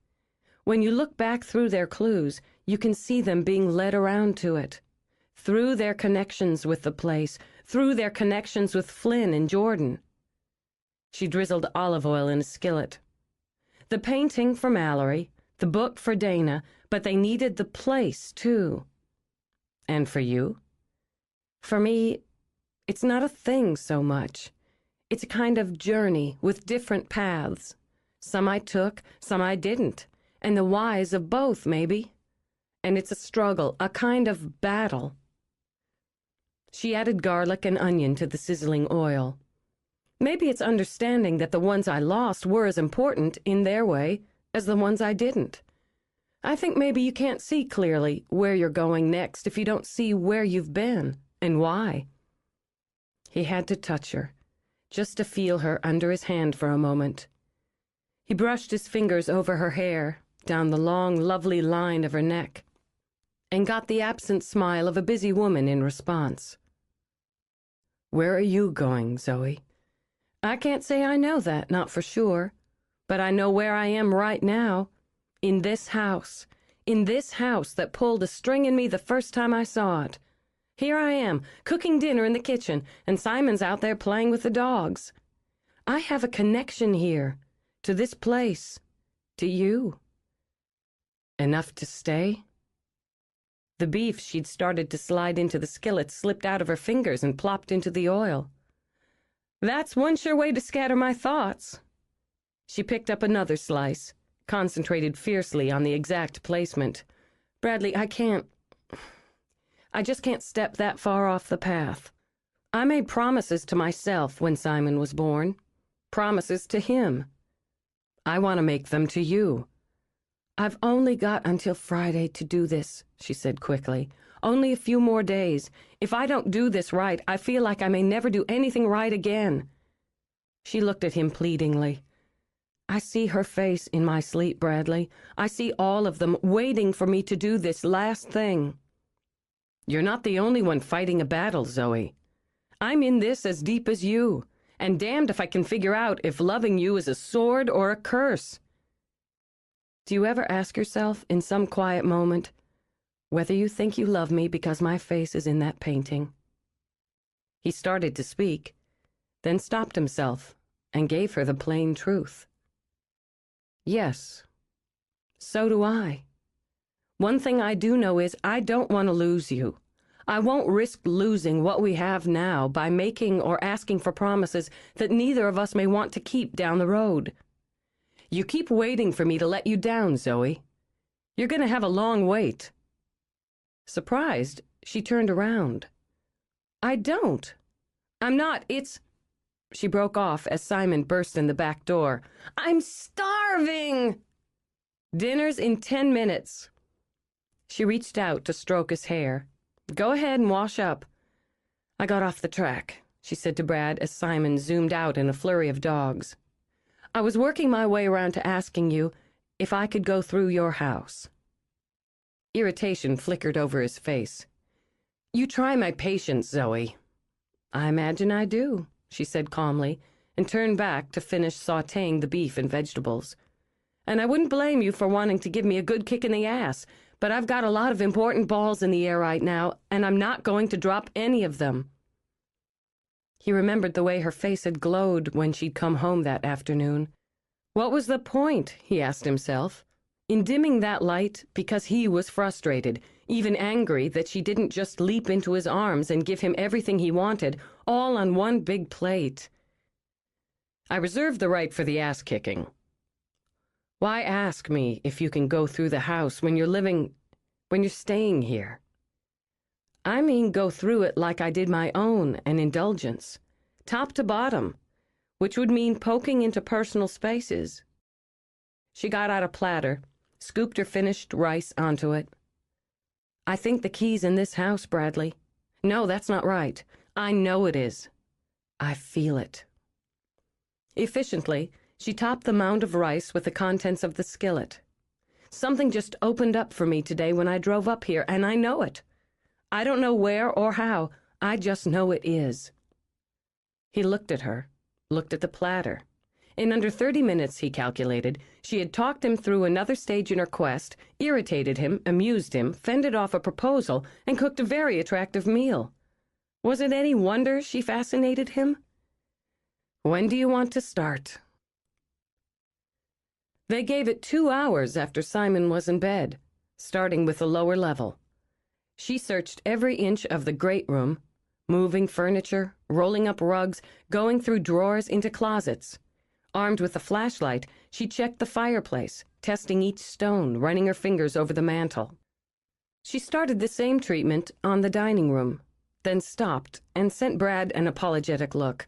When you look back through their clues, you can see them being led around to it. Through their connections with the place, through their connections with Flynn and Jordan. She drizzled olive oil in a skillet. The painting for Mallory, the book for Dana, but they needed the place, too. And for you? For me, it's not a thing so much. It's a kind of journey with different paths. Some I took, some I didn't, and the whys of both, maybe. And it's a struggle, a kind of battle. She added garlic and onion to the sizzling oil. Maybe it's understanding that the ones I lost were as important, in their way, as the ones I didn't. I think maybe you can't see clearly where you're going next if you don't see where you've been and why. He had to touch her, just to feel her under his hand for a moment. He brushed his fingers over her hair, down the long, lovely line of her neck, and got the absent smile of a busy woman in response. Where are you going, Zoe? I can't say I know that, not for sure. But I know where I am right now. In this house that pulled a string in me the first time I saw it. Here I am, cooking dinner in the kitchen, and Simon's out there playing with the dogs. I have a connection here, to this place, to you. Enough to stay? The beef she'd started to slide into the skillet slipped out of her fingers and plopped into the oil. That's one sure way to scatter my thoughts. She picked up another slice, concentrated fiercely on the exact placement. Bradley, I just can't step that far off the path. I made promises to myself when Simon was born. Promises to him. I want to make them to you. I've only got until Friday to do this, she said quickly. Only a few more days. If I don't do this right, I feel like I may never do anything right again. She looked at him pleadingly. I see her face in my sleep, Bradley. I see all of them waiting for me to do this last thing. You're not the only one fighting a battle, Zoe. I'm in this as deep as you, and damned if I can figure out if loving you is a sword or a curse. Do you ever ask yourself in some quiet moment whether you think you love me because my face is in that painting? He started to speak, then stopped himself and gave her the plain truth. Yes, so do I. One thing I do know is I don't want to lose you. I won't risk losing what we have now by making or asking for promises that neither of us may want to keep down the road. You keep waiting for me to let you down, Zoe. You're going to have a long wait. Surprised, she turned around. I don't. I'm not. It's... She broke off as Simon burst in the back door. I'm starving! Dinner's in 10 minutes. She reached out to stroke his hair. Go ahead and wash up. I got off the track, she said to Brad as Simon zoomed out in a flurry of dogs. I was working my way around to asking you if I could go through your house. Irritation flickered over his face. You try my patience, Zoe. I imagine I do, she said calmly, and turned back to finish sautéing the beef and vegetables. And I wouldn't blame you for wanting to give me a good kick in the ass, but I've got a lot of important balls in the air right now, and I'm not going to drop any of them. He remembered the way her face had glowed when she'd come home that afternoon. What was the point, he asked himself, in dimming that light because he was frustrated, even angry that she didn't just leap into his arms and give him everything he wanted, all on one big plate? I reserve the right for the ass-kicking. Why ask me if you can go through the house when you're staying here? I mean go through it like I did my own, an indulgence, top to bottom, which would mean poking into personal spaces. She got out a platter, scooped her finished rice onto it. I think the key's in this house, Bradley. No, that's not right. I know it is. I feel it. Efficiently, she topped the mound of rice with the contents of the skillet. Something just opened up for me today when I drove up here, and I know it. I don't know where or how. I just know it is. He looked at her, looked at the platter. In under 30 minutes, he calculated, she had talked him through another stage in her quest, irritated him, amused him, fended off a proposal, and cooked a very attractive meal. Was it any wonder she fascinated him? When do you want to start? They gave it 2 hours after Simon was in bed, starting with the lower level. She searched every inch of the great room, moving furniture, rolling up rugs, going through drawers into closets. Armed with a flashlight, she checked the fireplace, testing each stone, running her fingers over the mantel. She started the same treatment on the dining room, then stopped and sent Brad an apologetic look.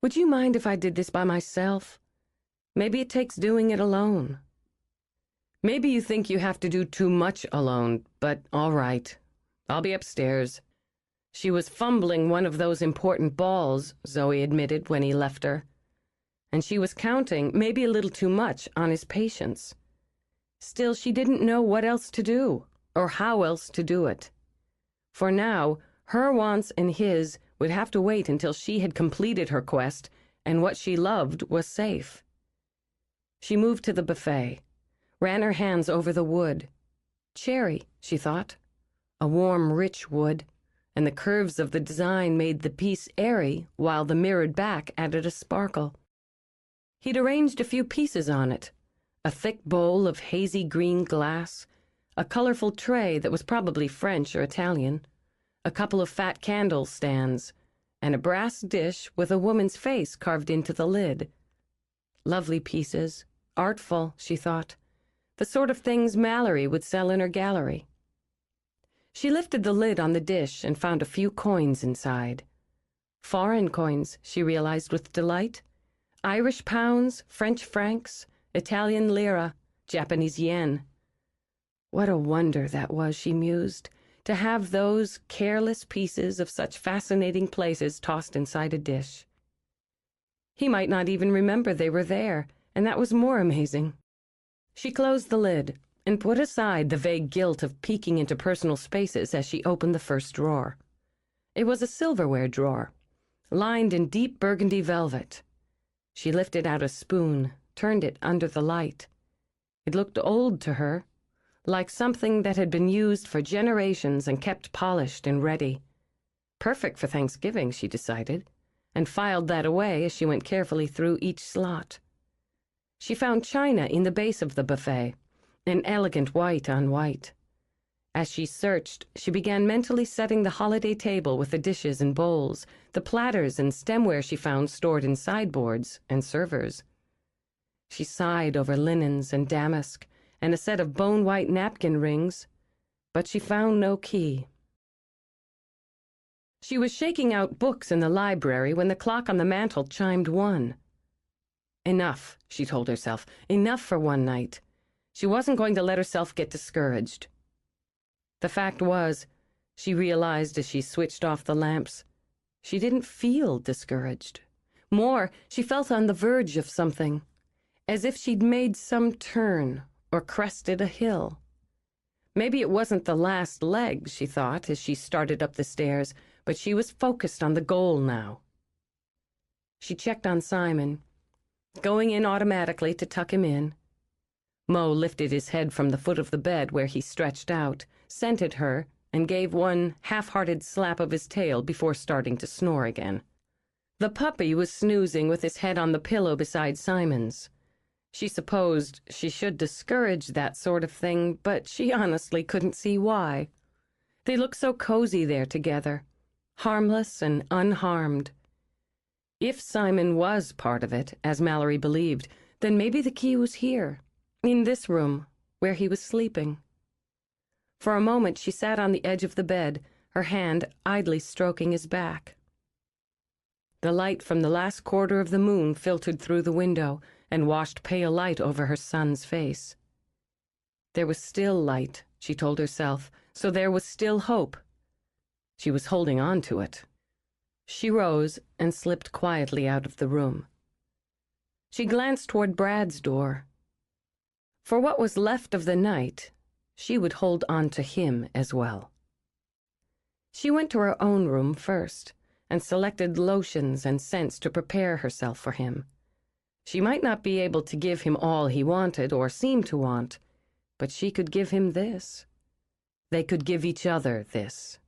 Would you mind if I did this by myself? Maybe it takes doing it alone. Maybe you think you have to do too much alone, but all right. I'll be upstairs. She was fumbling one of those important balls, Zoe admitted when he left her. And she was counting, maybe a little too much, on his patience. Still, she didn't know what else to do, or how else to do it. For now, her wants and his would have to wait until she had completed her quest, and what she loved was safe. She moved to the buffet, ran her hands over the wood. Cherry, she thought. A warm, rich wood, and the curves of the design made the piece airy, while the mirrored back added a sparkle. He'd arranged a few pieces on it, a thick bowl of hazy green glass, a colorful tray that was probably French or Italian, a couple of fat candle stands, and a brass dish with a woman's face carved into the lid. Lovely pieces, artful, she thought, the sort of things Mallory would sell in her gallery. She lifted the lid on the dish and found a few coins inside. Foreign coins, she realized with delight. Irish pounds, French francs, Italian lira, Japanese yen. What a wonder that was, she mused, to have those careless pieces of such fascinating places tossed inside a dish. He might not even remember they were there, and that was more amazing. She closed the lid and put aside the vague guilt of peeking into personal spaces as she opened the first drawer. It was a silverware drawer, lined in deep burgundy velvet. She lifted out a spoon, turned it under the light. It looked old to her, like something that had been used for generations and kept polished and ready. Perfect for Thanksgiving, she decided, and filed that away as she went carefully through each slot. She found china in the base of the buffet, an elegant white on white. As she searched, she began mentally setting the holiday table with the dishes and bowls, the platters and stemware she found stored in sideboards and servers. She sighed over linens and damask and a set of bone-white napkin rings, but she found no key. She was shaking out books in the library when the clock on the mantel chimed 1. Enough, she told herself, enough for one night. She wasn't going to let herself get discouraged. The fact was, she realized as she switched off the lamps, she didn't feel discouraged. More, she felt on the verge of something, as if she'd made some turn or crested a hill. Maybe it wasn't the last leg, she thought, as she started up the stairs, but she was focused on the goal now. She checked on Simon, going in automatically to tuck him in. Mo lifted his head from the foot of the bed where he stretched out, scented her, and gave one half-hearted slap of his tail before starting to snore again. The puppy was snoozing with his head on the pillow beside Simon's. She supposed she should discourage that sort of thing, but she honestly couldn't see why. They looked so cozy there together, harmless and unharmed. If Simon was part of it, as Mallory believed, then maybe the key was here, in this room, where he was sleeping. For a moment she sat on the edge of the bed, her hand idly stroking his back. The light from the last quarter of the moon filtered through the window and washed pale light over her son's face. There was still light, she told herself, so there was still hope. She was holding on to it. She rose and slipped quietly out of the room. She glanced toward Brad's door. For what was left of the night, she would hold on to him as well. She went to her own room first and selected lotions and scents to prepare herself for him. She might not be able to give him all he wanted or seemed to want, but she could give him this. They could give each other this.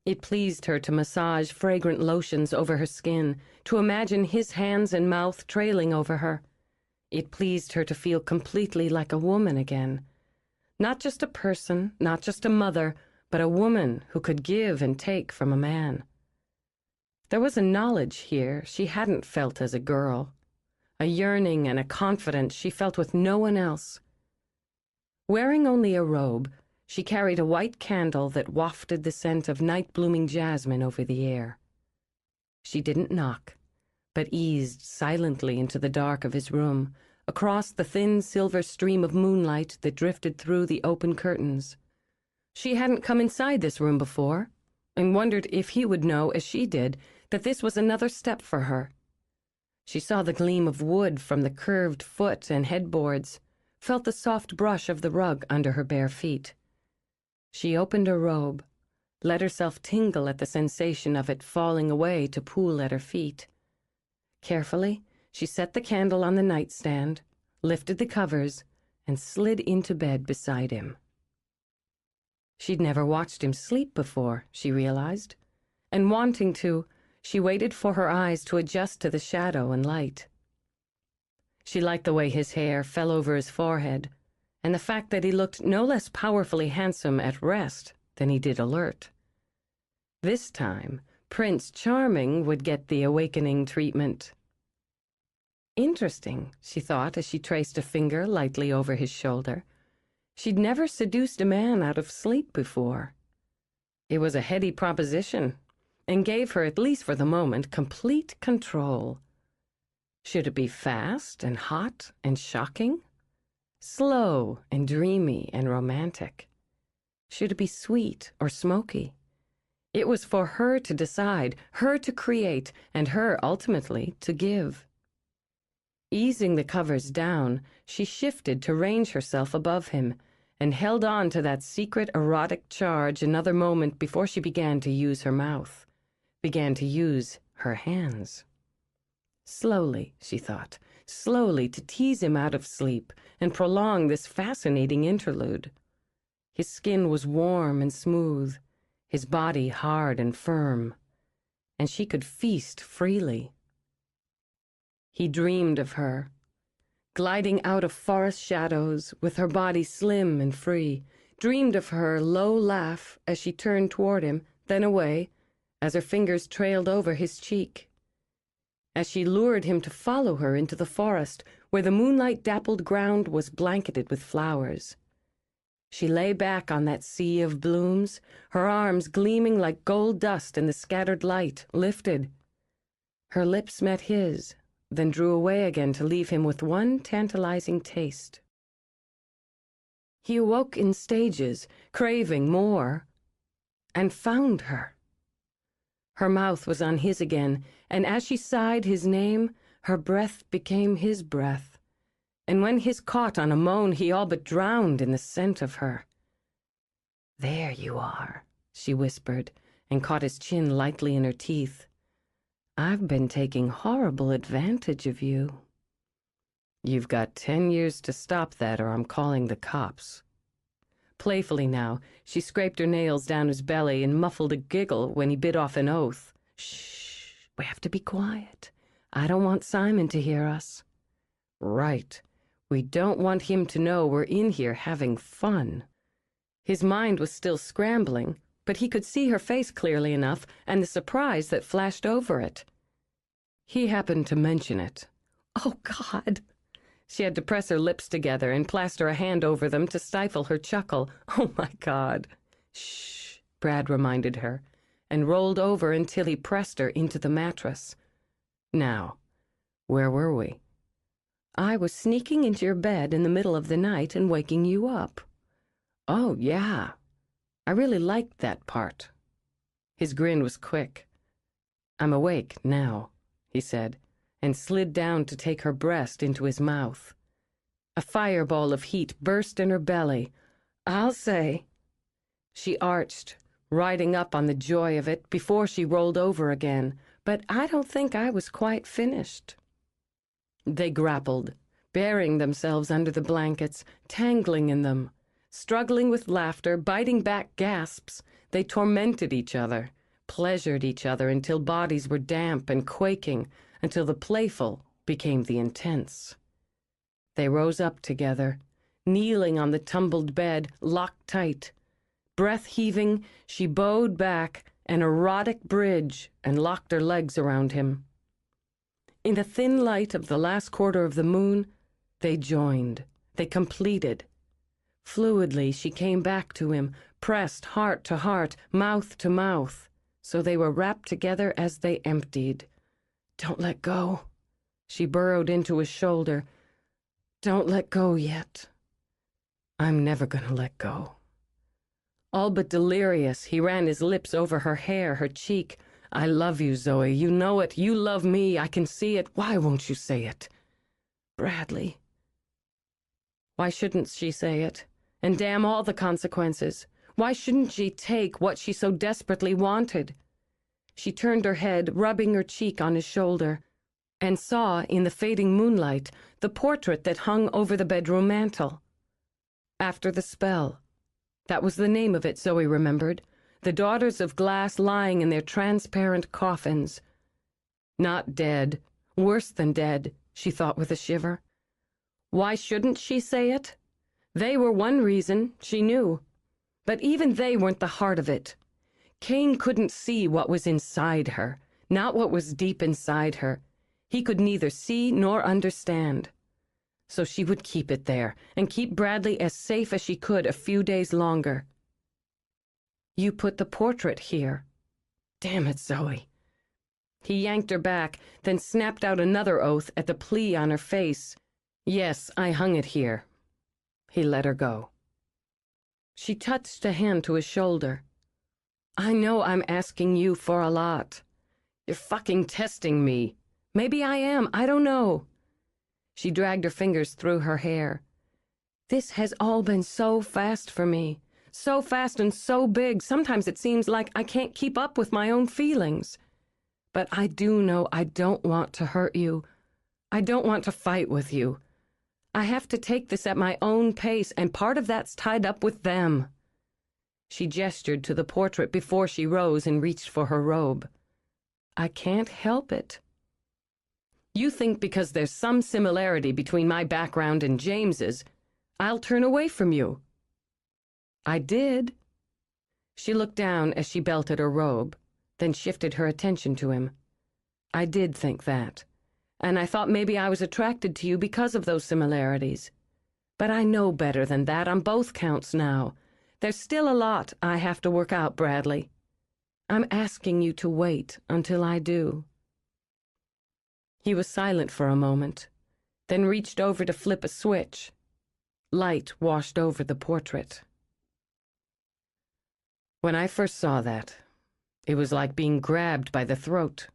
It pleased her to massage fragrant lotions over her skin, to imagine his hands and mouth trailing over her. It pleased her to feel completely like a woman again. Not just a person, not just a mother, but a woman who could give and take from a man. There was a knowledge here she hadn't felt as a girl, a yearning and a confidence she felt with no one else. Wearing only a robe, she carried a white candle that wafted the scent of night-blooming jasmine over the air. She didn't knock, but eased silently into the dark of his room, across the thin silver stream of moonlight that drifted through the open curtains. She hadn't come inside this room before, and wondered if he would know, as she did, that this was another step for her. She saw the gleam of wood from the curved foot and headboards, felt the soft brush of the rug under her bare feet. She opened her robe, let herself tingle at the sensation of it falling away to pool at her feet. Carefully, she set the candle on the nightstand, lifted the covers, and slid into bed beside him. She'd never watched him sleep before, she realized, and wanting to, she waited for her eyes to adjust to the shadow and light. She liked the way his hair fell over his forehead, and the fact that he looked no less powerfully handsome at rest than he did alert. This time, Prince Charming would get the awakening treatment. Interesting, she thought as she traced a finger lightly over his shoulder. She'd never seduced a man out of sleep before. It was a heady proposition, and gave her, at least for the moment, complete control. Should it be fast and hot and shocking? Slow and dreamy and romantic? Should it be sweet or smoky? It was for her to decide, her to create, and her, ultimately, to give. Easing the covers down, she shifted to range herself above him, and held on to that secret erotic charge another moment before she began to use her mouth, began to use her hands. Slowly, she thought, slowly, to tease him out of sleep and prolong this fascinating interlude. His skin was warm and smooth, his body hard and firm, and she could feast freely. He dreamed of her, gliding out of forest shadows with her body slim and free, dreamed of her low laugh as she turned toward him, then away, as her fingers trailed over his cheek, as she lured him to follow her into the forest where the moonlight-dappled ground was blanketed with flowers. She lay back on that sea of blooms, her arms gleaming like gold dust in the scattered light, lifted. Her lips met his, then drew away again to leave him with one tantalizing taste. He awoke in stages, craving more, and found her. Her mouth was on his again, and as she sighed his name, her breath became his breath. And when his caught on a moan, he all but drowned in the scent of her. "There you are," she whispered, and caught his chin lightly in her teeth. "I've been taking horrible advantage of you." "You've got 10 years to stop that, or I'm calling the cops." Playfully now, she scraped her nails down his belly and muffled a giggle when he bit off an oath. "Shh, we have to be quiet. I don't want Simon to hear us." "Right. We don't want him to know we're in here having fun." His mind was still scrambling, but he could see her face clearly enough and the surprise that flashed over it. He happened to mention it. Oh, God! She had to press her lips together and plaster a hand over them to stifle her chuckle. "Oh, my God!" "Shh," Brad reminded her, and rolled over until he pressed her into the mattress. "Now, where were we?" "I was sneaking into your bed in the middle of the night and waking you up." "Oh, yeah. I really liked that part." His grin was quick. "I'm awake now," he said, and slid down to take her breast into his mouth. A fireball of heat burst in her belly. "I'll say." She arched, riding up on the joy of it before she rolled over again, but I don't think I was quite finished. They grappled, burying themselves under the blankets, tangling in them. Struggling with laughter, biting back gasps, they tormented each other, pleasured each other until bodies were damp and quaking, until the playful became the intense. They rose up together, kneeling on the tumbled bed, locked tight. Breath heaving, she bowed back, an erotic bridge, and locked her legs around him. In the thin light of the last quarter of the moon, they joined, they completed. Fluidly, she came back to him, pressed heart to heart, mouth to mouth, so they were wrapped together as they emptied. "Don't let go." She burrowed into his shoulder. "Don't let go yet." "I'm never gonna let go." All but delirious, he ran his lips over her hair, her cheek. "I love you, Zoe. You know it. You love me. I can see it. Why won't you say it?" "Bradley." Why shouldn't she say it? And damn all the consequences. Why shouldn't she take what she so desperately wanted? She turned her head, rubbing her cheek on his shoulder, and saw in the fading moonlight the portrait that hung over the bedroom mantel. After the Spell. That was the name of it, Zoe remembered. The daughters of glass lying in their transparent coffins. Not dead. Worse than dead, she thought with a shiver. Why shouldn't she say it? They were one reason, she knew. But even they weren't the heart of it. Cain couldn't see what was inside her, not what was deep inside her. He could neither see nor understand. So she would keep it there, and keep Bradley as safe as she could a few days longer. "You put the portrait here." Damn it, Zoe. He yanked her back, then snapped out another oath at the plea on her face. Yes, I hung it here. He let her go. She touched a hand to his shoulder. I know I'm asking you for a lot. You're fucking testing me. Maybe I am, I don't know. She dragged her fingers through her hair. This has all been so fast for me. So fast and so big, sometimes it seems like I can't keep up with my own feelings. But I do know I don't want to hurt you. I don't want to fight with you. I have to take this at my own pace, and part of that's tied up with them. She gestured to the portrait before she rose and reached for her robe. I can't help it. You think because there's some similarity between my background and James's, I'll turn away from you. I did. She looked down as she belted her robe, then shifted her attention to him. I did think that, and I thought maybe I was attracted to you because of those similarities. But I know better than that on both counts now. There's still a lot I have to work out, Bradley. I'm asking you to wait until I do. He was silent for a moment, then reached over to flip a switch. Light washed over the portrait. When I first saw that, it was like being grabbed by the throat.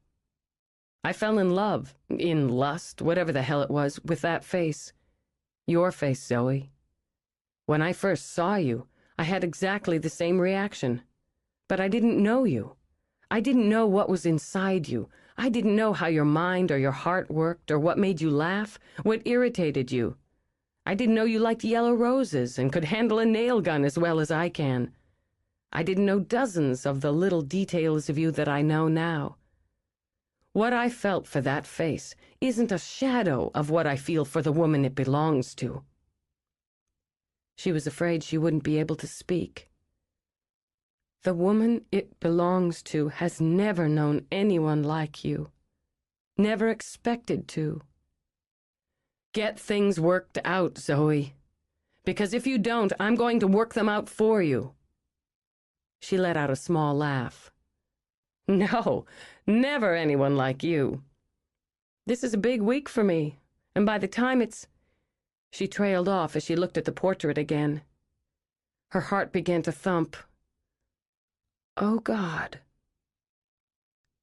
I fell in love, in lust, whatever the hell it was, with that face. Your face, Zoe. When I first saw you, I had exactly the same reaction. But I didn't know you. I didn't know what was inside you. I didn't know how your mind or your heart worked, or what made you laugh, what irritated you. I didn't know you liked yellow roses and could handle a nail gun as well as I can. I didn't know dozens of the little details of you that I know now. What I felt for that face isn't a shadow of what I feel for the woman it belongs to. She was afraid she wouldn't be able to speak. The woman it belongs to has never known anyone like you. Never expected to. Get things worked out, Zoe. Because if you don't, I'm going to work them out for you. She let out a small laugh. No, never anyone like you. This is a big week for me, and by the time it's... She trailed off as she looked at the portrait again. Her heart began to thump. Oh, God.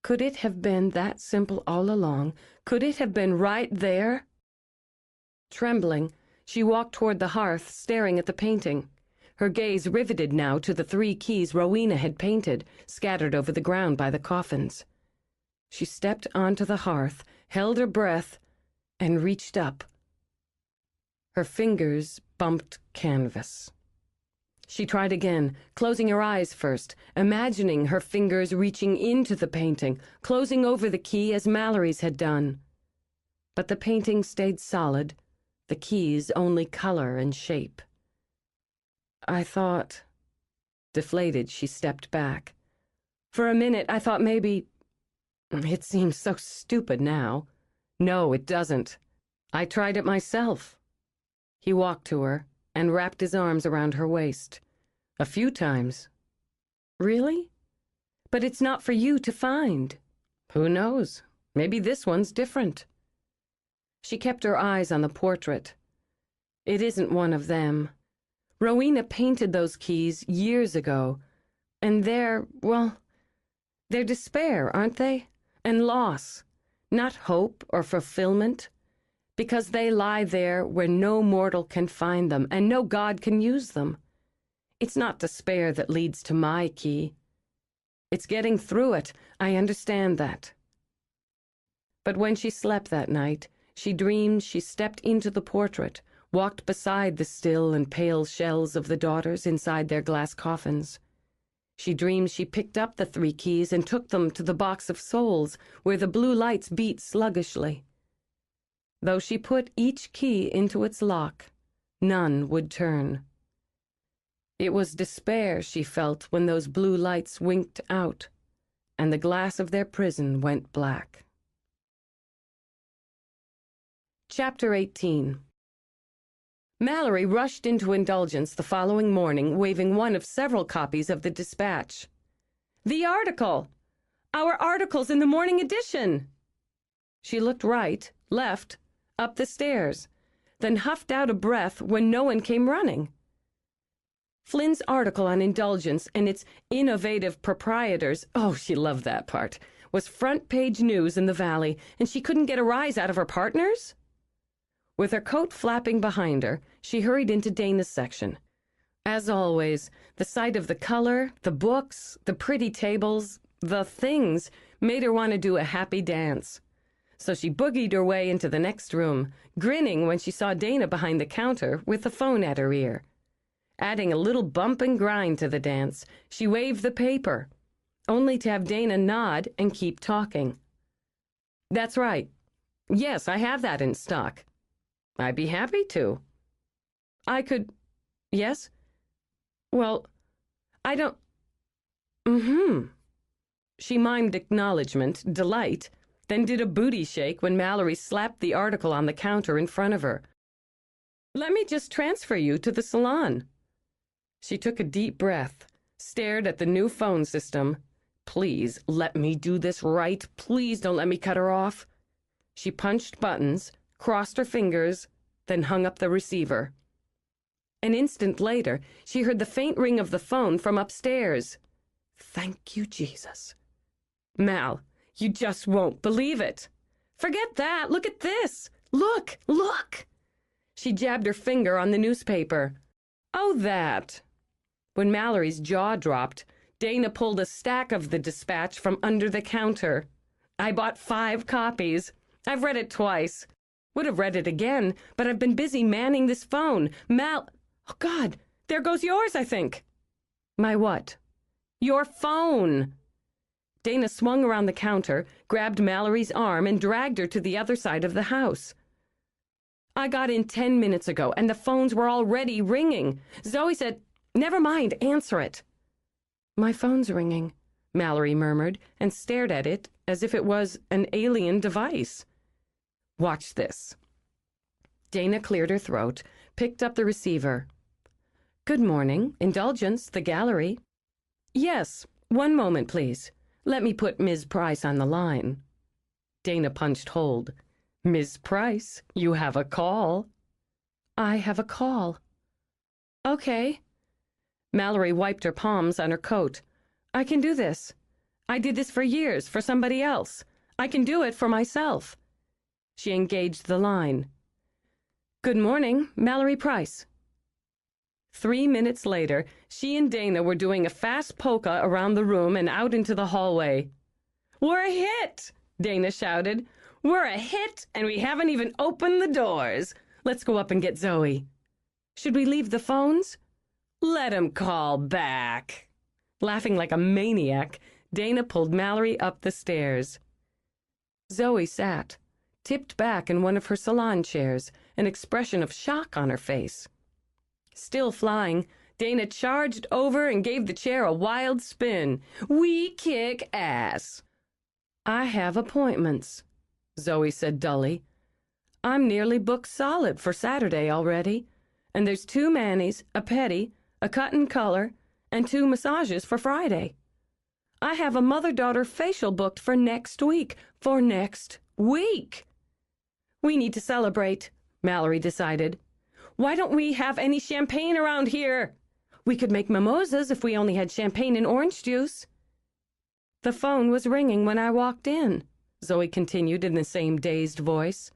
Could it have been that simple all along? Could it have been right there? Trembling, she walked toward the hearth, staring at the painting. Her gaze riveted now to the 3 keys Rowena had painted, scattered over the ground by the coffins. She stepped onto the hearth, held her breath, and reached up. Her fingers bumped canvas. She tried again, closing her eyes first, imagining her fingers reaching into the painting, closing over the key as Mallory's had done. But the painting stayed solid, the keys only color and shape. I thought... Deflated, she stepped back. For a minute, I thought maybe... It seems so stupid now. No, it doesn't. I tried it myself. He walked to her and wrapped his arms around her waist. A few times. Really? But it's not for you to find. Who knows? Maybe this one's different. She kept her eyes on the portrait. It isn't one of them. Rowena painted those keys years ago, and they're despair, aren't they? And loss, not hope or fulfillment, because they lie there where no mortal can find them and no God can use them. It's not despair that leads to my key. It's getting through it, I understand that. But when she slept that night, she dreamed she stepped into the portrait, walked beside the still and pale shells of the daughters inside their glass coffins. She dreamed she picked up the 3 keys and took them to the box of souls where the blue lights beat sluggishly. Though she put each key into its lock, none would turn. It was despair she felt when those blue lights winked out and the glass of their prison went black. Chapter 18. Mallory rushed into Indulgence the following morning, waving one of several copies of the Dispatch. "The article! Our article's in the morning edition. She looked right, left, up the stairs, then huffed out a breath when no one came running. Flynn's article on indulgence and its innovative proprietors, oh, she loved that part, was front-page news in the Valley, and she couldn't get a rise out of her partners? With her coat flapping behind her, she hurried into Dana's section. As always, the sight of the color, the books, the pretty tables, the things made her want to do a happy dance. So she boogied her way into the next room, grinning when she saw Dana behind the counter with the phone at her ear. Adding a little bump and grind to the dance, she waved the paper, only to have Dana nod and keep talking. That's right. Yes, I have that in stock. I'd be happy to. I could... Yes? Well, I don't... She mimed acknowledgement, delight, then did a booty shake when Mallory slapped the article on the counter in front of her. Let me just transfer you to the salon. She took a deep breath, stared at the new phone system. Please, let me do this right. Please don't let me cut her off. She punched buttons, crossed her fingers, then hung up the receiver. An instant later, she heard the faint ring of the phone from upstairs. Thank you, Jesus. Mal, you just won't believe it. Forget that. Look at this. Look, look. She jabbed her finger on the newspaper. Oh, that. When Mallory's jaw dropped, Dana pulled a stack of the dispatch from under the counter. I bought 5 copies. I've read it twice. Would have read it again, but I've been busy manning this phone. Oh, God, there goes yours, I think. My what? Your phone. Dana swung around the counter, grabbed Mallory's arm, and dragged her to the other side of the house. I got in 10 minutes ago, and the phones were already ringing. Zoe said, never mind, answer it. My phone's ringing, Mallory murmured, and stared at it as if it was an alien device. Watch this. Dana cleared her throat, picked up the receiver. Good morning. Indulgence, the gallery. Yes, one moment, please. Let me put Ms. Price on the line. Dana punched hold. Ms. Price, you have a call. I have a call. Okay. Mallory wiped her palms on her coat. I can do this. I did this for years, for somebody else. I can do it for myself. She engaged the line. Good morning, Mallory Price. 3 minutes later, she and Dana were doing a fast polka around the room and out into the hallway. We're a hit, Dana shouted. We're a hit, and we haven't even opened the doors. Let's go up and get Zoe. Should we leave the phones? Let him call back. Laughing like a maniac, Dana pulled Mallory up the stairs. Zoe sat, tipped back in one of her salon chairs, an expression of shock on her face. Still flying, Dana charged over and gave the chair a wild spin. We kick ass. I have appointments, Zoe said dully. I'm nearly booked solid for Saturday already, and there's 2 manis, a pedi, a cut and color, and 2 massages for Friday. I have a mother-daughter facial booked for next week. For next week. We need to celebrate, Mallory decided. Why don't we have any champagne around here? We could make mimosas if we only had champagne and orange juice. The phone was ringing when I walked in, Zoe continued in the same dazed voice.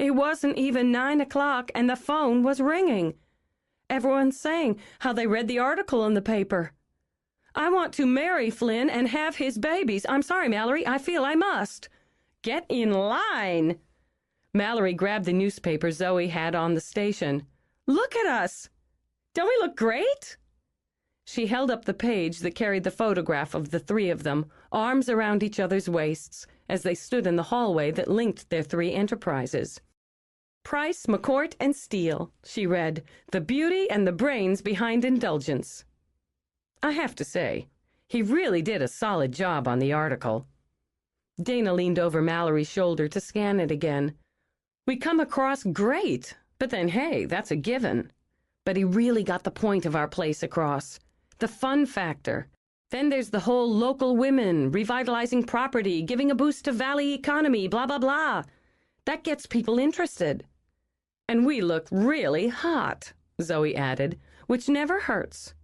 It wasn't even 9 o'clock and the phone was ringing. Everyone's saying how they read the article in the paper. I want to marry Flynn and have his babies. I'm sorry, Mallory, I feel I must. Get in line. Mallory grabbed the newspaper Zoe had on the station. Look at us. Don't we look great? She held up the page that carried the photograph of the 3 of them, arms around each other's waists, as they stood in the hallway that linked their 3 enterprises. Price, McCourt, and Steele, she read, the beauty and the brains behind indulgence. I have to say, he really did a solid job on the article. Dana leaned over Mallory's shoulder to scan it again. We come across great, but then, hey, that's a given. But he really got the point of our place across. The fun factor. Then there's the whole local women, revitalizing property, giving a boost to valley economy, blah, blah, blah. That gets people interested. And we look really hot, Zoe added, which never hurts.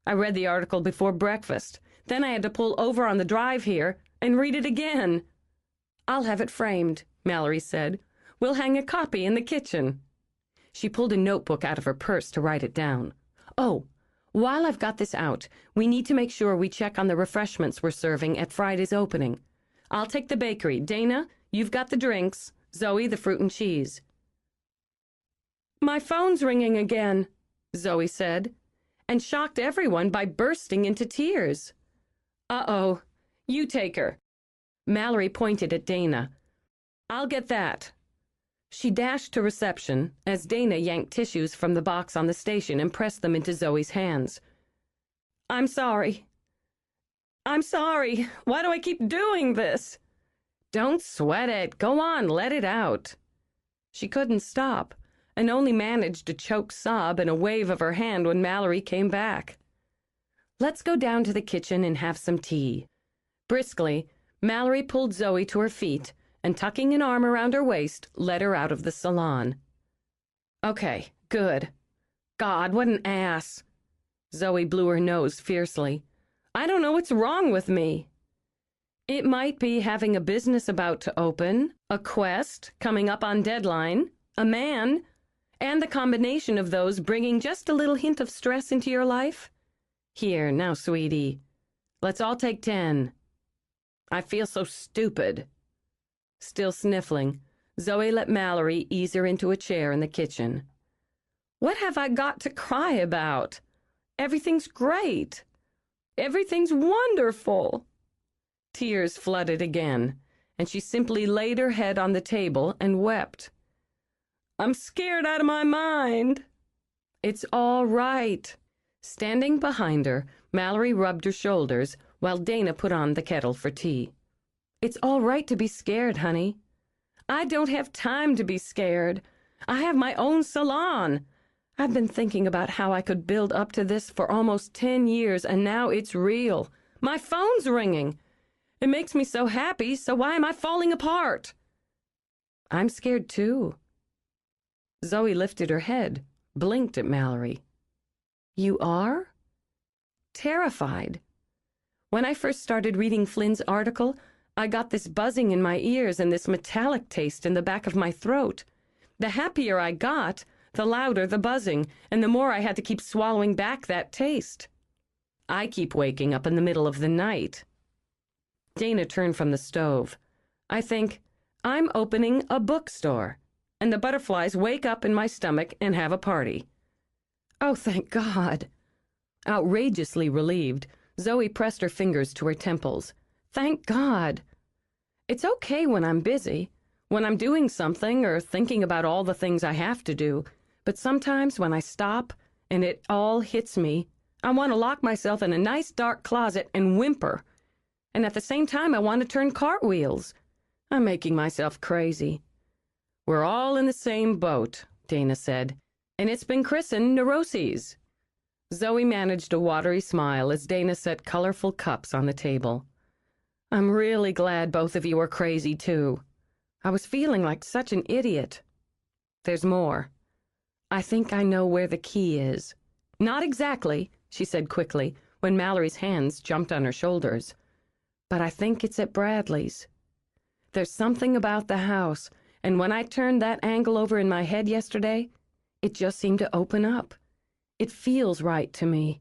I read the article before breakfast. Then I had to pull over on the drive here and read it again. I'll have it framed, Mallory said. We'll hang a copy in the kitchen. She pulled a notebook out of her purse to write it down. Oh, while I've got this out, we need to make sure we check on the refreshments we're serving at Friday's opening. I'll take the bakery. Dana, you've got the drinks. Zoe, the fruit and cheese. My phone's ringing again, Zoe said, and shocked everyone by bursting into tears. Uh-oh, you take her. Mallory pointed at Dana. I'll get that. She dashed to reception as Dana yanked tissues from the box on the station and pressed them into Zoe's hands. I'm sorry. I'm sorry. Why do I keep doing this? Don't sweat it. Go on, let it out. She couldn't stop and only managed a choked sob and a wave of her hand when Mallory came back. Let's go down to the kitchen and have some tea. Briskly, Mallory pulled Zoe to her feet and, tucking an arm around her waist, led her out of the salon. Okay, good. God, what an ass. Zoe blew her nose fiercely. I don't know what's wrong with me. It might be having a business about to open, a quest coming up on deadline, a man, and the combination of those bringing just a little hint of stress into your life. Here, now, sweetie. Let's all take 10. I feel so stupid. Still sniffling, Zoe let Mallory ease her into a chair in the kitchen. What have I got to cry about? Everything's great. Everything's wonderful. Tears flooded again, and she simply laid her head on the table and wept. I'm scared out of my mind. It's all right. Standing behind her, Mallory rubbed her shoulders while Dana put on the kettle for tea. It's all right to be scared, honey. I don't have time to be scared. I have my own salon. I've been thinking about how I could build up to this for almost 10 years, and now it's real. My phone's ringing. It makes me so happy, so why am I falling apart? I'm scared too. Zoe lifted her head, blinked at Mallory. You are? Terrified. When I first started reading Flynn's article, I got this buzzing in my ears and this metallic taste in the back of my throat. The happier I got, the louder the buzzing, and the more I had to keep swallowing back that taste. I keep waking up in the middle of the night. Dana turned from the stove. I think, I'm opening a bookstore, and the butterflies wake up in my stomach and have a party. Oh, thank God. Outrageously relieved, Zoe pressed her fingers to her temples. Thank God. It's okay when I'm busy, when I'm doing something or thinking about all the things I have to do, but sometimes when I stop and it all hits me, I want to lock myself in a nice dark closet and whimper. And at the same time, I want to turn cartwheels. I'm making myself crazy. We're all in the same boat, Dana said, and it's been christened neuroses. Zoe managed a watery smile as Dana set colorful cups on the table. I'm really glad both of you are crazy, too. I was feeling like such an idiot. There's more. I think I know where the key is. Not exactly, she said quickly, when Mallory's hands jumped on her shoulders. But I think it's at Bradley's. There's something about the house, and when I turned that angle over in my head yesterday, it just seemed to open up. It feels right to me.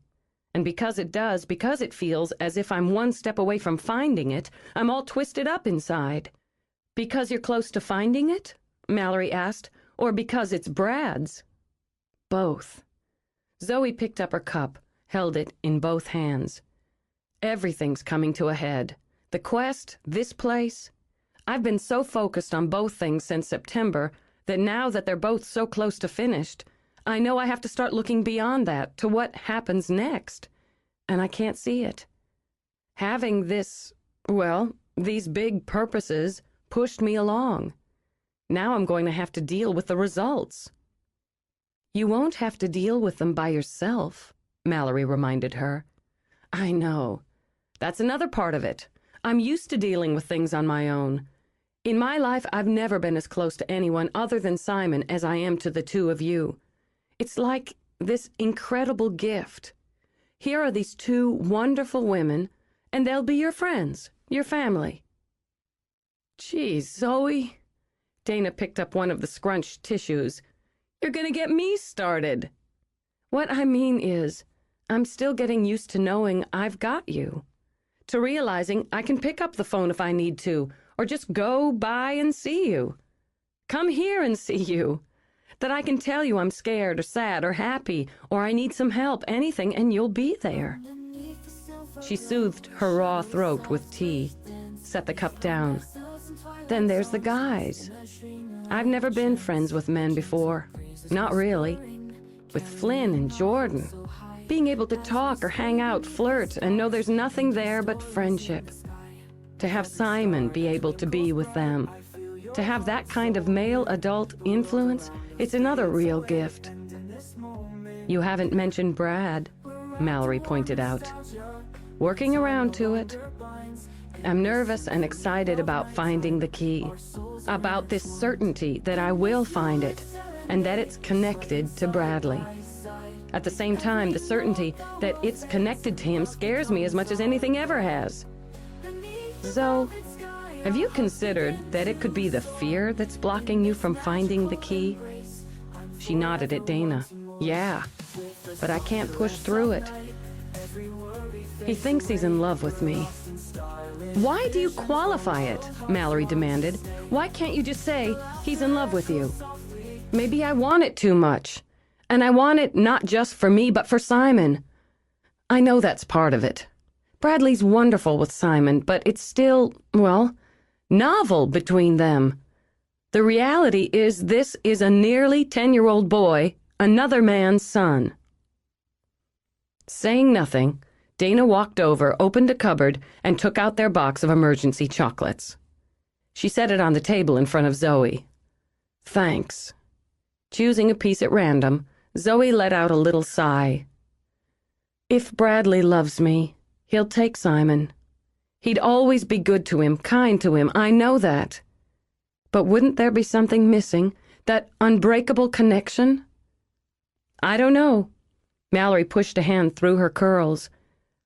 And because it does, because it feels as if I'm one step away from finding it, I'm all twisted up inside. Because you're close to finding it? Mallory asked. Or because it's Brad's? Both. Zoe picked up her cup, held it in both hands. Everything's coming to a head. The quest, this place. I've been so focused on both things since September that now that they're both so close to finished, I know I have to start looking beyond that to what happens next. And I can't see it. Having these big purposes pushed me along. Now I'm going to have to deal with the results. You won't have to deal with them by yourself, Mallory reminded her. I know. That's another part of it. I'm used to dealing with things on my own. In my life, I've never been as close to anyone other than Simon as I am to the two of you. It's like this incredible gift. Here are these two wonderful women, and they'll be your friends, your family. Geez, Zoe. Dana picked up one of the scrunched tissues. You're gonna get me started. What I mean is, I'm still getting used to knowing I've got you. To realizing I can pick up the phone if I need to, or just go by and see you. Come here and see you. That I can tell you I'm scared or sad or happy, or I need some help, anything, and you'll be there. She soothed her raw throat with tea, set the cup down. Then there's the guys. I've never been friends with men before. Not really. With Flynn and Jordan. Being able to talk or hang out, flirt, and know there's nothing there but friendship. To have Simon be able to be with them. To have that kind of male adult influence, it's another real gift. You haven't mentioned Brad, Mallory pointed out. Working around to it. I'm nervous and excited about finding the key. About this certainty that I will find it, and that it's connected to Bradley. At the same time, the certainty that it's connected to him scares me as much as anything ever has. Zoe, have you considered that it could be the fear that's blocking you from finding the key? She nodded at Dana. Yeah, but I can't push through it. He thinks he's in love with me. Why do you qualify it? Mallory demanded. Why can't you just say he's in love with you? Maybe I want it too much. And I want it not just for me, but for Simon. I know that's part of it. Bradley's wonderful with Simon, but it's still, well, novel between them. The reality is this is a nearly 10-year-old boy, another man's son. Saying nothing, Dana walked over, opened a cupboard, and took out their box of emergency chocolates. She set it on the table in front of Zoe. Thanks. Choosing a piece at random, Zoe let out a little sigh. If Bradley loves me, he'll take Simon. He'd always be good to him, kind to him, I know that. But wouldn't there be something missing? That unbreakable connection? I don't know. Mallory pushed a hand through her curls.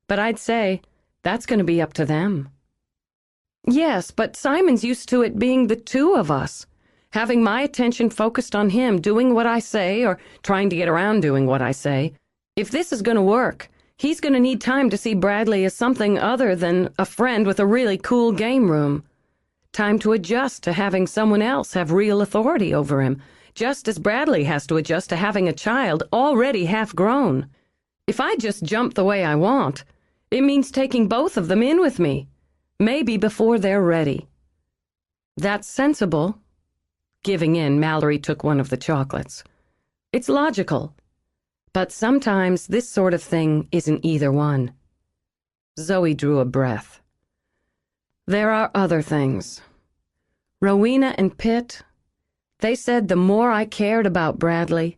But I'd say that's going to be up to them. Yes, but Simon's used to it being the two of us. Having my attention focused on him, doing what I say, or trying to get around doing what I say. If this is going to work, he's going to need time to see Bradley as something other than a friend with a really cool game room. Time to adjust to having someone else have real authority over him, just as Bradley has to adjust to having a child already half grown. If I just jump the way I want, it means taking both of them in with me, maybe before they're ready. That's sensible. Giving in, Mallory took one of the chocolates. It's logical. But sometimes this sort of thing isn't either one. Zoe drew a breath. There are other things. Rowena and Pitt, they said the more I cared about Bradley,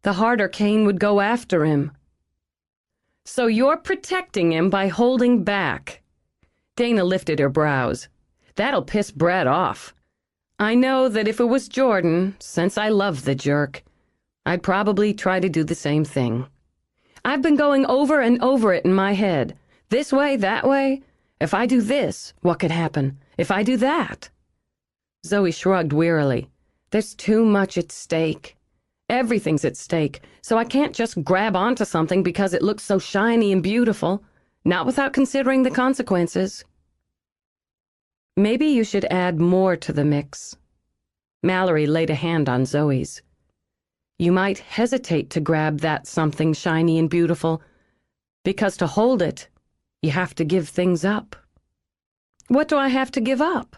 the harder Kane would go after him. So you're protecting him by holding back. Dana lifted her brows. That'll piss Brad off. I know that if it was Jordan, since I love the jerk, I'd probably try to do the same thing. I've been going over and over it in my head. This way, that way. If I do this, what could happen? If I do that? Zoe shrugged wearily. There's too much at stake. Everything's at stake, so I can't just grab onto something because it looks so shiny and beautiful, not without considering the consequences. Maybe you should add more to the mix. Mallory laid a hand on Zoe's. You might hesitate to grab that something shiny and beautiful, because to hold it, you have to give things up. What do I have to give up?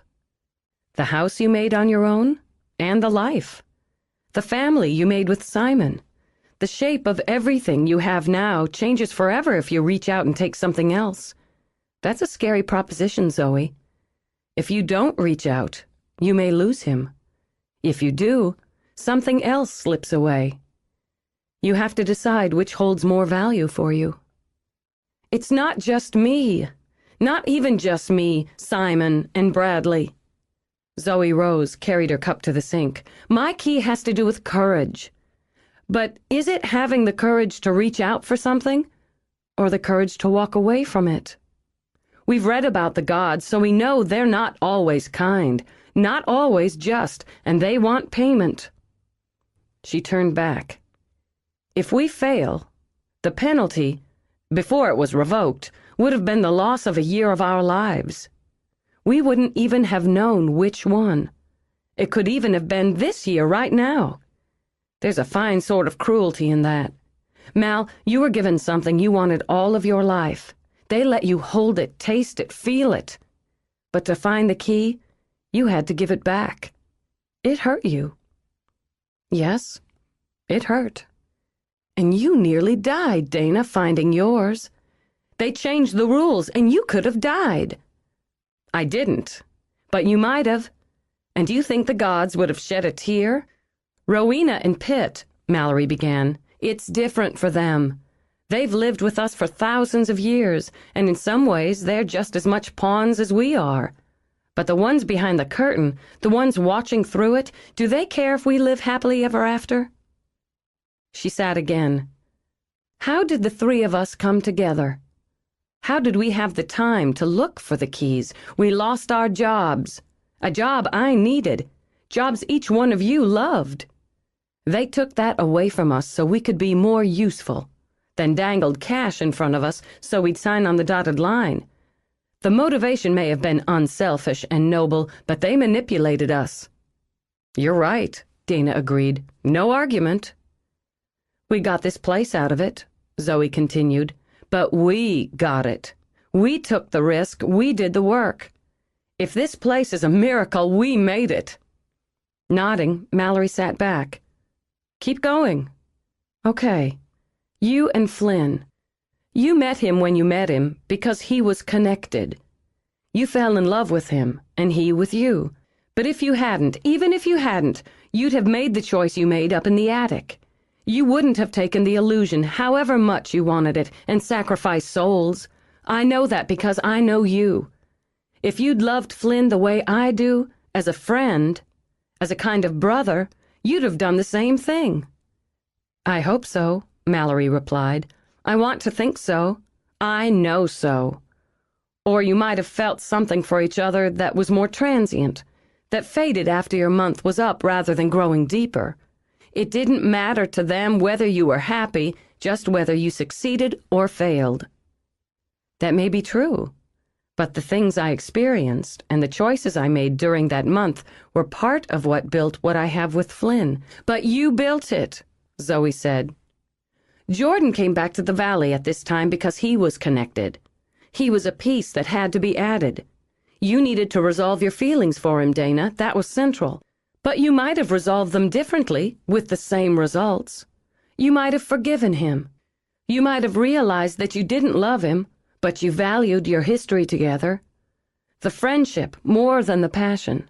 The house you made on your own, and the life. The family you made with Simon. The shape of everything you have now changes forever if you reach out and take something else. That's a scary proposition, Zoe. If you don't reach out, you may lose him. If you do, something else slips away. You have to decide which holds more value for you. It's not just me. Not even just me, Simon, and Bradley. Zoe rose, carried her cup to the sink. My key has to do with courage. But is it having the courage to reach out for something, or the courage to walk away from it? We've read about the gods, so we know they're not always kind, not always just, and they want payment. She turned back. If we fail, the penalty, before it was revoked, would have been the loss of a year of our lives. We wouldn't even have known which one. It could even have been this year right now. There's a fine sort of cruelty in that. Mal, you were given something you wanted all of your life. They let you hold it, taste it, feel it. But to find the key, you had to give it back. It hurt you. Yes, it hurt. And you nearly died, Dana, finding yours. They changed the rules, and you could have died. I didn't, but you might have. And do you think the gods would have shed a tear? Rowena and Pitt, Mallory began. It's different for them. They've lived with us for thousands of years, and in some ways they're just as much pawns as we are. But the ones behind the curtain, the ones watching through it, do they care if we live happily ever after? She sat again. How did the three of us come together? How did we have the time to look for the keys? We lost our jobs. A job I needed. Jobs each one of you loved. They took that away from us so we could be more useful, then dangled cash in front of us so we'd sign on the dotted line. The motivation may have been unselfish and noble, but they manipulated us. You're right, Dana agreed. No argument. We got this place out of it, Zoe continued, but we got it. We took the risk, we did the work. If this place is a miracle, we made it. Nodding, Mallory sat back. Keep going. Okay. You and Flynn. You met him when you met him because he was connected. You fell in love with him, and he with you. But if you hadn't, even if you hadn't, you'd have made the choice you made up in the attic. You wouldn't have taken the illusion, however much you wanted it, and sacrificed souls. I know that because I know you. If you'd loved Flynn the way I do, as a friend, as a kind of brother, you'd have done the same thing. I hope so, Mallory replied. I want to think so. I know so. Or you might have felt something for each other that was more transient, that faded after your month was up rather than growing deeper. It didn't matter to them whether you were happy, just whether you succeeded or failed. That may be true, but the things I experienced and the choices I made during that month were part of what built what I have with Flynn. But you built it, Zoe said. Jordan came back to the valley at this time because he was connected. He was a piece that had to be added. You needed to resolve your feelings for him, Dana. That was central. But you might have resolved them differently, with the same results. You might have forgiven him. You might have realized that you didn't love him, but you valued your history together. The friendship more than the passion.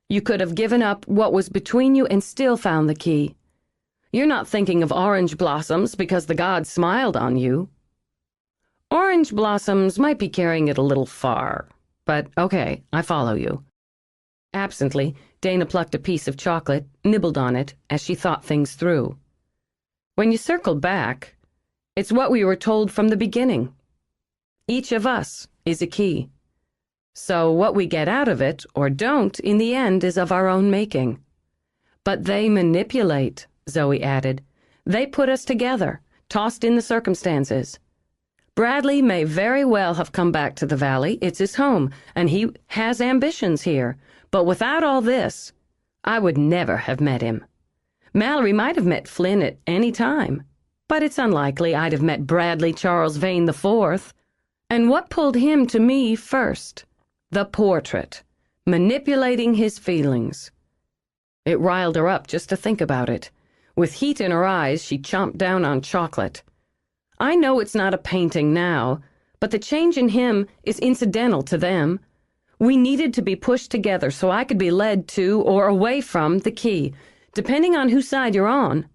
You could have given up what was between you and still found the key. You're not thinking of orange blossoms because the gods smiled on you. Orange blossoms might be carrying it a little far, but okay, I follow you. Absently, Dana plucked a piece of chocolate, nibbled on it as she thought things through. When you circle back, it's what we were told from the beginning. Each of us is a key. So what we get out of it, or don't, in the end is of our own making. But they manipulate, Zoe added. They put us together, tossed in the circumstances. Bradley may very well have come back to the valley. It's his home, and he has ambitions here. But without all this, I would never have met him. Mallory might have met Flynn at any time, but it's unlikely I'd have met Bradley Charles Vane IV. And what pulled him to me first? The portrait, manipulating his feelings. It riled her up just to think about it. With heat in her eyes, she chomped down on chocolate. I know it's not a painting now, but the change in him is incidental to them. We needed to be pushed together so I could be led to or away from the key, depending on whose side you're on.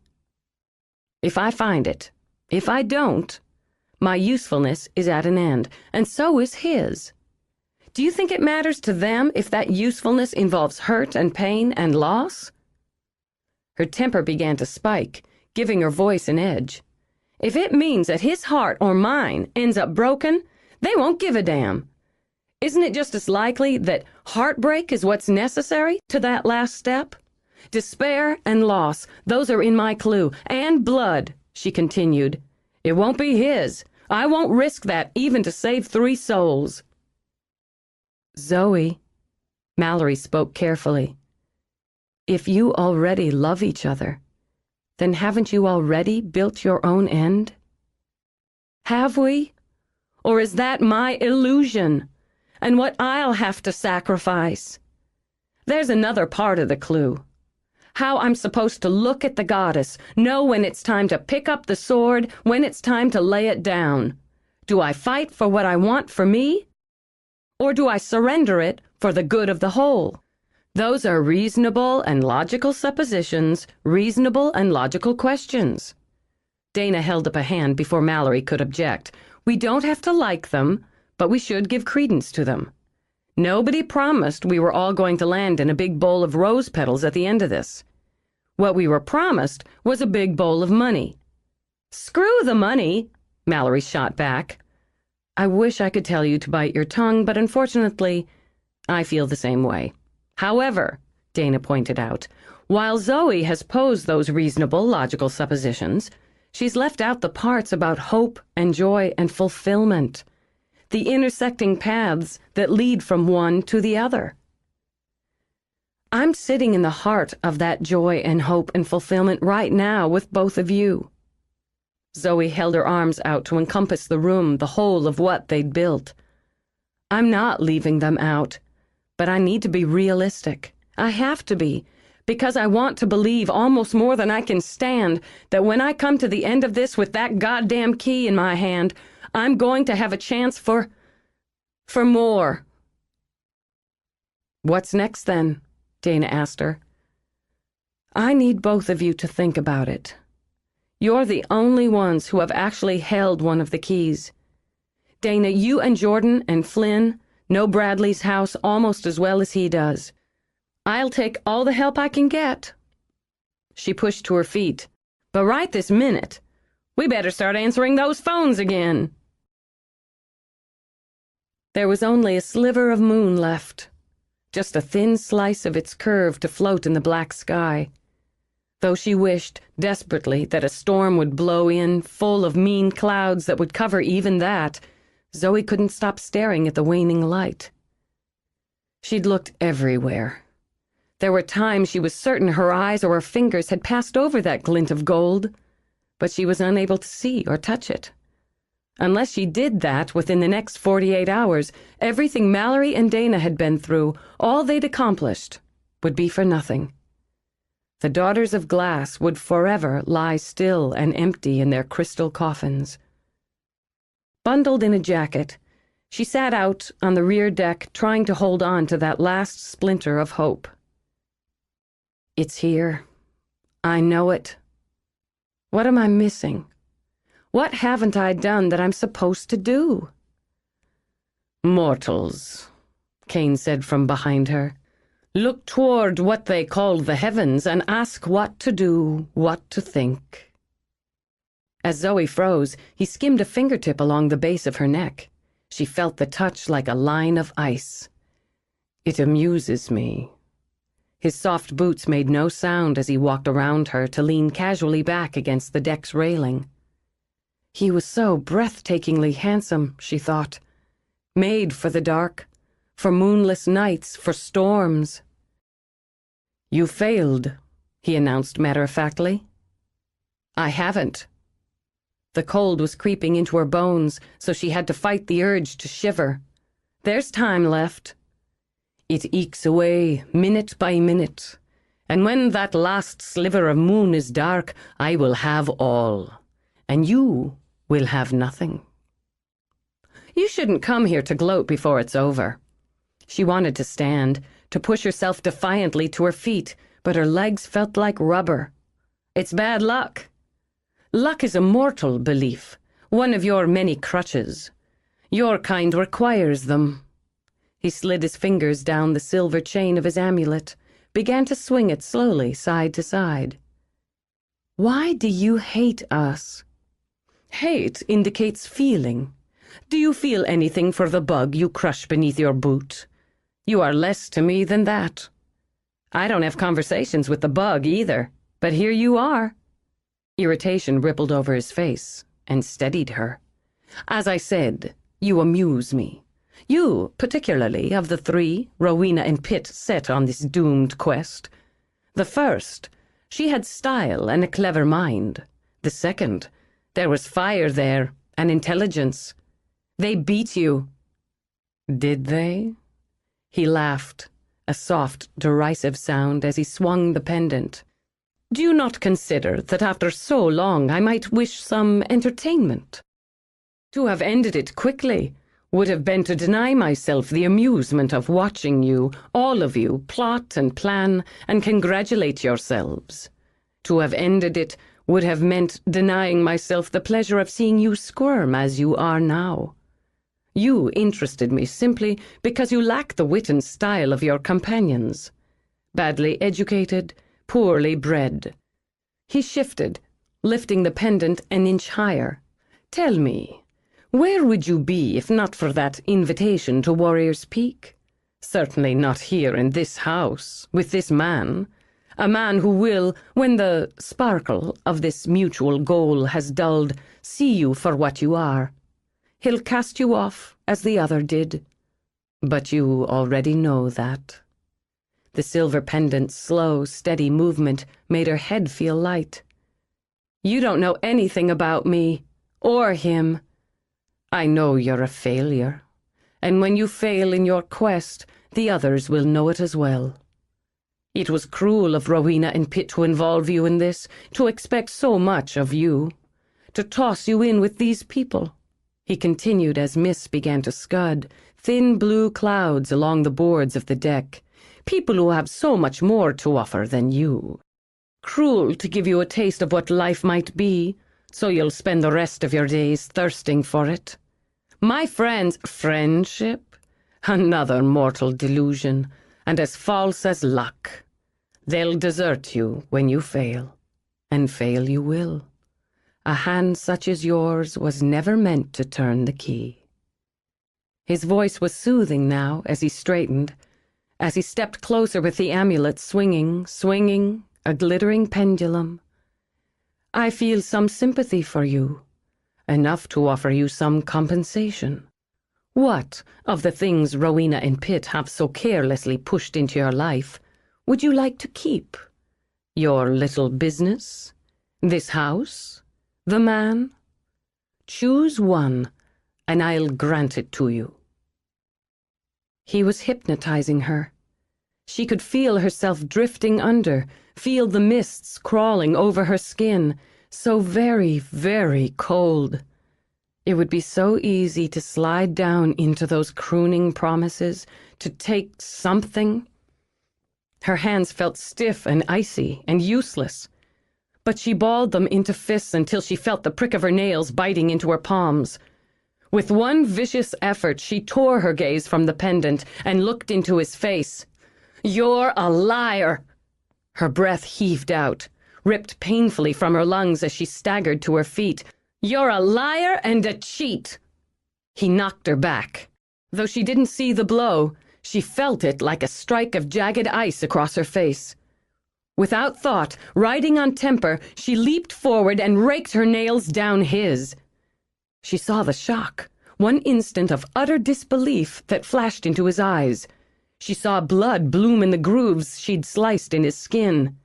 If I find it, if I don't, My usefulness is at an end, and so is his. Do you think it matters to them if that usefulness involves hurt and pain and loss?" Her temper began to spike, giving her voice an edge. "If it means that his heart or mine ends up broken, they won't give a damn. Isn't it just as likely that heartbreak is what's necessary to that last step? Despair and loss, those are in my clue. And blood," she continued. "It won't be his. I won't risk that even to save 3 souls." "Zoe," Mallory spoke carefully, "if you already love each other, then haven't you already built your own end? Have we? Or is that my illusion, and what I'll have to sacrifice? There's another part of the clue. How I'm supposed to look at the goddess, know when it's time to pick up the sword, when it's time to lay it down. Do I fight for what I want for me? Or do I surrender it for the good of the whole? Those are reasonable and logical suppositions, reasonable and logical questions." Dana held up a hand before Mallory could object. "We don't have to like them, but we should give credence to them. Nobody promised we were all going to land in a big bowl of rose petals at the end of this. What we were promised was a big bowl of money." "Screw the money," Mallory shot back. "I wish I could tell you to bite your tongue, but unfortunately, I feel the same way. However," Dana pointed out, "while Zoe has posed those reasonable, logical suppositions, she's left out the parts about hope and joy and fulfillment, the intersecting paths that lead from one to the other. I'm sitting in the heart of that joy and hope and fulfillment right now with both of you." Zoe held her arms out to encompass the room, the whole of what they'd built. "I'm not leaving them out, but I need to be realistic. I have to be, because I want to believe almost more than I can stand that when I come to the end of this with that goddamn key in my hand, I'm going to have a chance for more." "What's next, then?" Dana asked her. "I need both of you to think about it. You're the only ones who have actually held one of the keys. Dana, you and Jordan and Flynn know Bradley's house almost as well as he does. I'll take all the help I can get." She pushed to her feet. "But right this minute, we better start answering those phones again." There was only a sliver of moon left, just a thin slice of its curve to float in the black sky. Though she wished desperately that a storm would blow in, full of mean clouds that would cover even that, Zoe couldn't stop staring at the waning light. She'd looked everywhere. There were times she was certain her eyes or her fingers had passed over that glint of gold, but she was unable to see or touch it. Unless she did that within the next 48 hours, everything Mallory and Dana had been through, all they'd accomplished, would be for nothing. The Daughters of Glass would forever lie still and empty in their crystal coffins. Bundled in a jacket, she sat out on the rear deck trying to hold on to that last splinter of hope. It's here. I know it. What am I missing? What haven't I done that I'm supposed to do? "Mortals," Kane said from behind her, "look toward what they call the heavens and ask what to do, what to think." As Zoe froze, he skimmed a fingertip along the base of her neck. She felt the touch like a line of ice. "It amuses me." His soft boots made no sound as he walked around her to lean casually back against the deck's railing. He was so breathtakingly handsome, she thought. Made for the dark, for moonless nights, for storms. "You failed," he announced matter-of-factly. "I haven't." The cold was creeping into her bones, so she had to fight the urge to shiver. "There's time left." "It ekes away, minute by minute. And when that last sliver of moon is dark, I will have all. And you will have nothing." "You shouldn't come here to gloat before it's over." She wanted to stand, to push herself defiantly to her feet, but her legs felt like rubber. "It's bad luck." "Luck is a mortal belief. One of your many crutches. Your kind requires them." He slid his fingers down the silver chain of his amulet, began to swing it slowly side to side. "Why do you hate us?" "Hate indicates feeling. Do you feel anything for the bug you crush beneath your boot? You are less to me than that. I don't have conversations with the bug either, but here you are." Irritation rippled over his face and steadied her. "As I said, you amuse me. You, particularly, of the three Rowena and Pitt set on this doomed quest. The first, she had style and a clever mind. The second, there was fire there and intelligence. They beat you." "Did they?" He laughed, a soft, derisive sound as he swung the pendant. "Do you not consider that after so long I might wish some entertainment? To have ended it quickly would have been to deny myself the amusement of watching you, all of you, plot and plan and congratulate yourselves. To have ended it would have meant denying myself the pleasure of seeing you squirm as you are now. You interested me simply because you lack the wit and style of your companions. Badly educated, poorly bred." He shifted, lifting the pendant an inch higher. "Tell me, where would you be if not for that invitation to Warrior's Peak? Certainly not here in this house, with this man. A man who will, when the sparkle of this mutual goal has dulled, see you for what you are. He'll cast you off, as the other did. But you already know that." The silver pendant's slow, steady movement made her head feel light. "You don't know anything about me, or him. I know you're a failure, and when you fail in your quest, the others will know it as well. It was cruel of Rowena and Pitt to involve you in this, to expect so much of you, to toss you in with these people," he continued as mists began to scud, thin blue clouds along the boards of the deck. "People who have so much more to offer than you. Cruel to give you a taste of what life might be, so you'll spend the rest of your days thirsting for it. My friends, friendship? Another mortal delusion, and as false as luck. They'll desert you when you fail, and fail you will. A hand such as yours was never meant to turn the key." His voice was soothing now as he straightened, as he stepped closer with the amulet swinging, a glittering pendulum. "I feel some sympathy for you, enough to offer you some compensation. What, of the things Rowena and Pitt have so carelessly pushed into your life, would you like to keep? Your little business? This house? The man? Choose one, and I'll grant it to you." He was hypnotizing her. She could feel herself drifting under, feel the mists crawling over her skin, so very, very cold. It would be so easy to slide down into those crooning promises, to take something. Her hands felt stiff and icy and useless, but she balled them into fists until she felt the prick of her nails biting into her palms. With one vicious effort, she tore her gaze from the pendant and looked into his face. "You're a liar!" Her breath heaved out, ripped painfully from her lungs as she staggered to her feet. "You're a liar and a cheat!" He knocked her back. Though she didn't see the blow, she felt it like a strike of jagged ice across her face. Without thought, riding on temper, she leaped forward and raked her nails down his. She saw the shock, one instant of utter disbelief that flashed into his eyes. She saw blood bloom in the grooves she'd sliced in his skin.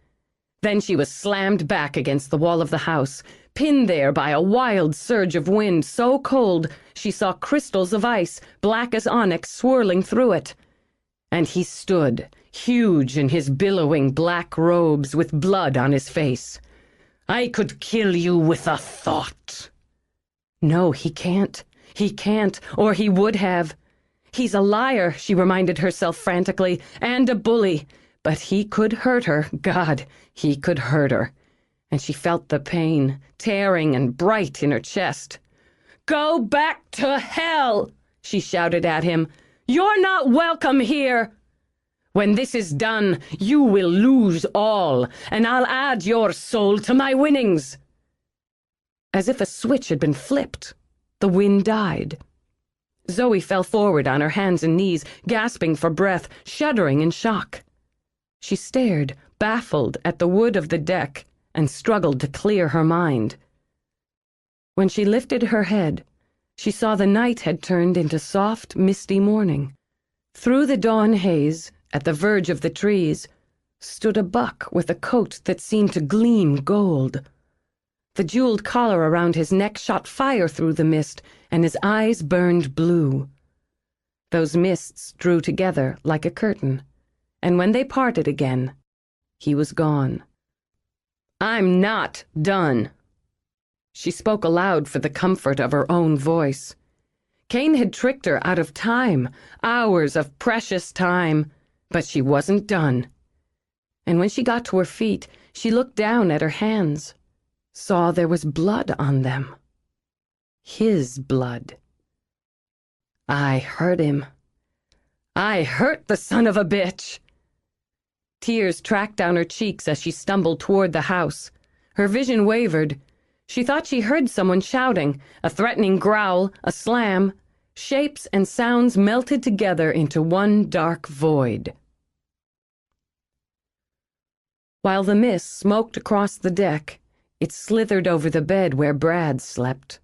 Then she was slammed back against the wall of the house, pinned there by a wild surge of wind so cold she saw crystals of ice, black as onyx, swirling through it. And he stood, huge in his billowing black robes, with blood on his face. "I could kill you with a thought." No, he can't. He can't, or he would have. He's a liar, she reminded herself frantically, and a bully. But he could hurt her. God, he could hurt her. And she felt the pain, tearing and bright in her chest. "Go back to hell!" she shouted at him. "You're not welcome here. When this is done, you will lose all, and I'll add your soul to my winnings." As if a switch had been flipped, the wind died. Zoe fell forward on her hands and knees, gasping for breath, shuddering in shock. She stared, baffled, at the wood of the deck and struggled to clear her mind. When she lifted her head, she saw the night had turned into soft, misty morning. Through the dawn haze, at the verge of the trees, stood a buck with a coat that seemed to gleam gold. The jeweled collar around his neck shot fire through the mist, and his eyes burned blue. Those mists drew together like a curtain, and when they parted again, he was gone. "I'm not done." She spoke aloud for the comfort of her own voice. Cain had tricked her out of time, hours of precious time, but she wasn't done. And when she got to her feet, she looked down at her hands, saw there was blood on them. His blood. "I hurt him. I hurt the son of a bitch." Tears tracked down her cheeks as she stumbled toward the house. Her vision wavered. She thought she heard someone shouting, a threatening growl, a slam. Shapes and sounds melted together into one dark void. While the mist smoked across the deck, it slithered over the bed where Brad slept,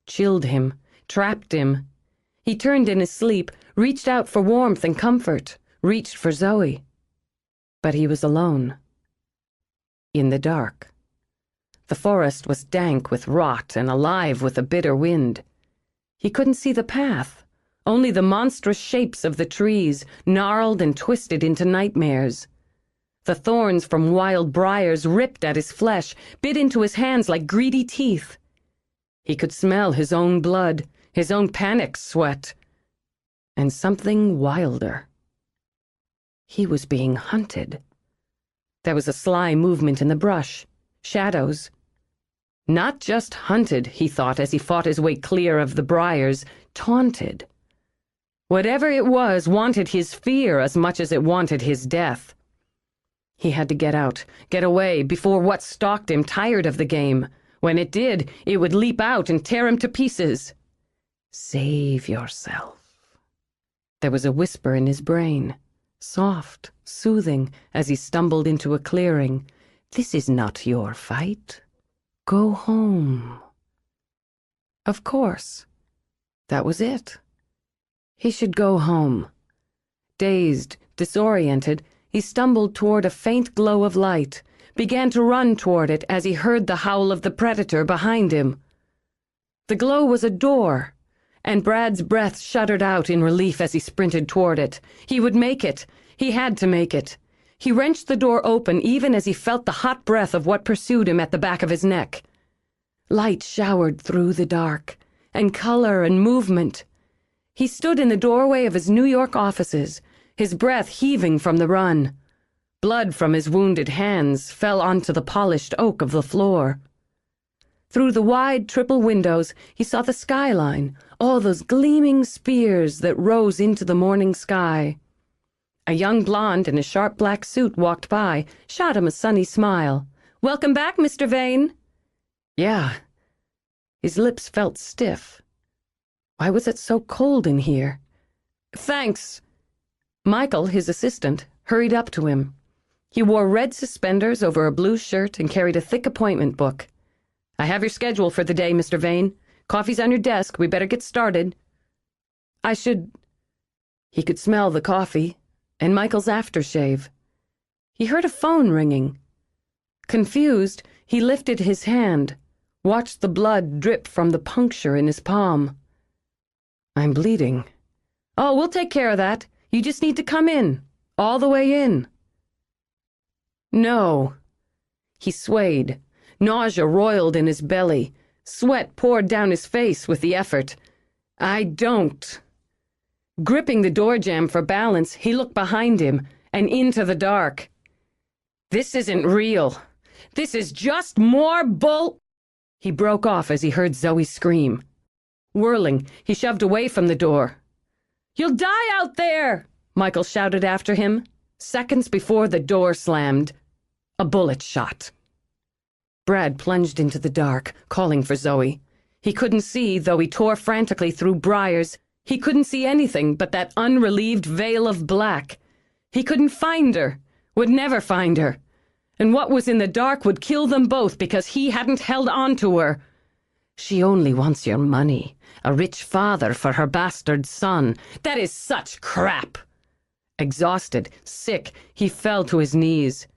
chilled him, trapped him. He turned in his sleep, reached out for warmth and comfort, reached for Zoe. But he was alone. In the dark. The forest was dank with rot and alive with a bitter wind. He couldn't see the path, only the monstrous shapes of the trees, gnarled and twisted into nightmares. The thorns from wild briars ripped at his flesh, bit into his hands like greedy teeth. He could smell his own blood, his own panic sweat, and something wilder. He was being hunted. There was a sly movement in the brush, shadows. Not just hunted, he thought as he fought his way clear of the briars, taunted. Whatever it was wanted his fear as much as it wanted his death. He had to get out, get away, before what stalked him tired of the game. When it did, it would leap out and tear him to pieces. Save yourself. There was a whisper in his brain, soft, soothing, as he stumbled into a clearing. This is not your fight. Go home. Of course. That was it. He should go home. Dazed, disoriented, he stumbled toward a faint glow of light, began to run toward it as he heard the howl of the predator behind him. The glow was a door, and Brad's breath shuddered out in relief as he sprinted toward it. He would make it. He had to make it. He wrenched the door open even as he felt the hot breath of what pursued him at the back of his neck. Light showered through the dark, and color and movement. He stood in the doorway of his New York offices, his breath heaving from the run. Blood from his wounded hands fell onto the polished oak of the floor. Through the wide triple windows, he saw the skyline, all those gleaming spears that rose into the morning sky. A young blonde in a sharp black suit walked by, shot him a sunny smile. "Welcome back, Mr. Vane." "Yeah." His lips felt stiff. Why was it so cold in here? "Thanks." Michael, his assistant, hurried up to him. He wore red suspenders over a blue shirt and carried a thick appointment book. "I have your schedule for the day, Mr. Vane. Coffee's on your desk. We better get started." "I should—" He could smell the coffee and Michael's aftershave. He heard a phone ringing. Confused, he lifted his hand, watched the blood drip from the puncture in his palm. "I'm bleeding." "Oh, we'll take care of that. You just need to come in. All the way in." "No." He swayed. Nausea roiled in his belly. Sweat poured down his face with the effort. "I don't." Gripping the door jamb for balance, he looked behind him and into the dark. "This isn't real. This is just more bull—" He broke off as he heard Zoe scream. Whirling, he shoved away from the door. "You'll die out there!" Michael shouted after him. Seconds before the door slammed, a bullet shot. Brad plunged into the dark, calling for Zoe. He couldn't see, though he tore frantically through briars. He couldn't see anything but that unrelieved veil of black. He couldn't find her, would never find her. And what was in the dark would kill them both because he hadn't held on to her. She only wants your money, a rich father for her bastard son. That is such crap. Exhausted, sick, he fell to his knees.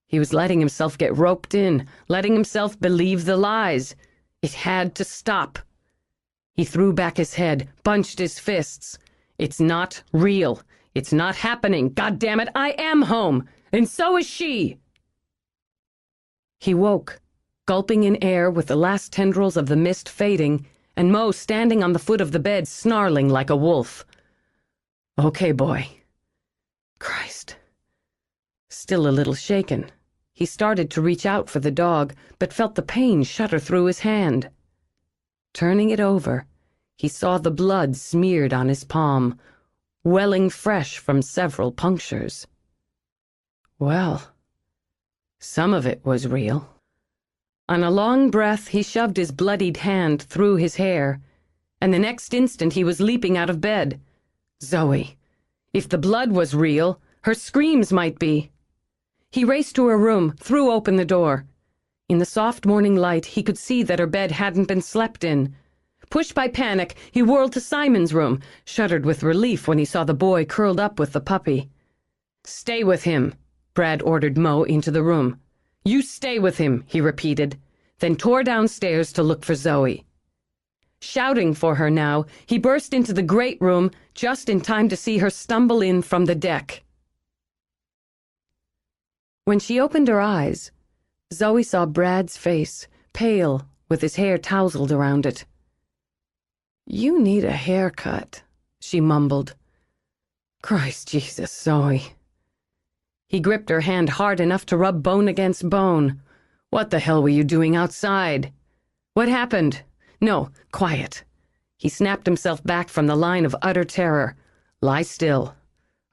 He was letting himself get roped in, letting himself believe the lies. It had to stop. He threw back his head, bunched his fists. It's not real. It's not happening. God damn it, I am home, and so is she. He woke, gulping in air with the last tendrils of the mist fading, and Mo standing on the foot of the bed, snarling like a wolf. "Okay, boy." Christ. Still a little shaken, he started to reach out for the dog, but felt the pain shudder through his hand. Turning it over, he saw the blood smeared on his palm, welling fresh from several punctures. Well, some of it was real. On a long breath, he shoved his bloodied hand through his hair, and the next instant he was leaping out of bed. Zoe. If the blood was real, her screams might be. He raced to her room, threw open the door. In the soft morning light, he could see that her bed hadn't been slept in. Pushed by panic, he whirled to Simon's room, shuddered with relief when he saw the boy curled up with the puppy. "Stay with him," Brad ordered Mo into the room. "You stay with him," he repeated, then tore downstairs to look for Zoe. Shouting for her now, he burst into the great room just in time to see her stumble in from the deck. When she opened her eyes, Zoe saw Brad's face, pale, with his hair tousled around it. "You need a haircut," she mumbled. "Christ Jesus, Zoe." He gripped her hand hard enough to rub bone against bone. "What the hell were you doing outside? What happened? No, quiet." He snapped himself back from the line of utter terror. "Lie still.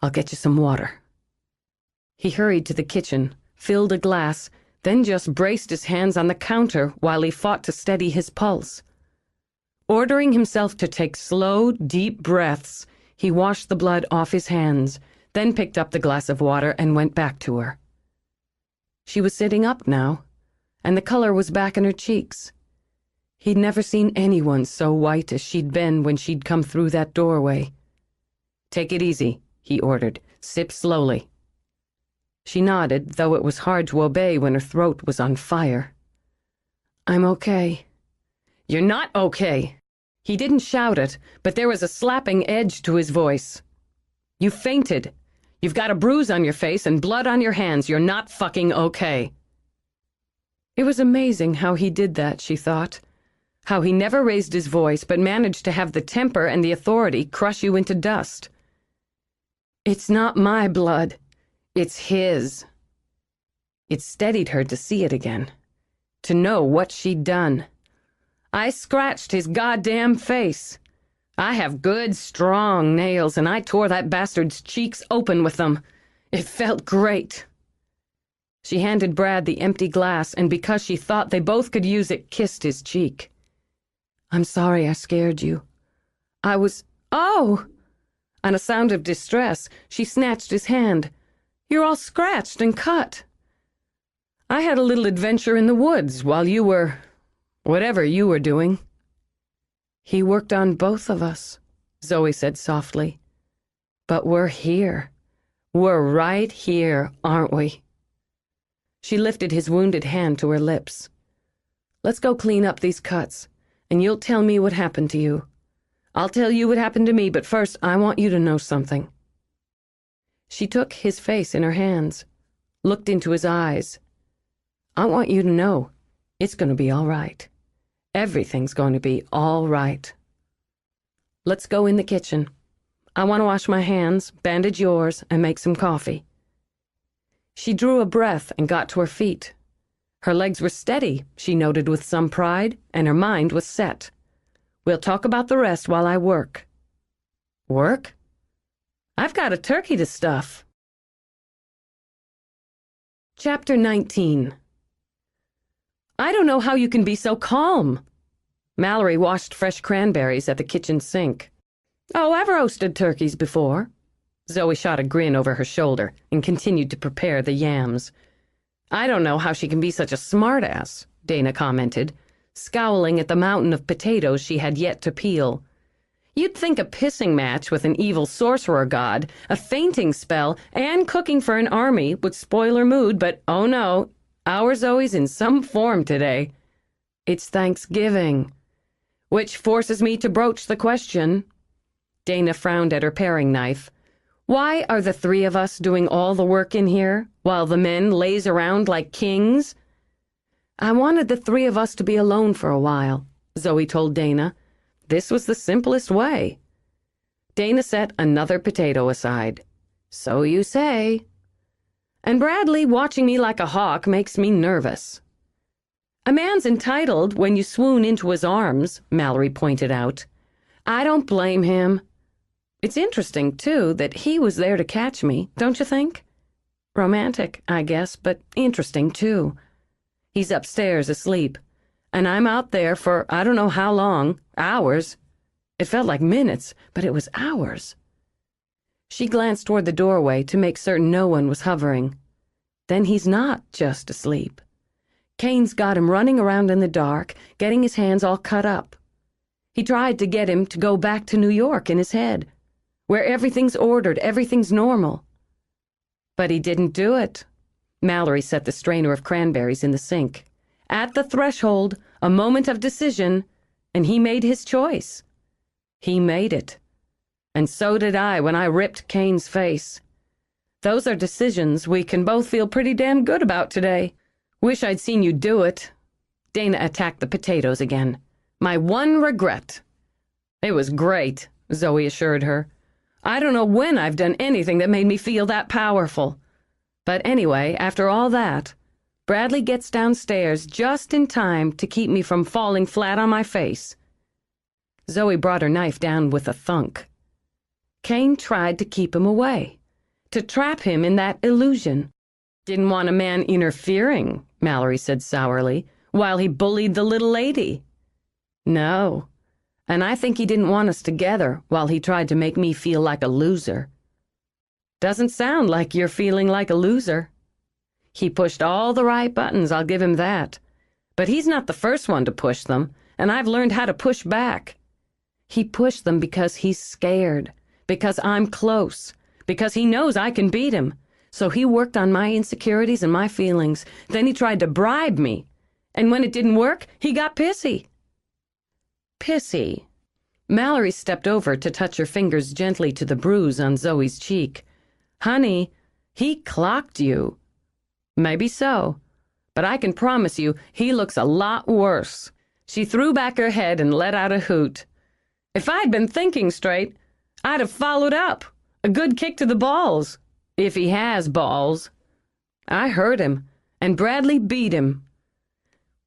I'll get you some water." He hurried to the kitchen, filled a glass, then just braced his hands on the counter while he fought to steady his pulse. Ordering himself to take slow, deep breaths, he washed the blood off his hands, then picked up the glass of water and went back to her. She was sitting up now, and the color was back in her cheeks. He'd never seen anyone so white as she'd been when she'd come through that doorway. "Take it easy," he ordered. "Sip slowly." She nodded, though it was hard to obey when her throat was on fire. "I'm okay." "You're not okay." He didn't shout it, but there was a slapping edge to his voice. "You fainted. You've got a bruise on your face and blood on your hands. You're not fucking okay." It was amazing how he did that, she thought. How he never raised his voice, but managed to have the temper and the authority crush you into dust. "It's not my blood. It's his." It steadied her to see it again, to know what she'd done. "I scratched his goddamn face. I have good, strong nails, and I tore that bastard's cheeks open with them. It felt great." She handed Brad the empty glass, and because she thought they both could use it, kissed his cheek. "I'm sorry I scared you. I was—" "Oh!" On a sound of distress, she snatched his hand. "You're all scratched and cut." "I had a little adventure in the woods while you were— whatever you were doing." "He worked on both of us," Zoe said softly. "But we're here. We're right here, aren't we?" She lifted his wounded hand to her lips. "Let's go clean up these cuts, and you'll tell me what happened to you. I'll tell you what happened to me, but first I want you to know something." She took his face in her hands, looked into his eyes. "I want you to know it's going to be all right. Everything's going to be all right. Let's go in the kitchen. I want to wash my hands, bandage yours, and make some coffee." She drew a breath and got to her feet. Her legs were steady, she noted with some pride, and her mind was set. We'll talk about the rest while I work. Work? I've got a turkey to stuff. Chapter 19. I don't know how you can be so calm. Mallory washed fresh cranberries at the kitchen sink. Oh, I've roasted turkeys before. Zoe shot a grin over her shoulder and continued to prepare the yams. I don't know how she can be such a smartass, Dana commented, scowling at the mountain of potatoes she had yet to peel. You'd think a pissing match with an evil sorcerer god, a fainting spell, and cooking for an army would spoil her mood, but oh no, our Zoe's in some form today. It's Thanksgiving. Which forces me to broach the question. Dana frowned at her paring knife. Why are the three of us doing all the work in here, while the men laze around like kings? I wanted the three of us to be alone for a while, Zoe told Dana. This was the simplest way. Dana set another potato aside. So you say. And Bradley watching me like a hawk makes me nervous. A man's entitled when you swoon into his arms, Mallory pointed out. I don't blame him. It's interesting, too, that he was there to catch me, don't you think? Romantic, I guess, but interesting, too. He's upstairs asleep, and I'm out there for I don't know how long, hours. It felt like minutes, but it was hours. She glanced toward the doorway to make certain no one was hovering. Then he's not just asleep. Kane's got him running around in the dark, getting his hands all cut up. He tried to get him to go back to New York in his head, where everything's ordered, everything's normal. But he didn't do it. Mallory set the strainer of cranberries in the sink. At the threshold, a moment of decision, and he made his choice. He made it. And so did I when I ripped Kane's face. Those are decisions we can both feel pretty damn good about today. Wish I'd seen you do it. Dana attacked the potatoes again. My one regret. It was great, Zoe assured her. I don't know when I've done anything that made me feel that powerful. But anyway, after all that, Bradley gets downstairs just in time to keep me from falling flat on my face. Zoe brought her knife down with a thunk. Kane tried to keep him away, to trap him in that illusion. Didn't want a man interfering, Mallory said sourly, while he bullied the little lady. No, and I think he didn't want us together while he tried to make me feel like a loser. Doesn't sound like you're feeling like a loser. He pushed all the right buttons, I'll give him that. But he's not the first one to push them, and I've learned how to push back. He pushed them because he's scared, because I'm close, because he knows I can beat him. So he worked on my insecurities and my feelings. Then he tried to bribe me. And when it didn't work, he got pissy. Pissy. Mallory stepped over to touch her fingers gently to the bruise on Zoe's cheek. Honey, he clocked you. Maybe so, but I can promise you he looks a lot worse. She threw back her head and let out a hoot. If I'd been thinking straight, I'd have followed up. A good kick to the balls. If he has balls. I heard him, and Bradley beat him.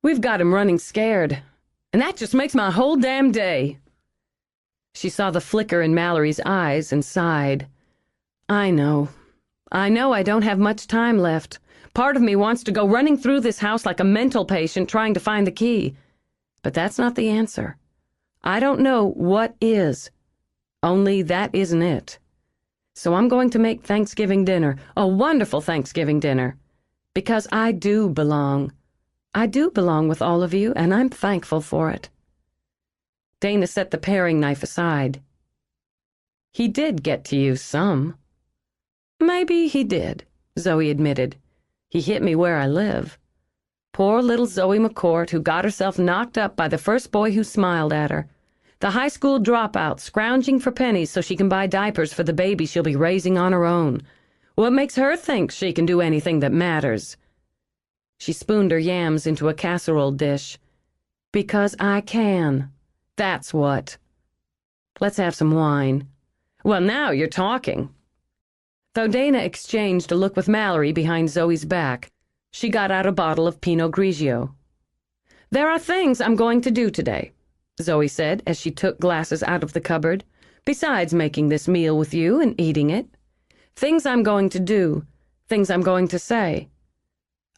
We've got him running scared, and that just makes my whole damn day. She saw the flicker in Mallory's eyes and sighed. I know I don't have much time left. Part of me wants to go running through this house like a mental patient trying to find the key. But that's not the answer. I don't know what is. Only that isn't it. So I'm going to make Thanksgiving dinner, a wonderful Thanksgiving dinner, because I do belong. I do belong with all of you, and I'm thankful for it. Dana set the paring knife aside. He did get to you some. Maybe he did, Zoe admitted. He hit me where I live. Poor little Zoe McCourt, who got herself knocked up by the first boy who smiled at her. The high school dropout, scrounging for pennies so she can buy diapers for the baby she'll be raising on her own. What makes her think she can do anything that matters? She spooned her yams into a casserole dish. Because I can. That's what. Let's have some wine. Well, now you're talking. Though Dana exchanged a look with Mallory behind Zoe's back, she got out a bottle of Pinot Grigio. There are things I'm going to do today. Zoe said as she took glasses out of the cupboard. "Besides making this meal with you and eating it. Things I'm going to do, things I'm going to say.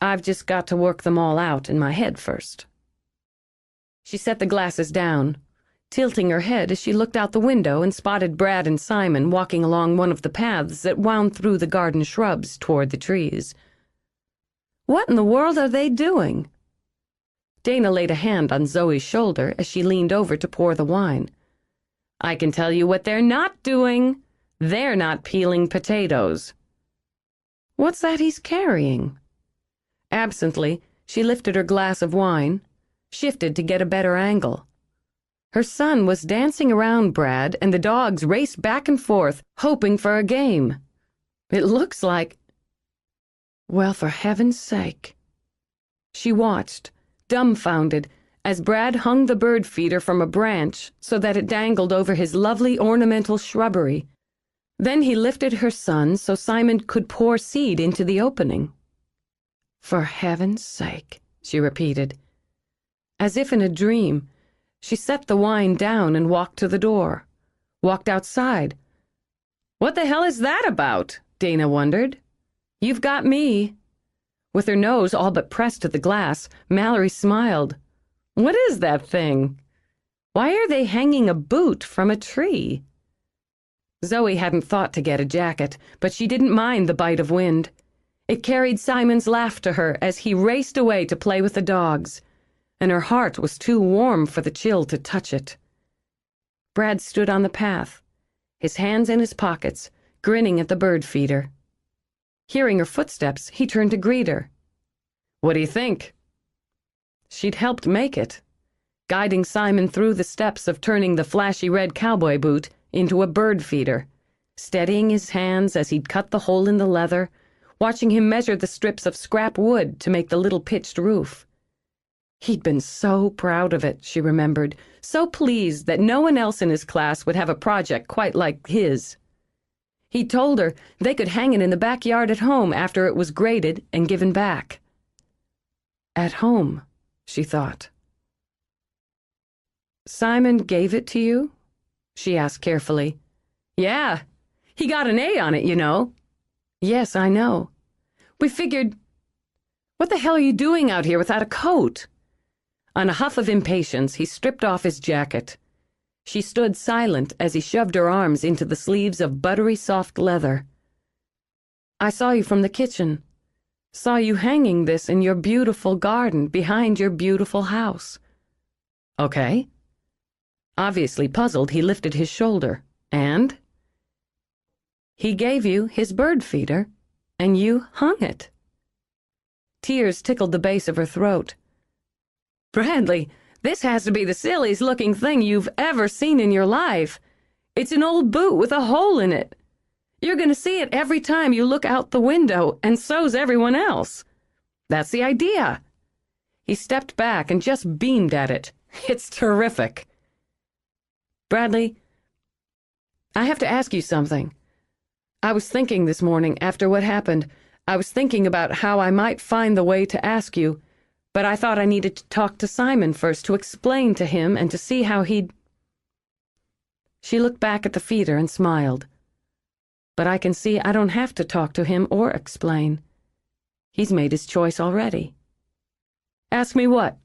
I've just got to work them all out in my head first." She set the glasses down, tilting her head as she looked out the window and spotted Brad and Simon walking along one of the paths that wound through the garden shrubs toward the trees. What in the world are they doing? Dana laid a hand on Zoe's shoulder as she leaned over to pour the wine. "I can tell you what they're not doing. They're not peeling potatoes." "What's that he's carrying?" Absently, she lifted her glass of wine, shifted to get a better angle. Her son was dancing around Brad, and the dogs raced back and forth, hoping for a game. It looks like... Well, for heaven's sake. She watched, dumbfounded, as Brad hung the bird feeder from a branch so that it dangled over his lovely ornamental shrubbery. Then he lifted her son so Simon could pour seed into the opening. "For heaven's sake," she repeated. As if in a dream, she set the wine down and walked to the door, walked outside. "What the hell is that about?" Dana wondered. "You've got me." With her nose all but pressed to the glass, Mallory smiled. "What is that thing? Why are they hanging a boot from a tree?" Zoe hadn't thought to get a jacket, but she didn't mind the bite of wind. It carried Simon's laugh to her as he raced away to play with the dogs, and her heart was too warm for the chill to touch it. Brad stood on the path, his hands in his pockets, grinning at the bird feeder. Hearing her footsteps, he turned to greet her. "What do you think?" She'd helped make it, guiding Simon through the steps of turning the flashy red cowboy boot into a bird feeder, steadying his hands as he'd cut the hole in the leather, watching him measure the strips of scrap wood to make the little pitched roof. He'd been so proud of it, she remembered, so pleased that no one else in his class would have a project quite like his. He told her they could hang it in the backyard at home after it was graded and given back. At home, she thought. "Simon gave it to you?" she asked carefully. "Yeah, he got an A on it, you know." "Yes, I know. We figured... What the hell are you doing out here without a coat?" On a huff of impatience, he stripped off his jacket. She stood silent as he shoved her arms into the sleeves of buttery soft leather. "I saw you from the kitchen. Saw you hanging this in your beautiful garden behind your beautiful house." "Okay." Obviously puzzled, he lifted his shoulder. "And?" "He gave you his bird feeder, and you hung it." Tears tickled the base of her throat. "Bradley, this has to be the silliest looking thing you've ever seen in your life. It's an old boot with a hole in it. You're going to see it every time you look out the window, and so's everyone else. That's the idea." He stepped back and just beamed at it. "It's terrific." "Bradley, I have to ask you something. I was thinking this morning after what happened, I was thinking about how I might find the way to ask you, but I thought I needed to talk to Simon first to explain to him and to see how he'd..." She looked back at the feeder and smiled. "But I can see I don't have to talk to him or explain. He's made his choice already." "Ask me what?"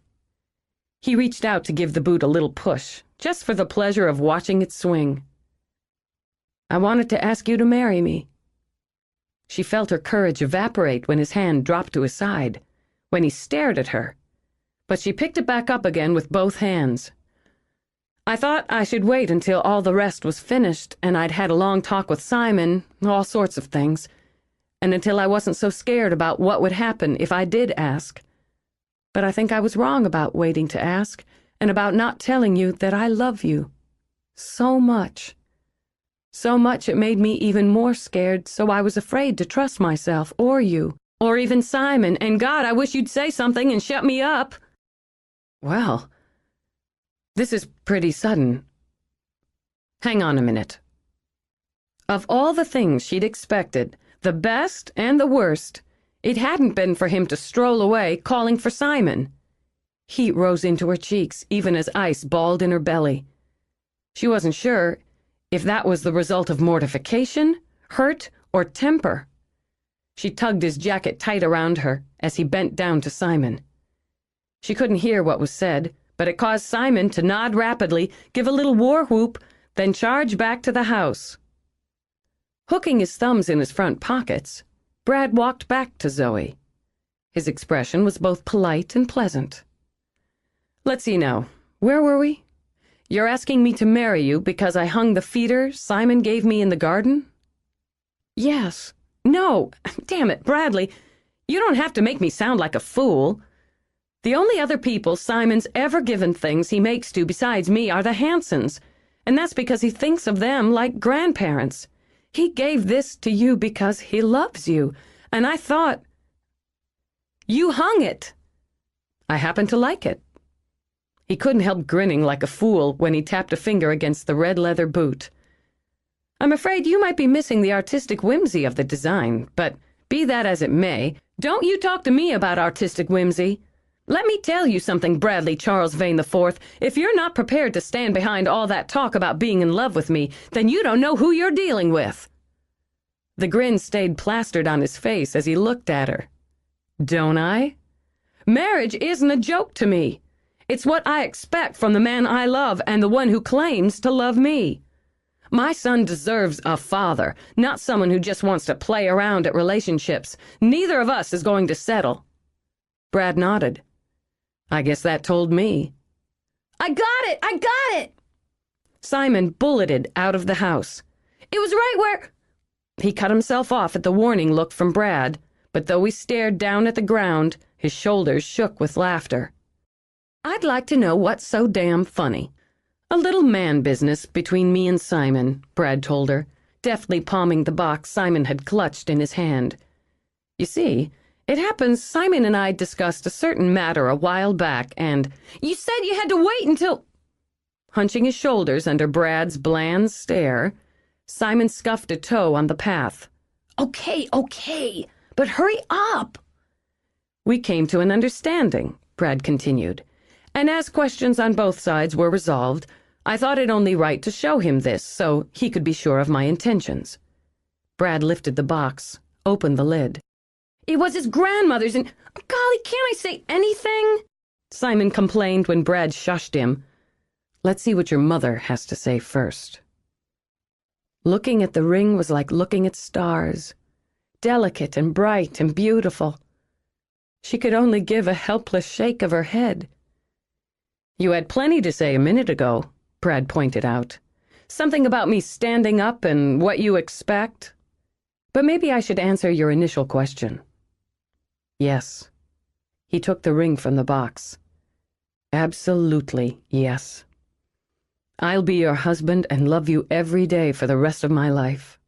He reached out to give the boot a little push, just for the pleasure of watching it swing. "I wanted to ask you to marry me." She felt her courage evaporate when his hand dropped to his side, when he stared at her, but she picked it back up again with both hands. "I thought I should wait until all the rest was finished and I'd had a long talk with Simon, all sorts of things, and until I wasn't so scared about what would happen if I did ask. But I think I was wrong about waiting to ask and about not telling you that I love you. So much. So much it made me even more scared, so I was afraid to trust myself or you, or even Simon, and God, I wish you'd say something and shut me up." "Well, this is pretty sudden. Hang on a minute." Of all the things she'd expected, the best and the worst, it hadn't been for him to stroll away calling for Simon. Heat rose into her cheeks, even as ice balled in her belly. She wasn't sure if that was the result of mortification, hurt, or temper. She tugged his jacket tight around her as he bent down to Simon. She couldn't hear what was said, but it caused Simon to nod rapidly, give a little war whoop, then charge back to the house. Hooking his thumbs in his front pockets, Brad walked back to Zoe. His expression was both polite and pleasant. Let's see now. Where were we? You're asking me to marry you because I hung the feeder Simon gave me in the garden? Yes. No. Damn it, Bradley. You don't have to make me sound like a fool. The only other people Simon's ever given things he makes to besides me are the Hansons, and that's because he thinks of them like grandparents. He gave this to you because he loves you, and I thought... You hung it. I happen to like it. He couldn't help grinning like a fool when he tapped a finger against the red leather boot. I'm afraid you might be missing the artistic whimsy of the design, but be that as it may, don't you talk to me about artistic whimsy. Let me tell you something, Bradley Charles Vane IV. If you're not prepared to stand behind all that talk about being in love with me, then you don't know who you're dealing with. The grin stayed plastered on his face as he looked at her. Don't I? Marriage isn't a joke to me. It's what I expect from the man I love and the one who claims to love me. My son deserves a father, not someone who just wants to play around at relationships. Neither of us is going to settle. Brad nodded. I guess that told me. I got it! I got it! Simon bulleted out of the house. It was right where... He cut himself off at the warning look from Brad, but though he stared down at the ground, his shoulders shook with laughter. I'd like to know what's so damn funny. A little man business between me and Simon, Brad told her, deftly palming the box Simon had clutched in his hand. You see, it happens Simon and I discussed a certain matter a while back, and... You said you had to wait until... Hunching his shoulders under Brad's bland stare, Simon scuffed a toe on the path. Okay, but hurry up! We came to an understanding, Brad continued, and as questions on both sides were resolved, I thought it only right to show him this so he could be sure of my intentions. Brad lifted the box, opened the lid. It was his grandmother's and... Golly, can't I say anything? Simon complained when Brad shushed him. Let's see what your mother has to say first. Looking at the ring was like looking at stars, delicate and bright and beautiful. She could only give a helpless shake of her head. You had plenty to say a minute ago, Brad pointed out. Something about me standing up and what you expect. But maybe I should answer your initial question. Yes. He took the ring from the box. Absolutely, yes. I'll be your husband and love you every day for the rest of my life.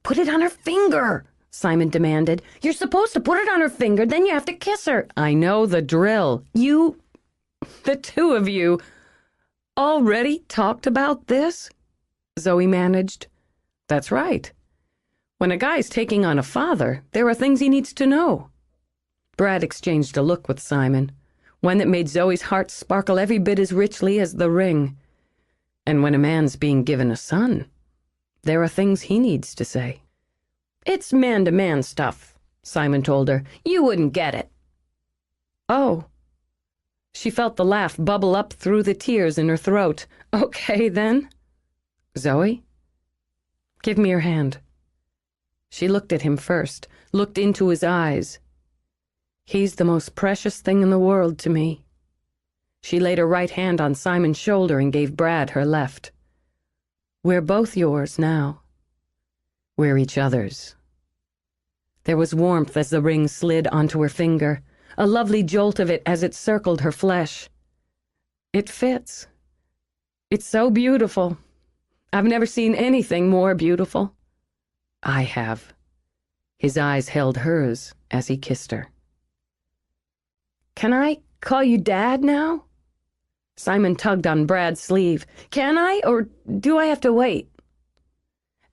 Put it on her finger, Simon demanded. You're supposed to put it on her finger, then you have to kiss her. I know the drill. The two of you, already talked about this? Zoe managed. That's right. When a guy's taking on a father, there are things he needs to know. Brad exchanged a look with Simon, one that made Zoe's heart sparkle every bit as richly as the ring. And when a man's being given a son, there are things he needs to say. It's man-to-man stuff, Simon told her. You wouldn't get it. Oh. She felt the laugh bubble up through the tears in her throat. Okay, then. Zoe? Give me your hand. She looked at him first, looked into his eyes. He's the most precious thing in the world to me. She laid her right hand on Simon's shoulder and gave Brad her left. We're both yours now. We're each other's. There was warmth as the ring slid onto her finger, a lovely jolt of it as it circled her flesh. It fits. It's so beautiful. I've never seen anything more beautiful. I have. His eyes held hers as he kissed her. Can I call you Dad now? Simon tugged on Brad's sleeve. Can I, or do I have to wait?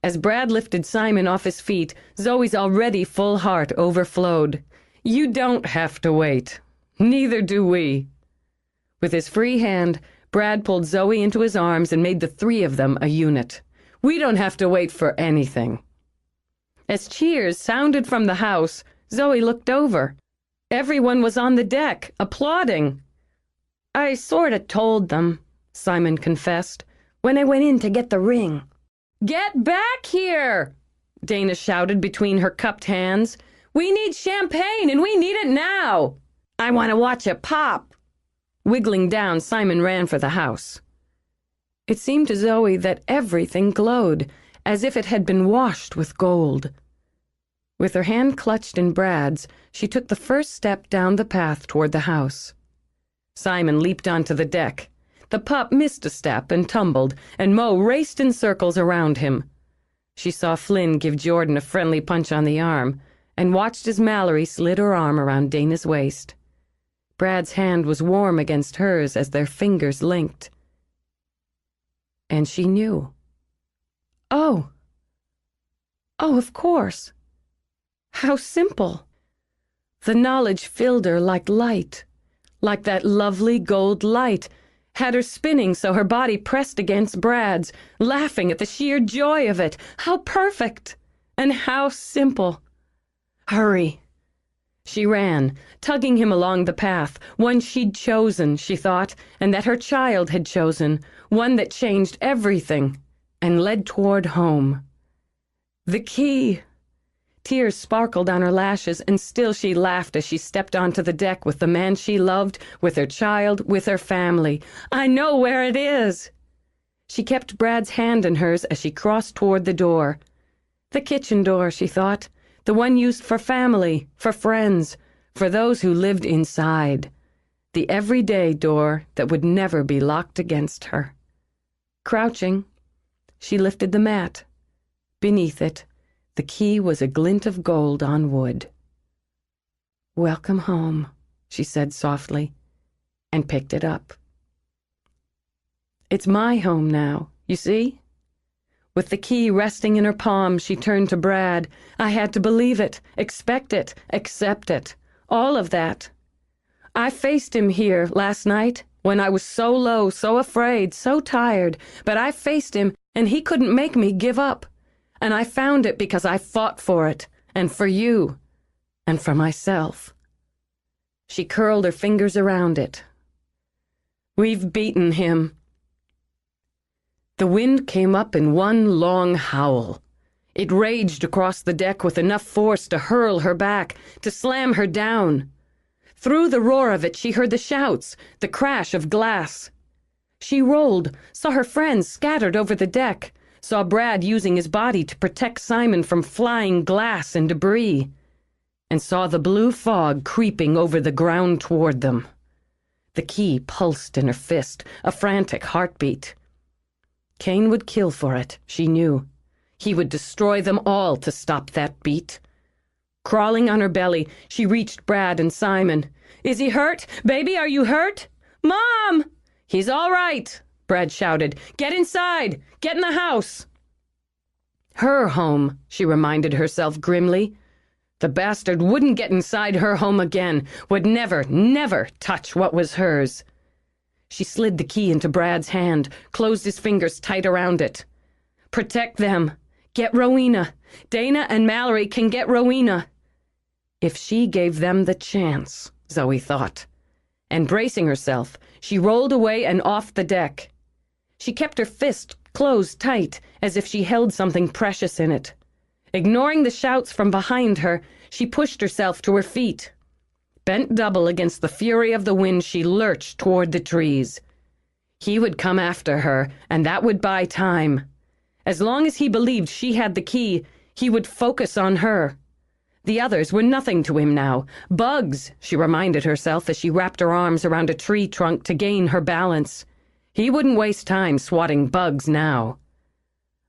As Brad lifted Simon off his feet, Zoe's already full heart overflowed. You don't have to wait. Neither do we." With his free hand, Brad pulled Zoe into his arms and made the three of them a unit. "We don't have to wait for anything." As cheers sounded from the house, Zoe looked over. Everyone was on the deck, applauding. "I sorta told them," Simon confessed, "when I went in to get the ring." "Get back here!" Dana shouted between her cupped hands. "We need champagne, and we need it now." "I want to watch it pop." Wiggling down, Simon ran for the house. It seemed to Zoe that everything glowed, as if it had been washed with gold. With her hand clutched in Brad's, she took the first step down the path toward the house. Simon leaped onto the deck. The pup missed a step and tumbled, and Mo raced in circles around him. She saw Flynn give Jordan a friendly punch on the arm, and watched as Mallory slid her arm around Dana's waist. Brad's hand was warm against hers as their fingers linked. And she knew. Oh, of course. How simple. The knowledge filled her like light, like that lovely gold light, had her spinning so her body pressed against Brad's, laughing at the sheer joy of it. How perfect, and how simple. Hurry. She ran, tugging him along the path, one she'd chosen, she thought, and that her child had chosen, one that changed everything, and led toward home. The key! Tears sparkled on her lashes, and still she laughed as she stepped onto the deck with the man she loved, with her child, with her family. "I know where it is!" She kept Brad's hand in hers as she crossed toward the door. The kitchen door, she thought, the one used for family, for friends, for those who lived inside. The everyday door that would never be locked against her. Crouching, she lifted the mat. Beneath it, the key was a glint of gold on wood. "Welcome home," she said softly, and picked it up. "It's my home now, you see?" With the key resting in her palm, she turned to Brad. "I had to believe it, expect it, accept it, all of that. I faced him here last night when I was so low, so afraid, so tired, but I faced him and he couldn't make me give up. And I found it because I fought for it, and for you, and for myself." She curled her fingers around it. "We've beaten him." The wind came up in one long howl. It raged across the deck with enough force to hurl her back, to slam her down. Through the roar of it, she heard the shouts, the crash of glass. She rolled, saw her friends scattered over the deck, saw Brad using his body to protect Simon from flying glass and debris, and saw the blue fog creeping over the ground toward them. The key pulsed in her fist, a frantic heartbeat. Cain would kill for it, she knew. He would destroy them all to stop that beat. Crawling on her belly, she reached Brad and Simon. "Is he hurt? Baby, are you hurt?" "Mom!" "He's all right," Brad shouted. "Get inside! Get in the house!" Her home, she reminded herself grimly. The bastard wouldn't get inside her home again, would never, never touch what was hers. She slid the key into Brad's hand, closed his fingers tight around it. "Protect them. Get Rowena. Dana and Mallory can get Rowena." If she gave them the chance, Zoe thought. And bracing herself, she rolled away and off the deck. She kept her fist closed tight, as if she held something precious in it. Ignoring the shouts from behind her, she pushed herself to her feet. Bent double against the fury of the wind, she lurched toward the trees. He would come after her, and that would buy time. As long as he believed she had the key, he would focus on her. The others were nothing to him now. Bugs, she reminded herself as she wrapped her arms around a tree trunk to gain her balance. He wouldn't waste time swatting bugs now.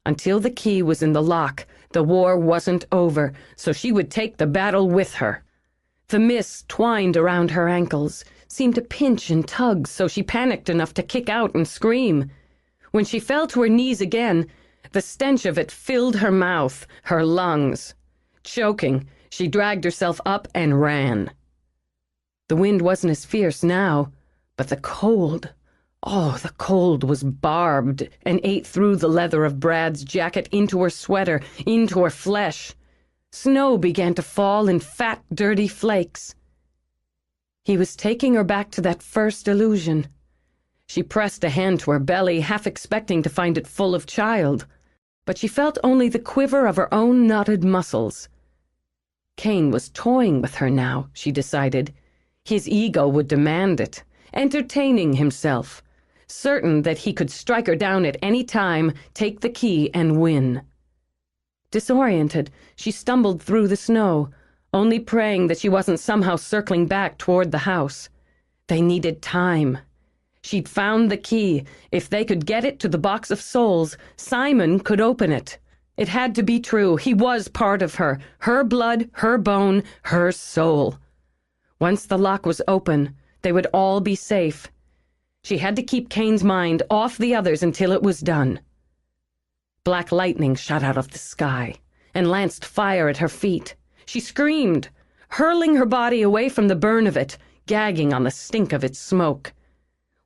Until the key was in the lock, the war wasn't over, so she would take the battle with her. The mist twined around her ankles, seemed to pinch and tug, so she panicked enough to kick out and scream. When she fell to her knees again, the stench of it filled her mouth, her lungs. Choking, she dragged herself up and ran. The wind wasn't as fierce now, but the cold, oh, the cold was barbed and ate through the leather of Brad's jacket into her sweater, into her flesh. Snow began to fall in fat, dirty flakes. He was taking her back to that first illusion. She pressed a hand to her belly, half expecting to find it full of child, but she felt only the quiver of her own knotted muscles. Cain was toying with her now, she decided. His ego would demand it, entertaining himself, certain that he could strike her down at any time, take the key, and win. Disoriented, she stumbled through the snow, only praying that she wasn't somehow circling back toward the house. They needed time. She'd found the key. If they could get it to the box of souls, Simon could open it. It had to be true. He was part of her blood, her bone, her soul. Once the lock was open, they would all be safe. She had to keep Cain's mind off the others until it was done. Black lightning shot out of the sky and lanced fire at her feet. She screamed, hurling her body away from the burn of it, gagging on the stink of its smoke.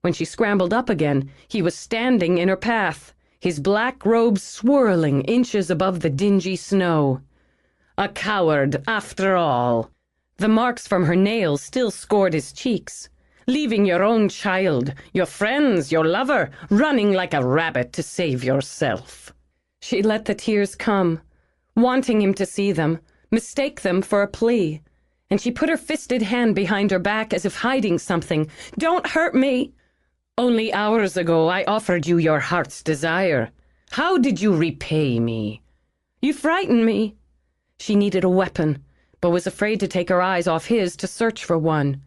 When she scrambled up again, he was standing in her path, his black robes swirling inches above the dingy snow. A coward, after all. The marks from her nails still scored his cheeks. Leaving your own child, your friends, your lover, running like a rabbit to save yourself. She let the tears come, wanting him to see them, mistake them for a plea, and she put her fisted hand behind her back as if hiding something. Don't hurt me! Only hours ago I offered you your heart's desire. How did you repay me? You frightened me. She needed a weapon, but was afraid to take her eyes off his to search for one.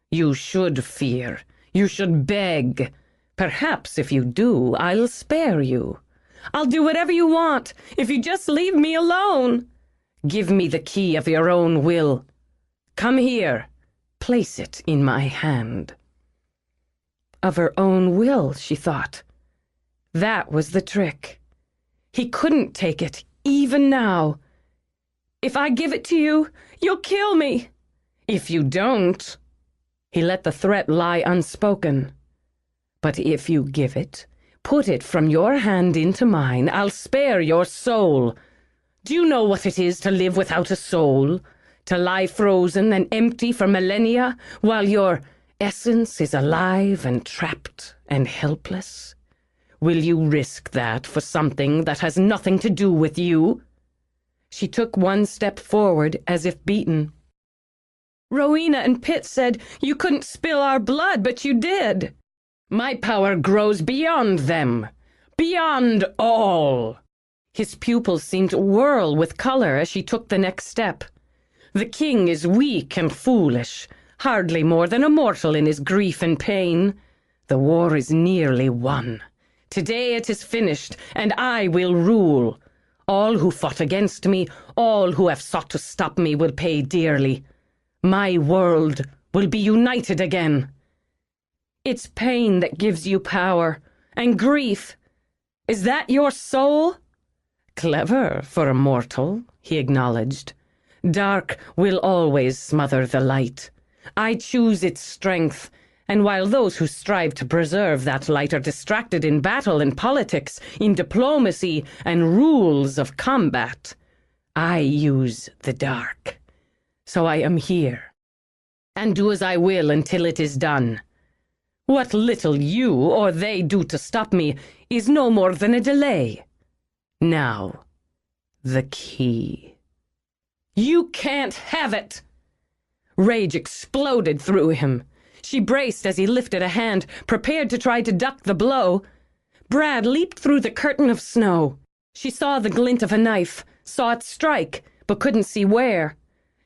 You should fear. You should beg. Perhaps if you do, I'll spare you. I'll do whatever you want, if you just leave me alone. Give me the key of your own will. Come here. Place it in my hand. Of her own will, she thought. That was the trick. He couldn't take it, even now. If I give it to you, you'll kill me. If you don't... He let the threat lie unspoken. But if you give it, put it from your hand into mine, I'll spare your soul. Do you know what it is to live without a soul? To lie frozen and empty for millennia, while your essence is alive and trapped and helpless? Will you risk that for something that has nothing to do with you? She took one step forward as if beaten. Rowena and Pitt said you couldn't spill our blood, but you did. My power grows beyond them, beyond all. His pupils seemed to whirl with color as she took the next step. The king is weak and foolish, hardly more than a mortal in his grief and pain. The war is nearly won. Today it is finished, and I will rule. All who fought against me, all who have sought to stop me will pay dearly. My world will be united again. It's pain that gives you power, and grief. Is that your soul? Clever for a mortal, he acknowledged. Dark will always smother the light. I choose its strength, and while those who strive to preserve that light are distracted in battle and politics, in diplomacy and rules of combat, I use the dark. So I am here, and do as I will until it is done. What little you or they do to stop me is no more than a delay. Now, the key. You can't have it! Rage exploded through him. She braced as he lifted a hand, prepared to try to duck the blow. Brad leaped through the curtain of snow. She saw the glint of a knife, saw it strike, but couldn't see where.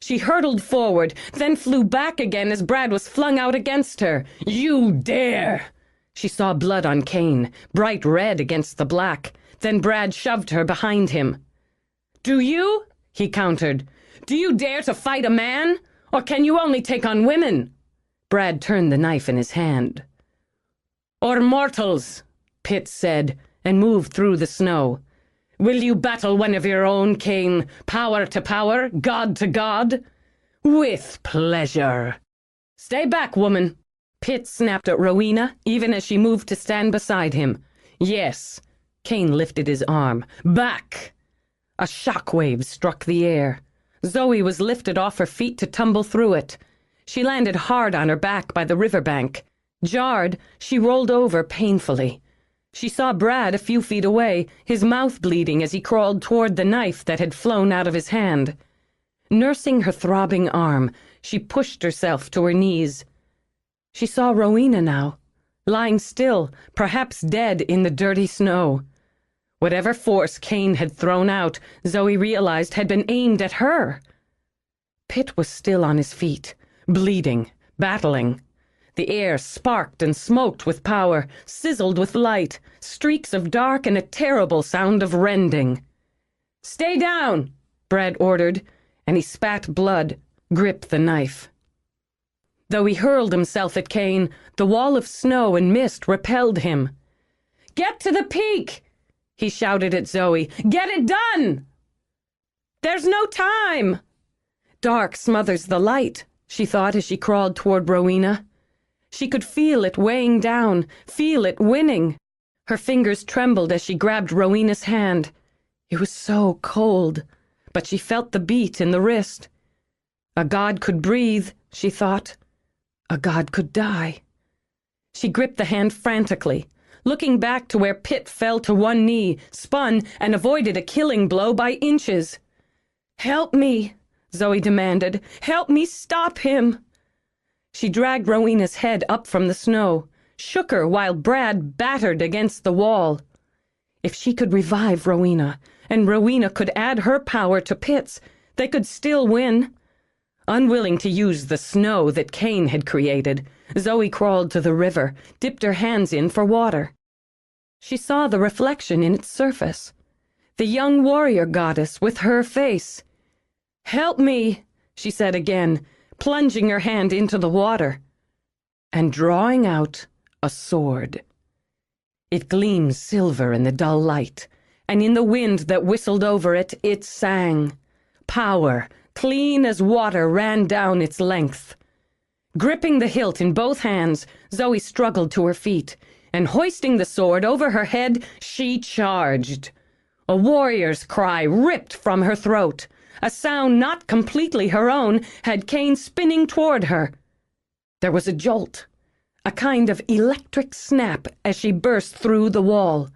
She hurtled forward, then flew back again as Brad was flung out against her. You dare! She saw blood on Cain, bright red against the black. Then Brad shoved her behind him. Do you? He countered. Do you dare to fight a man? Or can you only take on women? Brad turned the knife in his hand. Or mortals, Pitt said, and moved through the snow. Will you battle one of your own, Cain, power to power, god to god? With pleasure. "Stay back, woman!" Pitt snapped at Rowena, even as she moved to stand beside him. "Yes." Kane lifted his arm. "Back!" A shockwave struck the air. Zoe was lifted off her feet to tumble through it. She landed hard on her back by the riverbank. Jarred, she rolled over painfully. She saw Brad a few feet away, his mouth bleeding as he crawled toward the knife that had flown out of his hand. Nursing her throbbing arm, she pushed herself to her knees. She saw Rowena now, lying still, perhaps dead in the dirty snow. Whatever force Kane had thrown out, Zoe realized had been aimed at her. Pitt was still on his feet, bleeding, battling. The air sparked and smoked with power, sizzled with light, streaks of dark and a terrible sound of rending. "Stay down," Brad ordered, and he spat blood, gripped the knife. Though he hurled himself at Kane, the wall of snow and mist repelled him. "Get to the peak!" he shouted at Zoe. "Get it done!" "There's no time!" "Dark smothers the light," she thought as she crawled toward Rowena. She could feel it weighing down, feel it winning. Her fingers trembled as she grabbed Rowena's hand. It was so cold, but she felt the beat in the wrist. A god could breathe, she thought. A god could die. She gripped the hand frantically, looking back to where Pitt fell to one knee, spun, and avoided a killing blow by inches. "Help me," Zoe demanded. "Help me stop him." She dragged Rowena's head up from the snow, shook her while Brad battered against the wall. If she could revive Rowena, and Rowena could add her power to Pitt's, they could still win. Unwilling to use the snow that Kane had created, Zoe crawled to the river, dipped her hands in for water. She saw the reflection in its surface. The young warrior goddess with her face. "Help me," she said again, plunging her hand into the water and drawing out a sword. It gleamed silver in the dull light, and in the wind that whistled over it, it sang. Power, clean as water, ran down its length. Gripping the hilt in both hands, Zoe struggled to her feet, and hoisting the sword over her head, she charged. A warrior's cry ripped from her throat. A sound not completely her own had Kane spinning toward her. There was a jolt, a kind of electric snap as she burst through the wall.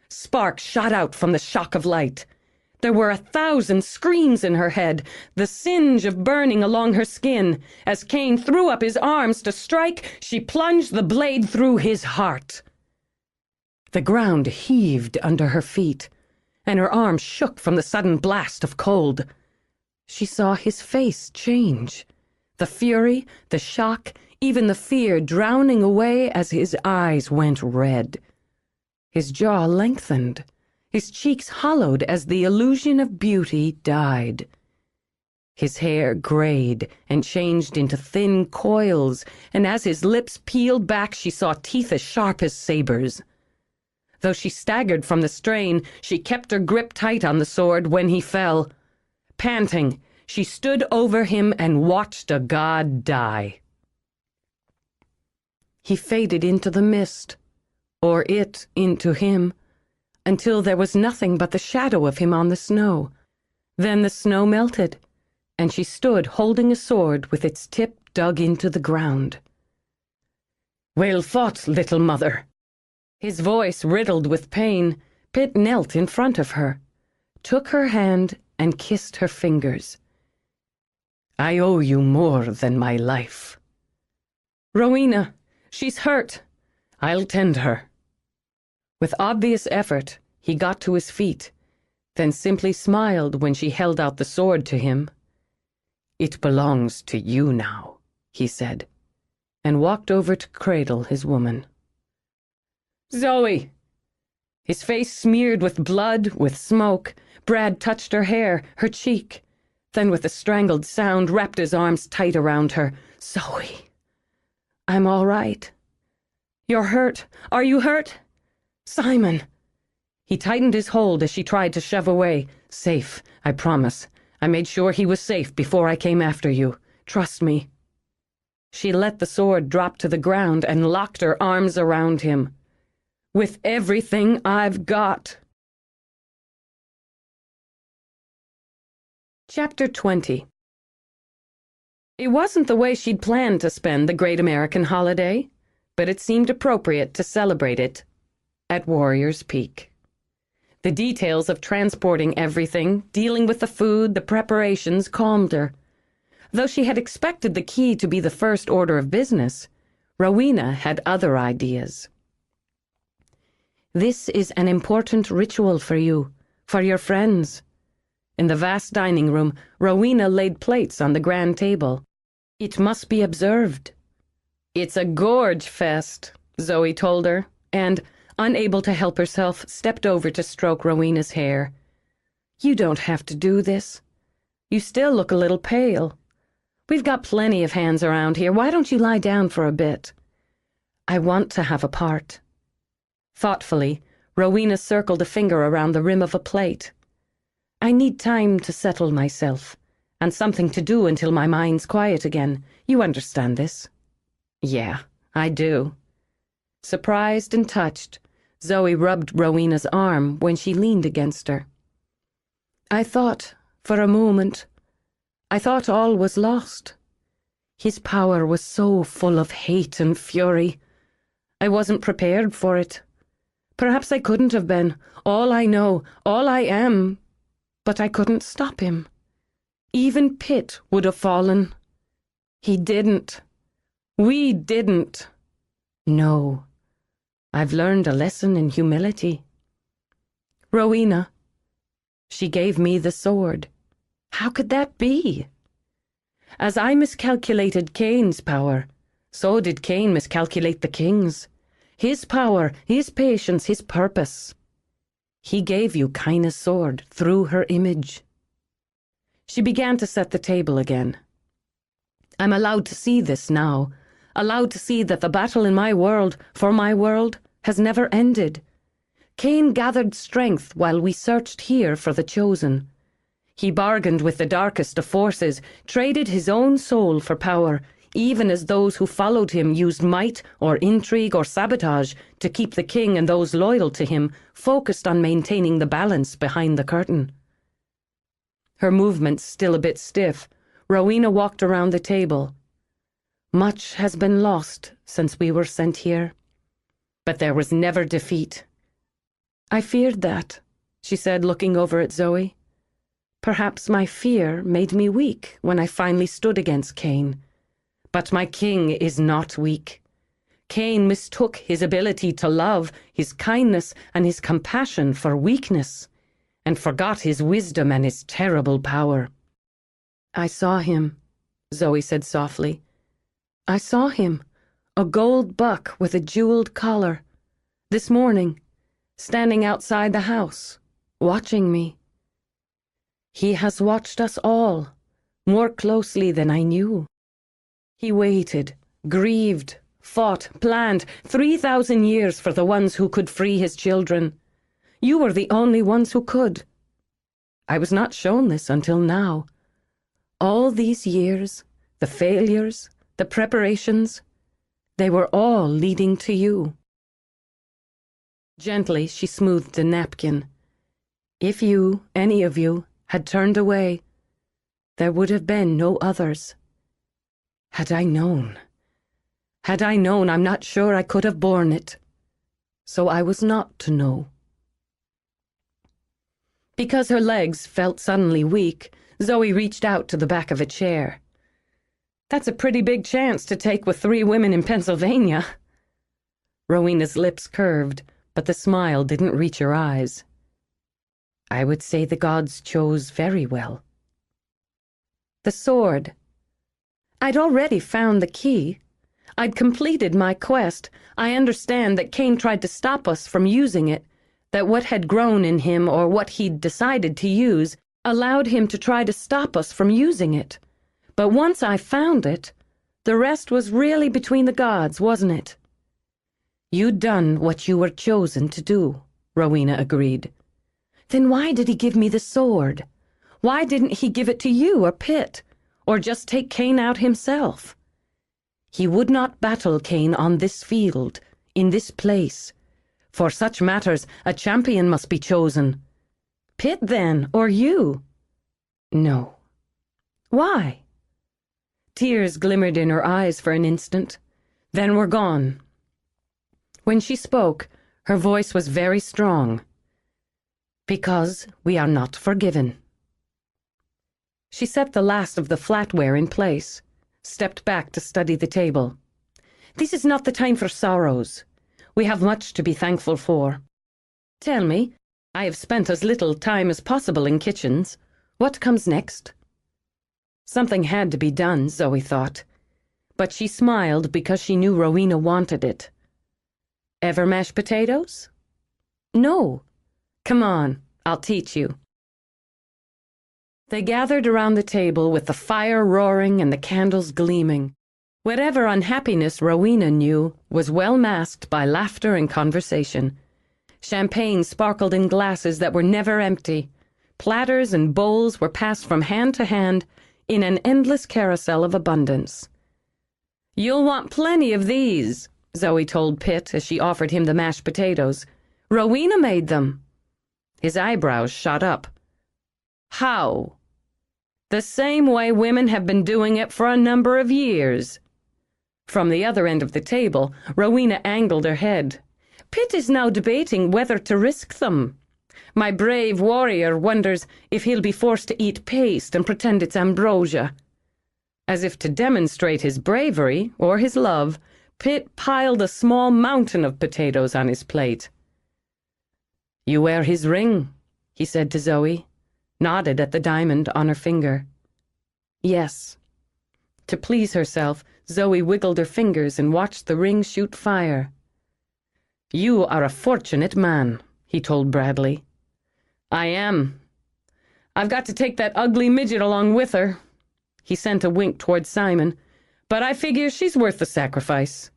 Sparks shot out from the shock of light. There were 1,000 screams in her head, the singe of burning along her skin. As Kane threw up his arms to strike, she plunged the blade through his heart. The ground heaved under her feet, and her arms shook from the sudden blast of cold. She saw his face change, the fury, the shock, even the fear drowning away as his eyes went red. His jaw lengthened, his cheeks hollowed as the illusion of beauty died. His hair grayed and changed into thin coils, and as his lips peeled back, she saw teeth as sharp as sabers. Though she staggered from the strain, she kept her grip tight on the sword when he fell. Panting, she stood over him and watched a god die. He faded into the mist, or it into him, until there was nothing but the shadow of him on the snow. Then the snow melted, and she stood holding a sword with its tip dug into the ground. "Well fought, little mother." His voice riddled with pain. Pitt knelt in front of her, took her hand and kissed her fingers. "I owe you more than my life." "Rowena, she's hurt. I'll tend her." With obvious effort, he got to his feet, then simply smiled when she held out the sword to him. "It belongs to you now," he said, and walked over to cradle his woman. "Zoe!" His face smeared with blood, with smoke. Brad touched her hair, her cheek, then with a strangled sound wrapped his arms tight around her. "Zoe!" "I'm all right." "You're hurt. Are you hurt?" "Simon!" He tightened his hold as she tried to shove away. "Safe, I promise. I made sure he was safe before I came after you. Trust me." She let the sword drop to the ground and locked her arms around him. "With everything I've got." Chapter 20. It wasn't the way she'd planned to spend the great American holiday, but it seemed appropriate to celebrate it at Warrior's Peak. The details of transporting everything, dealing with the food, the preparations, calmed her. Though she had expected the key to be the first order of business, Rowena had other ideas. "This is an important ritual for you, for your friends." In the vast dining room, Rowena laid plates on the grand table. "It must be observed." "It's a gorge fest," Zoe told her, and, unable to help herself, stepped over to stroke Rowena's hair. "You don't have to do this. You still look a little pale. We've got plenty of hands around here. Why don't you lie down for a bit? I want to have a part." Thoughtfully, Rowena circled a finger around the rim of a plate. "I need time to settle myself, and something to do until my mind's quiet again. You understand this?" "Yeah, I do." Surprised and touched, Zoe rubbed Rowena's arm when she leaned against her. "I thought, for a moment, all was lost. His power was so full of hate and fury. I wasn't prepared for it. Perhaps I couldn't have been. All I know, all I am. But I couldn't stop him. Even Pitt would have fallen. He didn't. We didn't. No. I've learned a lesson in humility. Rowena, she gave me the sword. How could that be? As I miscalculated Cain's power, so did Cain miscalculate the king's. His power, his patience, his purpose. He gave you Kaina's sword through her image." She began to set the table again. "I'm allowed to see this now, allowed to see that the battle in my world, for my world, has never ended. Cain gathered strength while we searched here for the chosen. He bargained with the darkest of forces, traded his own soul for power, even as those who followed him used might or intrigue or sabotage to keep the king and those loyal to him focused on maintaining the balance behind the curtain." Her movements still a bit stiff, Rowena walked around the table. "Much has been lost since we were sent here, but there was never defeat." "I feared that," she said, looking over at Zoe. "Perhaps my fear made me weak when I finally stood against Cain. But my king is not weak. Cain mistook his ability to love, his kindness, and his compassion for weakness, and forgot his wisdom and his terrible power." "I saw him," Zoe said softly. "I saw him, a gold buck with a jeweled collar, this morning, standing outside the house, watching me. He has watched us all, more closely than I knew. He waited, grieved, fought, planned 3,000 years for the ones who could free his children. You were the only ones who could. I was not shown this until now. All these years, the failures, the preparations, they were all leading to you." Gently, she smoothed the napkin. "If you, any of you, had turned away, there would have been no others. Had I known, I'm not sure I could have borne it. So I was not to know." Because her legs felt suddenly weak, Zoe reached out to the back of a chair. "That's a pretty big chance to take with 3 women in Pennsylvania." Rowena's lips curved, but the smile didn't reach her eyes. "I would say the gods chose very well." "The sword. I'd already found the key. I'd completed my quest. I understand that Cain tried to stop us from using it, that what had grown in him or what he'd decided to use allowed him to try to stop us from using it. But once I found it, the rest was really between the gods, wasn't it?" "You'd done what you were chosen to do," Rowena agreed. "Then why did he give me the sword? Why didn't he give it to you or Pitt? Or just take Cain out himself?" He would not battle Cain on this field, in this place. For such matters, a champion must be chosen. Pitt, then, or you? No. Why? Tears glimmered in her eyes for an instant, then were gone. When she spoke, her voice was very strong. Because we are not forgiven. She set the last of the flatware in place, stepped back to study the table. This is not the time for sorrows. We have much to be thankful for. Tell me, I have spent as little time as possible in kitchens. What comes next? Something had to be done, Zoe thought. But she smiled because she knew Rowena wanted it. Ever mashed potatoes? No. Come on, I'll teach you. They gathered around the table with the fire roaring and the candles gleaming. Whatever unhappiness Rowena knew was well masked by laughter and conversation. Champagne sparkled in glasses that were never empty. Platters and bowls were passed from hand to hand in an endless carousel of abundance. You'll want plenty of these, Zoe told Pitt as she offered him the mashed potatoes. Rowena made them. His eyebrows shot up. How? The same way women have been doing it for a number of years. From the other end of the table, Rowena angled her head. Pitt is now debating whether to risk them. My brave warrior wonders if he'll be forced to eat paste and pretend it's ambrosia. As if to demonstrate his bravery or his love, Pitt piled a small mountain of potatoes on his plate. You wear his ring, he said to Zoe, nodded at the diamond on her finger. Yes. To please herself, Zoe wiggled her fingers and watched the ring shoot fire. You are a fortunate man, he told Bradley. I am. I've got to take that ugly midget along with her. He sent a wink toward Simon, but I figure she's worth the sacrifice.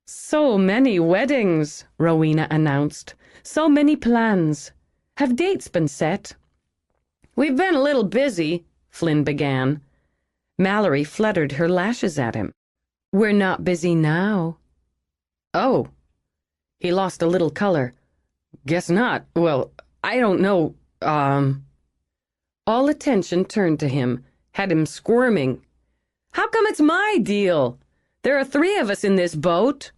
So many weddings, Rowena announced. So many plans. Have dates been set? We've been a little busy, Flynn began. Mallory fluttered her lashes at him. We're not busy now. Oh. He lost a little color. Guess not. Well, I don't know. All attention turned to him, had him squirming. How come it's my deal? There are 3 of us in this boat.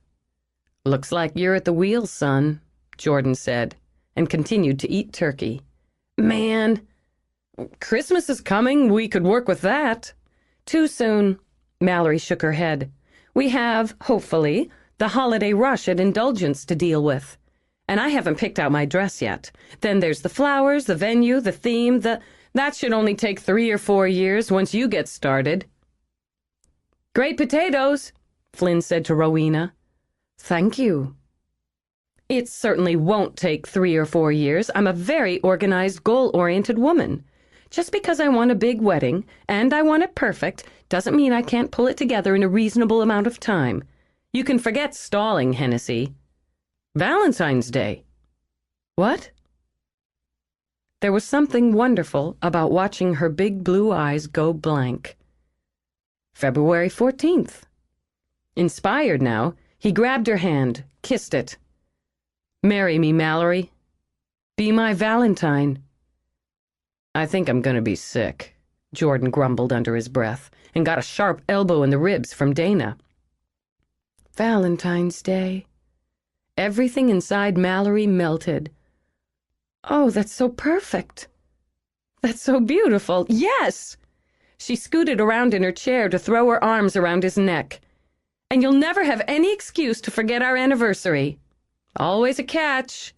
Looks like you're at the wheel, son, Jordan said, and continued to eat turkey. Man, Christmas is coming. We could work with that. Too soon. Mallory shook her head. We have, hopefully, the holiday rush at Indulgence to deal with. And I haven't picked out my dress yet. Then there's the flowers, the venue, the theme, That should only take 3 or 4 years once you get started. Great potatoes, Flynn said to Rowena. Thank you. It certainly won't take 3 or 4 years. I'm a very organized, goal-oriented woman. Just because I want a big wedding, and I want it perfect, doesn't mean I can't pull it together in a reasonable amount of time. You can forget stalling, Hennessy. Valentine's Day. What? There was something wonderful about watching her big blue eyes go blank. February 14th. Inspired now, he grabbed her hand, kissed it. Marry me, Mallory. Be my Valentine. I think I'm going to be sick, Jordan grumbled under his breath, and got a sharp elbow in the ribs from Dana. Valentine's Day. Everything inside Mallory melted. Oh, that's so perfect. That's so beautiful. Yes! She scooted around in her chair to throw her arms around his neck. And you'll never have any excuse to forget our anniversary. Always a catch.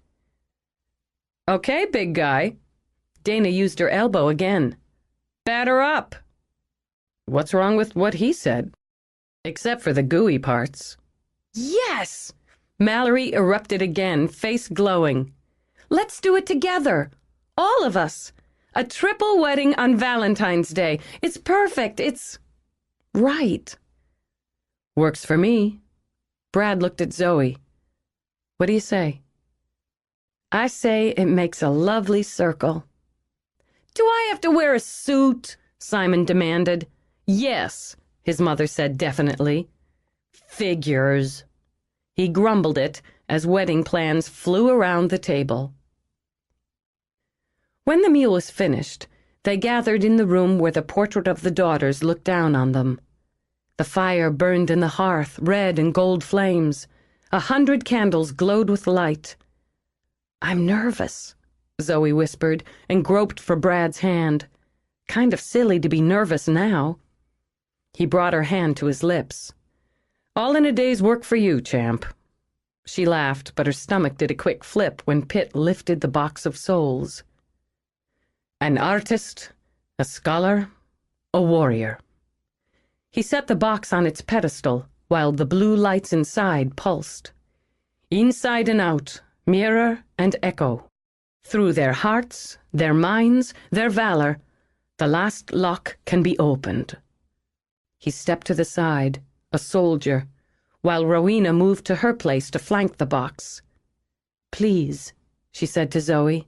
Okay, big guy. Dana used her elbow again. Batter up. What's wrong with what he said? Except for the gooey parts. Yes! Mallory erupted again, face glowing. Let's do it together. All of us. A triple wedding on Valentine's Day. It's perfect. It's right. Works for me. Brad looked at Zoe. What do you say? I say it makes a lovely circle. Do I have to wear a suit? Simon demanded. Yes. his mother said definitely. Figures. He grumbled it as wedding plans flew around the table. When the meal was finished, they gathered in the room where the portrait of the daughters looked down on them. The fire burned in the hearth, red and gold flames. 100 candles glowed with light. "I'm nervous," Zoe whispered and groped for Brad's hand. Kind of silly to be nervous now. He brought her hand to his lips. "All in a day's work for you, champ." She laughed, but her stomach did a quick flip when Pitt lifted the box of souls. "An artist, a scholar, a warrior." He set the box on its pedestal while the blue lights inside pulsed. Inside and out, mirror and echo. Through their hearts, their minds, their valor, the last lock can be opened. He stepped to the side, a soldier, while Rowena moved to her place to flank the box. "Please," she said to Zoe,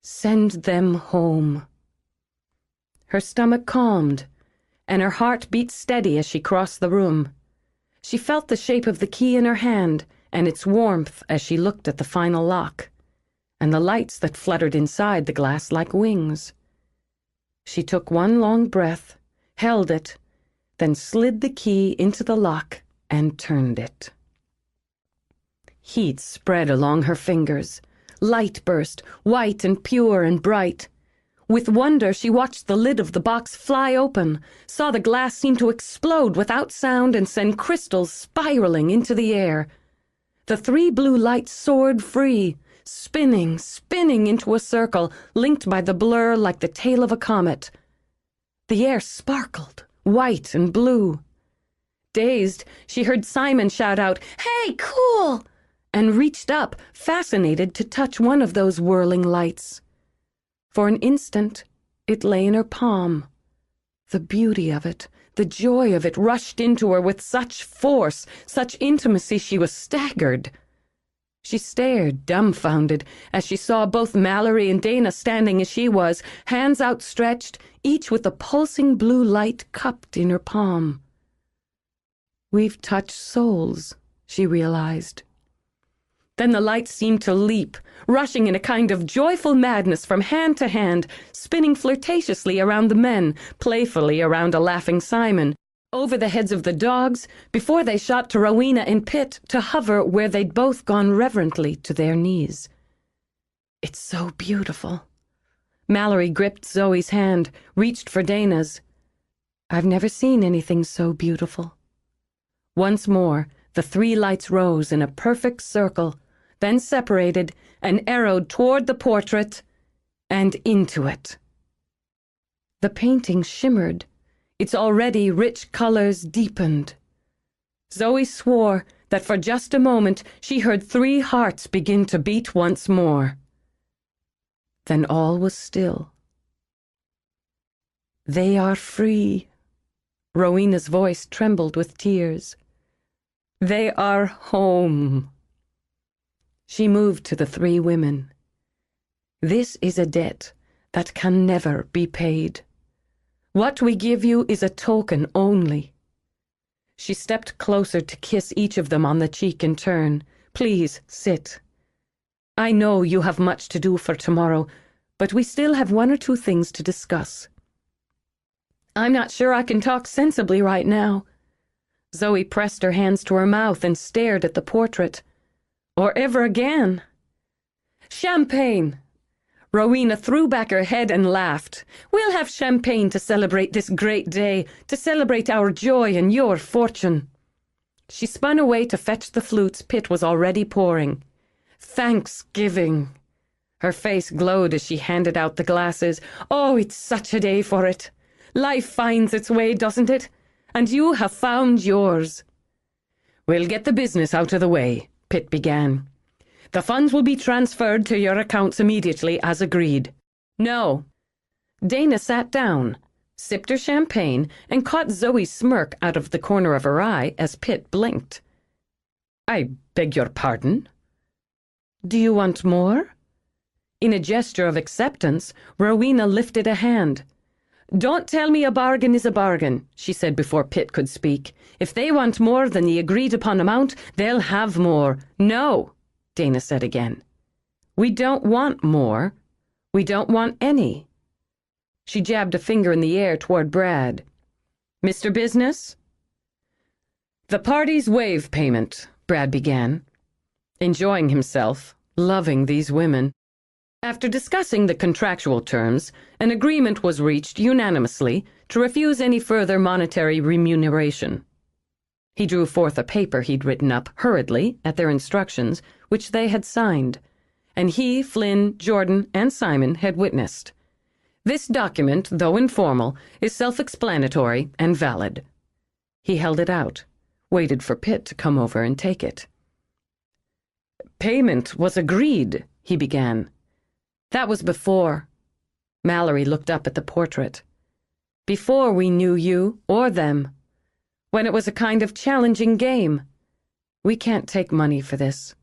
"send them home." Her stomach calmed, and her heart beat steady as she crossed the room. She felt the shape of the key in her hand and its warmth as she looked at the final lock, and the lights that fluttered inside the glass like wings. She took one long breath, held it, then slid the key into the lock and turned it. Heat spread along her fingers. Light burst, white and pure and bright. With wonder, she watched the lid of the box fly open, saw the glass seem to explode without sound and send crystals spiraling into the air. The 3 blue lights soared free, spinning, spinning into a circle, linked by the blur like the tail of a comet. The air sparkled, white and blue. Dazed, she heard Simon shout out, "Hey, cool!" and reached up, fascinated to touch one of those whirling lights. For an instant, it lay in her palm. The beauty of it, the joy of it rushed into her with such force, such intimacy she was staggered. She stared, dumbfounded, as she saw both Mallory and Dana standing as she was, hands outstretched, each with a pulsing blue light cupped in her palm. "We've touched souls," she realized. Then the lights seemed to leap, rushing in a kind of joyful madness from hand to hand, spinning flirtatiously around the men, playfully around a laughing Simon, over the heads of the dogs, before they shot to Rowena and Pitt to hover where they'd both gone reverently to their knees. "It's so beautiful." Mallory gripped Zoe's hand, reached for Dana's. "I've never seen anything so beautiful." Once more, the 3 lights rose in a perfect circle, then separated and arrowed toward the portrait and into it. The painting shimmered. Its already rich colors deepened. Zoe swore that for just a moment she heard 3 hearts begin to beat once more. Then all was still. "They are free." Rowena's voice trembled with tears. "They are home." She moved to the 3 women. "This is a debt that can never be paid. What we give you is a token only." She stepped closer to kiss each of them on the cheek in turn. "Please, sit. I know you have much to do for tomorrow, but we still have 1 or 2 things to discuss." "I'm not sure I can talk sensibly right now." Zoe pressed her hands to her mouth and stared at the portrait. "Or ever again." "Champagne!" Rowena threw back her head and laughed. "We'll have champagne to celebrate this great day, to celebrate our joy and your fortune." She spun away to fetch the flutes Pitt was already pouring. "Thanksgiving!" Her face glowed as she handed out the glasses. "Oh, it's such a day for it. Life finds its way, doesn't it? And you have found yours." "We'll get the business out of the way," Pitt began. "The funds will be transferred to your accounts immediately, as agreed." "No." Dana sat down, sipped her champagne, and caught Zoe's smirk out of the corner of her eye as Pitt blinked. "I beg your pardon?" "Do you want more?" In a gesture of acceptance, Rowena lifted a hand. "Don't tell me a bargain is a bargain," she said before Pitt could speak. "If they want more than the agreed-upon amount, they'll have more." "No," Dana said again. "We don't want more. We don't want any." She jabbed a finger in the air toward Brad. "Mr. Business?" "The parties waive payment," Brad began, enjoying himself, loving these women. After discussing the contractual terms, an agreement was reached unanimously to refuse any further monetary remuneration. He drew forth a paper he'd written up hurriedly at their instructions, which they had signed, and he, Flynn, Jordan, and Simon had witnessed. This document, though informal, is self-explanatory and valid. He held it out, waited for Pitt to come over and take it. "Payment was agreed," he began. "That was before." Mallory looked up at the portrait. "Before we knew you or them. When it was a kind of challenging game. We can't take money for this."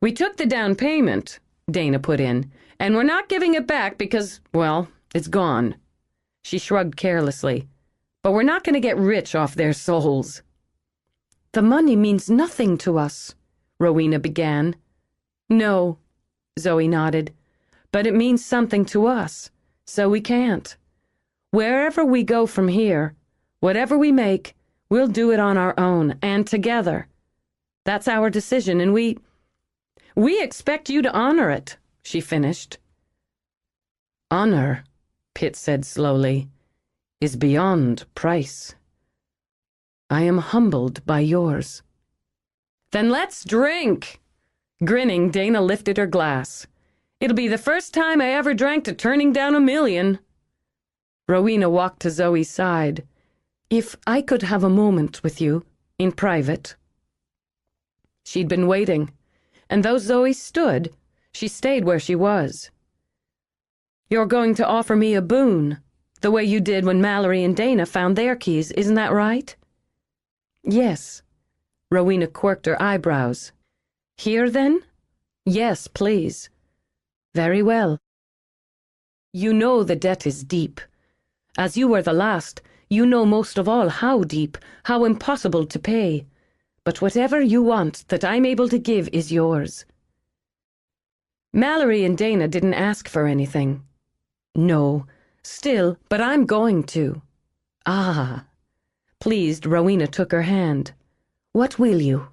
"We took the down payment," Dana put in, "and we're not giving it back because, well, it's gone." She shrugged carelessly. "But we're not going to get rich off their souls." "The money means nothing to us," Rowena began. "No," Zoe nodded. "But it means something to us, so we can't. Wherever we go from here, whatever we make, we'll do it on our own and together. That's our decision, and we expect you to honor it," she finished. "Honor," Pitt said slowly, "is beyond price. I am humbled by yours." "Then let's drink." Grinning, Dana lifted her glass. "It'll be the first time I ever drank to turning down $1 million. Rowena walked to Zoe's side. "If I could have a moment with you, in private." She'd been waiting, and though Zoe stood, she stayed where she was. "You're going to offer me a boon, the way you did when Mallory and Dana found their keys, isn't that right?" "Yes." Rowena quirked her eyebrows. "Here, then?" "Yes, please." "Very well. You know the debt is deep. As you were the last, you know most of all how deep, how impossible to pay. But whatever you want that I'm able to give is yours." "Mallory and Dana didn't ask for anything." "No, still, but I'm going to." "Ah." Pleased, Rowena took her hand. "What will you?"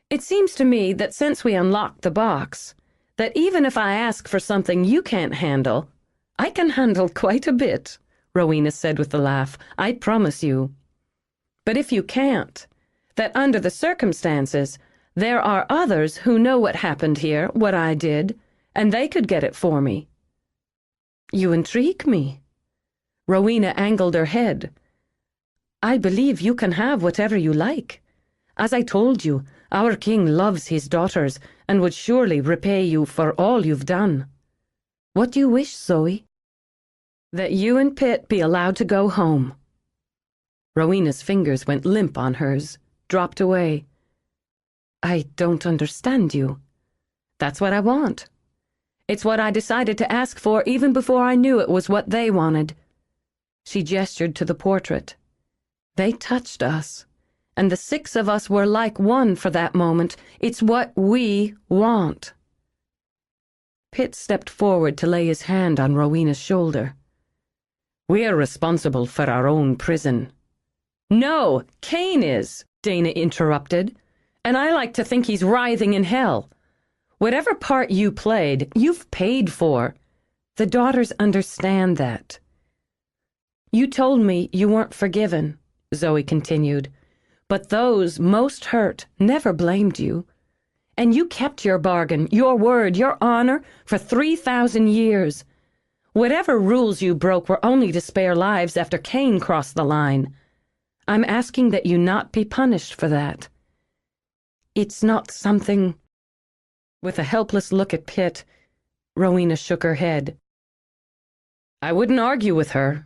"It seems to me that since we unlocked the box, that even if I ask for something you can't handle, I can handle quite a bit," Rowena said with a laugh. "I promise you. But if you can't, that under the circumstances, there are others who know what happened here, what I did, and they could get it for me." "You intrigue me." Rowena angled her head. "I believe you can have whatever you like. As I told you, our king loves his daughters and would surely repay you for all you've done. What do you wish, Zoe?" "That you and Pitt be allowed to go home." Rowena's fingers went limp on hers, dropped away. "I don't understand you." "That's what I want. It's what I decided to ask for even before I knew it was what they wanted." She gestured to the portrait. "They touched us, and the 6 of us were like one for that moment. It's what we want." Pitt stepped forward to lay his hand on Rowena's shoulder. "We're responsible for our own prison." "No, Kane is," Dana interrupted. "And I like to think he's writhing in hell. Whatever part you played, you've paid for. The daughters understand that." "You told me you weren't forgiven," Zoe continued. "But those most hurt never blamed you. And you kept your bargain, your word, your honor for 3,000 years. Whatever rules you broke were only to spare lives after Kane crossed the line. I'm asking that you not be punished for that. It's not something—" With a helpless look at Pitt, Rowena shook her head. "I wouldn't argue with her."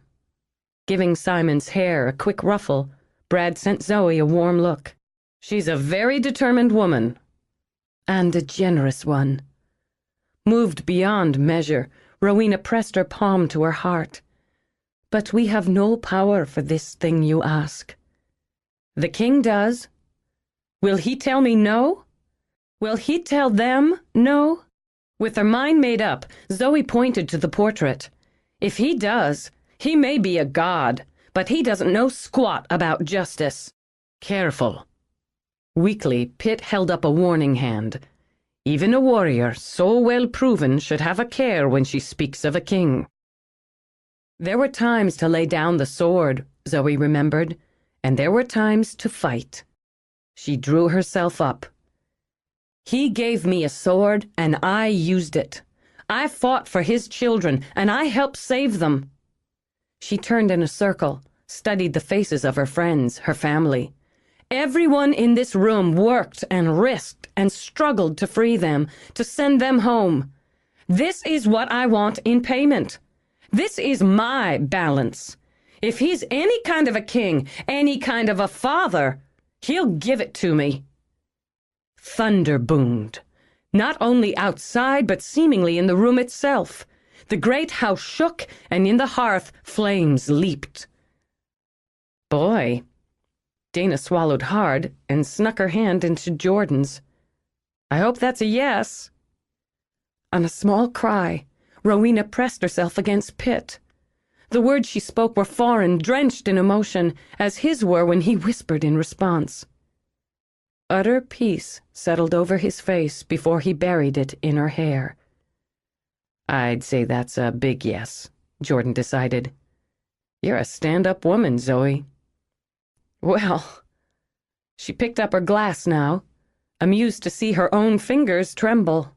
Giving Simon's hair a quick ruffle, Brad sent Zoe a warm look. "She's a very determined woman." "And a generous one." Moved beyond measure, Rowena pressed her palm to her heart. But we have no power for this thing you ask. The king does. Will he tell me no? Will he tell them no? With her mind made up, Zoe pointed to the portrait. If he does, he may be a god, but he doesn't know squat about justice. Careful. Weakly, Pitt held up a warning hand. Even a warrior so well proven should have a care when she speaks of a king. There were times to lay down the sword, Zoe remembered, and there were times to fight. She drew herself up. He gave me a sword, and I used it. I fought for his children, and I helped save them. She turned in a circle, studied the faces of her friends, her family. Everyone in this room worked and risked and struggled to free them, to send them home. This is what I want in payment. This is my balance. If he's any kind of a king, any kind of a father, he'll give it to me. Thunder boomed, not only outside but seemingly in the room itself. The great house shook, and in the hearth flames leaped. Boy. Dana swallowed hard and snuck her hand into Jordan's. I hope that's a yes. On a small cry, Rowena pressed herself against Pitt. The words she spoke were foreign, drenched in emotion, as his were when he whispered in response. Utter peace settled over his face before he buried it in her hair. I'd say that's a big yes, Jordan decided. You're a stand-up woman, Zoe. Well, she picked up her glass now, amused to see her own fingers tremble.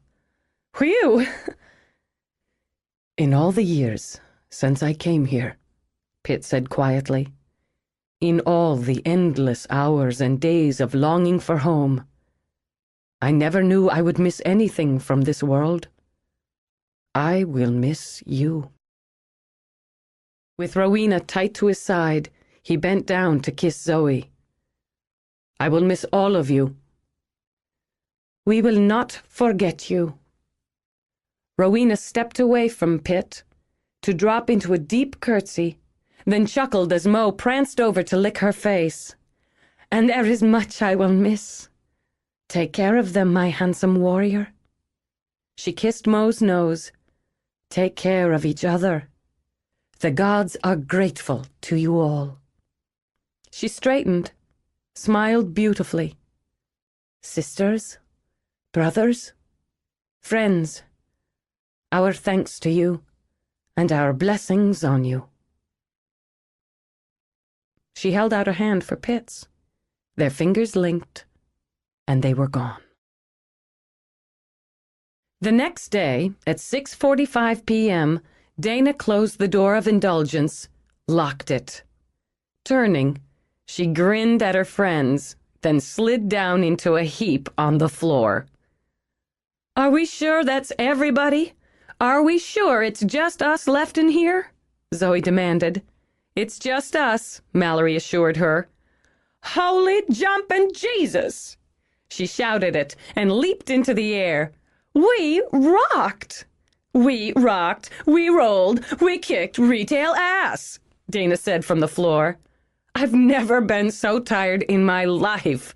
Whew! In all the years since I came here, Pitt said quietly, in all the endless hours and days of longing for home, I never knew I would miss anything from this world. I will miss you. With Rowena tight to his side, he bent down to kiss Zoe. I will miss all of you. We will not forget you. Rowena stepped away from Pitt to drop into a deep curtsy, then chuckled as Mo pranced over to lick her face. And there is much I will miss. Take care of them, my handsome warrior. She kissed Mo's nose. Take care of each other. The gods are grateful to you all. She straightened, smiled beautifully. Sisters, brothers, friends, our thanks to you, and our blessings on you. She held out her hand for Pitt's. Their fingers linked, and they were gone. The next day, at 6:45 p.m., Dana closed the door of indulgence, locked it. Turning, she grinned at her friends, then slid down into a heap on the floor. Are we sure that's everybody? Are we sure it's just us left in here? Zoe demanded. It's just us, Mallory assured her. Holy jumpin' Jesus! She shouted it and leaped into the air. We rocked! We rocked, we rolled, we kicked retail ass, Dana said from the floor. I've never been so tired in my life.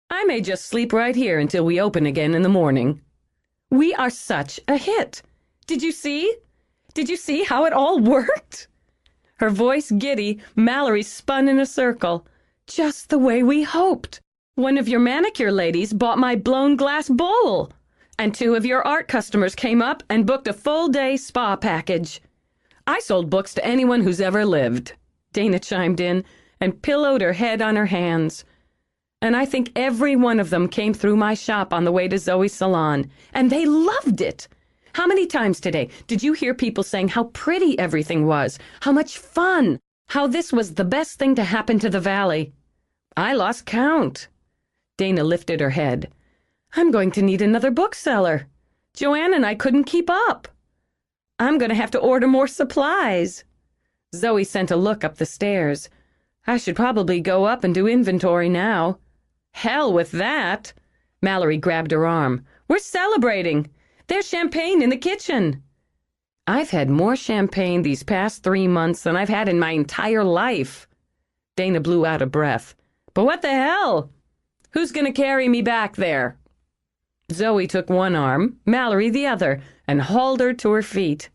I may just sleep right here until we open again in the morning. We are such a hit. Did you see? Did you see how it all worked? Her voice giddy, Mallory spun in a circle. Just the way we hoped. One of your manicure ladies bought my blown glass bowl. And 2 of your art customers came up and booked a full-day spa package. I sold books to anyone who's ever lived. Dana chimed in and pillowed her head on her hands. And I think every one of them came through my shop on the way to Zoe's salon. And they loved it. How many times today did you hear people saying how pretty everything was, how much fun, how this was the best thing to happen to the valley? I lost count. Dana lifted her head. I'm going to need another bookseller. Joanne and I couldn't keep up. I'm going to have to order more supplies. Zoe sent a look up the stairs. I should probably go up and do inventory now. Hell with that. Mallory grabbed her arm. We're celebrating. There's champagne in the kitchen. I've had more champagne these past 3 months than I've had in my entire life. Dana blew out of breath. But what the hell? Who's going to carry me back there? Zoe took one arm, Mallory the other, and hauled her to her feet.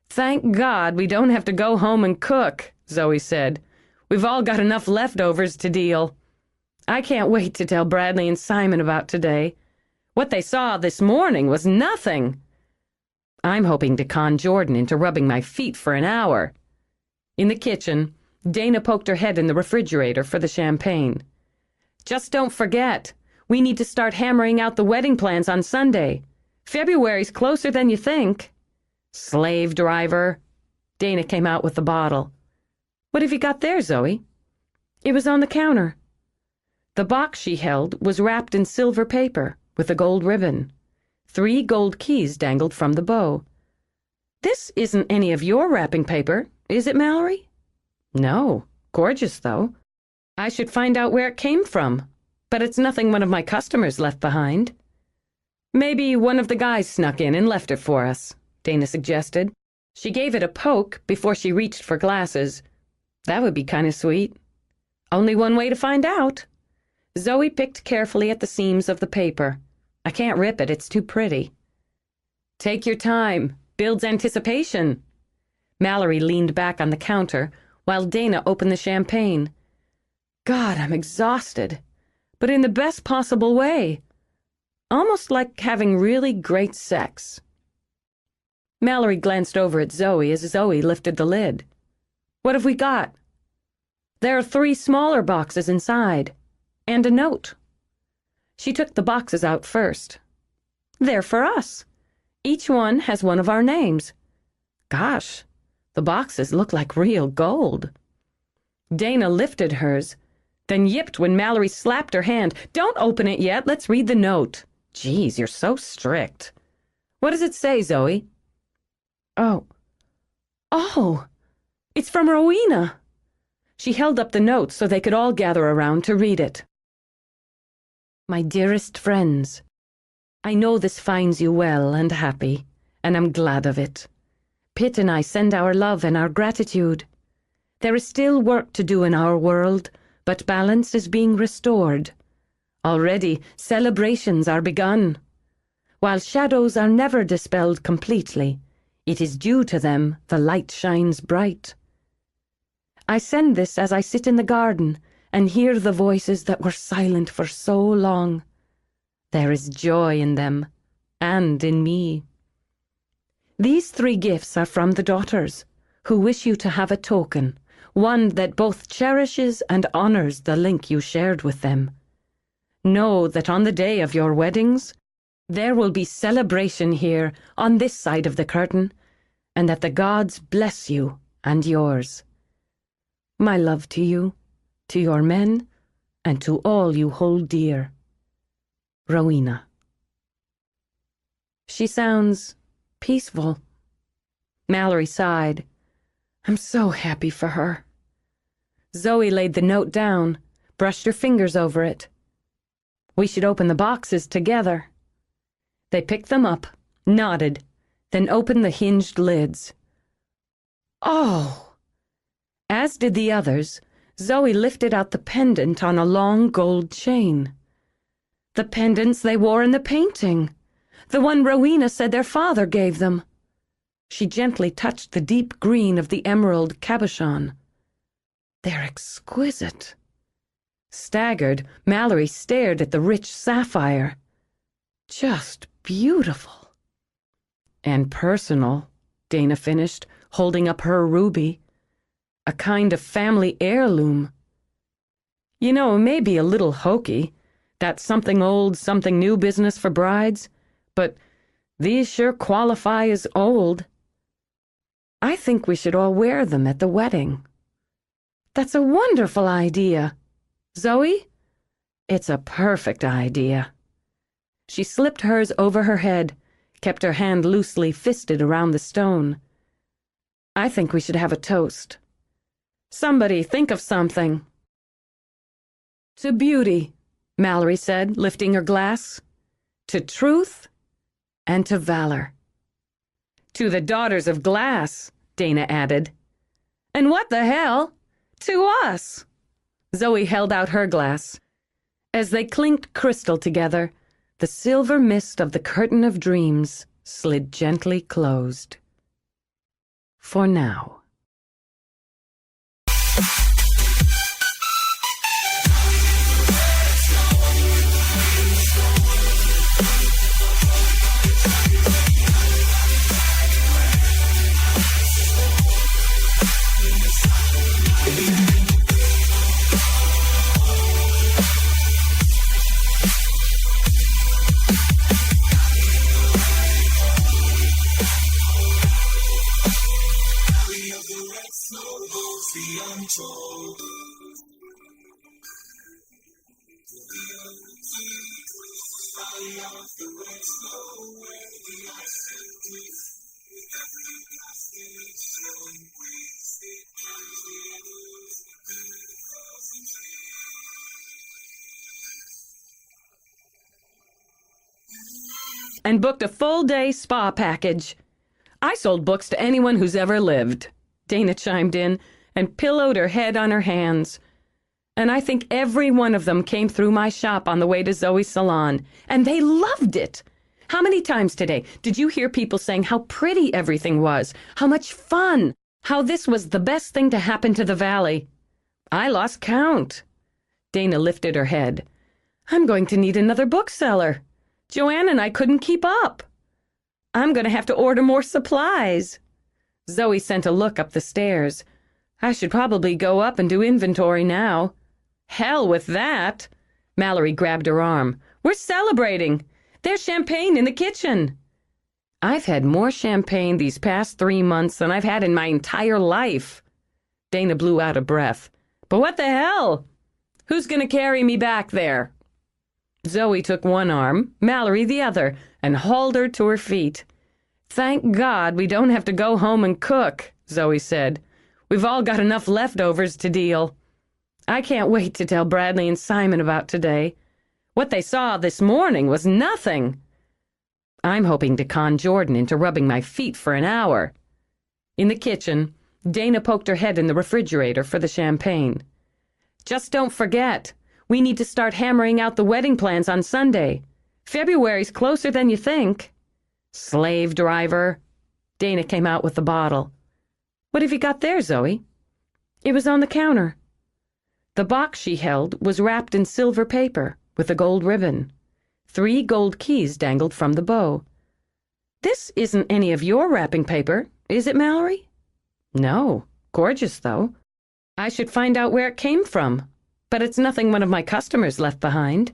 Thank God we don't have to go home and cook, Zoe said. We've all got enough leftovers to deal. I can't wait to tell Bradley and Simon about today. What they saw this morning was nothing. I'm hoping to con Jordan into rubbing my feet for an hour. In the kitchen, Dana poked her head in the refrigerator for the champagne. Just don't forget, we need to start hammering out the wedding plans on Sunday. February's closer than you think. Slave driver. Dana came out with the bottle. What have you got there, Zoe? It was on the counter. The box she held was wrapped in silver paper with a gold ribbon. 3 gold keys dangled from the bow. This isn't any of your wrapping paper, is it, Mallory? No. Gorgeous, though. I should find out where it came from, but it's nothing one of my customers left behind. Maybe one of the guys snuck in and left it for us, Dana suggested. She gave it a poke before she reached for glasses. That would be kind of sweet. Only one way to find out. Zoe picked carefully at the seams of the paper. I can't rip it, it's too pretty. Take your time. Builds anticipation. Mallory leaned back on the counter while Dana opened the champagne. God, I'm exhausted, but in the best possible way. Almost like having really great sex. Mallory glanced over at Zoe as Zoe lifted the lid. What have we got? There are 3 smaller boxes inside, and a note. She took the boxes out first. They're for us. Each one has one of our names. Gosh, the boxes look like real gold. Dana lifted hers, then yipped when Mallory slapped her hand. Don't open it yet. Let's read the note. Geez, you're so strict. What does it say, Zoe? Oh, it's from Rowena. She held up the note so they could all gather around to read it. My dearest friends, I know this finds you well and happy, and I'm glad of it. Pitt and I send our love and our gratitude. There is still work to do in our world, but balance is being restored. Already, celebrations are begun. While shadows are never dispelled completely, it is due to them the light shines bright. I send this as I sit in the garden and hear the voices that were silent for so long. There is joy in them, and in me. These 3 gifts are from the daughters, who wish you to have a token, one that both cherishes and honors the link you shared with them. Know that on the day of your weddings, there will be celebration here on this side of the curtain, and that the gods bless you and yours. My love to you, to your men, and to all you hold dear. Rowena. She sounds peaceful. Mallory sighed. I'm so happy for her. Zoe laid the note down, brushed her fingers over it. We should open the boxes together. They picked them up, nodded, then opened the hinged lids. Oh! As did the others, Zoe lifted out the pendant on a long gold chain. The pendants they wore in the painting. The one Rowena said their father gave them. She gently touched the deep green of the emerald cabochon. They're exquisite. Staggered, Mallory stared at the rich sapphire. Just beautiful. And personal, Dana finished, holding up her ruby. A kind of family heirloom. You know, it may be a little hokey, that something old, something new business for brides, but these sure qualify as old. I think we should all wear them at the wedding. That's a wonderful idea. Zoe? It's a perfect idea. She slipped hers over her head, kept her hand loosely fisted around the stone. I think we should have a toast. Somebody think of something. To beauty, Mallory said, lifting her glass. To truth and to valor. To the Daughters of Glass, Dana added. And what the hell? To us. Zoe held out her glass. As they clinked crystal together, the silver mist of the curtain of dreams slid gently closed. For now. And booked a full-day spa package. I sold books to anyone who's ever lived, Dana chimed in and pillowed her head on her hands. And I think every one of them came through my shop on the way to Zoe's salon, and they loved it. How many times today did you hear people saying how pretty everything was, how much fun, how this was the best thing to happen to the valley? I lost count. Dana lifted her head. I'm going to need another bookseller. Joanne and I couldn't keep up. I'm going to have to order more supplies. Zoe sent a look up the stairs. I should probably go up and do inventory now. Hell with that. Mallory grabbed her arm. We're celebrating. There's champagne in the kitchen. I've had more champagne these past 3 months than I've had in my entire life. Dana blew out a breath. But what the hell? Who's going to carry me back there? Zoe took one arm, Mallory the other, and hauled her to her feet. Thank God we don't have to go home and cook, Zoe said. We've all got enough leftovers to deal. I can't wait to tell Bradley and Simon about today. What they saw this morning was nothing. I'm hoping to con Jordan into rubbing my feet for an hour. In the kitchen, Dana poked her head in the refrigerator for the champagne. Just don't forget. We need to start hammering out the wedding plans on Sunday. February's closer than you think. Slave driver. Dana came out with the bottle. What have you got there, Zoe? It was on the counter. The box she held was wrapped in silver paper with a gold ribbon. 3 gold keys dangled from the bow. This isn't any of your wrapping paper, is it, Mallory? No. Gorgeous, though. I should find out where it came from. But it's nothing one of my customers left behind.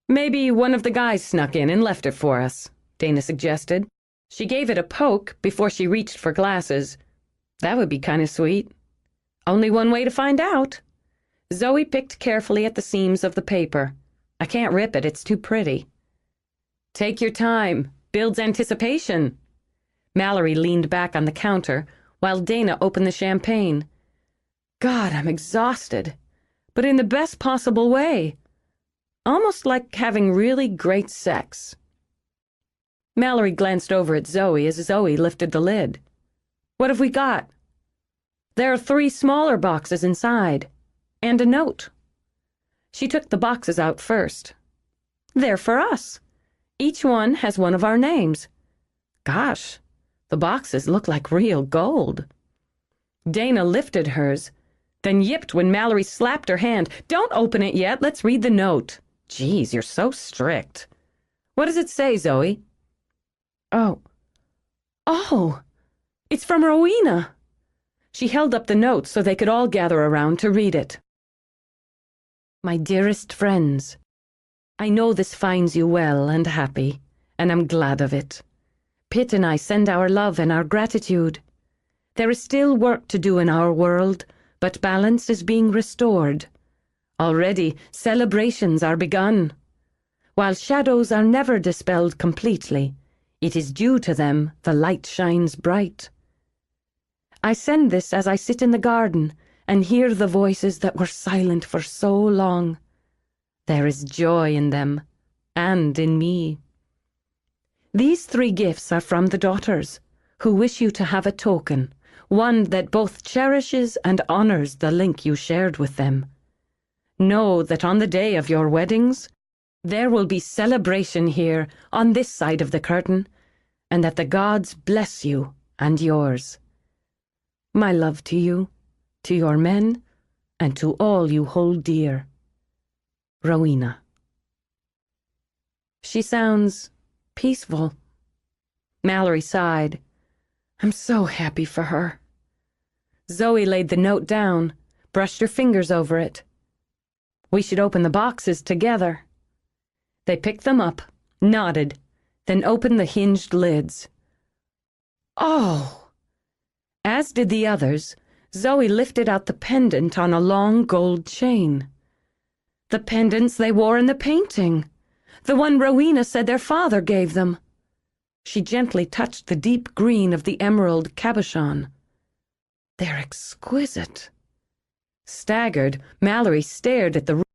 Maybe one of the guys snuck in and left it for us, Dana suggested. She gave it a poke before she reached for glasses. That would be kind of sweet. Only one way to find out. Zoe picked carefully at the seams of the paper. I can't rip it, it's too pretty. Take your time. Builds anticipation. Mallory leaned back on the counter while Dana opened the champagne. God, I'm exhausted. But in the best possible way. Almost like having really great sex. Mallory glanced over at Zoe as Zoe lifted the lid. What have we got? There are 3 smaller boxes inside. And a note. She took the boxes out first. They're for us. Each one has one of our names. Gosh, the boxes look like real gold. Dana lifted hers, then yipped when Mallory slapped her hand. Don't open it yet. Let's read the note. Geez, you're so strict. What does it say, Zoe? Oh, it's from Rowena. She held up the note so they could all gather around to read it. My dearest friends, I know this finds you well and happy, and I'm glad of it. Pitt and I send our love and our gratitude. There is still work to do in our world, but balance is being restored. Already, celebrations are begun. While shadows are never dispelled completely, it is due to them the light shines bright. I send this as I sit in the garden and hear the voices that were silent for so long. There is joy in them, and in me. These 3 gifts are from the daughters, who wish you to have a token, one that both cherishes and honors the link you shared with them. Know that on the day of your weddings, there will be celebration here on this side of the curtain, and that the gods bless you and yours. My love to you, to your men, and to all you hold dear. Rowena. She sounds peaceful. Mallory sighed. I'm so happy for her. Zoe laid the note down, brushed her fingers over it. We should open the boxes together. They picked them up, nodded, then opened the hinged lids. Oh! As did the others, Zoe lifted out the pendant on a long gold chain. The pendants they wore in the painting. The one Rowena said their father gave them. She gently touched the deep green of the emerald cabochon. They're exquisite. Staggered, Mallory stared at the